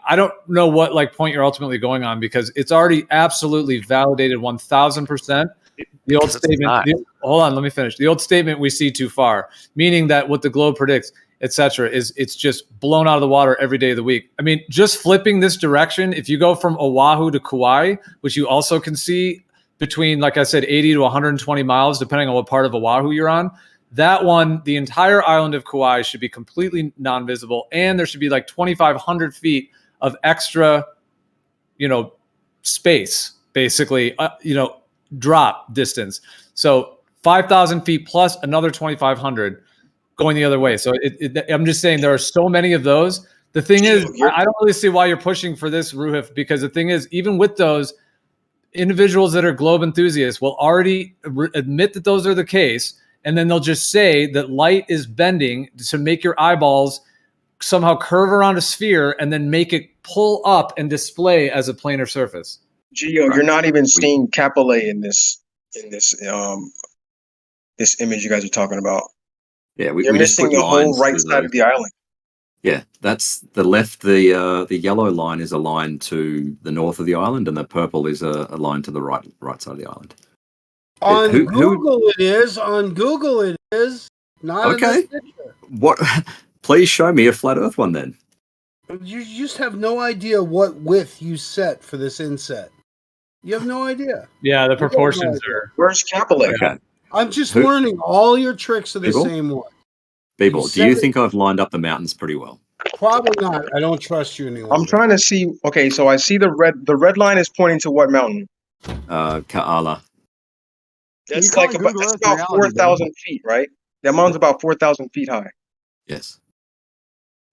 I don't know what point you're ultimately going on, because it's already absolutely validated 1000%. The old statement, hold on, let me finish. The old statement, we see too far, meaning that what the globe predicts, etc., it's just blown out of the water every day of the week. I mean, just flipping this direction, if you go from Oahu to Kauai, which you also can see between, like I said, 80 to 120 miles, depending on what part of Oahu you're on, that one, the entire island of Kauai should be completely non-visible, and there should be like 2,500 feet of extra, space, basically, drop distance. So 5,000 feet plus another 2,500 going the other way. So I'm just saying there are so many of those. The thing is, I don't really see why you're pushing for this, Ruhif, because the thing is, even with those, individuals that are globe enthusiasts will already admit that those are the case, and then they'll just say that light is bending to make your eyeballs somehow curve around a sphere and then make it pull up and display as a planar surface. Gio, you're not even seeing capillate in this this image you guys are talking about. Yeah, you're missing the whole right side of the island. Yeah, that's the left. The yellow line is aligned to the north of the island, and the purple is aligned to the right side of the island. On Google it is. On Google it is. Not okay. in this picture. What? Please show me a flat Earth one then. You just have no idea what width you set for this inset. You have no idea. Yeah, the proportions are. Where's capillate? Okay. I'm just learning all your tricks are the People? same one. People, do you think I've lined up the mountains pretty well? Probably not. I don't trust you any longer. I'm trying to see. Okay, so I see the red line is pointing to what mountain? Ka'ala. That's like about 4,000 feet, right? That mountain's about 4,000 feet high. Yes.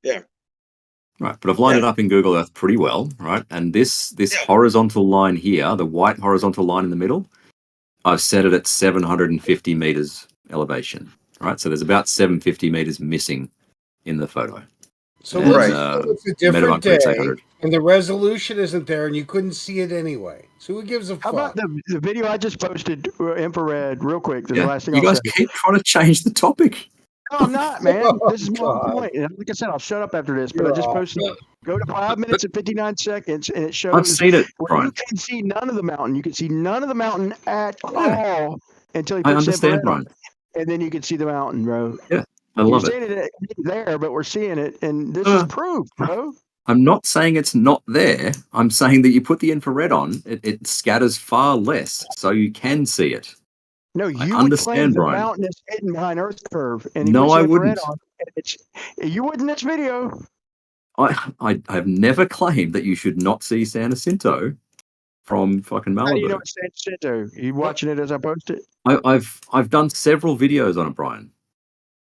Yeah. Right, but I've lined it up in Google Earth pretty well, right? And this horizontal line here, the white horizontal line in the middle, I've set it at 750 meters elevation, right? So there's about 750 meters missing in the photo. So and, it's a different day, 800. and the resolution isn't there, and you couldn't see it anyway. So who gives a fuck? How about the video I just posted, infrared, real quick? The last thing you I'll guys say. keep trying to change the topic. No, I'm not, man. This is my point. And like I said, I'll shut up after this, but I just posted. Go to 5 minutes and 59 seconds, and it shows. I've seen it, where Brian. you can see none of the mountain. You can see none of the mountain at all until you I put understand, infrared on Brian. it, and then you can see the mountain, bro. Yeah, I love You're it. saying it ain't there, but we're seeing it, and this is proof, bro. I'm not saying it's not there. I'm saying that you put the infrared on, it scatters far less, so you can see it. No, you would claim understand, the Brian. mountain is hidden behind Earth's curve, and he No, puts I the infrared wouldn't. on. You would in this video. I've never claimed that you should not see San Jacinto from fucking Malibu. How do you know it's San Jacinto? You watching it as I post it? I've done several videos on it, Brian.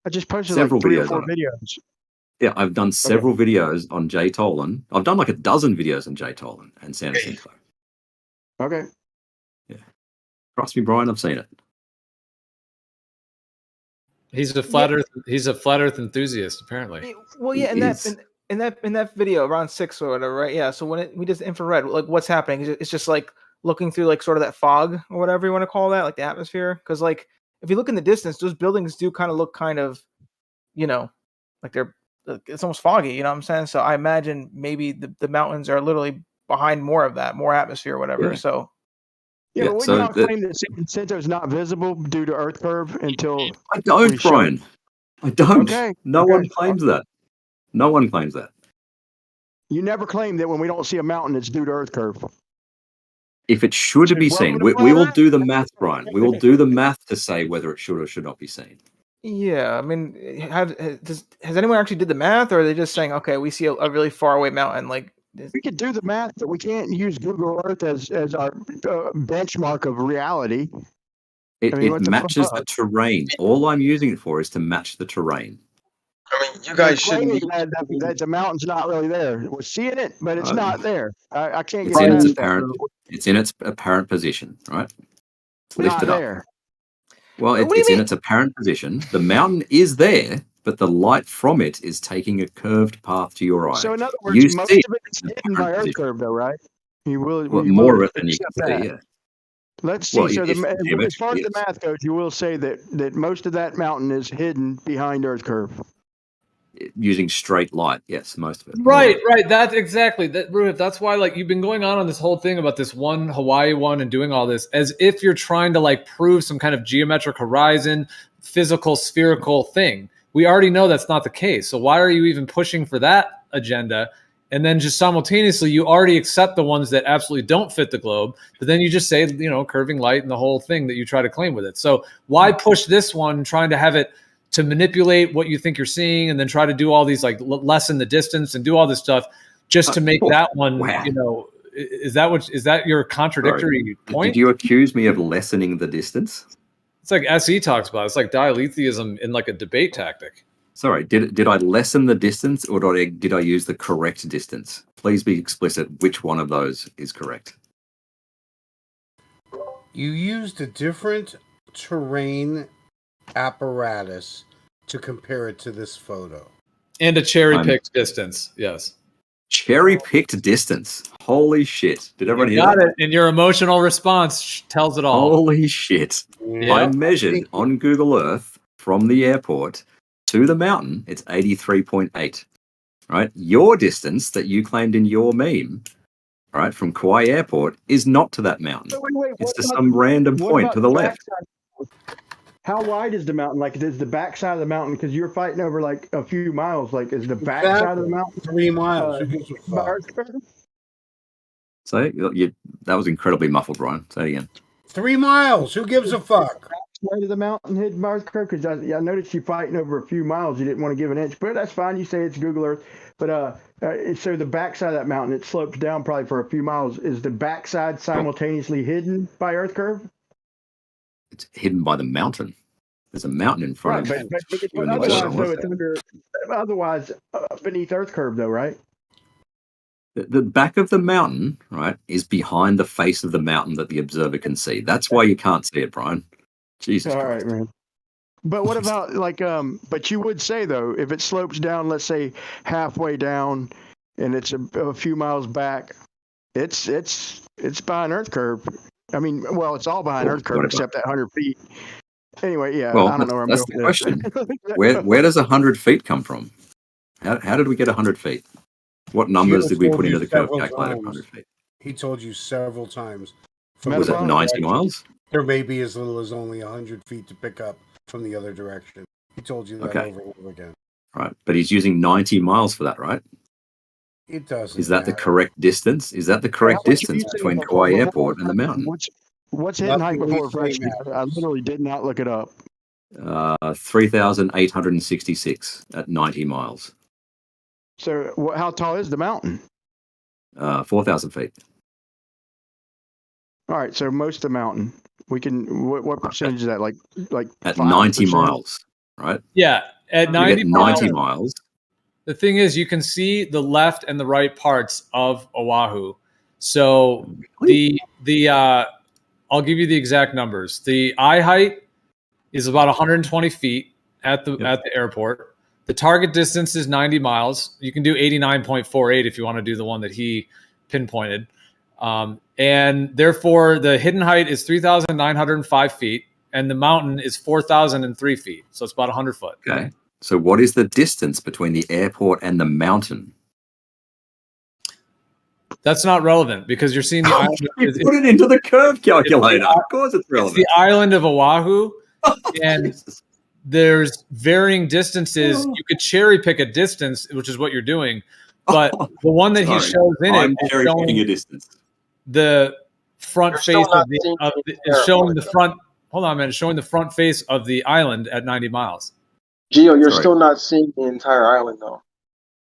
I just posted Several like 3 or videos 4 on it. videos. Yeah, I've done several videos on Jay Tolan. I've done like a dozen videos on Jay Tolan and San Jacinto. Okay. Yeah. Trust me, Brian, I've seen it. He's a flat Earth. He's a flat Earth enthusiast, apparently. Well, yeah, in that video around 6 or whatever, right? Yeah. So when we did infrared, like what's happening? It's just like looking through like sort of that fog or whatever you want to call that, like the atmosphere. Because like if you look in the distance, those buildings do kind of look kind of, like it's almost foggy. You know what I'm saying? So I imagine maybe the mountains are literally behind more of that, more atmosphere or whatever. Yeah. So. Yeah, but wouldn't y'all claim that San Jacinto is not visible due to Earth curve until I don't, Brian. I don't. Okay. No one claims that. No one claims that. You never claim that when we don't see a mountain, it's due to Earth curve. If it should be seen, we will do the math, Brian. We will do the math to say whether it should or should not be seen. Yeah, I mean, has anyone actually did the math, or are they just saying, okay, we see a really far away mountain, like? We could do the math, but we can't use Google Earth as our benchmark of reality. It what the matches fuck? the terrain. All I'm using it for is to match the terrain. I mean, you guys You're claiming shouldn't. that the mountain's not really there. We're seeing it, but it's not there. I can't It's get in its past that. apparent. It's in its apparent position, right? It's Lift not it up. there. Well, What do you it's in mean? its apparent position. The mountain is there, but the light from it is taking a curved path to your eye. So in other words, You most see of it is hidden by Earth curve, though, right? You will. well, you more will of it than you accept can see. that. Yeah. Let's see. Well, So if as far as the geometrically, math goes, you will say that most of that mountain is hidden behind Earth curve. using straight light. Yes, most of it. Right. That's exactly that, Ruhif. That's why, like, you've been going on this whole thing about this one Hawaii one and doing all this as if you're trying to like prove some kind of geometric horizon, physical, spherical thing. We already know that's not the case. So why are you even pushing for that agenda? And then just simultaneously, you already accept the ones that absolutely don't fit the globe, but then you just say, curving light and the whole thing that you try to claim with it. So why push this one, trying to have it to manipulate what you think you're seeing, and then try to do all these like lessen the distance and do all this stuff just to make that one. Wow. You know, is that your contradictory point? Did you accuse me of lessening the distance? It's like SE talks about. It's like dialetheism in like a debate tactic. Sorry, did I lessen the distance, or did I use the correct distance? Please be explicit which one of those is correct. You used a different terrain apparatus to compare it to this photo. And a cherry-picked distance, yes. Cherry-picked distance. Holy shit. Did everyone You hear got that? it, and your emotional response tells it all. Holy shit. Yeah. I measured on Google Earth from the airport to the mountain, it's 83.8. Right? Your distance that you claimed in your meme, right, from Kauai Airport is not to that mountain. Wait, it's to some random point to the left. How wide is the mountain? Like, is the backside of the mountain? Because you're fighting over like a few miles. Like, is the backside of the mountain 3 miles? So that was incredibly muffled, Ryan. Say it again. 3 miles. Who gives a fuck? Backside of the mountain hidden by Earth curve. Because I noticed you fighting over a few miles. You didn't want to give an inch, but that's fine. You say it's Google Earth. But so the backside of that mountain, it slopes down probably for a few miles. Is the backside simultaneously hidden by Earth curve? It's hidden by the mountain. There's a mountain in front of but you. Otherwise, beneath Earth curve, though, right? The back of the mountain, right, is behind the face of the mountain that the observer can see. That's why you can't see it, Brian. Jesus All Christ. right, man. But what about like but you would say though, if it slopes down, let's say halfway down, and it's a few miles back, it's behind Earth curve. I mean, well, it's all behind Earth curve except that 100 feet. Anyway, yeah, Well, I don't know where I'm that's going. the question. Where does 100 feet come from? How did we get 100 feet? What numbers did we put into the curve calculator of 100 feet? He told you several times. Was it 90 miles? There may be as little as only 100 feet to pick up from the other direction. He told you that over and over again. Right, but he's using 90 miles for that, right? It doesn't. Is that the correct distance? Is that the correct distance between Kauai Airport and the mountain? What's hidden height before reflection? I literally did not look it up. 3,866 at 90 miles. So how tall is the mountain? 4,000 feet. All right, so most of the mountain. We can. What percentage is that? Like at 5%? 90 miles, right? Yeah, at 90 miles. The thing is, you can see the left and the right parts of Oahu. So I'll give you the exact numbers. The eye height is about 120 feet at the airport. The target distance is 90 miles. You can do 89.48 if you want to do the one that he pinpointed. And therefore, the hidden height is 3,905 feet, and the mountain is 4,003 feet. So it's about 100 foot. Okay. So what is the distance between the airport and the mountain? That's not relevant because you're seeing the island. Put it into the curve calculator. Of course it's relevant. It's the island of Oahu, and there's varying distances. You could cherry pick a distance, which is what you're doing. But the one that he shows in I'm it cherry picking a distance. The front face of is showing the front. Hold on a minute. Showing the front face of the island at 90 miles. Gio, you're still not seeing the entire island, though.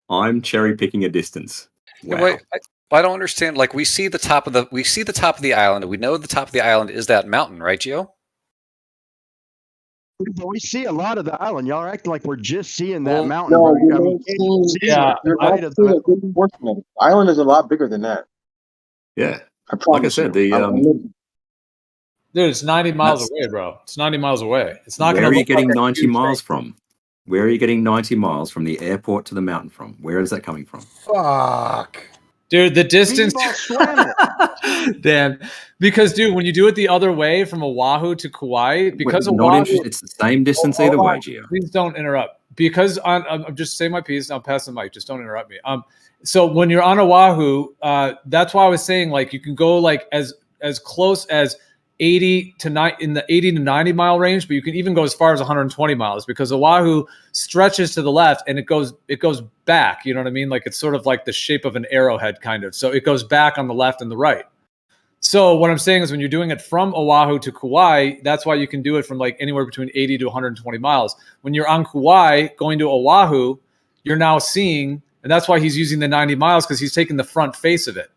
I'm cherry picking a distance. Wow. Wait, I don't understand. Like we see the top of the island, and we know the top of the island is that mountain, right, Gio? But we see a lot of the island. Y'all are acting like we're just seeing that mountain. No, Right? you're I mean, not seeing, yeah, you're not seeing a good portion of it. The island is a lot bigger than that. Yeah. Like I said, Dude, it's 90 miles away, bro. It's 90 miles away. It's not. Where gonna are you look getting like a 90 huge miles thing. from? Where are you getting 90 miles from the airport to the mountain from? Where is that coming from? Fuck. Dude, the distance. Damn. Because, dude, when you do it the other way from Oahu to Kauai, because Oahu. It's the same distance either way, Gio. Please don't interrupt. Because I'm just saying my piece. I'll pass the mic. Just don't interrupt me. So when you're on Oahu, that's why I was saying like you can go like as close as 80 to 90 in the 80 to 90 mile range, but you can even go as far as 120 miles because Oahu stretches to the left and it goes back. You know what I mean? Like it's sort of like the shape of an arrowhead kind of. So it goes back on the left and the right. So what I'm saying is when you're doing it from Oahu to Kauai, that's why you can do it from like anywhere between 80 to 120 miles. When you're on Kauai going to Oahu, you're now seeing, and that's why he's using the 90 miles, because he's taking the front face of it.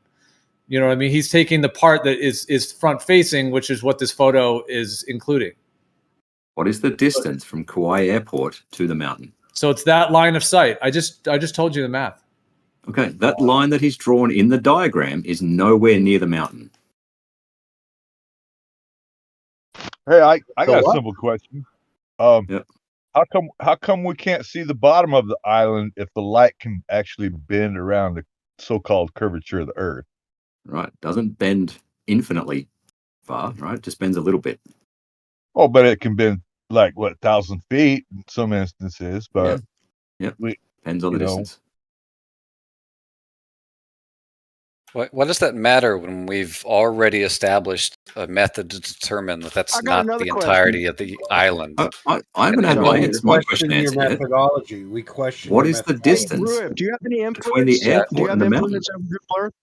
You know what I mean? He's taking the part that is front facing, which is what this photo is including. What is the distance from Kauai Airport to the mountain? So it's that line of sight. I just told you the math. Okay, that line that he's drawn in the diagram is nowhere near the mountain. Hey, I So got a what? simple question. Yep. How come we can't see the bottom of the island if the light can actually bend around the so-called curvature of the Earth? Right, doesn't bend infinitely far, right? Just bends a little bit. Oh, but it can bend like 1,000 feet in some instances. But Yep. we Depends on the distance. What does that matter when we've already established a method to determine that that's I got not another the question. entirety of the island? I haven't had my question Question your answered yet. methodology. We question What your is the methodology. distance Rube, do you have any between the influence? Do you airport and have the mountain? influence over Google Earth?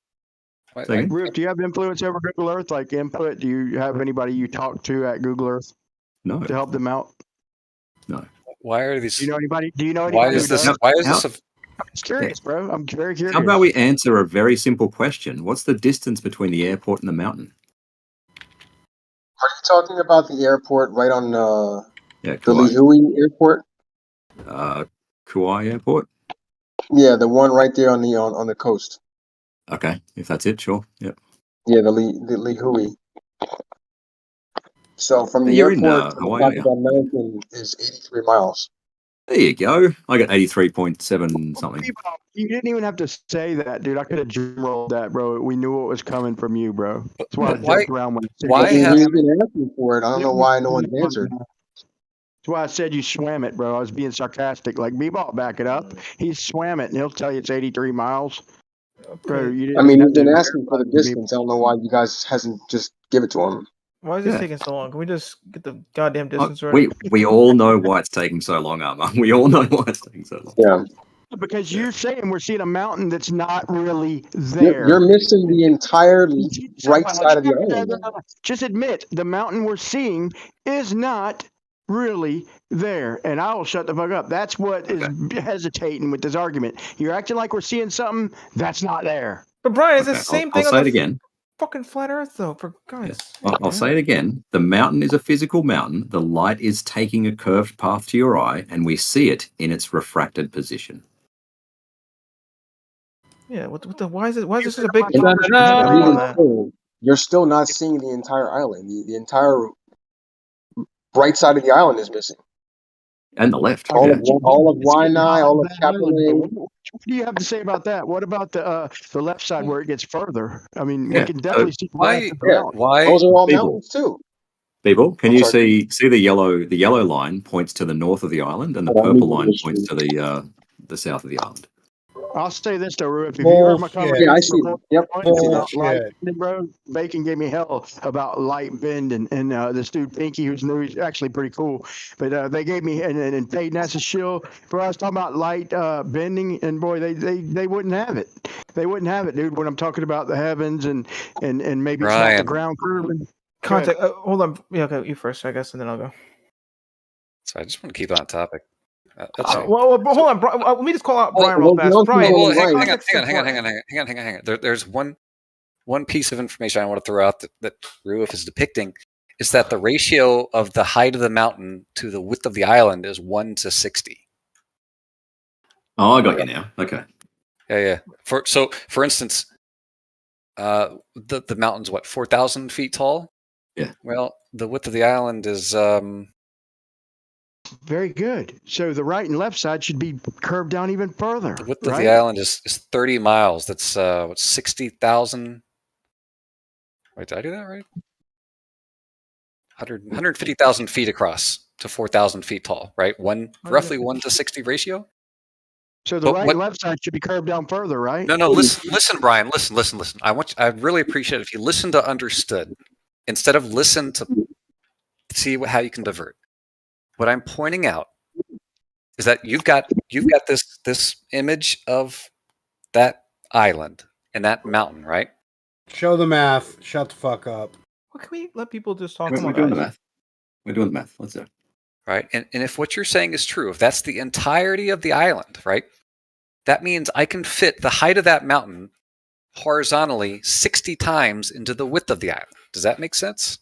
Say again? Rube, do you have influence over Google Earth? Like input? Do you have anybody you talk to at Google Earth? No. To help them out? No. Why are these? Do you know anybody? Do you know Why anybody is who this? does? Why is this? I'm just curious, bro. I'm very curious. How about we answer a very simple question? What's the distance between the airport and the mountain? Are you talking about the airport right on the Kauai. Lihui airport? Kauai Airport? Yeah, the one right there on the coast. Okay, if that's it, sure. Yep. Yeah, the Lihui. So from But the you're in airport to the Hawaii, top aren't of you? that mountain is 83 miles. There you go. I got 83.7 something. You didn't even have to say that, dude. I could have drum rolled that, bro. We knew what was coming from you, bro. That's why I jumped around when I said I mean, you he's swam it. been asking for it. I don't know why no one's answered. That's why I said you swam it, bro. I was being sarcastic. Like, Bebop, back it up. He swam it, and he'll tell you it's 83 miles. Bro, you didn't I mean, have he's been to asking for the distance. I don't know why you guys hasn't just give it to him. Why is this Yeah. taking so long? Can we just get the goddamn distance already? We all know why it's taking so long, Arma. We all know why it's taking so long. Yeah. Because you're saying we're seeing a mountain that's not really there. You're missing the entire right side of the island. Just admit the mountain we're seeing is not really there, and I will shut the fuck up. That's what is hesitating with this argument. You're acting like we're seeing something that's not there. But Brian, it's Okay, the same I'll thing on say the it again. fucking flat Earth, though. For guys, I'll say it again. The mountain is a physical mountain. The light is taking a curved path to your eye, and we see it in its refracted position. yeah. What the? Why is this such a big? And even still, you're still not seeing the entire island. The entire right side of the island is missing. And the left. All yeah. of Waianae, all of Kapolei. What do you have to say about that? What about the left side where it gets further? I mean, Yeah, we can definitely see why? mountain. Those are all People. mountains too. People, can I'm you sorry. see the yellow? The yellow line points to the north of the island, and the purple line points to the south of the island. I'll say this though, Rue. If you heard my conversation Yeah, I see. before, Yep. about light bending, bro, Bacon gave me hell about light bend, and this dude Pinky, who's new, he's actually pretty cool. But they gave me and Peyton has a shield. Bro, I was talking about light bending, and boy, they wouldn't have it. They wouldn't have it, dude. When I'm talking about the heavens and maybe it's not the Ryan. ground curving. Contact. Hold on. Yeah, okay, you first, I guess, and then I'll go. So I just want to keep on topic. That's Well, hold on. Let me just call out Brian real fast. Well, Brian, hang on. There's one piece of information I want to throw out that Ruif is depicting is that the ratio of the height of the mountain to the width of the island is 1 to 60. Oh, I got you now. Okay. Yeah. For instance, the mountain's what, 4,000 feet tall? Yeah. Well, the width of the island is Very good. So the right and left side should be curved down even further. the width right? of the island is 30 miles. That's 60,000. Wait, did I do that right? 150,000 feet across to 4,000 feet tall, right? Roughly 1 to 60 ratio. So the right and left side should be curved down further, right? No. Listen, Brian. Listen. I'd really appreciate it if you listen to understood instead of listen to see how you can divert. What I'm pointing out is that you've got this image of that island and that mountain, right? Show the math. Shut the fuck up. Well, can we let people just talk? We're, Come we're on, doing the guys. math. We're doing the math. Let's do it. Right. And if what you're saying is true, if that's the entirety of the island, right, that means I can fit the height of that mountain horizontally 60 times into the width of the island. Does that make sense?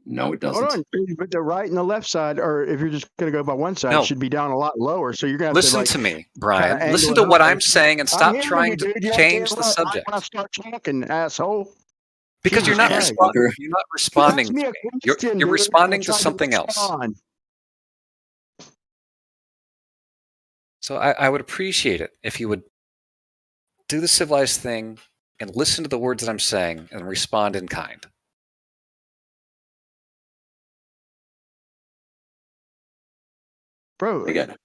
No, it Hold doesn't. on, but the right and the left side, or if you're just going to go by one side, No. should be down a lot lower. So you're going to have Listen to to me, kinda Brian. angle Listen it to what up. I'm saying and stop hearing trying you, to dude. You change the understand subject. when I start talking, asshole. Because you're Jesus not Christ. responding. You're not responding Ask me to a me. question, You're dude. responding I'm to trying something else. respond. So I would appreciate it if you would do the civilized thing and listen to the words that I'm saying and respond in kind. Bro, Again.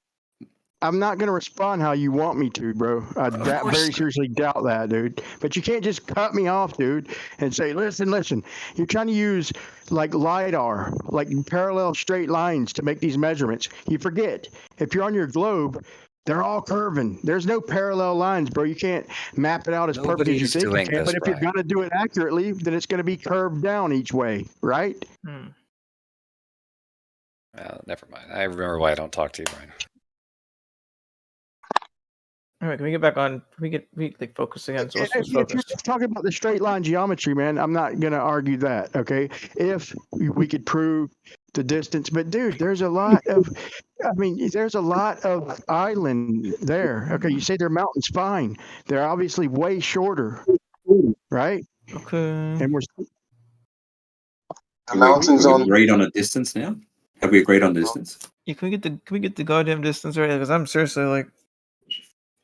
I'm not going to respond how you want me to, bro. I course very not. seriously doubt that, dude. But you can't just cut me off, dude, and say, listen. You're trying to use like LiDAR, like parallel straight lines to make these measurements. You forget, if you're on your globe, they're all curving. There's no parallel lines, bro. You can't map it out as perfect as you Nobody's think you doing can. this, But if you're Brian. going to do it accurately, then it's going to be curved down each way, right? Never mind. I remember why I don't talk to you, Brian. All right, can we get back on? Can we like focus again? So let's If you're focus. just talking about the straight line geometry, man, I'm not going to argue that, okay? If we could prove the distance, but dude, there's a lot of island there. Okay, you say they're mountains, fine. They're obviously way shorter, right? Okay. And we're The mountains we on. agreed on a distance now? Have we agreed on distance? Yeah, can we get the goddamn distance right? Because I'm seriously like.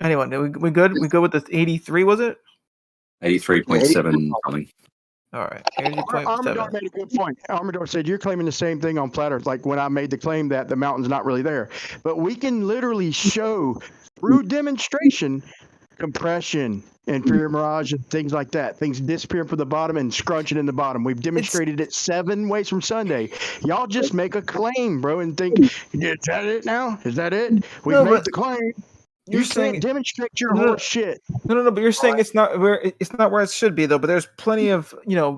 Anyway, we good? We good with the 83? Was it? 83.7 something. All right. Armador made a good point. Armador said, you're claiming the same thing on Flat Earth, like when I made the claim that the mountain's not really there. But we can literally show through demonstration compression, inferior mirage, and things like that. Things disappearing from the bottom and scrunching in the bottom. We've demonstrated it 7 ways from Sunday. Y'all just make a claim, bro, and think, is that it now? Is that it? We've made the claim. You can't demonstrate your horse shit. No. But you're saying it's not where it should be though. But there's plenty of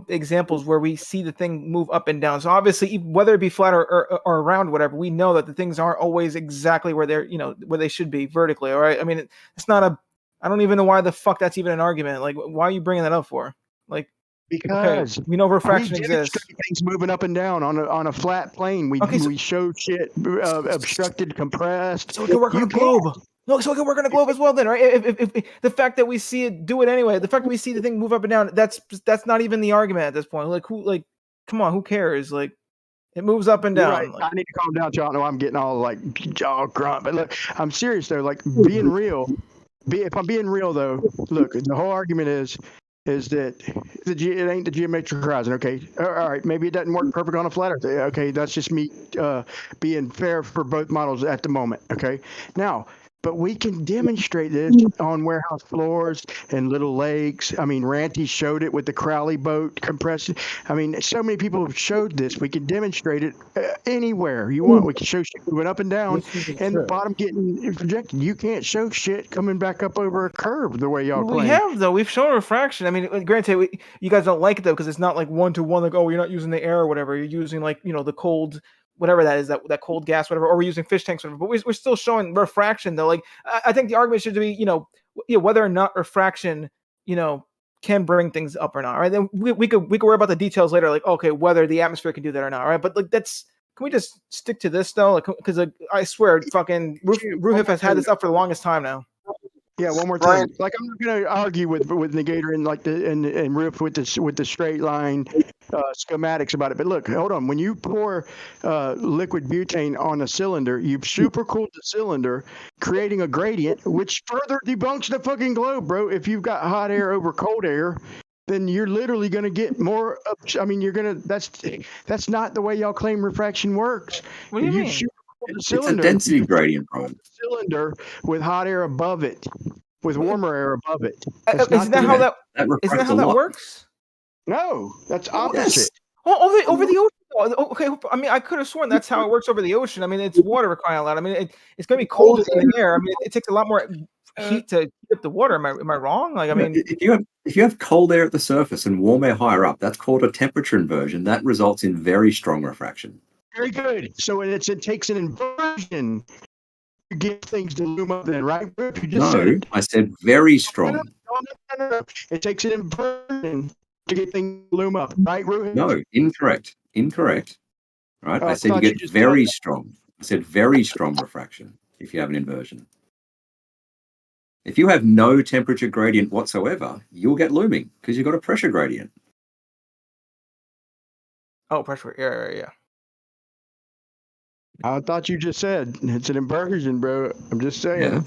examples where we see the thing move up and down. So obviously, whether it be flat or around, whatever, we know that the things aren't always exactly where they're where they should be vertically. All right. I mean, it's not a. I don't even know why the fuck that's even an argument. Like, why are you bringing that up for? Like, because we know refraction we exists. demonstrate things moving up and down on a flat plane. We show shit obstructed, compressed. So we can work on a globe. No, so we can work on a globe as well then, right? If the fact that we see it do it anyway, the fact that we see the thing move up and down, that's not even the argument at this point. Like come on, who cares? Like it moves up and You're down. right. Like, I need to calm down, y'all know I'm getting all like jaw grunt. But look, I'm serious though. Like being real. If I'm being real though, look, the whole argument is that it ain't the geometric horizon. Okay, all right, maybe it doesn't work perfect on a flat Earth. Okay, that's just me being fair for both models at the moment. Okay, now. But we can demonstrate this on warehouse floors and little lakes. I mean, Ranty showed it with the Crowley boat compression. I mean, so many people have showed this. We can demonstrate it anywhere you want. We can show shit moving up and down and the bottom getting projected. You can't show shit coming back up over a curve the way y'all claim. we have though. We've shown refraction. I mean, granted, you guys don't like it though because it's not like 1-to-1. Like, oh, you're not using the air or whatever. You're using like the cold. Whatever that is, that cold gas, whatever, or we're using fish tanks, whatever. But we're still showing refraction, though. Like I think the argument should be, whether or not refraction, can bring things up or not. Right? Then we could worry about the details later, like okay, whether the atmosphere can do that or not. Right? But like can we just stick to this though? Like because I swear, fucking Ruhif has had this up for the longest time now. Yeah, one more time. Like I'm not gonna argue with Negator and like and Roof with the straight line schematics about it. But look, hold on. When you pour liquid butane on a cylinder, you've super cooled the cylinder, creating a gradient, which further debunks the fucking globe, bro. If you've got hot air over cold air, then you're literally gonna get more. I mean, that's not the way y'all claim refraction works. What do you mean? It's a density gradient, Brian. Cylinder with hot air above it, with warmer air above it. Isn't that how that works? No, that's opposite. Yes. Oh, over the ocean. Okay, I mean, I could have sworn that's how it works over the ocean. I mean, it's water, crying out loud. I mean, it's going to be colder than the air. I mean, it takes a lot more heat to heat up the water. Am I wrong? Like, I Yeah, mean, if you have cold air at the surface and warm air higher up, that's called a temperature inversion. That results in very strong refraction. Very good. So it takes an inversion to get things to loom up then, right? You just said No, it. I said very strong. No. It takes an inversion to get things to loom up, right, Ruben? No, incorrect. Incorrect. Right? Oh, I I said you thought you get just very said strong. I said very strong refraction if you have an inversion. If you have no temperature gradient whatsoever, you'll get looming because you've got a pressure gradient. oh, pressure. Yeah. I thought you just said it's an inversion, bro. I'm just saying. Yeah.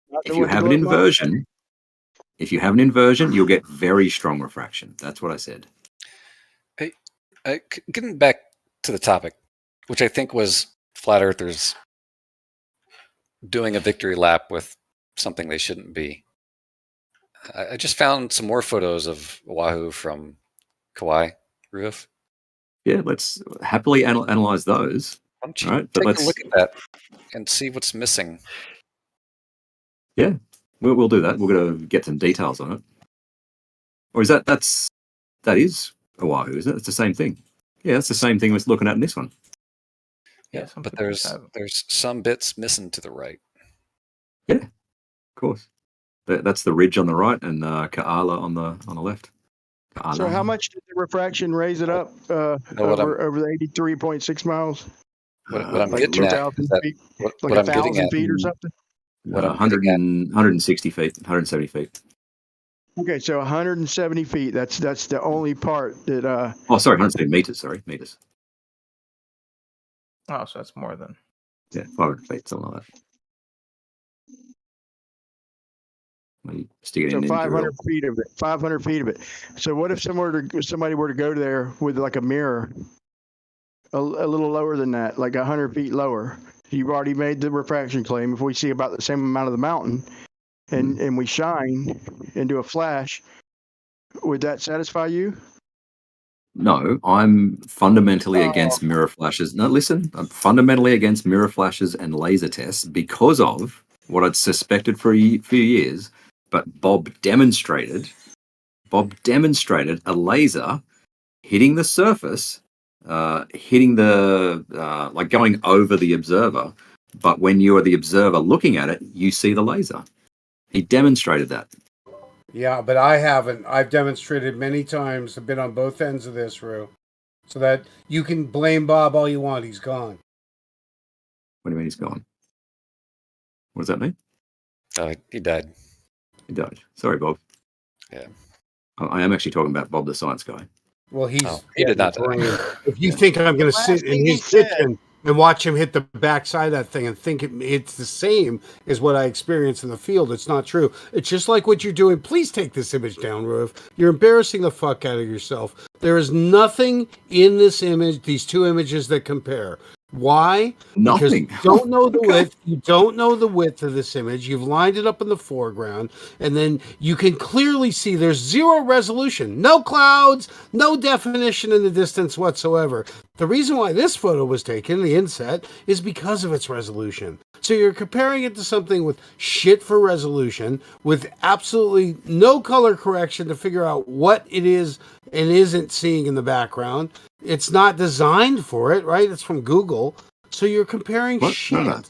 Not If know you what the have an globe might inversion, you'll get very strong refraction. That's what I said. Hey, getting back to the topic, which I think was flat earthers doing a victory lap with something they shouldn't be. I just found some more photos of Oahu from Kauai, Roof. Yeah, let's happily analyze those. Why don't you Right, but take a look at that and see what's missing? Yeah, we'll do that. We're going to get some details on it. Or is that is Oahu? Is it? It's the same thing. Yeah, it's the same thing we're looking at in this one. Yeah, but there's some bits missing to the right. Yeah, of course. That's the ridge on the right and Ka'ala on the left. Ka'ala. So how much did the refraction raise it up over the 83.6 miles? What I'm like getting at 2,000 is that feet? what Like I'm getting 1,000 at, feet or something? what I'm 160 feet, 170 feet. Okay, so 170 feet. That's the only part that. Oh, sorry, 170 meters. Sorry, meters. Oh, so that's more than. Yeah, 500 feet, something like that. Stick it So in ninja 500 drill. feet of it. 500 feet of it. So what if somebody were to go there with like a mirror, a little lower than that, like 100 feet lower? You've already made the refraction claim. If we see about the same amount of the mountain, and we shine and do a flash, would that satisfy you? No, I'm fundamentally against mirror flashes. No, listen, I'm fundamentally against mirror flashes and laser tests because of what I'd suspected for a few years. But Bob demonstrated a laser hitting the surface, hitting the like going over the observer. But when you are the observer looking at it, you see the laser. He demonstrated that. Yeah, but I haven't. I've demonstrated many times. I've been on both ends of this, Rue. So that you can blame Bob all you want. He's gone. What do you mean he's gone? What does that mean? He died. He died. Sorry, Bob. Yeah. I am actually talking about Bob the Science Guy. Well, he did not die. If you think I'm going to sit in his kitchen and watch him hit the backside of that thing and think it's the same as what I experienced in the field, it's not true. It's just like what you're doing. Please take this image down, Roof. You're embarrassing the fuck out of yourself. There is nothing in this image, these two images that compare. Why? Nothing. Because you don't know the width. You don't know the width of this image. You've lined it up in the foreground, and then you can clearly see there's zero resolution, no clouds, no definition in the distance whatsoever. The reason why this photo was taken, the inset, is because of its resolution. So you're comparing it to something with shit for resolution, with absolutely no color correction to figure out what it is and isn't seeing in the background. It's not designed for it, right? It's from Google. So you're comparing shit. No.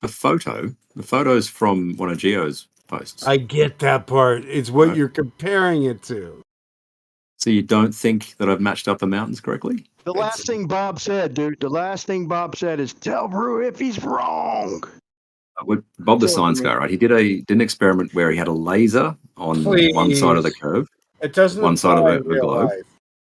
The photo's from one of Geo's posts. I get that part. It's what you're comparing it to. So you don't think that I've matched up the mountains correctly? The last thing Bob said, dude, is tell Brew if he's wrong. With Bob the Science Guy, right? He did an experiment where he had a laser on one side of the curve. It doesn't one side of apply a in real globe. life.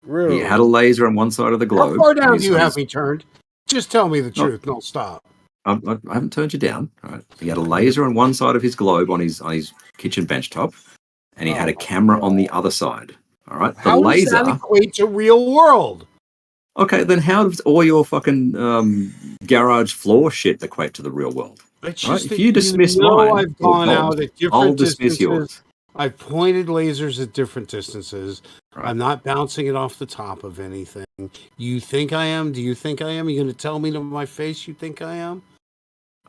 Really? He had a laser on one side of the globe. How far down and do you have me turned? Just tell me the truth. No, stop. I haven't turned you down. Right? He had a laser on one side of his globe on his kitchen bench top, and he had a camera on the other side. All right. The How laser. does that equate to real world? Okay, then how does all your fucking garage floor shit equate to the real world? It's Right? just If that you dismiss mine, I've gone well, out at different I'll dismiss distances. yours. I've pointed lasers at different distances. Right. I'm not bouncing it off the top of anything. You think I am? Do you think I am? Are you going to tell me to my face you think I am?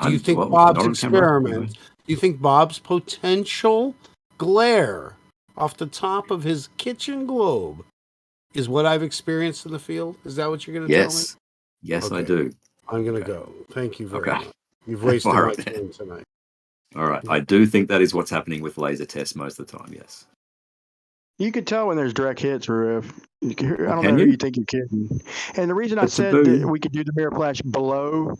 Do you think Bob's experiment? you think Bob's potential glare off the top of his kitchen globe is what I've experienced in the field? Is that what you're going to tell me? Yes. Yes, I Okay. do. I'm going to go. Thank you very Okay. much. You've wasted All my right. time tonight. All right. I do think that is what's happening with laser tests most of the time, yes. You could tell when there's direct hits, Roof. I don't can know who you? you think you're kidding. And the reason I But said taboo. that we could do the mirror flash below,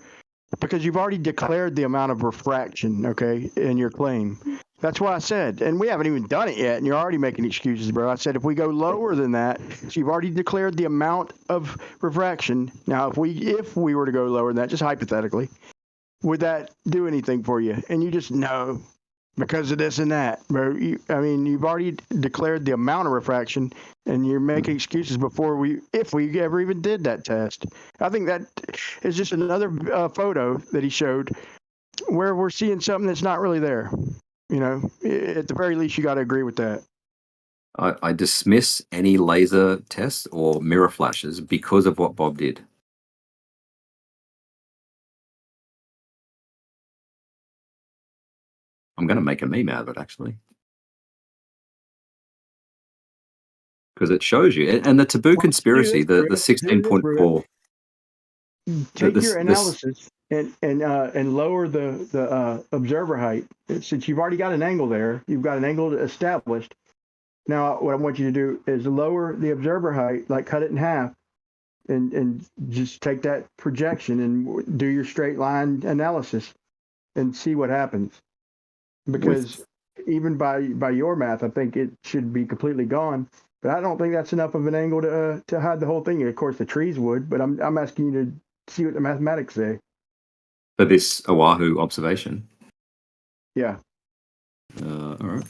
because you've already declared the amount of refraction, okay, in your claim. That's why I said, and we haven't even done it yet, and you're already making excuses, bro. I said if we go lower than that, so you've already declared the amount of refraction. Now, if we were to go lower than that, just hypothetically, would that do anything for you? And you just know because of this and that, bro. You've already declared the amount of refraction, and you're making excuses if we ever even did that test. I think that is just another photo that he showed where we're seeing something that's not really there. At the very least, you got to agree with that. I dismiss any laser tests or mirror flashes because of what Bob did. I'm going to make a meme out of it, actually. Because it shows you. And the taboo conspiracy, the 16.4. Take your analysis and lower the observer height. Since you've already got an angle there, you've got an angle established. Now, what I want you to do is lower the observer height, like cut it in half, and just take that projection and do your straight line analysis and see what happens. Because even by your math, I think it should be completely gone. But I don't think that's enough of an angle to hide the whole thing. Of course, the trees would, but I'm asking you to see what the mathematics say. For this Oahu observation. Yeah. All right.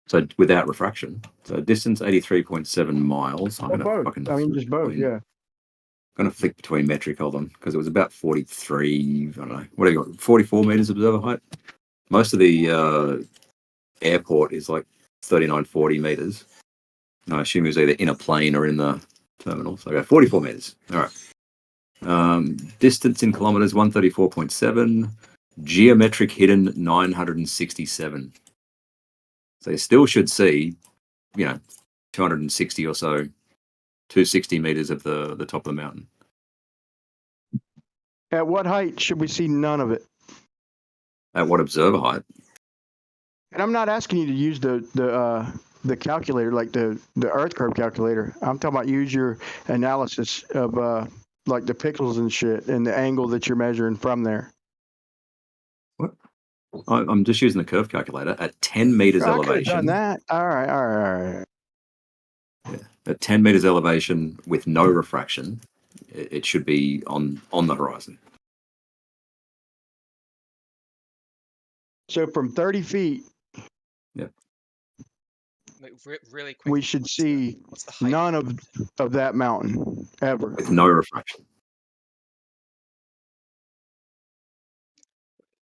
So without refraction. So distance 83.7 miles. I'm just both, yeah. I'm going to flick between metric, hold on, because it was about 43, I don't know, what do you got, 44 meters observer height? Most of the airport is like 39, 40 meters. I assume it was either in a plane or in the terminal. So I go 44 meters. All right. Distance in kilometers, 134.7. Geometric hidden, 967. So you still should see, 260 or so, 260 meters of the top of the mountain. At what height should we see none of it? At what observer height? And I'm not asking you to use the calculator, like the Earth curve calculator. I'm talking about use your analysis of like the pixels and shit and the angle that you're measuring from there. What? I'm just using the curve calculator at 10 meters elevation. I could have done that. All right. Yeah. At 10 meters elevation with no refraction, it should be on the horizon. So from 30 feet, yeah, really quick, we should see none of that mountain ever. With no refraction.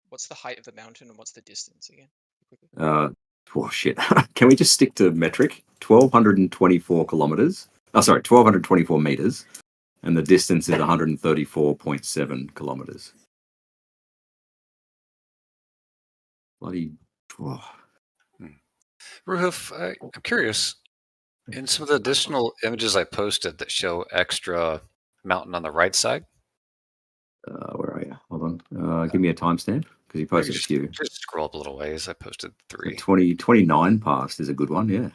What's the height of the mountain and what's the distance again? Shit. Can we just stick to metric? 1,224 kilometers. 1,224 meters. And the distance is 134.7 kilometers. Bloody. Oh. Ruhuf, I'm curious. In some of the additional images I posted that show extra mountain on the right side. Where are you? Hold on. Give me a timestamp because you posted a few. Just scroll up a little ways. I posted 3. 29 past is a good one. Yeah.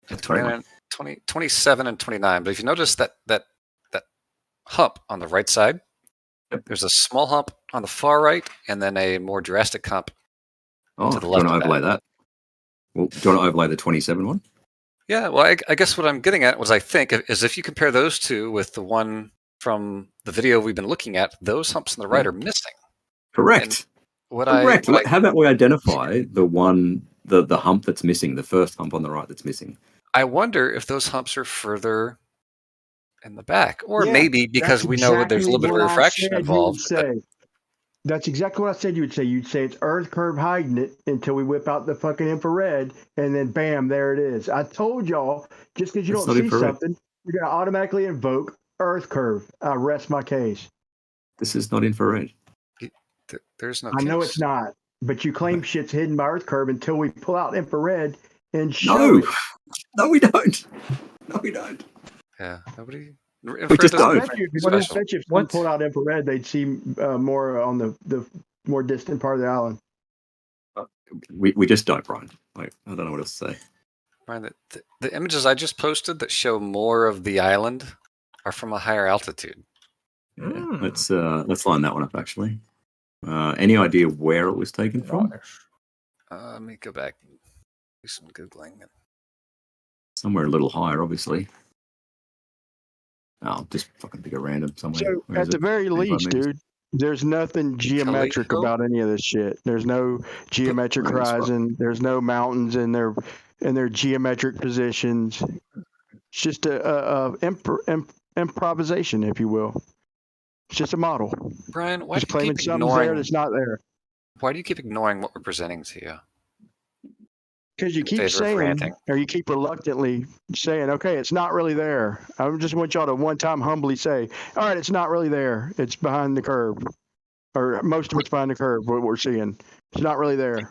That's 29, 27 and 29. But if you notice that hump on the right side, there's a small hump on the far right, and then a more drastic hump to the left. Do you want to overlay that? Well, do you want to overlay the 27 one? Yeah. Well, I guess what I'm getting at was is if you compare those two with the one from the video we've been looking at, those humps on the right are missing. Correct. Correct. How about we identify the one, the hump that's missing, the first hump on the right that's missing? I wonder if those humps are further in the back, or maybe because we know there's a little bit of refraction involved. That's exactly what I said you would say. You'd say it's Earth curve hiding it until we whip out the fucking infrared, and then bam, there it is. I told y'all, just because you don't see something, you're going to automatically invoke Earth curve. I rest my case. This is not infrared. There's no I know it's not. But you claim shit's hidden by Earth curve until we pull out infrared and show No, it. no, we don't. No, we don't. Yeah, nobody. We just I don't. bet you, Special. if someone pulled out infrared, they'd see more on the more distant part of the island. We just don't, Brian. Like, I don't know what else to say. Brian, the images I just posted that show more of the island are from a higher altitude. Yeah, let's line that one up. Actually, any idea where it was taken from? Let me go back and do some googling. Somewhere a little higher, obviously. I'll just fucking pick a random somewhere. So Where at is the it? very 25 least, meters? dude, there's nothing geometric Calico? about any of this shit. There's no geometric Right, that's right. horizon. There's no mountains in their geometric positions. It's just a improvisation, if you will. It's just a model. Brian, why Just do you claiming keep something's there ignoring? that's not there. Why do you keep ignoring what we're presenting to you? Because you In keep favor of saying, ranting. or you keep reluctantly saying, okay, it's not really there. I just want y'all to one time humbly say, all right, it's not really there. It's behind the curve. Or most of it's behind the curve, what we're seeing. It's not really there.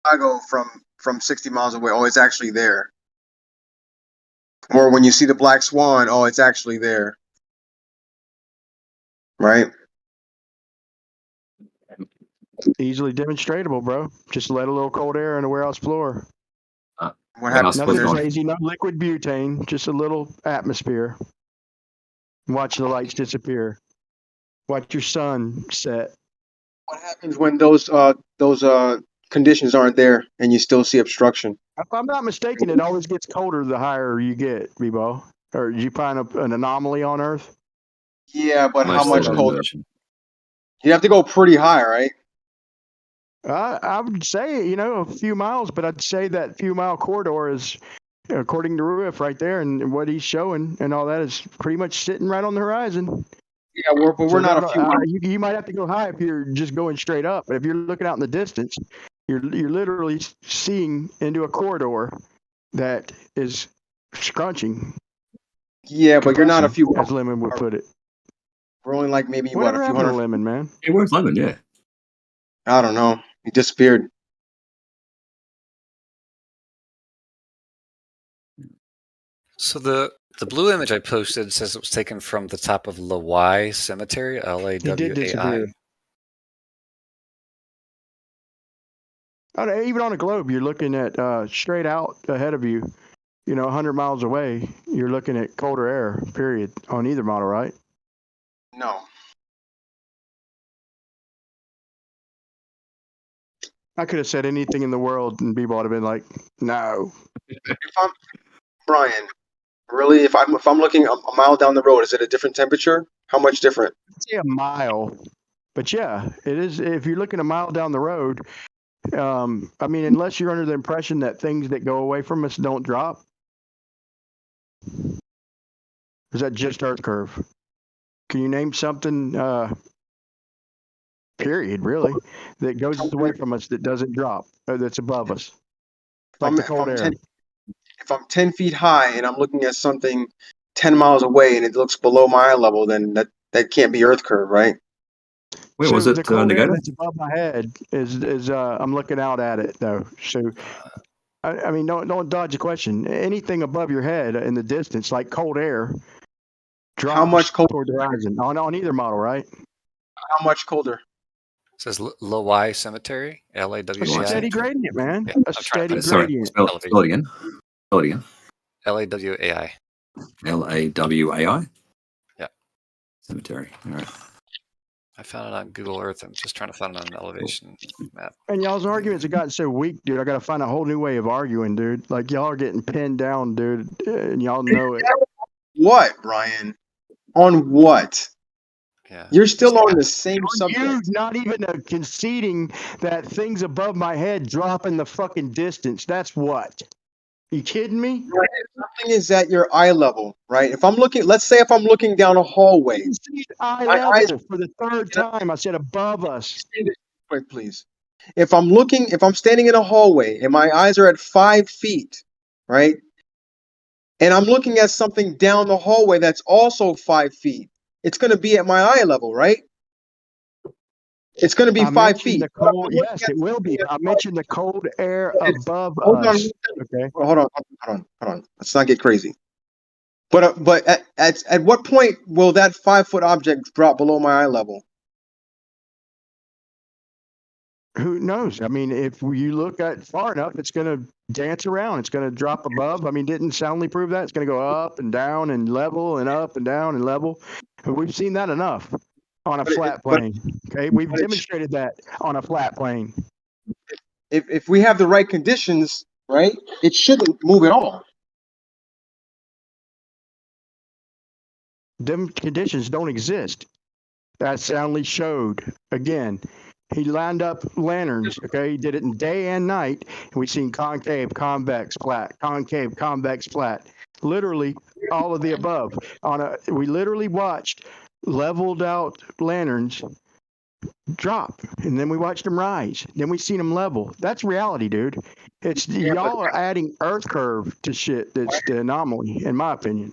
I go from 60 miles away. Oh, it's actually there. Or when you see the black swan, oh, it's actually there. Right? Easily demonstratable, bro. Just let a little cold air in the warehouse floor. What happens when Nothing there's crazy, no liquid butane, just a little atmosphere. Watch the lights disappear. Watch your sun set. what happens when those conditions aren't there and you still see obstruction? If I'm not mistaken, it always gets colder the higher you get, B-Ball. Or did you find an anomaly on Earth? Yeah, but how Most much of colder? version. You have to go pretty high, right? I would say, a few miles, but I'd say that few mile corridor is, according to Ruiff right there, and what he's showing and all that is pretty much sitting right on the horizon. Yeah, we're not a few miles. You might have to go high if you're just going straight up, but if you're looking out in the distance, you're literally seeing into a corridor that is scrunching. Yeah, but you're not a few. As Lemon would put it. We're only like maybe Whatever a few happened to hundred. Lemon, man? It was Lemon, yeah. I don't know. He disappeared. So the blue image I posted says it was taken from the top of Lawai Cemetery, He did Lawai. disappear. Even on a globe, you're looking at straight out ahead of you, 100 miles away, you're looking at colder air, period, on either model, right? No. I could have said anything in the world and B-Ball would have been like, no. If I'm Brian, really, if I'm looking a mile down the road, is it a different temperature? How much different? I'd say a mile. But yeah, it is. If you're looking a mile down the road, unless you're under the impression that things that go away from us don't drop. Is that just Earth curve? Can you name something, period, really, that goes away from us that doesn't drop, or that's above us? Like the cold air. If I'm 10 feet high and I'm looking at something 10 miles away and it looks below my eye level, then that can't be Earth curve, right? Where So was it, the cold air Negator? that's above my head is I'm looking out at it though. So don't dodge the question. Anything above your head in the distance, like cold air, drops How much colder? toward the horizon on either model, right? How much colder? It says Lawai Cemetery, Lawai. A steady gradient, man. Yeah, A steady Sorry, gradient. spell it again. Spell it again. Lawai. Lawai? Yeah. Cemetery. All right. I found it on Google Earth. I'm just trying to find it on an elevation map. And y'all's arguments have gotten so weak, dude. I got to find a whole new way of arguing, dude. Like y'all are getting pinned down, dude, and y'all know it. What, Brian? On what? Yeah. You're still on the same subject. You not even conceding that things above my head drop in the fucking distance. That's what. You kidding me? Something is at your eye level, right? If I'm looking, let's say if I'm looking down a hallway. Eye level for the third time. I said above us. Wait, please. If I'm standing in a hallway and my eyes are at 5 feet, right? And I'm looking at something down the hallway that's also 5 feet, it's going to be at my eye level, right? It's going to be I 5 mentioned feet. the cold. Yes, it will be. I mentioned the cold air above Hold on. us. Okay. Hold on. Let's not get crazy. But at what point will that 5-foot object drop below my eye level? Who knows? I mean, if you look at far enough, it's going to dance around. It's going to drop above. I mean, didn't Soundly prove that? It's going to go up and down and level and up and down and level. We've seen that enough on a flat plane. Okay, we've demonstrated that on a flat plane. If we have the right conditions, right, it shouldn't move at all. Them conditions don't exist. That Soundly showed. Again, he lined up lanterns, okay? He did it in day and night, and we've seen concave, convex, flat, concave, convex, flat. Literally all of the above. We literally watched leveled out lanterns drop, and then we watched them rise. Then we seen them level. That's reality, dude. It's y'all are adding Earth curve to shit. That's the anomaly, in my opinion.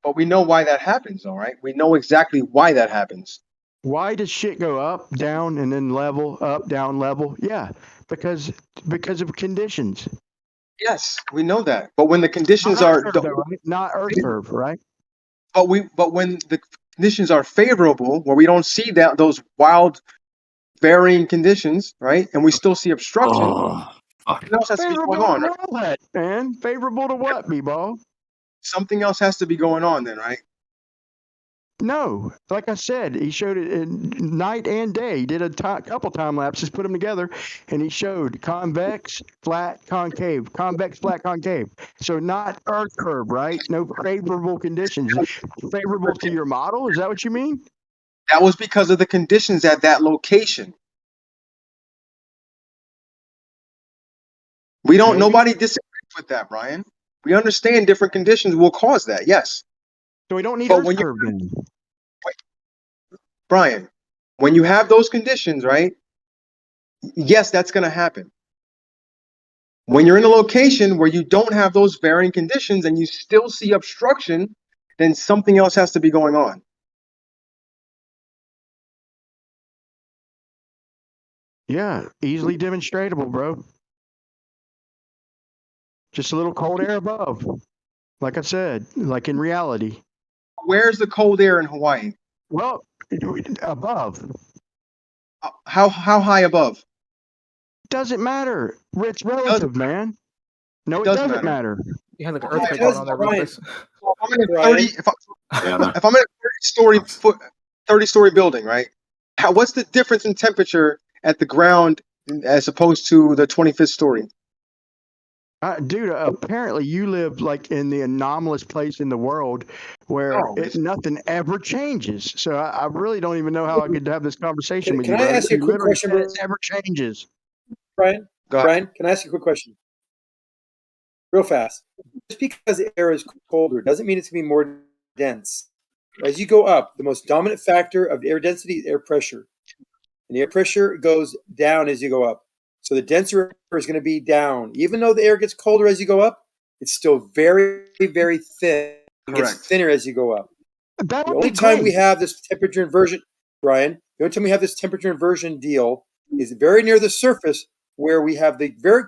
But we know why that happens, all right? We know exactly why that happens. Why does shit go up, down, and then level, up, down, level? Yeah, because of conditions. Yes, we know that. But when the conditions Not are Earth curve, though, right? Not Earth curve, right? But when the conditions are favorable, where we don't see those wild varying conditions, right? And we still see obstruction. Something else has to be Favorable going on, to right? what, man? Favorable to what, B-ball? Something else has to be going on then, right? No, like I said, he showed it in night and day. He did a couple time lapses, put them together, and he showed convex, flat, concave, convex, flat, concave. So not Earth curve, right? No favorable conditions. Favorable to your model? Is that what you mean? That was because of the conditions at that location. Nobody disagrees with that, Brian. We understand different conditions will cause that, yes. So we don't need Earth curve then. Brian, when you have those conditions, right? Yes, that's going to happen. When you're in a location where you don't have those varying conditions and you still see obstruction, then something else has to be going on. Yeah, easily demonstrable, bro. Just a little cold air above. Like I said, like in reality. Where's the cold air in Hawaii? Well, above. How high above? Doesn't matter. It's relative, man. No, it doesn't matter. You had like an earthquake going on there, real quick. If I'm in a 30-story building, right? What's the difference in temperature at the ground as opposed to the 25th story? Dude, apparently you live like in the anomalous place in the world where nothing ever changes. So I really don't even know how I could have this conversation with you, Can I bro. ask you a quick Literally question, said it never changes. Brian? Brian, can I ask you a quick question? Real fast. Just because the air is colder doesn't mean it's going to be more dense. As you go up, the most dominant factor of air density is air pressure. And the air pressure goes down as you go up. So the denser air is going to be down. Even though the air gets colder as you go up, it's still very, very thin. It gets thinner as you go up. The only time we have this temperature inversion, Brian, the only time we have this temperature inversion deal is very near the surface where we have the very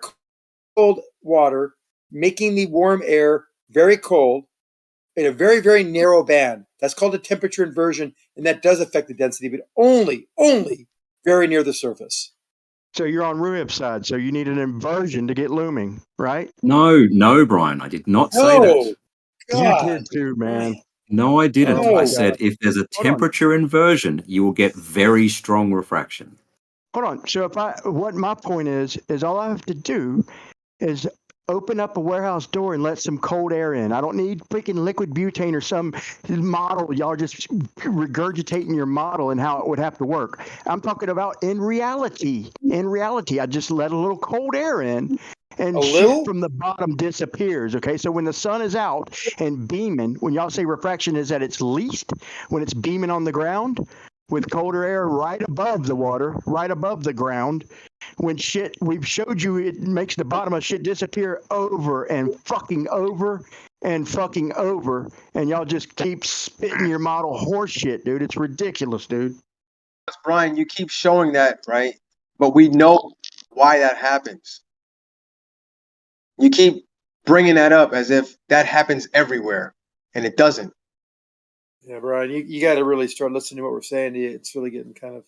cold water making the warm air very cold in a very, very narrow band. That's called a temperature inversion, and that does affect the density, but only very near the surface. So you're on Ruib's side, so you need an inversion to get looming, right? No, Brian, I did not say that. You did too, man. No, I didn't. Oh my I said God. if there's a Hold on. temperature inversion, you will get very strong refraction. Hold on. So what my point is all I have to do is open up a warehouse door and let some cold air in. I don't need freaking liquid butane or some model. Y'all just regurgitating your model and how it would have to work. I'm talking about in reality. In reality, I just let a little cold air in and shit from the bottom disappears. Okay. So when the sun is out and beaming, when y'all say refraction is at its least, when it's beaming on the ground with colder air right above the water, right above the ground, when shit, we've showed you it makes the bottom of shit disappear over and fucking over and fucking over, and y'all just keep spitting your model horse shit, dude. It's ridiculous, dude. Brian, you keep showing that, right? But we know why that happens. You keep bringing that up as if that happens everywhere, and it doesn't. Yeah, Brian, you got to really start listening to what we're saying. It's really getting kind of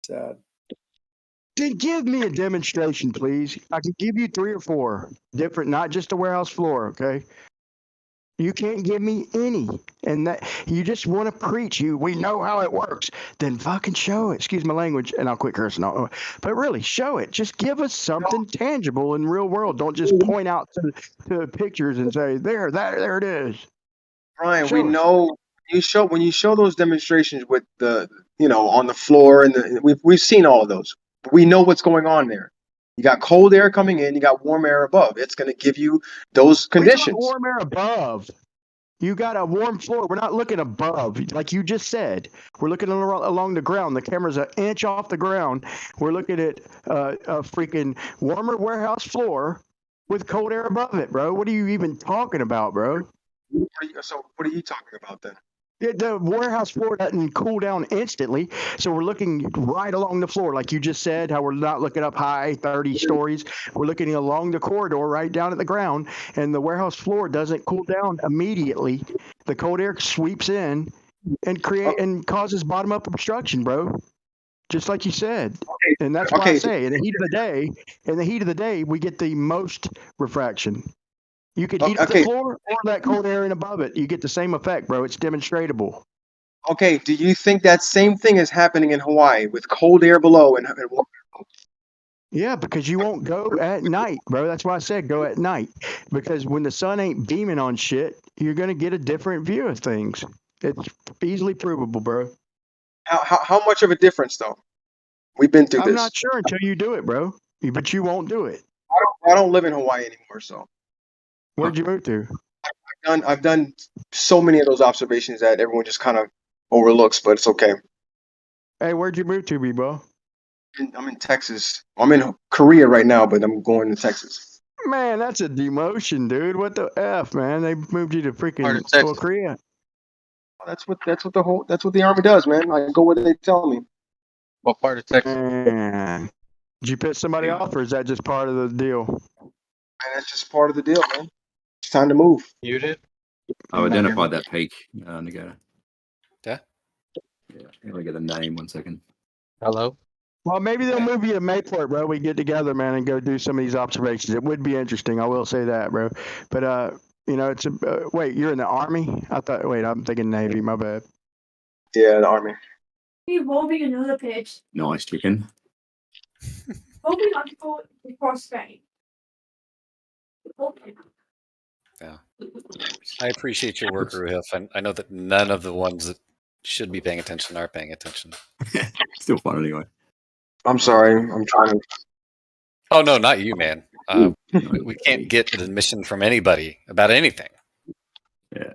sad. Then give me a demonstration, please. I can give you 3 or 4 different, not just a warehouse floor, okay? You can't give me any. And that you just want to preach we know how it works. Then fucking show it. Excuse my language, and I'll quit cursing. But really, show it. Just give us something tangible in real world. Don't just point out to pictures and say, there it is. Brian, we know when you show those demonstrations with the on the floor, and we've seen all of those. We know what's going on there. You got cold air coming in, you got warm air above. It's going to give you those conditions. Warm air above. You got a warm floor. We're not looking above, like you just said. We're looking along the ground. The camera's an inch off the ground. We're looking at a freaking warmer warehouse floor with cold air above it, bro. What are you even talking about, bro? So what are you talking about then? The warehouse floor doesn't cool down instantly, so we're looking right along the floor, like you just said, how we're not looking up high, 30 stories. We're looking along the corridor right down at the ground, and the warehouse floor doesn't cool down immediately. The cold air sweeps in and causes bottom-up obstruction, bro. Just like you said. And that's why I say, in the heat of the day, we get the most refraction. You could heat up the floor or let cold air in above it. You get the same effect, bro. It's demonstratable. Okay, do you think that same thing is happening in Hawaii with cold air below and warm air above? Yeah, because you won't go at night, bro. That's why I said go at night. Because when the sun ain't beaming on shit, you're going to get a different view of things. It's easily provable, bro. How much of a difference, though? We've been through this. I'm not sure until you do it, bro. But you won't do it. I don't live in Hawaii anymore, so. Where'd you move to? I've done so many of those observations that everyone just kind of overlooks, but it's okay. Hey, where'd you move to, B-Bo? I'm in Texas. I'm in Korea right now, but I'm going to Texas. Man, that's a demotion, dude. What the F, man? They moved you to freaking Korea. That's what the Army does, man. I go where they tell me. What part of Texas? Man. Did you piss somebody off, or is that just part of the deal? Man, that's just part of the deal, man. It's time to move. You did? I've identified that peak, Nagata. Yeah? Yeah, let me get a name, 1 second. Hello? Well, maybe they'll move you to Mayport, bro. We get together, man, and go do some of these observations. It would be interesting. I will say that, bro. But, it's wait, you're in the Army? I'm thinking Navy. My bad. Yeah, the Army. You're moving another page. Nice chicken. Moving on to crossfade. Okay. Yeah. I appreciate your work, Ruhif. I know that none of the ones that should be paying attention are paying attention. Still fun anyway. I'm sorry. I'm trying to. Oh, no, not you, man. We can't get an admission from anybody about anything. Yeah.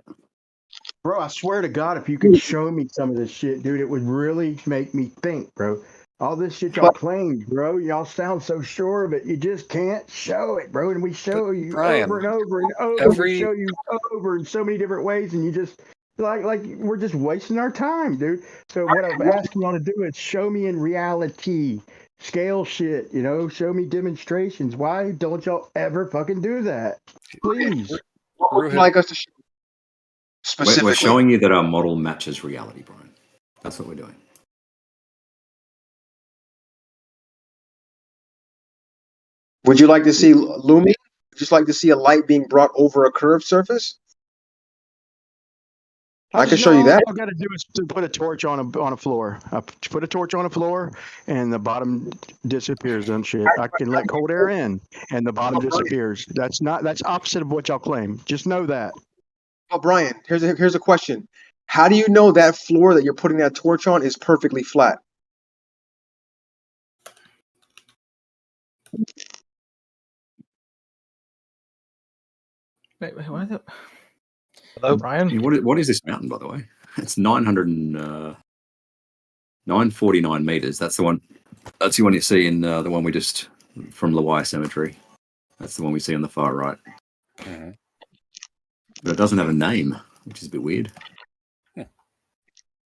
Bro, I swear to God, if you could show me some of this shit, dude, it would really make me think, bro. All this shit y'all claim, bro. Y'all sound so sure of it. You just can't show it, bro. And we show you Brian, over and over and over. We show you over in so many different ways, and you just like we're just wasting our time, dude. So what I'm asking y'all to do is show me in reality, scale shit. Show me demonstrations. Why don't y'all ever fucking do that? Please. What would you like us to show? Specifically, We're showing you that our model matches reality, Brian. That's what we're doing. Would you like to see looming? Would you just like to see a light being brought over a curved surface? I can show you that. All I got to do is to put a torch on a floor. I put a torch on a floor, and the bottom disappears and shit. I can let cold air in, and the bottom disappears. That's opposite of what y'all claim. Just know that. Oh, Brian, here's a question. How do you know that floor that you're putting that torch on is perfectly flat? Wait, what? Hello, Brian. What is this mountain, by the way? It's 949 meters. That's the one. That's the one you see in the one we just from Lawai Cemetery. That's the one we see on the far right. Mm-hmm. But it doesn't have a name, which is a bit weird.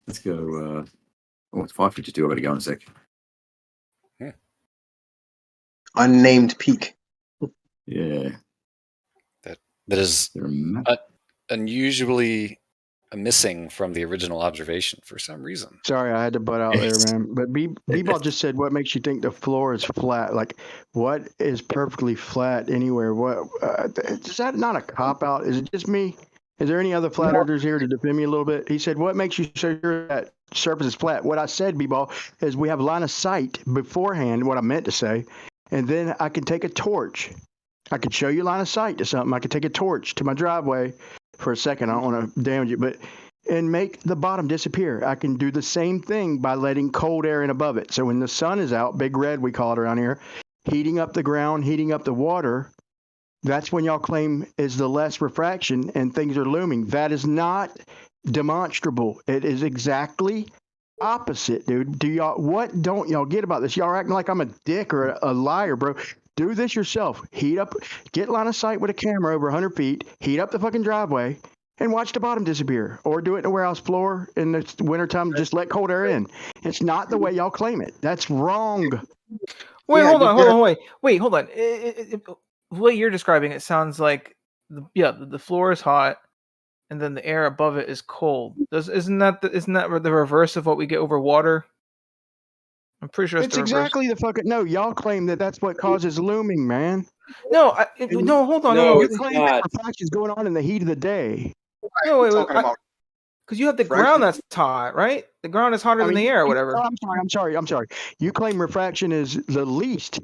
Let's go. Oh, it's 5:52. I better go in a sec. Unnamed peak. Yeah. That is unusually missing from the original observation for some reason. Sorry, I had to butt out there, man. But B-Ball just said, what makes you think the floor is flat? Like, what is perfectly flat anywhere? What is that not a cop-out? Is it just me? Is there any other flat earthers here to defend me a little bit? He said, what makes you so sure that surface is flat? What I said, B-Ball, is we have line of sight beforehand, what I meant to say, and then I can take a torch. I could show you line of sight to something. I could take a torch to my driveway for a second. I don't want to damage it, but and make the bottom disappear. I can do the same thing by letting cold air in above it. So when the sun is out, big red we call it around here, heating up the ground, heating up the water, that's when y'all claim is the less refraction and things are looming. That is not demonstrable. It is exactly opposite, dude. What don't y'all get about this? Y'all are acting like I'm a dick or a liar, bro. Do this yourself. Heat up, get line of sight with a camera over 100 feet, heat up the fucking driveway, and watch the bottom disappear. Or do it in a warehouse floor in the wintertime, just let cold air in. It's not the way y'all claim it. That's wrong. Wait, hold on. Wait, hold on. The way you're describing it sounds like, the floor is hot, and then the air above it is cold. Isn't that the reverse of what we get over water? I'm pretty sure it's exactly the fucking no. Y'all claim that that's what causes looming, man. No, hold on. No, you claim that refraction is going on in the heat of the day. No, wait, because you have the ground that's hot, right? The ground is hotter than the air, or whatever. I'm sorry. You claim refraction is the least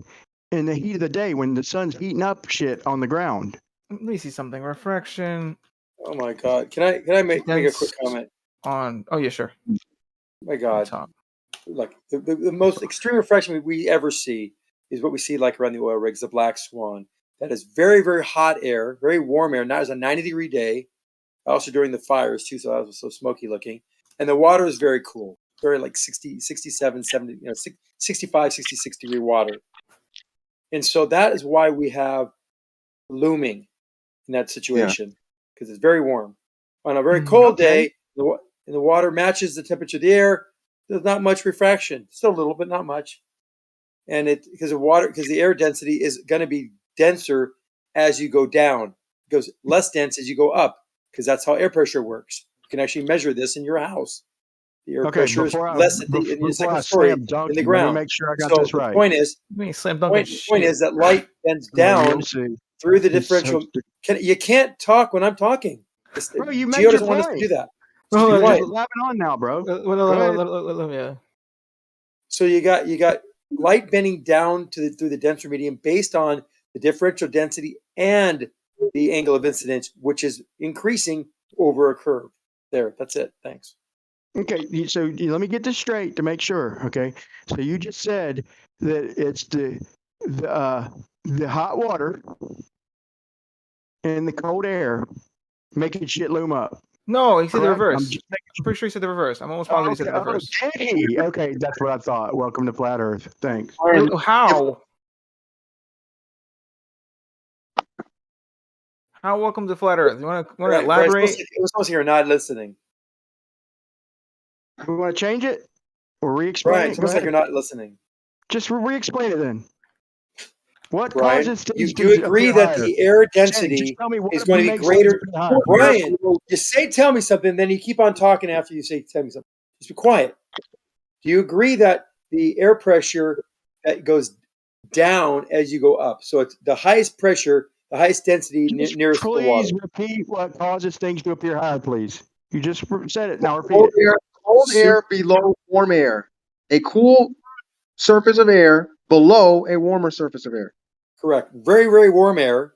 in the heat of the day when the sun's heating up shit on the ground. Let me see something. Refraction. Oh my god! Can I make a quick comment? Oh yeah, sure. My god! Like the most extreme refraction we ever see is what we see like around the oil rigs, the black swan. That is very, very hot air, very warm air. Now it's a 90-degree day. Also during the fires too, so that was so smoky looking. And the water is very cool, very like 60, 67, 70, 65, 66 degree water. And so that is why we have looming in that situation, because it's very warm. On a very cold day, and the water matches the temperature of the air. There's not much refraction, still a little, but not much. And because the air density is going to be denser as you go down. It goes less dense as you go up, because that's how air pressure works. You can actually measure this in your house. The air pressure is less in the second story in the ground. Let me make sure I got this right. The point is, point is that light bends down through the differential. You can't talk when I'm talking. Bro, you made Geo your doesn't want us to point. do that. You're laughing on now, bro. So you got light bending down through the denser medium based on the differential density and the angle of incidence, which is increasing over a curve. There, that's it. Thanks. Okay, so let me get this straight to make sure. Okay, so you just said that it's the hot water and the cold air making shit loom up. No, he said the Correct? reverse. I'm pretty sure he said the reverse. I'm almost positive he said the reverse. Did he? Okay, that's what I thought. Welcome to Flat Earth. Thanks. How? How welcome to Flat Earth? You want to elaborate? It was supposed to you're not listening. We want to change it or re-explain Brian, it? it looks like you're not listening. Just re-explain it then. What Brian, causes you things do to agree appear that higher? the air Jenny, density just tell me what is going to be makes greater? things appear higher. Brian, you say tell me something, then you keep on talking after you say tell me something. Just be quiet. Do you agree that the air pressure that goes down as you go up? So it's the highest pressure, the highest density nearest to the water. Please repeat what causes things to appear higher, please. You just said it. Now repeat it. Cold air below warm air. A cool surface of air below a warmer surface of air. Correct. Very, very warm air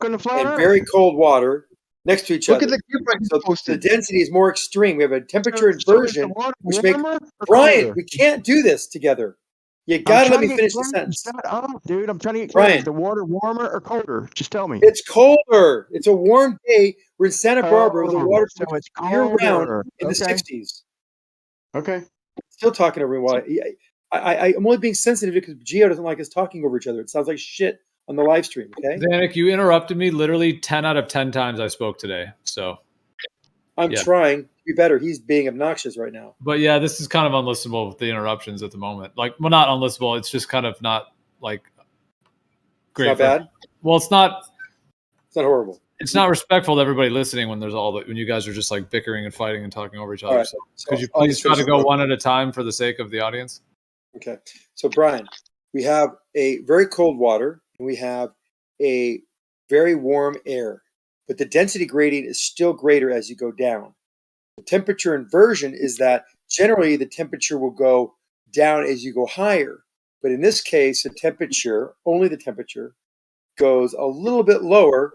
and very cold water next to each Look other. at the so the density is more extreme. We have a temperature inversion, which makes Brian. We can't do this together. You got to let me finish the sentence. Shut up, dude. I'm trying to get Brian, clear. Is the water warmer or colder? Just tell me. It's colder. It's a warm day. We're in Santa Barbara. The water so it's year-round in the 60s. Okay. Still talking over everyone. I'm only being sensitive because Gio doesn't like us talking over each other. It sounds like shit on the live stream. Okay. Zanuck, you interrupted me literally 10 out of 10 times I spoke today. So I'm trying. be better. He's being obnoxious right now. But yeah, this is kind of unlistenable with the interruptions at the moment. Like, well, not unlistenable. It's just kind of not like great. It's not bad. Well, it's not. It's not horrible. It's not respectful to everybody listening when there's when you guys are just like bickering and fighting and talking over each other. Right. So could you please try to go one at a time for the sake of the audience? Okay. So Brian, we have a very cold water and we have a very warm air, but the density gradient is still greater as you go down. The temperature inversion is that generally the temperature will go down as you go higher. But in this case, only the temperature, goes a little bit lower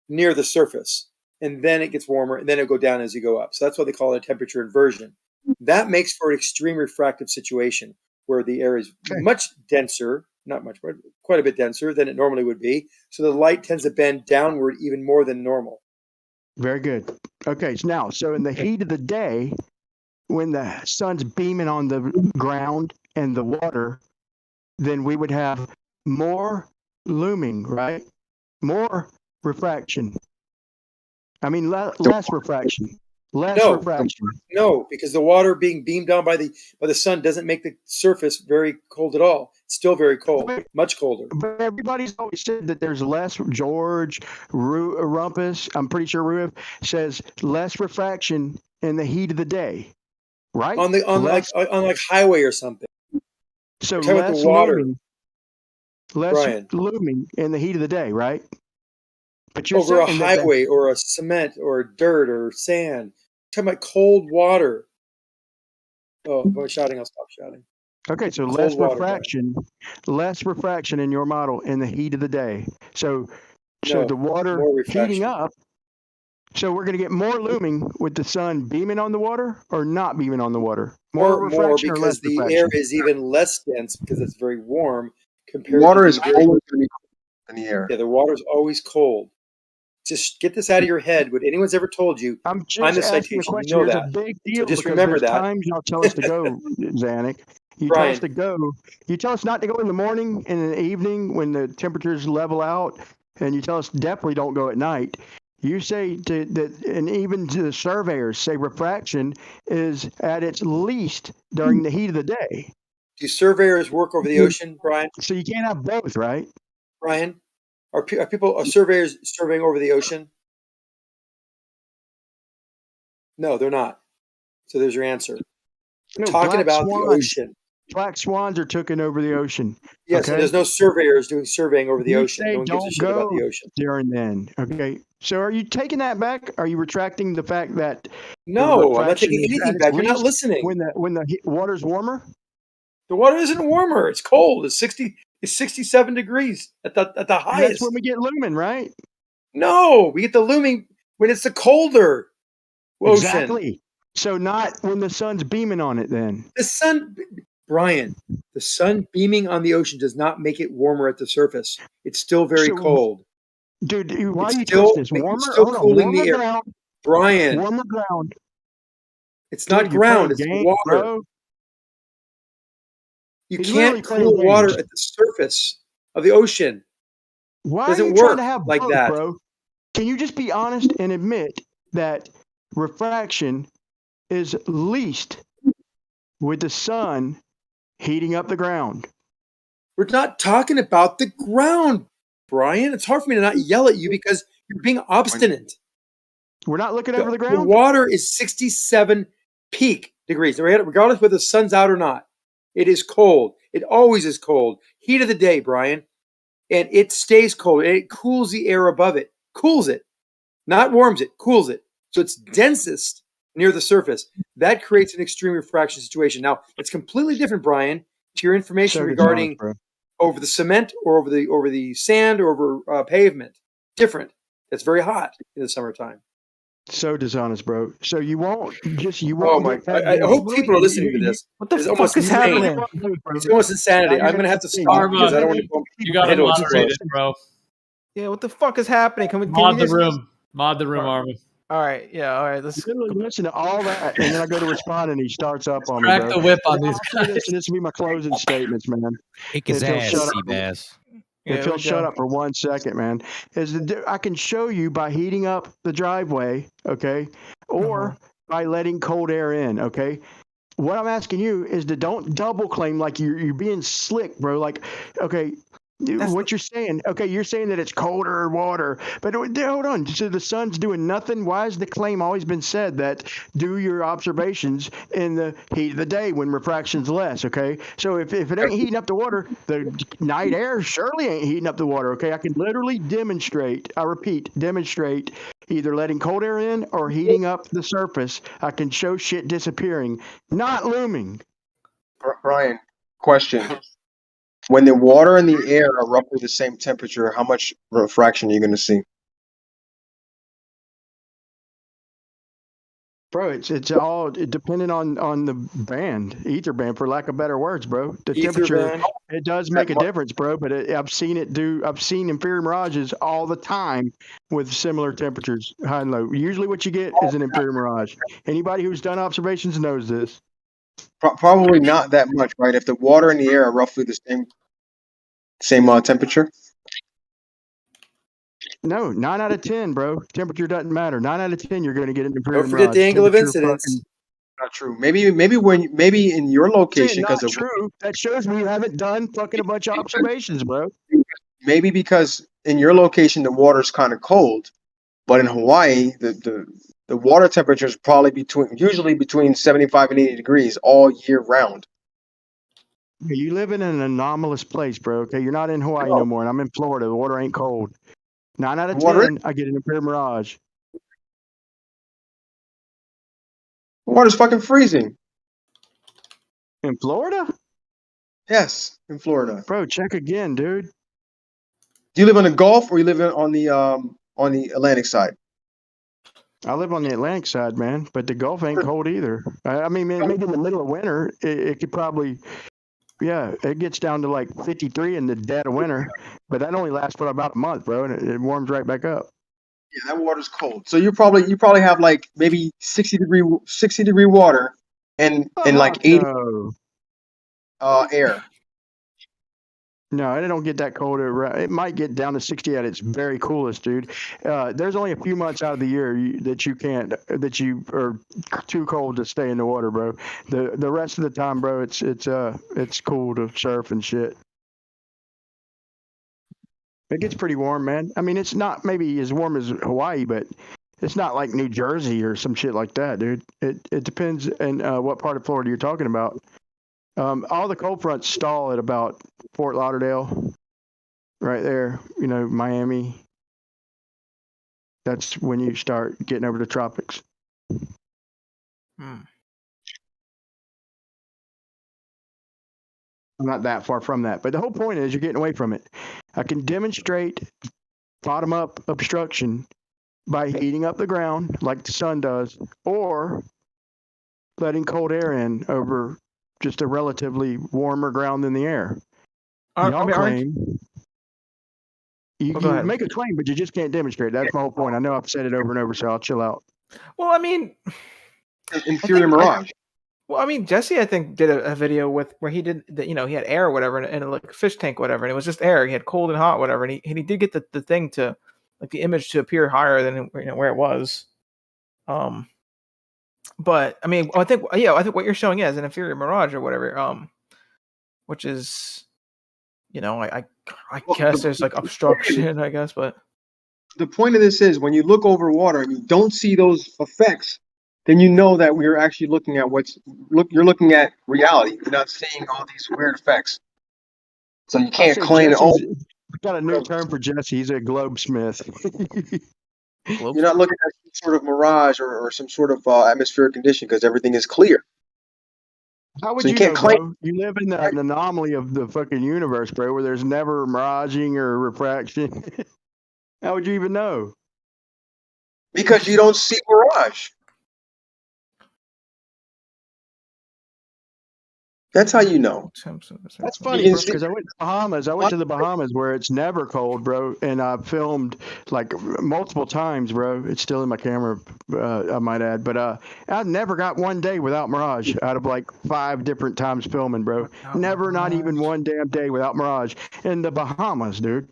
near the surface. And then it gets warmer, and then it'll go down as you go up. So that's what they call a temperature inversion. That makes for an extreme refractive situation where the air is much denser, not much, but quite a bit denser than it normally would be. So the light tends to bend downward even more than normal. Very good. Okay, so in the heat of the day, when the sun's beaming on the ground and the water, then we would have more looming, right? More refraction. I mean, less refraction. Refraction. No, because the water being beamed down by the sun doesn't make the surface very cold at all. It's still very cold, much colder. But everybody's always said that there's less. George Rumpus, I'm pretty sure Ruiv says less refraction in the heat of the day, right? On like highway or something. So less the water. Looming in the heat of the day, right? But you're over a highway or a cement or dirt or sand. Talking about cold water. Oh, if I'm shouting, I'll stop shouting. Okay, so Cold less water, less refraction in your model in the heat of the day. So the water heating up. So we're going to get more looming with the sun beaming on the water or not beaming on the water. More refraction or less because the refraction? air is even less dense because it's very warm compared. Water to is always going to be cold in the air. Yeah, the water is always cold. Just get this out of your head. What anyone's ever told you? I'm just the asking citation. a question. You know It's a big deal. So just because remember there's that. times y'all tell us to go, Zanuck. You tell us to go. You tell us not to go in the morning and in the evening when the temperatures level out, and you tell us definitely don't go at night. You say that, and even the surveyors say refraction is at its least during the heat of the day. Do surveyors work over the ocean, Brian? So you can't have both, right? Brian, are surveyors surveying over the ocean? No, they're not. So there's your answer. We're talking about the ocean. Black swans are taken over the ocean. Yes, okay? So there's no surveyors doing surveying over the ocean. No one gives a shit about the ocean. During then, okay. So are you taking that back? Are you retracting the fact that? No, I'm not taking anything back. You're not listening. When the water's warmer. The water isn't warmer. It's cold. It's 67 degrees at the highest. That's when we get looming, right? No, we get the looming when it's the colder ocean. Exactly. So not when the sun's beaming on it then. The sun, Brian, the sun beaming on the ocean does not make it warmer at the surface. It's still very cold. Dude, why do you twist this? Warmer? It's still cooling the air. Ground. Brian. Warmer ground. It's not ground, it's water. Bro. You can't cool water at the surface of the ocean. Why doesn't are you work trying to have like both, that, bro? Can you just be honest and admit that refraction is least with the sun heating up the ground? We're not talking about the ground, Brian. It's hard for me to not yell at you because you're being obstinate. We're not looking over the ground? The water is 67 peak degrees, regardless whether the sun's out or not. It is cold. It always is cold. Heat of the day, Brian. And it stays cold. And it cools the air above it. Cools it. Not warms it. Cools it. So it's densest near the surface. That creates an extreme refraction situation. Now, it's completely different, Brian, to your information regarding over the cement or over the sand or over pavement. Different. That's very hot in the summertime. So dishonest, bro. So you won't. Oh my! I hope people are listening to this. What the fuck is happening? It's almost insanity. I'm gonna have to stop because I don't want to. You gotta moderate it, bro. Yeah, what the fuck is happening? Can we mod the room? Mod the room, Armin. All right, yeah, all right. Let's listen to all that, and then I go to respond, and he starts up on me. Crack the whip on these guys. This will be my closing statements, man. Kick his ass, Seabass. If he'll shut up for 1 second, man, I can show you by heating up the driveway, okay, or by letting cold air in. Okay. What I'm asking you is to don't double claim like you're being slick, bro. Like, okay, what you're saying, okay, you're saying that it's colder water, but hold on. So the sun's doing nothing. Why has the claim always been said that do your observations in the heat of the day when refraction's less? Okay, so if it ain't heating up the water, the night air surely ain't heating up the water. Okay, I can literally demonstrate. I repeat, demonstrate either letting cold air in or heating up the surface. I can show shit disappearing, not looming. Brian, question. When the water and the air are roughly the same temperature, how much refraction are you going to see? Bro, it's all depending on the band, ether band, for lack of better words, bro. The Ether temperature, band. it does make a difference, bro. But I've seen inferior mirages all the time with similar temperatures, high and low. Usually, what you get is an inferior mirage. Anybody who's done observations knows this. Probably not that much, right? If the water and the air are roughly the same temperature. No, 9 out of 10, bro. Temperature doesn't matter. 9 out of 10, you're going to get an inferior Don't forget mirage. the angle of Temperature incidence. Not true. Maybe in your location Not because true. That shows me you haven't done fucking a bunch of observations, bro. maybe because in your location the water's kind of cold, but in Hawaii the water temperature is probably usually between 75 and 80 degrees all year round. You live in an anomalous place, bro. Okay, you're not in Hawaii no more, and I'm in Florida. The water ain't cold. 9 out of 10, I get an inferior mirage. The water's fucking freezing. In Florida? Yes, in Florida. Bro, check again, dude. Do you live on the Gulf or you live on the Atlantic side? I live on the Atlantic side, man, but the Gulf ain't cold either. I mean, maybe in the middle of winter, it could probably, yeah, it gets down to like 53 in the dead of winter, but that only lasts for about a month, bro, and it warms right back up. Yeah, that water's cold. So you probably have like maybe 60 degree water and like 80 air. No, it don't get that cold. It might get down to 60 at its very coolest, dude. There's only a few months out of the year that you are too cold to stay in the water, bro. The rest of the time, bro, it's cool to surf and shit. It gets pretty warm, man. I mean, it's not maybe as warm as Hawaii, but it's not like New Jersey or some shit like that, dude. It depends on what part of Florida you're talking about. All the cold fronts stall at about Fort Lauderdale, right there. You know, Miami. That's when you start getting over the tropics. I'm not that far from that, but the whole point is you're getting away from it. I can demonstrate bottom-up obstruction by heating up the ground like the sun does, or letting cold air in over just a relatively warmer ground than the air. Y'all claim you make a claim, but you just can't demonstrate. That's my whole point. I know I've said it over and over, so I'll chill out. Well, I mean, inferior mirage. Well, I mean, Jesse, I think, did a video where he did that. He had air or whatever, and like a fish tank, whatever, and it was just air. He had cold and hot, whatever, and he did get the thing to, like, the image to appear higher than where it was. But I mean, I think what you're showing is an inferior mirage or whatever. Which is, I guess there's like obstruction, I guess, but the point of this is when you look over water and you don't see those effects, then you know that we're actually looking at you're looking at reality. You're not seeing all these weird effects. So you can't claim we got a new term for Jesse. He's a globesmith. You're not looking at some sort of mirage or some sort of atmospheric condition because everything is clear. How would so you can't know, claim? bro? You live in an anomaly of the fucking universe, bro, where there's never miraging or refraction. How would you even know? Because you don't see mirage. That's how you know. That's funny, bro, because I went to the Bahamas. I went to the Bahamas where it's never cold, bro, and I filmed like multiple times, bro. It's still in my camera, I might add. But I never got one day without mirage out of like 5 different times filming, bro. Never, not even one damn day without mirage in the Bahamas, dude.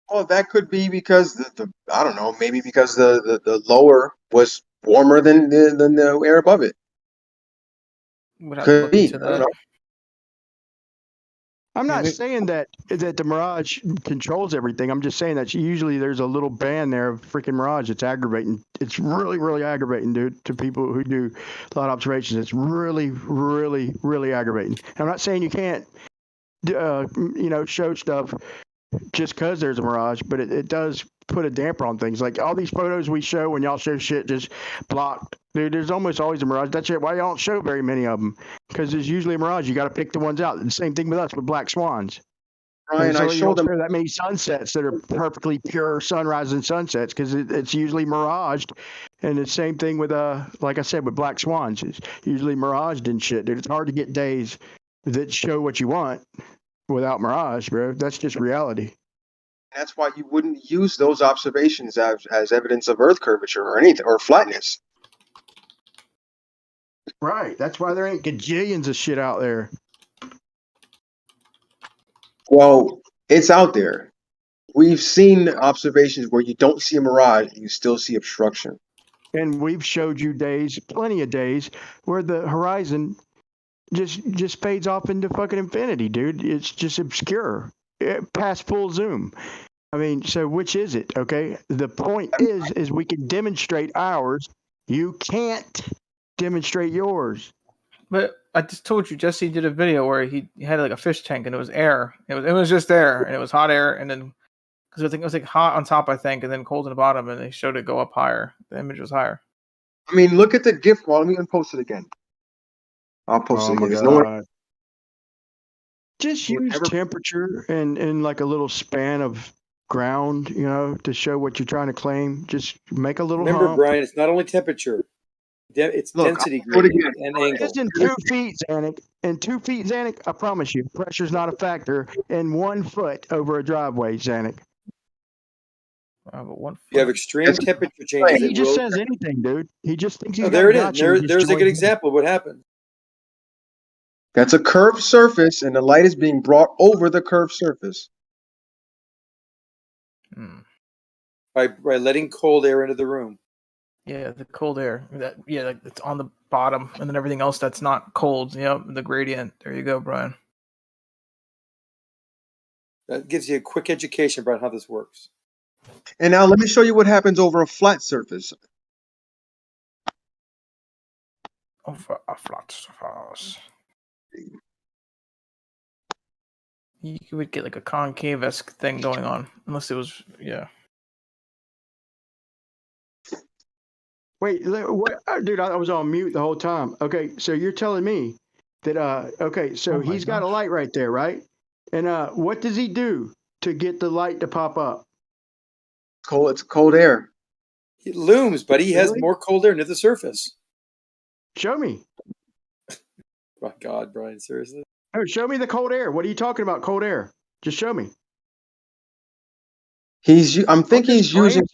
Well, that could be because the I don't know, maybe because the lower was warmer than the air above it. Would have to Could look be. into I don't that. know. I'm not saying that the Mirage controls everything. I'm just saying that usually there's a little band there of freaking Mirage that's aggravating. It's really, really aggravating, dude, to people who do a lot of observations. It's really, really, really aggravating. I'm not saying you can't, show stuff just because there's a Mirage, but it does put a damper on things. Like all these photos we show when y'all show shit just blocked. Dude, there's almost always a Mirage. That's it. Why y'all don't show very many of them? Because there's usually a Mirage. You got to pick the ones out. The same thing with us with Black Swans. Brian, so I you showed don't them. show that many sunsets that are perfectly pure sunrises and sunsets because it's usually miraged. And the same thing with, like I said, with Black Swans. It's usually miraged and shit, dude. It's hard to get days that show what you want without mirage, bro. That's just reality. That's why you wouldn't use those observations as evidence of Earth curvature or anything or flatness. Right. That's why there ain't gajillions of shit out there. Well, it's out there. We've seen observations where you don't see a mirage and you still see obstruction. And we've showed you days, plenty of days, where the horizon just fades off into fucking infinity, dude. It's just obscure, past full zoom. I mean, so which is it? Okay. The point is we can demonstrate ours. You can't demonstrate yours. But I just told you, Jesse did a video where he had like a fish tank and it was air. It was just air and it was hot air, and then because I think it was like hot on top, I think, and then cold in the bottom, and they showed it go up higher. The image was higher. I mean, look at the GIF. Well, let me post it again. I'll post it again. There's no one. Just use temperature and like a little span of ground, to show what you're trying to claim. Just make a little Remember, hump. Brian, it's not only temperature. It's density I'll do it gradient again. and angle. It's in 2 feet, Zanuck. In 2 feet, Zanuck, I promise you, pressure's not a factor in 1 foot over a driveway, Zanuck. But you have extreme temperature changes. He just says anything, dude. He just thinks he's got there it is. gotcha. There's a good example of what happened. That's a curved surface, and the light is being brought over the curved surface. By letting cold air into the room. Yeah, the cold air. Like it's on the bottom, and then everything else that's not cold. The gradient. There you go, Brian. That gives you a quick education about how this works. And now let me show you what happens over a flat surface. Over a flat surface. You would get like a concave-esque thing going on, unless it was, Wait, what, dude? I was on mute the whole time. Okay, so you're telling me that okay, so he's got a light right there, right? And what does he do to get the light to pop up? Cold. It's cold air. It looms, but he has more cold air near the surface. Show me. My God, Brian, seriously? Oh, show me the cold air. What are you talking about, cold air? Just show me. I'm thinking he's using.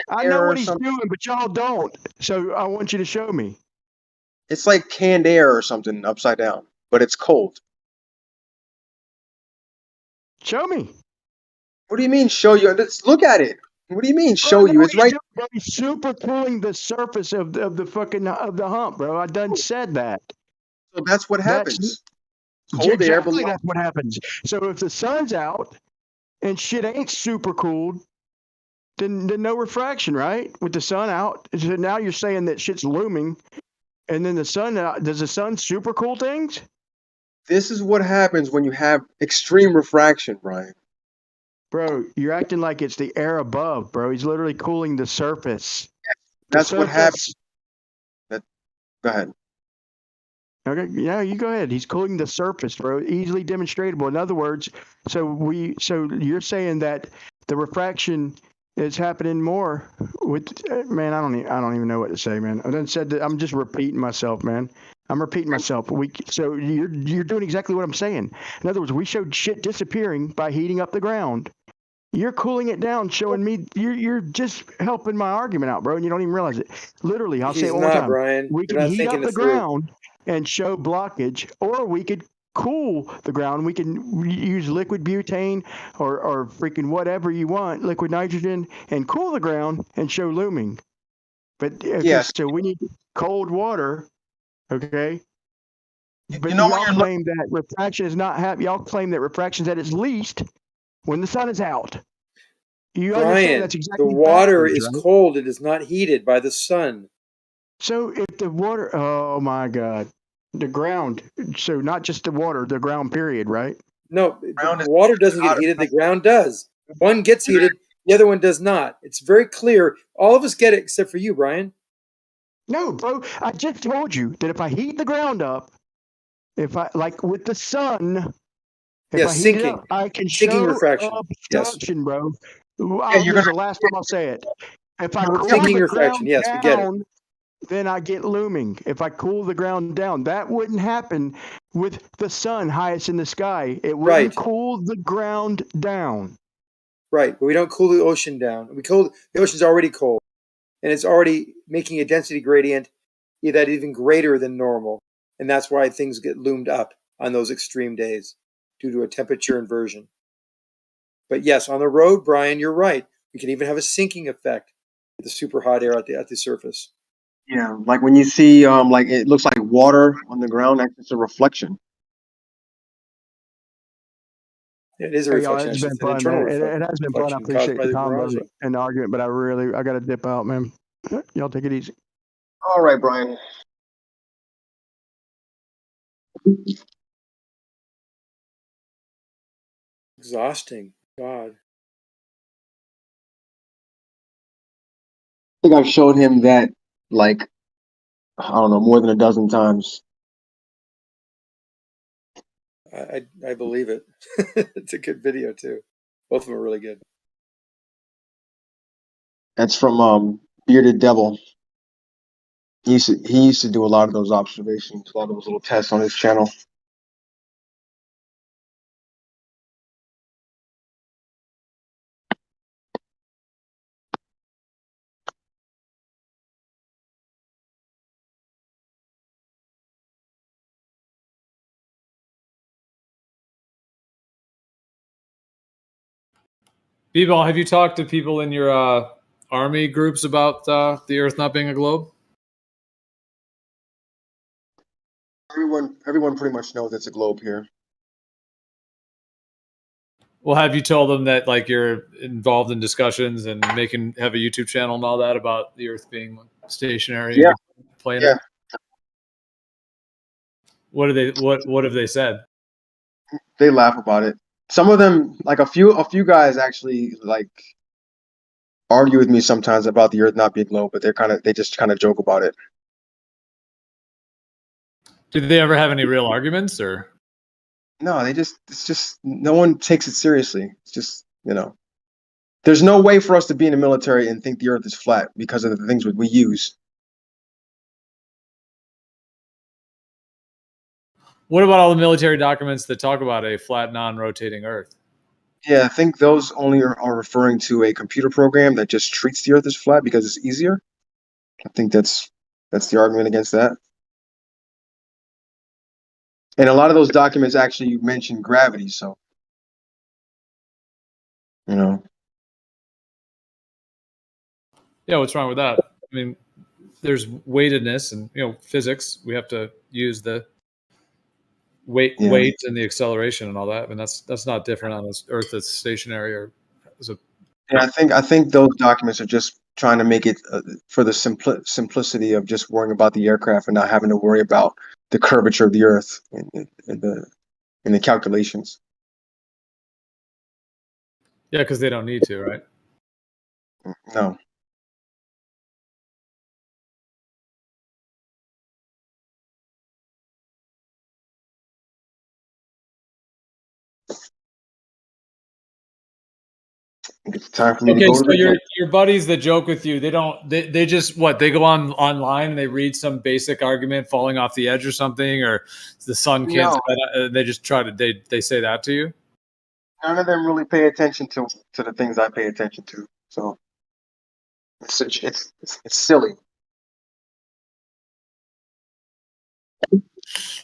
I know what he's doing, but y'all don't. So I want you to show me. It's like canned air or something upside down, but it's cold. Show me. What do you mean show you? Look at it. What do you mean show you? It's right. Bro, he's super cooling the surface of the fucking of the hump, bro. I done said that. So that's what happens. Cold Exactly, air below. that's what happens. So if the sun's out and shit ain't super cooled, then no refraction, right? With the sun out. So now you're saying that shit's looming, and then the sun out. Does the sun super cool things? This is what happens when you have extreme refraction, Brian. Bro, you're acting like it's the air above, bro. He's literally cooling the surface. That's what happens. Go ahead. Okay, yeah, you go ahead. He's cooling the surface, bro. Easily demonstrable. In other words, so you're saying that the refraction is happening more with man. I don't even know what to say, man. I done said that. I'm just repeating myself, man. I'm repeating myself. So you're doing exactly what I'm saying. In other words, we showed shit disappearing by heating up the ground. You're cooling it down, showing me you're just helping my argument out, bro, and you don't even realize it. Literally, I'll say it one more time. Brian. We can heat up the ground and show blockage, or we could cool the ground. We can use liquid butane or freaking whatever you want, liquid nitrogen, and cool the ground and show looming. But okay, Yeah. so we need cold water. Okay. But You know when y'all you're claim that refraction is not happening. Y'all claim that refraction is at its least when the sun is out. You understand Brian, that's the exactly water backwards, is right? cold. It is not heated by the sun. So if the water, oh my God, the ground. So not just the water, the ground. Period. Right? No, the water doesn't get heated. The ground does. One gets heated. The other one does not. It's very clear. All of us get it except for you, Brian. No, bro. I just told you that if I heat the ground up, if I like with the sun, if Yes, I heat it sinking. up, I can Sinking show refraction. Yes. obstruction, bro. Yeah, you're This is gonna the last time I'll say it. If I cool Sinking the refraction. ground Yes, we get it. down, then I get looming. If I cool the ground down, that wouldn't happen with the sun highest in the sky. It wouldn't Right. cool the ground down. Right. But we don't cool the ocean down. The ocean's already cold, and it's already making a density gradient that even greater than normal, and that's why things get loomed up on those extreme days due to a temperature inversion. But yes, on the road, Brian, you're right. We can even have a sinking effect with the super hot air at the surface. Yeah, like when you see like it looks like water on the ground, that's just a reflection. It is a Hey, y'all, reflection. it's Actually, been it's an fun, internal man. It has been fun. I reflection caused appreciate by the the combo mirage. and the argument, but I got to dip out, man. Y'all take it easy. All right, Brian. Exhausting. God. I think I've showed him that like I don't know more than a dozen times. I believe it. It's a good video too. Both of them are really good. That's from Bearded Devil. He used to do a lot of those observations, a lot of those little tests on his channel. B-Ball, have you talked to people in your army groups about the Earth not being a globe? Everyone pretty much knows it's a globe here. Well, have you told them that like you're involved in discussions and have a YouTube channel and all that about the Earth being stationary? Yeah. And planar? Yeah. What have they said? They laugh about it. Some of them, like a few guys, actually like argue with me sometimes about the Earth not being globe, but they just kind of joke about it. Did they ever have any real arguments or? No, it's just no one takes it seriously. It's just there's no way for us to be in the military and think the Earth is flat because of the things we use. What about all the military documents that talk about a flat, non-rotating Earth? Yeah, I think those only are referring to a computer program that just treats the Earth as flat because it's easier. I think that's the argument against that. And a lot of those documents actually mention gravity, so Yeah, what's wrong with that? I mean, there's weightedness and physics. We have to use the weight and the acceleration and all that. I mean, that's not different on this Earth that's stationary or as a. Yeah, I think those documents are just trying to make it for the simplicity of just worrying about the aircraft and not having to worry about the curvature of the Earth in the calculations. Yeah, because they don't need to, right? No. It's time for me to Okay, go so to the gym. your buddies that joke with you, they just they go online and they read some basic argument falling off the edge or something, or the sun can't No. they just try to they say that to you? None of them really pay attention to the things I pay attention to. So it's silly.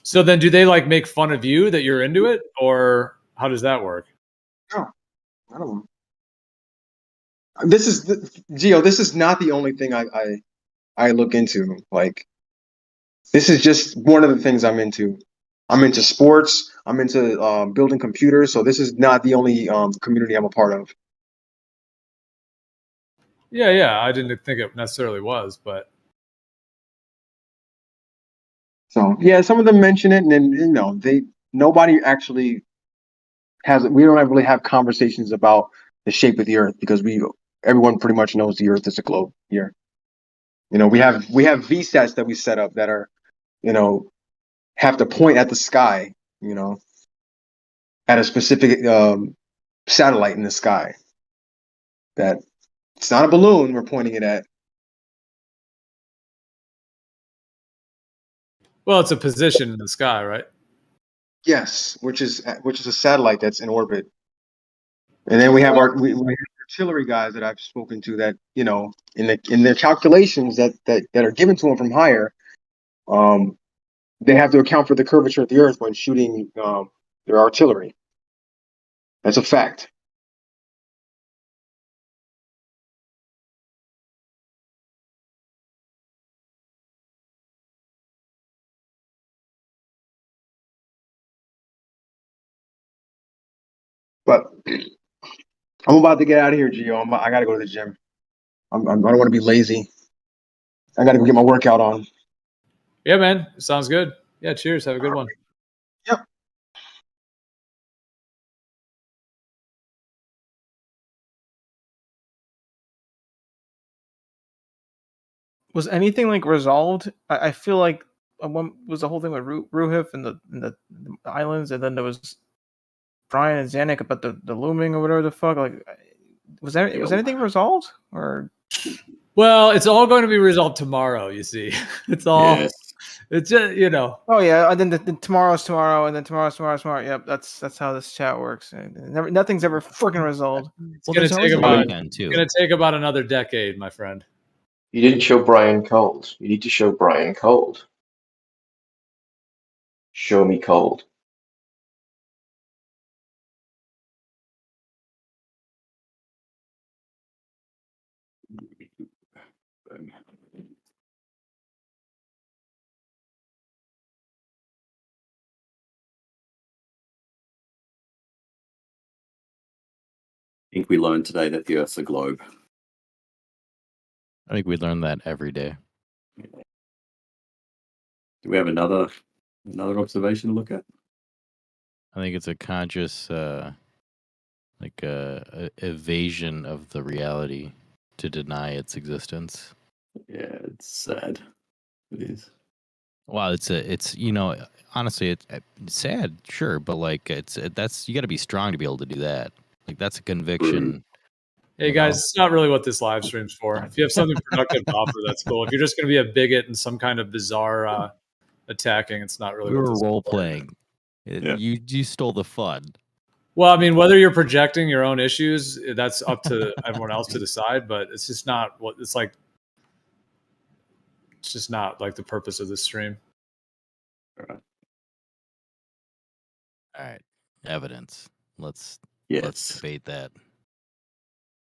So then do they like make fun of you that you're into it, or how does that work? No, I don't know. This is Gio. This is not the only thing I I look into. Like, this is just one of the things I'm into. I'm into sports. I'm into building computers. So this is not the only community I'm a part of. Yeah. I didn't think it necessarily was, but So yeah, some of them mention it, and then nobody actually has. We don't really have conversations about the shape of the Earth because everyone pretty much knows the Earth is a globe here. We have VSATs that we set up that are have to point at the sky. At a specific satellite in the sky. That it's not a balloon we're pointing it at. well, it's a position in the sky, right? Yes, which is a satellite that's in orbit. And then we have we have artillery guys that I've spoken to that in their calculations that are given to them from higher, they have to account for the curvature of the Earth when shooting their artillery. That's a fact. But I'm about to get out of here, Gio. I got to go to the gym. I don't want to be lazy. I got to go get my workout on. Yeah, man. Sounds good. Yeah, cheers. Have a good one. Yep. Was anything like resolved? I feel like one was the whole thing with Ruhif and the islands, and then there was Brian and Zanuck about the looming or whatever the fuck. Like, was anything resolved or? Well, it's all going to be resolved tomorrow. You see, it's all. Yes. It's just Oh yeah, and then tomorrow's tomorrow, and then tomorrow's tomorrow. Yep, that's how this chat works. Nothing's ever freaking resolved. It's going to take about another decade, my friend. You didn't show Brian cold. You need to show Brian cold. Show me cold. I think we learned today that the Earth's a globe. I think we learn that every day. Do we have another observation to look at? I think it's a conscious, evasion of the reality to deny its existence. Yeah, it's sad. It is. Wow, it's honestly, it's sad, sure, but like that's you got to be strong to be able to do that. Like that's a conviction. Hey guys, it's not really what this live stream's for. If you have something productive to offer, that's cool. If you're just going to be a bigot and some kind of bizarre attacking, it's not really. We what were this role is for. playing. You stole the fun. Well, I mean, whether you're projecting your own issues, that's up to everyone else to decide. But it's just not what it's like. It's just not like the purpose of this stream. All right. Evidence. Let's debate that.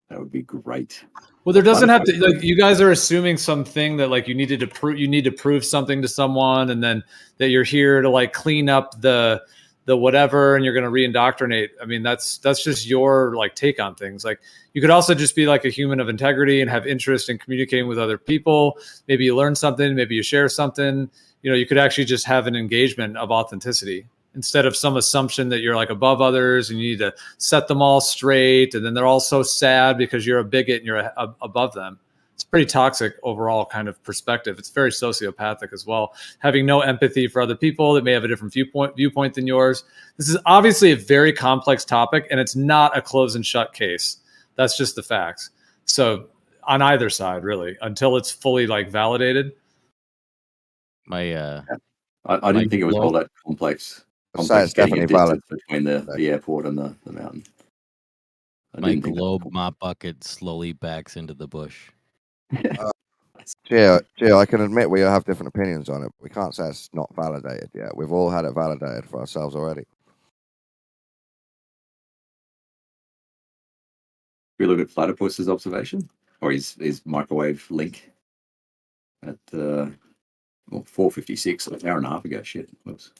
That would be great. Well, there doesn't have to. Like, you guys are assuming something that like you need to prove something to someone, and then that you're here to like clean up the whatever, and you're going to reindoctrinate. I mean, that's just your like take on things. Like, you could also just be like a human of integrity and have interest in communicating with other people. Maybe you learn something. Maybe you share something. You could actually just have an engagement of authenticity, instead of some assumption that you're like above others and you need to set them all straight. And then they're all so sad because you're a bigot and you're above them. It's pretty toxic overall kind of perspective. It's very sociopathic as well. Having no empathy for other people that may have a different viewpoint than yours. This is obviously a very complex topic, and it's not a close and shut case. That's just the facts. So on either side, really, until it's fully like validated. I didn't think it was all that complex. It's Getting a definitely valid. distance between the airport and the mountain. My globe mop bucket slowly backs into the bush. Gio, I can admit we have different opinions on it. But we can't say it's not validated yet. We've all had it validated for ourselves already. We look at Platypus's observation or his microwave link. at 4:56, so an hour and a half ago. Shit. Whoops.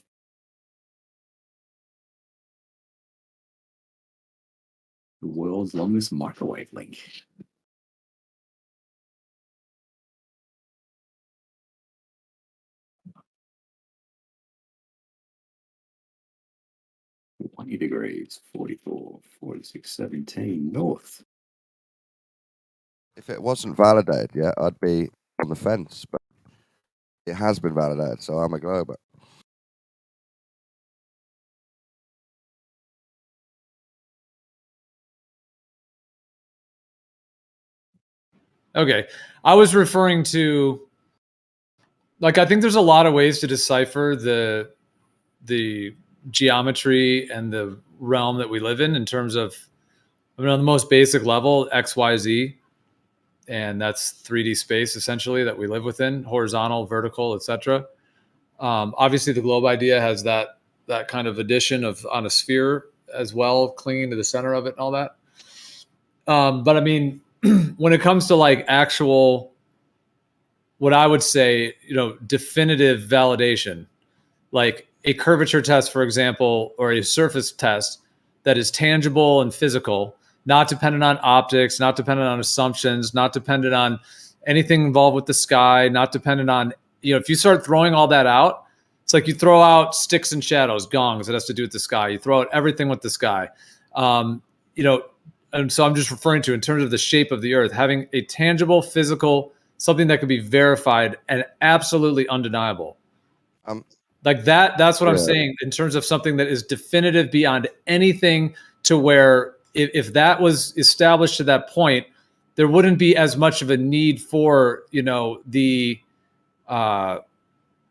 The world's longest microwave link. "20 degrees, 44, 46, 17 north." If it wasn't validated yet, I'd be on the fence, but it has been validated, so I'm a glober. Okay. I was referring to, like, I think there's a lot of ways to decipher the geometry and the realm that we live in terms of, I mean, on the most basic level, X, Y, Z, and that's 3D space essentially that we live within, horizontal, vertical, etc. Obviously, the globe idea has that kind of addition of on a sphere as well, clinging to the center of it and all that. But I mean, when it comes to like actual, what I would say, definitive validation, like a curvature test, for example, or a surface test that is tangible and physical, not dependent on optics, not dependent on assumptions, not dependent on anything involved with the sky, not dependent on, if you start throwing all that out, it's like you throw out sticks and shadows, gongs, it has to do with the sky. You throw out everything with the sky. And so I'm just referring to, in terms of the shape of the earth, having a tangible, physical, something that can be verified and absolutely undeniable. Like that's what I'm saying in terms of something that is definitive beyond anything, to where if that was established to that point, there wouldn't be as much of a need for, the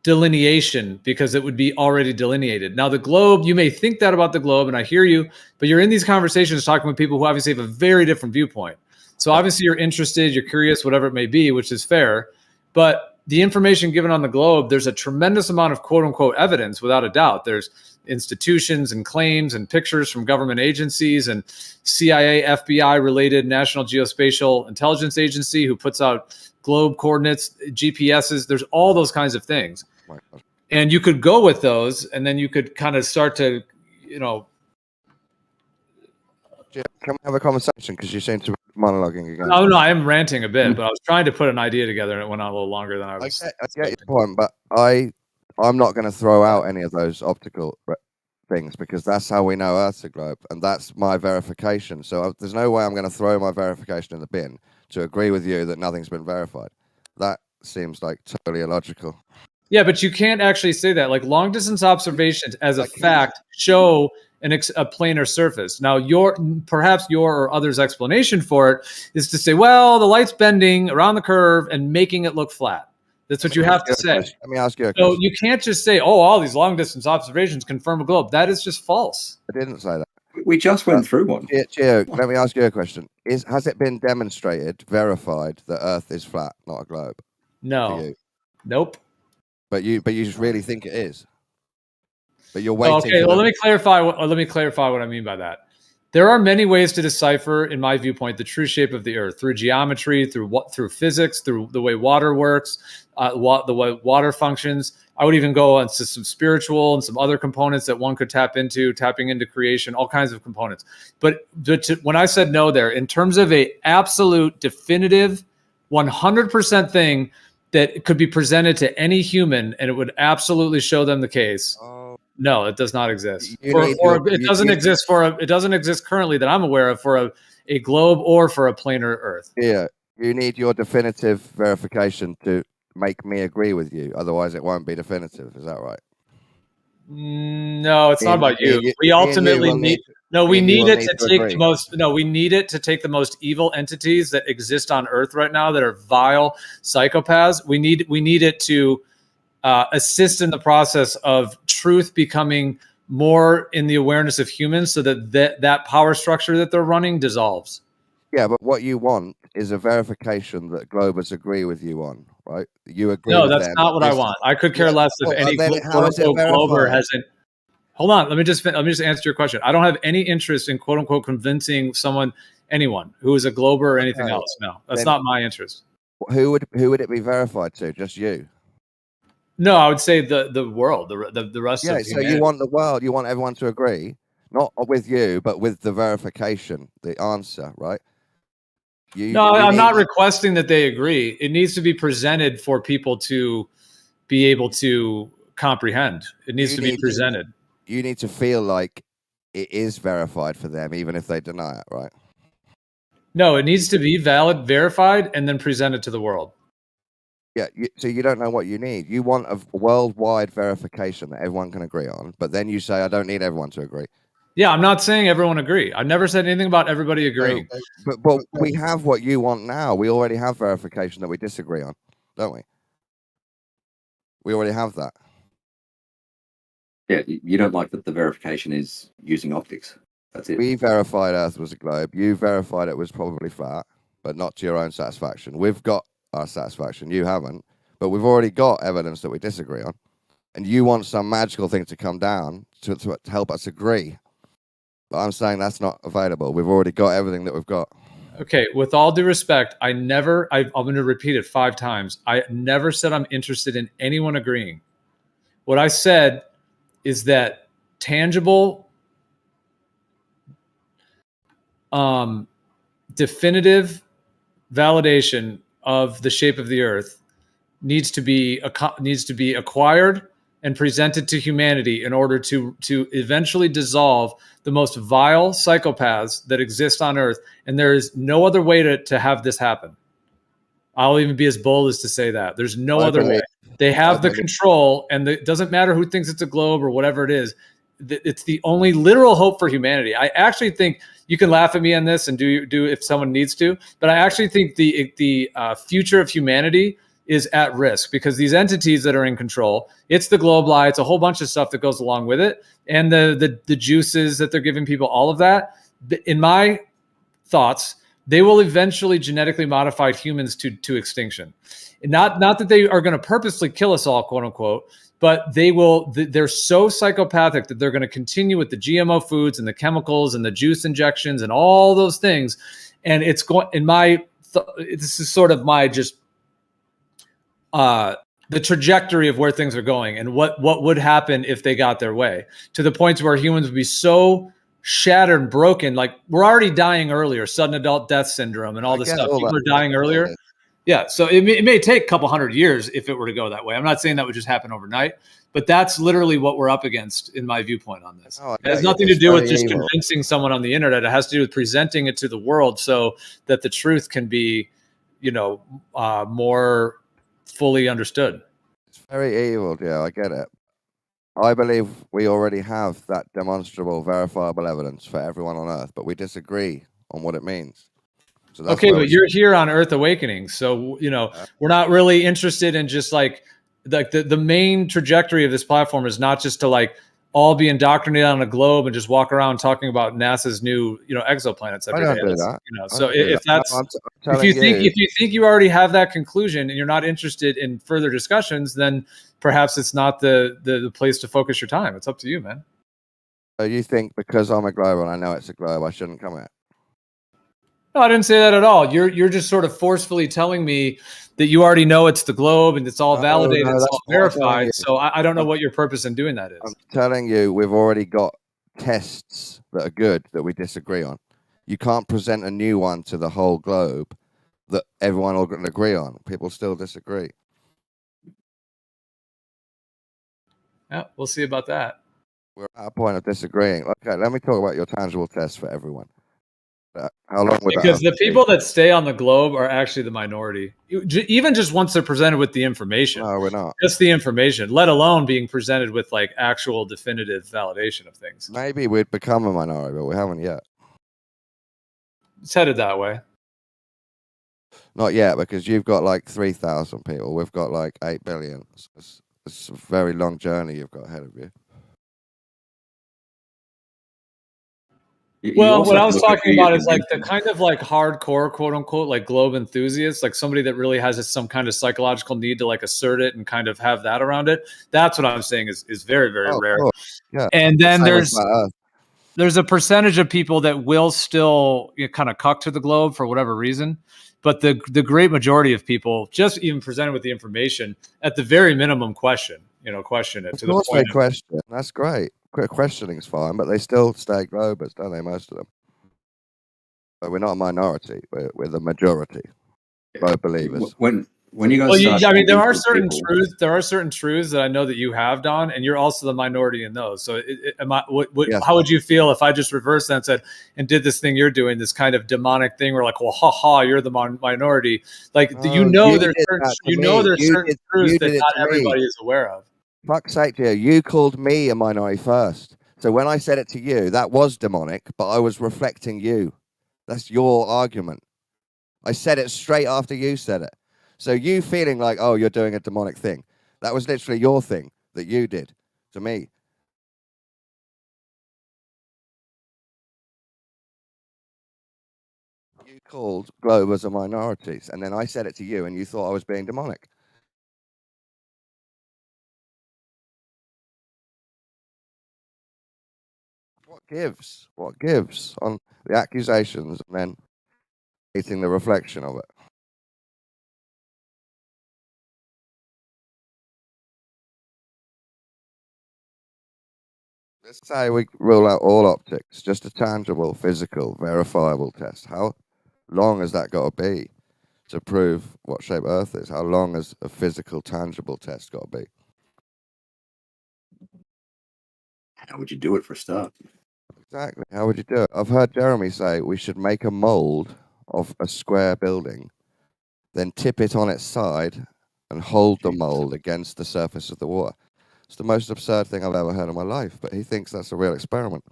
delineation, because it would be already delineated. Now, the globe, you may think that about the globe, and I hear you, but you're in these conversations talking with people who obviously have a very different viewpoint. So obviously you're interested, you're curious, whatever it may be, which is fair. But the information given on the globe, there's a tremendous amount of quote unquote evidence, without a doubt. There's institutions and claims and pictures from government agencies and CIA, FBI related National Geospatial Intelligence Agency, who puts out globe coordinates, GPSs. There's all those kinds of things. And you could go with those, and then you could kind of start to, Can we have a conversation? Because you seem to be monologuing again. Oh, no, I am ranting a bit, but I was trying to put an idea together, and it went on a little longer than I was. I get your point, but I'm not going to throw out any of those optical things, because that's how we know Earth's a globe, and that's my verification. So there's no way I'm going to throw my verification in the bin to agree with you that nothing's been verified. That seems like totally illogical. Yeah, but you can't actually say that. Like, long distance observations as a fact show a planar surface. Now, perhaps your or others' explanation for it is to say, well, the light's bending around the curve and making it look flat. That's what you have to say. Let me ask you a question. So you can't just say, oh, all these long distance observations confirm a globe. That is just false. I didn't say that. We just went through one. Gio, let me ask you a question. Has it been demonstrated, verified, that Earth is flat, not a globe? No. Nope. But you just really think it is? But you're waiting. Okay, well, let me clarify what I mean by that. There are many ways to decipher, in my viewpoint, the true shape of the Earth: through geometry, through physics, through the way water works, the way water functions. I would even go on to some spiritual and some other components that one could tapping into creation, all kinds of components. But when I said no there, in terms of a absolute, definitive, 100% thing that could be presented to any human and it would absolutely show them the case. No, it does not exist. It doesn't exist currently that I'm aware of for a globe or for a planar Earth. Yeah, you need your definitive verification to make me agree with you. Otherwise, it won't be definitive. Is that right? No, it's not about you. We ultimately need. No, we need it to take the most. No, we need it to take the most evil entities that exist on Earth right now, that are vile psychopaths. We need it to assist in the process of truth becoming more in the awareness of humans, so that power structure that they're running dissolves. Yeah, but what you want is a verification that globers agree with you on, right? You agree. No, that's not what I want. I could care less if any glober hasn't. Hold on, let me just answer your question. I don't have any interest in quote unquote convincing anyone who is a glober or anything else. No, that's not my interest. Who would it be verified to? Just you? No, I would say the world, the rest Yeah. of So humanity. you want the world? You want everyone to agree, not with you, but with the verification, the answer, right? No, I'm not requesting that they agree. It needs to be presented for people to be able to comprehend. It needs to be presented. You need to feel like it is verified for them, even if they deny it, right? No, it needs to be valid, verified, and then presented to the world. Yeah. So you don't know what you need. You want a worldwide verification that everyone can agree on, but then you say, I don't need everyone to agree. Yeah, I'm not saying everyone agree. I've never said anything about everybody agreeing. But we have what you want now. We already have verification that we disagree on, don't we? We already have that. Yeah, you don't like that the verification is using optics. That's it. We verified Earth was a globe. You verified it was probably flat, but not to your own satisfaction. We've got our satisfaction. You haven't, but we've already got evidence that we disagree on. And you want some magical thing to come down to help us agree. But I'm saying that's not available. We've already got everything that we've got. Okay, with all due respect, I'm going to repeat it 5 times. I never said I'm interested in anyone agreeing. What I said is that tangible, definitive validation of the shape of the Earth needs to be acquired and presented to humanity in order to eventually dissolve the most vile psychopaths that exist on Earth. And there is no other way to have this happen. I'll even be as bold as to say that. There's no other way. They have the control, and it doesn't matter who thinks it's a globe or whatever it is. It's the only literal hope for humanity. I actually think you can laugh at me on this and do if someone needs to, but I actually think the future of humanity is at risk because these entities that are in control, it's the globe lie, it's a whole bunch of stuff that goes along with it, and the juices that they're giving people, all of that. In my thoughts, they will eventually genetically modify humans to extinction. Not that they are going to purposely kill us all, quote unquote, but they're so psychopathic that they're going to continue with the GMO foods and the chemicals and the juice injections and all those things. And it's going, this is sort of my just, the trajectory of where things are going and what would happen if they got their way, to the point where humans would be so shattered and broken. Like, we're already dying earlier, sudden adult death syndrome and all this stuff. People are dying earlier. Yeah. So it may take a couple hundred years if it were to go that way. I'm not saying that would just happen overnight, but that's literally what we're up against in my viewpoint on this. It has nothing to do with just convincing someone on the internet. It has to do with presenting it to the world so that the truth can be, more fully understood. It's very evil, Joe. I get it. I believe we already have that demonstrable, verifiable evidence for everyone on Earth, but we disagree on what it means. So that's okay, but you're here on Earth Awakening, so we're not really interested in just like the main trajectory of this platform is not just to all be indoctrinated on a globe and just walk around talking about NASA's new exoplanets every day. I don't do that. So if that's if you think you already have that conclusion and you're not interested in further discussions, then perhaps it's not the place to focus your time. It's up to you, man. So you think because I'm a globe and I know it's a globe, I shouldn't come here? No, I didn't say that at all. You're just sort of forcefully telling me that you already know it's the globe and it's all validated, it's all verified. So I don't know what your purpose in doing that is. I'm telling you, we've already got tests that are good that we disagree on. You can't present a new one to the whole globe that everyone will agree on. People still disagree. Yeah, we'll see about that. We're at a point of disagreeing. Okay, let me talk about your tangible tests for everyone. How long would because the people that stay on the globe are actually the minority, even just once they're presented with the information. No, we're not. Just the information, let alone being presented with actual definitive validation of things. Maybe we'd become a minority, but we haven't yet. It's headed that way. Not yet, because you've got 3,000 people. We've got 8 billion. It's a very long journey you've got ahead of you. Well, what I was talking about is the kind of hardcore, quote unquote, globe enthusiasts, somebody that really has some kind of psychological need to assert it and kind of have that around it. That's what I'm saying is very, very rare. Yeah. And then there's a percentage of people that will still kind of cuck to the globe for whatever reason. But the great majority of people, just even presented with the information, at the very minimum, question it Of to the course they point of, question. That's great. Questioning's fine, but they still stay Globers, don't they? Most of them. But we're not a minority. We're the majority. Globe believers. When you guys well, start I mean, there talking are to certain people, truths. There are certain truths that I know that you have, Don, and you're also the minority in those. So, Yes. how would you feel if I just reversed that and said, and did this thing you're doing, this kind of demonic thing, where like, well, you're the minority. Like, Oh, you did that to me. there's certain truths You that did it not to me. everybody is aware of. Fuck's sake, dear. You called me a minority first. So when I said it to you, that was demonic, but I was reflecting you. That's your argument. I said it straight after you said it. So you feeling like, oh, you're doing a demonic thing. That was literally your thing that you did to me. You called Globers a minorities, and then I said it to you, and you thought I was being demonic. What gives? What gives on the accusations and then hating the reflection of it? Let's say we rule out all optics, just a tangible, physical, verifiable test. How long has that got to be to prove what shape Earth is? How long has a physical, tangible test got to be? how would you do it for a start? Exactly. How would you do it? I've heard Jeremy say we should make a mold of a square building, then tip it on its side and hold the mold against the surface of the water. It's the most absurd thing I've ever heard in my life, but he thinks that's a real experiment.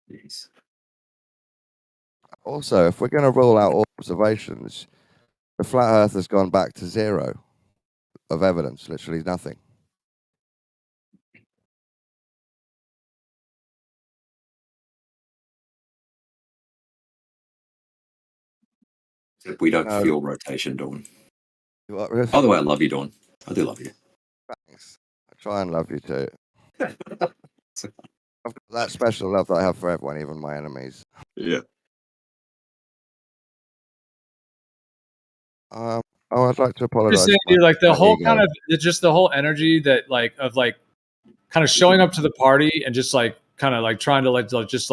Jeez. Also, if we're going to rule out all observations, the flat Earth has gone back to zero of evidence, literally nothing. Except we don't No. feel rotation, Dawn. What, Riff? By the way, I love you, Dawn. I do love you. Thanks. I try and love you too. I've got that special love that I have for everyone, even my enemies. Yeah. Oh, I'd like to apologize. Just saying, for dude, like the my whole ego. kind of just the whole energy that like kind of showing up to the party and just like kind of like trying to just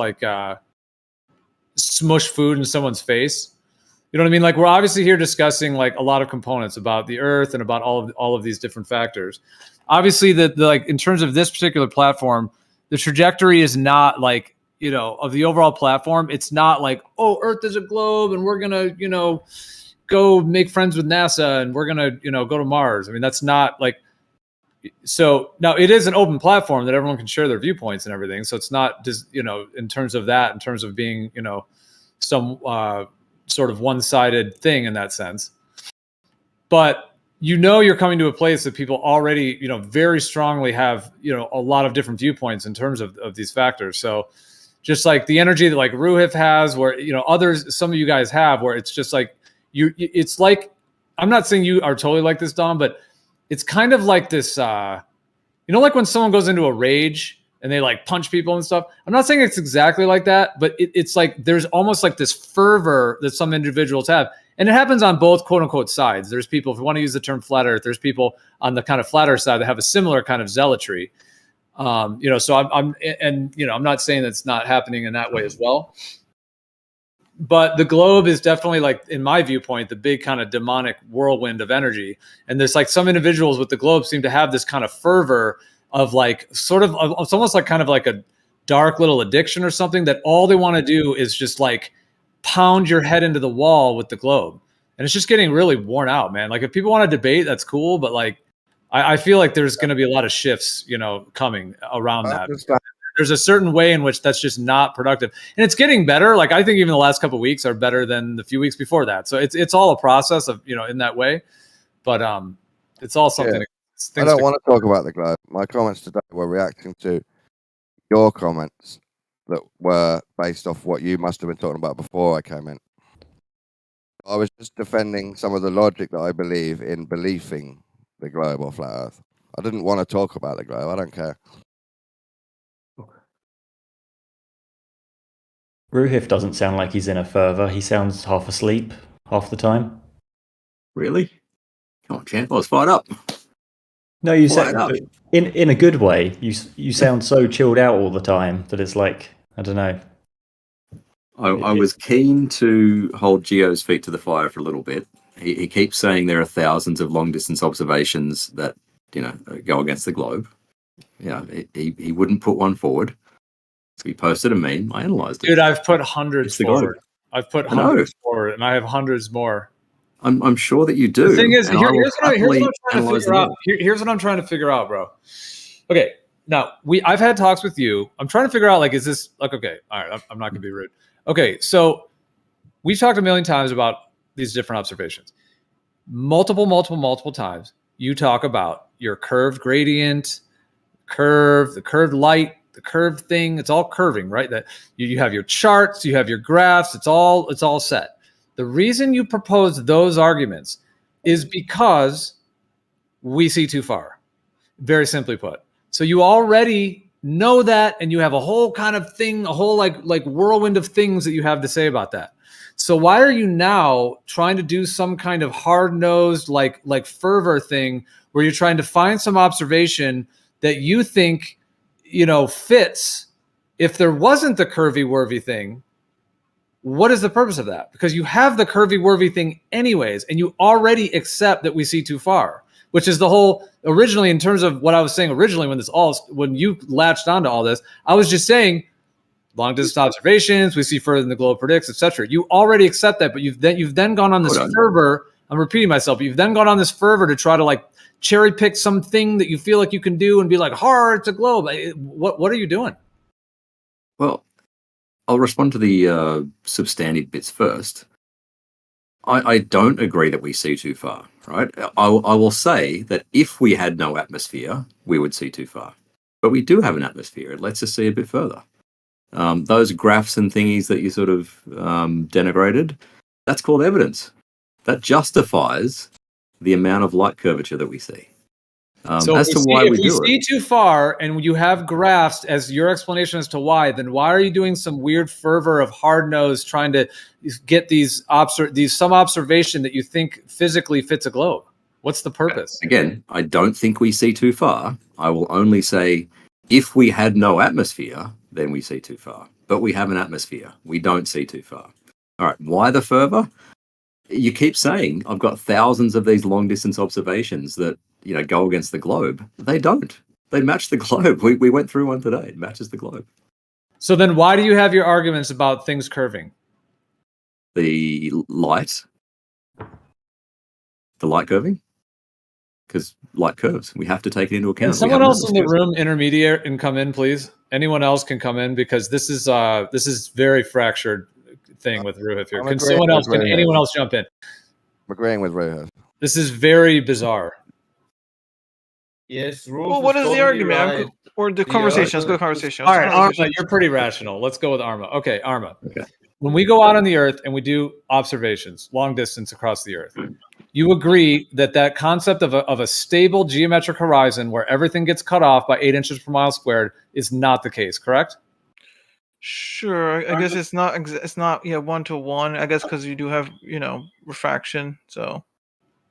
smush food in someone's face. You know what I mean? Like we're obviously here discussing like a lot of components about the Earth and about all of these different factors. Obviously, the like in terms of this particular platform, the trajectory is not like, you know, of the overall platform. It's not like, oh, Earth is a globe and we're gonna, you know, go make friends with NASA and we're gonna, you know, go to Mars. I mean, that's not like. So now it is an open platform that everyone can share their viewpoints and everything. So it's not just, you know, in terms of that, in terms of being, you know, some sort of one-sided thing in that sense. But you know, you're coming to a place that people already, you know, very strongly have, you know, a lot of different viewpoints in terms of these factors. So just like the energy that like Ruhif has, where, you know, others, some of you guys have, where it's just like it's like, I'm not saying you are totally like this, Dom, but it's kind of like this, you know, like when someone goes into a rage and they like punch people and stuff. I'm not saying it's exactly like that, but it's like there's almost like this fervor that some individuals have. And it happens on both quote unquote sides. There's people, if you want to use the term flat earth, there's people on the kind of flat earth side that have a similar kind of zealotry. You know, so I'm you know, I'm not saying that's not happening in that way as well. But the globe is definitely, like, in my viewpoint, the big kind of demonic whirlwind of energy. And there's like some individuals with the globe seem to have this kind of fervor of like sort of, it's almost like kind of like a dark little addiction or something, that all they want to do is just like pound your head into the wall with the globe. And it's just getting really worn out, man. Like if people want to debate, that's cool. But like, I feel like there's going to be a lot of shifts, you know, coming around that. There's a certain way in which that's just not productive, and it's getting better. Like I think even the last couple of weeks are better than the few weeks before that. So it's all a process of, you know, in that way, but it's all something. Yeah. I don't want to talk about the globe. My comments today were reacting to your comments that were based off what you must have been talking about before I came in. I was just defending some of the logic that I believe in believing the globe or flat Earth. I didn't want to talk about the globe. I don't care. Ruhif doesn't sound like he's in a fervor. He sounds half asleep half the time. Really? Come on, champ. I was fired up. No, you Fired sound up. in a good way. You sound so chilled out all the time that it's like, I don't know. I was keen to hold Geo's feet to the fire for a little bit. He keeps saying there are thousands of long distance observations that go against the globe. Yeah, he wouldn't put one forward. So he posted a meme. I analysed it. Dude, I've put hundreds It's the globe. forward. I've put I know. hundreds forward, and I have hundreds more. I'm sure that you do. The thing is, and I will here's what I'm happily trying to analyse figure them out. all. Here's what I'm trying to figure out, bro. Okay, now I've had talks with you. I'm trying to figure out, like, is this like, okay? All right, I'm not gonna be rude. Okay, so we've talked a million times about these different observations. Multiple times. You talk about your curved gradient, the curved light, the curved thing. It's all curving, right? That you have your charts, you have your graphs. It's all set. The reason you propose those arguments is because we see too far. Very simply put. So you already know that, and you have a whole kind of thing, a whole like whirlwind of things that you have to say about that. So why are you now trying to do some kind of hard-nosed like fervor thing where you're trying to find some observation that you think fits? If there wasn't the curvy-worvy thing, what is the purpose of that? Because you have the curvy-worvy thing anyways, and you already accept that we see too far, which is the whole originally in terms of what I was saying originally when you latched onto all this. I was just saying long distance observations, we see further than the globe predicts, etc. You already accept that, but you've then gone on this fervor. I'm repeating myself, but you've then gone on this fervor to try to like cherry pick something that you feel like you can do and be like, it's a globe. What are you doing? Well, I'll respond to the substantive bits first. I don't agree that we see too far, right? I will say that if we had no atmosphere, we would see too far. But we do have an atmosphere. It lets us see a bit further. Those graphs and thingies that you sort of denigrated, that's called evidence. That justifies the amount of light curvature that we see. So as to why we do if we see too far and you have graphs as your explanation as to why, then why are you doing some weird fervor of hard nose trying to get some observation that you think physically fits a globe? What's the purpose? Again, I don't think we see too far. I will only say if we had no atmosphere, then we see too far. But we have an atmosphere. We don't see too far. All right, why the fervor? You keep saying I've got thousands of these long distance observations that go against the globe. They don't. They match the globe. We went through one today. It matches the globe. So then why do you have your arguments about things curving? The light curving? Because light curves. We have to take it into account. Can someone else in the room intermediate and come in, please? Anyone else can come in because this is very fractured thing with Ruhif here. Can anyone else jump in? I'm agreeing with Ruhif. This is very bizarre. Yes. Well, what is the argument? Or the conversation? Let's go to conversation. All right, Arma, you're pretty rational. Let's go with Arma. Okay, Arma. Okay. When we go out on the Earth and we do observations, long distance across the Earth, you agree that concept of a stable geometric horizon where everything gets cut off by 8 inches per mile squared is not the case, correct? Sure. I guess it's not 1-to-1. I guess because you do have refraction. So.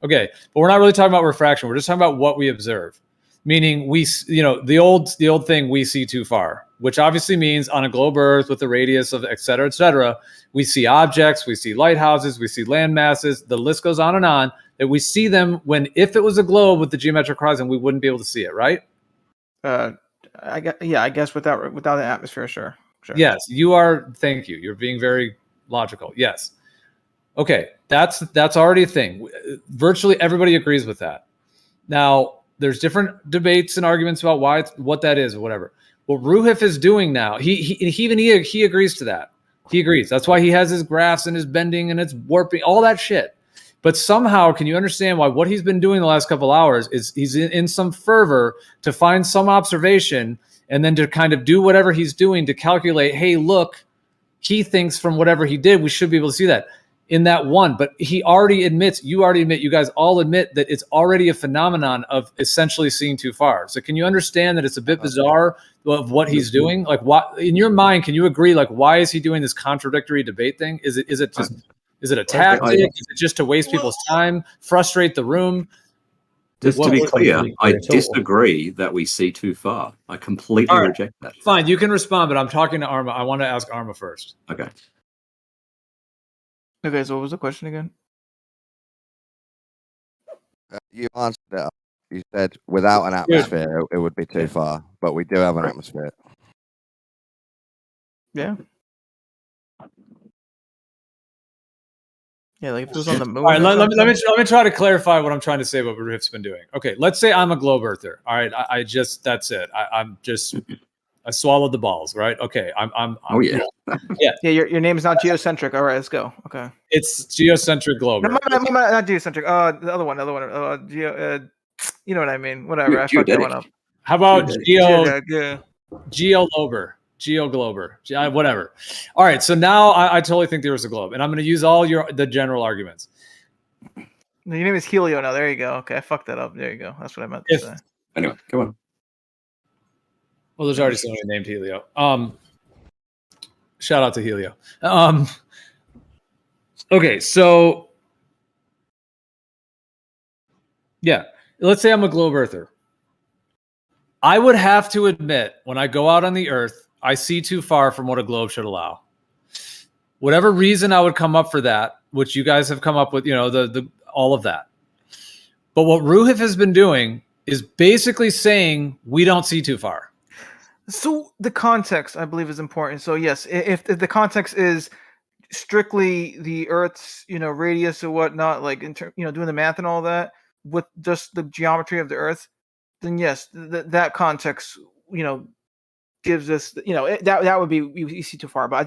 Okay, but we're not really talking about refraction. We're just talking about what we observe. Meaning the old thing, we see too far, which obviously means on a globe Earth with a radius of et cetera, we see objects, we see lighthouses, we see land masses, the list goes on, that we see them when, if it was a globe with the geometric horizon, we wouldn't be able to see it, right? I guess without the atmosphere, sure. Yes, you are. Thank you. You're being very logical. Yes. Okay, that's already a thing. Virtually everybody agrees with that. Now, there's different debates and arguments about what that is or whatever. What Ruhif is doing now, he agrees to that. He agrees. That's why he has his graphs and his bending and his warping, all that shit. But somehow, can you understand why what he's been doing the last couple hours is he's in some fervor to find some observation and then to kind of do whatever he's doing to calculate, hey, look, he thinks from whatever he did, we should be able to see that. in that one, but he already admits, you guys all admit that it's already a phenomenon of essentially seeing too far. So can you understand that it's a bit bizarre of what he's doing? Like, what in your mind, can you agree, like, why is he doing this contradictory debate thing? Is it a tactic? Is it just to waste people's time, frustrate the room? Just to be clear, I disagree that we see too far. I completely reject that. Fine, you can respond, but I'm talking to Arma. I want to ask Arma first. Okay. Okay, so what was the question again? You answered it. You said without an atmosphere, it would be too far, but we do have an atmosphere. Yeah. Yeah, like if it was on the moon. All right, let me try to clarify what I'm trying to say about what Rift's been doing. Okay, let's say I'm a globe earther. All right, I just that's it. I swallowed the balls. Right? Okay, I'm oh yeah, yeah. Your name is not geocentric. All right, let's go. Okay, it's geocentric globe. No, not geocentric. The other one. You know what I mean? Whatever. I fucked that one up. How about Geoglober? Geoglober, whatever. All right, so now I totally think there was a globe, and I'm going to use all the general arguments. Your name is Helio now. There you go. Okay, I fucked that up. There you go. That's what I meant to say. Anyway, come on. Well, there's already somebody named Helio. Shout out to Helio. Okay, so yeah, let's say I'm a globe earther. I would have to admit, when I go out on the Earth, I see too far from what a globe should allow. Whatever reason I would come up for that, which you guys have come up with, the all of that. But what Ruhif has been doing is basically saying we don't see too far. So the context, I believe, is important. So yes, if the context is strictly the Earth's, radius or whatnot, like doing the math and all that with just the geometry of the Earth, then yes, that context, gives us, that would be we see too far. But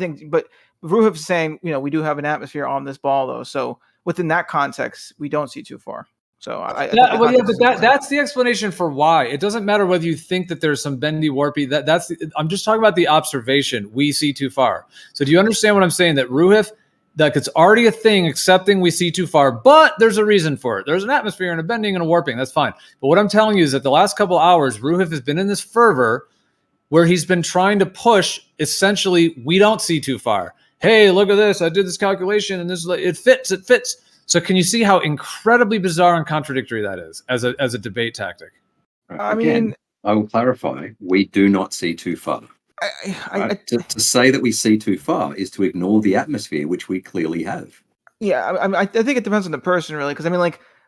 Ruhif is saying, we do have an atmosphere on this ball though. So within that context, we don't see too far. So that's the explanation for why. It doesn't matter whether you think that there's some bendy warpy. I'm just talking about the observation. We see too far. So do you understand what I'm saying? That Ruhif, like it's already a thing, accepting we see too far, but there's a reason for it. There's an atmosphere and a bending and a warping. That's fine. But what I'm telling you is that the last couple hours, Ruhif has been in this fervor where he's been trying to push, essentially, we don't see too far. Hey, look at this. I did this calculation and it fits. So can you see how incredibly bizarre and contradictory that is as a debate tactic? I mean, I will clarify. We do not see too far. To say that we see too far is to ignore the atmosphere, which we clearly have. Yeah, I think it depends on the person, really, because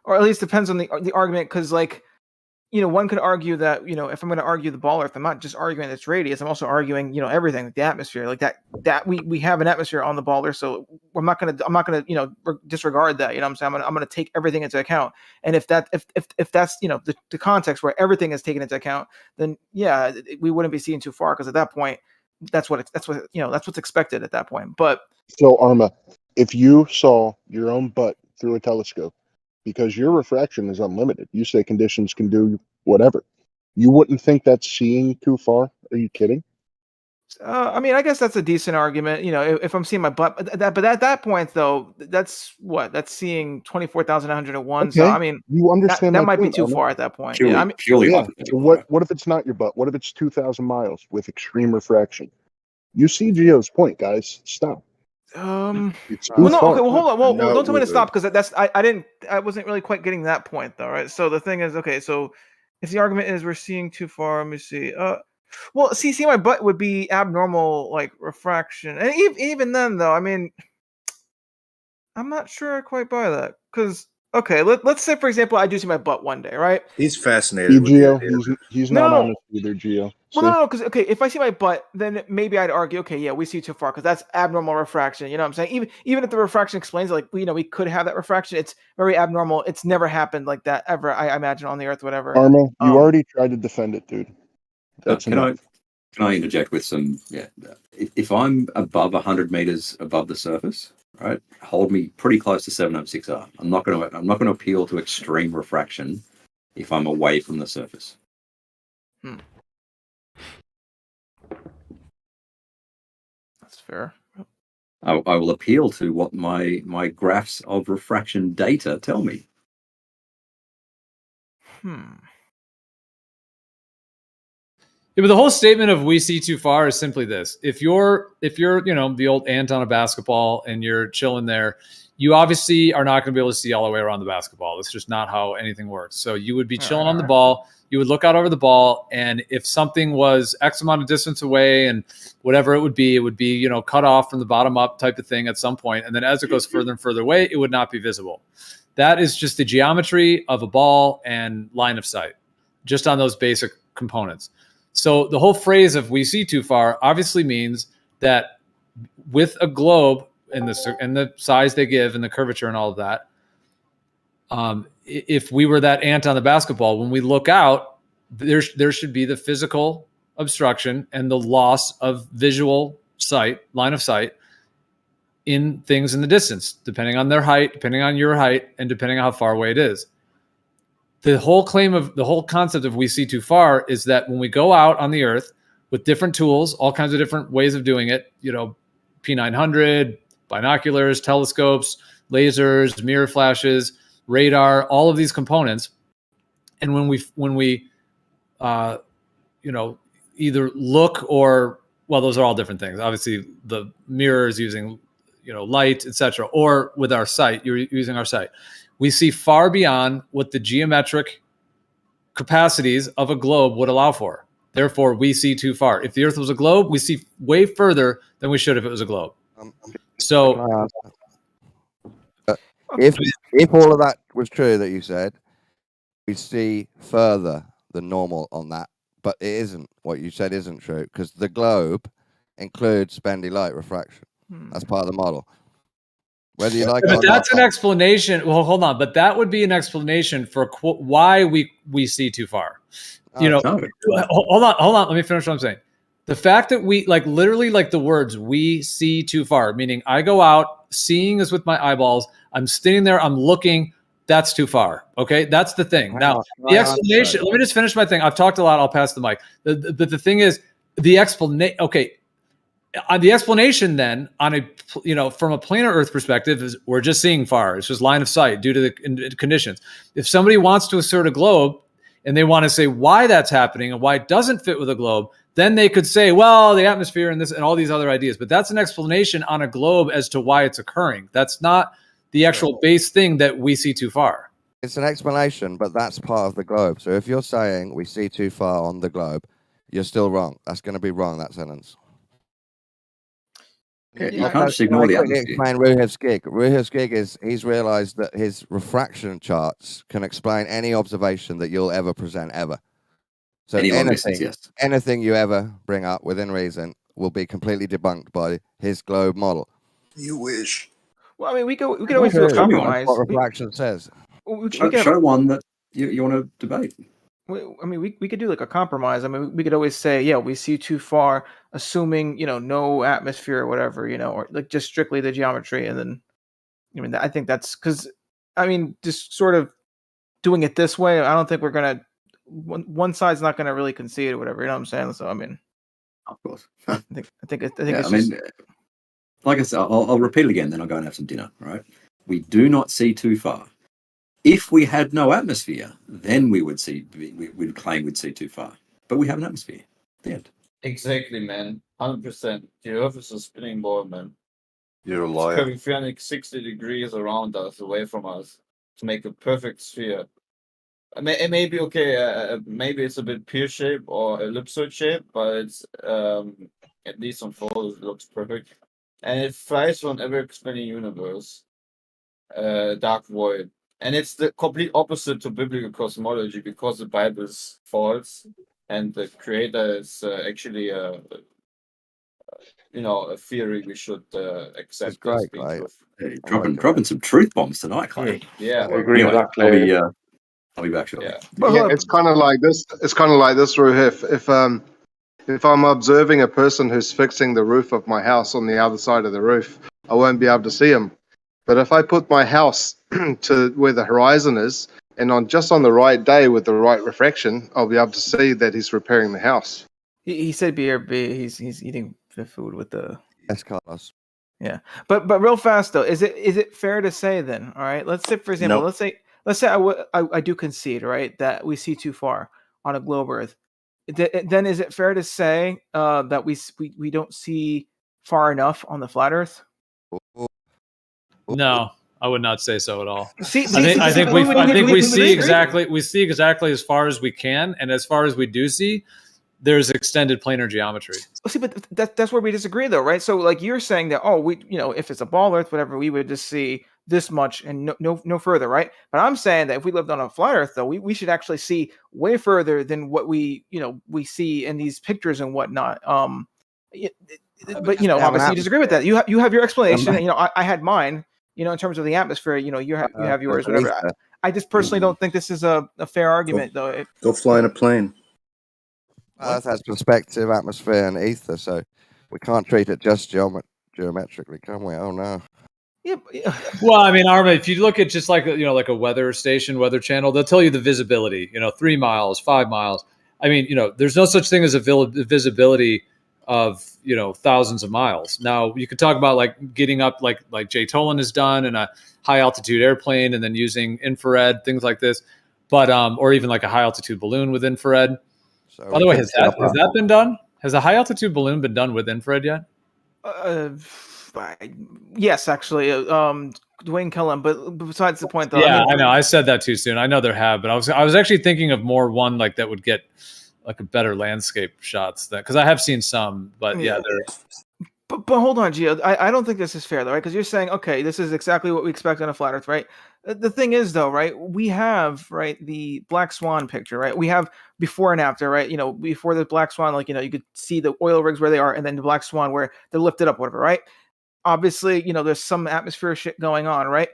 or at least depends on the argument, because one could argue that if I'm going to argue the ball Earth, I'm not just arguing its radius. I'm also arguing everything, like the atmosphere, like that we have an atmosphere on the ball Earth, so I'm not gonna disregard that. I'm saying I'm gonna take everything into account. And if that's the context where everything is taken into account, then yeah, we wouldn't be seeing too far, because at that point, that's what's expected at that point. But so Arma, if you saw your own butt through a telescope, because your refraction is unlimited, you say conditions can do whatever, you wouldn't think that's seeing too far? Are you kidding? I guess that's a decent argument. If I'm seeing my butt, but at that point though, that's seeing 24,901. Okay. So you understand that my might be point, too Arma. far at that point. Purely. What if it's not your butt? What if it's 2,000 miles with extreme refraction? You see Geo's point, guys. Stop. It's too far. Okay, well, hold on. Well, No, don't tell me to stop, because I wasn't really quite getting that point though, right? So the thing is, okay, so if the argument is we're seeing too far, let me see. Well, see my butt would be abnormal, like refraction, and even then though, I'm not sure I quite buy that, because okay, let's say for example I do see my butt one day, right? He's fascinated with Geo, it. he's not honest either, Geo. Well, no, because okay, if I see my butt, then maybe I'd argue, okay, yeah, we see too far, because that's abnormal refraction. You know what I'm saying? Even if the refraction explains it, like we could have that refraction, it's very abnormal. It's never happened like that ever, I imagine, on the Earth, whatever. Arma, you already tried to defend it, dude. That's enough. Can I interject with some? Yeah, if I'm above 100 meters above the surface, right, hold me pretty close to 706R. I'm not going to appeal to extreme refraction if I'm away from the surface. That's fair. I will appeal to what my graphs of refraction data tell me. Yeah, but the whole statement of "we see too far" is simply this: if you're the old ant on a basketball and you're chilling there, you obviously are not going to be able to see all the way around the basketball. That's just not how anything works. So you would be chilling on the ball. You would look out over the ball, and if something was X amount of distance away and whatever it would be cut off from the bottom up type of thing at some point. And then as it goes further and further away, it would not be visible. That is just the geometry of a ball and line of sight, just on those basic components. So the whole phrase of "we see too far" obviously means that with a globe and the size they give and the curvature and all of that, if we were that ant on the basketball, when we look out, there should be the physical obstruction and the loss of visual sight, line of sight, in things in the distance, depending on their height, depending on your height, and depending on how far away it is. The whole concept of "we see too far" is that when we go out on the earth with different tools, all kinds of different ways of doing it, P900, binoculars, telescopes, lasers, mirror flashes, radar, all of these components. And when we either look or, well, those are all different things. Obviously the mirror is using, light, etc. Or with our sight, you're using our sight. We see far beyond what the geometric capacities of a globe would allow for. Therefore, we see too far. If the Earth was a globe, we see way further than we should if it was a globe. So, if all of that was true that you said, we see further than normal on that, but it isn't. What you said isn't true because the globe includes bendy light refraction. That's part of the model. Whether you like it or but that's not, an explanation. Well, hold on, but that would be an explanation for why we see too far. Hold on. Let me finish what I'm saying. The fact that we literally the words "we see too far," meaning I go out, seeing is with my eyeballs. I'm standing there, I'm looking. That's too far. Okay, that's the thing. Now, the explanation. Let me just finish my thing. I've talked a lot. I'll pass the mic. But the thing is, the explanation. Okay. The explanation then on from a planar Earth perspective is we're just seeing far. It's just line of sight due to the conditions. If somebody wants to assert a globe and they want to say why that's happening and why it doesn't fit with a globe, then they could say, well, the atmosphere and this and all these other ideas. But that's an explanation on a globe as to why it's occurring. That's not the actual base thing that we see too far. it's an explanation, but that's part of the globe. So if you're saying we see too far on the globe, you're still wrong. That's going to be wrong, that sentence. You can't just ignore the atmosphere. Explain Ruhev's gig. Ruhev's gig is he's realized that his refraction charts can explain any observation that you'll ever present ever. So anything you ever bring up within reason will be completely debunked by his globe model. You wish. Well, I mean, we could always do a compromise. What refraction says. Show one that you want to debate. I mean, we could do a compromise. I mean, we could always say, yeah, we see too far, assuming no atmosphere or whatever, or just strictly the geometry, and then, I think that's because, just sort of doing it this way, I don't think we're gonna. One side's not gonna really concede or whatever. You know what I'm saying? So of course. I think Yeah, it's like I said, I'll repeat it again. Then I'll go and have some dinner. Right? We do not see too far. If we had no atmosphere, then we'd claim we'd see too far. But we have an atmosphere. The end. Exactly, man. 100%. The Earth is a spinning ball, man. You're a It's liar. curving 360 degrees around us, away from us, to make a perfect sphere. It may be okay. Maybe it's a bit pear shape or ellipsoid shape, but it's at least on photos it looks perfect, and it flies from ever expanding universe, dark void. And it's the complete opposite to biblical cosmology because the Bible is false and the creator is actually a theory we should accept. It's great, right? Hey, dropping some truth bombs tonight, Clay. Yeah, I agree with that, Clay. I'll be back shortly. Yeah, it's kind of like this. It's kind of like this, Ruh. If I'm observing a person who's fixing the roof of my house on the other side of the roof, I won't be able to see him. But if I put my house to where the horizon is, and on the right day with the right refraction, I'll be able to see that he's repairing the house. He said BRB. He's eating the food with the. Yes, Carlos. Yeah, but real fast though, is it fair to say then? All right, let's say for example, Nope. let's say I do concede, right, that we see too far on a globe Earth. Then is it fair to say that we don't see far enough on the flat Earth? No, I would not say so at all. See, I think we see exactly as far as we can, and as far as we do see, there's extended planar geometry. See, but that's where we disagree, though, right? So, like you're saying that, oh, we, if it's a ball Earth, whatever, we would just see this much and no further, right? But I'm saying that if we lived on a flat Earth, though, we should actually see way further than what we see in these pictures and whatnot. But obviously you disagree with that. You have your explanation. And, I had mine. In terms of the atmosphere, you have yours, whatever. I just personally don't think this is a fair argument, though. Go fly in a plane. Earth has perspective, atmosphere, and ether, so we can't treat it just geometrically, can we? Oh no. Yeah. Well, I mean, Arma, if you look at just like like a weather station, weather channel, they'll tell you the visibility. 3 miles, 5 miles. I mean, there's no such thing as a visibility of thousands of miles. Now you could talk about like getting up like Jay Tolan has done in a high altitude airplane and then using infrared, things like this, but or even like a high altitude balloon with infrared. So by the way, has that been done? Has a high altitude balloon been done with infrared yet? Yes, actually, Dwayne Cullen. But besides the point, though. Yeah, I know. I said that too soon. I know there have, but I was actually thinking of more one like that would get like a better landscape shots, because I have seen some, but yeah, they're. But hold on, Gio. I don't think this is fair, though, right? Because you're saying, okay, this is exactly what we expect on a flat Earth, right? The thing is, though, right? We have, right, the Black Swan picture, right? We have before and after, right? Before the Black Swan, like, you could see the oil rigs where they are, and then the Black Swan where they're lifted up, whatever, right? Obviously, there's some atmosphere shit going on, right?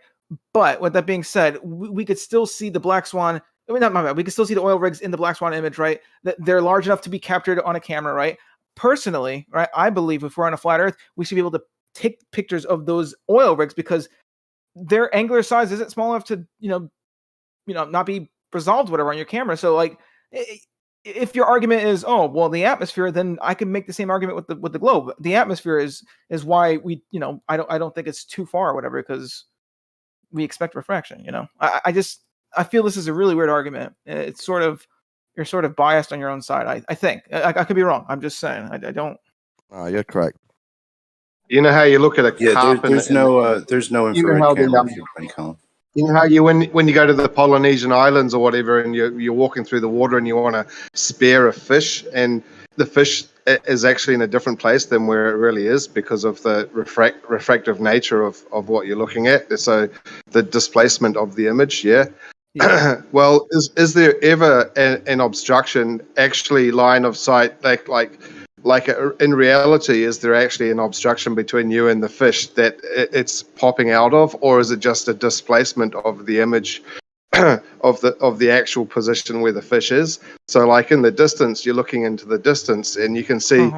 But with that being said, we could still see the Black Swan. I mean, not my bad. We can still see the oil rigs in the Black Swan image, right? That they're large enough to be captured on a camera, right? Personally, right, I believe if we're on a flat Earth, we should be able to take pictures of those oil rigs because their angular size isn't small enough to, not be resolved, whatever, on your camera. So, like, if your argument is, oh, well, the atmosphere, then I can make the same argument with the globe. The atmosphere is why we, I don't think it's too far, or whatever, because we expect refraction. I feel this is a really weird argument. It's you're sort of biased on your own side. I think I could be wrong. I'm just saying. I don't. Oh, you're correct. You know how you look at a carp there's no infrared camera if you're playing Colin. You know how when you go to the Polynesian islands or whatever, and you're walking through the water and you want to spear a fish, and the fish is actually in a different place than where it really is because of the refractive nature of what you're looking at. So the displacement of the image, yeah. Well, is there ever an obstruction actually line of sight like in reality? Is there actually an obstruction between you and the fish that it's popping out of, or is it just a displacement of the image of the actual position where the fish is? So like in the distance, you're looking into the distance and you can see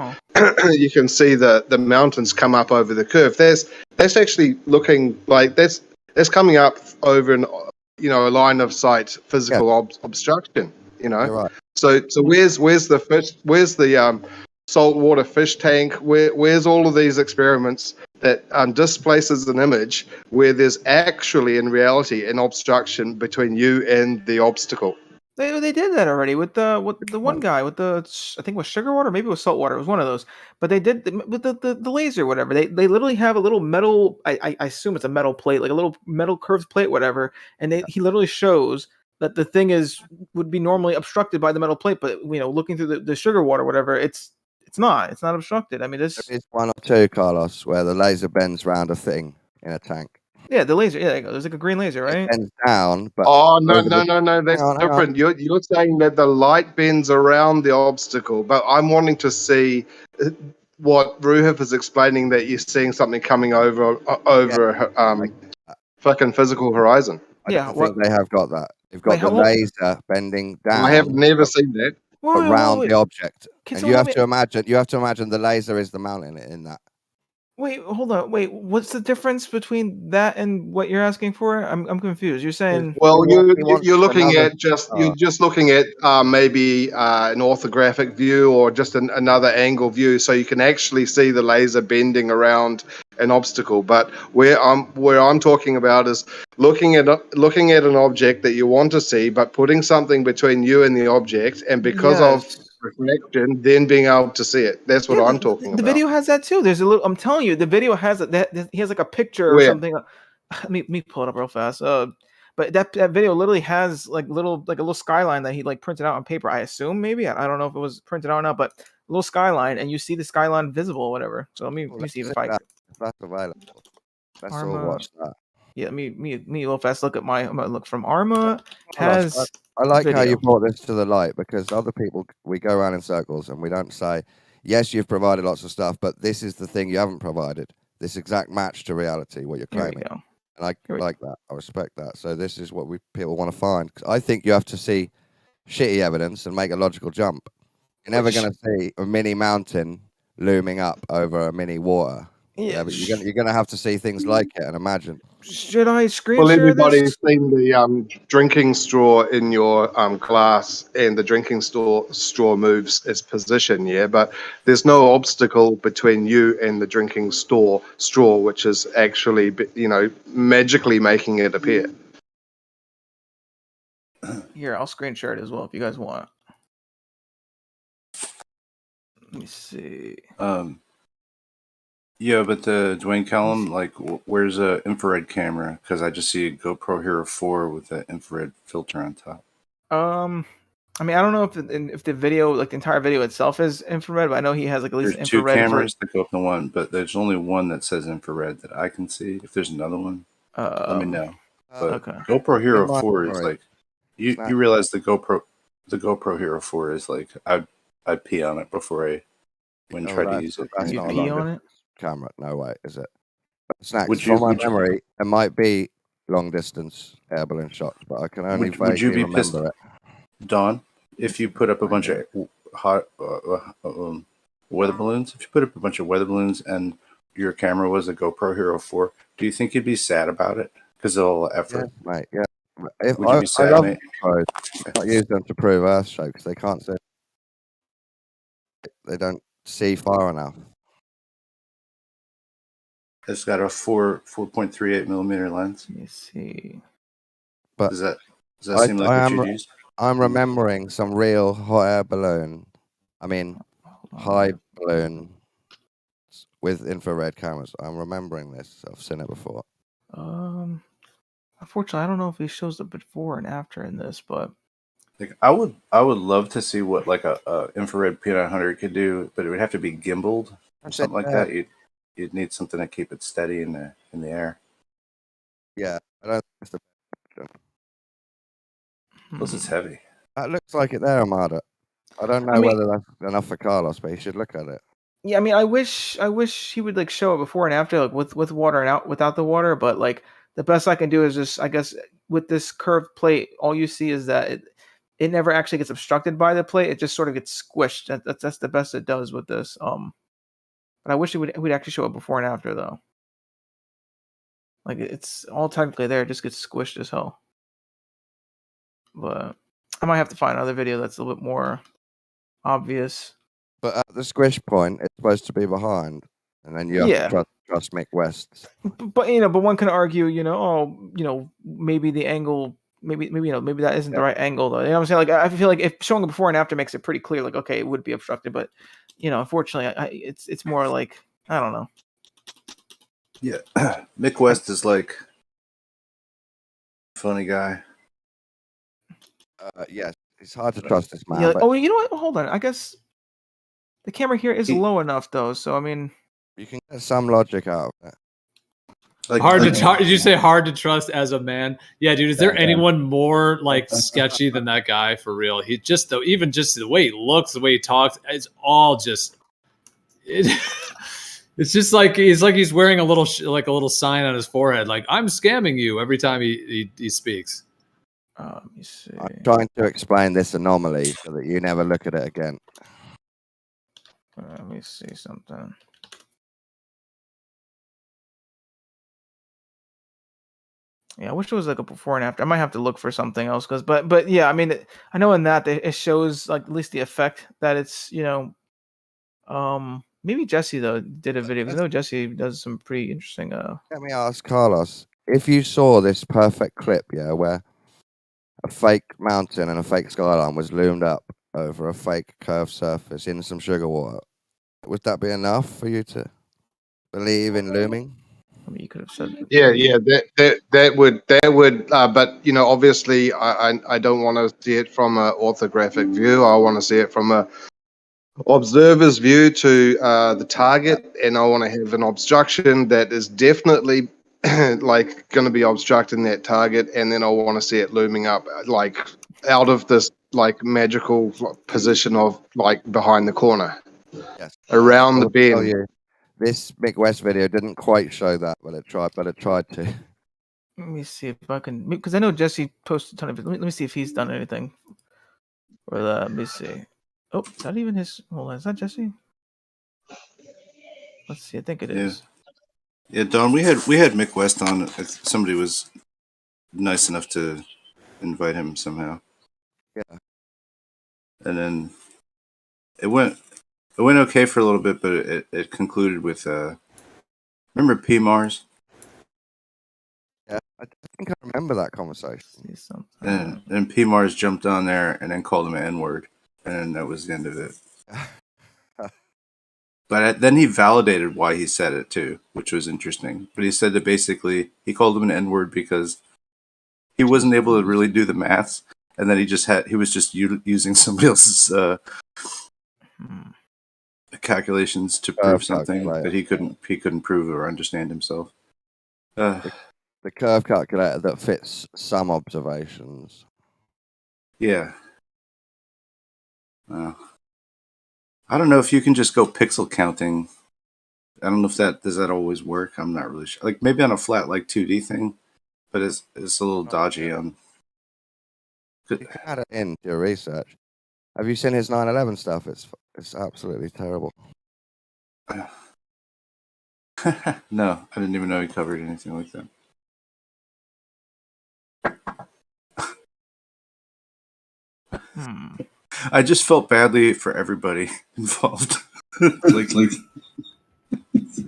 you can see the mountains come up over the curve. That's actually looking like that's coming up over a line of sight physical obstruction. Right. So where's the fish? Where's the saltwater fish tank? Where's all of these experiments that displaces an image where there's actually in reality an obstruction between you and the obstacle? They did that already with the one guy with I think it was sugar water, maybe it was salt water. It was one of those. But they did with the laser, whatever. They literally have a little metal. I assume it's a metal plate, like a little metal curved plate, whatever. And he literally shows that the thing would be normally obstructed by the metal plate, but looking through the sugar water, whatever, it's not obstructed. I mean, There's one or two, Carlos, where the laser bends round a thing in a tank. Yeah, the laser. Yeah, there you go. There's like a green laser, right? It bends down, but no, that's different. You're saying that the light bends around the obstacle, but I'm wanting to see what Ruhif is explaining, that you're seeing something coming over fucking physical horizon. I think they have got that. They've got the laser bending down. I have never seen that. Around the object. And you have to imagine the laser is the mountain in that. Wait, hold on. Wait, what's the difference between that and what you're asking for? I'm confused. You're saying Well, He wants you're looking another. at you're just looking at maybe an orthographic view or just another angle view, so you can actually see the laser bending around an obstacle. But where I'm talking about is looking at an object that you want to see, but putting something between you and the object, and because of yes. reflection, then being able to see it. That's what Yeah, I'm talking the about. video has that too. There's a little. I'm telling you, the video has that. He has like a picture or Where? something. Let me pull it up real fast. But that video literally has like a little skyline that he like printed out on paper. I assume maybe I don't know if it was printed out or not, but a little skyline, and you see the skyline visible or whatever. So let me see if I If that's available. Let's all Arma. watch that. Yeah, me a little fast look at my. I'm gonna look from Arma Carlos, has. I like how you video. brought this to the light, because other people, we go around in circles and we don't say, yes, you've provided lots of stuff, but this is the thing you haven't provided. This exact match to reality, what you're Here we claiming. go. And I Here we like that. I respect that. So this is what people want to find. 'Cause I think you have to see shitty evidence and make a logical jump. You're never going to see a mini mountain looming up over a mini water. Yeah, But you're gonna have to see things like it and imagine. Should I screen Well, share everybody's this? seen the drinking straw in your glass, and the drinking straw moves its position, yeah. But there's no obstacle between you and the drinking straw, which is actually, magically making it appear. Here, I'll screen share it as well if you guys want. Let me see. Yeah, but the Dwayne Callum, like, where's a infrared camera? Because I just see a GoPro Hero 4 with an infrared filter on top. I mean, I don't know if the video, like the entire video itself, is infrared, but I know he has like at least There's two infrared cameras that go up to one, but there's only one that says infrared that I can see. If there's another one, let me know. But okay. GoPro Hero In my 4 is memory, like, you realize the GoPro Hero 4 is like, I'd pee on it before I try to use it. That's right? not a pee long on it? camera. No way, is it? Snacks. Would From you- my would you- memory, it might be long distance air balloon shots, but I can only Would you vaguely be pissed, remember it. Don, if you put up a bunch of hot weather balloons? If you put up a bunch of weather balloons and your camera was a GoPro Hero 4, do you think you'd be sad about it? Because of all the effort. Yeah, mate. Yeah. If Would you be sad, I love mate? GoPros. Not use them to prove Earth show because they can't see. They don't see far enough. It's got a 4.38 millimeter lens. Let me see. But does that seem like what you'd use? I'm remembering some real hot air balloon. I mean, high balloon with infrared cameras. I'm remembering this. I've seen it before. Unfortunately, I don't know if he shows the before and after in this, but Like I would love to see what like a infrared P900 could do, but it would have to be gimbaled or That's something it, like that. You'd need something to keep it steady in the air. Yeah, I don't think it's the option. Plus, it's heavy. That looks like it there, Amada. I don't know whether that's enough for Carlos, but he should look at it. yeah, I mean, I wish he would like show it before and after, like with water and without the water. But like the best I can do is just, I guess, with this curved plate, all you see is that it never actually gets obstructed by the plate. It just sort of gets squished. That's the best it does with this. But I wish we'd actually show it before and after though. Like it's all technically there, it just gets squished as hell. But I might have to find another video that's a little bit more obvious. But at the squish point, it's supposed to be behind, and then you have to trust Mick West. But but one can argue, maybe the angle, maybe that isn't the right angle though. You know what I'm saying? Like I feel like if showing it before and after makes it pretty clear, like okay, it would be obstructed, but unfortunately, it's more like I don't know. Yeah, Mick West is like funny guy. Yes, it's hard to trust this man. Yeah. But Oh, you know what? Hold on. I guess the camera here is low enough though, so I mean, you can get some logic out of it. Did you say hard to trust as a man? Yeah, dude. Is there anyone more like sketchy than that guy for real? He just even just the way he looks, the way he talks, it's all just. It's just like he's wearing a little like a little sign on his forehead, like I'm scamming you every time he speaks. Let me see. I'm trying to explain this anomaly so that you never look at it again. Let me see something. Yeah, I wish it was like a before and after. I might have to look for something else but yeah, I mean, I know in that it shows like at least the effect that it's maybe Jesse though did a video because I know Jesse does some pretty interesting. Let me ask Carlos, if you saw this perfect clip, yeah, where a fake mountain and a fake skyline was loomed up over a fake curved surface in some sugar water, would that be enough for you to believe in looming? I mean, you could have said. Yeah, that would. But obviously, I don't want to see it from an orthographic view. I want to see it from a observer's view to the target, and I want to have an obstruction that is definitely like going to be obstructing that target, and then I want to see it looming up like out of this like magical position of like behind the corner, around the bend. This Mick West video didn't quite show that, but it tried to. Let me see if I can, because I know Jesse posted a ton of it. Let me see if he's done anything. Or let me see. Oh, is that even his? Hold on, is that Jesse? Let's see. I think it is. Yeah, Don. We had Mick West on. Somebody was nice enough to invite him somehow. Yeah. And then it went okay for a little bit, but it concluded with remember P Mars? Yeah, I think I remember that conversation. And P Mars jumped on there and then called him an N-word, and that was the end of it. But then he validated why he said it too, which was interesting. But he said that basically he called him an N-word because he wasn't able to really do the maths, and then he was just using somebody else's calculations to prove something that he couldn't prove or understand himself. The curve calculator that fits some observations. Yeah. I don't know if you can just go pixel counting. I don't know if does that always work. I'm not really sure. Like maybe on a flat like 2D thing, but it's a little dodgy on. You can add it into your research. Have you seen his 9/11 stuff? It's absolutely terrible. No, I didn't even know he covered anything like that. I just felt badly for everybody involved. like.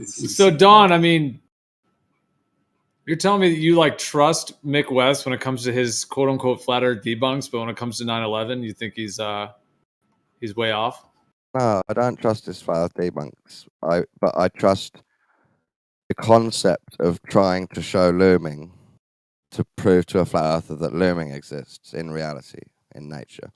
So Don, I mean, you're telling me that you like trust Mick West when it comes to his quote unquote flat earth debunks, but when it comes to 9/11, you think he's way off? No, I don't trust his flat earth debunks. But I trust the concept of trying to show looming to prove to a flat earther that looming exists in reality, in nature.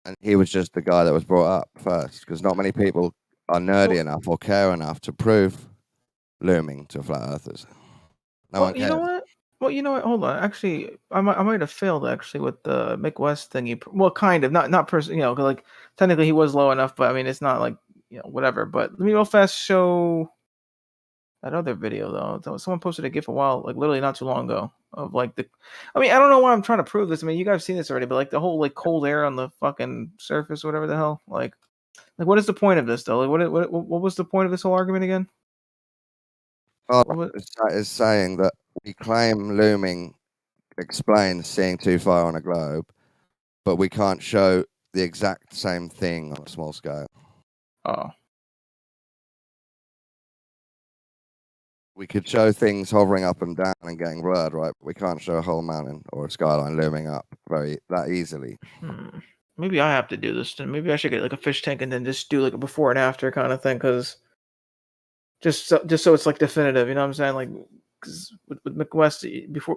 And he was just the guy that was brought up first, because not many people are nerdy enough or care enough to prove looming to flat earthers. No one cares. You know what? Well, you know what? Hold on. Actually, I might have failed actually with the Mick West thing. Well, kind of. Not person. Like technically he was low enough, but I mean it's not like whatever. But let me real fast show that other video though. Someone posted a GIF a while, like literally not too long ago, of like the. I mean, I don't know why I'm trying to prove this. I mean, you guys have seen this already, but like the whole like cold air on the fucking surface, whatever the hell. Like what is the point of this though? Like what was the point of this whole argument again? Is saying that we claim looming explains seeing too far on a globe, but we can't show the exact same thing on a small scale. Oh. We could show things hovering up and down and getting blurred, right? But we can't show a whole mountain or a skyline looming up that easily. Maybe I have to do this. Then maybe I should get like a fish tank and then just do like a before and after kind of thing, because just so it's like definitive. You know what I'm saying? Like because with Mick West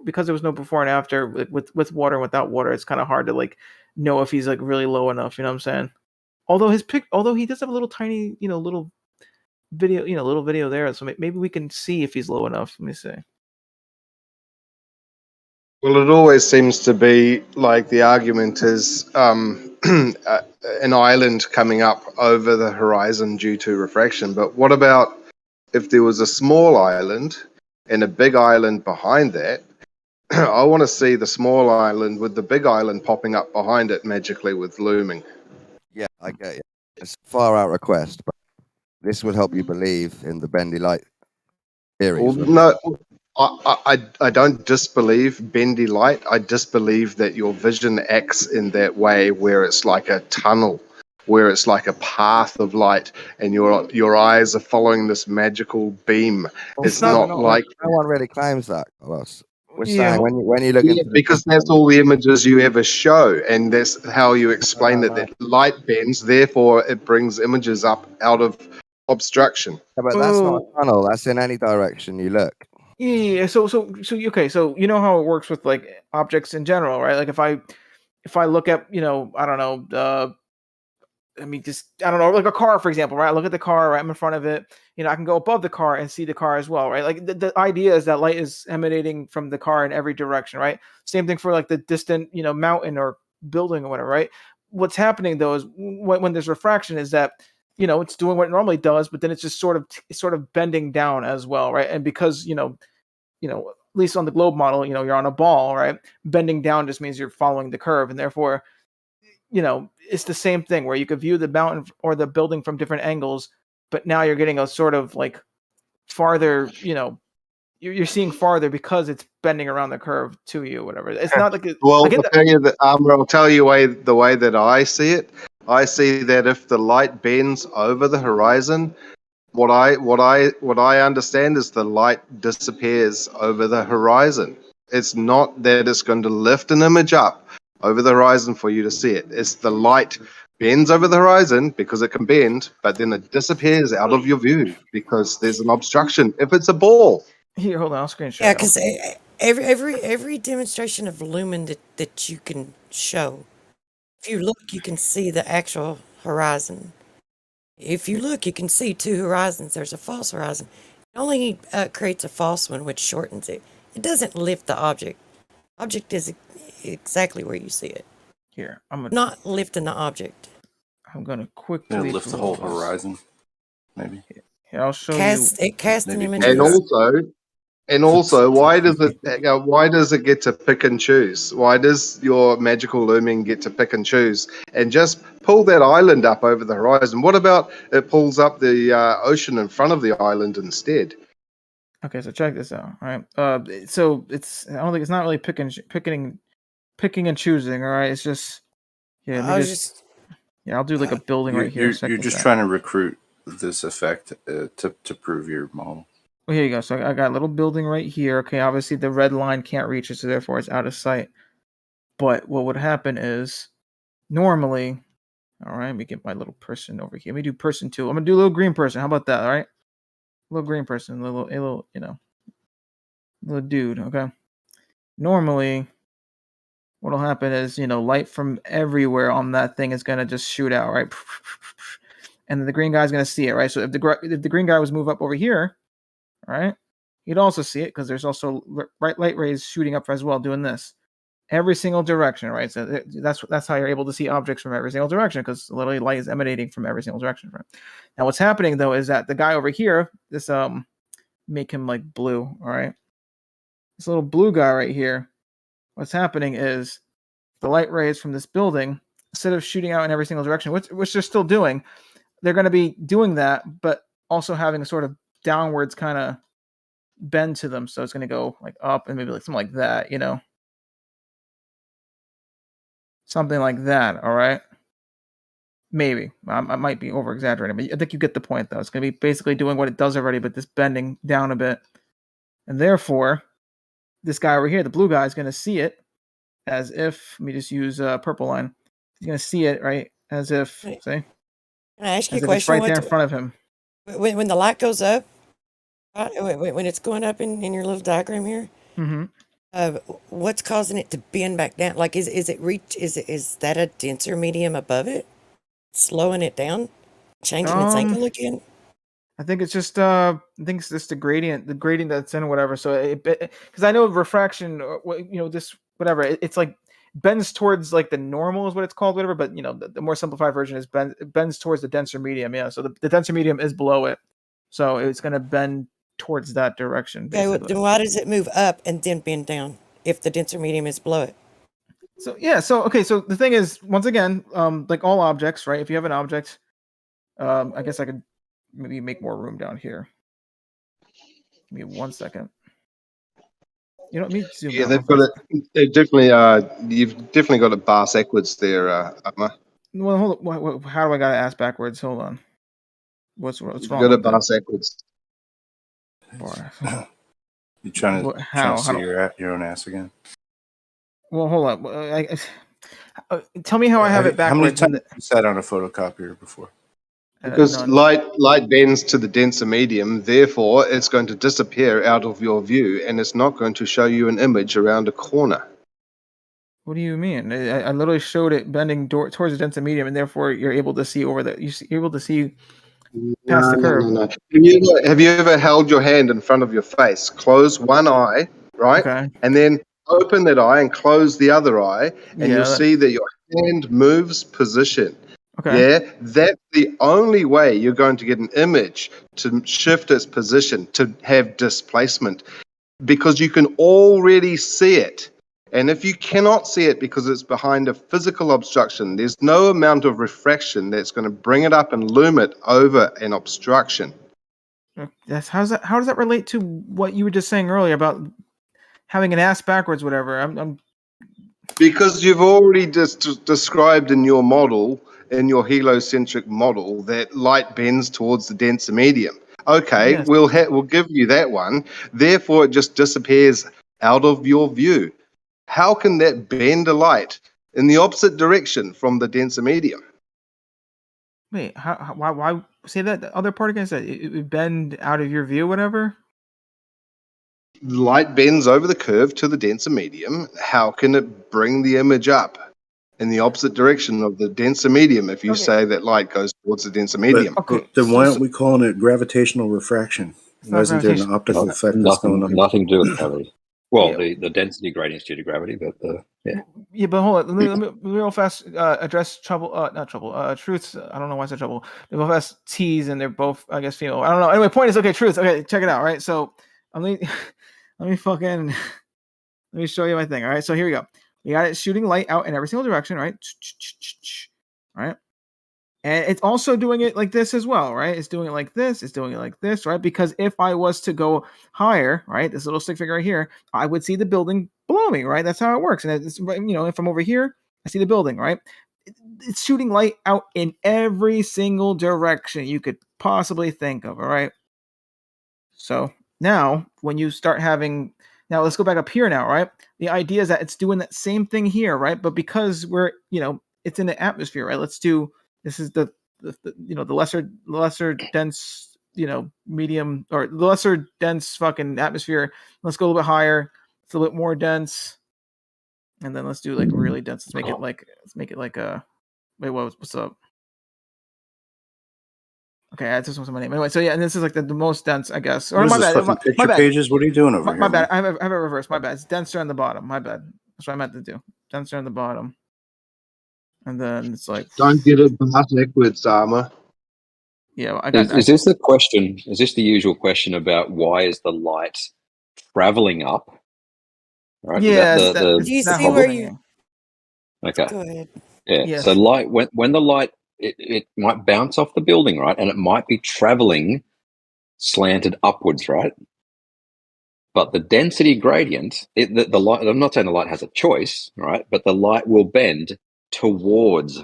because there was no before and after with water and without water, it's kind of hard to like know if he's like really low enough. You know what I'm saying? Although he does have a little tiny little video there, so maybe we can see if he's low enough. Let me see. Well, it always seems to be like the argument is an island coming up over the horizon due to refraction. But what about if there was a small island and a big island behind that? I want to see the small island with the big island popping up behind it magically with looming. Yeah, I get you. It's a far out request, but this would help you believe in the bendy light theories. Well, no, I don't disbelieve bendy light. I disbelieve that your vision acts in that way, where it's like a tunnel, where it's like a path of light, and your eyes are following this magical beam. It's not like no one really claims that, Carlos. We're Yeah. saying when you look Yeah, into the because that's all the images you ever show, and that's how you explain it. That light bends, therefore it brings images up out of obstruction. Yeah, but that's not a tunnel. That's in any direction you look. Yeah. So okay. So you know how it works with like objects in general, right? Like if I look at I don't know I mean, just I don't know, like a car, for example, right? I look at the car, right? I'm in front of it. I can go above the car and see the car as well, right? Like the idea is that light is emanating from the car in every direction, right? Same thing for like the distant, mountain or building or whatever, right? What's happening though is when there's refraction, is that it's doing what it normally does, but then it's just sort of bending down as well, right? And because at least on the globe model, you're on a ball, right? Bending down just means you're following the curve, and therefore it's the same thing where you could view the mountain or the building from different angles, but now you're getting a sort of like farther, you're seeing farther because it's bending around the curve to you, whatever. It's not like Well, I get I'll tell you that I'll tell you the way that I see it. I see that if the light bends over the horizon, what I understand is the light disappears over the horizon. It's not that it's going to lift an image up over the horizon for you to see it. It's the light bends over the horizon because it can bend, but then it disappears out of your view because there's an obstruction. If it's a ball. Here, hold on, I'll screen Yeah, share. because every demonstration of lumen that you can show, if you look, you can see the actual horizon. If you look, you can see two horizons. There's a false horizon. It only creates a false one, which shortens it. It doesn't lift the object. Object is exactly where you see it. Here, not lifting the object. I'm gonna quickly lift the whole horizon, maybe. Here, I'll show It casts an image. And also, why does it get to pick and choose? Why does your magical looming get to pick and choose and just pull that island up over the horizon? What about it pulls up the ocean in front of the island instead? Okay, so check this out. All right. So it's I don't think it's not really picking and choosing. All right. It's just I'll do like a building right here. You're just trying to recruit this effect to prove your model. Well, here you go. So I got a little building right here. Okay, obviously the red line can't reach it, so therefore it's out of sight. But what would happen is normally, all right, let me get my little person over here. Let me do person 2. I'm gonna do a little green person. How about that? All right, little green person, a little little dude. Okay. Normally, what'll happen is light from everywhere on that thing is gonna just shoot out, right? And then the green guy's gonna see it, right? So if the green guy was move up over here, right, you'd also see it because there's also light rays shooting up as well, doing this every single direction, right? So that's how you're able to see objects from every single direction, because literally light is emanating from every single direction. Right? Now, what's happening though is that the guy over here, this make him like blue, all right? This little blue guy right here, what's happening is the light rays from this building, instead of shooting out in every single direction, which they're still doing, they're going to be doing that, but also having a sort of downwards kind of bend to them. So it's going to go like up and maybe like something like that, something like that. All right. Maybe I might be over exaggerating, but I think you get the point though. It's going to be basically doing what it does already, but this bending down a bit. And therefore, this guy over here, the blue guy, is going to see it as if, let me just use a purple line. He's going to see it, right? As if, see? Can I ask you As a if it's question? right there in front of him. When the light goes up, when it's going up in your little diagram here, what's causing it to bend back down? Like, is that a denser medium above it, slowing it down, changing its angle again? I think it's just the gradient that's in whatever. So because I know refraction, this whatever, it's like bends towards like the normal is what it's called, whatever. But the more simplified version is bends towards the denser medium. Yeah, so the denser medium is below it, so it's going to bend towards that direction. Okay, well, then why does it move up and then bend down if the denser medium is below it? So yeah, so the thing is, once again, like all objects, right? If you have an object, I guess I could maybe make more room down here. Give me 1 second. You don't need to zoom Yeah, out. they've got it. They definitely. You've definitely got it bar backwards there, Arma. Well, hold on. How do I got to ask backwards? Hold on. What's You've wrong got with it bar it? backwards. You trying to How see do, your own ass again? well, hold on. Tell me how I have it How many backwards. times have you sat on a photocopier before? Because None. light bends to the denser medium, therefore it's going to disappear out of your view, and it's not going to show you an image around a corner. What do you mean? I literally showed it bending towards the denser medium, and therefore you're able to see over the. You're able to see past No, the no, curve. no, no. Have you ever held your hand in front of your face? Close one eye, right? Okay. And then open that eye and close the other eye, and you'll Yeah. see that your hand moves position. Okay. Yeah, that's the only way you're going to get an image to shift its position, to have displacement, because you can already see it. And if you cannot see it because it's behind a physical obstruction, there's no amount of refraction that's going to bring it up and loom it over an obstruction. That's how does that relate to what you were just saying earlier about having an ass backwards, whatever? I'm Because you've already just described in your model, in your heliocentric model, that light bends towards the denser medium. Okay, Yes. we'll give you that one. Therefore, it just disappears out of your view. How can that bend a light in the opposite direction from the denser medium? Wait, why say that the other part again? Said it would bend out of your view, whatever. Light bends over the curve to the denser medium. How can it bring the image up in the opposite direction of the denser medium if you Okay. say that light goes towards the denser But, medium? but then why aren't we calling it gravitational refraction? It's Why not isn't there an gravitational. optical It's effect that's going on? Nothing to do with gravity. Well, Yeah. the density gradient is due to gravity, but yeah. Yeah, but hold on. Let me real fast address trouble. Not trouble. Truths. I don't know why I said trouble. They both has T's and they're both, I guess, female. I don't know. Anyway, point is, okay, truths. Okay, check it out. Right. So let me fucking let me show you my thing. All right. So here we go. We got it shooting light out in every single direction. Right. All right. And it's also doing it like this as well, right? It's doing it like this. It's doing it like this, right? Because if I was to go higher, right, this little stick figure right here, I would see the building below me, right? That's how it works. And it's, if I'm over here, I see the building, right? It's shooting light out in every single direction you could possibly think of, all right? So now, when you start having, now let's go back up here now, right? The idea is that it's doing that same thing here, right? But because we're, it's in the atmosphere, right? Let's do, this is the lesser dense, medium, or the lesser dense fucking atmosphere. Let's go a little bit higher. It's a little bit more dense. And then let's do like really dense. Let's make it like a, wait, what's up? Okay, I just was my name. Anyway, so yeah, and this is like the most dense, I guess. Or What is my this, bad. fucking My picture bad. pages? What are you doing over My here, bad. man? I have it reversed. My bad. It's denser on the bottom. My bad. That's what I meant to do. Denser on the bottom. And then it's like, Don't get it backwards, Armor. yeah, well, I got. Is this the question? Is this the usual question about why is the light traveling up? Right? Yeah. Is that Do you that see whole where thing. you? Okay. Go ahead. Yeah. Yes. So light, when the light, it might bounce off the building, right? And it might be traveling slanted upwards, right? But the density gradient, the light, I'm not saying the light has a choice, right? But the light will bend towards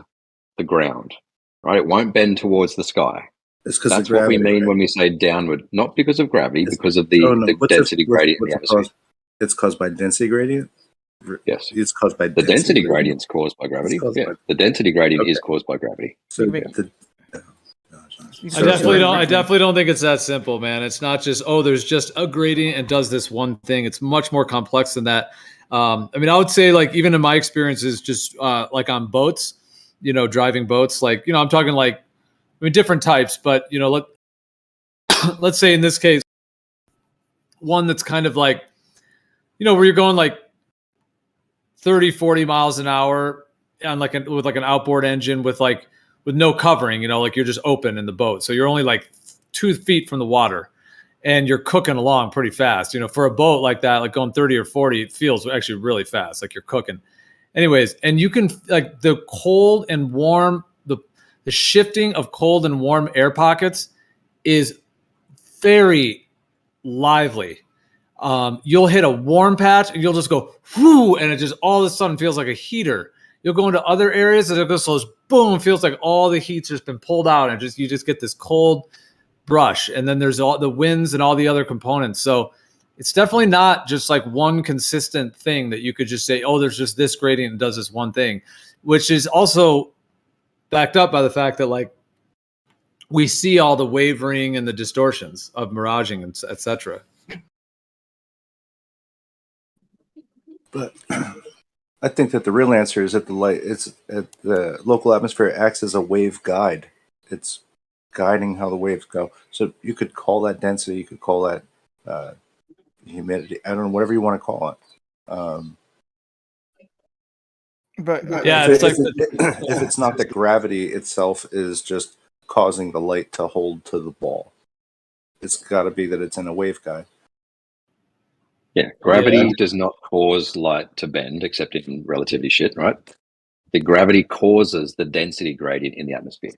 the ground, right? It won't bend towards the sky. It's because of That's what we gravity, mean right? when we say downward, not because of gravity, because of the What's density gradient in the it atmosphere. caused? It's caused by density gradient? Yes. It's caused by The density gradient is caused by gravity. Yeah. The density gradient is caused by gravity. So I definitely don't think it's that simple, man. It's not just, there's just a gradient and does this one thing. It's much more complex than that. I mean, I would say, like, even in my experiences, just like on boats, driving boats, like, I'm talking like, different types, but let's say in this case, one that's kind of like, where you're going like 30, 40 miles an hour on with like an outboard engine with no covering, like you're just open in the boat. So you're only like 2 feet from the water and you're cooking along pretty fast. For a boat like that, like going 30 or 40, it feels actually really fast. Like you're cooking. Anyways, and you can, like, the cold and warm, the shifting of cold and warm air pockets is very lively. You'll hit a warm patch and you'll just go whoo, and it just all of a sudden feels like a heater. You'll go into other areas and it goes boom, feels like all the heat's just been pulled out, and you just get this cold brush. And then there's all the winds and all the other components. So it's definitely not just like one consistent thing that you could just say, oh, there's just this gradient and does this one thing, which is also backed up by the fact that like we see all the wavering and the distortions of miraging and etc. But I think that the real answer is that the local atmosphere acts as a wave guide. It's guiding how the waves go. So you could call that density, you could call that humidity. I don't know, whatever you want to call it. But yeah, if it's not that gravity itself is just causing the light to hold to the ball, it's got to be that it's in a wave guide. Yeah, gravity does not cause light to bend, except in relativity shit, right? The gravity causes the density gradient in the atmosphere.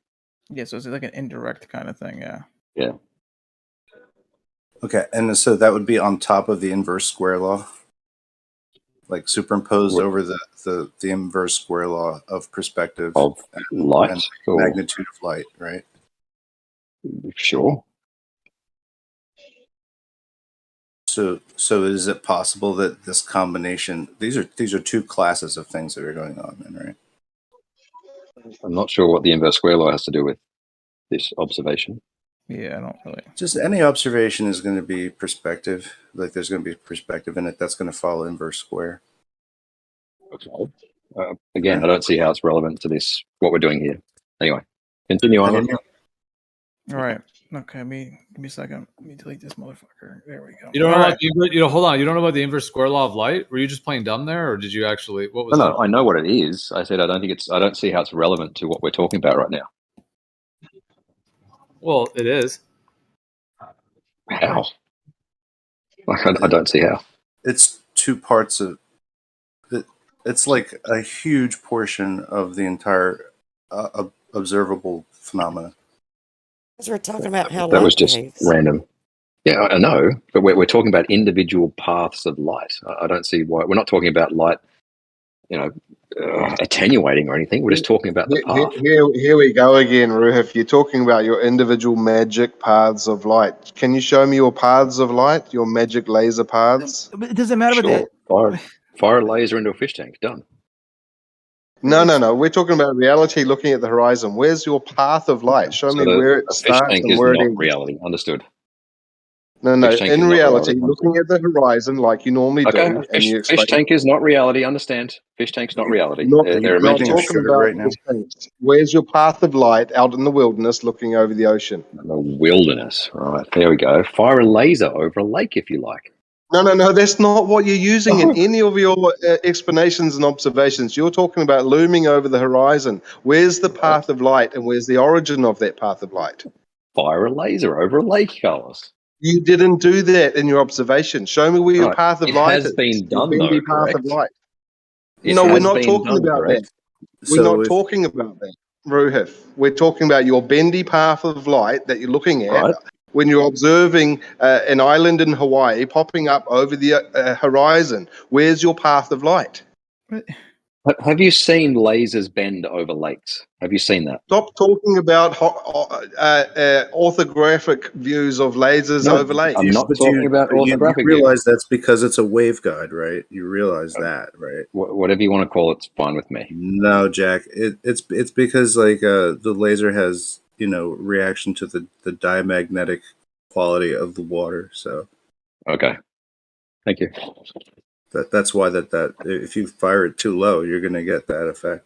Yeah, so it's like an indirect kind of thing. Yeah. Yeah. Okay, and so that would be on top of the inverse square law, like superimposed over the inverse square law of perspective of light and or magnitude of light, right? Sure. So is it possible that this combination, these are two classes of things that are going on, then, right? I'm not sure what the inverse square law has to do with this observation. Yeah, I don't really. Just any observation is going to be perspective. Like there's going to be perspective in it that's going to follow inverse square. Okay. Again, I don't see how it's relevant to this, what we're doing here. Anyway, continue on. All right. Okay, give me a second. Let me delete this motherfucker. There we go. You don't All know right. about hold on. You don't know about the inverse square law of light? Were you just playing dumb there, or did you actually? What was No, that? I know what it is. I said I don't see how it's relevant to what we're talking about right now. Well, it is. How? I don't see how. It's two parts of it. It's like a huge portion of the entire observable phenomena. Because we're talking about how That light was just behaves. random. Yeah, I know, but we're talking about individual paths of light. I don't see why we're not talking about light, attenuating or anything. We're just talking about the path. Here we go again, Ruhif. You're talking about your individual magic paths of light. Can you show me your paths of light, your magic laser paths? But it doesn't matter Sure. Fire a laser into a fish tank. Done. No. We're talking about reality looking at the horizon. Where's your path of light? Show me where it a fish starts tank and is where it not ends. reality. Understood. No. Fish tank is In not reality, reality. looking at the horizon like you normally Okay, do, and you fish explain. tank is not reality. Understand? Fish tank's not reality. They're Not imaginary. talking about fish tanks. Where's your path of light out in the wilderness looking over the ocean? The wilderness. Right, there we go. Fire a laser over a lake if you like. No. That's not what you're using in any of your explanations and observations. You're talking about looming over the horizon. Where's the path of light, and where's the origin of that path of light? Fire a laser over a lake, Carlos. You didn't do that in your observation. Show me where your Right. path of It light has is. been Your done, bendy though, path of correct? light. It No, we're has not been talking done, about correct? that. We're not talking about that, Ruhif. We're talking about your bendy path of light that you're looking at Right. when you're observing an island in Hawaii popping up over the horizon. Where's your path of light? Have you seen lasers bend over lakes? Have you seen that? Stop talking about orthographic views of lasers over lakes. I'm not talking about You orthographic realize that's because it's a waveguide, right? You realize that, right? Whatever you want to call it's fine with me. No, Jack. It's because like the laser has reaction to the diamagnetic quality of the water. So okay, thank you. That's why that if you fire it too low, you're going to get that effect.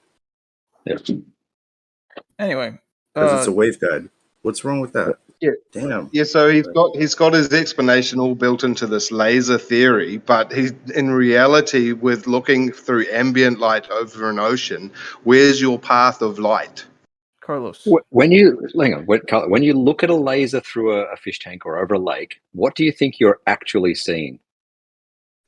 Yeah. Anyway, because it's a waveguide. What's wrong with that? Yeah. Damn. Yeah, so he's got his explanation all built into this laser theory, but he's in reality with looking through ambient light over an ocean. Where's your path of light? Carlos. When you look at a laser through a fish tank or over a lake, what do you think you're actually seeing?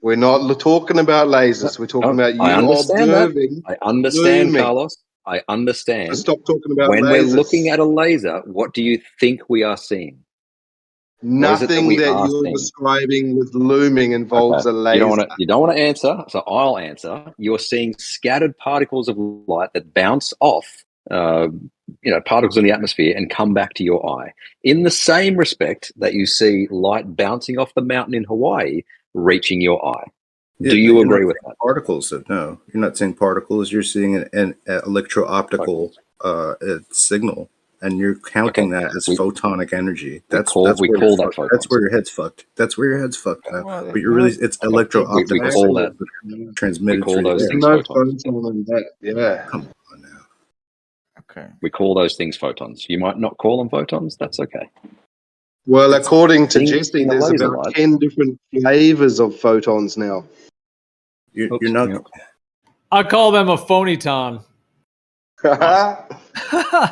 We're not talking about lasers. We're talking about you I understand observing. I understand, looming. Carlos. I understand. So stop talking about when lasers. we're looking at a laser, what do you think we are seeing? Nothing we that are you're seeing? describing with looming involves Okay. a laser. You don't want to answer, so I'll answer. You're seeing scattered particles of light that bounce off, particles in the atmosphere and come back to your eye. In the same respect that you see light bouncing off the mountain in Hawaii, reaching your eye. Do you you're agree not with seeing that? particles? So no, you're not seeing particles. You're seeing an electro-optical signal, and you're counting that as photonic energy. That's call where that that's photons. where your head's fucked. That's where your head's fucked now. Well, But you're really it's We electro-optical call signals that. that are transmitted We call through the those air. things no photons. photon in that. Yeah. Come on now. Okay. We call those things photons. You might not call them photons. That's okay. Well, according to Seeing Jesse, a there's laser about light. 10 different flavors of photons now. You're not. I call them a phonyton.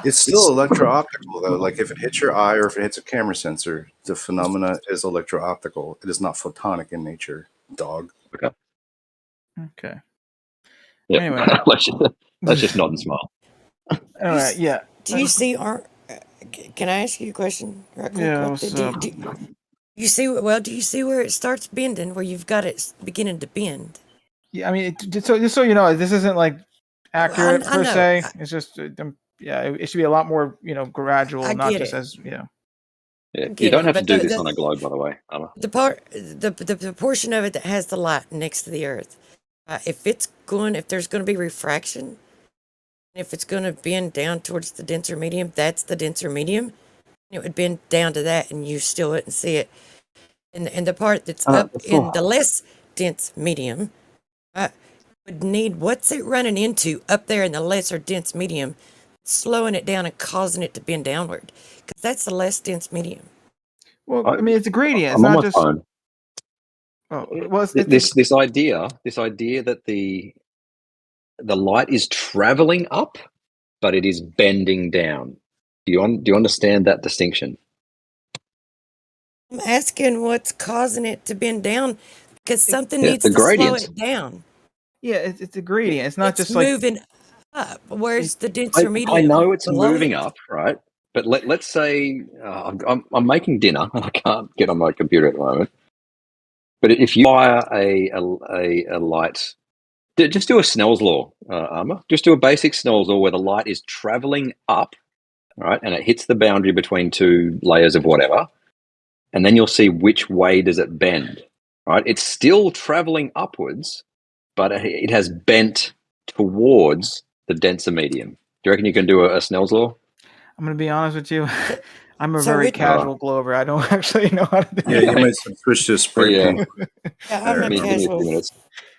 It's still electro-optical though. Like if it hits your eye or if it hits a camera sensor, the phenomena is electro-optical. It is not photonic in nature. Dog. Okay. Okay. Yeah. Anyway. let's just nod and smile. All right. Yeah. Do you see can I ask you a question right quick? Yeah, What what's do, up? do you see? Well, do you see where it starts bending? Where you've got it beginning to bend? Yeah, I mean, just so you know, this isn't like accurate I per know. se. It's just, yeah, it should be a lot more, gradual, I not get just it. as, Yeah. I You get don't it, have to but do this on a globe, by the way, Amma. the portion of it that has the light next to the Earth, if there's going to be refraction, if it's going to bend down towards the denser medium, that's the denser medium. It would bend down to that, and you still wouldn't see it. And the part that's up in the less dense medium would need what's it running into up there in the lesser dense medium, slowing it down and causing it to bend downward, because that's the less dense medium. Well, I mean, it's a gradient. It's I'm on not my just. phone. Oh, well, This idea that the light is traveling up, but it is bending down. Do you understand that distinction? I'm asking what's causing it to bend down, because something Yeah, needs the to slow gradient. it down. Yeah, it's a gradient. It's not It's just like moving up. Where's the denser I medium know it's below moving it? up, right? But let's say I'm making dinner and I can't get on my computer at the moment. But if you fire a light, just do a Snell's law, Armour. Just do a basic Snell's law where the light is traveling up, right, and it hits the boundary between two layers of whatever, and then you'll see which way does it bend, right? It's still traveling upwards, but it has bent towards the denser medium. Do you reckon you can do a Snell's law? I'm going to be honest with you. I'm a So very it- casual glober. I don't actually know how to do Yeah, that. you might switch to spray paint. Yeah, I'm a Give me a few casual. minutes.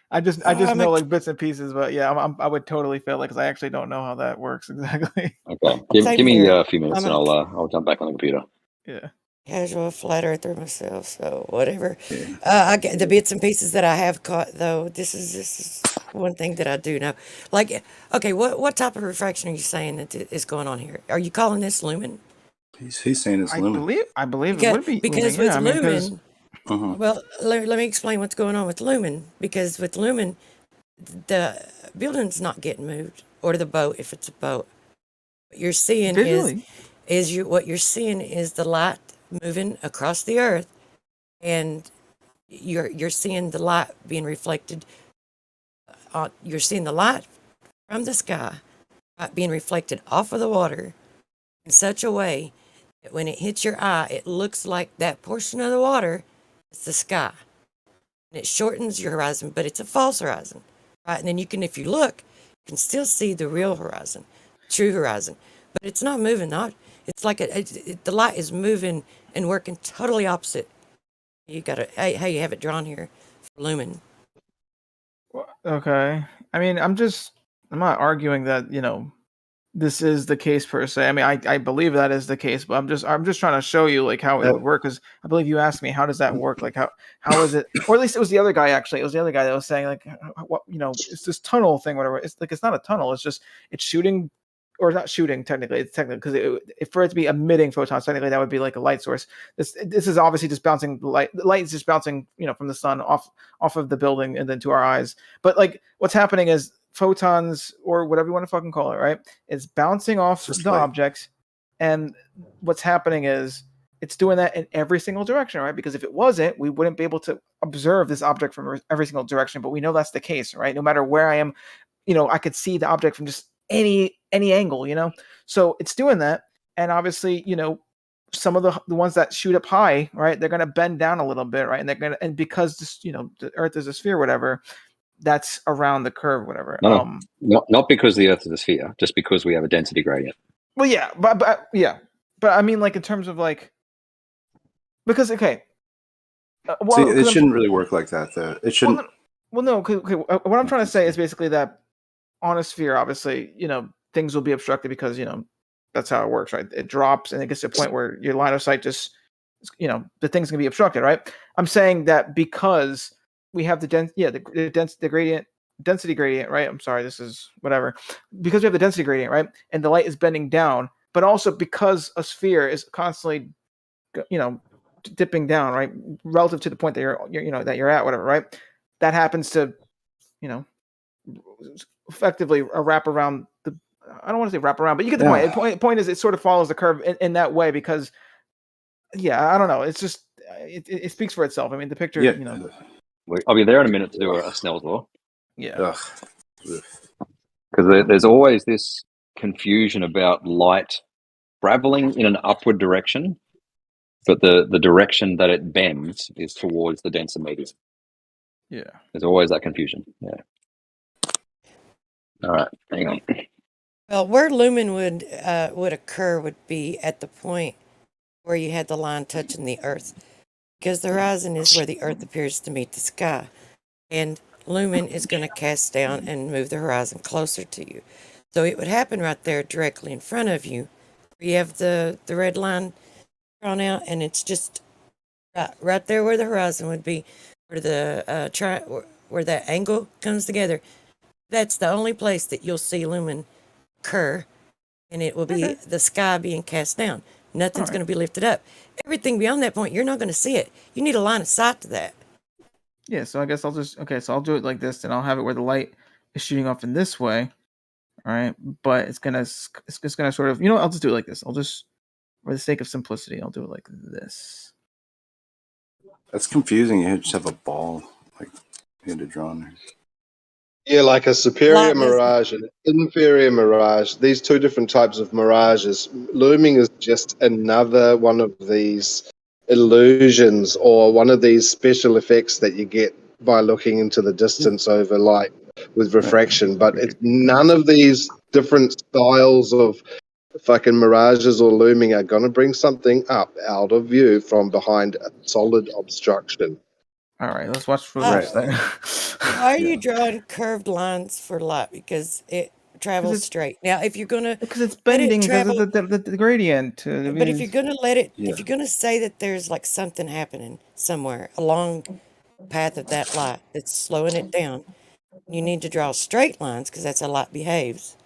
I just I'm know a- like bits and pieces, but yeah, I would totally fail it because I actually don't know how that works exactly. Okay, Same give me here. a few minutes I'm and a I'll jump back on the computer. Yeah. casual flat earther myself, so whatever. I get the bits and pieces that I have caught, though. This is one thing that I do know. Like, okay, what type of refraction are you saying that is going on here? Are you calling this lumen? He's saying it's lumen. I believe Because, it would be because looming. with Yeah, I mean, because lumen, Uh-huh. well, let me explain what's going on with lumen. Because with lumen, the building's not getting moved, or the boat if it's a boat. What you're seeing visually, what you're seeing is the light moving across the earth, and you're seeing the light being reflected. You're seeing the light from the sky being reflected off of the water in such a way that when it hits your eye, it looks like that portion of the water is the sky, and it shortens your horizon, but it's a false horizon, right? And then if you look, you can still see the real horizon, true horizon, but it's not moving. It's like the light is moving and working totally opposite. You got how you have it drawn here for lumen. okay. I mean, I'm not arguing that this is the case per se. I mean, I believe that is the case, but I'm just trying to show you like how it would work, because I believe you asked me how does that work, like how is it, or at least it was the other guy actually. It was the other guy that was saying like what it's this tunnel thing, whatever. It's like it's not a tunnel. It's just it's shooting. Or not shooting technically, it's technically because for it to be emitting photons, technically that would be like a light source. This is obviously just bouncing light. The light is just bouncing, from the sun off of the building and then to our eyes. But like what's happening is photons, or whatever you want to fucking call it, right? It's bouncing off the objects, and what's happening is it's doing that in every single direction, right? Because if it wasn't, we wouldn't be able to observe this object from every single direction. But we know that's the case, right? No matter where I am, I could see the object from just any angle, So it's doing that, and obviously, some of the ones that shoot up high, right? They're going to bend down a little bit, right? And because this, the Earth is a sphere, whatever, that's around the curve, whatever. No, not because the Earth is a sphere, just because we have a density gradient. Well, yeah, but I mean, like in terms of like, because okay, See, it shouldn't really work like that, though. It shouldn't. Well, no. What I'm trying to say is basically that on a sphere, obviously, things will be obstructed because that's how it works, right? It drops and it gets to a point where your line of sight just, the thing's gonna be obstructed, right? I'm saying that because we have the density gradient, right? I'm sorry, this is whatever. Because we have the density gradient, right? And the light is bending down, but also because a sphere is constantly, dipping down, right? Relative to the point that you're at, whatever, right? That happens to, effectively wrap around the. I don't want to say wrap around, but you get the point. The point is, it sort of follows the curve in that way because, I don't know. It's just it speaks for itself. I mean, the picture, I'll be there in a minute to do a Snell's law. Yeah. Because there's always this confusion about light traveling in an upward direction, but the direction that it bends is towards the denser medium. Yeah. There's always that confusion. Yeah. All right, hang on. Well, where lumen would occur would be at the point where you had the line touching the Earth, because the horizon is where the Earth appears to meet the sky, and lumen is going to cast down and move the horizon closer to you. So it would happen right there directly in front of you. You have the red line drawn out, and it's just right there where the horizon would be, where the where that angle comes together. That's the only place that you'll see lumen occur, and it will be the sky being cast down. Nothing's going to be lifted up. Everything beyond that point, you're not going to see it. You need a line of sight to that. Yeah, so I guess I'll do it like this, and I'll have it where the light is shooting off in this way. All right, but it's gonna sort of, I'll just do it like this. I'll just, for the sake of simplicity, I'll do it like this. That's confusing. You just have a ball like you had to draw on there. Yeah, like a superior mirage and inferior mirage. These two different types of mirages. Looming is just another one of these illusions or one of these special effects that you get by looking into the distance over light with refraction. But it's none of these different styles of fucking mirages or looming are going to bring something up out of view from behind a solid obstruction. All right, let's watch for the rest then. Why are you drawing curved lines for light? Because it travels straight. Now, if you're gonna, because it's bending because of the gradient. But if you're gonna let it, if you're gonna say that there's like something happening somewhere along the path of that light that's slowing it down, you need to draw straight lines because that's how light behaves.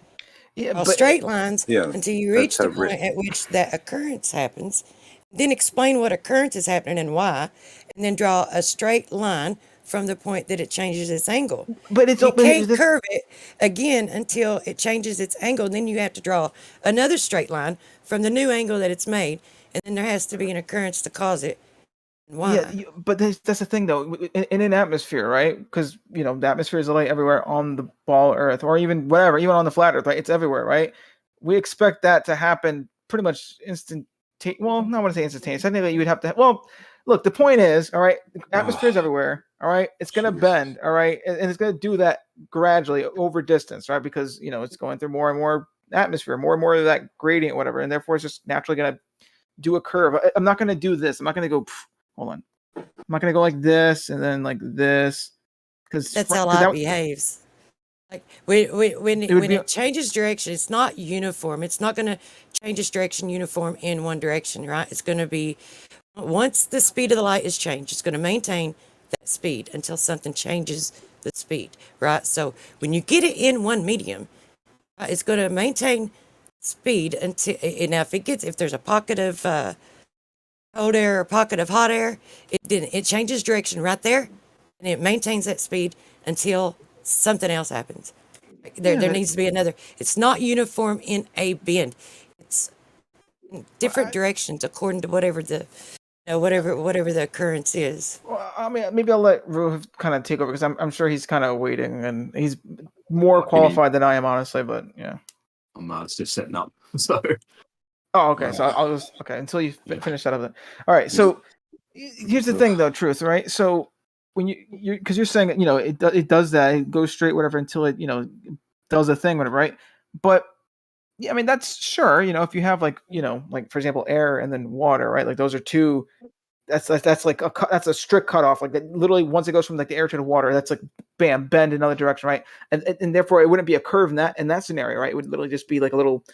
Yeah, draw but straight lines Yeah, until you reach that's the how point at which that occurrence happens. Then explain what occurrence is happening and why, and then draw a straight line from the point that it changes its angle. But it's you can't curve it again until it changes its angle. Then you have to draw another straight line from the new angle that it's made, and then there has to be an occurrence to cause it. And why? Yeah, but that's the thing though. In an atmosphere, right? Because the atmosphere is light everywhere on the ball Earth, or even whatever, even on the flat Earth, right? It's everywhere, right? We expect that to happen pretty much instant. Well, not want to say instantaneous. I think that you would have to. Well, look, the point is, all right, the atmosphere is everywhere. All right, it's gonna bend. All right, and it's gonna do that gradually over distance, right? Because it's going through more and more atmosphere, more and more of that gradient, whatever, and therefore it's just naturally gonna do a curve. I'm not gonna do this. I'm not gonna go. Hold on. I'm not gonna go like this and then like this, because that's how light behaves. Like when it changes direction, it's not uniform. It's not going to change its direction uniform in one direction, right? It's going to be, once the speed of the light is changed, it's going to maintain that speed until something changes the speed, right? So when you get it in one medium, it's going to maintain speed until, now if there's a pocket of cold air or pocket of hot air, it changes direction right there, and it maintains that speed until something else happens. There needs to be another. It's not uniform in a bend. different directions according to whatever the whatever the occurrence is. Well, I mean, maybe I'll let Ruth kind of take over because I'm sure he's kind of waiting and he's more qualified than I am, honestly. But yeah. I'm just setting up. So. Oh, okay. So I'll just until you finish that up. Then. All right. So here's the thing, though, Truth. Right. So when you because you're saying that it does that, it goes straight whatever until it does a thing whatever, right? But yeah, I mean that's sure. If you have like for example air and then water, right? Like those are two. That's like that's a strict cutoff. Like that literally once it goes from like the air to the water, that's like bam, bend another direction, right? And therefore it wouldn't be a curve in that scenario, right? It would literally just be like a little,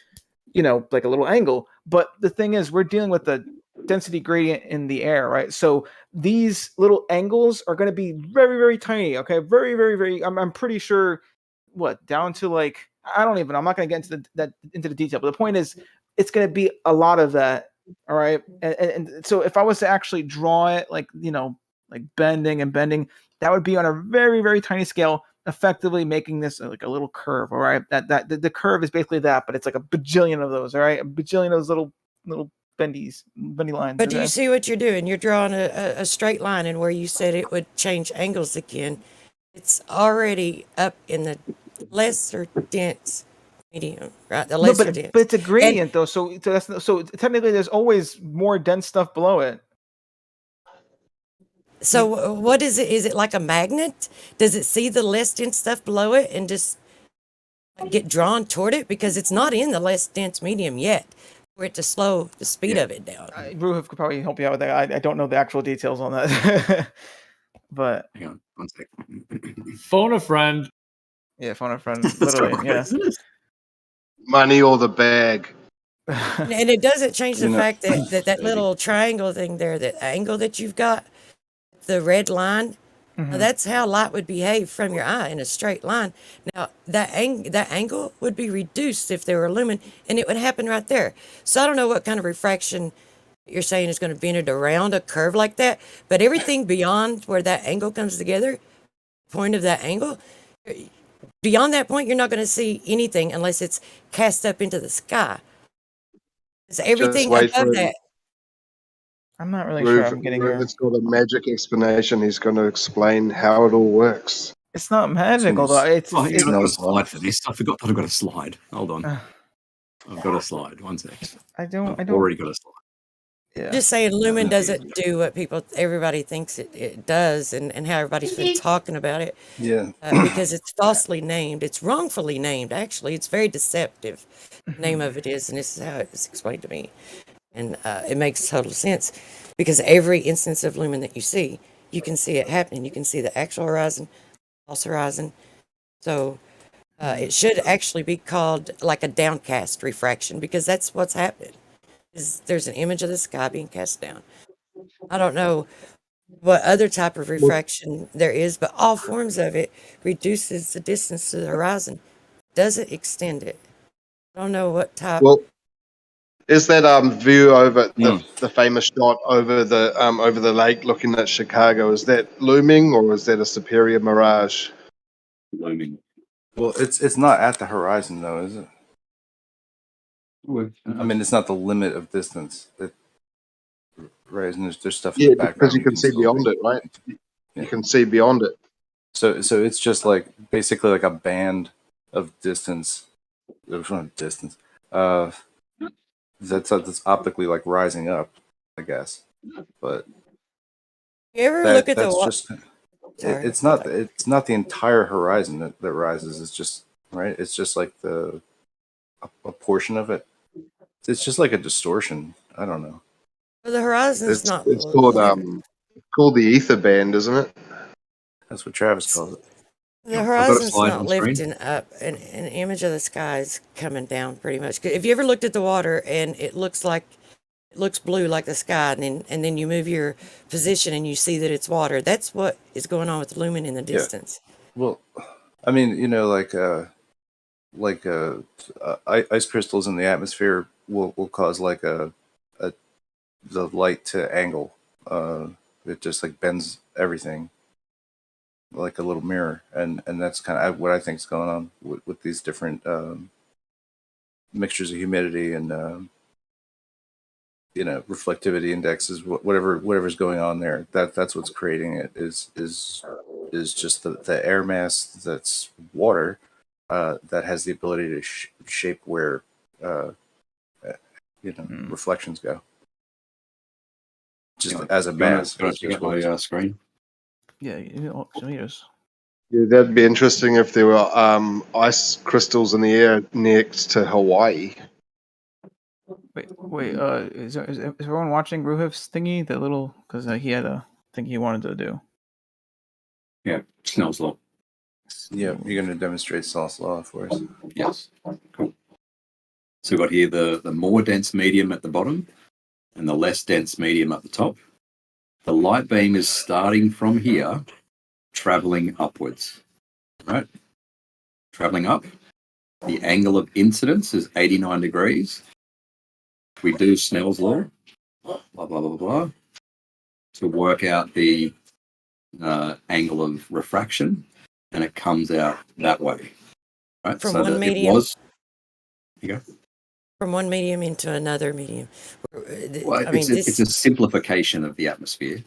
like a little angle. But the thing is, we're dealing with the density gradient in the air, right? So these little angles are going to be very, very tiny. Okay, very, very, very. I'm pretty sure, down to like I'm not going to get into the detail. But the point is, it's going to be a lot of that. All right, and so if I was to actually draw it, like bending, that would be on a very, very tiny scale, effectively making this like a little curve. All right, that the curve is basically that, but it's like a bajillion of those. All right, a bajillion of those little bendy lines. But do you see what you're doing? You're drawing a straight line, and where you said it would change angles again, it's already up in the lesser dense medium, right? The lesser dense. But it's a gradient though, so technically there's always more dense stuff below it. So what is it? Is it like a magnet? Does it see the less dense stuff below it and just get drawn toward it? Because it's not in the less dense medium yet for it to slow the speed of it down. Ruth could probably help you out with that. I don't know the actual details on that. But hang on one second. Phone a friend. Yeah, phone a friend. Literally, yeah. Money or the bag. And it doesn't change the fact that little triangle thing there, that angle that you've got, the red line, that's how light would behave from your eye in a straight line. Now, that angle would be reduced if there were lumen, and it would happen right there. So I don't know what kind of refraction you're saying is going to bend it around a curve like that, but everything beyond where that angle comes together, point of that angle, beyond that point, you're not going to see anything unless it's cast up into the sky. Because everything above that. I'm not really sure I'm getting here. It's got a magic explanation. He's going to explain how it all works. It's not magical though. It's I've got a slide for this. I forgot that I've got a slide. Hold on. I've got a slide. One sec. I've already got a slide. Yeah. Just saying, lumen doesn't do what everybody thinks it does, and how everybody's been talking about it. Yeah. Because it's falsely named. It's wrongfully named, actually. It's very deceptive. The name of it is, and this is how it was explained to me. And it makes total sense, because every instance of lumen that you see, you can see it happening. You can see the actual horizon, false horizon. So it should actually be called like a downcast refraction, because that's what's happening. There's an image of the sky being cast down. I don't know what other type of refraction there is, but all forms of it reduces the distance to the horizon, doesn't extend it. I don't know what type. Well, is that view over the famous shot over the lake looking at Chicago, is that looming or is that a superior mirage? Looming. Well, it's not at the horizon though, is it? I mean, it's not the limit of distance. Right, and there's stuff in the background. Because you can see beyond it, right? You can see beyond it. So it's just like basically like a band of distance. Distance. That's optically like rising up, I guess. But you ever look at it's not the entire horizon that rises. It's just right. It's just like a portion of it. It's just like a distortion. I don't know. Well, the horizon's not. It's called the ether band, isn't it? That's what Travis calls it. The horizon's not lifting up. An image of the sky is coming down pretty much. If you ever looked at the water and it looks blue like the sky, and then you move your position and you see that it's water, that's what is going on with the lumen in the distance. Yeah. Well, I mean, ice crystals in the atmosphere will cause like the light to angle. It just like bends everything like a little mirror, and that's kind of what I think is going on with these different mixtures of humidity and reflectivity indexes, whatever's going on there. That's what's creating it is just the air mass that's water that has the ability to shape where reflections go. Just as a mass. Can I check out my screen? Yeah, tomatoes. Yeah, that'd be interesting if there were ice crystals in the air next to Hawaii. Wait. Is everyone watching Ruhif's thingy? The little because he had a thing he wanted to do. Yeah, Snell's law. Yeah, you're going to demonstrate Snell's law for us. Yes. Cool. So we've got here the more dense medium at the bottom and the less dense medium at the top. The light beam is starting from here, traveling upwards. Right? Traveling up. The angle of incidence is 89 degrees. We do Snell's law, blah, blah, blah, blah, to work out the angle of refraction, and it comes out that way. Right? From so one that medium. it was. You go. From one medium into another medium. Well, it's a simplification of the atmosphere.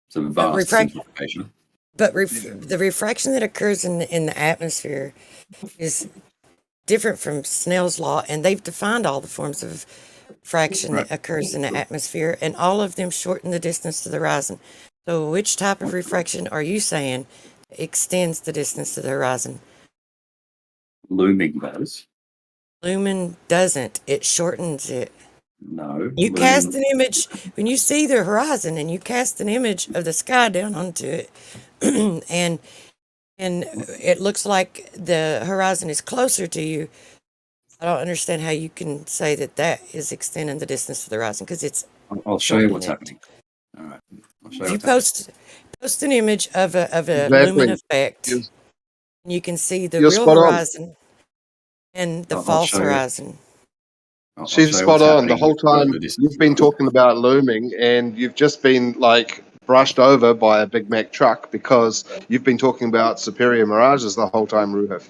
It's a vast simplification. But the refraction that occurs in the atmosphere is different from Snell's law, and they've defined all the forms of fraction that occurs in the atmosphere, and all of them shorten the distance to the horizon. So which type of refraction are you saying extends the distance to the horizon? Looming does. Lumen doesn't. It shortens it. No. You cast an image, when you see the horizon and you cast an image of the sky down onto it, and it looks like the horizon is closer to you, I don't understand how you can say that is extending the distance to the horizon, because it's... I'll show you what's happening. All right. If you post an image of a lumen effect, and you can see the real horizon and the false horizon. She's spot on. The whole time you've been talking about looming, and you've just been like brushed over by a Big Mac truck because you've been talking about superior mirages the whole time, Ruhif.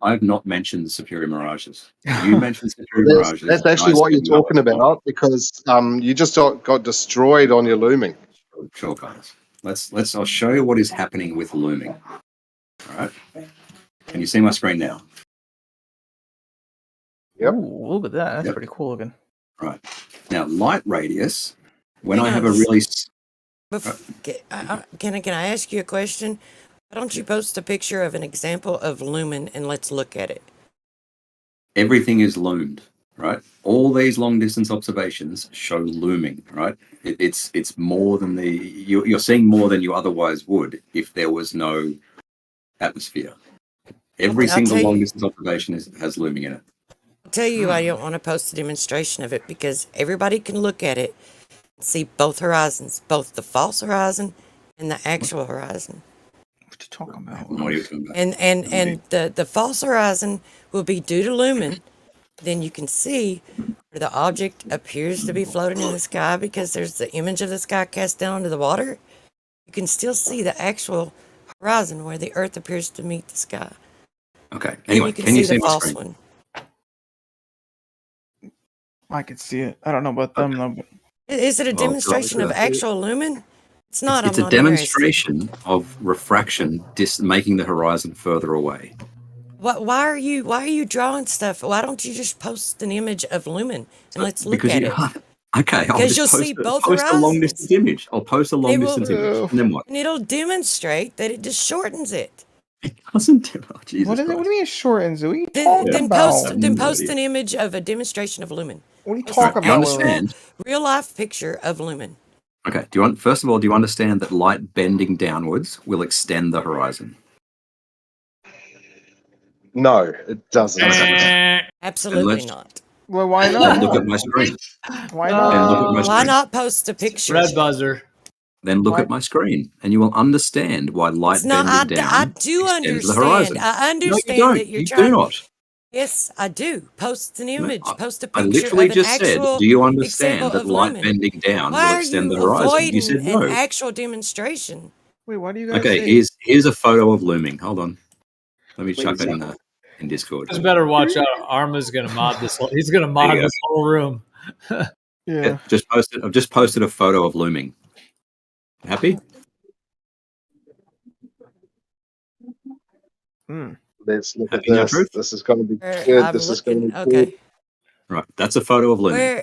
I've not mentioned superior mirages. You mentioned superior mirages. That's actually what you're talking about, because you just got destroyed on your looming. Sure, guys. I'll show you what is happening with looming. All right. Can you see my screen now? Yep. Ooh, look at that. That's pretty cool looking. Right. Now, light radius, when Hang I have on. a really... Can I ask you a question? Why don't you post a picture of an example of lumen and let's look at it? Everything is loomed, right? All these long distance observations show looming, right? It's more than you're seeing more than you otherwise would if there was no atmosphere. Every single long distance observation has looming in it. I'll tell you I don't want to post a demonstration of it, because everybody can look at it and see both horizons, both the false horizon and the actual horizon. What you talking about? What are you talking about? And the false horizon will be due to lumen. Then you can see where the object appears to be floating in the sky because there's the image of the sky cast down into the water. You can still see the actual horizon where the Earth appears to meet the sky. Okay. Anyway, can you see my false screen? one? I can see it. I don't know about them though. But... Is it a demonstration of actual lumen? It's not. It's I'm a not demonstration of refraction making the horizon further away. Why are you drawing stuff? Why don't you just post an image of lumen and let's look Because at you it? can't. Okay, I'll Because just you'll post see a, both post a long horizons. distance image. I'll post a long distance image. And then what? And it'll demonstrate that it just shortens it. Doesn't it? Oh, Jesus What do you mean shortens it? What are you Then, talking then about? post an image of a demonstration of lumen. What are you Post talking You an about? understand? real life picture of lumen. Okay. First of all, do you understand that light bending downwards will extend the horizon? No, it doesn't. Absolutely not. Well, why Then not? look at my screen. Why Then look at not? my Why screen. not post a picture? Red buzzer. Then look Why- at my screen, and you will understand why light It's not. bending down I do extends the understand. horizon. I understand no, you don't. that you're You trying. do not. Yes, I do. Post an image. Post a I picture literally of an just said, actual do you example understand that of light lumen. bending down Why will are extend you the horizon? You avoiding said an no. actual demonstration? Wait, why do you guys Okay, say? here's a photo of looming. Hold on. Let me chuck that in Discord. Just better watch out. Arma's gonna mod this. He's gonna There mod you go. this whole room. Yeah. I've just posted a photo of looming. Happy? Let's look at Happy now, this. Truth? This is going to be Where good. I'm This is going to looking. be good. Okay. Right, that's a photo of looming.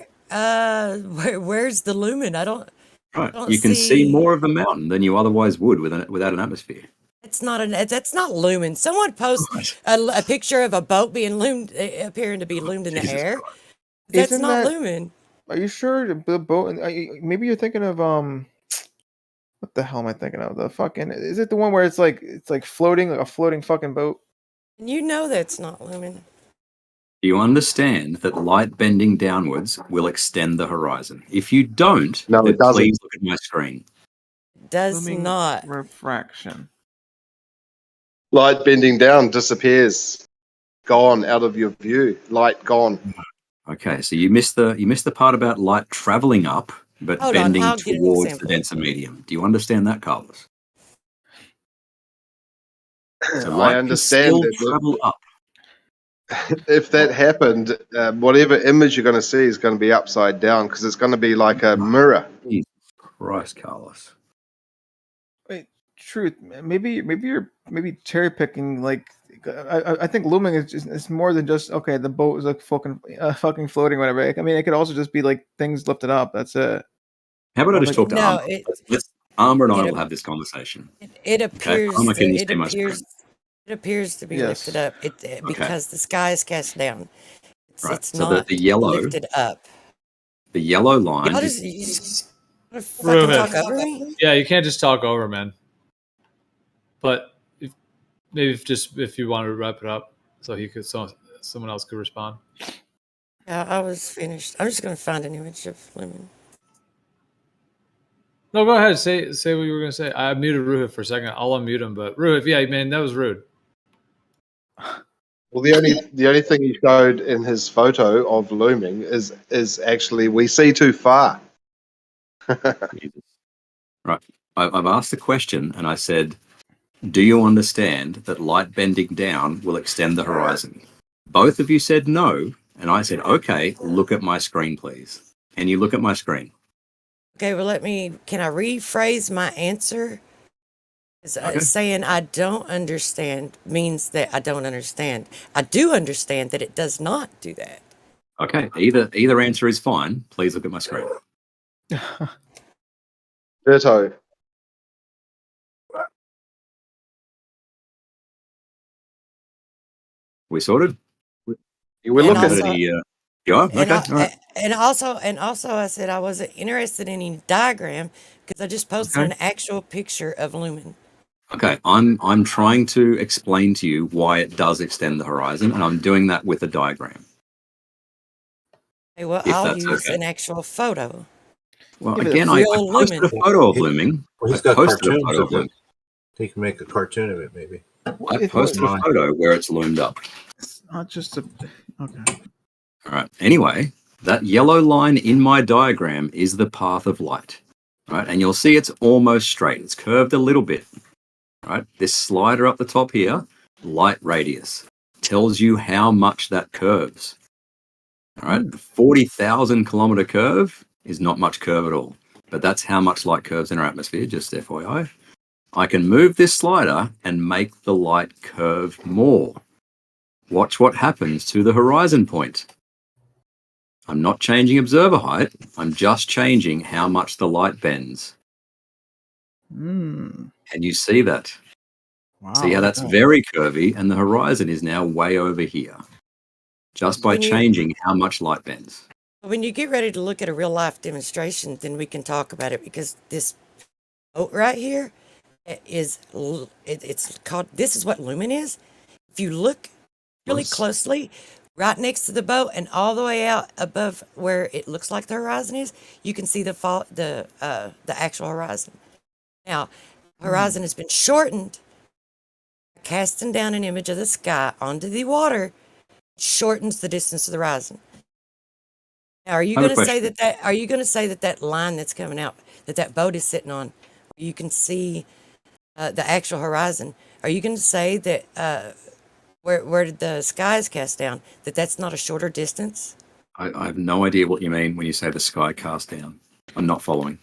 Where's the lumen? I don't You can see more of the mountain than you otherwise would without an atmosphere. That's not lumen. Someone post a picture of a boat being appearing to be loomed in the Jesus air. That's Isn't not that? lumen. Are you sure the boat? Maybe you're thinking of What the hell am I thinking of? The fucking is it the one where it's like floating, like a floating fucking boat? You know that's not lumen. Do you understand that light bending downwards will extend the horizon? If you don't, No, then it doesn't. please look at my screen. Does Looming not. refraction. Light bending down disappears. Gone out of your view. Light gone. Okay, so you missed the part about light traveling up but Hold on, bending I'll get an towards the example. denser medium. Do you understand that, Carlos? So I light can understand still that. travel up. If that happened, whatever image you're going to see is going to be upside down because it's going to be like a mirror. Jesus Christ, Carlos. Wait, Truth. Maybe you're cherry picking. Like I think looming is just it's more than just okay. The boat is like fucking floating, whatever. I mean, it could also just be like things lifted up. That's it. How about I just talk to No, Armor? Armor and I will have this conversation. It Okay? appears Armor, can you it see my screen? appears to be Yes. lifted up. Because the sky is cast down. Right. It's So not the yellow lifted up. The yellow line Y'all is you just wanna fucking Ruben. talk over me? Yeah, you can't just talk over, man. But if you want to wrap it up, so someone else could respond. Yeah, I was finished. I'm just gonna find an image of Lemon. No, go ahead. Say what you were gonna say. I muted Ruhif for a second. I'll unmute him. But Ruhif, yeah, man, that was rude. Well, the only thing he showed in his photo of looming is actually we see too far. right. I've asked the question and I said, do you understand that light bending down will extend the horizon? Both of you said no, and I said, okay, look at my screen, please. Can you look at my screen? Okay, well can I rephrase my answer? Saying I don't understand means that I don't understand. I do understand that it does not do that. Okay, either answer is fine. Please look at my screen. Ditto. We sorted? We're And looking. also- And also, and also, I said I wasn't interested in any diagram because I just posted an actual picture of lumen. Okay, I'm trying to explain to you why it does extend the horizon, and I'm doing that with a diagram. Okay, well, If I'll that's use okay. an actual photo. Well, Give it a again, I real posted lumen. a photo of looming. Well, he's I got posted a cartoons photo of of looming. He can make a cartoon of it, maybe. I posted a photo where it's loomed up. It's not just a. Okay. All right. Anyway, that yellow line in my diagram is the path of light. Right, and you'll see it's almost straight. It's curved a little bit. Right, this slider up the top here, light radius, tells you how much that curves. All right, 40,000 kilometer curve is not much curve at all, but that's how much light curves in our atmosphere, just FYI. I can move this slider and make the light curve more. Watch what happens to the horizon point. I'm not changing observer height, I'm just changing how much the light bends. Can you see that? Wow. See how that's very curvy and the horizon is now way over here. Just by When you- changing how much light bends. When you get ready to look at a real life demonstration, then we can talk about it because this boat right here it's called, this is what lumen is. If you look really closely, right next to the boat and all the way out above where it looks like the horizon is, you can see the actual horizon. Now, horizon has been shortened. Casting down an image of the sky onto the water shortens the distance to the horizon. Now, are you going to say that are you going to say that line that's coming out that boat is sitting on, you can see the actual horizon? Are you going to say that where the sky is cast down, that's not a shorter distance? I have no idea what you mean when you say the sky cast down. I'm not following.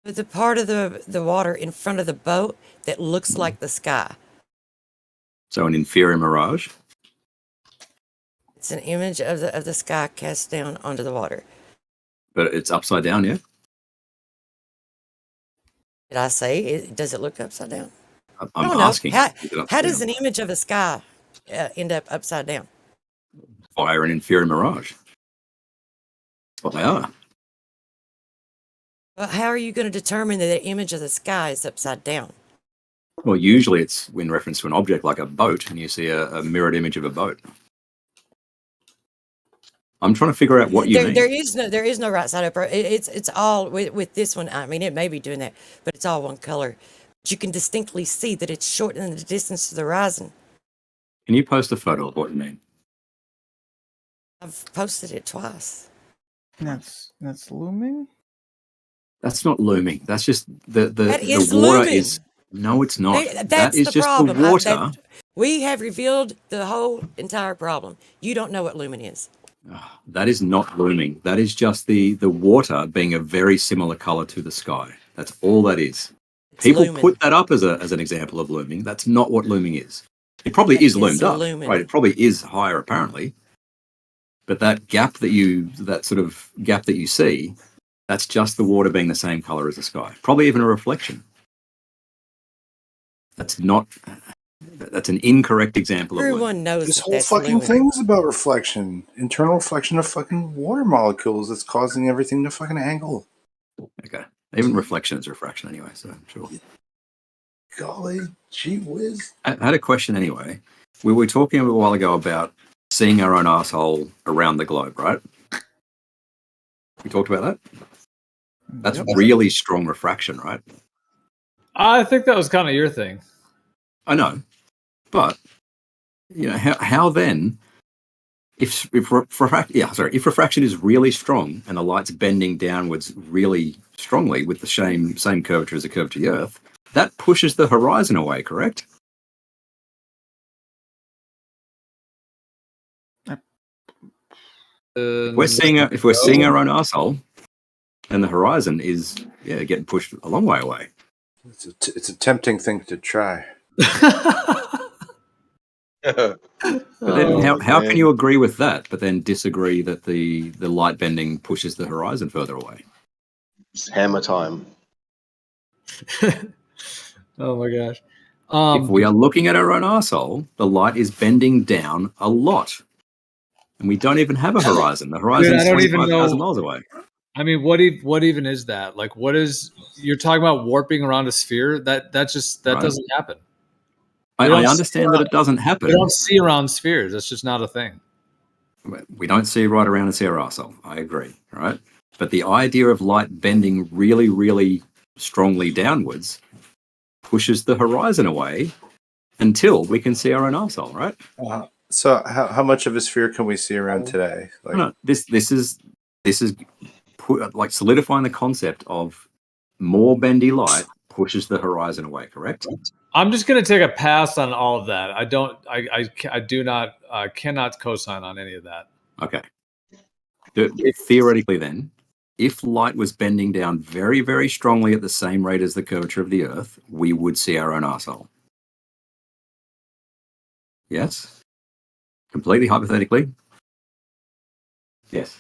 The part of the water in front of the boat that looks like the sky. So an inferior mirage. It's an image of the sky cast down onto the water. But it's upside down, yeah? Did I say, does it look upside down? I'm No. asking. How does an image of a sky end up upside down? Via an inferior mirage. That's what they are. Well, how are you going to determine that the image of the sky is upside down? Well, usually it's in reference to an object like a boat, and you see a mirrored image of a boat. I'm trying to figure out what you mean. There is no right side up. It's all with this one. I mean, it may be doing that, but it's all one color. But you can distinctly see that it's shortening the distance to the horizon. Can you post a photo of what you mean? I've posted it twice. That's looming. That's not looming. That's just the is water looming. is. No, it's not. That's That is the just problem. the water. We have revealed the whole entire problem. You don't know what lumen is. That is not looming. That is just the water being a very similar color to the sky. That's all that is. People lumen. put that up as an example of looming. That's not what looming is. It probably is loomed up, lumen. right? It probably is higher apparently. But that gap that sort of gap that you see, that's just the water being the same color as the sky. Probably even a reflection. That's an incorrect example of Everyone knows This that whole that's fucking lumen. thing is about reflection, internal reflection of fucking water molecules that's causing everything to fucking angle. Okay. Even reflection is refraction anyway, so sure. Golly, gee whiz. I had a question anyway. We were talking a while ago about seeing our own asshole around the globe, right? We talked about that? That's really strong refraction, right? I think that was kind of your thing. I know. But, how then, if refraction is really strong and the light's bending downwards really strongly with the same curvature as the curvature of the Earth, that pushes the horizon away, correct? If we're seeing our own arsehole, and the horizon is getting pushed a long way away. It's a tempting thing to try. But then how can you agree with that, but then disagree that the light bending pushes the horizon further away? It's hammer time. Oh my gosh. If we are looking at our own arsehole, the light is bending down a lot. And we don't even have a horizon. The horizon is 25,000 miles away. I mean, what even is that? Like, what is, you're talking about warping around a sphere? That doesn't happen. I understand that it doesn't happen. We don't see around spheres. That's just not a thing. We don't see right around and see our arsehole. I agree, right? But the idea of light bending really, really strongly downwards pushes the horizon away until we can see our own arsehole, right? So how much of a sphere can we see around today? Like, No, this is like solidifying the concept of more bendy light pushes the horizon away, correct? I'm just going to take a pass on all of that. I cannot co-sign on any of that. Okay. Theoretically then, if light was bending down very, very strongly at the same rate as the curvature of the Earth, we would see our own arsehole. Yes? Completely hypothetically? Yes.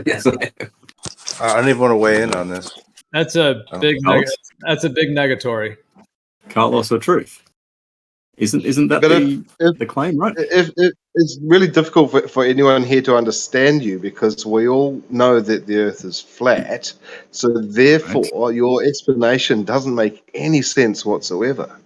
Yes. I don't even want to weigh in on this. That's a big negatory. Carlos or truth? Isn't that the claim, right? It's really difficult for anyone here to understand you because we all know that the Earth is flat. So therefore, your explanation doesn't make any sense whatsoever.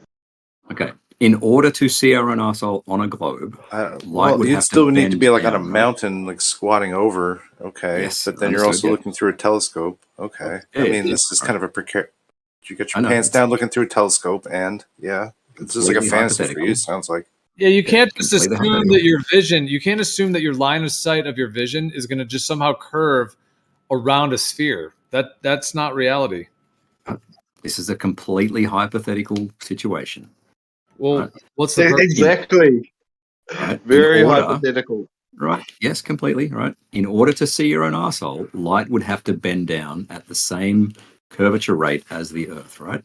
Okay. In order to see our own arsehole on a globe, light would you'd have still to need to bend be like down, on a mountain, like squatting over. Okay. Yes, but then you're understood, also yeah. looking through a telescope. Okay. Yeah, I mean, yeah, this is kind of a precarious. You get I your know, pants it's- down looking through a telescope, and this is like a Completely fantasy for hypothetical. you. Sounds like. Yeah, you can't just completely assume hypothetical. that your vision, you can't assume that your line of sight of your vision is going to just somehow curve around a sphere. That's not reality. This is a completely hypothetical situation. Well, Right. what's the purpose? Exactly. Right? Very In order- hypothetical. Right. Yes, completely. Right. In order to see your own arsehole, light would have to bend down at the same curvature rate as the Earth, right?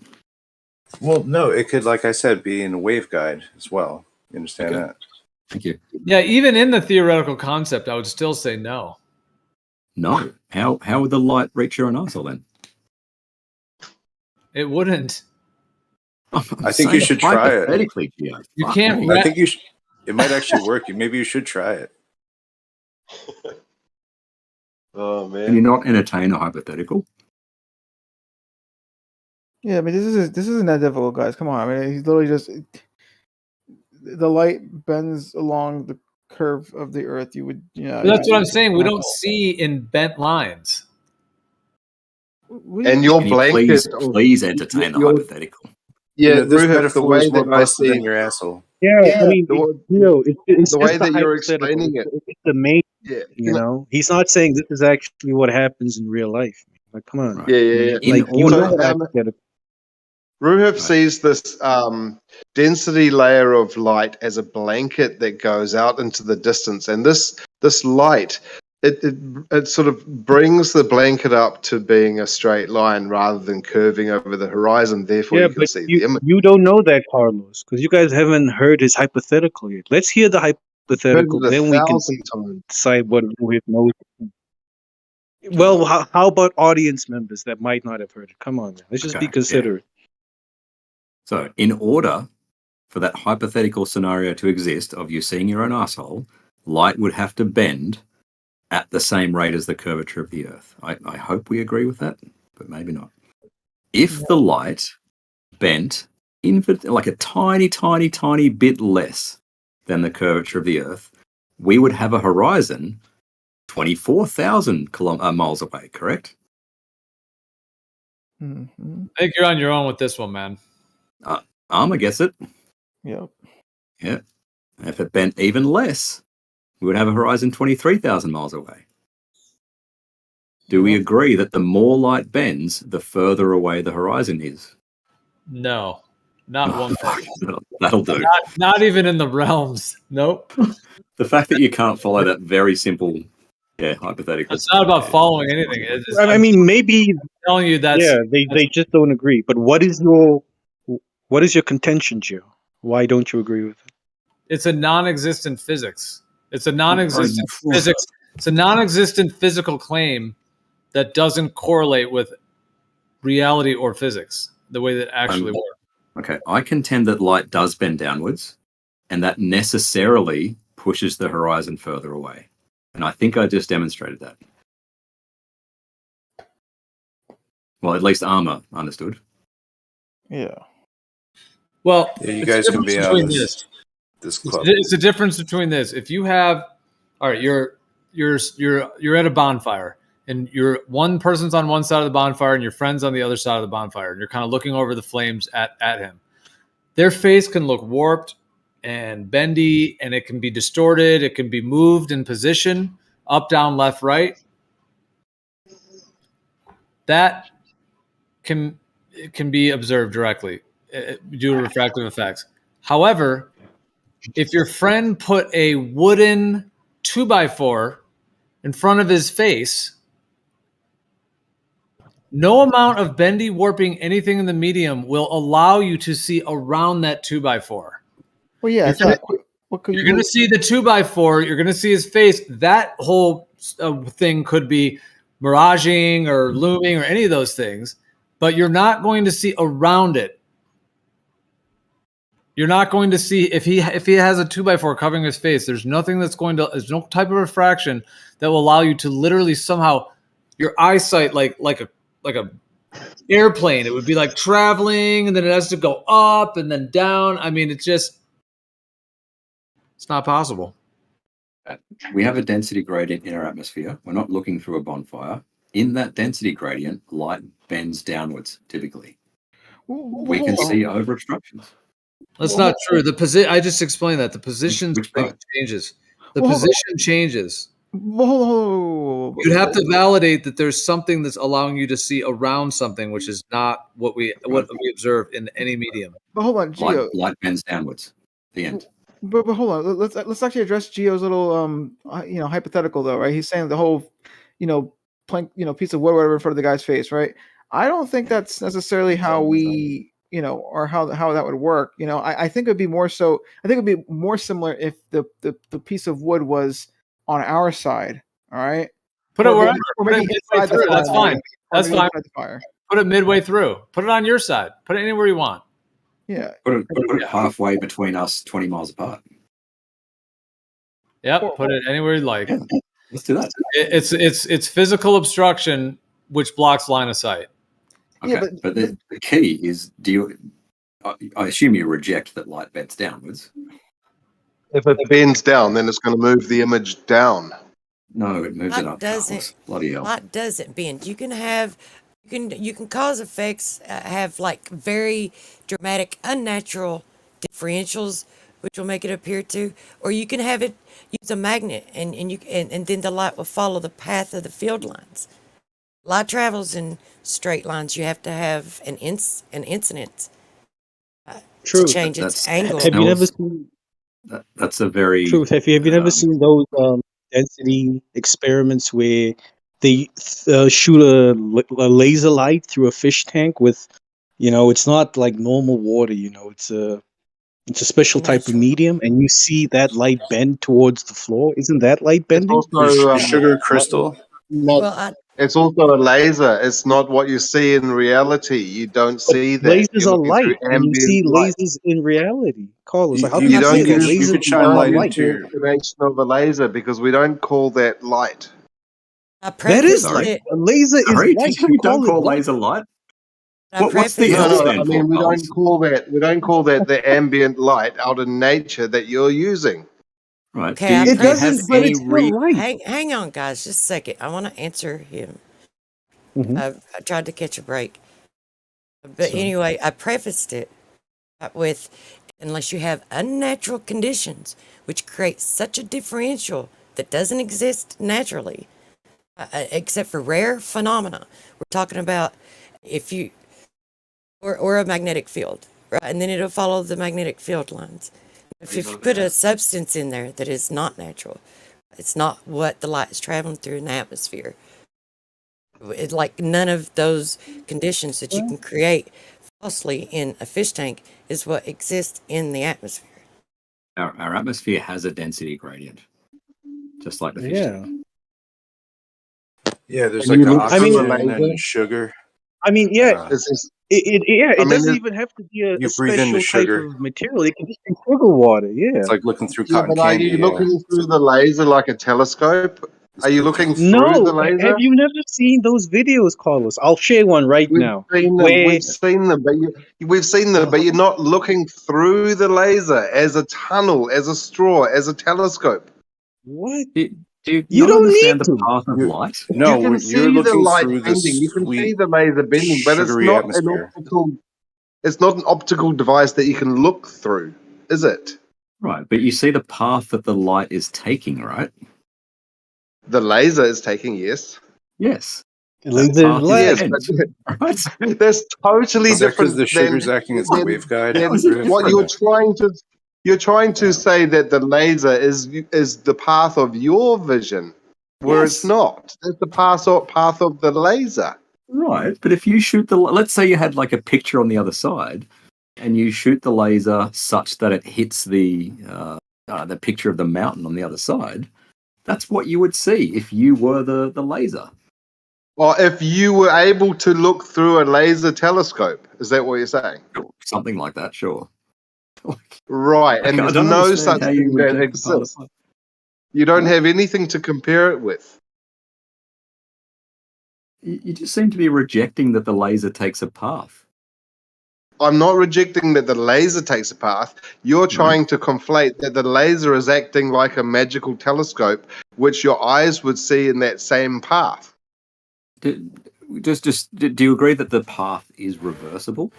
Well, no, it could, like I said, be in a waveguide as well. You understand Okay. that? Thank you. Yeah, even in the theoretical concept, I would still say no. No. How would the light reach your own arsehole then? It wouldn't. I think you should try it. Hypothetically, Geo. You Fuck can't. me. I think you should. It might actually work. Maybe you should try it. Oh Can man. you not entertain a hypothetical? Yeah, I mean this isn't that difficult, guys. Come on. I mean, he's literally just the light bends along the curve of the Earth. You would, But that's what I'm saying. We don't see in bent lines. And your Can you blanket. please entertain the hypothetical? Yeah, this Ruhif, the metaphor way is more that I busted see than your asshole. Yeah, I mean, it's the just way a that you're hypothetical. explaining it. It's the main, Yeah, you know. He's not saying this is actually what happens in real life. Like, come on. Right. Yeah. Like, you know what hypothetical. Ruhif sees this density layer of light as a blanket that goes out into the distance, and this light it sort of brings the blanket up to being a straight line rather than curving over the horizon. Therefore, Yeah, you can but see the image. you don't know that, Carlos, because you guys haven't heard his hypothetical yet. Let's hear the hypothetical, Heard it then we can 1,000 times. decide what Rohit knows. Well, how about audience members that might not have heard it? Come on, man. Let's just be Okay, considerate. So, in order for that hypothetical scenario to exist of you seeing your own asshole, light would have to bend at the same rate as the curvature of the Earth. I hope we agree with that, but maybe not. If the light bent like a tiny, tiny, tiny bit less than the curvature of the Earth, we would have a horizon 24,000 miles away, correct? Mm-hmm. I think you're on your own with this one, man. I guess it. Yep. Yeah. If it bent even less, we would have a horizon 23,000 miles away. Do we agree that the more light bends, the further away the horizon is? No, not one thing. That'll do. Not even in the realms. Nope. The fact that you can't follow that very simple, hypothetical. It's not about following anything. It's just, I mean, maybe I'm telling you that's they just don't agree. But what is your contention, Joe? Why don't you agree with it? it's a non-existent physics. It's a non-existent physics. It's a non-existent physical claim that doesn't correlate with reality or physics the way that actually works. Okay, I contend that light does bend downwards, and that necessarily pushes the horizon further away. And I think I just demonstrated that. Well, at least Armour understood. Yeah. Well, Yeah, you it's guys the can be difference on between this club. It's the difference between this. If you have, all right, you're at a bonfire, and one person's on one side of the bonfire, and your friend's on the other side of the bonfire, and you're kind of looking over the flames at him. Their face can look warped and bendy, and it can be distorted. It can be moved in position, up, down, left, right. That can be observed directly due to refractive effects. However, if your friend put a wooden 2x4 in front of his face, no amount of bendy, warping, anything in the medium will allow you to see around that 2x4. Well, yeah, it's not. What could You're going to see the 2x4. You're going to see his face. That whole thing could be miraging or looming or any of those things, but you're not going to see around it. You're not going to see if he has a 2x4 covering his face. There's nothing that's going to. There's no type of refraction that will allow you to literally somehow your eyesight like a airplane. It would be like traveling, and then it has to go up and then down. I mean, it's not possible. We have a density gradient in our atmosphere. We're not looking through a bonfire. In that density gradient, light bends downwards typically. We can see over obstructions. That's not true. I just explained that the position changes. The position changes. You'd have to validate that there's something that's allowing you to see around something, which is not what we observe in any medium. But hold on, Gio. Light bends downwards. The end. but hold on. Let's actually address Geo's little hypothetical though, right? He's saying the whole plank piece of wood, whatever, in front of the guy's face, right? I don't think that's necessarily how we or how that would work. I think it'd be more so. I think it'd be more similar if the piece of wood was on our side. All right. Put it Or wherever. maybe Put it inside midway the through. fire. That's fine. That's Maybe fine. inside the fire. Put it midway through. Put it on your side. Put it anywhere you want. Yeah. Put it halfway between us, 20 miles apart. Yep. Put it anywhere you like. Yeah, let's do that. It's physical obstruction which blocks line of sight. Okay, but the key is, I assume you reject that light bends downwards. If it bends down, then it's going to move the image down. No, it moves it Light up. doesn't. Bloody hell. Light doesn't bend. You can cause effects have like very dramatic, unnatural differentials, which will make it appear to, or you can have it use a magnet, and then the light will follow the path of the field lines. Light travels in straight lines. You have to have an incident to change its angle. Have you never seen? That's a very Truth. Have you never seen those density experiments where they shoot a laser light through a fish tank with, it's not like normal water. It's a special type of medium, and you see that light bend towards the floor. Isn't that light bending? Also, sugar crystal. It's also a laser. It's not what you see in reality. You don't see that. Lasers You're are looking light, through and you ambient see light. lasers in reality. Carlos, how You can you don't say that use lasers are light? the information of a laser because we don't call that light. That is light. A laser is Sorry, light. you don't call laser light? What's the L No, stand I mean for, we Carlos? don't call that. We don't call that the ambient light out in nature that you're using. Right. Okay, I It prefaced doesn't, but it's still light. Hang on, guys, just a second. I want to answer him. Mm-hmm. I tried to catch a break, but anyway, I prefaced it with, unless you have unnatural conditions which create such a differential that doesn't exist naturally, except for rare phenomena. We're talking about or a magnetic field, right? And then it'll follow the magnetic field lines. If you put a substance in there that is not natural, it's not what the light is traveling through in the atmosphere. It's like none of those conditions that you can create falsely in a fish tank is what exists in the atmosphere. Our atmosphere has a density gradient, just like the fish tank. Yeah, there's And like you an look through a oxygen laser. and sugar. I mean, yeah, it I mean, doesn't it- even have to be a You breathe in the special type sugar. of material. It can just be sugar water. Yeah. It's like looking through Yeah, cotton but are candy. you Yeah. looking through the laser like a telescope? Are you looking through No, the laser? have you never seen those videos, Carlos? I'll share one right now. Where We've seen them, but you're not looking through the laser as a tunnel, as a straw, as a telescope. what? Do you You not don't understand need the to. path of light? No, You can you're see the looking light through the bending. You can see sweet, the laser bending, but it's sugary not atmosphere. It's not an optical device that you can look through, is it? Right, but you see the path that the light is taking, right? The laser is taking, yes. Yes. Laser is light. Yes, but that's totally Is that different because the sugar's acting as a waveguide? than what you're trying to say that the laser is the path of your vision, where it's Yes. not. That's the path of the laser. Right, but if you shoot let's say you had like a picture on the other side, and you shoot the laser such that it hits the picture of the mountain on the other side, that's what you would see if you were the laser. Or if you were able to look through a laser telescope, is that what you're saying? Something like that, sure. Right, and I there's don't no understand such how you thing that reject the path of exists. light. You don't have anything to compare it with. You just seem to be rejecting that the laser takes a path. I'm not rejecting that the laser takes a path. You're trying to conflate that the laser is acting like a magical telescope, which your eyes would see in that same path. Do you agree that the path is reversible?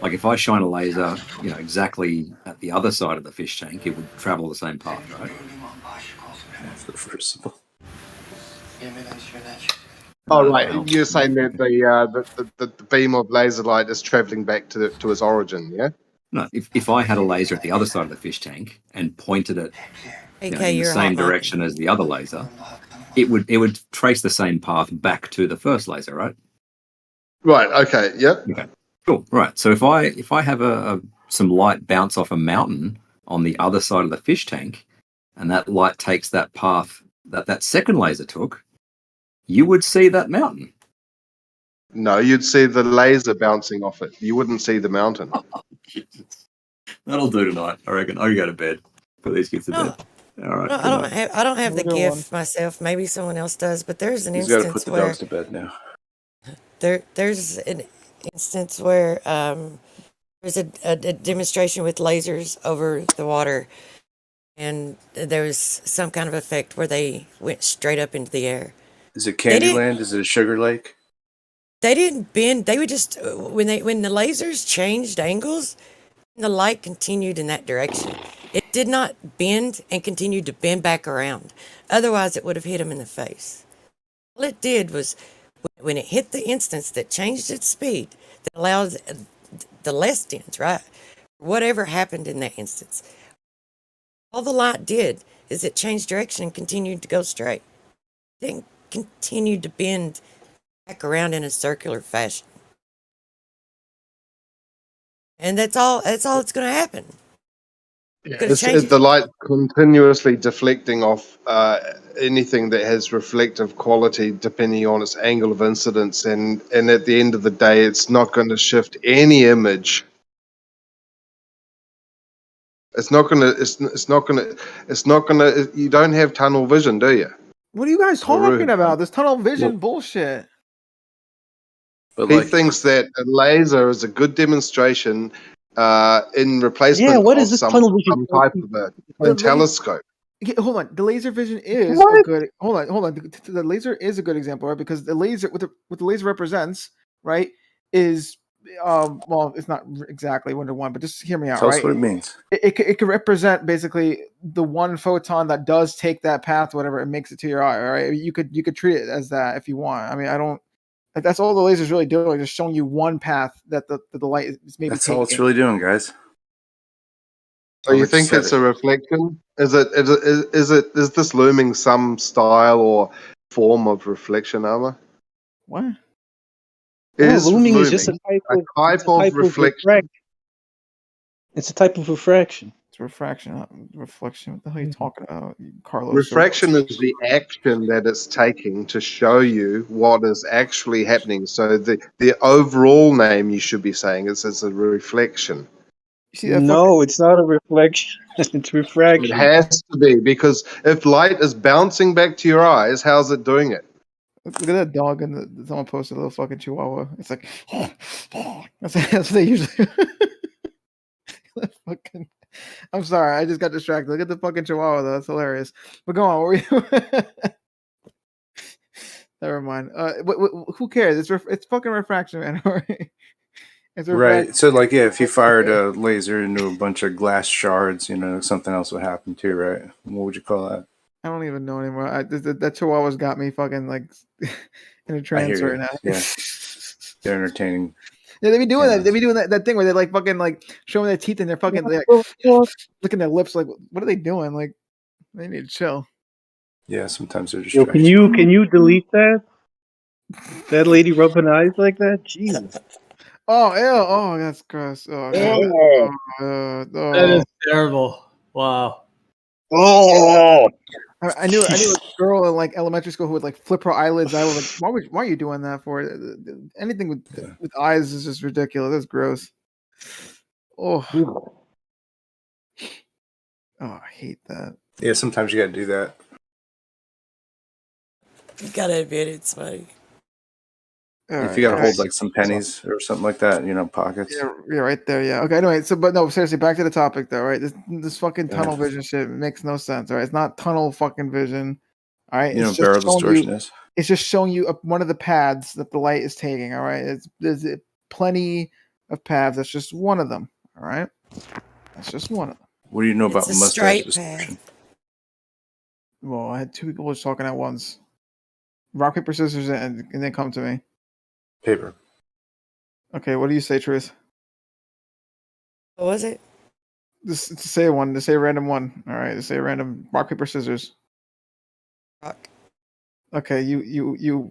Like if I shine a laser, exactly at the other side of the fish tank, it would travel the same path, right? Reversible. Oh, right. You're saying that the beam of laser light is traveling back to its origin, yeah? No, if I had a laser at the other side of the fish tank and pointed it in the you're same hot direction as the other laser, it would trace the same path back to the first laser, right? Right. Okay. Yep. Okay. Cool. Right. So if I have some light bounce off a mountain on the other side of the fish tank, and that light takes that path that second laser took, you would see that mountain. No, you'd see the laser bouncing off it. You wouldn't see the mountain. That'll do tonight. I reckon. I can go to bed. Put these kids to bed. All right. No, good night. I don't have the Have a good gift myself. Maybe someone else does. But there's an He's got to instance put the where dogs to bed now. there's an instance where there's a demonstration with lasers over the water, and there was some kind of effect where they went straight up into the air. Is it They didn't. Candyland? Is it a sugar lake? They didn't bend. They would just when the lasers changed angles, the light continued in that direction. It did not bend and continued to bend back around. Otherwise, it would have hit him in the face. All it did was when it hit the instance that changed its speed, that allowed the less dense, right? Whatever happened in that instance, all the light did is it changed direction and continued to go straight. It didn't continue to bend back around in a circular fashion. And that's all it's going to happen. It's the light continuously deflecting off anything that has reflective quality depending on its angle of incidence, and at the end of the day, it's not going to shift any image. It's not going to. You don't have tunnel vision, do you? What are you guys talking about? This tunnel vision bullshit. But he thinks that a laser is a good demonstration in replacement what is of this some tunnel vision type of a telescope. Hold on, the laser vision is a good. Hold on. The laser is a good example, right? Because the laser, what the laser represents, right, is well, it's not exactly 1-to-1, but just hear me out, Tell right? us what it means. It could represent basically the one photon that does take that path, whatever, and makes it to your eye, right? You could treat it as that if you want. I mean, I don't. That's all the laser's really doing, just showing you one path that the light is maybe. That's all it's really doing, guys. So you think it's a reflection? Is this looming some style or form of reflection armor? What? Looming is just a type of reflection. It's a type of refraction. It's refraction, not reflection. What the hell are you talking about, Carlos? Refraction is the action that it's taking to show you what is actually happening. So the overall name you should be saying is a reflection. No, it's not a reflection. It's refraction. It has to be, because if light is bouncing back to your eyes, how's it doing it? Look at that dog, and someone posted a little fucking chihuahua. It's like that's what they usually. Fucking. I'm sorry, I just got distracted. Look at the fucking chihuahua, though. That's hilarious. But go on. Never mind. Who cares? It's fucking refraction, man. All right. It's Right. So, like, yeah, if you fired a laser into a bunch of glass shards, something else would happen too, right? What would you call that? I don't even know anymore. That chihuahua's got me fucking like in a trance right now. Yeah. They're entertaining. Yeah, they be doing that. They be doing that thing where they like fucking like showing their teeth and they're fucking like, licking their lips. Like, what are they doing? Like, they need to chill. Yeah, sometimes they're just. Yo, can you delete that? That lady rubbing eyes like that? Jesus. Oh, ew. Oh, that's gross. Oh, that is terrible. Wow. Oh. I knew a girl in like elementary school who would like flip her eyelids. I was like, why are you doing that for? Anything with eyes is just ridiculous. That's gross. Oh, I hate that. Yeah, sometimes you got to do that. You gotta admit it's funny. If you got to hold like some pennies or something like that, pockets. Yeah, right there. Yeah. Okay. Anyway, but no, seriously, back to the topic though. Right. This fucking tunnel vision shit makes no sense. All right. It's not tunnel fucking vision. All right. You know what barrel distortion is? It's just showing you one of the paths that the light is taking. All right. There's plenty of paths. That's just one of them. All right. That's just one of them. What do you know about mustache distortion? Well, I had two people just talking at once. Rock, paper, scissors, and then come to me. Paper. Okay, what do you say, Truth? What was it? Just say one. Just say a random one. All right. Just say a random rock, paper, scissors. Rock. Okay. You.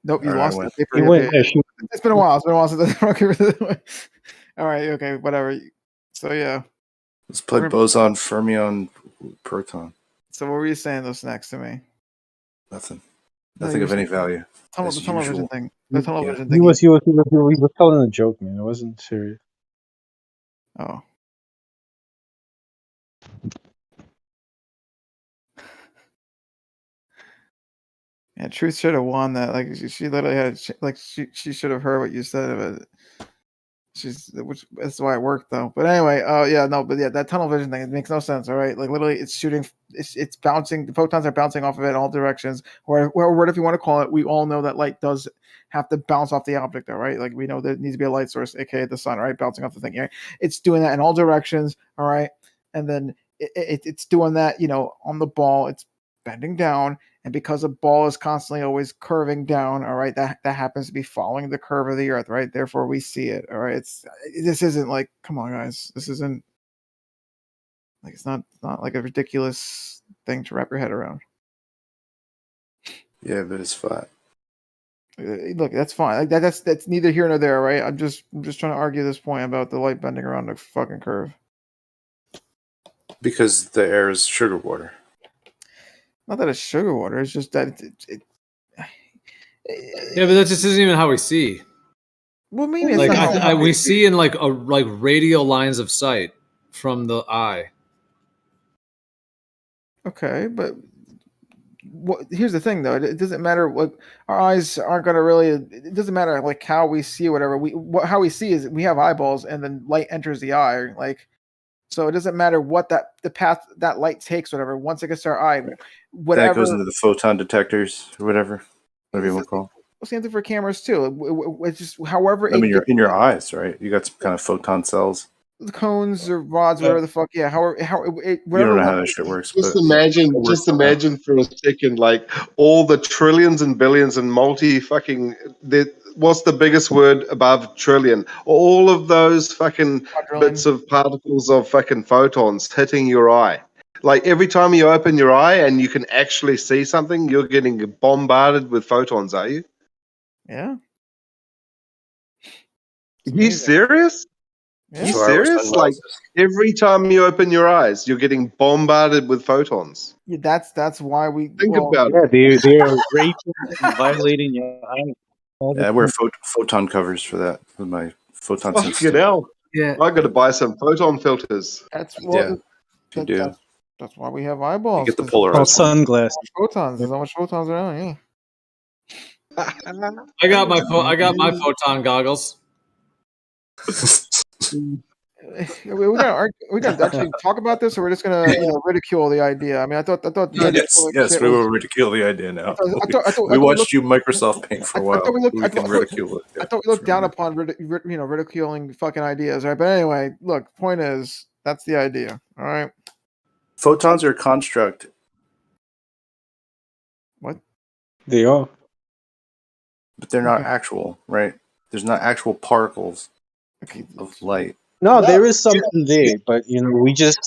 Nope. You All right, I lost win. the paper. You win. Okay. Yeah, shoot. It's been a while. It's been a while since I rock, paper, scissors. All right. Okay. Whatever. So yeah. Let's play We're- boson, fermion, proton. So what were you saying? Those next to me. Nothing. No, Nothing you of were any saying- value. The as television usual. thing. The television He thing. was telling a joke, man. It wasn't serious. Oh. Yeah, Truth should have won that. Like she literally had like she should have heard what you said. But which that's why it worked though. But anyway, that tunnel vision thing, it makes no sense. All right, like literally, it's shooting, it's bouncing. The photons are bouncing off of it in all directions. Or whatever you want to call it. We all know that light does have to bounce off the object, though, right? Like we know there needs to be a light source, aka the sun, right? Bouncing off the thing. Right? It's doing that in all directions. All right, and then it's doing that, on the ball. It's bending down. And because a ball is constantly always curving down, all right, that happens to be following the curve of the Earth, right? Therefore, we see it, all right. This isn't like, come on, guys, this isn't like it's not like a ridiculous thing to wrap your head around. Yeah, but it's flat. Look, that's fine. Like that's neither here nor there, right? I'm just trying to argue this point about the light bending around the fucking curve. Because the air is sugar water. Not that it's sugar water. It's just that Yeah, but that just isn't even how we see. Well, maybe it's Like not how we see in like radial lines of sight from the eye. Okay, but here's the thing, though. It doesn't matter what our eyes aren't going to really. It doesn't matter like how we see whatever how we see is we have eyeballs and then light enters the eye. Like, so it doesn't matter what the path that light takes, whatever. Once it gets to our eye, whatever That goes into the photon detectors or whatever you want to call. Same thing for cameras too. It's just however. I mean, you're in your eyes, right? You got some kind of photon cells. The cones or rods, whatever the fuck. Yeah, whatever. You don't know how that shit works. Just but imagine for a second, like all the trillions and billions and what's the biggest word above trillion? All of those fucking bits of particles of fucking photons hitting your eye. Like every time you open your eye and you can actually see something, you're getting bombarded with photons, are you? Yeah. Are you serious? Yeah. You serious? Like every time you open your eyes, you're getting bombarded with photons. Yeah, that's why we think about Yeah, it. they're raping and violating your eye. Yeah, I wear photon covers for that with my photon Fucking sensitive. hell. Yeah. I got to buy some photon filters. That's Yeah, you do. That's why we have eyeballs. You get the 'cause polarized Oh, sunglasses. photons. There's so much photons around. Yeah. I got my photon goggles. We gotta actually talk about this, or we're just gonna ridicule the idea. I mean, I thought Yes, we will ridicule the idea now. I thought We we watched you Microsoft Paint for a while. We can ridicule it. I thought we looked down upon ridiculing fucking ideas, right? But anyway, look, point is that's the idea. All right. Photons are a construct. What? They are. But they're not actual, right? There's not actual particles of light. No, there is something there, but we just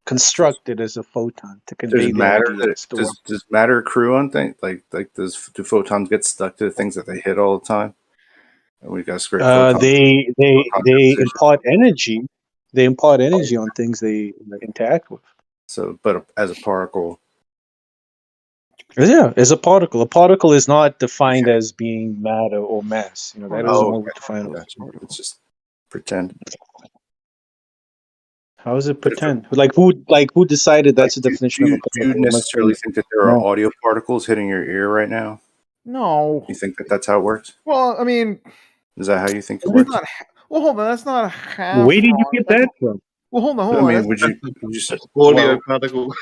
construct it as a photon to convey Does the matter idea. That's the does matter accrue on things? Like do photons get stuck to the things that they hit all the time? And we got scraped photons. They Photon deposition. impart energy. They impart energy on things they interact with. So, but as a particle, Yeah, as a particle. A particle is not defined as being matter or mass. That isn't what we define. It's just pretend. How is it pretend? Like who decided that's the definition of a Do particle? you necessarily think that there are No. audio particles hitting your ear right now? No. You think that that's how it works? Well, I mean, Is that how you think it that's works? not. Well, hold on. That's not half. Where did you wrong. get that from? Well, hold on. I Hold mean, on. would you say Audio particle.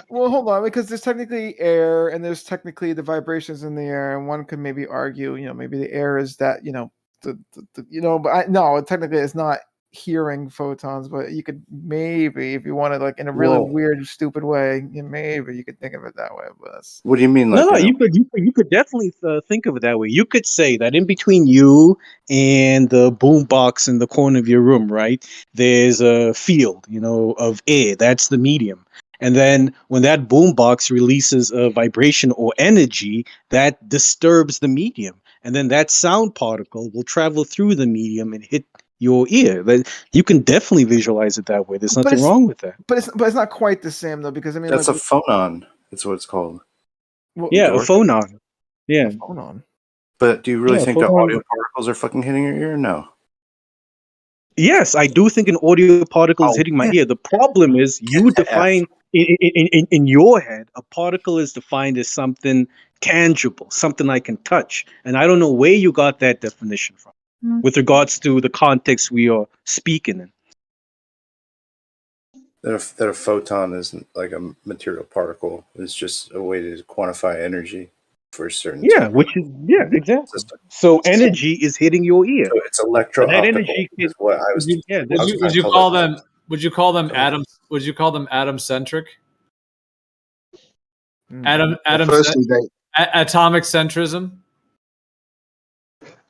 Well, hold on, because there's technically air, and there's technically the vibrations in the air, and one could maybe argue, maybe the air is that, but no, technically it's not hearing photons, but you could maybe, if you wanted, like in a really Whoa. weird, stupid way, maybe you could think of it that way. But that's, What do you mean, like? No, you could definitely think of it that way. You could say that in between you and the boom box in the corner of your room, right? There's a field, of air. That's the medium. And then when that boom box releases a vibration or energy, that disturbs the medium. And then that sound particle will travel through the medium and hit your ear. You can definitely visualize it that way. There's nothing wrong with that. but it's not quite the same though, because I mean, That's like, a phonon. That's what it's called. well, Yeah, a Dork. phonon. Yeah. phonon. But do you really Yeah, think the photon. audio particles are fucking hitting your ear? No. Yes, I do think an audio particle is hitting my ear. The problem is you define in your head a particle is defined as something tangible, something I can touch, and I don't know where you got that definition from with regards to the context we are speaking in. That a photon isn't like a material particle. It's just a way to quantify energy for a certain Yeah, exactly. system. So energy is hitting your ear. So it's And that electro-optical. energy Is what I was. yeah, I was Would trying to you tell call that- them? Would you call them atoms? Would you call them atom centric? Firstly, Atomic centrism.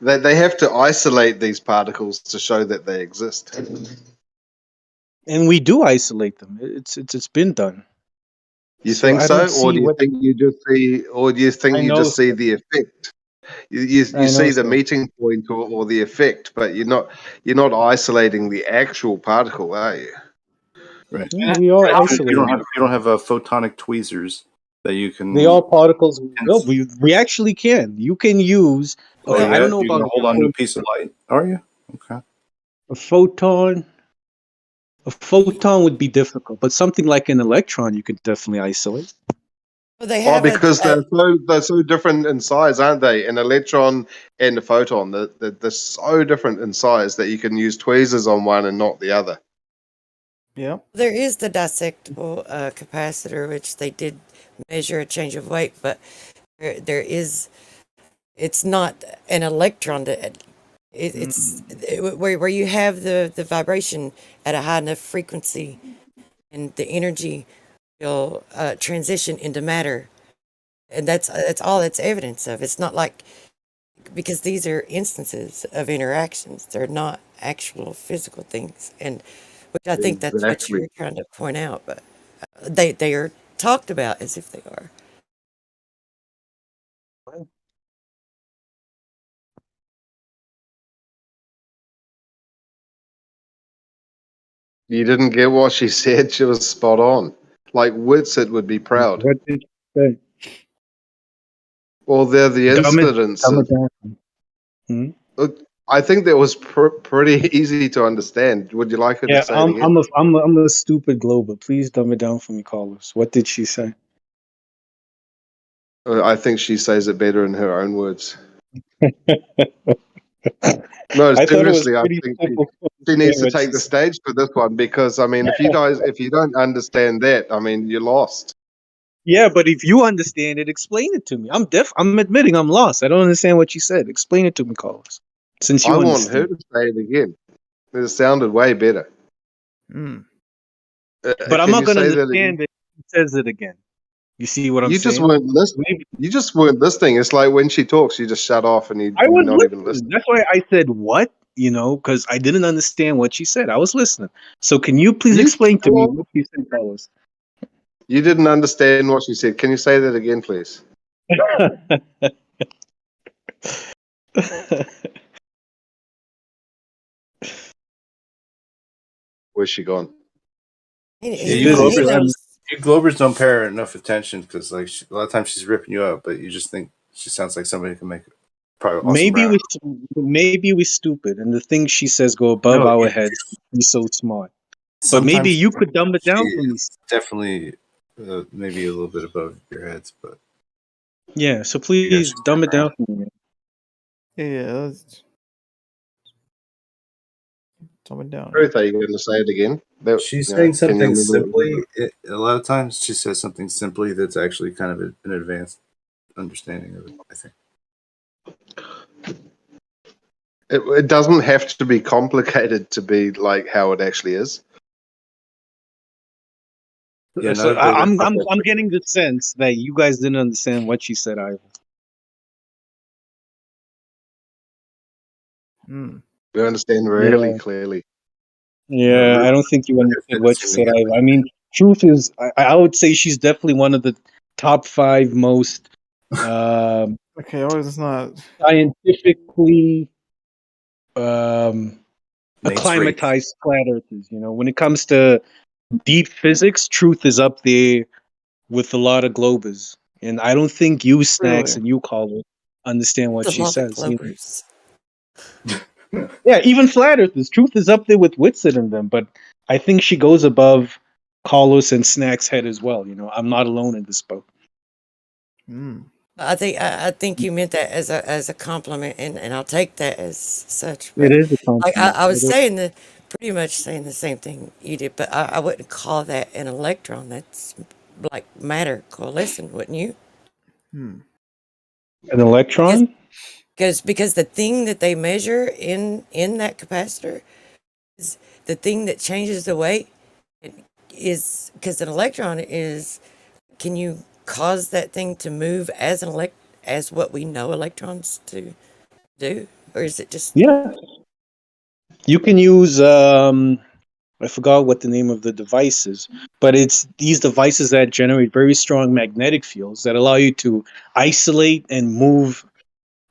they have to isolate these particles to show that they exist. and we do isolate them. It's been done. You So think I so, don't or see do you what- think you just see, or do you think I you know just see so. the effect? You I know see the so. meeting point or the effect, but you're not isolating the actual particle, are you? Right. Yeah, we are You isolating. don't have photonic tweezers that you can. They are particles. No, we actually can. You can use. Oh, Okay, I yeah? don't know You about can hold on to a piece of light. Are you? Okay. a photon. A photon would be difficult, but something like an electron you could definitely isolate. Well, they Oh, have because they're so different in size, aren't they? An electron and a photon, they're so different in size that you can use tweezers on one and not the other. Yeah. There is the dissectable capacitor, which they did measure a change of weight, but there is, it's not an electron that where you have the vibration at a high enough frequency and the energy will transition into matter. And that's all it's evidence of. It's not like, because these are instances of interactions. They're not actual physical things. And which I think that's what you were trying to point out, but they are talked about as if they are. You didn't get what she said. She was spot on. Like Witsit would be proud. What did you say? Well, they're the Dumb it incidences. down. Hmm? Look, I think that was pretty easy to understand. Would you like her Yeah, to say it again? I'm a stupid glober. Please dumb it down for me, Carlos. What did she say? I think she says it better in her own words. No, I thought it was seriously, I pretty think simple. she needs to what take she the said. stage for this one because, I mean, if you don't understand that, I mean, you're lost. Yeah, but if you understand it, explain it to me. I'm admitting I'm lost. I don't understand what you said. Explain it to me, Carlos. Since you I want understand. her to say it again. It sounded way better. But I'm Can not you going to say that understand it. If he says it again. You see what I'm You saying? just weren't listening. You just weren't listening. It's like when she talks, you just shut off and you're I was not even listening. listening. That's why I said what, because I didn't understand what she said. I was listening. So can you please explain to me what you said, Carlos? You didn't understand what she said. Can you say that again, please? Where's she gone? You Globers don't pay her enough attention because, like, a lot of times she's ripping you up, but you just think she sounds like somebody who can make probably awesome maybe rap. we're stupid, and the things she says go above No, our heads. She's so smart. But Sometimes maybe you could dumb it down she for me. is definitely maybe a little bit above your heads, but Yeah, so please dumb it down for me. Yeah, that's dumb it down. Ruth, are you going to say it again? she's Yeah, saying can you something remember what you simply. A lot of times she says something simply that's actually kind of an advanced understanding of it, I think. It doesn't have to be complicated to be like how it actually is. Yeah, So another thing I'm getting the sense that you guys didn't understand what she said either. We understand really clearly. Yeah, I don't think you understood what she said either. I mean, truth is, I would say she's definitely one of the top 5 most Okay, it's not scientifically Mainstream. acclimatized flat earthers. You know, when it comes to deep physics, truth is up there with a lot of globers. And I don't think you snacks Really? and you call it understand what The she lava says. You know? globers. Yeah, even flat earthers. Truth is up there with Whitson and them, but I think she goes above Carlos and Snack's head as well. You know, I'm not alone in this boat. I think you meant that as a compliment, and I'll take that as such. It But is a compliment. I was It is. saying pretty much saying the same thing you did, but I wouldn't call that an electron. That's like matter coalescing, wouldn't you? An electron? Because the thing that they measure in that capacitor is the thing that changes the weight is because an electron is, can you cause that thing to move as as what we know electrons to do, or is it just Yeah. You can use I forgot what the name of the device is, but it's these devices that generate very strong magnetic fields that allow you to isolate and move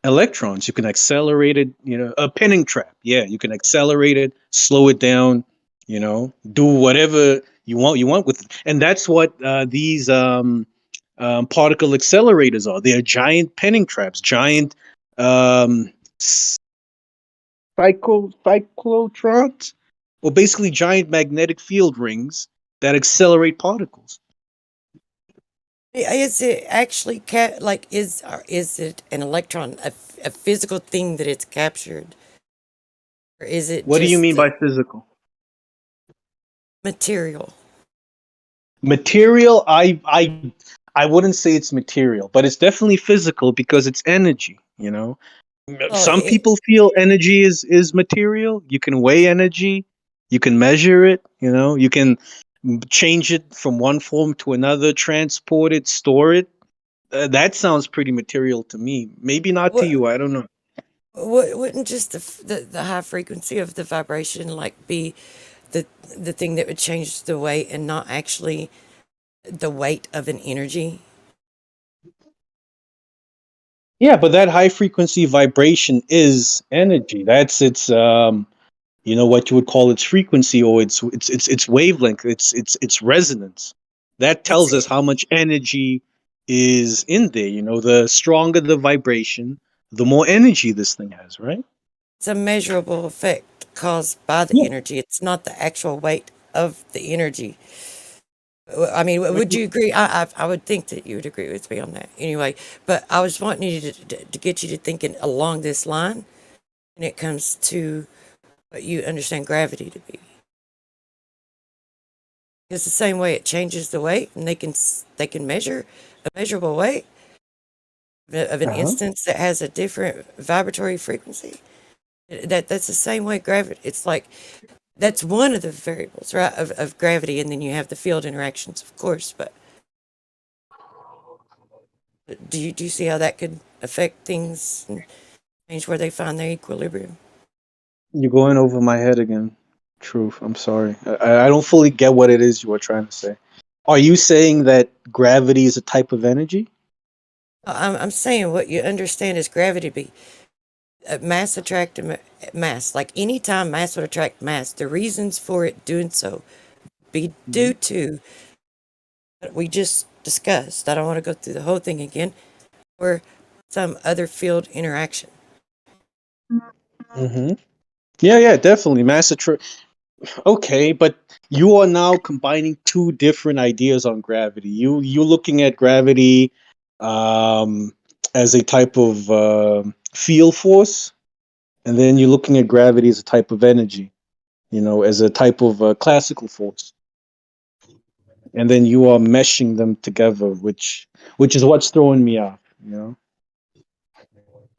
electrons. You can accelerate it, you know, a pinning trap. Yeah, you can accelerate it, slow it down, you know, do whatever you want with it. And that's what these particle accelerators are. They're giant pinning traps, giant um, cyclotrons, or basically giant magnetic field rings that accelerate particles. is it actually like is it an electron a physical thing that it's captured, or is it What do you just mean by physical? material? Material, I wouldn't say it's material, but it's definitely physical because it's energy, you know. Oh, Some people feel energy is material. You can weigh energy, you can measure it, you know, you can change it from one form to another, transport it, store it. That sounds pretty material to me. Maybe not to you, I don't know. Wouldn't just the high frequency of the vibration like be the thing that would change the weight and not actually the weight of an energy? Yeah, but that high frequency vibration is energy. That's its you know what you would call its frequency or its wavelength, its resonance. That tells us how much energy is in there. You know, the stronger the vibration, the more energy this thing has, right? It's a measurable effect caused by the energy. It's not the actual weight of the energy. I mean, would you agree? I would think that you would agree with me on that anyway. But I was wanting you to get you to thinking along this line when it comes to what you understand gravity to be. It's the same way it changes the weight, and they can measure a measurable weight of an instance that has a different vibratory frequency. That's the same way gravity. It's like that's one of the variables, right, of gravity, and then you have the field interactions, of course. But do you see how that could affect things and change where they find their equilibrium? You're going over my head again. Truth. I'm sorry. I don't fully get what it is you are trying to say. Are you saying that gravity is a type of energy? I'm saying what you understand is gravity be mass attract mass. Like anytime mass would attract mass, the reasons for it doing so be due to what we just discussed. I don't want to go through the whole thing again, or some other field interaction. Mm-hmm. Yeah, definitely. Okay, but you are now combining two different ideas on gravity. You're looking at gravity um, as a type of field force, and then you're looking at gravity as a type of energy. You know, as a type of classical force, and then you are meshing them together, which is what's throwing me off. You know.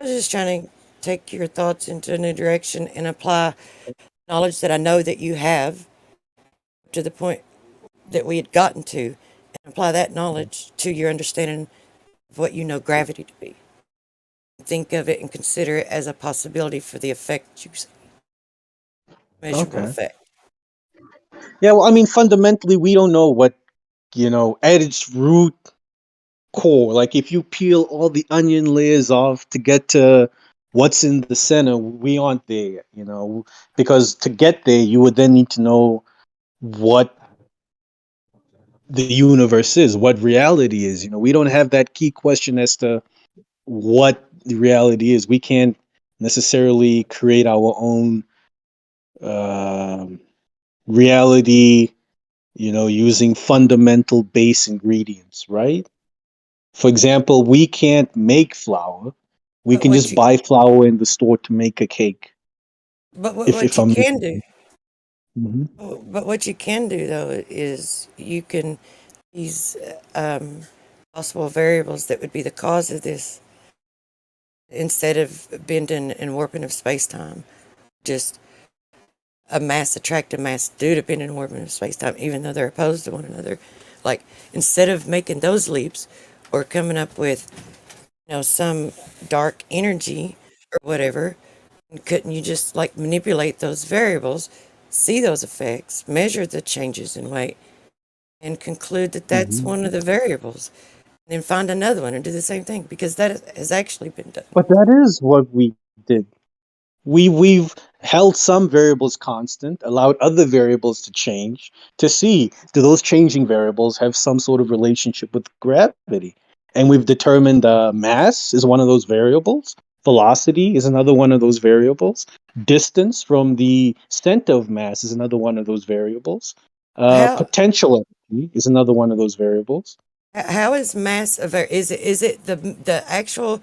I was just trying take your thoughts into a new direction and apply knowledge that I know that you have to the point that we had gotten to, and apply that knowledge to your understanding of what you know gravity to be. Think of it and consider it as a possibility for the effect you see. Measurable Okay. effect. Yeah, well, I mean, fundamentally, we don't know what, at its root core. Like, if you peel all the onion layers off to get to what's in the center, we aren't there yet, because to get there, you would then need to know what the universe is, what reality is. We don't have that key question as to what the reality is. We can't necessarily create our own reality, using fundamental base ingredients, right? For example, we can't make flour. We But can what just you buy flour in the store to make a cake. but what, If what if you I'm can do Mhm. but what you can do though is you can these possible variables that would be the cause of this, instead of bending and warping of space-time, just a mass attract a mass due to bending and warping of space-time, even though they're opposed to one another. Like, instead of making those leaps or coming up with some dark energy or whatever, couldn't you just like manipulate those variables, see those effects, measure the changes in weight, and conclude that that's Mhm. one of the variables, and then find another one and do the same thing, because that has actually been done. But that is what we did. We've held some variables constant, allowed other variables to change to see, do those changing variables have some sort of relationship with gravity? And we've determined mass is one of those variables. Velocity is another one of those variables. Distance from the center of mass is another one of those variables. How Potential energy is another one of those variables. how is mass is it the actual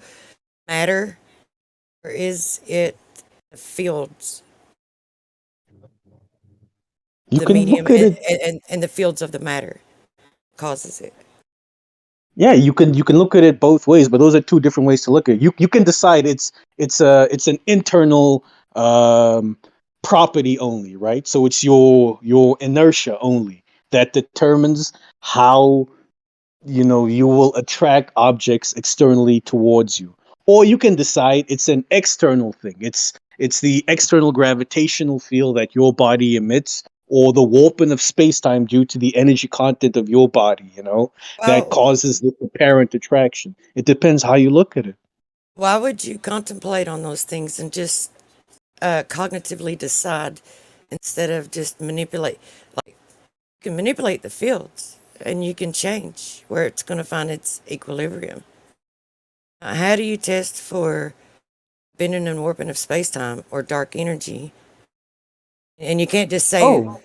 matter, or is it the fields, You the can medium, look at it. and the fields of the matter causes it? Yeah, you can look at it both ways, but those are two different ways to look at it. You can decide it's an internal property only, right? So it's your inertia only that determines how you will attract objects externally towards you. Or you can decide it's an external thing. It's the external gravitational field that your body emits, or the warping of space-time due to the energy content of your body, that Well, causes the apparent attraction. It depends how you look at it. why would you contemplate on those things and just cognitively decide, instead of just manipulate? Like, you can manipulate the fields and you can change where it's going to find its equilibrium. How do you test for bending and warping of space-time or dark energy? And you can't just say Oh,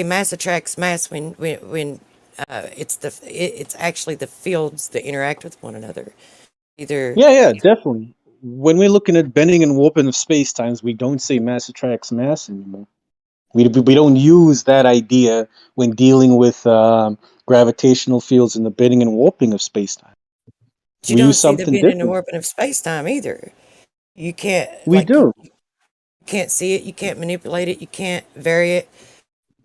mass attracts mass when it's actually the fields that interact with one another. Either yeah, definitely. When we're looking at bending and warping of space-times, we don't say mass attracts mass anymore. We don't use that idea when dealing with gravitational fields and the bending and warping of space-time. you We don't use see the something bending and different. warping of space-time either. You can't We do. you can't see it, you can't manipulate it, you can't vary it,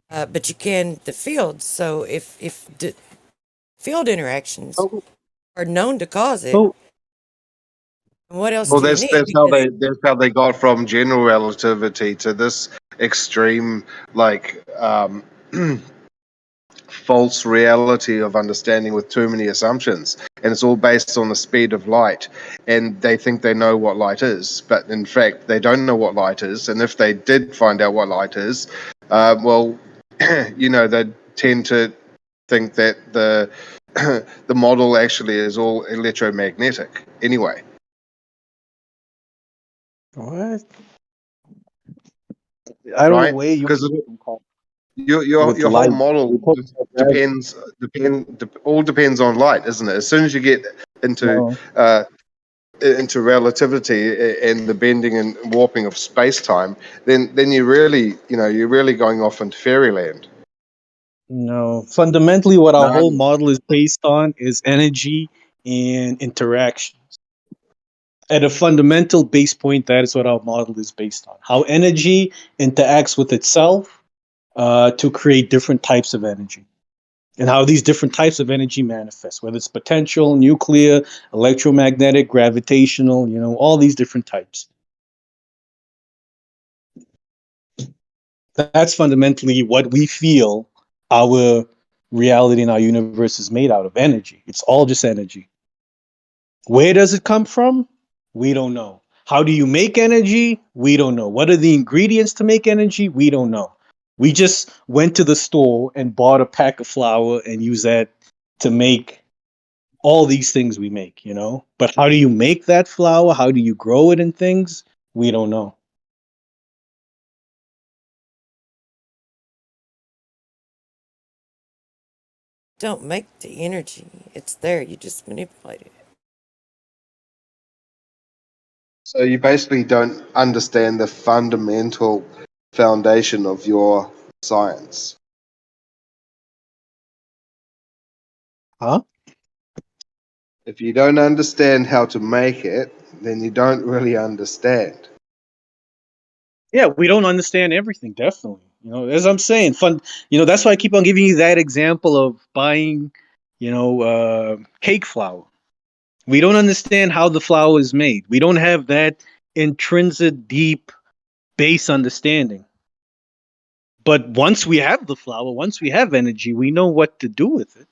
but you can the fields. So if the field interactions Oh, are known to cause it, oh, what else Well, do you that's need? that's how they got from general relativity to this extreme, like false reality of understanding with too many assumptions, and it's all based on the speed of light. And they think they know what light is, but in fact, they don't know what light is. And if they did find out what light is, well, they tend to think that the model actually is all electromagnetic anyway. what? I don't know Right? where you Because come from your with whole light. model You're talking about gravity. all depends on light, isn't it? As soon as you get No. into relativity and the bending and warping of space time, then you're really going off into fairyland. No. Fundamentally, what our No, whole model is based on is energy and interaction. At a fundamental base point, that is what our model is based on. How energy interacts with itself to create different types of energy. And how these different types of energy manifest, whether it's potential, nuclear, electromagnetic, gravitational, all these different types. That's fundamentally what we feel our reality in our universe is made out of: energy. It's all just energy. Where does it come from? We don't know. How do you make energy? We don't know. What are the ingredients to make energy? We don't know. We just went to the store and bought a pack of flour and used that to make all these things we make, But how do you make that flour? How do you grow it and things? We don't know. Don't make the energy. It's there. You just manipulate it. So you basically don't understand the fundamental foundation of your science. Huh? If you don't understand how to make it, then you don't really understand. Yeah, we don't understand everything, definitely. As I'm saying, that's why I keep on giving you that example of buying, cake flour. We don't understand how the flour is made. We don't have that intrinsic, deep base understanding. But once we have the flour, once we have energy, we know what to do with it.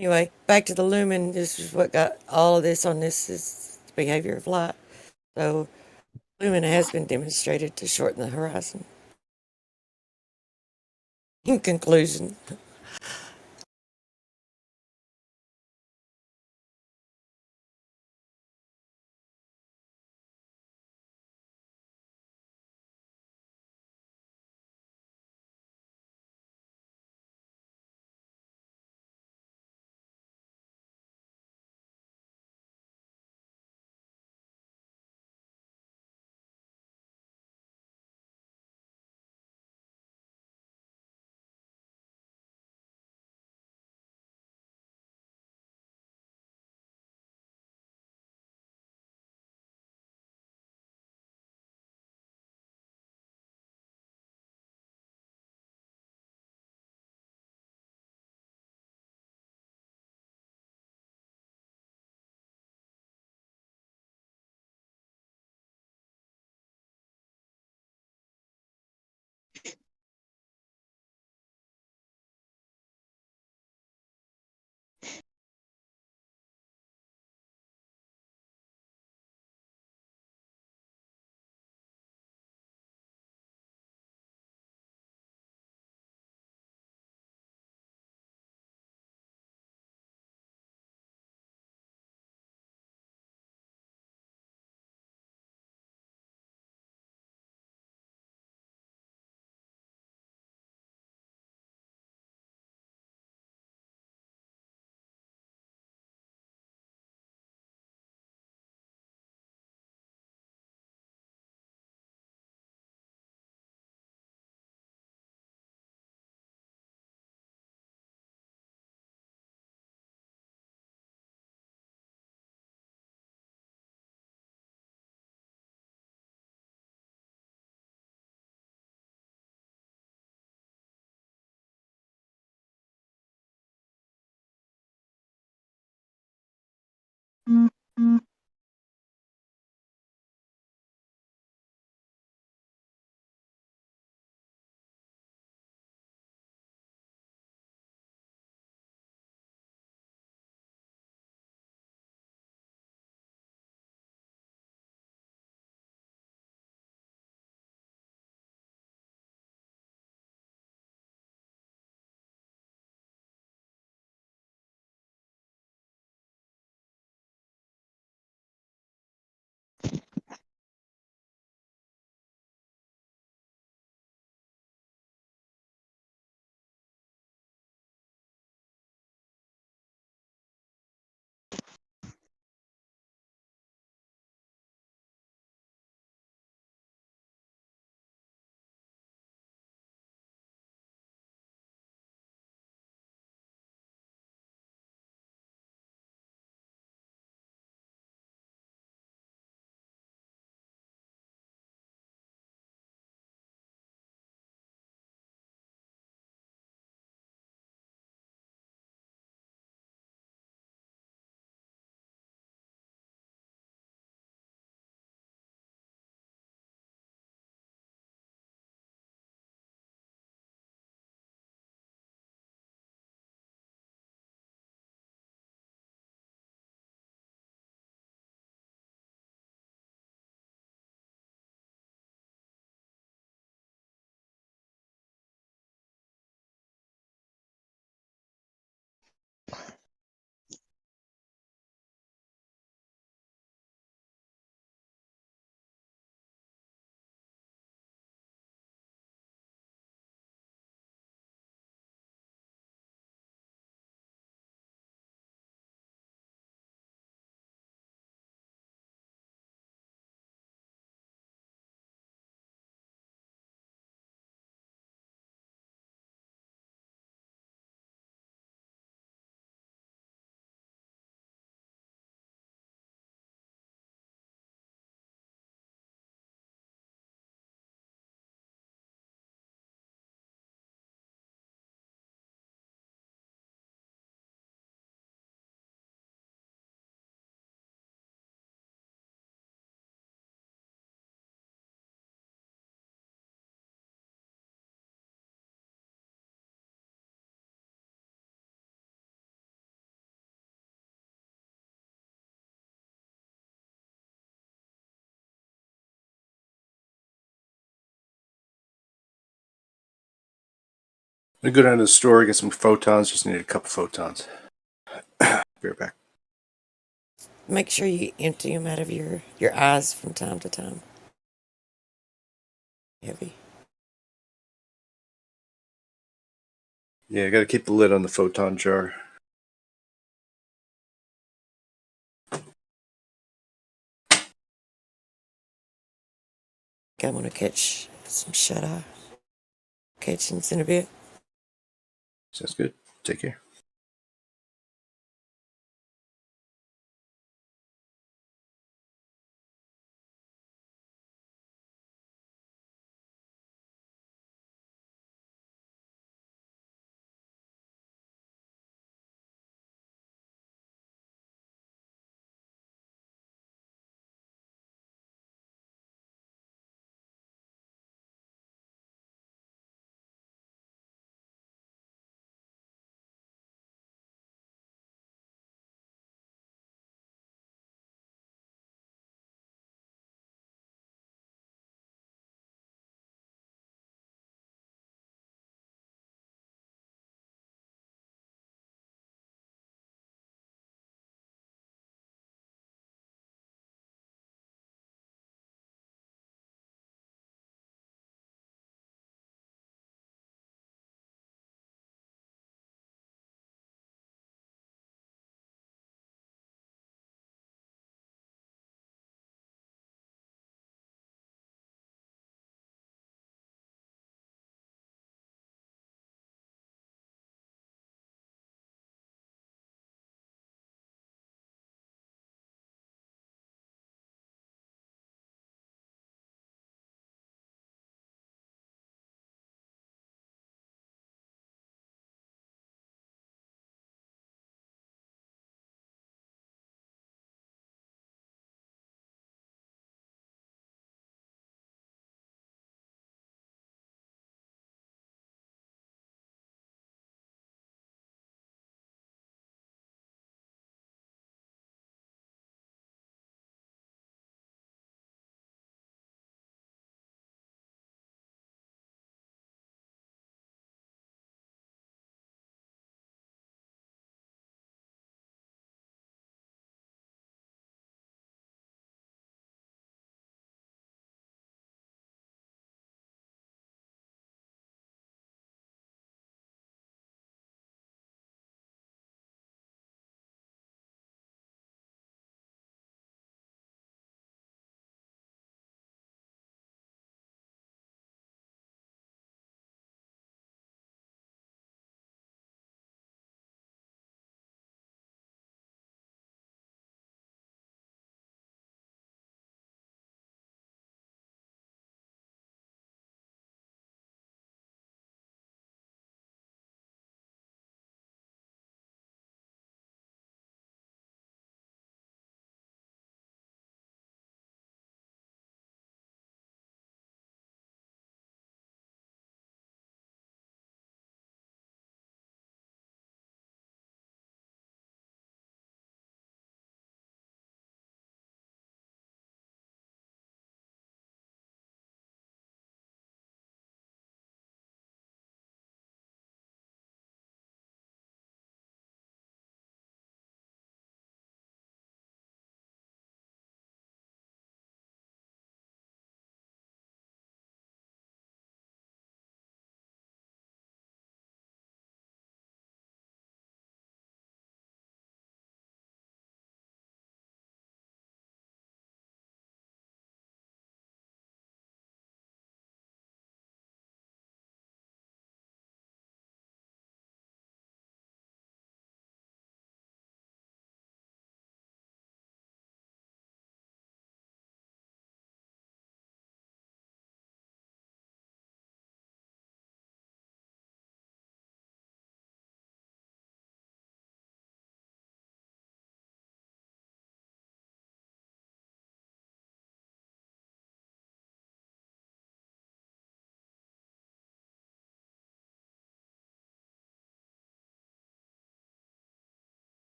Anyway, back to the lumen. This is what got all of this on this is the behavior of light. So, lumen has been demonstrated to shorten the horizon. In conclusion. I'm gonna go down to the store, get some photons. Just need a couple photons. Be right back. Make sure you empty them out of your eyes from time to time. Heavy. Yeah, I got to keep the lid on the photon jar. I'm gonna catch some shut eye. Catch in a bit. Sounds good. Take care.